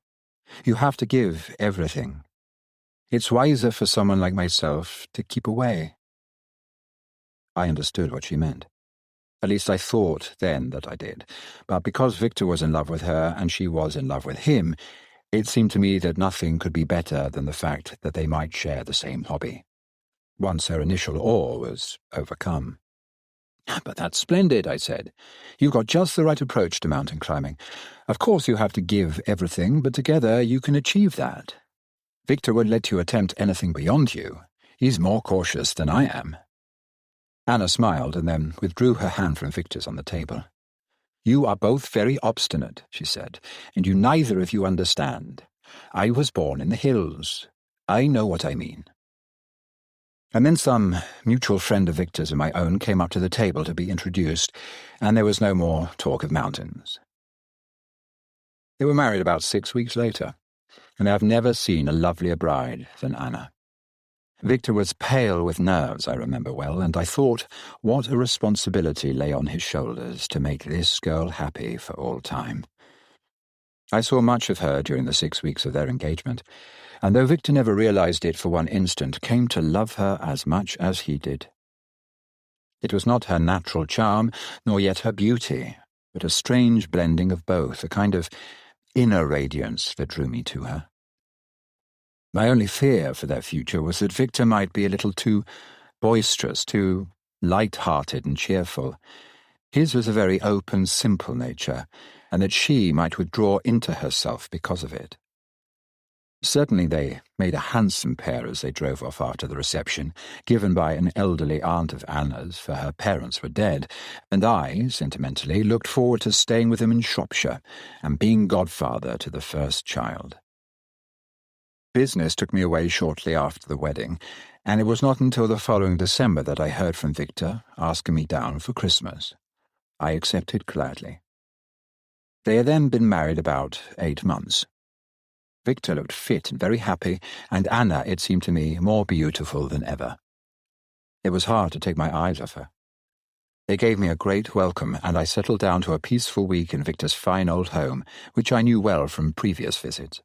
"You have to give everything. It's wiser for someone like myself to keep away." I understood what she meant. At least I thought then that I did. But because Victor was in love with her and she was in love with him, it seemed to me that nothing could be better than the fact that they might share the same hobby. Once her initial awe was overcome. "But that's splendid," I said. "You've got just the right approach to mountain climbing. Of course you have to give everything, but together you can achieve that. Victor won't let you attempt anything beyond you. He's more cautious than I am." Anna smiled and then withdrew her hand from Victor's on the table. "You are both very obstinate," she said, "and you neither of you understand. I was born in the hills. I know what I mean." And then some mutual friend of Victor's and my own came up to the table to be introduced, and there was no more talk of mountains. They were married about 6 weeks later, and I have never seen a lovelier bride than Anna. Victor was pale with nerves, I remember well, and I thought what a responsibility lay on his shoulders to make this girl happy for all time. I saw much of her during the 6 weeks of their engagement, and though Victor never realized it for one instant, came to love her as much as he did. It was not her natural charm, nor yet her beauty, but a strange blending of both, a kind of inner radiance that drew me to her. My only fear for their future was that Victor might be a little too boisterous, too light-hearted and cheerful. His was a very open, simple nature, and that she might withdraw into herself because of it. Certainly they made a handsome pair as they drove off after the reception, given by an elderly aunt of Anna's, for her parents were dead, and I, sentimentally, looked forward to staying with them in Shropshire and being godfather to the first child. Business took me away shortly after the wedding, and it was not until the following December that I heard from Victor asking me down for Christmas. I accepted gladly. They had then been married about 8 months. Victor looked fit and very happy, and Anna, it seemed to me, more beautiful than ever. It was hard to take my eyes off her. They gave me a great welcome, and I settled down to a peaceful week in Victor's fine old home, which I knew well from previous visits.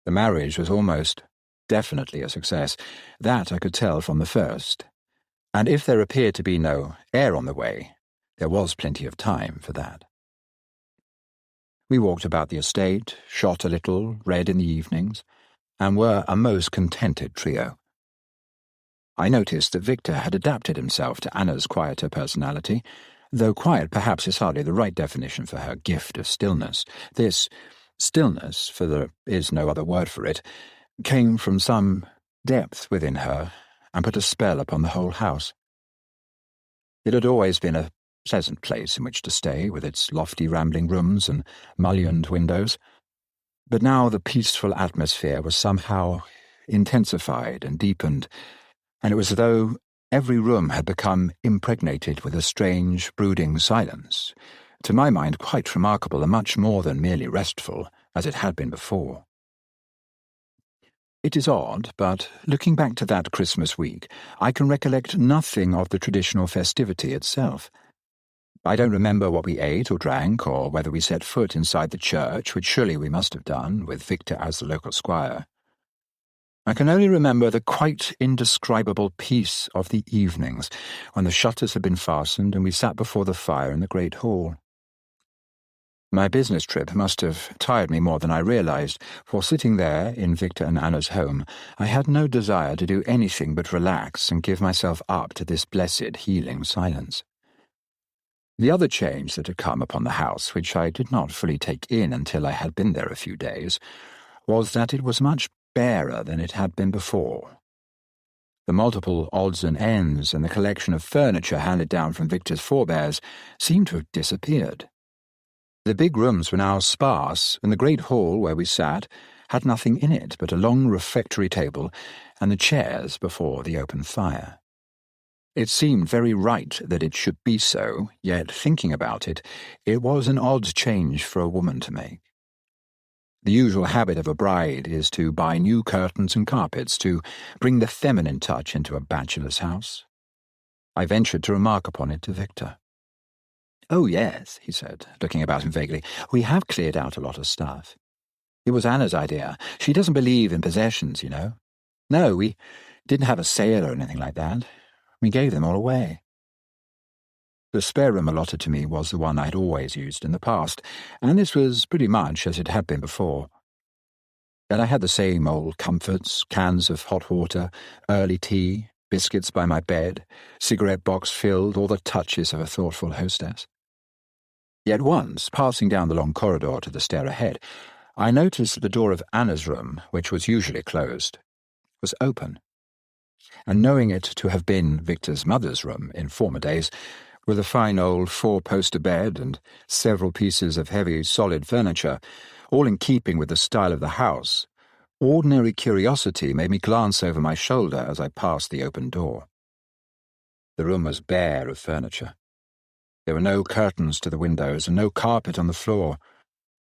The marriage was almost definitely a success. That I could tell from the first. And if there appeared to be no heir on the way, there was plenty of time for that. We walked about the estate, shot a little, read in the evenings, and were a most contented trio. I noticed that Victor had adapted himself to Anna's quieter personality, though quiet perhaps is hardly the right definition for her gift of stillness. This stillness, for there is no other word for it, came from some depth within her and put a spell upon the whole house. It had always been a pleasant place in which to stay, with its lofty rambling rooms and mullioned windows, but now the peaceful atmosphere was somehow intensified and deepened, and it was as though every room had become impregnated with a strange, brooding silence, to my mind quite remarkable and much more than merely restful, as it had been before. It is odd, but looking back to that Christmas week, I can recollect nothing of the traditional festivity itself. I don't remember what we ate or drank, or whether we set foot inside the church, which surely we must have done, with Victor as the local squire. I can only remember the quite indescribable peace of the evenings, when the shutters had been fastened and we sat before the fire in the great hall. My business trip must have tired me more than I realized, for sitting there in Victor and Anna's home, I had no desire to do anything but relax and give myself up to this blessed, healing silence. The other change that had come upon the house, which I did not fully take in until I had been there a few days, was that it was much barer than it had been before. The multiple odds and ends and the collection of furniture handed down from Victor's forebears seemed to have disappeared. The big rooms were now sparse, and the great hall where we sat had nothing in it but a long refectory table and the chairs before the open fire. It seemed very right that it should be so, yet thinking about it, it was an odd change for a woman to make. The usual habit of a bride is to buy new curtains and carpets to bring the feminine touch into a bachelor's house. I ventured to remark upon it to Victor. "Oh, yes," he said, looking about him vaguely. "We have cleared out a lot of stuff. It was Anna's idea. She doesn't believe in possessions, you know. No, we didn't have a sale or anything like that. We gave them all away." The spare room allotted to me was the one I had always used in the past, and this was pretty much as it had been before. And I had the same old comforts, cans of hot water, early tea, biscuits by my bed, cigarette box filled, all the touches of a thoughtful hostess. Yet once, passing down the long corridor to the stair ahead, I noticed that the door of Anna's room, which was usually closed, was open. And knowing it to have been Victor's mother's room in former days, with a fine old four-poster bed and several pieces of heavy, solid furniture, all in keeping with the style of the house, ordinary curiosity made me glance over my shoulder as I passed the open door. The room was bare of furniture. There were no curtains to the windows and no carpet on the floor.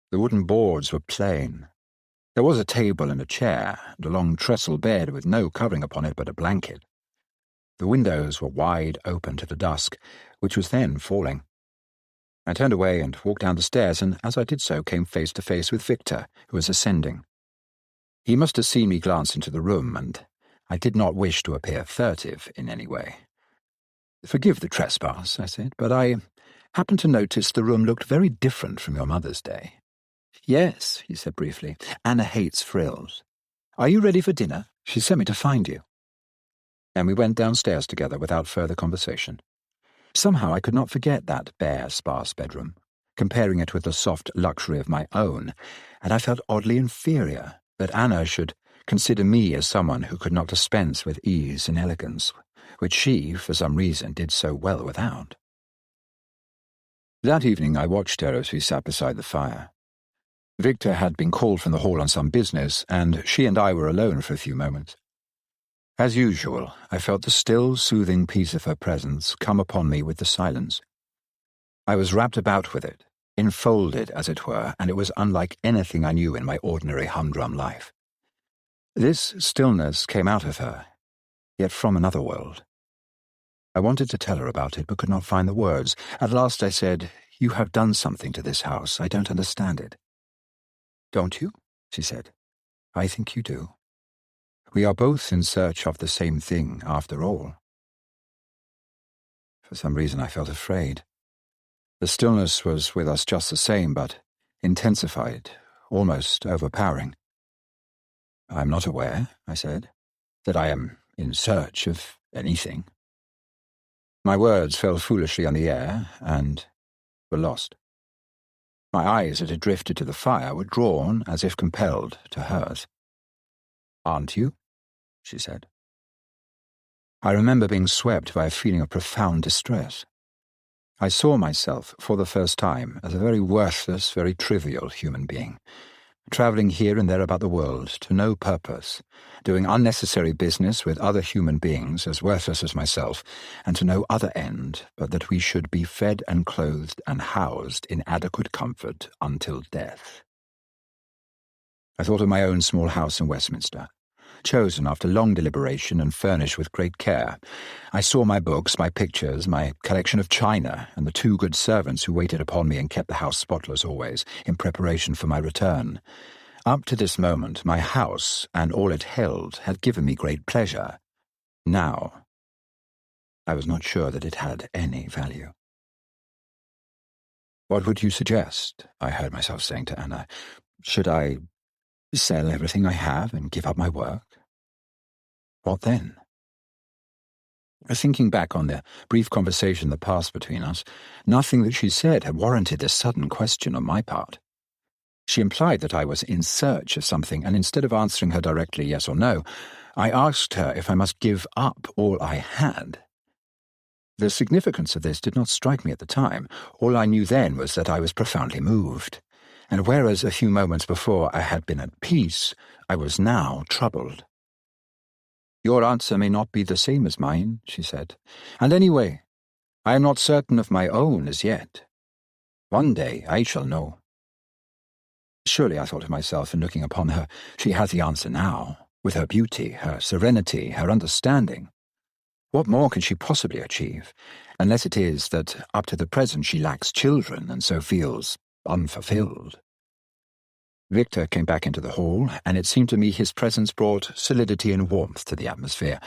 The wooden boards were plain. There was a table and a chair, and a long trestle bed with no covering upon it but a blanket. The windows were wide open to the dusk, which was then falling. I turned away and walked down the stairs, and as I did so came face to face with Victor, who was ascending. He must have seen me glance into the room, and I did not wish to appear furtive in any way. "Forgive the trespass," I said, "but I happened to notice the room looked very different from your mother's day." "Yes," he said briefly, "Anna hates frills. Are you ready for dinner? She sent me to find you." And we went downstairs together without further conversation. Somehow I could not forget that bare, sparse bedroom, comparing it with the soft luxury of my own, and I felt oddly inferior that Anna should consider me as someone who could not dispense with ease and elegance, which she, for some reason, did so well without. That evening I watched her as we sat beside the fire. Victor had been called from the hall on some business, and she and I were alone for a few moments. As usual, I felt the still, soothing peace of her presence come upon me with the silence. I was wrapped about with it, enfolded, as it were, and it was unlike anything I knew in my ordinary humdrum life. This stillness came out of her, yet from another world. I wanted to tell her about it, but could not find the words. At last I said, "You have done something to this house. I don't understand it." "Don't you?" she said. "I think you do. We are both in search of the same thing, after all." For some reason I felt afraid. The stillness was with us just the same, but intensified, almost overpowering. "I am not aware," I said, "that I am in search of anything." My words fell foolishly on the air and were lost. My eyes that had drifted to the fire were drawn, as if compelled, to hers. "Aren't you?" she said. I remember being swept by a feeling of profound distress. I saw myself, for the first time, as a very worthless, very trivial human being, travelling here and there about the world to no purpose, doing unnecessary business with other human beings as worthless as myself, and to no other end but that we should be fed and clothed and housed in adequate comfort until death. I thought of my own small house in Westminster, chosen after long deliberation and furnished with great care. I saw my books, my pictures, my collection of china, and the 2 good servants who waited upon me and kept the house spotless always, in preparation for my return. Up to this moment, my house and all it held had given me great pleasure. Now, I was not sure that it had any value. "What would you suggest?" I heard myself saying to Anna. "Should I sell everything I have and give up my work? What then?" Thinking back on the brief conversation that passed between us, nothing that she said had warranted this sudden question on my part. She implied that I was in search of something, and instead of answering her directly yes or no, I asked her if I must give up all I had. The significance of this did not strike me at the time. All I knew then was that I was profoundly moved. And whereas a few moments before I had been at peace, I was now troubled. "Your answer may not be the same as mine," she said. "And anyway, I am not certain of my own as yet. One day I shall know." Surely, I thought to myself in looking upon her, she has the answer now, with her beauty, her serenity, her understanding. What more can she possibly achieve, unless it is that up to the present she lacks children and so feels unfulfilled? Victor came back into the hall, and it seemed to me his presence brought solidity and warmth to the atmosphere.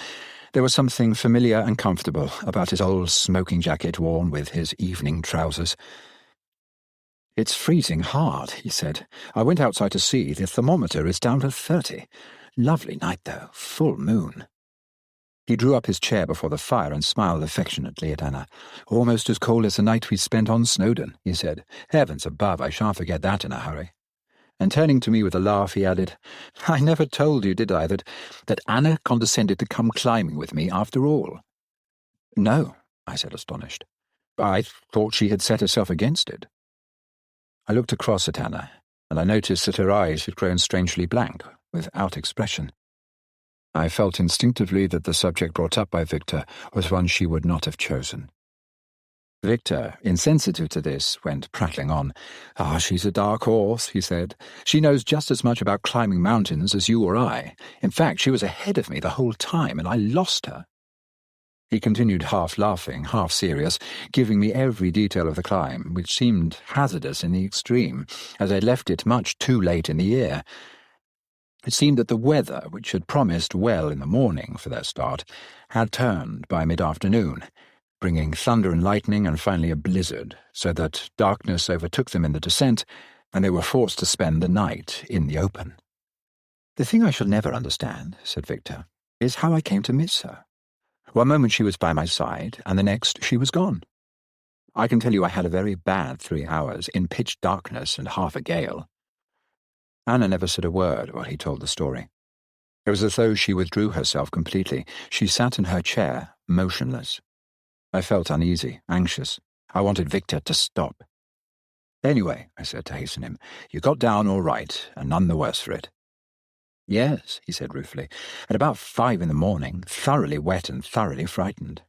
There was something familiar and comfortable about his old smoking jacket worn with his evening trousers. "It's freezing hard," he said. "I went outside to see. The thermometer is down to 30. Lovely night, though. Full moon." He drew up his chair before the fire and smiled affectionately at Anna. "Almost as cold as the night we spent on Snowdon," he said. "Heavens above, I shan't forget that in a hurry." And turning to me with a laugh, he added, "I never told you, did I, that Anna condescended to come climbing with me after all?" "No," I said, astonished. "I thought she had set herself against it." I looked across at Anna, and I noticed that her eyes had grown strangely blank, without expression. I felt instinctively that the subject brought up by Victor was one she would not have chosen. Victor, insensitive to this, went prattling on. She's a dark horse," he said. "She knows just as much about climbing mountains as you or I. In fact, she was ahead of me the whole time, and I lost her." He continued half laughing, half serious, giving me every detail of the climb, which seemed hazardous in the extreme, as I left it much too late in the year. It seemed that the weather, which had promised well in the morning for their start, had turned by mid-afternoon, bringing thunder and lightning and finally a blizzard, so that darkness overtook them in the descent, and they were forced to spend the night in the open. "The thing I shall never understand," said Victor, "is how I came to miss her. One moment she was by my side, and the next she was gone. I can tell you I had a very bad 3 hours, in pitch darkness and half a gale." Anna never said a word while he told the story. It was as though she withdrew herself completely. She sat in her chair, motionless. I felt uneasy, anxious. I wanted Victor to stop. "Anyway," I said to hasten him, "you got down all right, and none the worse for it." "Yes," he said ruefully, "at about 5 in the morning, thoroughly wet and thoroughly frightened."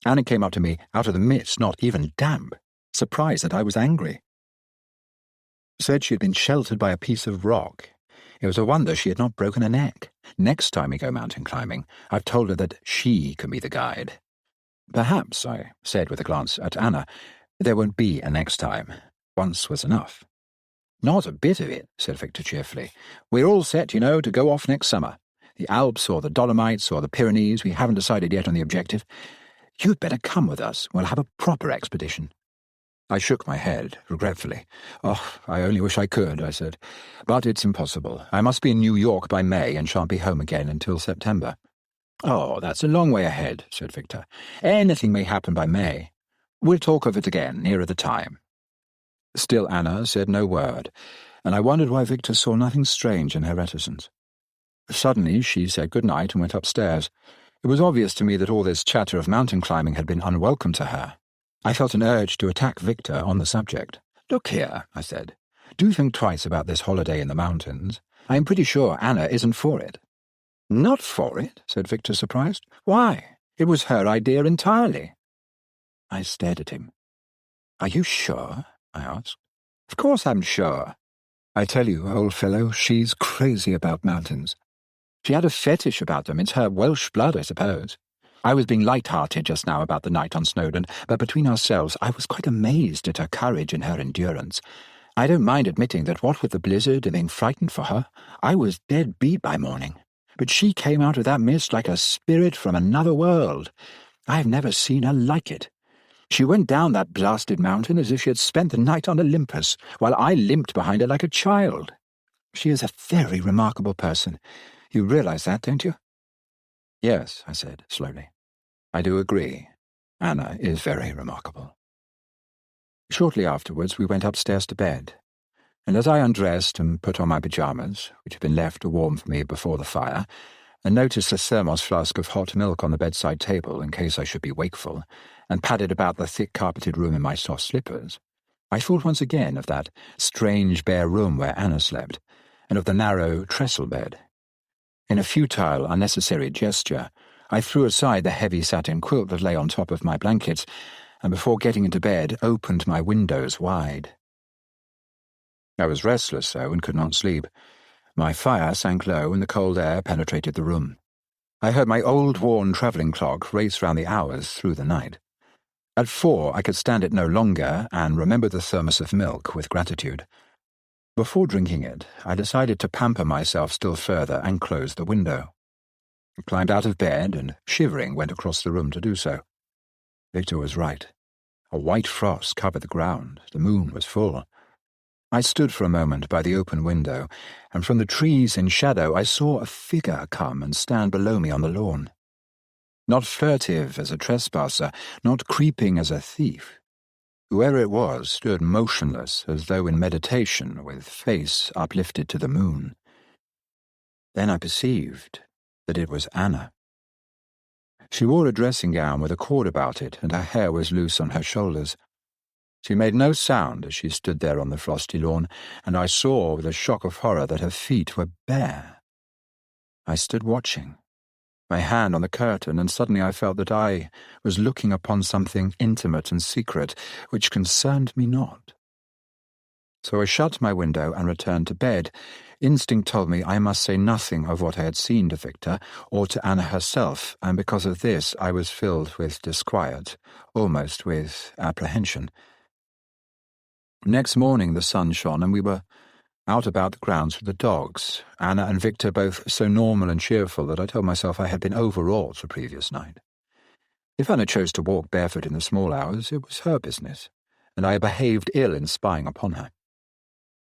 Anna came up to me out of the mist, not even damp, surprised that I was angry. Said she had been sheltered by a piece of rock. It was a wonder she had not broken her neck. Next time we go mountain climbing, I've told her that she can be the guide. Perhaps, I said with a glance at Anna, there won't be a next time. Once was enough. Not a bit of it, said Victor cheerfully. We're all set, you know, to go off next summer. The Alps or the Dolomites or the Pyrenees, we haven't decided yet on the objective. You'd better come with us. We'll have a proper expedition. I shook my head, regretfully. Oh, I only wish I could, I said. But it's impossible. I must be in New York by May and shan't be home again until September. Oh, that's a long way ahead, said Victor. Anything may happen by May. We'll talk of it again, nearer the time. Still Anna said no word, and I wondered why Victor saw nothing strange in her reticence. Suddenly she said good night and went upstairs. It was obvious to me that all this chatter of mountain climbing had been unwelcome to her. I felt an urge to attack Victor on the subject. Look here, I said. Do think twice about this holiday in the mountains. I am pretty sure Anna isn't for it. Not for it, said Victor, surprised. Why? It was her idea entirely. I stared at him. Are you sure? I asked. Of course I'm sure. I tell you, old fellow, she's crazy about mountains. She had a fetish about them. It's her Welsh blood, I suppose. I was being light-hearted just now about the night on Snowdon, but between ourselves I was quite amazed at her courage and her endurance. I don't mind admitting that what with the blizzard and being frightened for her, I was dead beat by morning. But she came out of that mist like a spirit from another world. I've never seen her like it. She went down that blasted mountain as if she had spent the night on Olympus, while I limped behind her like a child. She is a very remarkable person. You realize that, don't you? Yes, I said, slowly. I do agree. Anna is very remarkable. Shortly afterwards we went upstairs to bed, and as I undressed and put on my pyjamas, which had been left to warm for me before the fire, and noticed a thermos flask of hot milk on the bedside table in case I should be wakeful, and padded about the thick carpeted room in my soft slippers, I thought once again of that strange bare room where Anna slept, and of the narrow trestle bed. In a futile, unnecessary gesture, I threw aside the heavy satin quilt that lay on top of my blankets, and before getting into bed, opened my windows wide. I was restless, though, and could not sleep. My fire sank low, and the cold air penetrated the room. I heard my old worn travelling clock race round the hours through the night. At 4 I could stand it no longer, and remembered the thermos of milk with gratitude. Before drinking it, I decided to pamper myself still further and close the window. I climbed out of bed and, shivering, went across the room to do so. Victor was right. A white frost covered the ground. The moon was full. I stood for a moment by the open window, and from the trees in shadow I saw a figure come and stand below me on the lawn. Not furtive as a trespasser, not creeping as a thief. Whoever it was stood motionless as though in meditation, with face uplifted to the moon. Then I perceived that it was Anna. She wore a dressing gown with a cord about it, and her hair was loose on her shoulders. She made no sound as she stood there on the frosty lawn, and I saw with a shock of horror that her feet were bare. I stood watching, my hand on the curtain, and suddenly I felt that I was looking upon something intimate and secret, which concerned me not. So I shut my window and returned to bed. Instinct told me I must say nothing of what I had seen to Victor, or to Anna herself, and because of this I was filled with disquiet, almost with apprehension. Next morning the sun shone, and we were out about the grounds with the dogs, Anna and Victor both so normal and cheerful that I told myself I had been overwrought the previous night. If Anna chose to walk barefoot in the small hours, it was her business, and I behaved ill in spying upon her.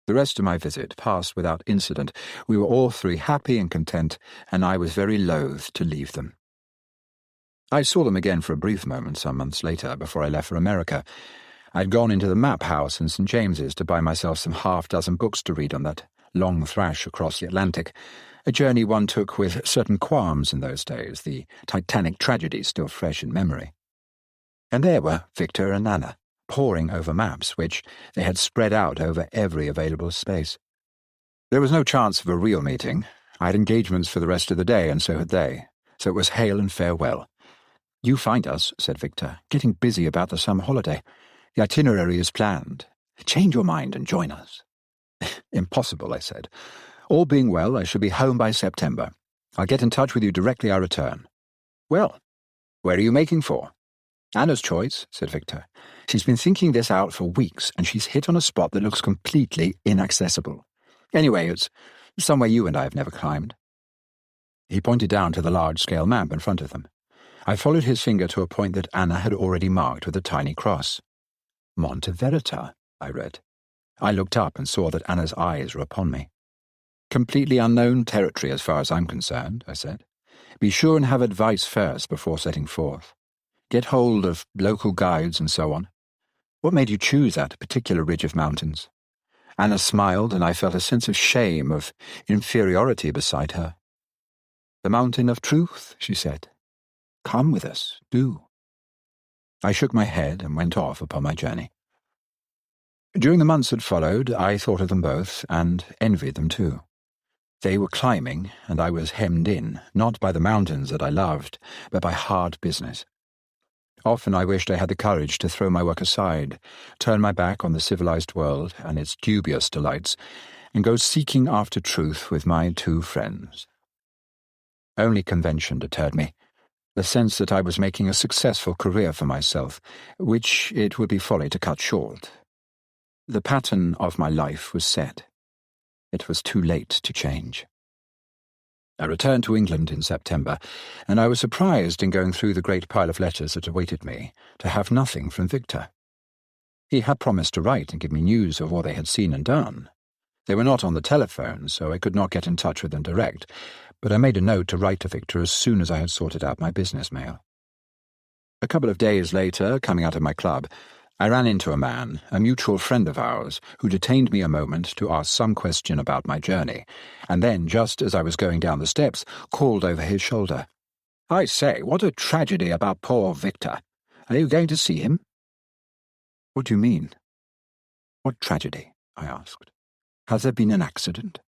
The rest of my visit passed without incident. We were all three happy and content, and I was very loath to leave them. I saw them again for a brief moment some months later, before I left for America. I'd gone into the map house in St. James's to buy myself some half-dozen books to read on that long thrash across the Atlantic, a journey one took with certain qualms in those days, the Titanic tragedy still fresh in memory. And there were Victor and Anna, poring over maps which they had spread out over every available space. There was no chance of a real meeting. I had engagements for the rest of the day, and so had they, so it was hail and farewell. "You find us," said Victor, "getting busy about the summer holiday. The itinerary is planned. Change your mind and join us." "Impossible," I said. "All being well, I shall be home by September. I'll get in touch with you directly I return." "Well, where are you making for?" Anna's choice, said Victor. She's been thinking this out for weeks, and she's hit on a spot that looks completely inaccessible. Anyway, it's somewhere you and I have never climbed. He pointed down to the large-scale map in front of them. I followed his finger to a point that Anna had already marked with a tiny cross. Monte Verita, I read. I looked up and saw that Anna's eyes were upon me. Completely unknown territory as far as I'm concerned, I said. Be sure and have advice first before setting forth. Get hold of local guides and so on. What made you choose that particular ridge of mountains? Anna smiled, and I felt a sense of shame, of inferiority beside her. The mountain of truth, she said. Come with us, do. I shook my head and went off upon my journey. During the months that followed, I thought of them both, and envied them too. They were climbing, and I was hemmed in, not by the mountains that I loved, but by hard business. Often I wished I had the courage to throw my work aside, turn my back on the civilized world and its dubious delights, and go seeking after truth with my two friends. Only convention deterred me, the sense that I was making a successful career for myself, which it would be folly to cut short. The pattern of my life was set. It was too late to change. I returned to England in September, and I was surprised in going through the great pile of letters that awaited me to have nothing from Victor. He had promised to write and give me news of what they had seen and done. They were not on the telephone, so I could not get in touch with them direct, but I made a note to write to Victor as soon as I had sorted out my business mail. A couple of days later, coming out of my club, I ran into a man, a mutual friend of ours, who detained me a moment to ask some question about my journey, and then, just as I was going down the steps, called over his shoulder. "I say, what a tragedy about poor Victor. Are you going to see him?" "What do you mean?" "What tragedy?" I asked. "Has there been an accident?"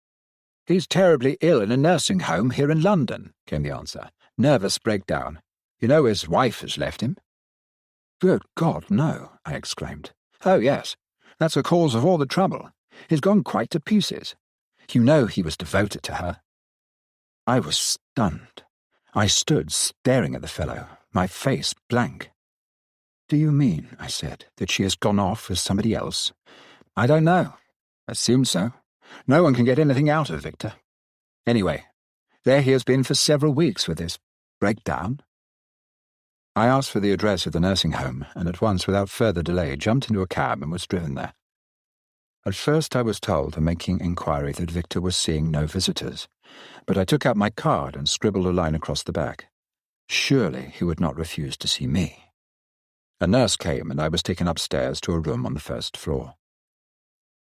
"He's terribly ill in a nursing home here in London," came the answer. "Nervous breakdown. You know his wife has left him." "Good God, no," I exclaimed. "Oh, yes. That's the cause of all the trouble. He's gone quite to pieces. You know he was devoted to her." I was stunned. I stood staring at the fellow, my face blank. "Do you mean," I said, "that she has gone off with somebody else?" "I don't know. Assume so. No one can get anything out of Victor. Anyway, there he has been for several weeks with this breakdown." I asked for the address of the nursing home, and at once, without further delay, jumped into a cab and was driven there. At first I was told, on making inquiry, that Victor was seeing no visitors, but I took out my card and scribbled a line across the back. Surely he would not refuse to see me. A nurse came, and I was taken upstairs to a room on the first floor.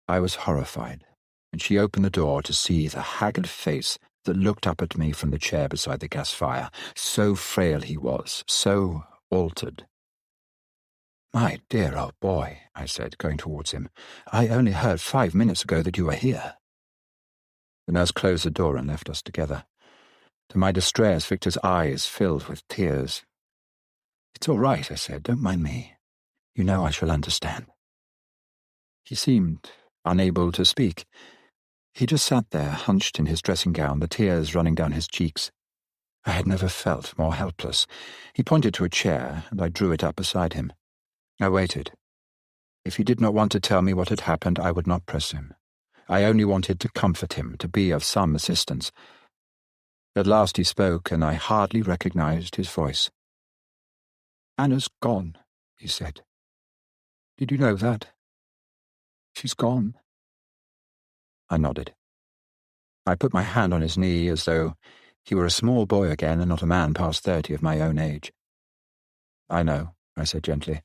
I was horrified, and she opened the door to see the haggard face that looked up at me from the chair beside the gas fire. So frail he was, so altered. "My dear old boy," I said, going towards him, "I only heard 5 minutes ago that you were here." The nurse closed the door and left us together. To my distress, Victor's eyes filled with tears. "It's all right," I said. "Don't mind me. You know I shall understand." He seemed unable to speak. He just sat there, hunched in his dressing gown, the tears running down his cheeks. I had never felt more helpless. He pointed to a chair, and I drew it up beside him. I waited. If he did not want to tell me what had happened, I would not press him. I only wanted to comfort him, to be of some assistance. At last he spoke, and I hardly recognized his voice. "Anna's gone," he said. "Did you know that? She's gone." I nodded. I put my hand on his knee as though he were a small boy again and not a man past 30 of my own age. "I know," I said gently,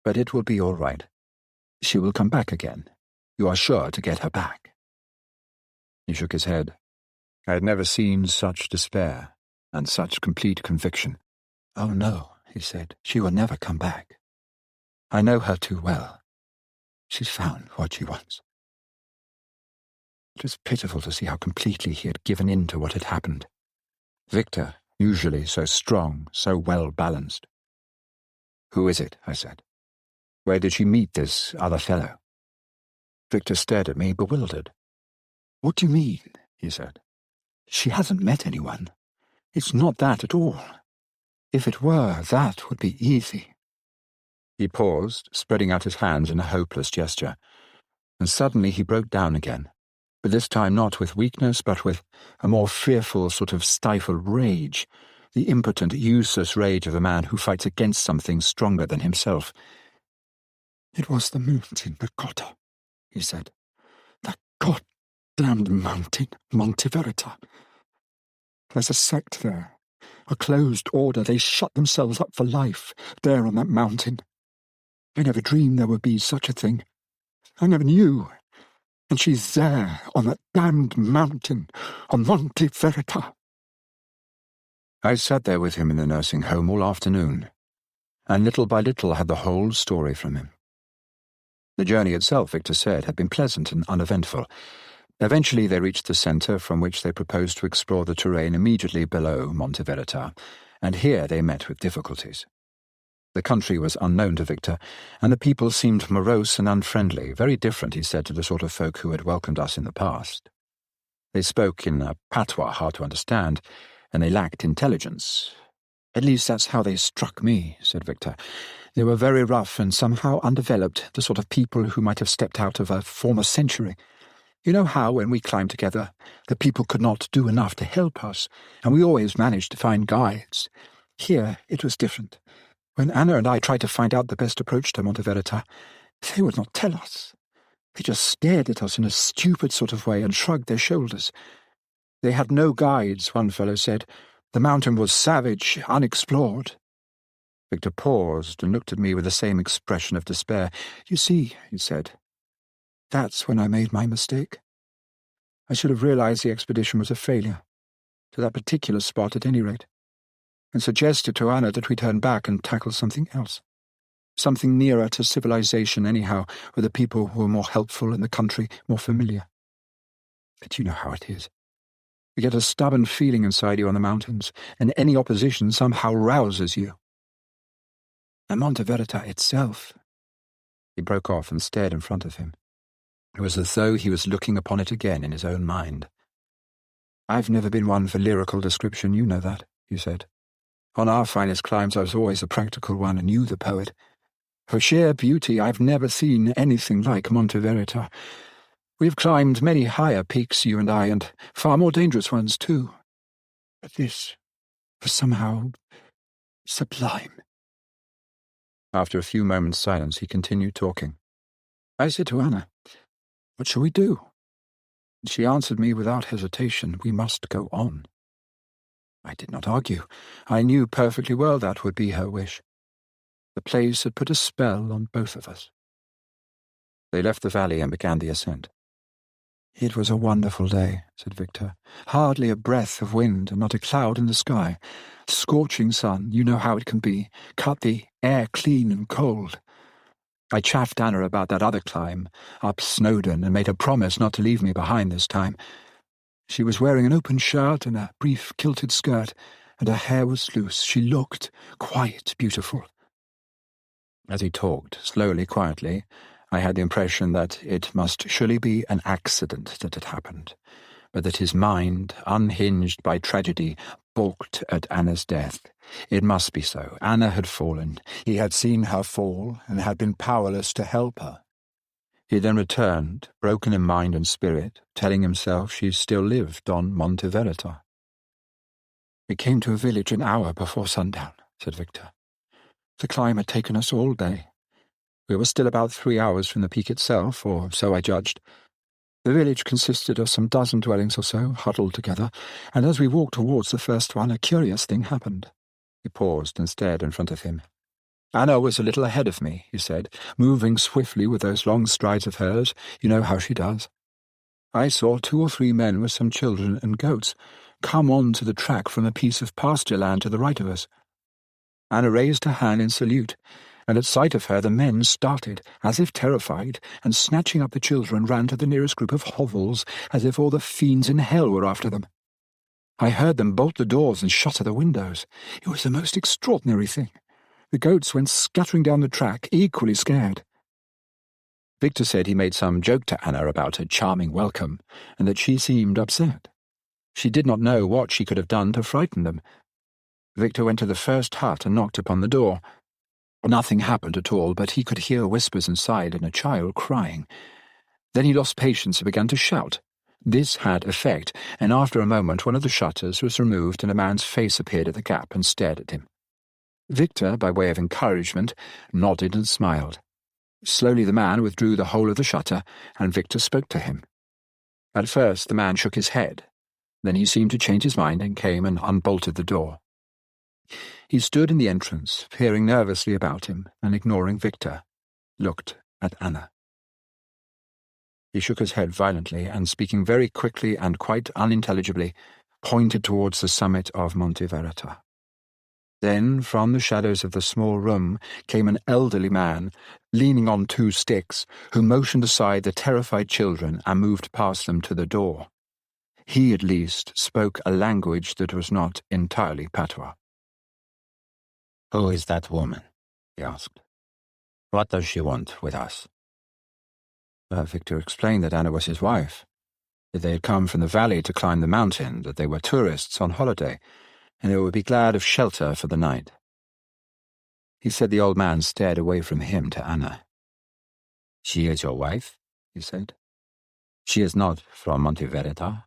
"but it will be all right. She will come back again. You are sure to get her back." He shook his head. I had never seen such despair and such complete conviction. "Oh, no," he said, "she will never come back. I know her too well. She's found what she wants." It was pitiful to see how completely he had given in to what had happened. Victor, usually so strong, so well-balanced. "Who is it?" I said. "Where did she meet this other fellow?" Victor stared at me, bewildered. "What do you mean?" he said. "She hasn't met anyone. It's not that at all. If it were, that would be easy. He paused, spreading out his hands in a hopeless gesture, and suddenly he broke down again, but this time not with weakness, but with a more fearful sort of stifled rage, the impotent, useless rage of a man who fights against something stronger than himself. "It was the mountain that got her," he said. "That goddamned mountain, Monte Verita. There's a sect there, a closed order. They shut themselves up for life, there on that mountain. I never dreamed there would be such a thing. I never knew. And she's there, on that damned mountain, on Monte Verita." I sat there with him in the nursing home all afternoon, and little by little had the whole story from him. The journey itself, Victor said, had been pleasant and uneventful. Eventually they reached the centre, from which they proposed to explore the terrain immediately below Monte Verita, and here they met with difficulties. The country was unknown to Victor, and the people seemed morose and unfriendly, very different, he said, to the sort of folk who had welcomed us in the past. They spoke in a patois hard to understand, and they lacked intelligence. "At least that's how they struck me," said Victor. "They were very rough and somehow undeveloped, the sort of people who might have stepped out of a former century. You know how, when we climbed together, the people could not do enough to help us, and we always managed to find guides. Here it was different. When Anna and I tried to find out the best approach to Monte Verita, they would not tell us. They just stared at us in a stupid sort of way and shrugged their shoulders. They had no guides, one fellow said. The mountain was savage, unexplored." Victor paused and looked at me with the same expression of despair. "You see," he said, "that's when I made my mistake. I should have realized the expedition was a failure, to that particular spot at any rate, and suggested to Anna that we turn back and tackle something else. Something nearer to civilization anyhow, with the people who are more helpful and the country more familiar. But you know how it is. You get a stubborn feeling inside you on the mountains, and any opposition somehow rouses you. And Monte Verita itself—" He broke off and stared in front of him. It was as though he was looking upon it again in his own mind. "I've never been one for lyrical description, you know that," he said. "On our finest climbs I was always the practical one, and you the poet. For sheer beauty I've never seen anything like Monte Verita. We've climbed many higher peaks, you and I, and far more dangerous ones too. But this was somehow sublime." After a few moments' silence, he continued talking. "I said to Anna, 'What shall we do?' And she answered me without hesitation, 'We must go on.' I did not argue. I knew perfectly well that would be her wish. The place had put a spell on both of us." They left the valley and began the ascent. "It was a wonderful day," said Victor. "Hardly a breath of wind and not a cloud in the sky. Scorching sun, you know how it can be, cut the air clean and cold. I chaffed Anna about that other climb, up Snowdon, and made her promise not to leave me behind this time. She was wearing an open shirt and a brief kilted skirt, and her hair was loose. She looked quite beautiful." As he talked, slowly, quietly, I had the impression that it must surely be an accident that had happened, but that his mind, unhinged by tragedy, balked at Anna's death. It must be so. Anna had fallen. He had seen her fall and had been powerless to help her. He then returned, broken in mind and spirit, telling himself she still lived on Monte Verita. "We came to a village an hour before sundown," said Victor. "The climb had taken us all day. We were still about 3 hours from the peak itself, or so I judged. The village consisted of some dozen dwellings or so, huddled together, and as we walked towards the first one, a curious thing happened." He paused and stared in front of him. "Anna was a little ahead of me," he said, moving swiftly with those long strides of hers. You know how she does. "I saw 2 or 3 men with some children and goats come on to the track from a piece of pasture land to the right of us. Anna raised her hand in salute, and at sight of her the men started, as if terrified, and snatching up the children ran to the nearest group of hovels, as if all the fiends in hell were after them. I heard them bolt the doors and shutter the windows. It was the most extraordinary thing. The goats went scattering down the track, equally scared." Victor said he made some joke to Anna about her charming welcome, and that she seemed upset. She did not know what she could have done to frighten them. Victor went to the first hut and knocked upon the door. Nothing happened at all, but he could hear whispers inside and a child crying. Then he lost patience and began to shout. This had effect, and after a moment one of the shutters was removed and a man's face appeared at the gap and stared at him. Victor, by way of encouragement, nodded and smiled. Slowly the man withdrew the whole of the shutter, and Victor spoke to him. At first the man shook his head. Then he seemed to change his mind and came and unbolted the door. He stood in the entrance, peering nervously about him, and ignoring Victor, looked at Anna. He shook his head violently and, speaking very quickly and quite unintelligibly, pointed towards the summit of Monte Verita. Then, from the shadows of the small room, came an elderly man, leaning on 2 sticks, who motioned aside the terrified children and moved past them to the door. He, at least, spoke a language that was not entirely patois. "Who is that woman?" he asked. "What does she want with us?" Victor explained that Anna was his wife, that they had come from the valley to climb the mountain, that they were tourists on holiday, and they would be glad of shelter for the night. He said the old man stared away from him to Anna. "She is your wife?" he said. "She is not from Monte Verita?"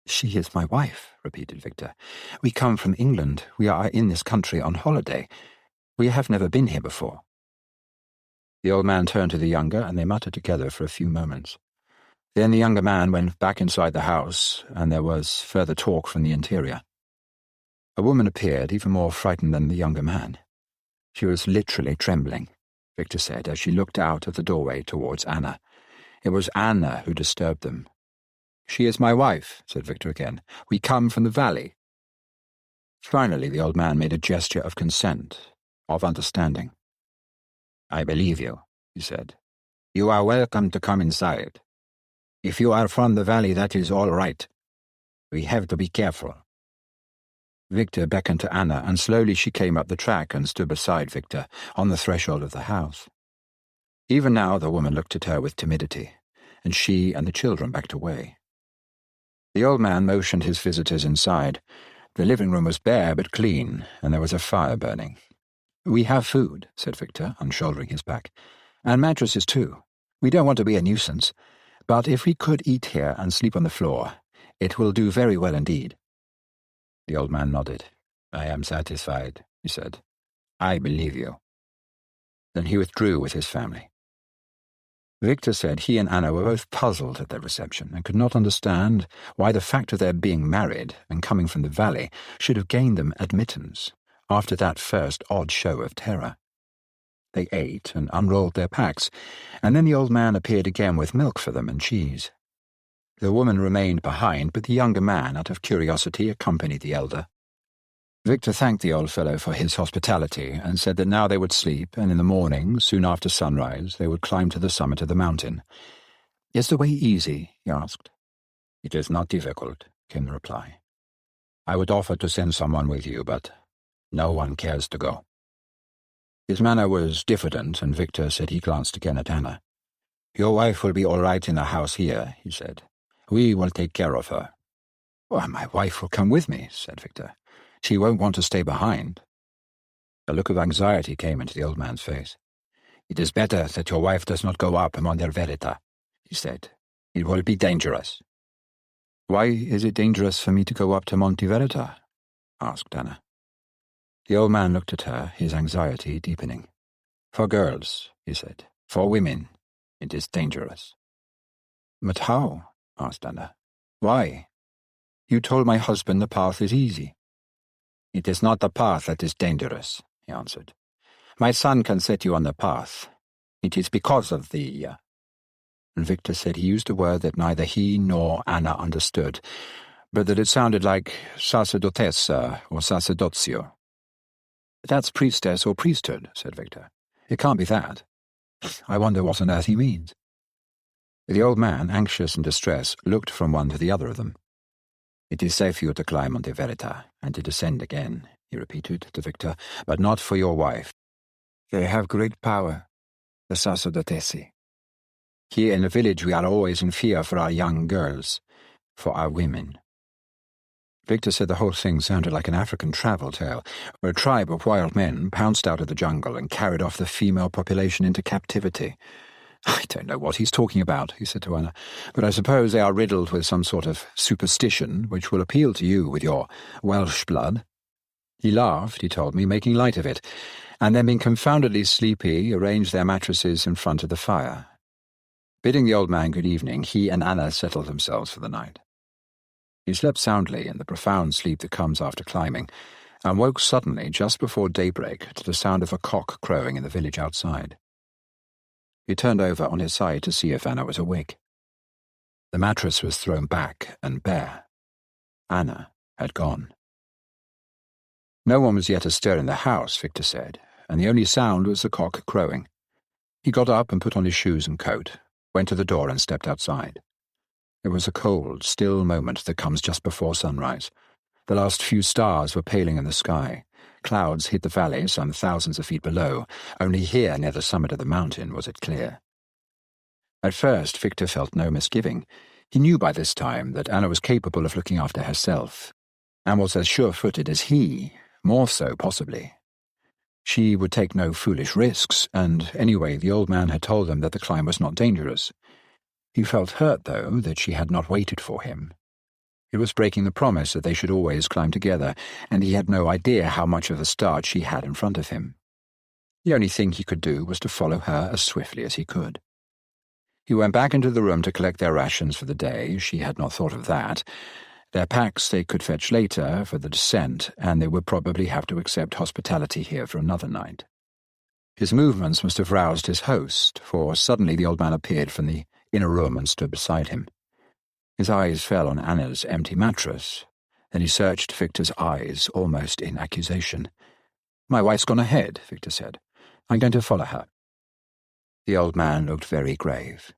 "She is my wife," repeated Victor. "We come from England. We are in this country on holiday. We have never been here before." The old man turned to the younger, and they muttered together for a few moments. Then the younger man went back inside the house, and there was further talk from the interior. A woman appeared, even more frightened than the younger man. She was literally trembling, Victor said, as she looked out of the doorway towards Anna. It was Anna who disturbed them. "She is my wife," said Victor again. "We come from the valley." Finally, the old man made a gesture of consent, of understanding. "I believe you," he said. "You are welcome to come inside. If you are from the valley, that is all right. We have to be careful." Victor beckoned to Anna, and slowly she came up the track and stood beside Victor, on the threshold of the house. Even now the woman looked at her with timidity, and she and the children backed away. The old man motioned his visitors inside. The living room was bare but clean, and there was a fire burning. "We have food," said Victor, unshouldering his pack, "and mattresses too. We don't want to be a nuisance, but if we could eat here and sleep on the floor, it will do very well indeed." The old man nodded. "I am satisfied," he said. "I believe you." Then he withdrew with his family. Victor said he and Anna were both puzzled at their reception and could not understand why the fact of their being married and coming from the valley should have gained them admittance after that first odd show of terror. They ate and unrolled their packs, and then the old man appeared again with milk for them and cheese. The woman remained behind, but the younger man, out of curiosity, accompanied the elder. Victor thanked the old fellow for his hospitality and said that now they would sleep, and in the morning, soon after sunrise, they would climb to the summit of the mountain. "Is the way easy?" he asked. "It is not difficult," came the reply. "I would offer to send someone with you, but no one cares to go." His manner was diffident, and Victor said he glanced again at Anna. "Your wife will be all right in the house here," he said. "We will take care of her." "Well, my wife will come with me," said Victor. "She won't want to stay behind." A look of anxiety came into the old man's face. "It is better that your wife does not go up Monte Verita," he said. "It will be dangerous." "Why is it dangerous for me to go up to Monte Verita?" asked Anna. The old man looked at her, his anxiety deepening. "For girls," he said. "For women, it is dangerous." "But how?" asked Anna. "Why? You told my husband the path is easy." "It is not the path that is dangerous," he answered. "My son can set you on the path. It is because of the..." And Victor said he used a word that neither he nor Anna understood, but that it sounded like sacerdotessa or sacerdotio. "That's priestess or priesthood," said Victor. "It can't be that. I wonder what on earth he means." The old man, anxious and distressed, looked from one to the other of them. "It is safe for you to climb Monte Verita and to descend again," he repeated to Victor, "but not for your wife. They have great power, the sacerdotessi. Here in the village we are always in fear for our young girls, for our women." Victor said the whole thing sounded like an African travel tale, where a tribe of wild men pounced out of the jungle and carried off the female population into captivity. "I don't know what he's talking about," he said to Anna, "but I suppose they are riddled with some sort of superstition which will appeal to you with your Welsh blood." He laughed, he told me, making light of it, and then being confoundedly sleepy, arranged their mattresses in front of the fire. Bidding the old man good evening, he and Anna settled themselves for the night. He slept soundly in the profound sleep that comes after climbing, and woke suddenly just before daybreak to the sound of a cock crowing in the village outside. He turned over on his side to see if Anna was awake. The mattress was thrown back and bare. Anna had gone. No one was yet astir in the house, Victor said, and the only sound was the cock crowing. He got up and put on his shoes and coat, went to the door and stepped outside. It was a cold, still moment that comes just before sunrise. The last few stars were paling in the sky. Clouds hid the valley some thousands of feet below. Only here, near the summit of the mountain, was it clear. At first, Victor felt no misgiving. He knew by this time that Anna was capable of looking after herself, and was as sure-footed as he, more so, possibly. She would take no foolish risks, and anyway, the old man had told them that the climb was not dangerous. He felt hurt, though, that she had not waited for him. It was breaking the promise that they should always climb together, and he had no idea how much of a start she had in front of him. The only thing he could do was to follow her as swiftly as he could. He went back into the room to collect their rations for the day. She had not thought of that. Their packs they could fetch later for the descent, and they would probably have to accept hospitality here for another night. His movements must have roused his host, for suddenly the old man appeared from the inner room and stood beside him. His eyes fell on Anna's empty mattress. Then he searched Victor's eyes, almost in accusation. "My wife's gone ahead," Victor said. "I'm going to follow her." The old man looked very grave.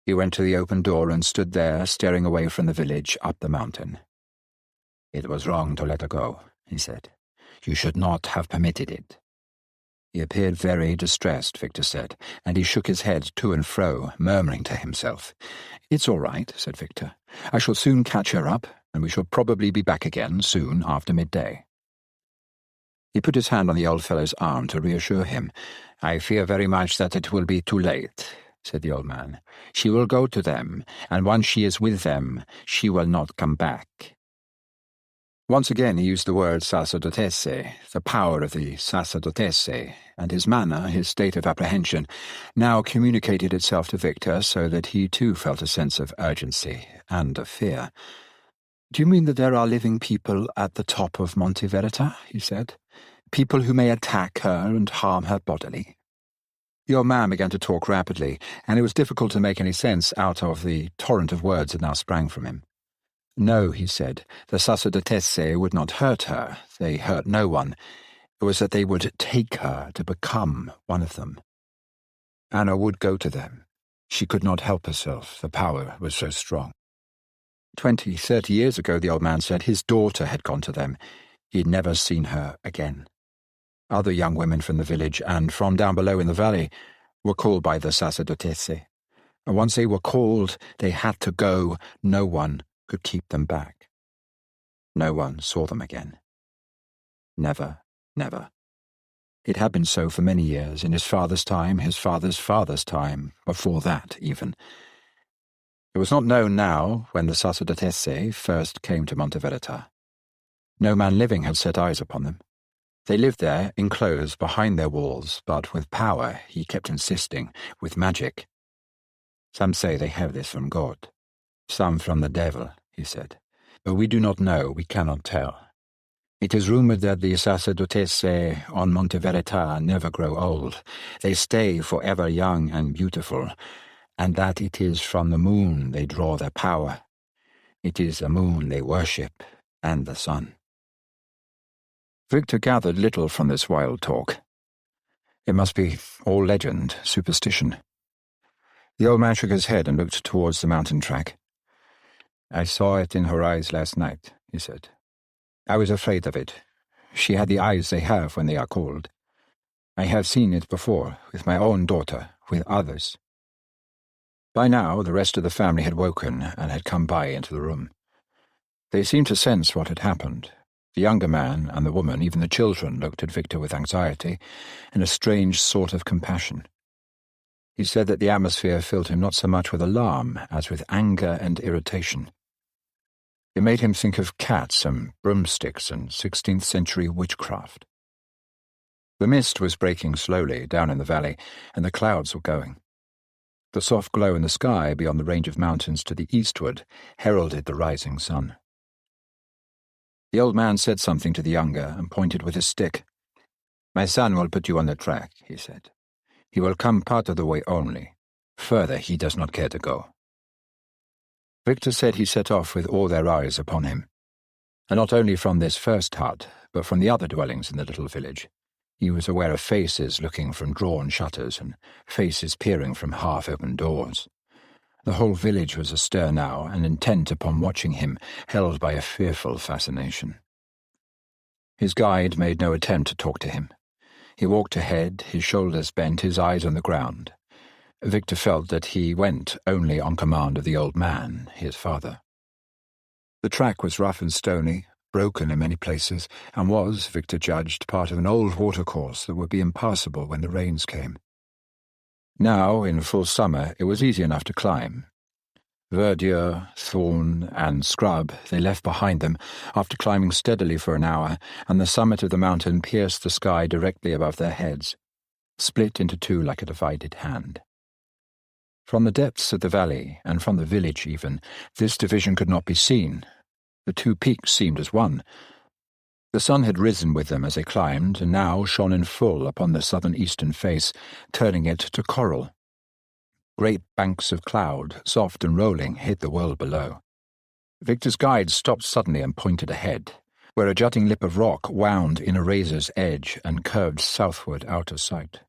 He went to the open door and stood there, staring away from the village up the mountain. "It was wrong to let her go," he said. "You should not have permitted it." He appeared very distressed, Victor said, and he shook his head to and fro, murmuring to himself. "It's all right," said Victor. "I shall soon catch her up, and we shall probably be back again soon after midday." He put his hand on the old fellow's arm to reassure him. "I fear very much that it will be too late," said the old man. "She will go to them, and once she is with them, she will not come back." Once again he used the word sacerdotesse, the power of the sacerdotesse, and his manner, his state of apprehension, now communicated itself to Victor so that he too felt a sense of urgency and of fear. "Do you mean that there are living people at the top of Monte Verita?" he said. "People who may attack her and harm her bodily?" The old man began to talk rapidly, and it was difficult to make any sense out of the torrent of words that now sprang from him. "No," he said, "the sacerdotesse would not hurt her. They hurt no one. It was that they would take her to become one of them. Anna would go to them. She could not help herself. The power was so strong. 20, 30 years ago, the old man said, his daughter had gone to them. He had never seen her again. Other young women from the village and from down below in the valley were called by the sacerdotesse. And once they were called, they had to go. No one could keep them back. No one saw them again. Never, never. It had been so for many years, in his father's time, his father's father's time, before that even. It was not known now when the sacerdotesse first came to Monte Verita. No man living had set eyes upon them. They lived there, enclosed behind their walls, but with power, he kept insisting, with magic. Some say they have this from God, some from the devil, he said. But we do not know, we cannot tell. It is rumored that the sacerdotesse on Monte Verita never grow old. They stay forever young and beautiful, and that it is from the moon they draw their power. It is the moon they worship, and the sun. Victor gathered little from this wild talk. It must be all legend, superstition. The old man shook his head and looked towards the mountain track. I saw it in her eyes last night, he said. I was afraid of it. She had the eyes they have when they are cold. I have seen it before, with my own daughter, with others. By now, the rest of the family had woken and had come by into the room. They seemed to sense what had happened. The younger man and the woman, even the children, looked at Victor with anxiety and a strange sort of compassion. He said that the atmosphere filled him not so much with alarm as with anger and irritation. It made him think of cats and broomsticks and 16th century witchcraft. The mist was breaking slowly down in the valley, and the clouds were going. The soft glow in the sky beyond the range of mountains to the eastward heralded the rising sun. The old man said something to the younger and pointed with his stick. "My son will put you on the track," he said. "He will come part of the way only. Further he does not care to go." Victor said he set off with all their eyes upon him, and not only from this first hut, but from the other dwellings in the little village. He was aware of faces looking from drawn shutters and faces peering from half-open doors. The whole village was astir now and intent upon watching him, held by a fearful fascination. His guide made no attempt to talk to him. He walked ahead, his shoulders bent, his eyes on the ground. Victor felt that he went only on command of the old man, his father. The track was rough and stony, broken in many places, and was, Victor judged, part of an old watercourse that would be impassable when the rains came. Now, in full summer, it was easy enough to climb. Verdure, thorn, and scrub they left behind them after climbing steadily for an hour, and the summit of the mountain pierced the sky directly above their heads, split into two like a divided hand. From the depths of the valley, and from the village even, this division could not be seen. The two peaks seemed as one. The sun had risen with them as they climbed, and now shone in full upon the southern eastern face, turning it to coral. Great banks of cloud, soft and rolling, hid the world below. Victor's guide stopped suddenly and pointed ahead, where a jutting lip of rock wound in a razor's edge and curved southward out of sight.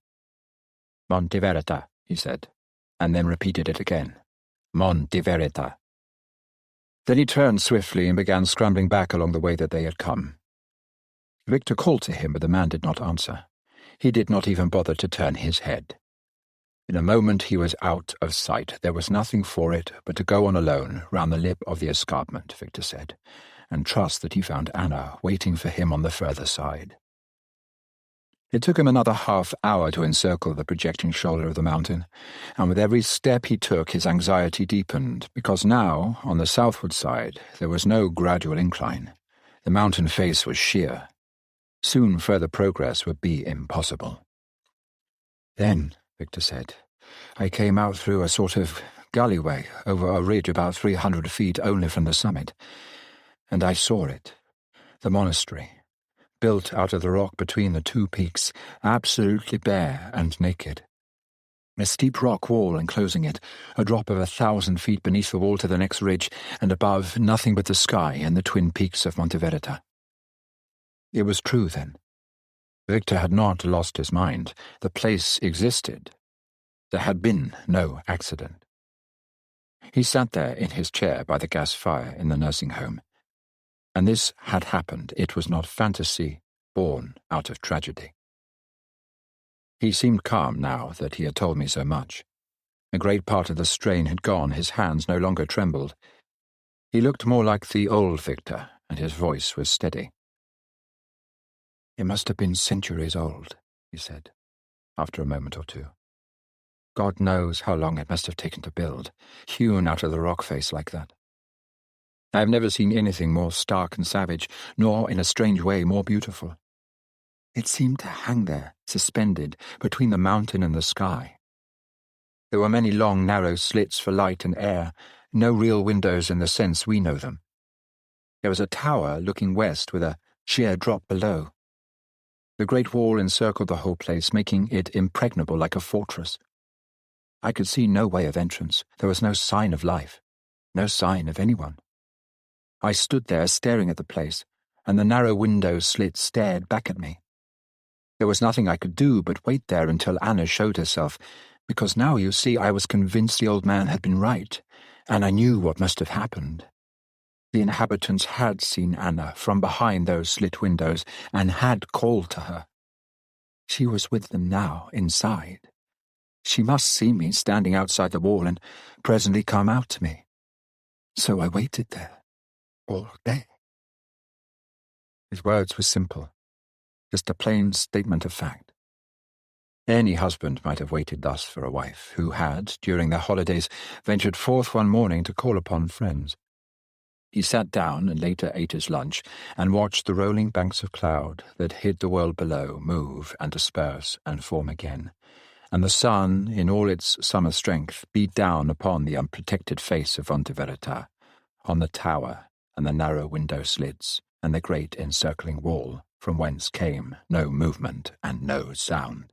"Monte Verita," he said, and then repeated it again. "Monte Verita." Then he turned swiftly and began scrambling back along the way that they had come. Victor called to him, but the man did not answer. He did not even bother to turn his head. In a moment he was out of sight. There was nothing for it but to go on alone round the lip of the escarpment, Victor said, and trust that he found Anna waiting for him on the further side. It took him another half-hour to encircle the projecting shoulder of the mountain, and with every step he took his anxiety deepened, because now, on the southward side, there was no gradual incline. The mountain face was sheer. Soon further progress would be impossible. "Then," Victor said, "I came out through a sort of gullyway over a ridge about 300 feet only from the summit, and I saw it, the monastery, built out of the rock between the two peaks, absolutely bare and naked. A steep rock wall enclosing it, a drop of 1,000 feet beneath the wall to the next ridge, and above nothing but the sky and the twin peaks of Monte Verita." It was true, then. Victor had not lost his mind. The place existed. There had been no accident. He sat there in his chair by the gas fire in the nursing home. And this had happened. It was not fantasy born out of tragedy. He seemed calm now that he had told me so much. A great part of the strain had gone. His hands no longer trembled. He looked more like the old Victor, and his voice was steady. "It must have been centuries old," he said, after a moment or two. "God knows how long it must have taken to build, hewn out of the rock face like that. I have never seen anything more stark and savage, nor, in a strange way, more beautiful. It seemed to hang there, suspended, between the mountain and the sky. There were many long, narrow slits for light and air, no real windows in the sense we know them. There was a tower looking west with a sheer drop below. The great wall encircled the whole place, making it impregnable like a fortress. I could see no way of entrance. There was no sign of life, no sign of anyone. I stood there staring at the place, and the narrow window slit stared back at me. There was nothing I could do but wait there until Anna showed herself, because now, you see, I was convinced the old man had been right, and I knew what must have happened. The inhabitants had seen Anna from behind those slit windows and had called to her. She was with them now, inside. She must see me standing outside the wall and presently come out to me. So I waited there, all day. His words were simple, just a plain statement of fact. Any husband might have waited thus for a wife who had, during their holidays, ventured forth one morning to call upon friends. He sat down and later ate his lunch and watched the rolling banks of cloud that hid the world below move and disperse and form again, and the sun, in all its summer strength, beat down upon the unprotected face of Monteverita, on the tower and the narrow window slits and the great encircling wall from whence came no movement and no sound.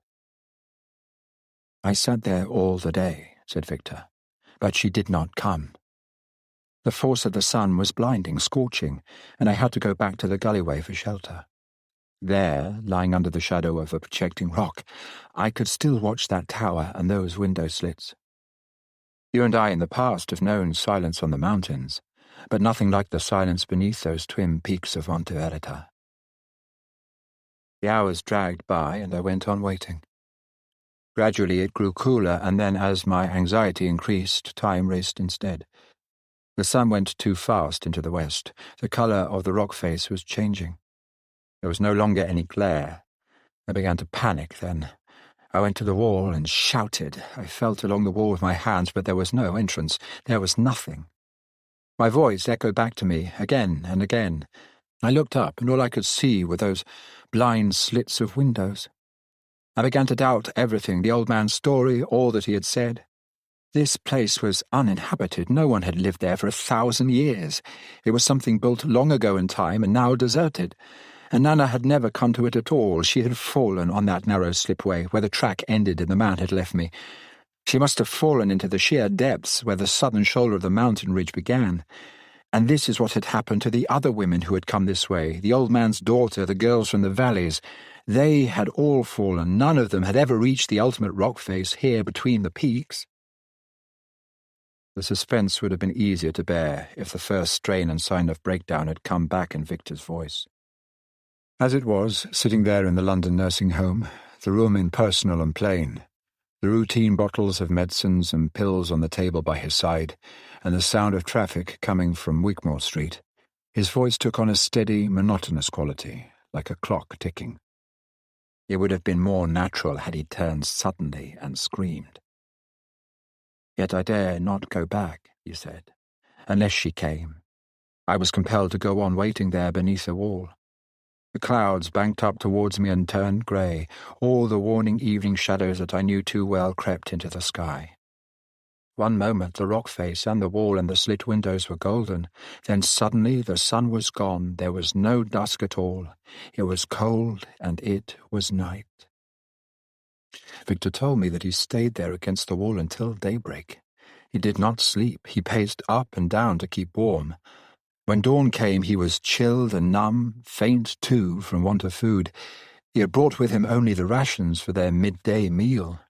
"I sat there all the day," said Victor, "but she did not come. The force of the sun was blinding, scorching, and I had to go back to the gullyway for shelter. There, lying under the shadow of a projecting rock, I could still watch that tower and those window slits. You and I in the past have known silence on the mountains, but nothing like the silence beneath those twin peaks of Monteverita." The hours dragged by, and I went on waiting. Gradually it grew cooler, and then as my anxiety increased, time raced instead. The sun went too fast into the west. The colour of the rock face was changing. There was no longer any glare. I began to panic then. I went to the wall and shouted. I felt along the wall with my hands, but there was no entrance. There was nothing. My voice echoed back to me again and again. I looked up, and all I could see were those blind slits of windows. I began to doubt everything, the old man's story, all that he had said. This place was uninhabited. No one had lived there for 1,000 years. It was something built long ago in time and now deserted. And Nana had never come to it at all. She had fallen on that narrow slipway where the track ended and the man had left me. She must have fallen into the sheer depths where the southern shoulder of the mountain ridge began. And this is what had happened to the other women who had come this way, the old man's daughter, the girls from the valleys. They had all fallen. None of them had ever reached the ultimate rock face here between the peaks. The suspense would have been easier to bear if the first strain and sign of breakdown had come back in Victor's voice. As it was, sitting there in the London nursing home, the room impersonal and plain, the routine bottles of medicines and pills on the table by his side, and the sound of traffic coming from Wigmore Street, his voice took on a steady, monotonous quality, like a clock ticking. It would have been more natural had he turned suddenly and screamed. "Yet I dare not go back," he said, "unless she came. I was compelled to go on waiting there beneath the wall. The clouds banked up towards me and turned grey. All the warning evening shadows that I knew too well crept into the sky. One moment the rock face and the wall and the slit windows were golden. Then suddenly the sun was gone. There was no dusk at all. It was cold and it was night." Victor told me that he stayed there against the wall until daybreak. He did not sleep. He paced up and down to keep warm. When dawn came, he was chilled and numb, faint too from want of food. He had brought with him only the rations for their midday meal.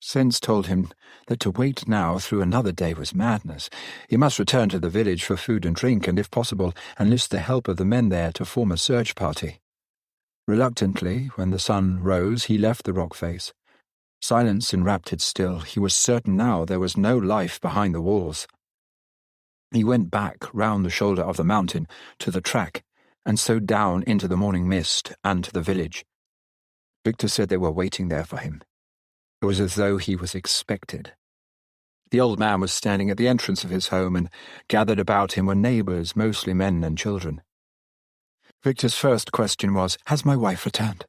Sense told him that to wait now through another day was madness. He must return to the village for food and drink, and if possible, enlist the help of the men there to form a search party. Reluctantly, when the sun rose, he left the rock face. Silence enwrapped it still. He was certain now there was no life behind the walls. He went back round the shoulder of the mountain to the track, and so down into the morning mist and to the village. Victor said they were waiting there for him. It was as though he was expected. The old man was standing at the entrance of his home, and gathered about him were neighbours, mostly men and children. Victor's first question was, "Has my wife returned?"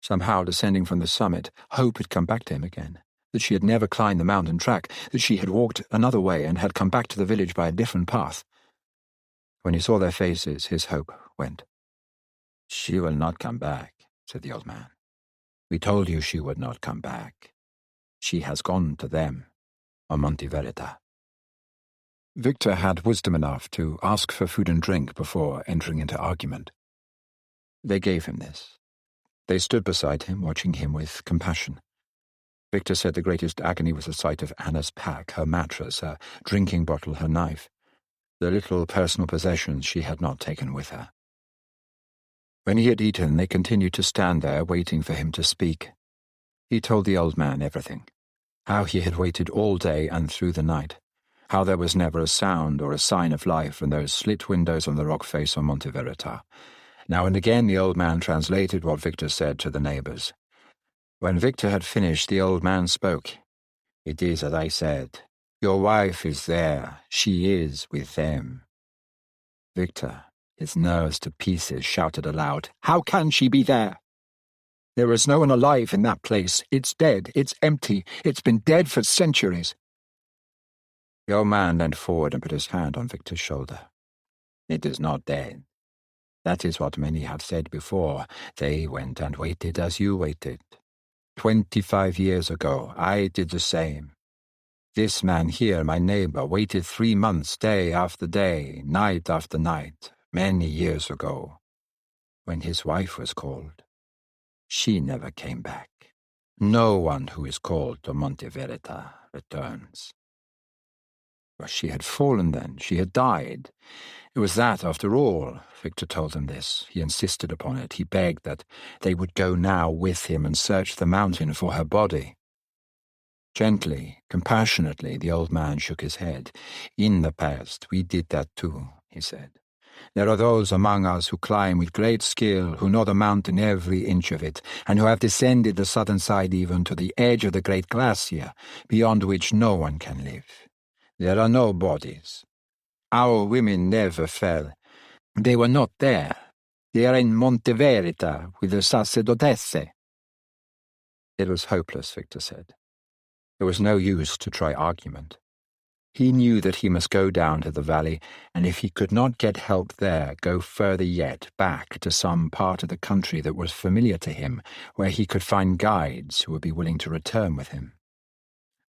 Somehow, descending from the summit, hope had come back to him again, that she had never climbed the mountain track, that she had walked another way and had come back to the village by a different path. When he saw their faces, his hope went. "She will not come back," said the old man. "We told you she would not come back. She has gone to them on Monteverita." Victor had wisdom enough to ask for food and drink before entering into argument. They gave him this. They stood beside him, watching him with compassion. Victor said the greatest agony was the sight of Anna's pack, her mattress, her drinking bottle, her knife, the little personal possessions she had not taken with her. When he had eaten, they continued to stand there, waiting for him to speak. He told the old man everything, how he had waited all day and through the night, how there was never a sound or a sign of life in those slit windows on the rock face on Monte Verita. Now and again the old man translated what Victor said to the neighbours. When Victor had finished, the old man spoke. "It is as I said. Your wife is there. She is with them." Victor, his nerves to pieces, shouted aloud, "How can she be there? There is no one alive in that place. It's dead. It's empty. It's been dead for centuries." The old man leaned forward and put his hand on Victor's shoulder. "It is not dead. That is what many have said before. They went and waited as you waited. 25 years ago, I did the same. This man here, my neighbor, waited 3 months, day after day, night after night, many years ago, when his wife was called. She never came back. No one who is called to Monte Verita returns." Well, she had fallen then. She had died. It was that, after all. Victor told them this. He insisted upon it. He begged that they would go now with him and search the mountain for her body. Gently, compassionately, the old man shook his head. "In the past, we did that too," he said. "There are those among us who climb with great skill, who know the mountain every inch of it, and who have descended the southern side even to the edge of the great glacier, beyond which no one can live. There are no bodies. Our women never fell. They were not there. They are in Monte Verita with the sacerdotesse." It was hopeless, Victor said. There was no use to try argument. He knew that he must go down to the valley, and if he could not get help there, go further yet, back to some part of the country that was familiar to him, where he could find guides who would be willing to return with him.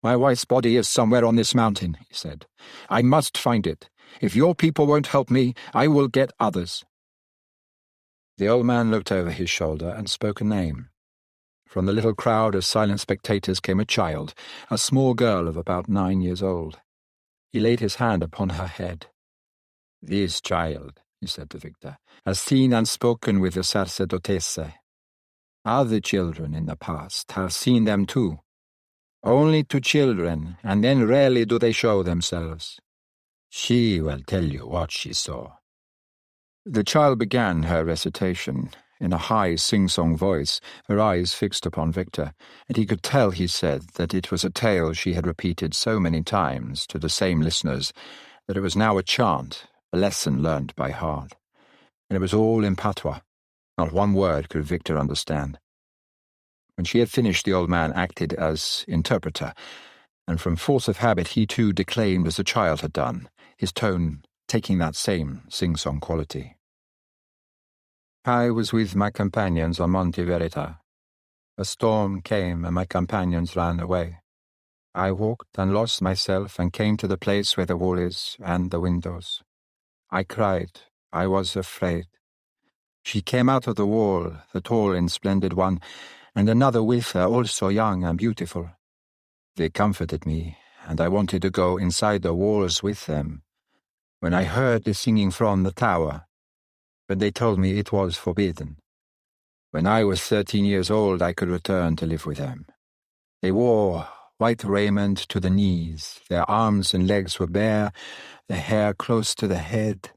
"My wife's body is somewhere on this mountain," he said. "I must find it. If your people won't help me, I will get others." The old man looked over his shoulder and spoke a name. From the little crowd of silent spectators came a child, a small girl of about 9 years old. He laid his hand upon her head. "This child," he said to Victor, "has seen and spoken with the sacerdotesse. Other children in the past have seen them too. Only to children, and then rarely do they show themselves. She will tell you what she saw." The child began her recitation in a high sing-song voice, her eyes fixed upon Victor, and he could tell, he said, that it was a tale she had repeated so many times to the same listeners that it was now a chant, a lesson learnt by heart. And it was all in patois. Not one word could Victor understand. When she had finished, the old man acted as interpreter, and from force of habit he too declaimed as the child had done, his tone taking that same sing-song quality. "I was with my companions on Monte Verita. A storm came and my companions ran away. I walked and lost myself and came to the place where the wall is and the windows. I cried. I was afraid. She came out of the wall, the tall and splendid one, and another with her, also young and beautiful. They comforted me, and I wanted to go inside the walls with them, when I heard the singing from the tower, but they told me it was forbidden. When I was 13 years old, I could return to live with them. They wore white raiment to the knees, their arms and legs were bare, their hair close to the head.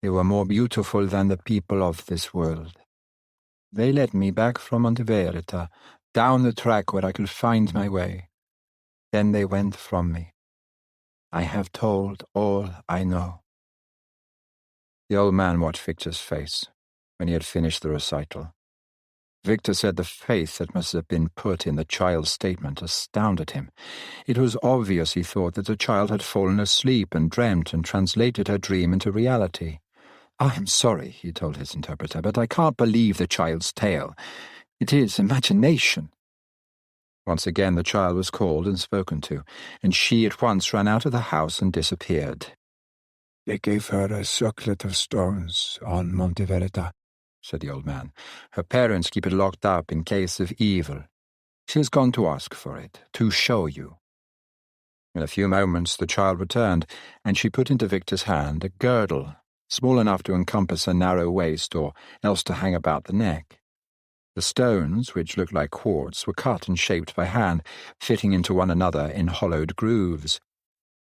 They were more beautiful than the people of this world. They led me back from Monte Verita, down the track where I could find my way. Then they went from me. I have told all I know." The old man watched Victor's face when he had finished the recital. Victor said the faith that must have been put in the child's statement astounded him. It was obvious, he thought, that the child had fallen asleep and dreamt and translated her dream into reality. "I am sorry," he told his interpreter, "but I can't believe the child's tale. It is imagination." Once again the child was called and spoken to, and she at once ran out of the house and disappeared. "They gave her a circlet of stones on Monte Verita," said the old man. "Her parents keep it locked up in case of evil. She has gone to ask for it, to show you." In a few moments the child returned, and she put into Victor's hand a girdle, small enough to encompass a narrow waist or else to hang about the neck. The stones, which looked like quartz, were cut and shaped by hand, fitting into one another in hollowed grooves.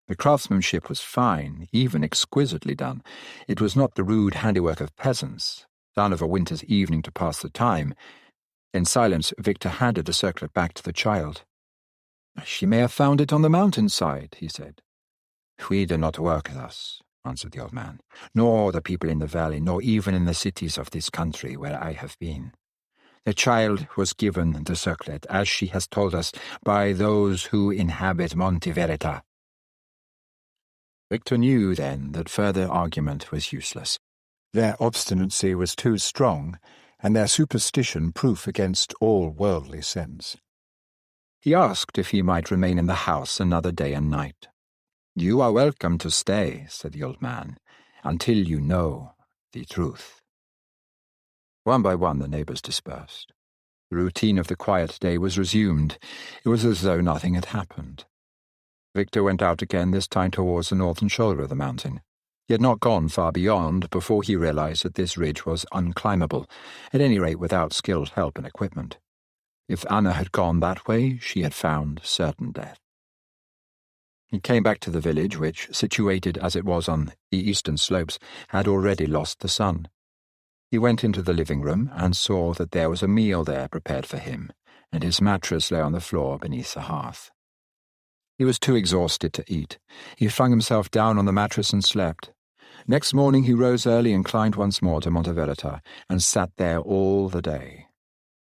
The craftsmanship was fine, even exquisitely done. It was not the rude handiwork of peasants, done of a winter's evening to pass the time. In silence, Victor handed the circlet back to the child. "She may have found it on the mountainside," he said. "We do not work thus," answered the old man, "nor the people in the valley, nor even in the cities of this country where I have been. The child was given the circlet, as she has told us, by those who inhabit Monte Verita." Victor knew then that further argument was useless. Their obstinacy was too strong, and their superstition proof against all worldly sense. He asked if he might remain in the house another day and night. "You are welcome to stay," said the old man, "until you know the truth." One by one the neighbours dispersed. The routine of the quiet day was resumed. It was as though nothing had happened. Victor went out again, this time towards the northern shoulder of the mountain. He had not gone far beyond before he realized that this ridge was unclimbable, at any rate without skilled help and equipment. If Anna had gone that way, she had found certain death. He came back to the village, which, situated as it was on the eastern slopes, had already lost the sun. He went into the living room and saw that there was a meal there prepared for him, and his mattress lay on the floor beneath the hearth. He was too exhausted to eat. He flung himself down on the mattress and slept. Next morning he rose early and climbed once more to Monte Verita, and sat there all the day.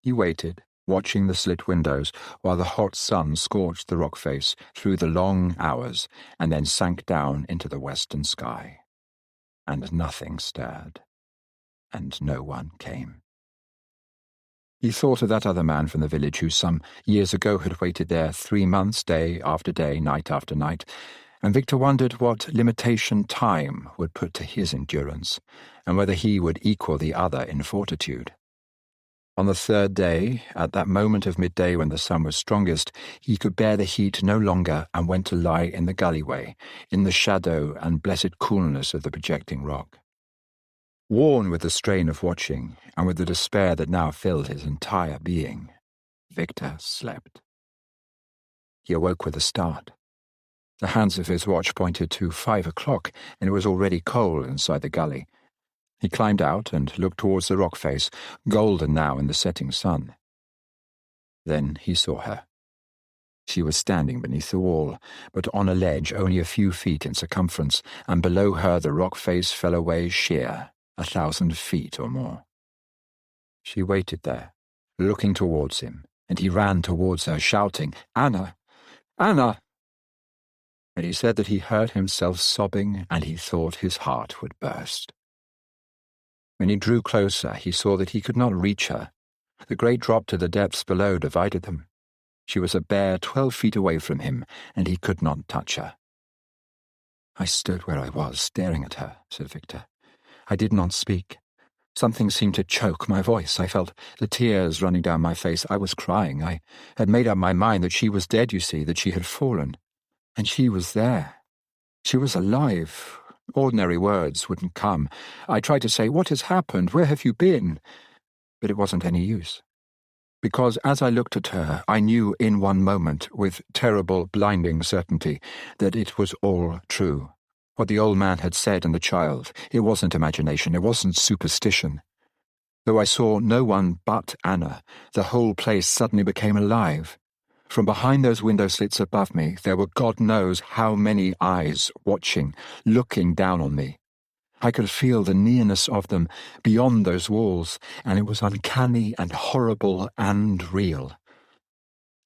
He waited, watching the slit windows, while the hot sun scorched the rock face through the long hours, and then sank down into the western sky. And nothing stirred, and no one came. He thought of that other man from the village who some years ago had waited there 3 months, day after day, night after night, and Victor wondered what limitation time would put to his endurance, and whether he would equal the other in fortitude. On the third day, at that moment of midday when the sun was strongest, he could bear the heat no longer and went to lie in the gullyway, in the shadow and blessed coolness of the projecting rock. Worn with the strain of watching, and with the despair that now filled his entire being, Victor slept. He awoke with a start. The hands of his watch pointed to 5 o'clock, and it was already cold inside the gully. He climbed out and looked towards the rock face, golden now in the setting sun. Then he saw her. She was standing beneath the wall, but on a ledge only a few feet in circumference, and below her the rock face fell away sheer, 1,000 feet or more. She waited there, looking towards him, and he ran towards her, shouting, "Anna! Anna!" And he said that he heard himself sobbing, and he thought his heart would burst. When he drew closer, he saw that he could not reach her. The great drop to the depths below divided them. She was a bare 12 feet away from him, and he could not touch her. "I stood where I was, staring at her," said Victor. "I did not speak. Something seemed to choke my voice. I felt the tears running down my face. I was crying. I had made up my mind that she was dead, you see, that she had fallen. And she was there. She was alive. Ordinary words wouldn't come. I tried to say, 'What has happened? Where have you been?' But it wasn't any use. Because as I looked at her, I knew in one moment, with terrible, blinding certainty, that it was all true. What the old man had said and the child, it wasn't imagination, it wasn't superstition. Though I saw no one but Anna, the whole place suddenly became alive. From behind those window slits above me, there were God knows how many eyes watching, looking down on me. I could feel the nearness of them beyond those walls, and it was uncanny and horrible and real.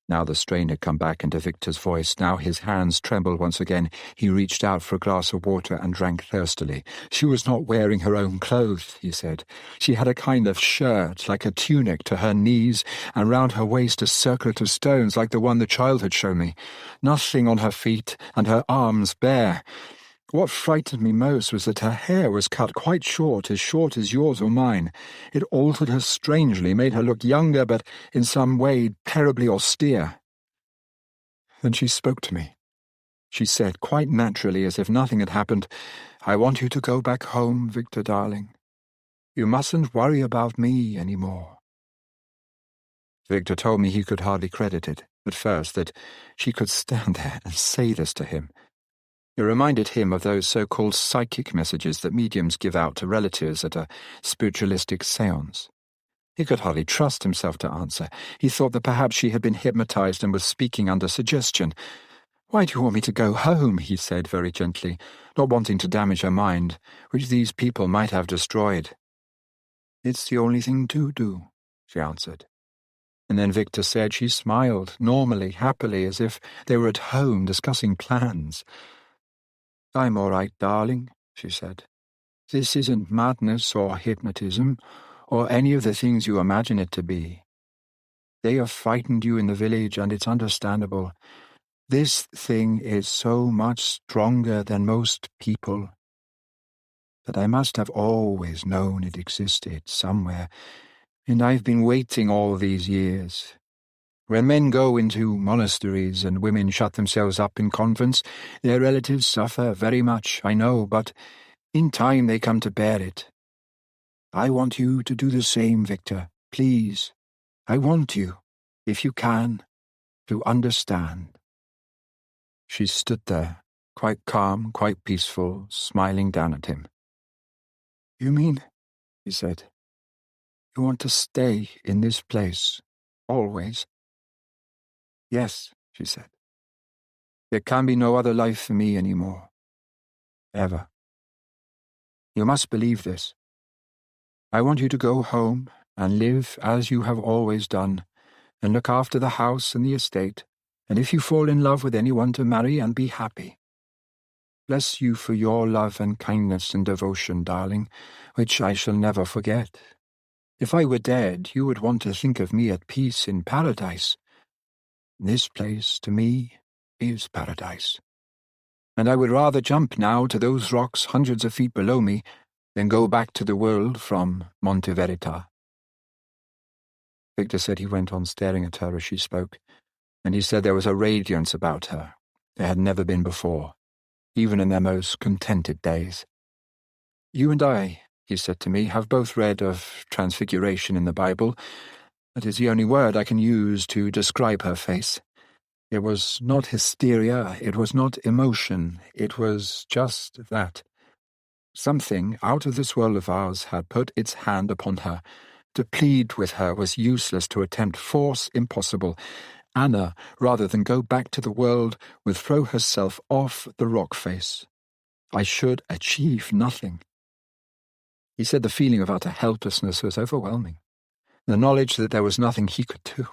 Now the strain had come back into Victor's voice. Now his hands trembled once again. He reached out for a glass of water and drank thirstily. "She was not wearing her own clothes," he said. "She had a kind of shirt, like a tunic, to her knees, and round her waist a circlet of stones, like the one the child had shown me. Nothing on her feet, and her arms bare. What frightened me most was that her hair was cut quite short as yours or mine. It altered her strangely, made her look younger, but in some way terribly austere. Then she spoke to me. She said, quite naturally, as if nothing had happened, 'I want you to go back home, Victor, darling. You mustn't worry about me any more.' Victor told me he could hardly credit it, at first, that she could stand there and say this to him. It reminded him of those so-called psychic messages that mediums give out to relatives at a spiritualistic séance. He could hardly trust himself to answer. He thought that perhaps she had been hypnotized and was speaking under suggestion. "Why do you want me to go home?" he said very gently, not wanting to damage her mind, which these people might have destroyed. "It's the only thing to do," she answered. And then Victor said she smiled, normally, happily, as if they were at home discussing plans. "I'm all right, darling," she said. "This isn't madness or hypnotism, or any of the things you imagine it to be. They have frightened you in the village, and it's understandable. This thing is so much stronger than most people. But I must have always known it existed somewhere, and I've been waiting all these years. When men go into monasteries and women shut themselves up in convents, their relatives suffer very much, I know, but in time they come to bear it. I want you to do the same, Victor, please. I want you, if you can, to understand." She stood there, quite calm, quite peaceful, smiling down at him. "You mean," he said, "you want to stay in this place, always?" "Yes," she said. "There can be no other life for me anymore. Ever. You must believe this. I want you to go home and live as you have always done, and look after the house and the estate, and if you fall in love with anyone, to marry and be happy. Bless you for your love and kindness and devotion, darling, which I shall never forget. If I were dead, you would want to think of me at peace in paradise. This place, to me, is paradise. And I would rather jump now to those rocks hundreds of feet below me than go back to the world from Monte Verita." Victor said he went on staring at her as she spoke, and he said there was a radiance about her there had never been before, even in their most contented days. "You and I," he said to me, "have both read of transfiguration in the Bible. That is the only word I can use to describe her face. It was not hysteria, it was not emotion, it was just that. Something out of this world of ours had put its hand upon her. To plead with her was useless, to attempt force impossible. Anna, rather than go back to the world, would throw herself off the rock face. I should achieve nothing." He said the feeling of utter helplessness was overwhelming. The knowledge that there was nothing he could do.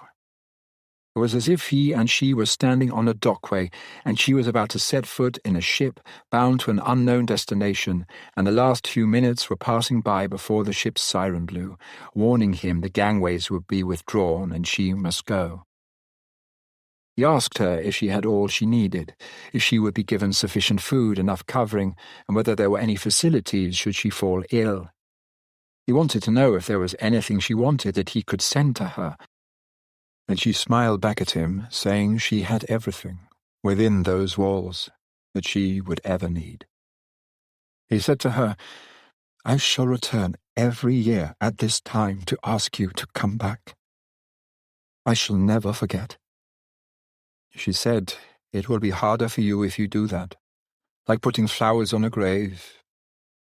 It was as if he and she were standing on a dockway, and she was about to set foot in a ship bound to an unknown destination, and the last few minutes were passing by before the ship's siren blew, warning him the gangways would be withdrawn and she must go. He asked her if she had all she needed, if she would be given sufficient food, enough covering, and whether there were any facilities should she fall ill. He wanted to know if there was anything she wanted that he could send to her. And she smiled back at him, saying she had everything, within those walls, that she would ever need. He said to her, "I shall return every year at this time to ask you to come back. I shall never forget." She said, "It will be harder for you if you do that, like putting flowers on a grave.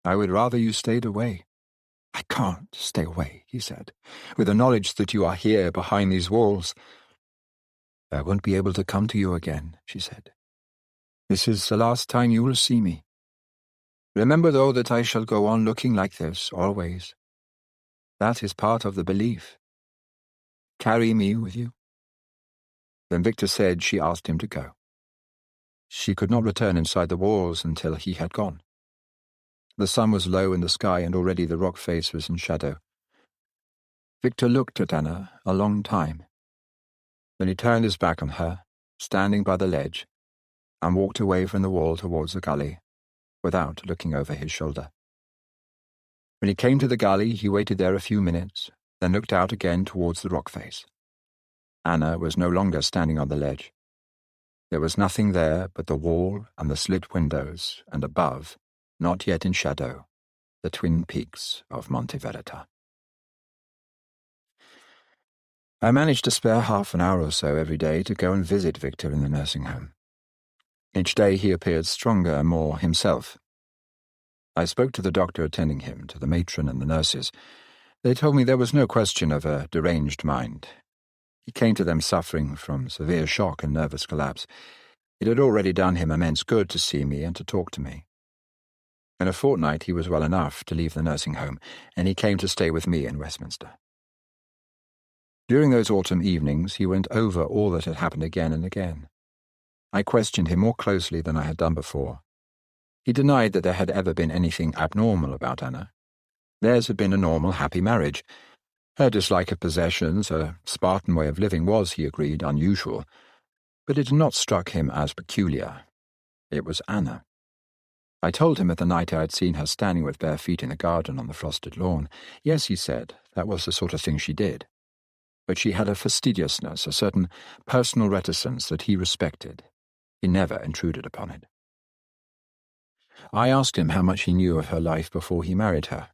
I would rather you stayed away." "I can't stay away," he said, "with the knowledge that you are here behind these walls." "I won't be able to come to you again," she said. "This is the last time you will see me. Remember, though, that I shall go on looking like this, always. That is part of the belief. Carry me with you." Then Victor said she asked him to go. She could not return inside the walls until he had gone. The sun was low in the sky, and already the rock face was in shadow. Victor looked at Anna a long time. Then he turned his back on her, standing by the ledge, and walked away from the wall towards the gully, without looking over his shoulder. When he came to the gully, he waited there a few minutes, then looked out again towards the rock face. Anna was no longer standing on the ledge. There was nothing there but the wall and the slit windows, and above, not yet in shadow, the twin peaks of Monte Verita. I managed to spare half an hour or so every day to go and visit Victor in the nursing home. Each day he appeared stronger and more himself. I spoke to the doctor attending him, to the matron and the nurses. They told me there was no question of a deranged mind. He came to them suffering from severe shock and nervous collapse. It had already done him immense good to see me and to talk to me. In a fortnight he was well enough to leave the nursing home, and he came to stay with me in Westminster. During those autumn evenings he went over all that had happened again and again. I questioned him more closely than I had done before. He denied that there had ever been anything abnormal about Anna. Theirs had been a normal, happy marriage. Her dislike of possessions, her Spartan way of living was, he agreed, unusual, but it had not struck him as peculiar. It was Anna. I told him of the night I had seen her standing with bare feet in the garden on the frosted lawn. Yes, he said, that was the sort of thing she did. But she had a fastidiousness, a certain personal reticence that he respected. He never intruded upon it. I asked him how much he knew of her life before he married her.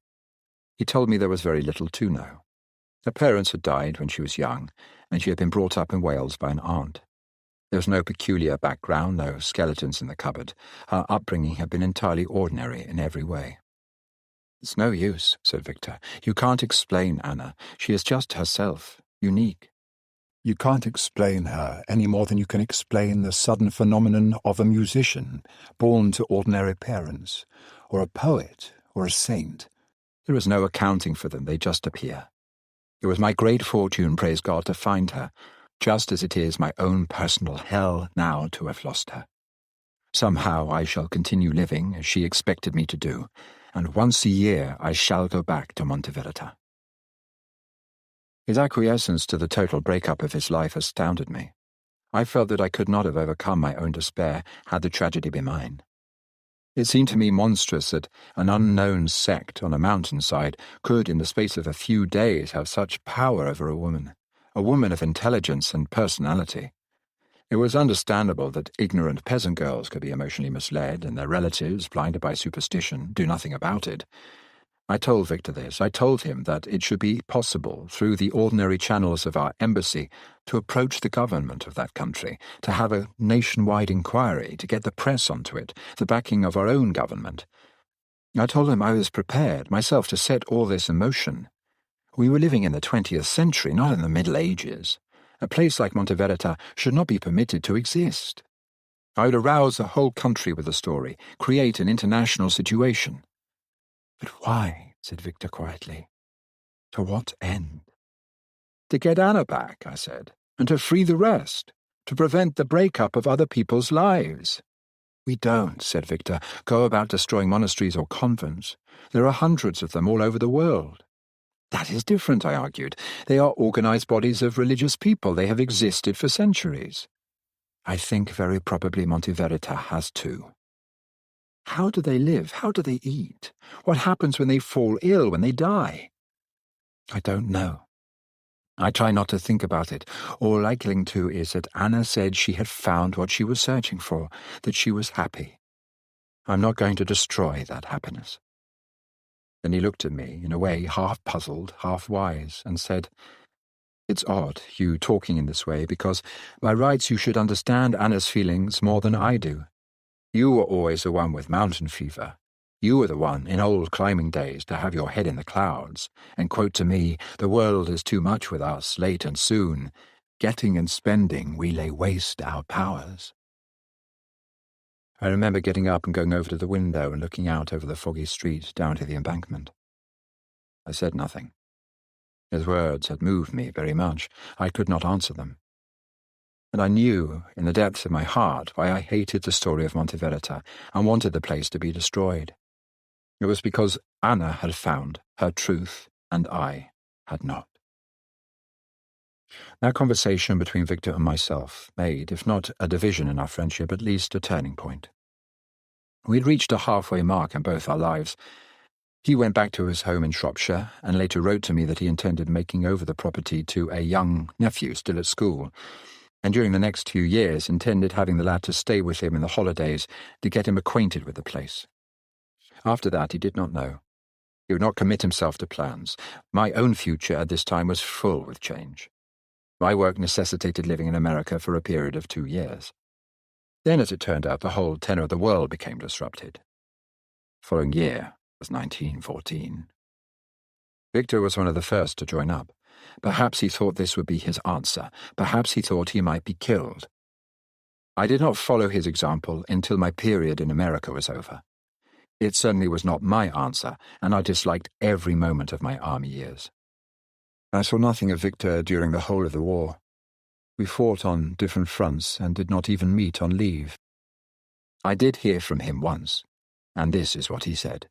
He told me there was very little to know. Her parents had died when she was young, and she had been brought up in Wales by an aunt. There was no peculiar background, no skeletons in the cupboard. Her upbringing had been entirely ordinary in every way. "It's no use," said Victor. "You can't explain Anna. She is just herself, unique." You can't explain her any more than you can explain the sudden phenomenon of a musician born to ordinary parents, or a poet, or a saint. There is no accounting for them, they just appear. It was my great fortune, praise God, to find her, just as it is my own personal hell now to have lost her. Somehow I shall continue living as she expected me to do, and once a year I shall go back to Monteverita. His acquiescence to the total breakup of his life astounded me. I felt that I could not have overcome my own despair had the tragedy been mine. It seemed to me monstrous that an unknown sect on a mountainside could, in the space of a few days, have such power over a woman of intelligence and personality. It was understandable that ignorant peasant girls could be emotionally misled and their relatives, blinded by superstition, do nothing about it. I told Victor this. I told him that it should be possible, through the ordinary channels of our embassy, to approach the government of that country, to have a nationwide inquiry, to get the press onto it, the backing of our own government. I told him I was prepared, myself, to set all this in motion. We were living in the 20th century, not in the Middle Ages. A place like Monteverita should not be permitted to exist. I would arouse the whole country with the story, create an international situation. "But why?" said Victor quietly. "To what end?" "To get Anna back," I said, "and to free the rest, to prevent the break-up of other people's lives." "We don't," said Victor, "go about destroying monasteries or convents. There are hundreds of them all over the world." "That is different," I argued. "They are organized bodies of religious people. They have existed for centuries." "I think very probably Monteverita has too." "How do they live? How do they eat? What happens when they fall ill, when they die?" "I don't know. I try not to think about it. All I cling to is that Anna said she had found what she was searching for, that she was happy. I'm not going to destroy that happiness." Then he looked at me, in a way half puzzled, half wise, and said, "It's odd, you talking in this way, because by rights you should understand Anna's feelings more than I do. You were always the one with mountain fever. You were the one, in old climbing days, to have your head in the clouds, and quote to me, 'The world is too much with us, late and soon. Getting and spending, we lay waste our powers.'" I remember getting up and going over to the window and looking out over the foggy street down to the embankment. I said nothing. His words had moved me very much. I could not answer them. And I knew, in the depths of my heart, why I hated the story of Monteverita and wanted the place to be destroyed. It was because Anna had found her truth, and I had not. That conversation between Victor and myself made, if not a division in our friendship, at least a turning point. We had reached a halfway mark in both our lives. He went back to his home in Shropshire, and later wrote to me that he intended making over the property to a young nephew still at school, and during the next 2 years intended having the lad to stay with him in the holidays to get him acquainted with the place. After that he did not know. He would not commit himself to plans. My own future at this time was full with change. My work necessitated living in America for a period of 2 years. Then, as it turned out, the whole tenor of the world became disrupted. The following year was 1914. Victor was one of the first to join up. Perhaps he thought this would be his answer. Perhaps he thought he might be killed. I did not follow his example until my period in America was over. It certainly was not my answer, and I disliked every moment of my army years. I saw nothing of Victor during the whole of the war. We fought on different fronts and did not even meet on leave. I did hear from him once, and this is what he said.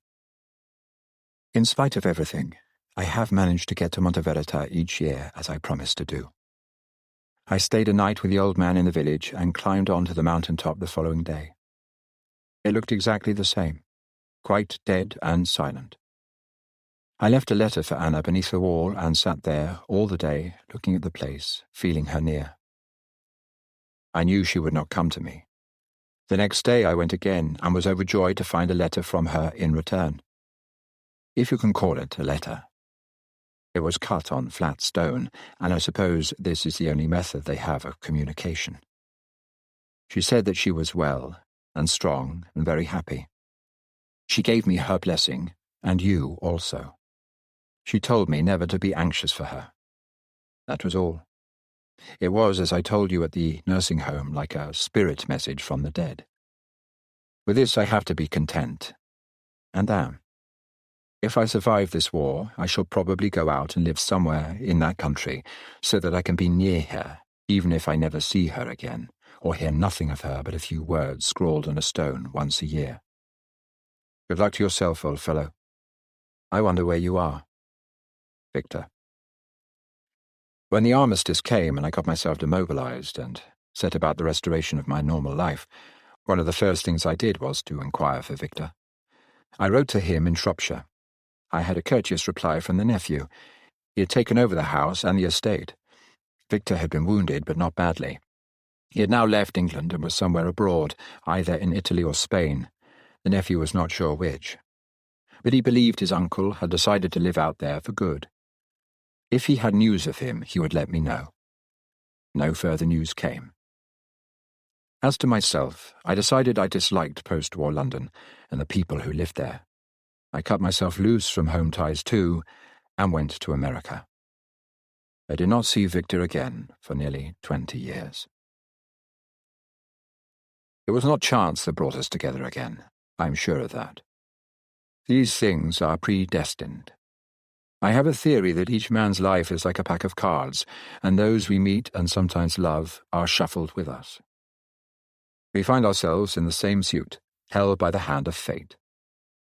In spite of everything, I have managed to get to Monte Verita each year as I promised to do. I stayed a night with the old man in the village and climbed on to the mountain top the following day. It looked exactly the same, quite dead and silent. I left a letter for Anna beneath the wall and sat there all the day, looking at the place, feeling her near. I knew she would not come to me. The next day I went again and was overjoyed to find a letter from her in return. If you can call it a letter. It was cut on flat stone, and I suppose this is the only method they have of communication. She said that she was well and strong and very happy. She gave me her blessing, and you also. She told me never to be anxious for her. That was all. It was, as I told you at the nursing home, like a spirit message from the dead. With this I have to be content, and am. If I survive this war, I shall probably go out and live somewhere in that country so that I can be near her, even if I never see her again, or hear nothing of her but a few words scrawled on a stone once a year. Good luck to yourself, old fellow. I wonder where you are. Victor. When the armistice came and I got myself demobilized and set about the restoration of my normal life, one of the first things I did was to inquire for Victor. I wrote to him in Shropshire. I had a courteous reply from the nephew. He had taken over the house and the estate. Victor had been wounded, but not badly. He had now left England and was somewhere abroad, either in Italy or Spain. The nephew was not sure which. But he believed his uncle had decided to live out there for good. If he had news of him, he would let me know. No further news came. As to myself, I decided I disliked post-war London and the people who lived there. I cut myself loose from home ties too, and went to America. I did not see Victor again for nearly 20 years. It was not chance that brought us together again, I am sure of that. These things are predestined. I have a theory that each man's life is like a pack of cards, and those we meet and sometimes love are shuffled with us. We find ourselves in the same suit, held by the hand of fate.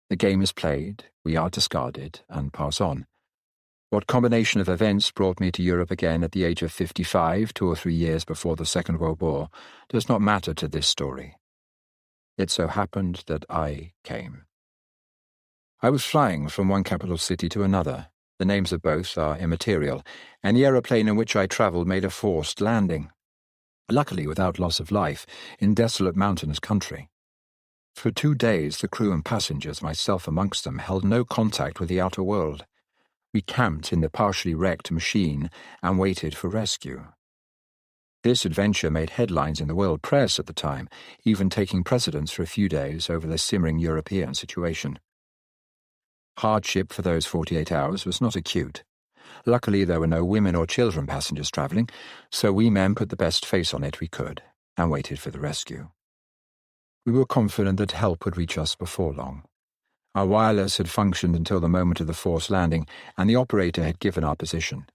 The game is played, we are discarded, and pass on. What combination of events brought me to Europe again at the age of 55, 2 or 3 years before the Second World War, does not matter to this story. It so happened that I came. I was flying from one capital city to another. The names of both are immaterial, and the aeroplane in which I travelled made a forced landing. Luckily without loss of life, in desolate mountainous country. For 2 days the crew and passengers, myself amongst them, held no contact with the outer world. We camped in the partially wrecked machine and waited for rescue. This adventure made headlines in the world press at the time, even taking precedence for a few days over the simmering European situation. Hardship for those 48 hours was not acute. Luckily there were no women or children passengers travelling, so we men put the best face on it we could and waited for the rescue. We were confident that help would reach us before long. Our wireless had functioned until the moment of the forced landing, and the operator had given our position.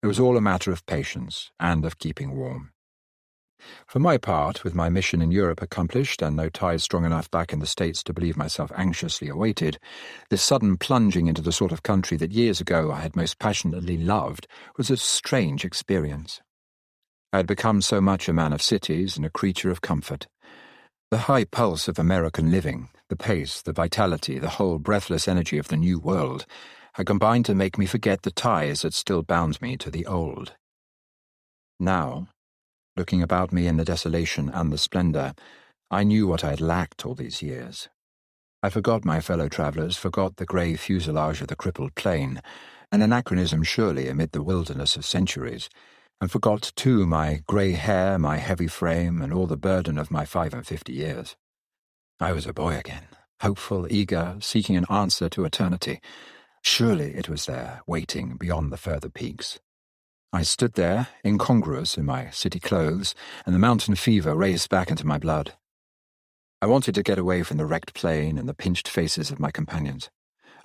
It was all a matter of patience and of keeping warm. For my part, with my mission in Europe accomplished and no ties strong enough back in the States to believe myself anxiously awaited, this sudden plunging into the sort of country that years ago I had most passionately loved was a strange experience. I had become so much a man of cities and a creature of comfort. The high pulse of American living, the pace, the vitality, the whole breathless energy of the new world, had combined to make me forget the ties that still bound me to the old. Now, looking about me in the desolation and the splendour, I knew what I had lacked all these years. I forgot my fellow travellers, forgot the grey fuselage of the crippled plane, an anachronism surely amid the wilderness of centuries, and forgot too my grey hair, my heavy frame, and all the burden of my 55 years. I was a boy again, hopeful, eager, seeking an answer to eternity. Surely it was there, waiting beyond the further peaks. I stood there, incongruous in my city clothes, and the mountain fever raced back into my blood. I wanted to get away from the wrecked plane and the pinched faces of my companions.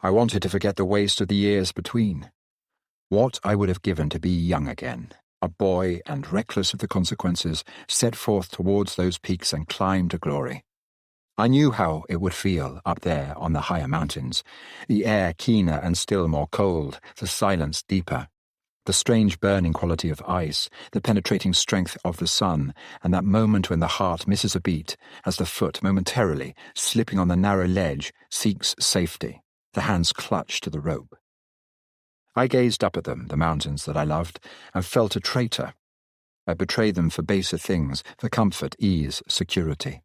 I wanted to forget the waste of the years between. What I would have given to be young again, a boy and reckless of the consequences, set forth towards those peaks and climb to glory. I knew how it would feel up there on the higher mountains, the air keener and still more cold, the silence deeper, the strange burning quality of ice, the penetrating strength of the sun, and that moment when the heart misses a beat as the foot, momentarily slipping on the narrow ledge, seeks safety, the hands clutch to the rope. I gazed up at them, the mountains that I loved, and felt a traitor. I betrayed them for baser things, for comfort, ease, security.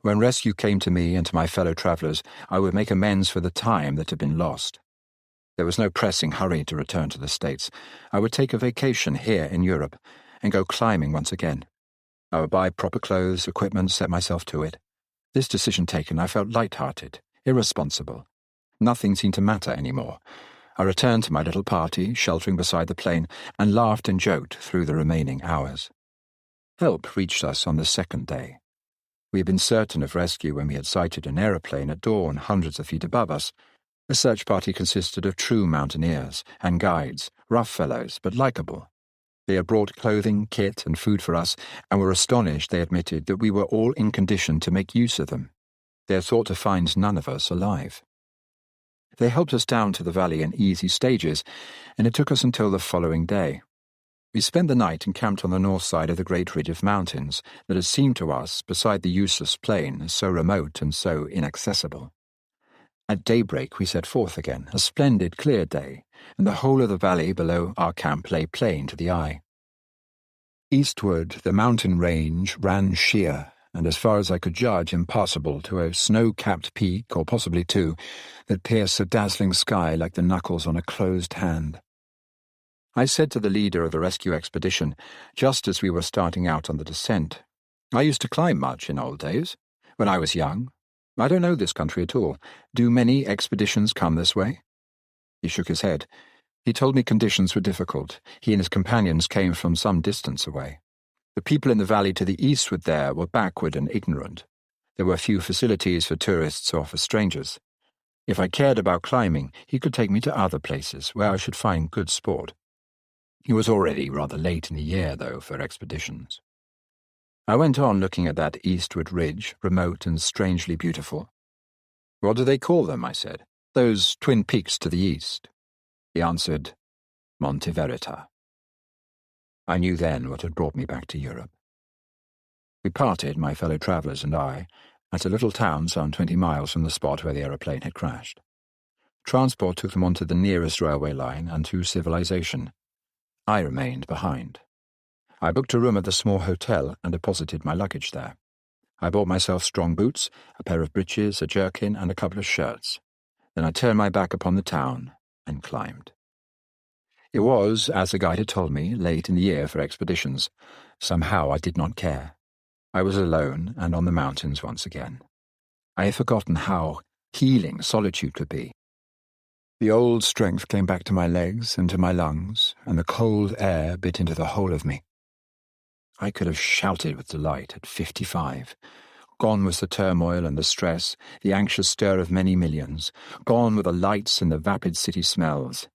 When rescue came to me and to my fellow travellers, I would make amends for the time that had been lost. There was no pressing hurry to return to the States. I would take a vacation here in Europe and go climbing once again. I would buy proper clothes, equipment, set myself to it. This decision taken, I felt light-hearted, irresponsible. Nothing seemed to matter anymore. I returned to my little party, sheltering beside the plane, and laughed and joked through the remaining hours. Help reached us on the second day. We had been certain of rescue when we had sighted an aeroplane at dawn hundreds of feet above us. The search party consisted of true mountaineers and guides, rough fellows, but likeable. They had brought clothing, kit, and food for us, and were astonished, they admitted, that we were all in condition to make use of them. They had thought to find none of us alive. They helped us down to the valley in easy stages, and it took us until the following day. We spent the night encamped on the north side of the great ridge of mountains that had seemed to us, beside the useless plain, so remote and so inaccessible. At daybreak we set forth again, a splendid clear day, and the whole of the valley below our camp lay plain to the eye. Eastward the mountain range ran sheer, and as far as I could judge impassable to a snow-capped peak, or possibly two, that pierced the dazzling sky like the knuckles on a closed hand. I said to the leader of the rescue expedition, just as we were starting out on the descent, "I used to climb much in old days, when I was young. I don't know this country at all. Do many expeditions come this way?" He shook his head. He told me conditions were difficult. He and his companions came from some distance away. The people in the valley to the eastward there were backward and ignorant. There were few facilities for tourists or for strangers. If I cared about climbing, he could take me to other places where I should find good sport. It was already rather late in the year, though, for expeditions. I went on looking at that eastward ridge, remote and strangely beautiful. "What do they call them?" I said. "Those twin peaks to the east." He answered, "Monte Verita." I knew then what had brought me back to Europe. We parted, my fellow travellers and I, at a little town some 20 miles from the spot where the aeroplane had crashed. Transport took them onto the nearest railway line and to civilization. I remained behind. I booked a room at the small hotel and deposited my luggage there. I bought myself strong boots, a pair of breeches, a jerkin, and a couple of shirts. Then I turned my back upon the town and climbed. It was, as the guide had told me, late in the year for expeditions. Somehow I did not care. I was alone and on the mountains once again. I had forgotten how healing solitude could be. The old strength came back to my legs and to my lungs, and the cold air bit into the whole of me. I could have shouted with delight at 55. Gone was the turmoil and the stress, the anxious stir of many millions. Gone were the lights and the vapid city smells.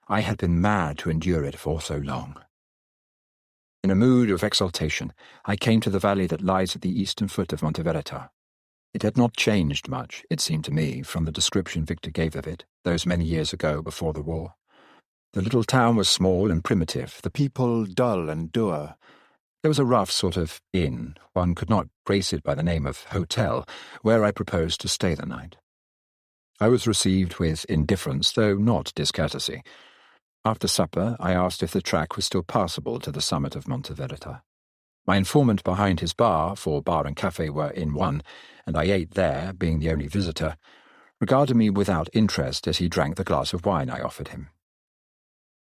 I had been mad to endure it for so long. In a mood of exultation, I came to the valley that lies at the eastern foot of Monte Verita. It had not changed much, it seemed to me, from the description Victor gave of it, those many years ago before the war. The little town was small and primitive, the people dull and dour. There was a rough sort of inn, one could not grace it by the name of hotel, where I proposed to stay the night. I was received with indifference, though not discourtesy. After supper, I asked if the track was still passable to the summit of Monte Verita. My informant behind his bar, for bar and cafe were in one, and I ate there, being the only visitor, regarded me without interest as he drank the glass of wine I offered him.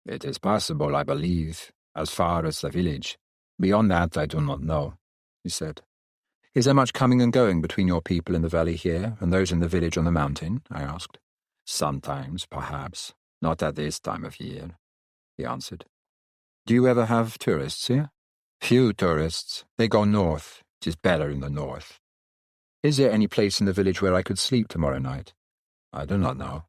"It is passable, I believe," As far as the village. Beyond that, I do not know, he said. Is there much coming and going between your people in the valley here and those in the village on the mountain? I asked. Sometimes, perhaps. Not at this time of year, he answered. Do you ever have tourists here? Few tourists. They go north. It is better in the north. Is there any place in the village where I could sleep tomorrow night? I do not know.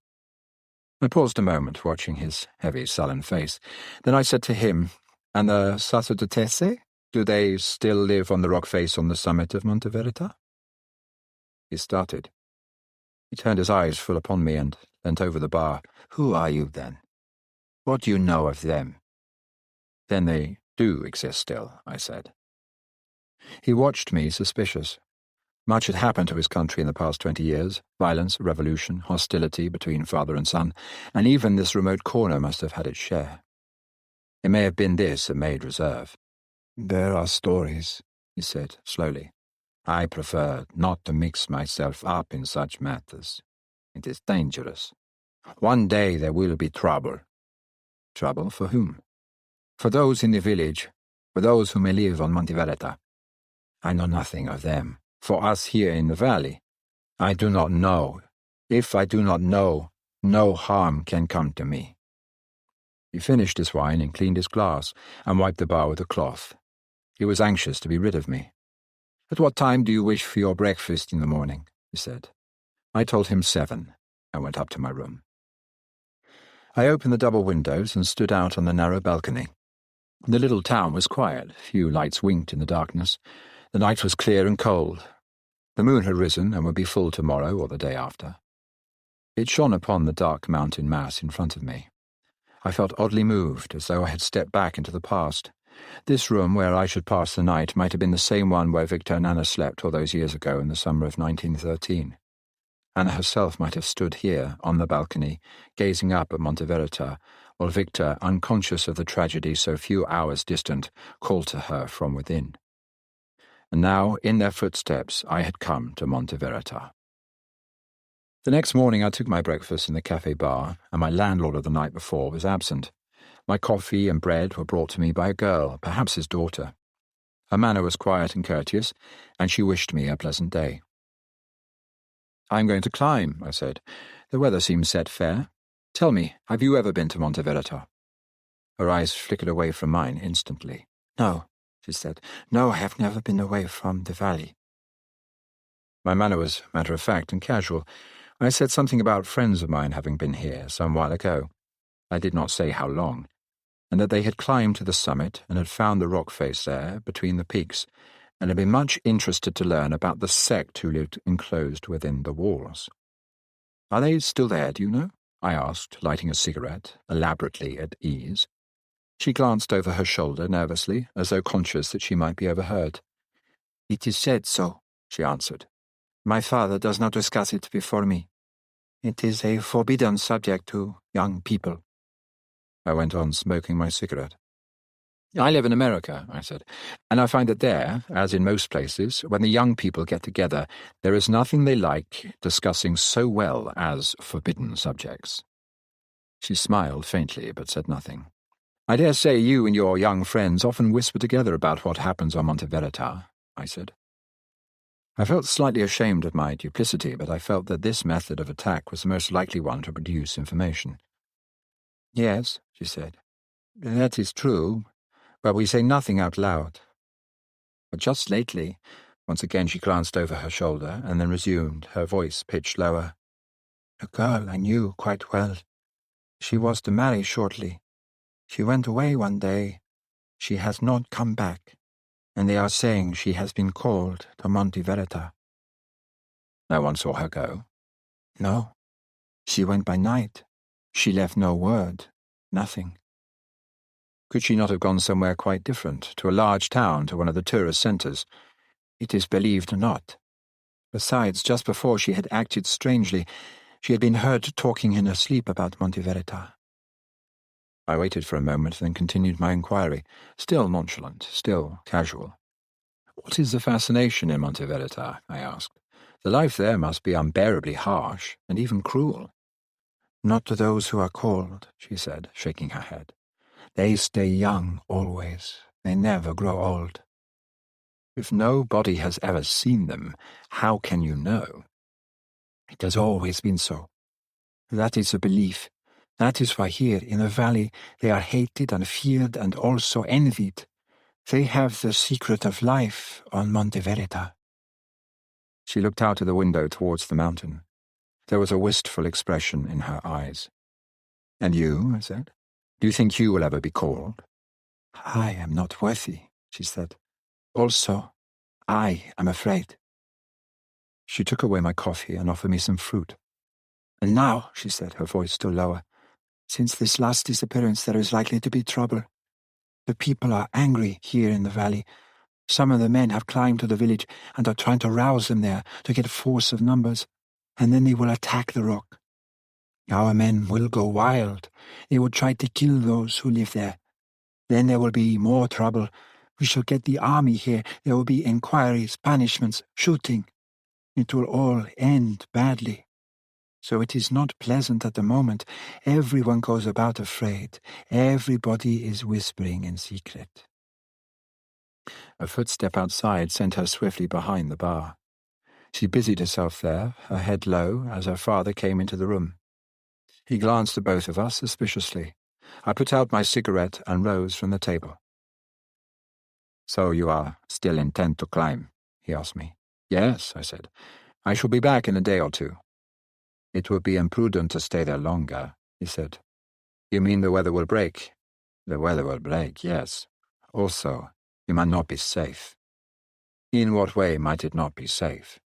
I paused a moment, watching his heavy, sullen face. Then I said to him, And the sacerdotesse? Do they still live on the rock face on the summit of Monte Verita? He started. He turned his eyes full upon me and leant over the bar. Who are you, then? What do you know of them? Then they do exist still, I said. He watched me, suspicious. Much had happened to his country in the past 20 years. Violence, revolution, hostility between father and son, and even this remote corner must have had its share. It may have been this that made reserve. There are stories, he said slowly. I prefer not to mix myself up in such matters. It is dangerous. One day there will be trouble. Trouble for whom? For those in the village, for those who may live on Monte Verita. I know nothing of them. For us here in the valley, I do not know. If I do not know, no harm can come to me. He finished his wine and cleaned his glass and wiped the bar with a cloth. He was anxious to be rid of me. At what time do you wish for your breakfast in the morning? He said. I told him 7 and went up to my room. I opened the double windows and stood out on the narrow balcony. The little town was quiet. Few lights winked in the darkness. The night was clear and cold. The moon had risen and would be full tomorrow or the day after. It shone upon the dark mountain mass in front of me. I felt oddly moved, as though I had stepped back into the past. This room where I should pass the night might have been the same one where Victor and Anna slept all those years ago in the summer of 1913. Anna herself might have stood here, on the balcony, gazing up at Monte Verita, while Victor, unconscious of the tragedy so few hours distant, called to her from within. And now, in their footsteps, I had come to Monte Verita. The next morning I took my breakfast in the cafe bar, and my landlord of the night before was absent. My coffee and bread were brought to me by a girl, perhaps his daughter. Her manner was quiet and courteous, and she wished me a pleasant day. I am going to climb, I said. The weather seems set fair. Tell me, have you ever been to Monte Verita? Her eyes flickered away from mine instantly. No, she said. No, I have never been away from the valley. My manner was matter-of-fact and casual. I said something about friends of mine having been here some while ago. I did not say how long, and that they had climbed to the summit and had found the rock face there between the peaks, and had been much interested to learn about the sect who lived enclosed within the walls. Are they still there, do you know? I asked, lighting a cigarette, elaborately at ease. She glanced over her shoulder nervously, as though conscious that she might be overheard. It is said so, she answered. My father does not discuss it before me. It is a forbidden subject to young people. I went on smoking my cigarette. I live in America, I said, and I find that there, as in most places, when the young people get together, there is nothing they like discussing so well as forbidden subjects. She smiled faintly, but said nothing. I dare say you and your young friends often whisper together about what happens on Monte Verita, I said. I felt slightly ashamed of my duplicity, but I felt that this method of attack was the most likely one to produce information. Yes, she said, that is true, but we say nothing out loud. But just lately, once again she glanced over her shoulder and then resumed, her voice pitched lower. A girl I knew quite well. She was to marry shortly. She went away one day. She has not come back, and they are saying she has been called to Monte Verita. No one saw her go? No. She went by night. She left no word, nothing. Could she not have gone somewhere quite different, to a large town, to one of the tourist centres? It is believed not. Besides, just before she had acted strangely, she had been heard talking in her sleep about Monte Verita. I waited for a moment, then continued my inquiry, still nonchalant, still casual. What is the fascination in Monte Verita? I asked. The life there must be unbearably harsh, and even cruel. Not to those who are called, she said, shaking her head. They stay young always. They never grow old. If nobody has ever seen them, how can you know? It has always been so. That is a belief. That is why here in the valley they are hated and feared and also envied. They have the secret of life on Monte Verita. She looked out of the window towards the mountain. There was a wistful expression in her eyes. And you, I said, do you think you will ever be called? I am not worthy, she said. Also, I am afraid. She took away my coffee and offered me some fruit. And now, she said, her voice still lower, since this last disappearance there is likely to be trouble. The people are angry here in the valley. Some of the men have climbed to the village and are trying to rouse them there to get a force of numbers, and then they will attack the rock. Our men will go wild. They will try to kill those who live there. Then there will be more trouble. We shall get the army here. There will be inquiries, punishments, shooting. It will all end badly. So it is not pleasant at the moment. Everyone goes about afraid. Everybody is whispering in secret. A footstep outside sent her swiftly behind the bar. She busied herself there, her head low, as her father came into the room. He glanced at both of us suspiciously. I put out my cigarette and rose from the table. So you are still intent to climb? He asked me. Yes, I said. I shall be back in a day or two. It would be imprudent to stay there longer, he said. You mean the weather will break? The weather will break, yes. Also, you might not be safe. In what way might it not be safe?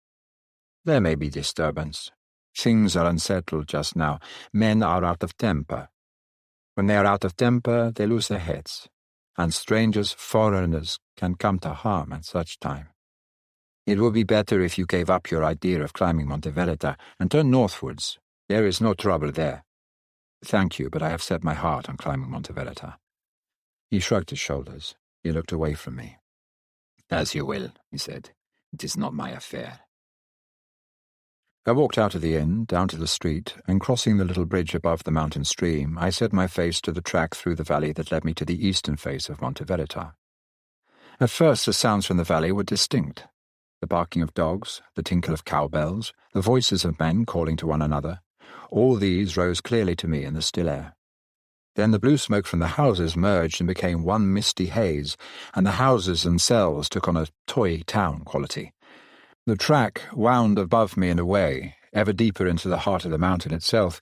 There may be disturbance. Things are unsettled just now. Men are out of temper. When they are out of temper, they lose their heads, and strangers, foreigners, can come to harm at such time. It would be better if you gave up your idea of climbing Monte Verita and turned northwards. There is no trouble there. Thank you, but I have set my heart on climbing Monte Verita. He shrugged his shoulders. He looked away from me. As you will, he said. It is not my affair. I walked out of the inn, down to the street, and crossing the little bridge above the mountain stream, I set my face to the track through the valley that led me to the eastern face of Monte Verita. At first the sounds from the valley were distinct. The barking of dogs, the tinkle of cowbells, the voices of men calling to one another, all these rose clearly to me in the still air. Then the blue smoke from the houses merged and became one misty haze, and the houses themselves took on a toy town quality. The track wound above me and away, ever deeper into the heart of the mountain itself,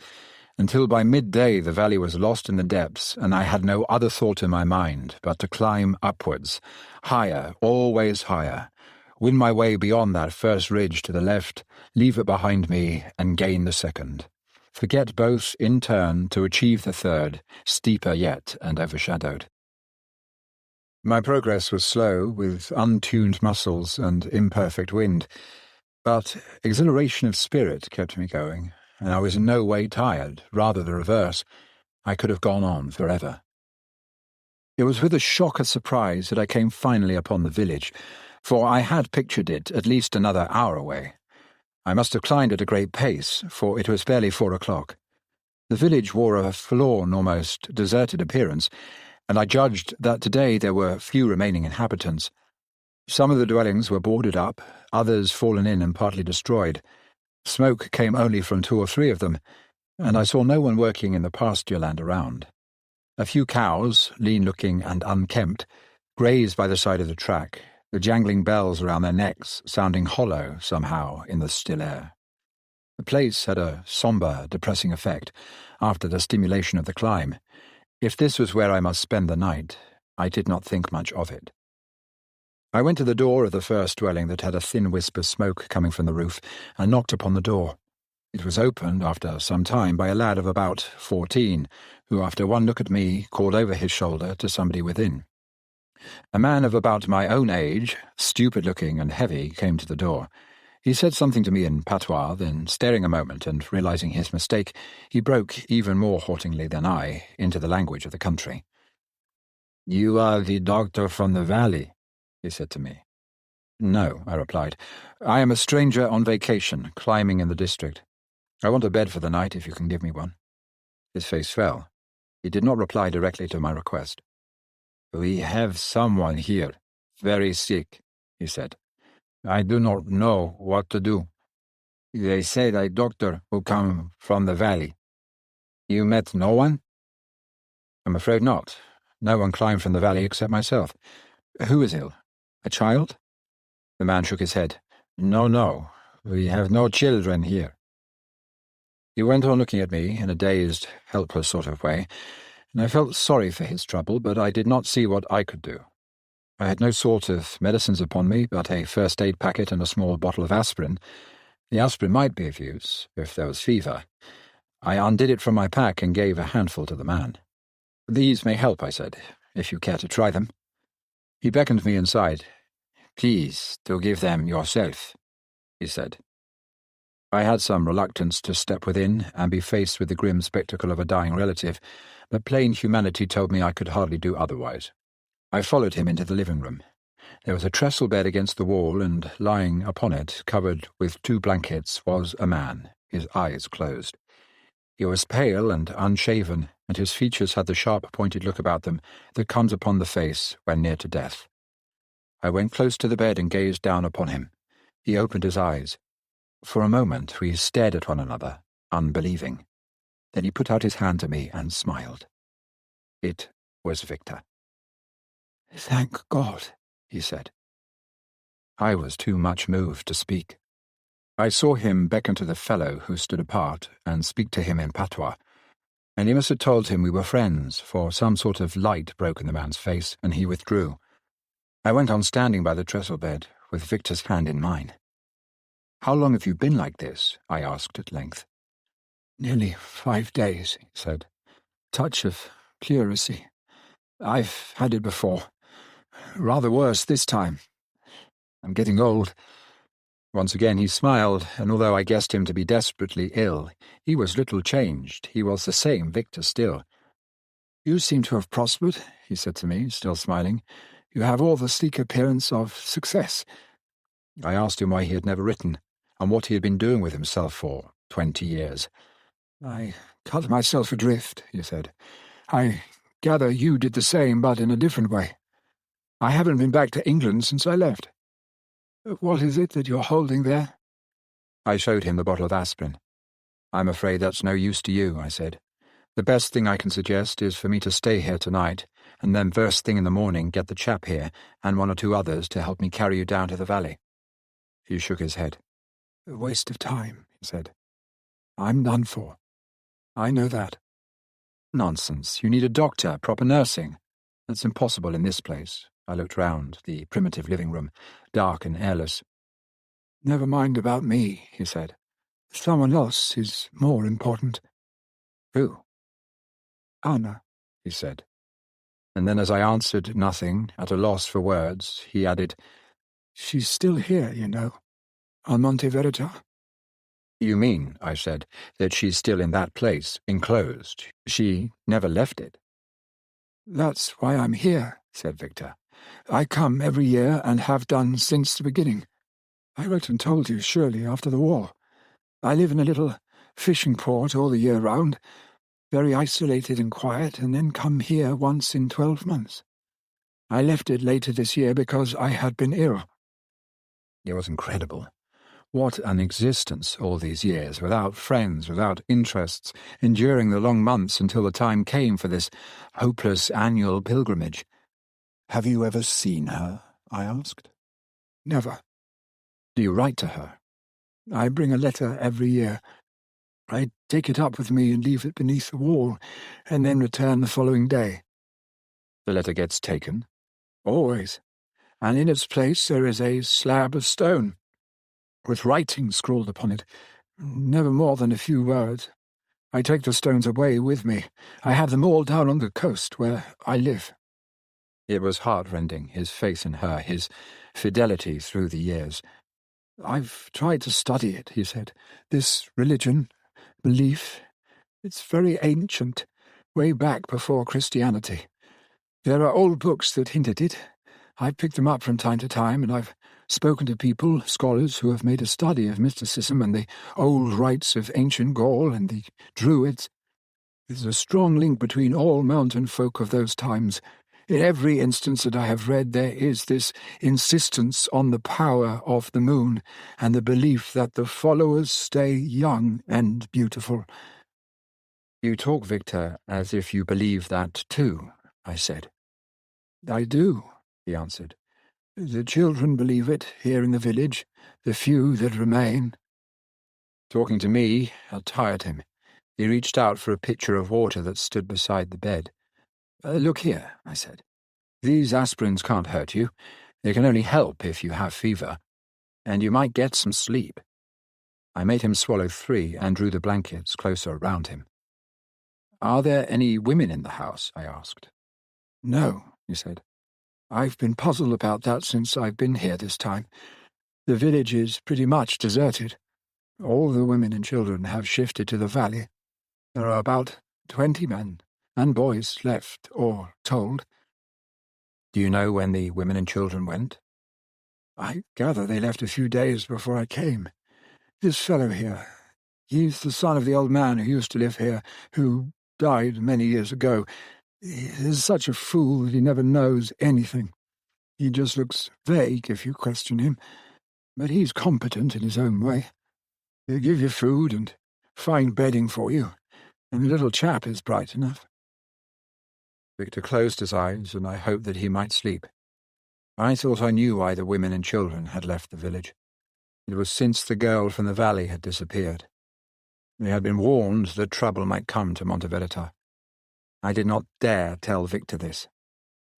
until by midday the valley was lost in the depths, and I had no other thought in my mind but to climb upwards, higher, always higher, win my way beyond that first ridge to the left, leave it behind me, and gain the second. Forget both in turn to achieve the third, steeper yet and overshadowed. My progress was slow, with untuned muscles and imperfect wind, but exhilaration of spirit kept me going, and I was in no way tired, rather the reverse. I could have gone on forever. It was with a shock of surprise that I came finally upon the village, for I had pictured it at least another hour away. I must have climbed at a great pace, for it was barely 4 o'clock. The village wore a forlorn, almost deserted appearance, and I judged that today there were few remaining inhabitants. Some of the dwellings were boarded up, others fallen in and partly destroyed. Smoke came only from 2 or 3 of them, and I saw no one working in the pasture land around. A few cows, lean-looking and unkempt, grazed by the side of the track, the jangling bells around their necks sounding hollow somehow in the still air. The place had a sombre, depressing effect after the stimulation of the climb. If this was where I must spend the night, I did not think much of it. I went to the door of the first dwelling that had a thin wisp of smoke coming from the roof and knocked upon the door. It was opened after some time by a lad of about 14, who after one look at me called over his shoulder to somebody within. A man of about my own age, stupid-looking and heavy, came to the door. He said something to me in patois, then, staring a moment and realizing his mistake, he broke, even more hauntingly than I, into the language of the country. You are the doctor from the valley, he said to me. No, I replied. I am a stranger on vacation, climbing in the district. I want a bed for the night if you can give me one. His face fell. He did not reply directly to my request. "We have someone here, very sick," he said. "I do not know what to do. They said a doctor will come from the valley. You met no one?" "I'm afraid not. No one climbed from the valley except myself. Who is ill? A child?" The man shook his head. No, we have no children here." He went on looking at me in a dazed, helpless sort of way, and I felt sorry for his trouble, but I did not see what I could do. I had no sort of medicines upon me but a first aid packet and a small bottle of aspirin. The aspirin might be of use, if there was fever. I undid it from my pack and gave a handful to the man. "These may help," I said, "if you care to try them." He beckoned me inside. "Please, to give them yourself," he said. I had some reluctance to step within and be faced with the grim spectacle of a dying relative, but plain humanity told me I could hardly do otherwise. I followed him into the living room. There was a trestle bed against the wall, and lying upon it, covered with 2 blankets, was a man, his eyes closed. He was pale and unshaven, and his features had the sharp, pointed look about them that comes upon the face when near to death. I went close to the bed and gazed down upon him. He opened his eyes. For a moment we stared at one another, unbelieving. Then he put out his hand to me and smiled. It was Victor. "Thank God," he said. I was too much moved to speak. I saw him beckon to the fellow who stood apart and speak to him in patois, and he must have told him we were friends, for some sort of light broke in the man's face, and he withdrew. I went on standing by the trestle bed, with Victor's hand in mine. "How long have you been like this?" I asked at length. "Nearly 5 days," he said. "Touch of pleurisy. I've had it before. Rather worse this time. I'm getting old." Once again he smiled, and although I guessed him to be desperately ill, he was little changed. He was the same Victor still. "You seem to have prospered," he said to me, still smiling. "You have all the sleek appearance of success." I asked him why he had never written, and what he had been doing with himself for 20 years. "I cut myself adrift," he said. "I gather you did the same, but in a different way. I haven't been back to England since I left. What is it that you're holding there?" I showed him the bottle of aspirin. "I'm afraid that's no use to you," I said. "The best thing I can suggest is for me to stay here tonight, and then first thing in the morning get the chap here and 1 or 2 others to help me carry you down to the valley." He shook his head. "A waste of time," he said. "I'm done for. I know that." "Nonsense. You need a doctor, proper nursing. That's impossible in this place." I looked round the primitive living room, dark and airless. "Never mind about me," he said. "Someone else is more important." "Who?" "Anna," he said. And then as I answered nothing, at a loss for words, he added, "She's still here, you know, on Monte Verita." "You mean," I said, "that she's still in that place, enclosed? She never left it?" "That's why I'm here," said Victor. "I come every year and have done since the beginning. I wrote and told you, surely, after the war. I live in a little fishing port all the year round, very isolated and quiet, and then come here once in 12 months. I left it later this year because I had been ill." It was incredible. What an existence all these years, without friends, without interests, enduring the long months until the time came for this hopeless annual pilgrimage. "Have you ever seen her?" I asked. "Never." "Do you write to her?" "I bring a letter every year. I take it up with me and leave it beneath the wall, and then return the following day." "The letter gets taken?" "Always. And in its place there is a slab of stone, with writing scrawled upon it, never more than a few words. I take the stones away with me. I have them all down on the coast where I live." It was heart-rending, his faith in her, his fidelity through the years. "I've tried to study it," he said. "This religion, belief, it's very ancient, way back before Christianity. There are old books that hint at it. I've picked them up from time to time, and I've spoken to people, scholars, who have made a study of mysticism and the old rites of ancient Gaul and the Druids. There's a strong link between all mountain folk of those times. In every instance that I have read, there is this insistence on the power of the moon and the belief that the followers stay young and beautiful. You talk, Victor, as if you believe that too, I said. I do, he answered. The children believe it here in the village, the few that remain. Talking to me had tired him. He reached out for a pitcher of water that stood beside the bed. Look here, I said. These aspirins can't hurt you. They can only help if you have fever. And you might get some sleep. I made him swallow 3 and drew the blankets closer round him. Are there any women in the house? I asked. No, he said. I've been puzzled about that since I've been here this time. The village is pretty much deserted. All the women and children have shifted to the valley. There are about 20 men and boys left, or told. Do you know when the women and children went? I gather they left a few days before I came. This fellow here, he's the son of the old man who used to live here, who died many years ago. He's such a fool that he never knows anything. He just looks vague if you question him, but he's competent in his own way. He'll give you food and find bedding for you, and the little chap is bright enough. Victor closed his eyes, and I hoped that he might sleep. I thought I knew why the women and children had left the village. It was since the girl from the valley had disappeared. They had been warned that trouble might come to Monteverita. I did not dare tell Victor this.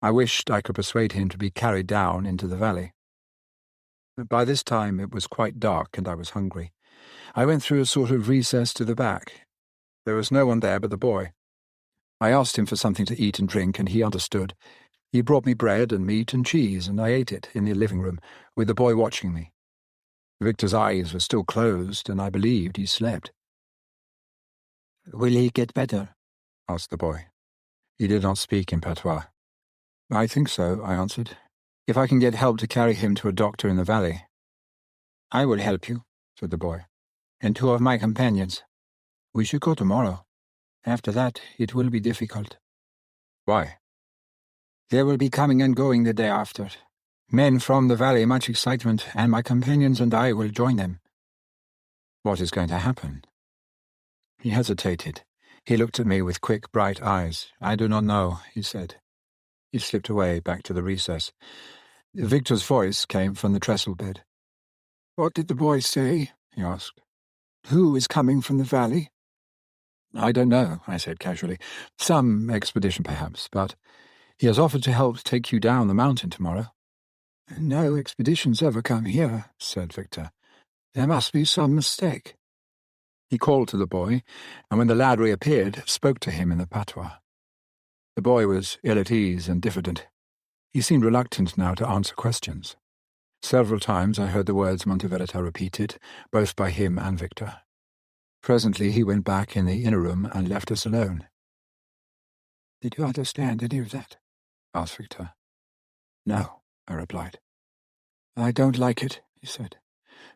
I wished I could persuade him to be carried down into the valley. But by this time it was quite dark, and I was hungry. I went through a sort of recess to the back. There was no one there but the boy. I asked him for something to eat and drink, and he understood. He brought me bread and meat and cheese, and I ate it in the living room, with the boy watching me. Victor's eyes were still closed, and I believed he slept. "Will he get better?" asked the boy. He did not speak in patois. "I think so," I answered. "If I can get help to carry him to a doctor in the valley." "I will help you," said the boy, "and 2 of my companions. We should go tomorrow. After that, it will be difficult." "Why?" "There will be coming and going the day after. Men from the valley, much excitement, and my companions and I will join them." "What is going to happen?" He hesitated. He looked at me with quick, bright eyes. "I do not know," he said. He slipped away back to the recess. Victor's voice came from the trestle bed. "What did the boy say?" he asked. "Who is coming from the valley?" "I don't know," I said casually. "Some expedition, perhaps, but he has offered to help take you down the mountain tomorrow." "No expeditions ever come here," said Victor. "There must be some mistake." He called to the boy, and when the lad reappeared, spoke to him in the patois. The boy was ill at ease and diffident. He seemed reluctant now to answer questions. Several times I heard the words Monteverita repeated, both by him and Victor. Presently he went back in the inner room and left us alone. "Did you understand any of that?" asked Victor. "No," I replied. "I don't like it," he said.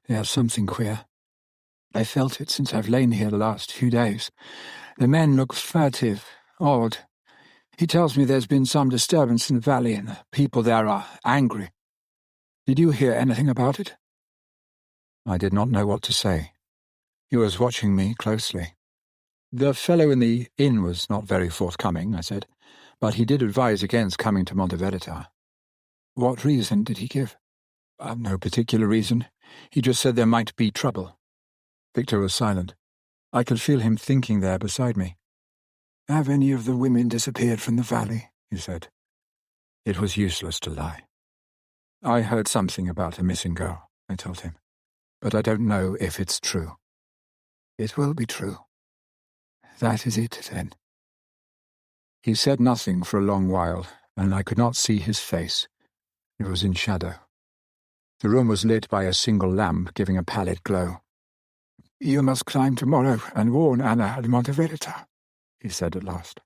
"There's something queer. I felt it since I've lain here the last few days. The men look furtive, odd. He tells me there's been some disturbance in the valley and the people there are angry. Did you hear anything about it?" I did not know what to say. He was watching me closely. "The fellow in the inn was not very forthcoming," I said, "but he did advise against coming to Monteverita." "What reason did he give?" No particular reason. He just said there might be trouble." Victor was silent. I could feel him thinking there beside me. "Have any of the women disappeared from the valley?" he said. It was useless to lie. "I heard something about a missing girl," I told him, "but I don't know if it's true." "It will be true. That is it, then." He said nothing for a long while, and I could not see his face. It was in shadow. The room was lit by a single lamp, giving a pallid glow. "You must climb tomorrow and warn Anna at Monteverita," he said at last.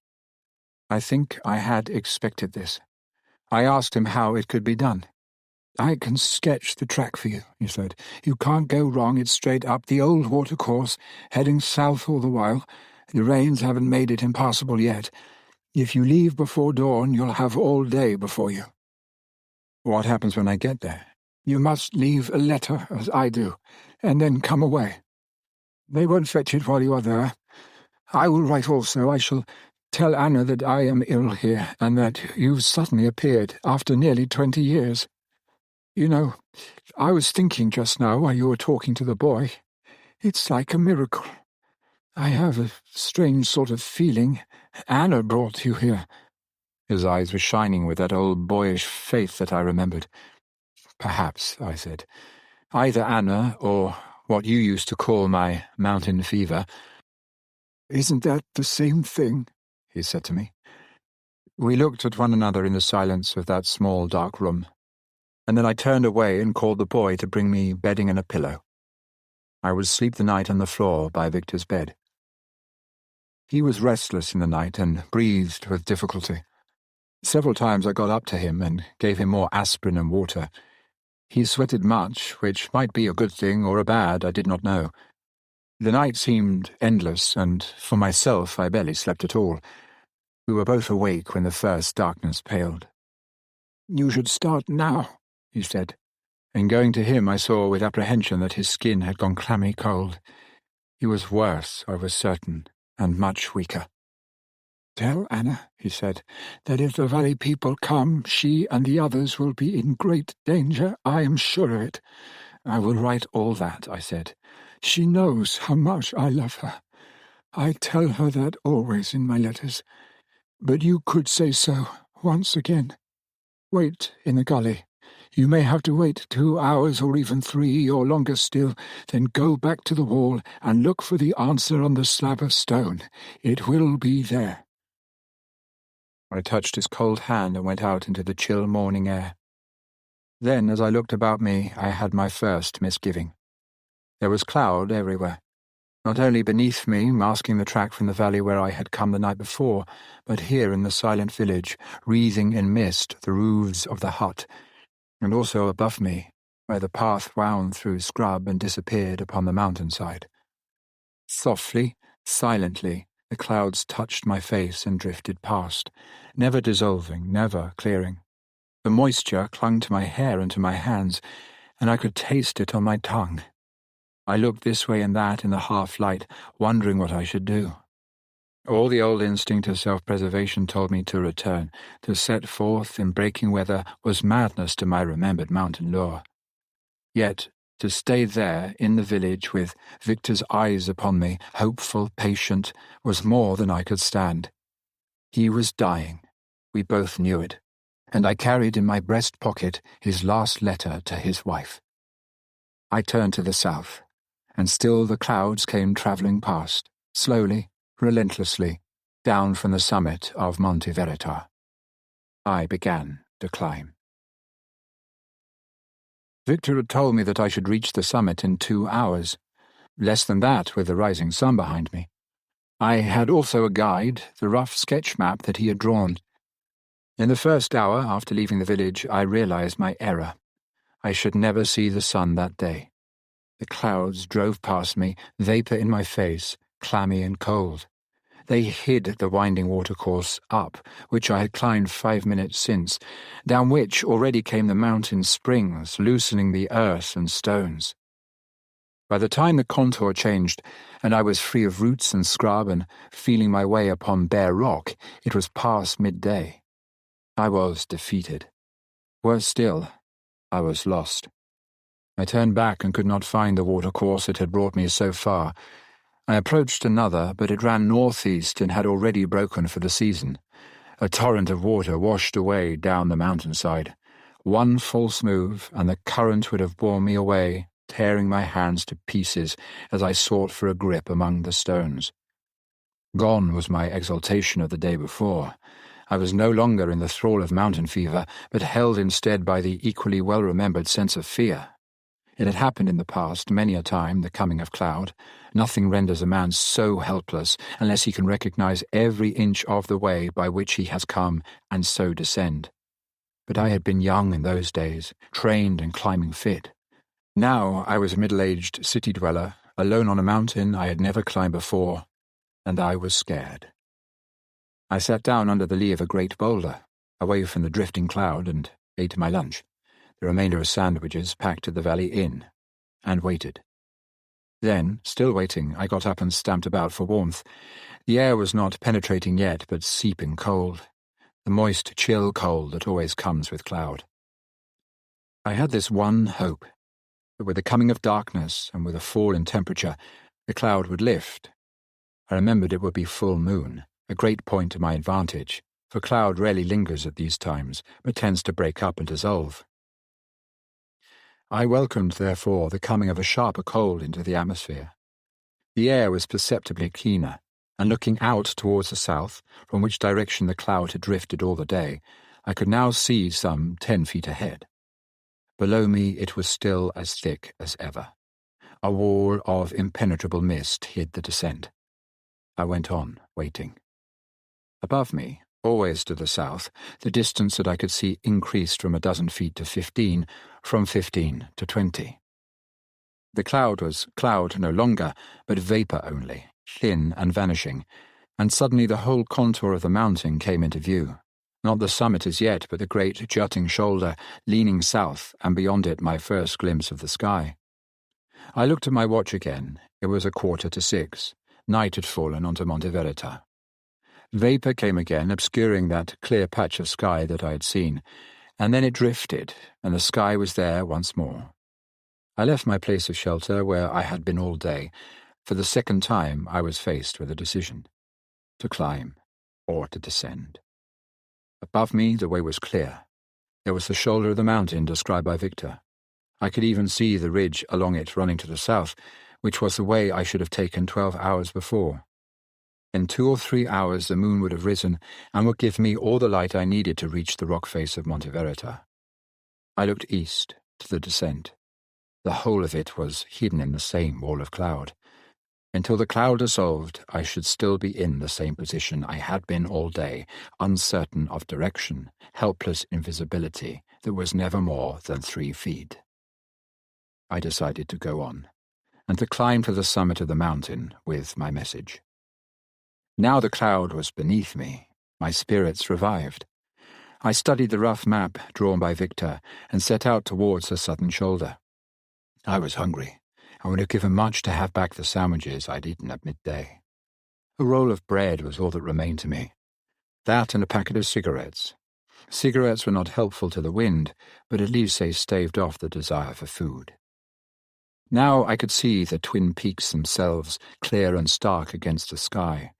I think I had expected this. I asked him how it could be done. "I can sketch the track for you," he said. "You can't go wrong. It's straight up the old watercourse, heading south all the while. The rains haven't made it impassable yet. If you leave before dawn, you'll have all day before you. What happens when I get there? You must leave a letter, as I do, and then come away. They won't fetch it while you are there. I will write also. I shall tell Anna that I am ill here, and that you've suddenly appeared after nearly 20 years. You know, I was thinking just now while you were talking to the boy. It's like a miracle. I have a strange sort of feeling Anna brought you here. His eyes were shining with that old boyish faith that I remembered. Perhaps, I said. Either Anna or what you used to call my mountain fever. Isn't that the same thing? He said to me. We looked at one another in the silence of that small dark room, and then I turned away and called the boy to bring me bedding and a pillow. I would sleep the night on the floor by Victor's bed. He was restless in the night and breathed with difficulty. Several times I got up to him and gave him more aspirin and water. He sweated much, which might be a good thing or a bad, I did not know. The night seemed endless, and for myself I barely slept at all. We were both awake when the first darkness paled. You should start now, he said, and going to him I saw with apprehension that his skin had gone clammy cold. He was worse, I was certain, and much weaker. Tell Anna, he said, that if the valley people come, she and the others will be in great danger. I am sure of it. I will write all that, I said. She knows how much I love her. I tell her that always in my letters. But you could say so once again. Wait in the gully. You may have to wait 2 hours or even 3 or longer still, then go back to the wall and look for the answer on the slab of stone. It will be there. I touched his cold hand and went out into the chill morning air. Then, as I looked about me, I had my first misgiving. There was cloud everywhere, not only beneath me, masking the track from the valley where I had come the night before, but here in the silent village, wreathing in mist the roofs of the hut, and also above me, where the path wound through scrub and disappeared upon the mountainside. Softly, silently, the clouds touched my face and drifted past, never dissolving, never clearing. The moisture clung to my hair and to my hands, and I could taste it on my tongue. I looked this way and that in the half-light, wondering what I should do. All the old instinct of self-preservation told me to return. To set forth in breaking weather was madness to my remembered mountain lore. Yet, to stay there, in the village, with Victor's eyes upon me, hopeful, patient, was more than I could stand. He was dying. We both knew it. And I carried in my breast pocket his last letter to his wife. I turned to the south, and still the clouds came travelling past, slowly, relentlessly, down from the summit of Monte Veritar. I began to climb. Victor had told me that I should reach the summit in 2 hours, less than that with the rising sun behind me. I had also a guide, the rough sketch map that he had drawn. In the first hour after leaving the village, I realized my error. I should never see the sun that day. The clouds drove past me, vapor in my face, clammy and cold. They hid the winding watercourse up, which I had climbed 5 minutes since, down which already came the mountain springs, loosening the earth and stones. By the time the contour changed, and I was free of roots and scrub and feeling my way upon bare rock, it was past midday. I was defeated. Worse still, I was lost. I turned back and could not find the watercourse that had brought me so far. I approached another, but it ran northeast and had already broken for the season. A torrent of water washed away down the mountainside. One false move, and the current would have borne me away, tearing my hands to pieces as I sought for a grip among the stones. Gone was my exultation of the day before. I was no longer in the thrall of mountain fever, but held instead by the equally well-remembered sense of fear. It had happened in the past, many a time, the coming of cloud. Nothing renders a man so helpless unless he can recognize every inch of the way by which he has come and so descend. But I had been young in those days, trained and climbing fit. Now I was a middle-aged city dweller, alone on a mountain I had never climbed before. and I was scared. I sat down under the lee of a great boulder, away from the drifting cloud, and ate my lunch, the remainder of sandwiches packed at the Valley Inn, and waited. Then, still waiting, I got up and stamped about for warmth. The air was not penetrating yet, but seeping cold, the moist, chill cold that always comes with cloud. I had this one hope, that with the coming of darkness and with a fall in temperature, the cloud would lift. I remembered it would be full moon, a great point to my advantage, for cloud rarely lingers at these times, but tends to break up and dissolve. I welcomed, therefore, the coming of a sharper cold into the atmosphere. The air was perceptibly keener, and looking out towards the south, from which direction the cloud had drifted all the day, I could now see some 10 feet ahead. Below me it was still as thick as ever. A wall of impenetrable mist hid the descent. I went on, waiting. Above me, always to the south, the distance that I could see increased from 12 feet to 15, from 15 to 20. The cloud was cloud no longer, but vapour only, thin and vanishing, and suddenly the whole contour of the mountain came into view. Not the summit as yet, but the great jutting shoulder, leaning south, and beyond it my first glimpse of the sky. I looked at my watch again. It was 5:45. Night had fallen onto Monte Verita. Vapour came again, obscuring that clear patch of sky that I had seen, and then it drifted, and the sky was there once more. I left my place of shelter where I had been all day. For the second time I was faced with a decision: to climb or to descend. Above me the way was clear. There was the shoulder of the mountain described by Victor. I could even see the ridge along it running to the south, which was the way I should have taken 12 hours before. In 2 or 3 hours the moon would have risen and would give me all the light I needed to reach the rock face of Monte Verita. I looked east, to the descent. The whole of it was hidden in the same wall of cloud. Until the cloud dissolved, I should still be in the same position I had been all day, uncertain of direction, helpless invisibility that was never more than 3 feet. I decided to go on, and to climb to the summit of the mountain with my message. Now the cloud was beneath me. My spirits revived. I studied the rough map drawn by Victor and set out towards the southern shoulder. I was hungry. I would have given much to have back the sandwiches I'd eaten at midday. A roll of bread was all that remained to me. That and a packet of cigarettes. Cigarettes were not helpful to the wind, but at least they staved off the desire for food. Now I could see the twin peaks themselves, clear and stark against the sky,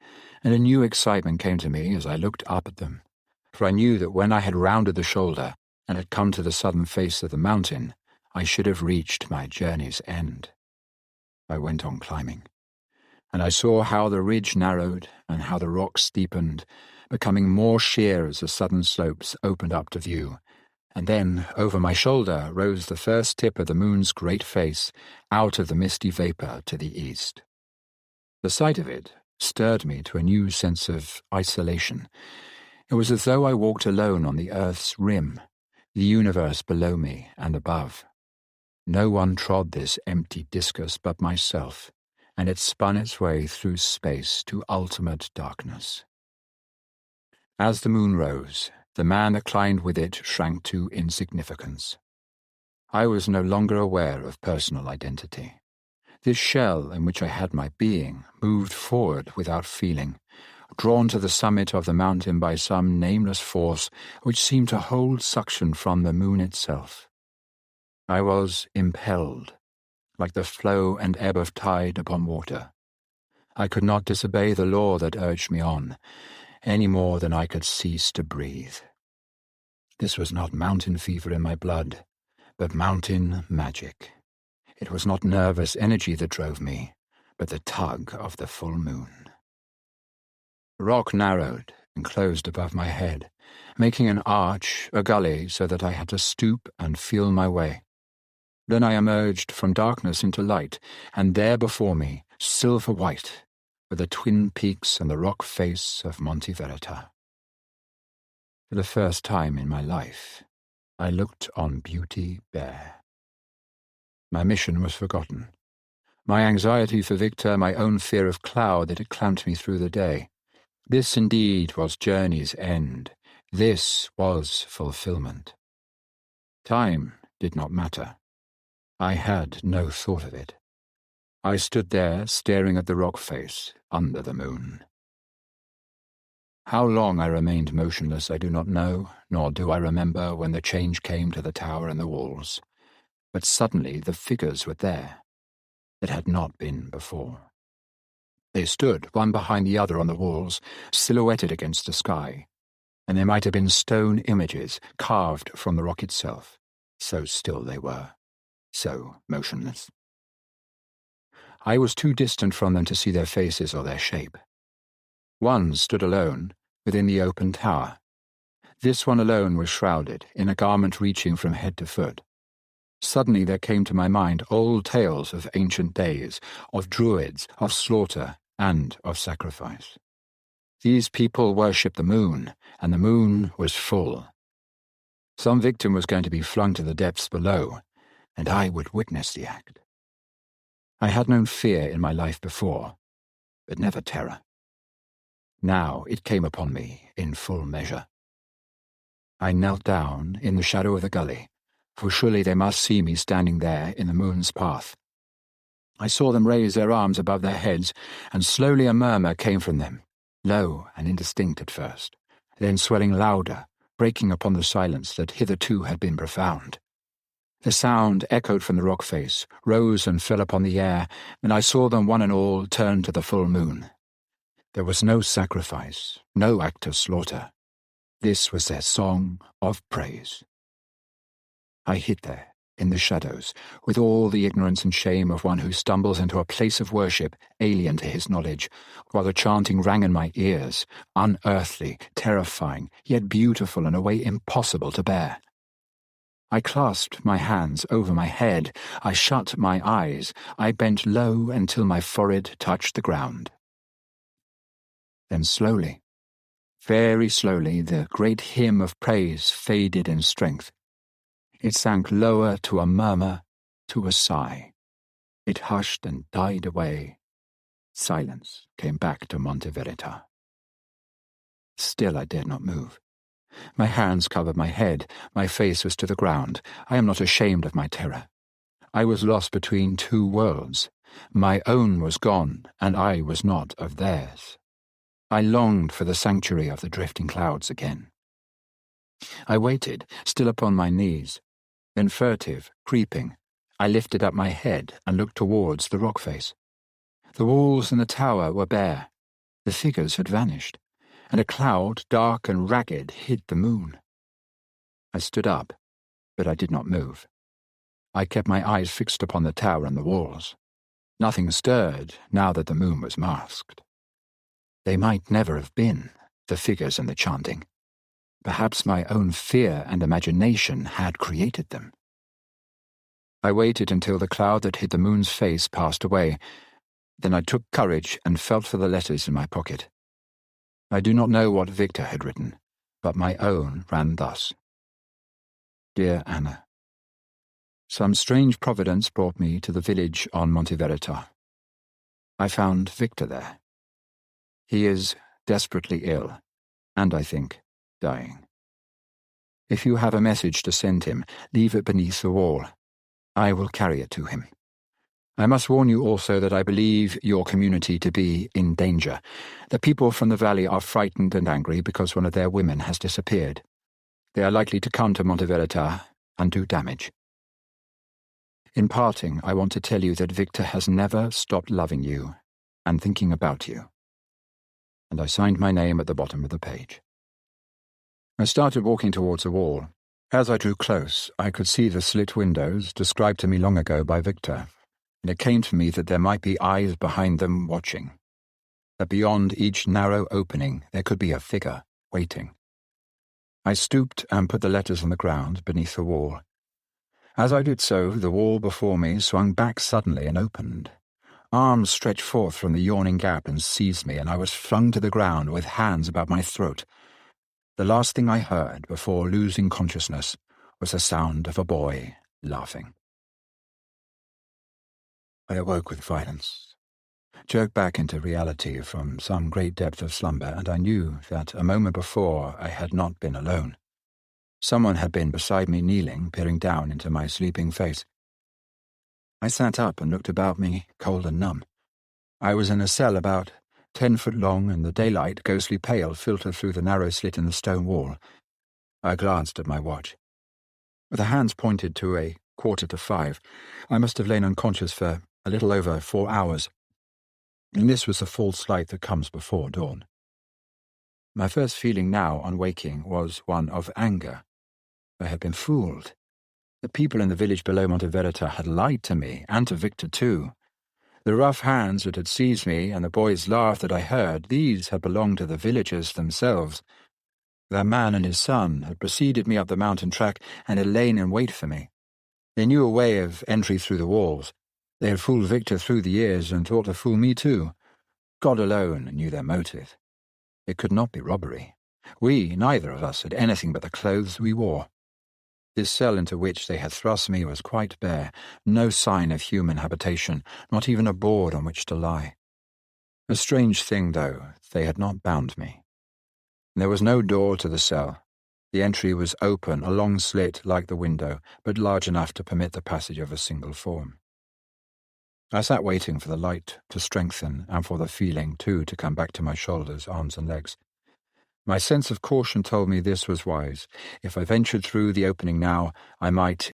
and a new excitement came to me as I looked up at them, for I knew that when I had rounded the shoulder and had come to the southern face of the mountain, I should have reached my journey's end. I went on climbing, and I saw how the ridge narrowed and how the rock steepened, becoming more sheer as the southern slopes opened up to view, and then over my shoulder rose the first tip of the moon's great face out of the misty vapour to the east. The sight of it stirred me to a new sense of isolation. It was as though I walked alone on the earth's rim, the universe below me and above. No one trod this empty discus but myself, and it spun its way through space to ultimate darkness. As the moon rose, the man that climbed with it shrank to insignificance. I was no longer aware of personal identity. This shell in which I had my being moved forward without feeling, drawn to the summit of the mountain by some nameless force which seemed to hold suction from the moon itself. I was impelled, like the flow and ebb of tide upon water. I could not disobey the law that urged me on, any more than I could cease to breathe. This was not mountain fever in my blood, but mountain magic. It was not nervous energy that drove me, but the tug of the full moon. The rock narrowed and closed above my head, making an arch, a gully, so that I had to stoop and feel my way. Then I emerged from darkness into light, and there before me, silver white, were the twin peaks and the rock face of Monte Verita. For the first time in my life, I looked on beauty bare. My mission was forgotten. My anxiety for Victor, my own fear of Cloud that had clamped me through the day. This indeed was journey's end. This was fulfillment. Time did not matter. I had no thought of it. I stood there staring at the rock face under the moon. How long I remained motionless I do not know, nor do I remember when the change came to the tower and the walls. But suddenly the figures were there. It had not been before. They stood, one behind the other on the walls, silhouetted against the sky, and they might have been stone images carved from the rock itself. So still they were, so motionless. I was too distant from them to see their faces or their shape. One stood alone, within the open tower. This one alone was shrouded, in a garment reaching from head to foot. Suddenly there came to my mind old tales of ancient days, of druids, of slaughter, and of sacrifice. These people worshipped the moon, and the moon was full. Some victim was going to be flung to the depths below, and I would witness the act. I had known fear in my life before, but never terror. Now it came upon me in full measure. I knelt down in the shadow of the gully, for surely they must see me standing there in the moon's path. I saw them raise their arms above their heads, and slowly a murmur came from them, low and indistinct at first, then swelling louder, breaking upon the silence that hitherto had been profound. The sound echoed from the rock face, rose and fell upon the air, and I saw them one and all turn to the full moon. There was no sacrifice, no act of slaughter. This was their song of praise. I hid there, in the shadows, with all the ignorance and shame of one who stumbles into a place of worship alien to his knowledge, while the chanting rang in my ears, unearthly, terrifying, yet beautiful in a way impossible to bear. I clasped my hands over my head, I shut my eyes, I bent low until my forehead touched the ground. Then slowly, very slowly, the great hymn of praise faded in strength. It sank lower to a murmur, to a sigh. It hushed and died away. Silence came back to Monte Verita. Still I dared not move. My hands covered my head, my face was to the ground. I am not ashamed of my terror. I was lost between two worlds. My own was gone, and I was not of theirs. I longed for the sanctuary of the drifting clouds again. I waited, still upon my knees. Then furtive, creeping, I lifted up my head and looked towards the rock face. The walls and the tower were bare. The figures had vanished, and a cloud, dark and ragged, hid the moon. I stood up, but I did not move. I kept my eyes fixed upon the tower and the walls. Nothing stirred now that the moon was masked. They might never have been, the figures and the chanting. Perhaps my own fear and imagination had created them. I waited until the cloud that hid the moon's face passed away. Then I took courage and felt for the letters in my pocket. I do not know what Victor had written, but my own ran thus. Dear Anna, some strange providence brought me to the village on Monte Verita. I found Victor there. He is desperately ill, and I think dying. If you have a message to send him, leave it beneath the wall. I will carry it to him. I must warn you also that I believe your community to be in danger. The people from the valley are frightened and angry because one of their women has disappeared. They are likely to come to Monte Verita and do damage. In parting, I want to tell you that Victor has never stopped loving you and thinking about you. And I signed my name at the bottom of the page. I started walking towards the wall. As I drew close, I could see the slit windows described to me long ago by Victor, and it came to me that there might be eyes behind them watching, that beyond each narrow opening there could be a figure waiting. I stooped and put the letters on the ground beneath the wall. As I did so, the wall before me swung back suddenly and opened. Arms stretched forth from the yawning gap and seized me, and I was flung to the ground with hands about my throat. The last thing I heard before losing consciousness was the sound of a boy laughing. I awoke with violence, jerked back into reality from some great depth of slumber, and I knew that a moment before I had not been alone. Someone had been beside me, kneeling, peering down into my sleeping face. I sat up and looked about me, cold and numb. I was in a cell about 10 foot long, and the daylight, ghostly pale, filtered through the narrow slit in the stone wall. I glanced at my watch. With the hands pointed to a 4:45, I must have lain unconscious for a little over 4 hours, and this was the false light that comes before dawn. My first feeling now, on waking, was one of anger. I had been fooled. The people in the village below Monte Verita had lied to me, and to Victor too. The rough hands that had seized me and the boy's laugh that I heard, these had belonged to the villagers themselves. That man and his son had preceded me up the mountain track and had lain in wait for me. They knew a way of entry through the walls. They had fooled Victor through the years and thought to fool me too. God alone knew their motive. It could not be robbery. We, neither of us, had anything but the clothes we wore. This cell into which they had thrust me was quite bare, no sign of human habitation, not even a board on which to lie. A strange thing, though, they had not bound me. There was no door to the cell. The entry was open, a long slit like the window, but large enough to permit the passage of a single form. I sat waiting for the light to strengthen and for the feeling, too, to come back to my shoulders, arms and legs. My sense of caution told me this was wise. If I ventured through the opening now, I might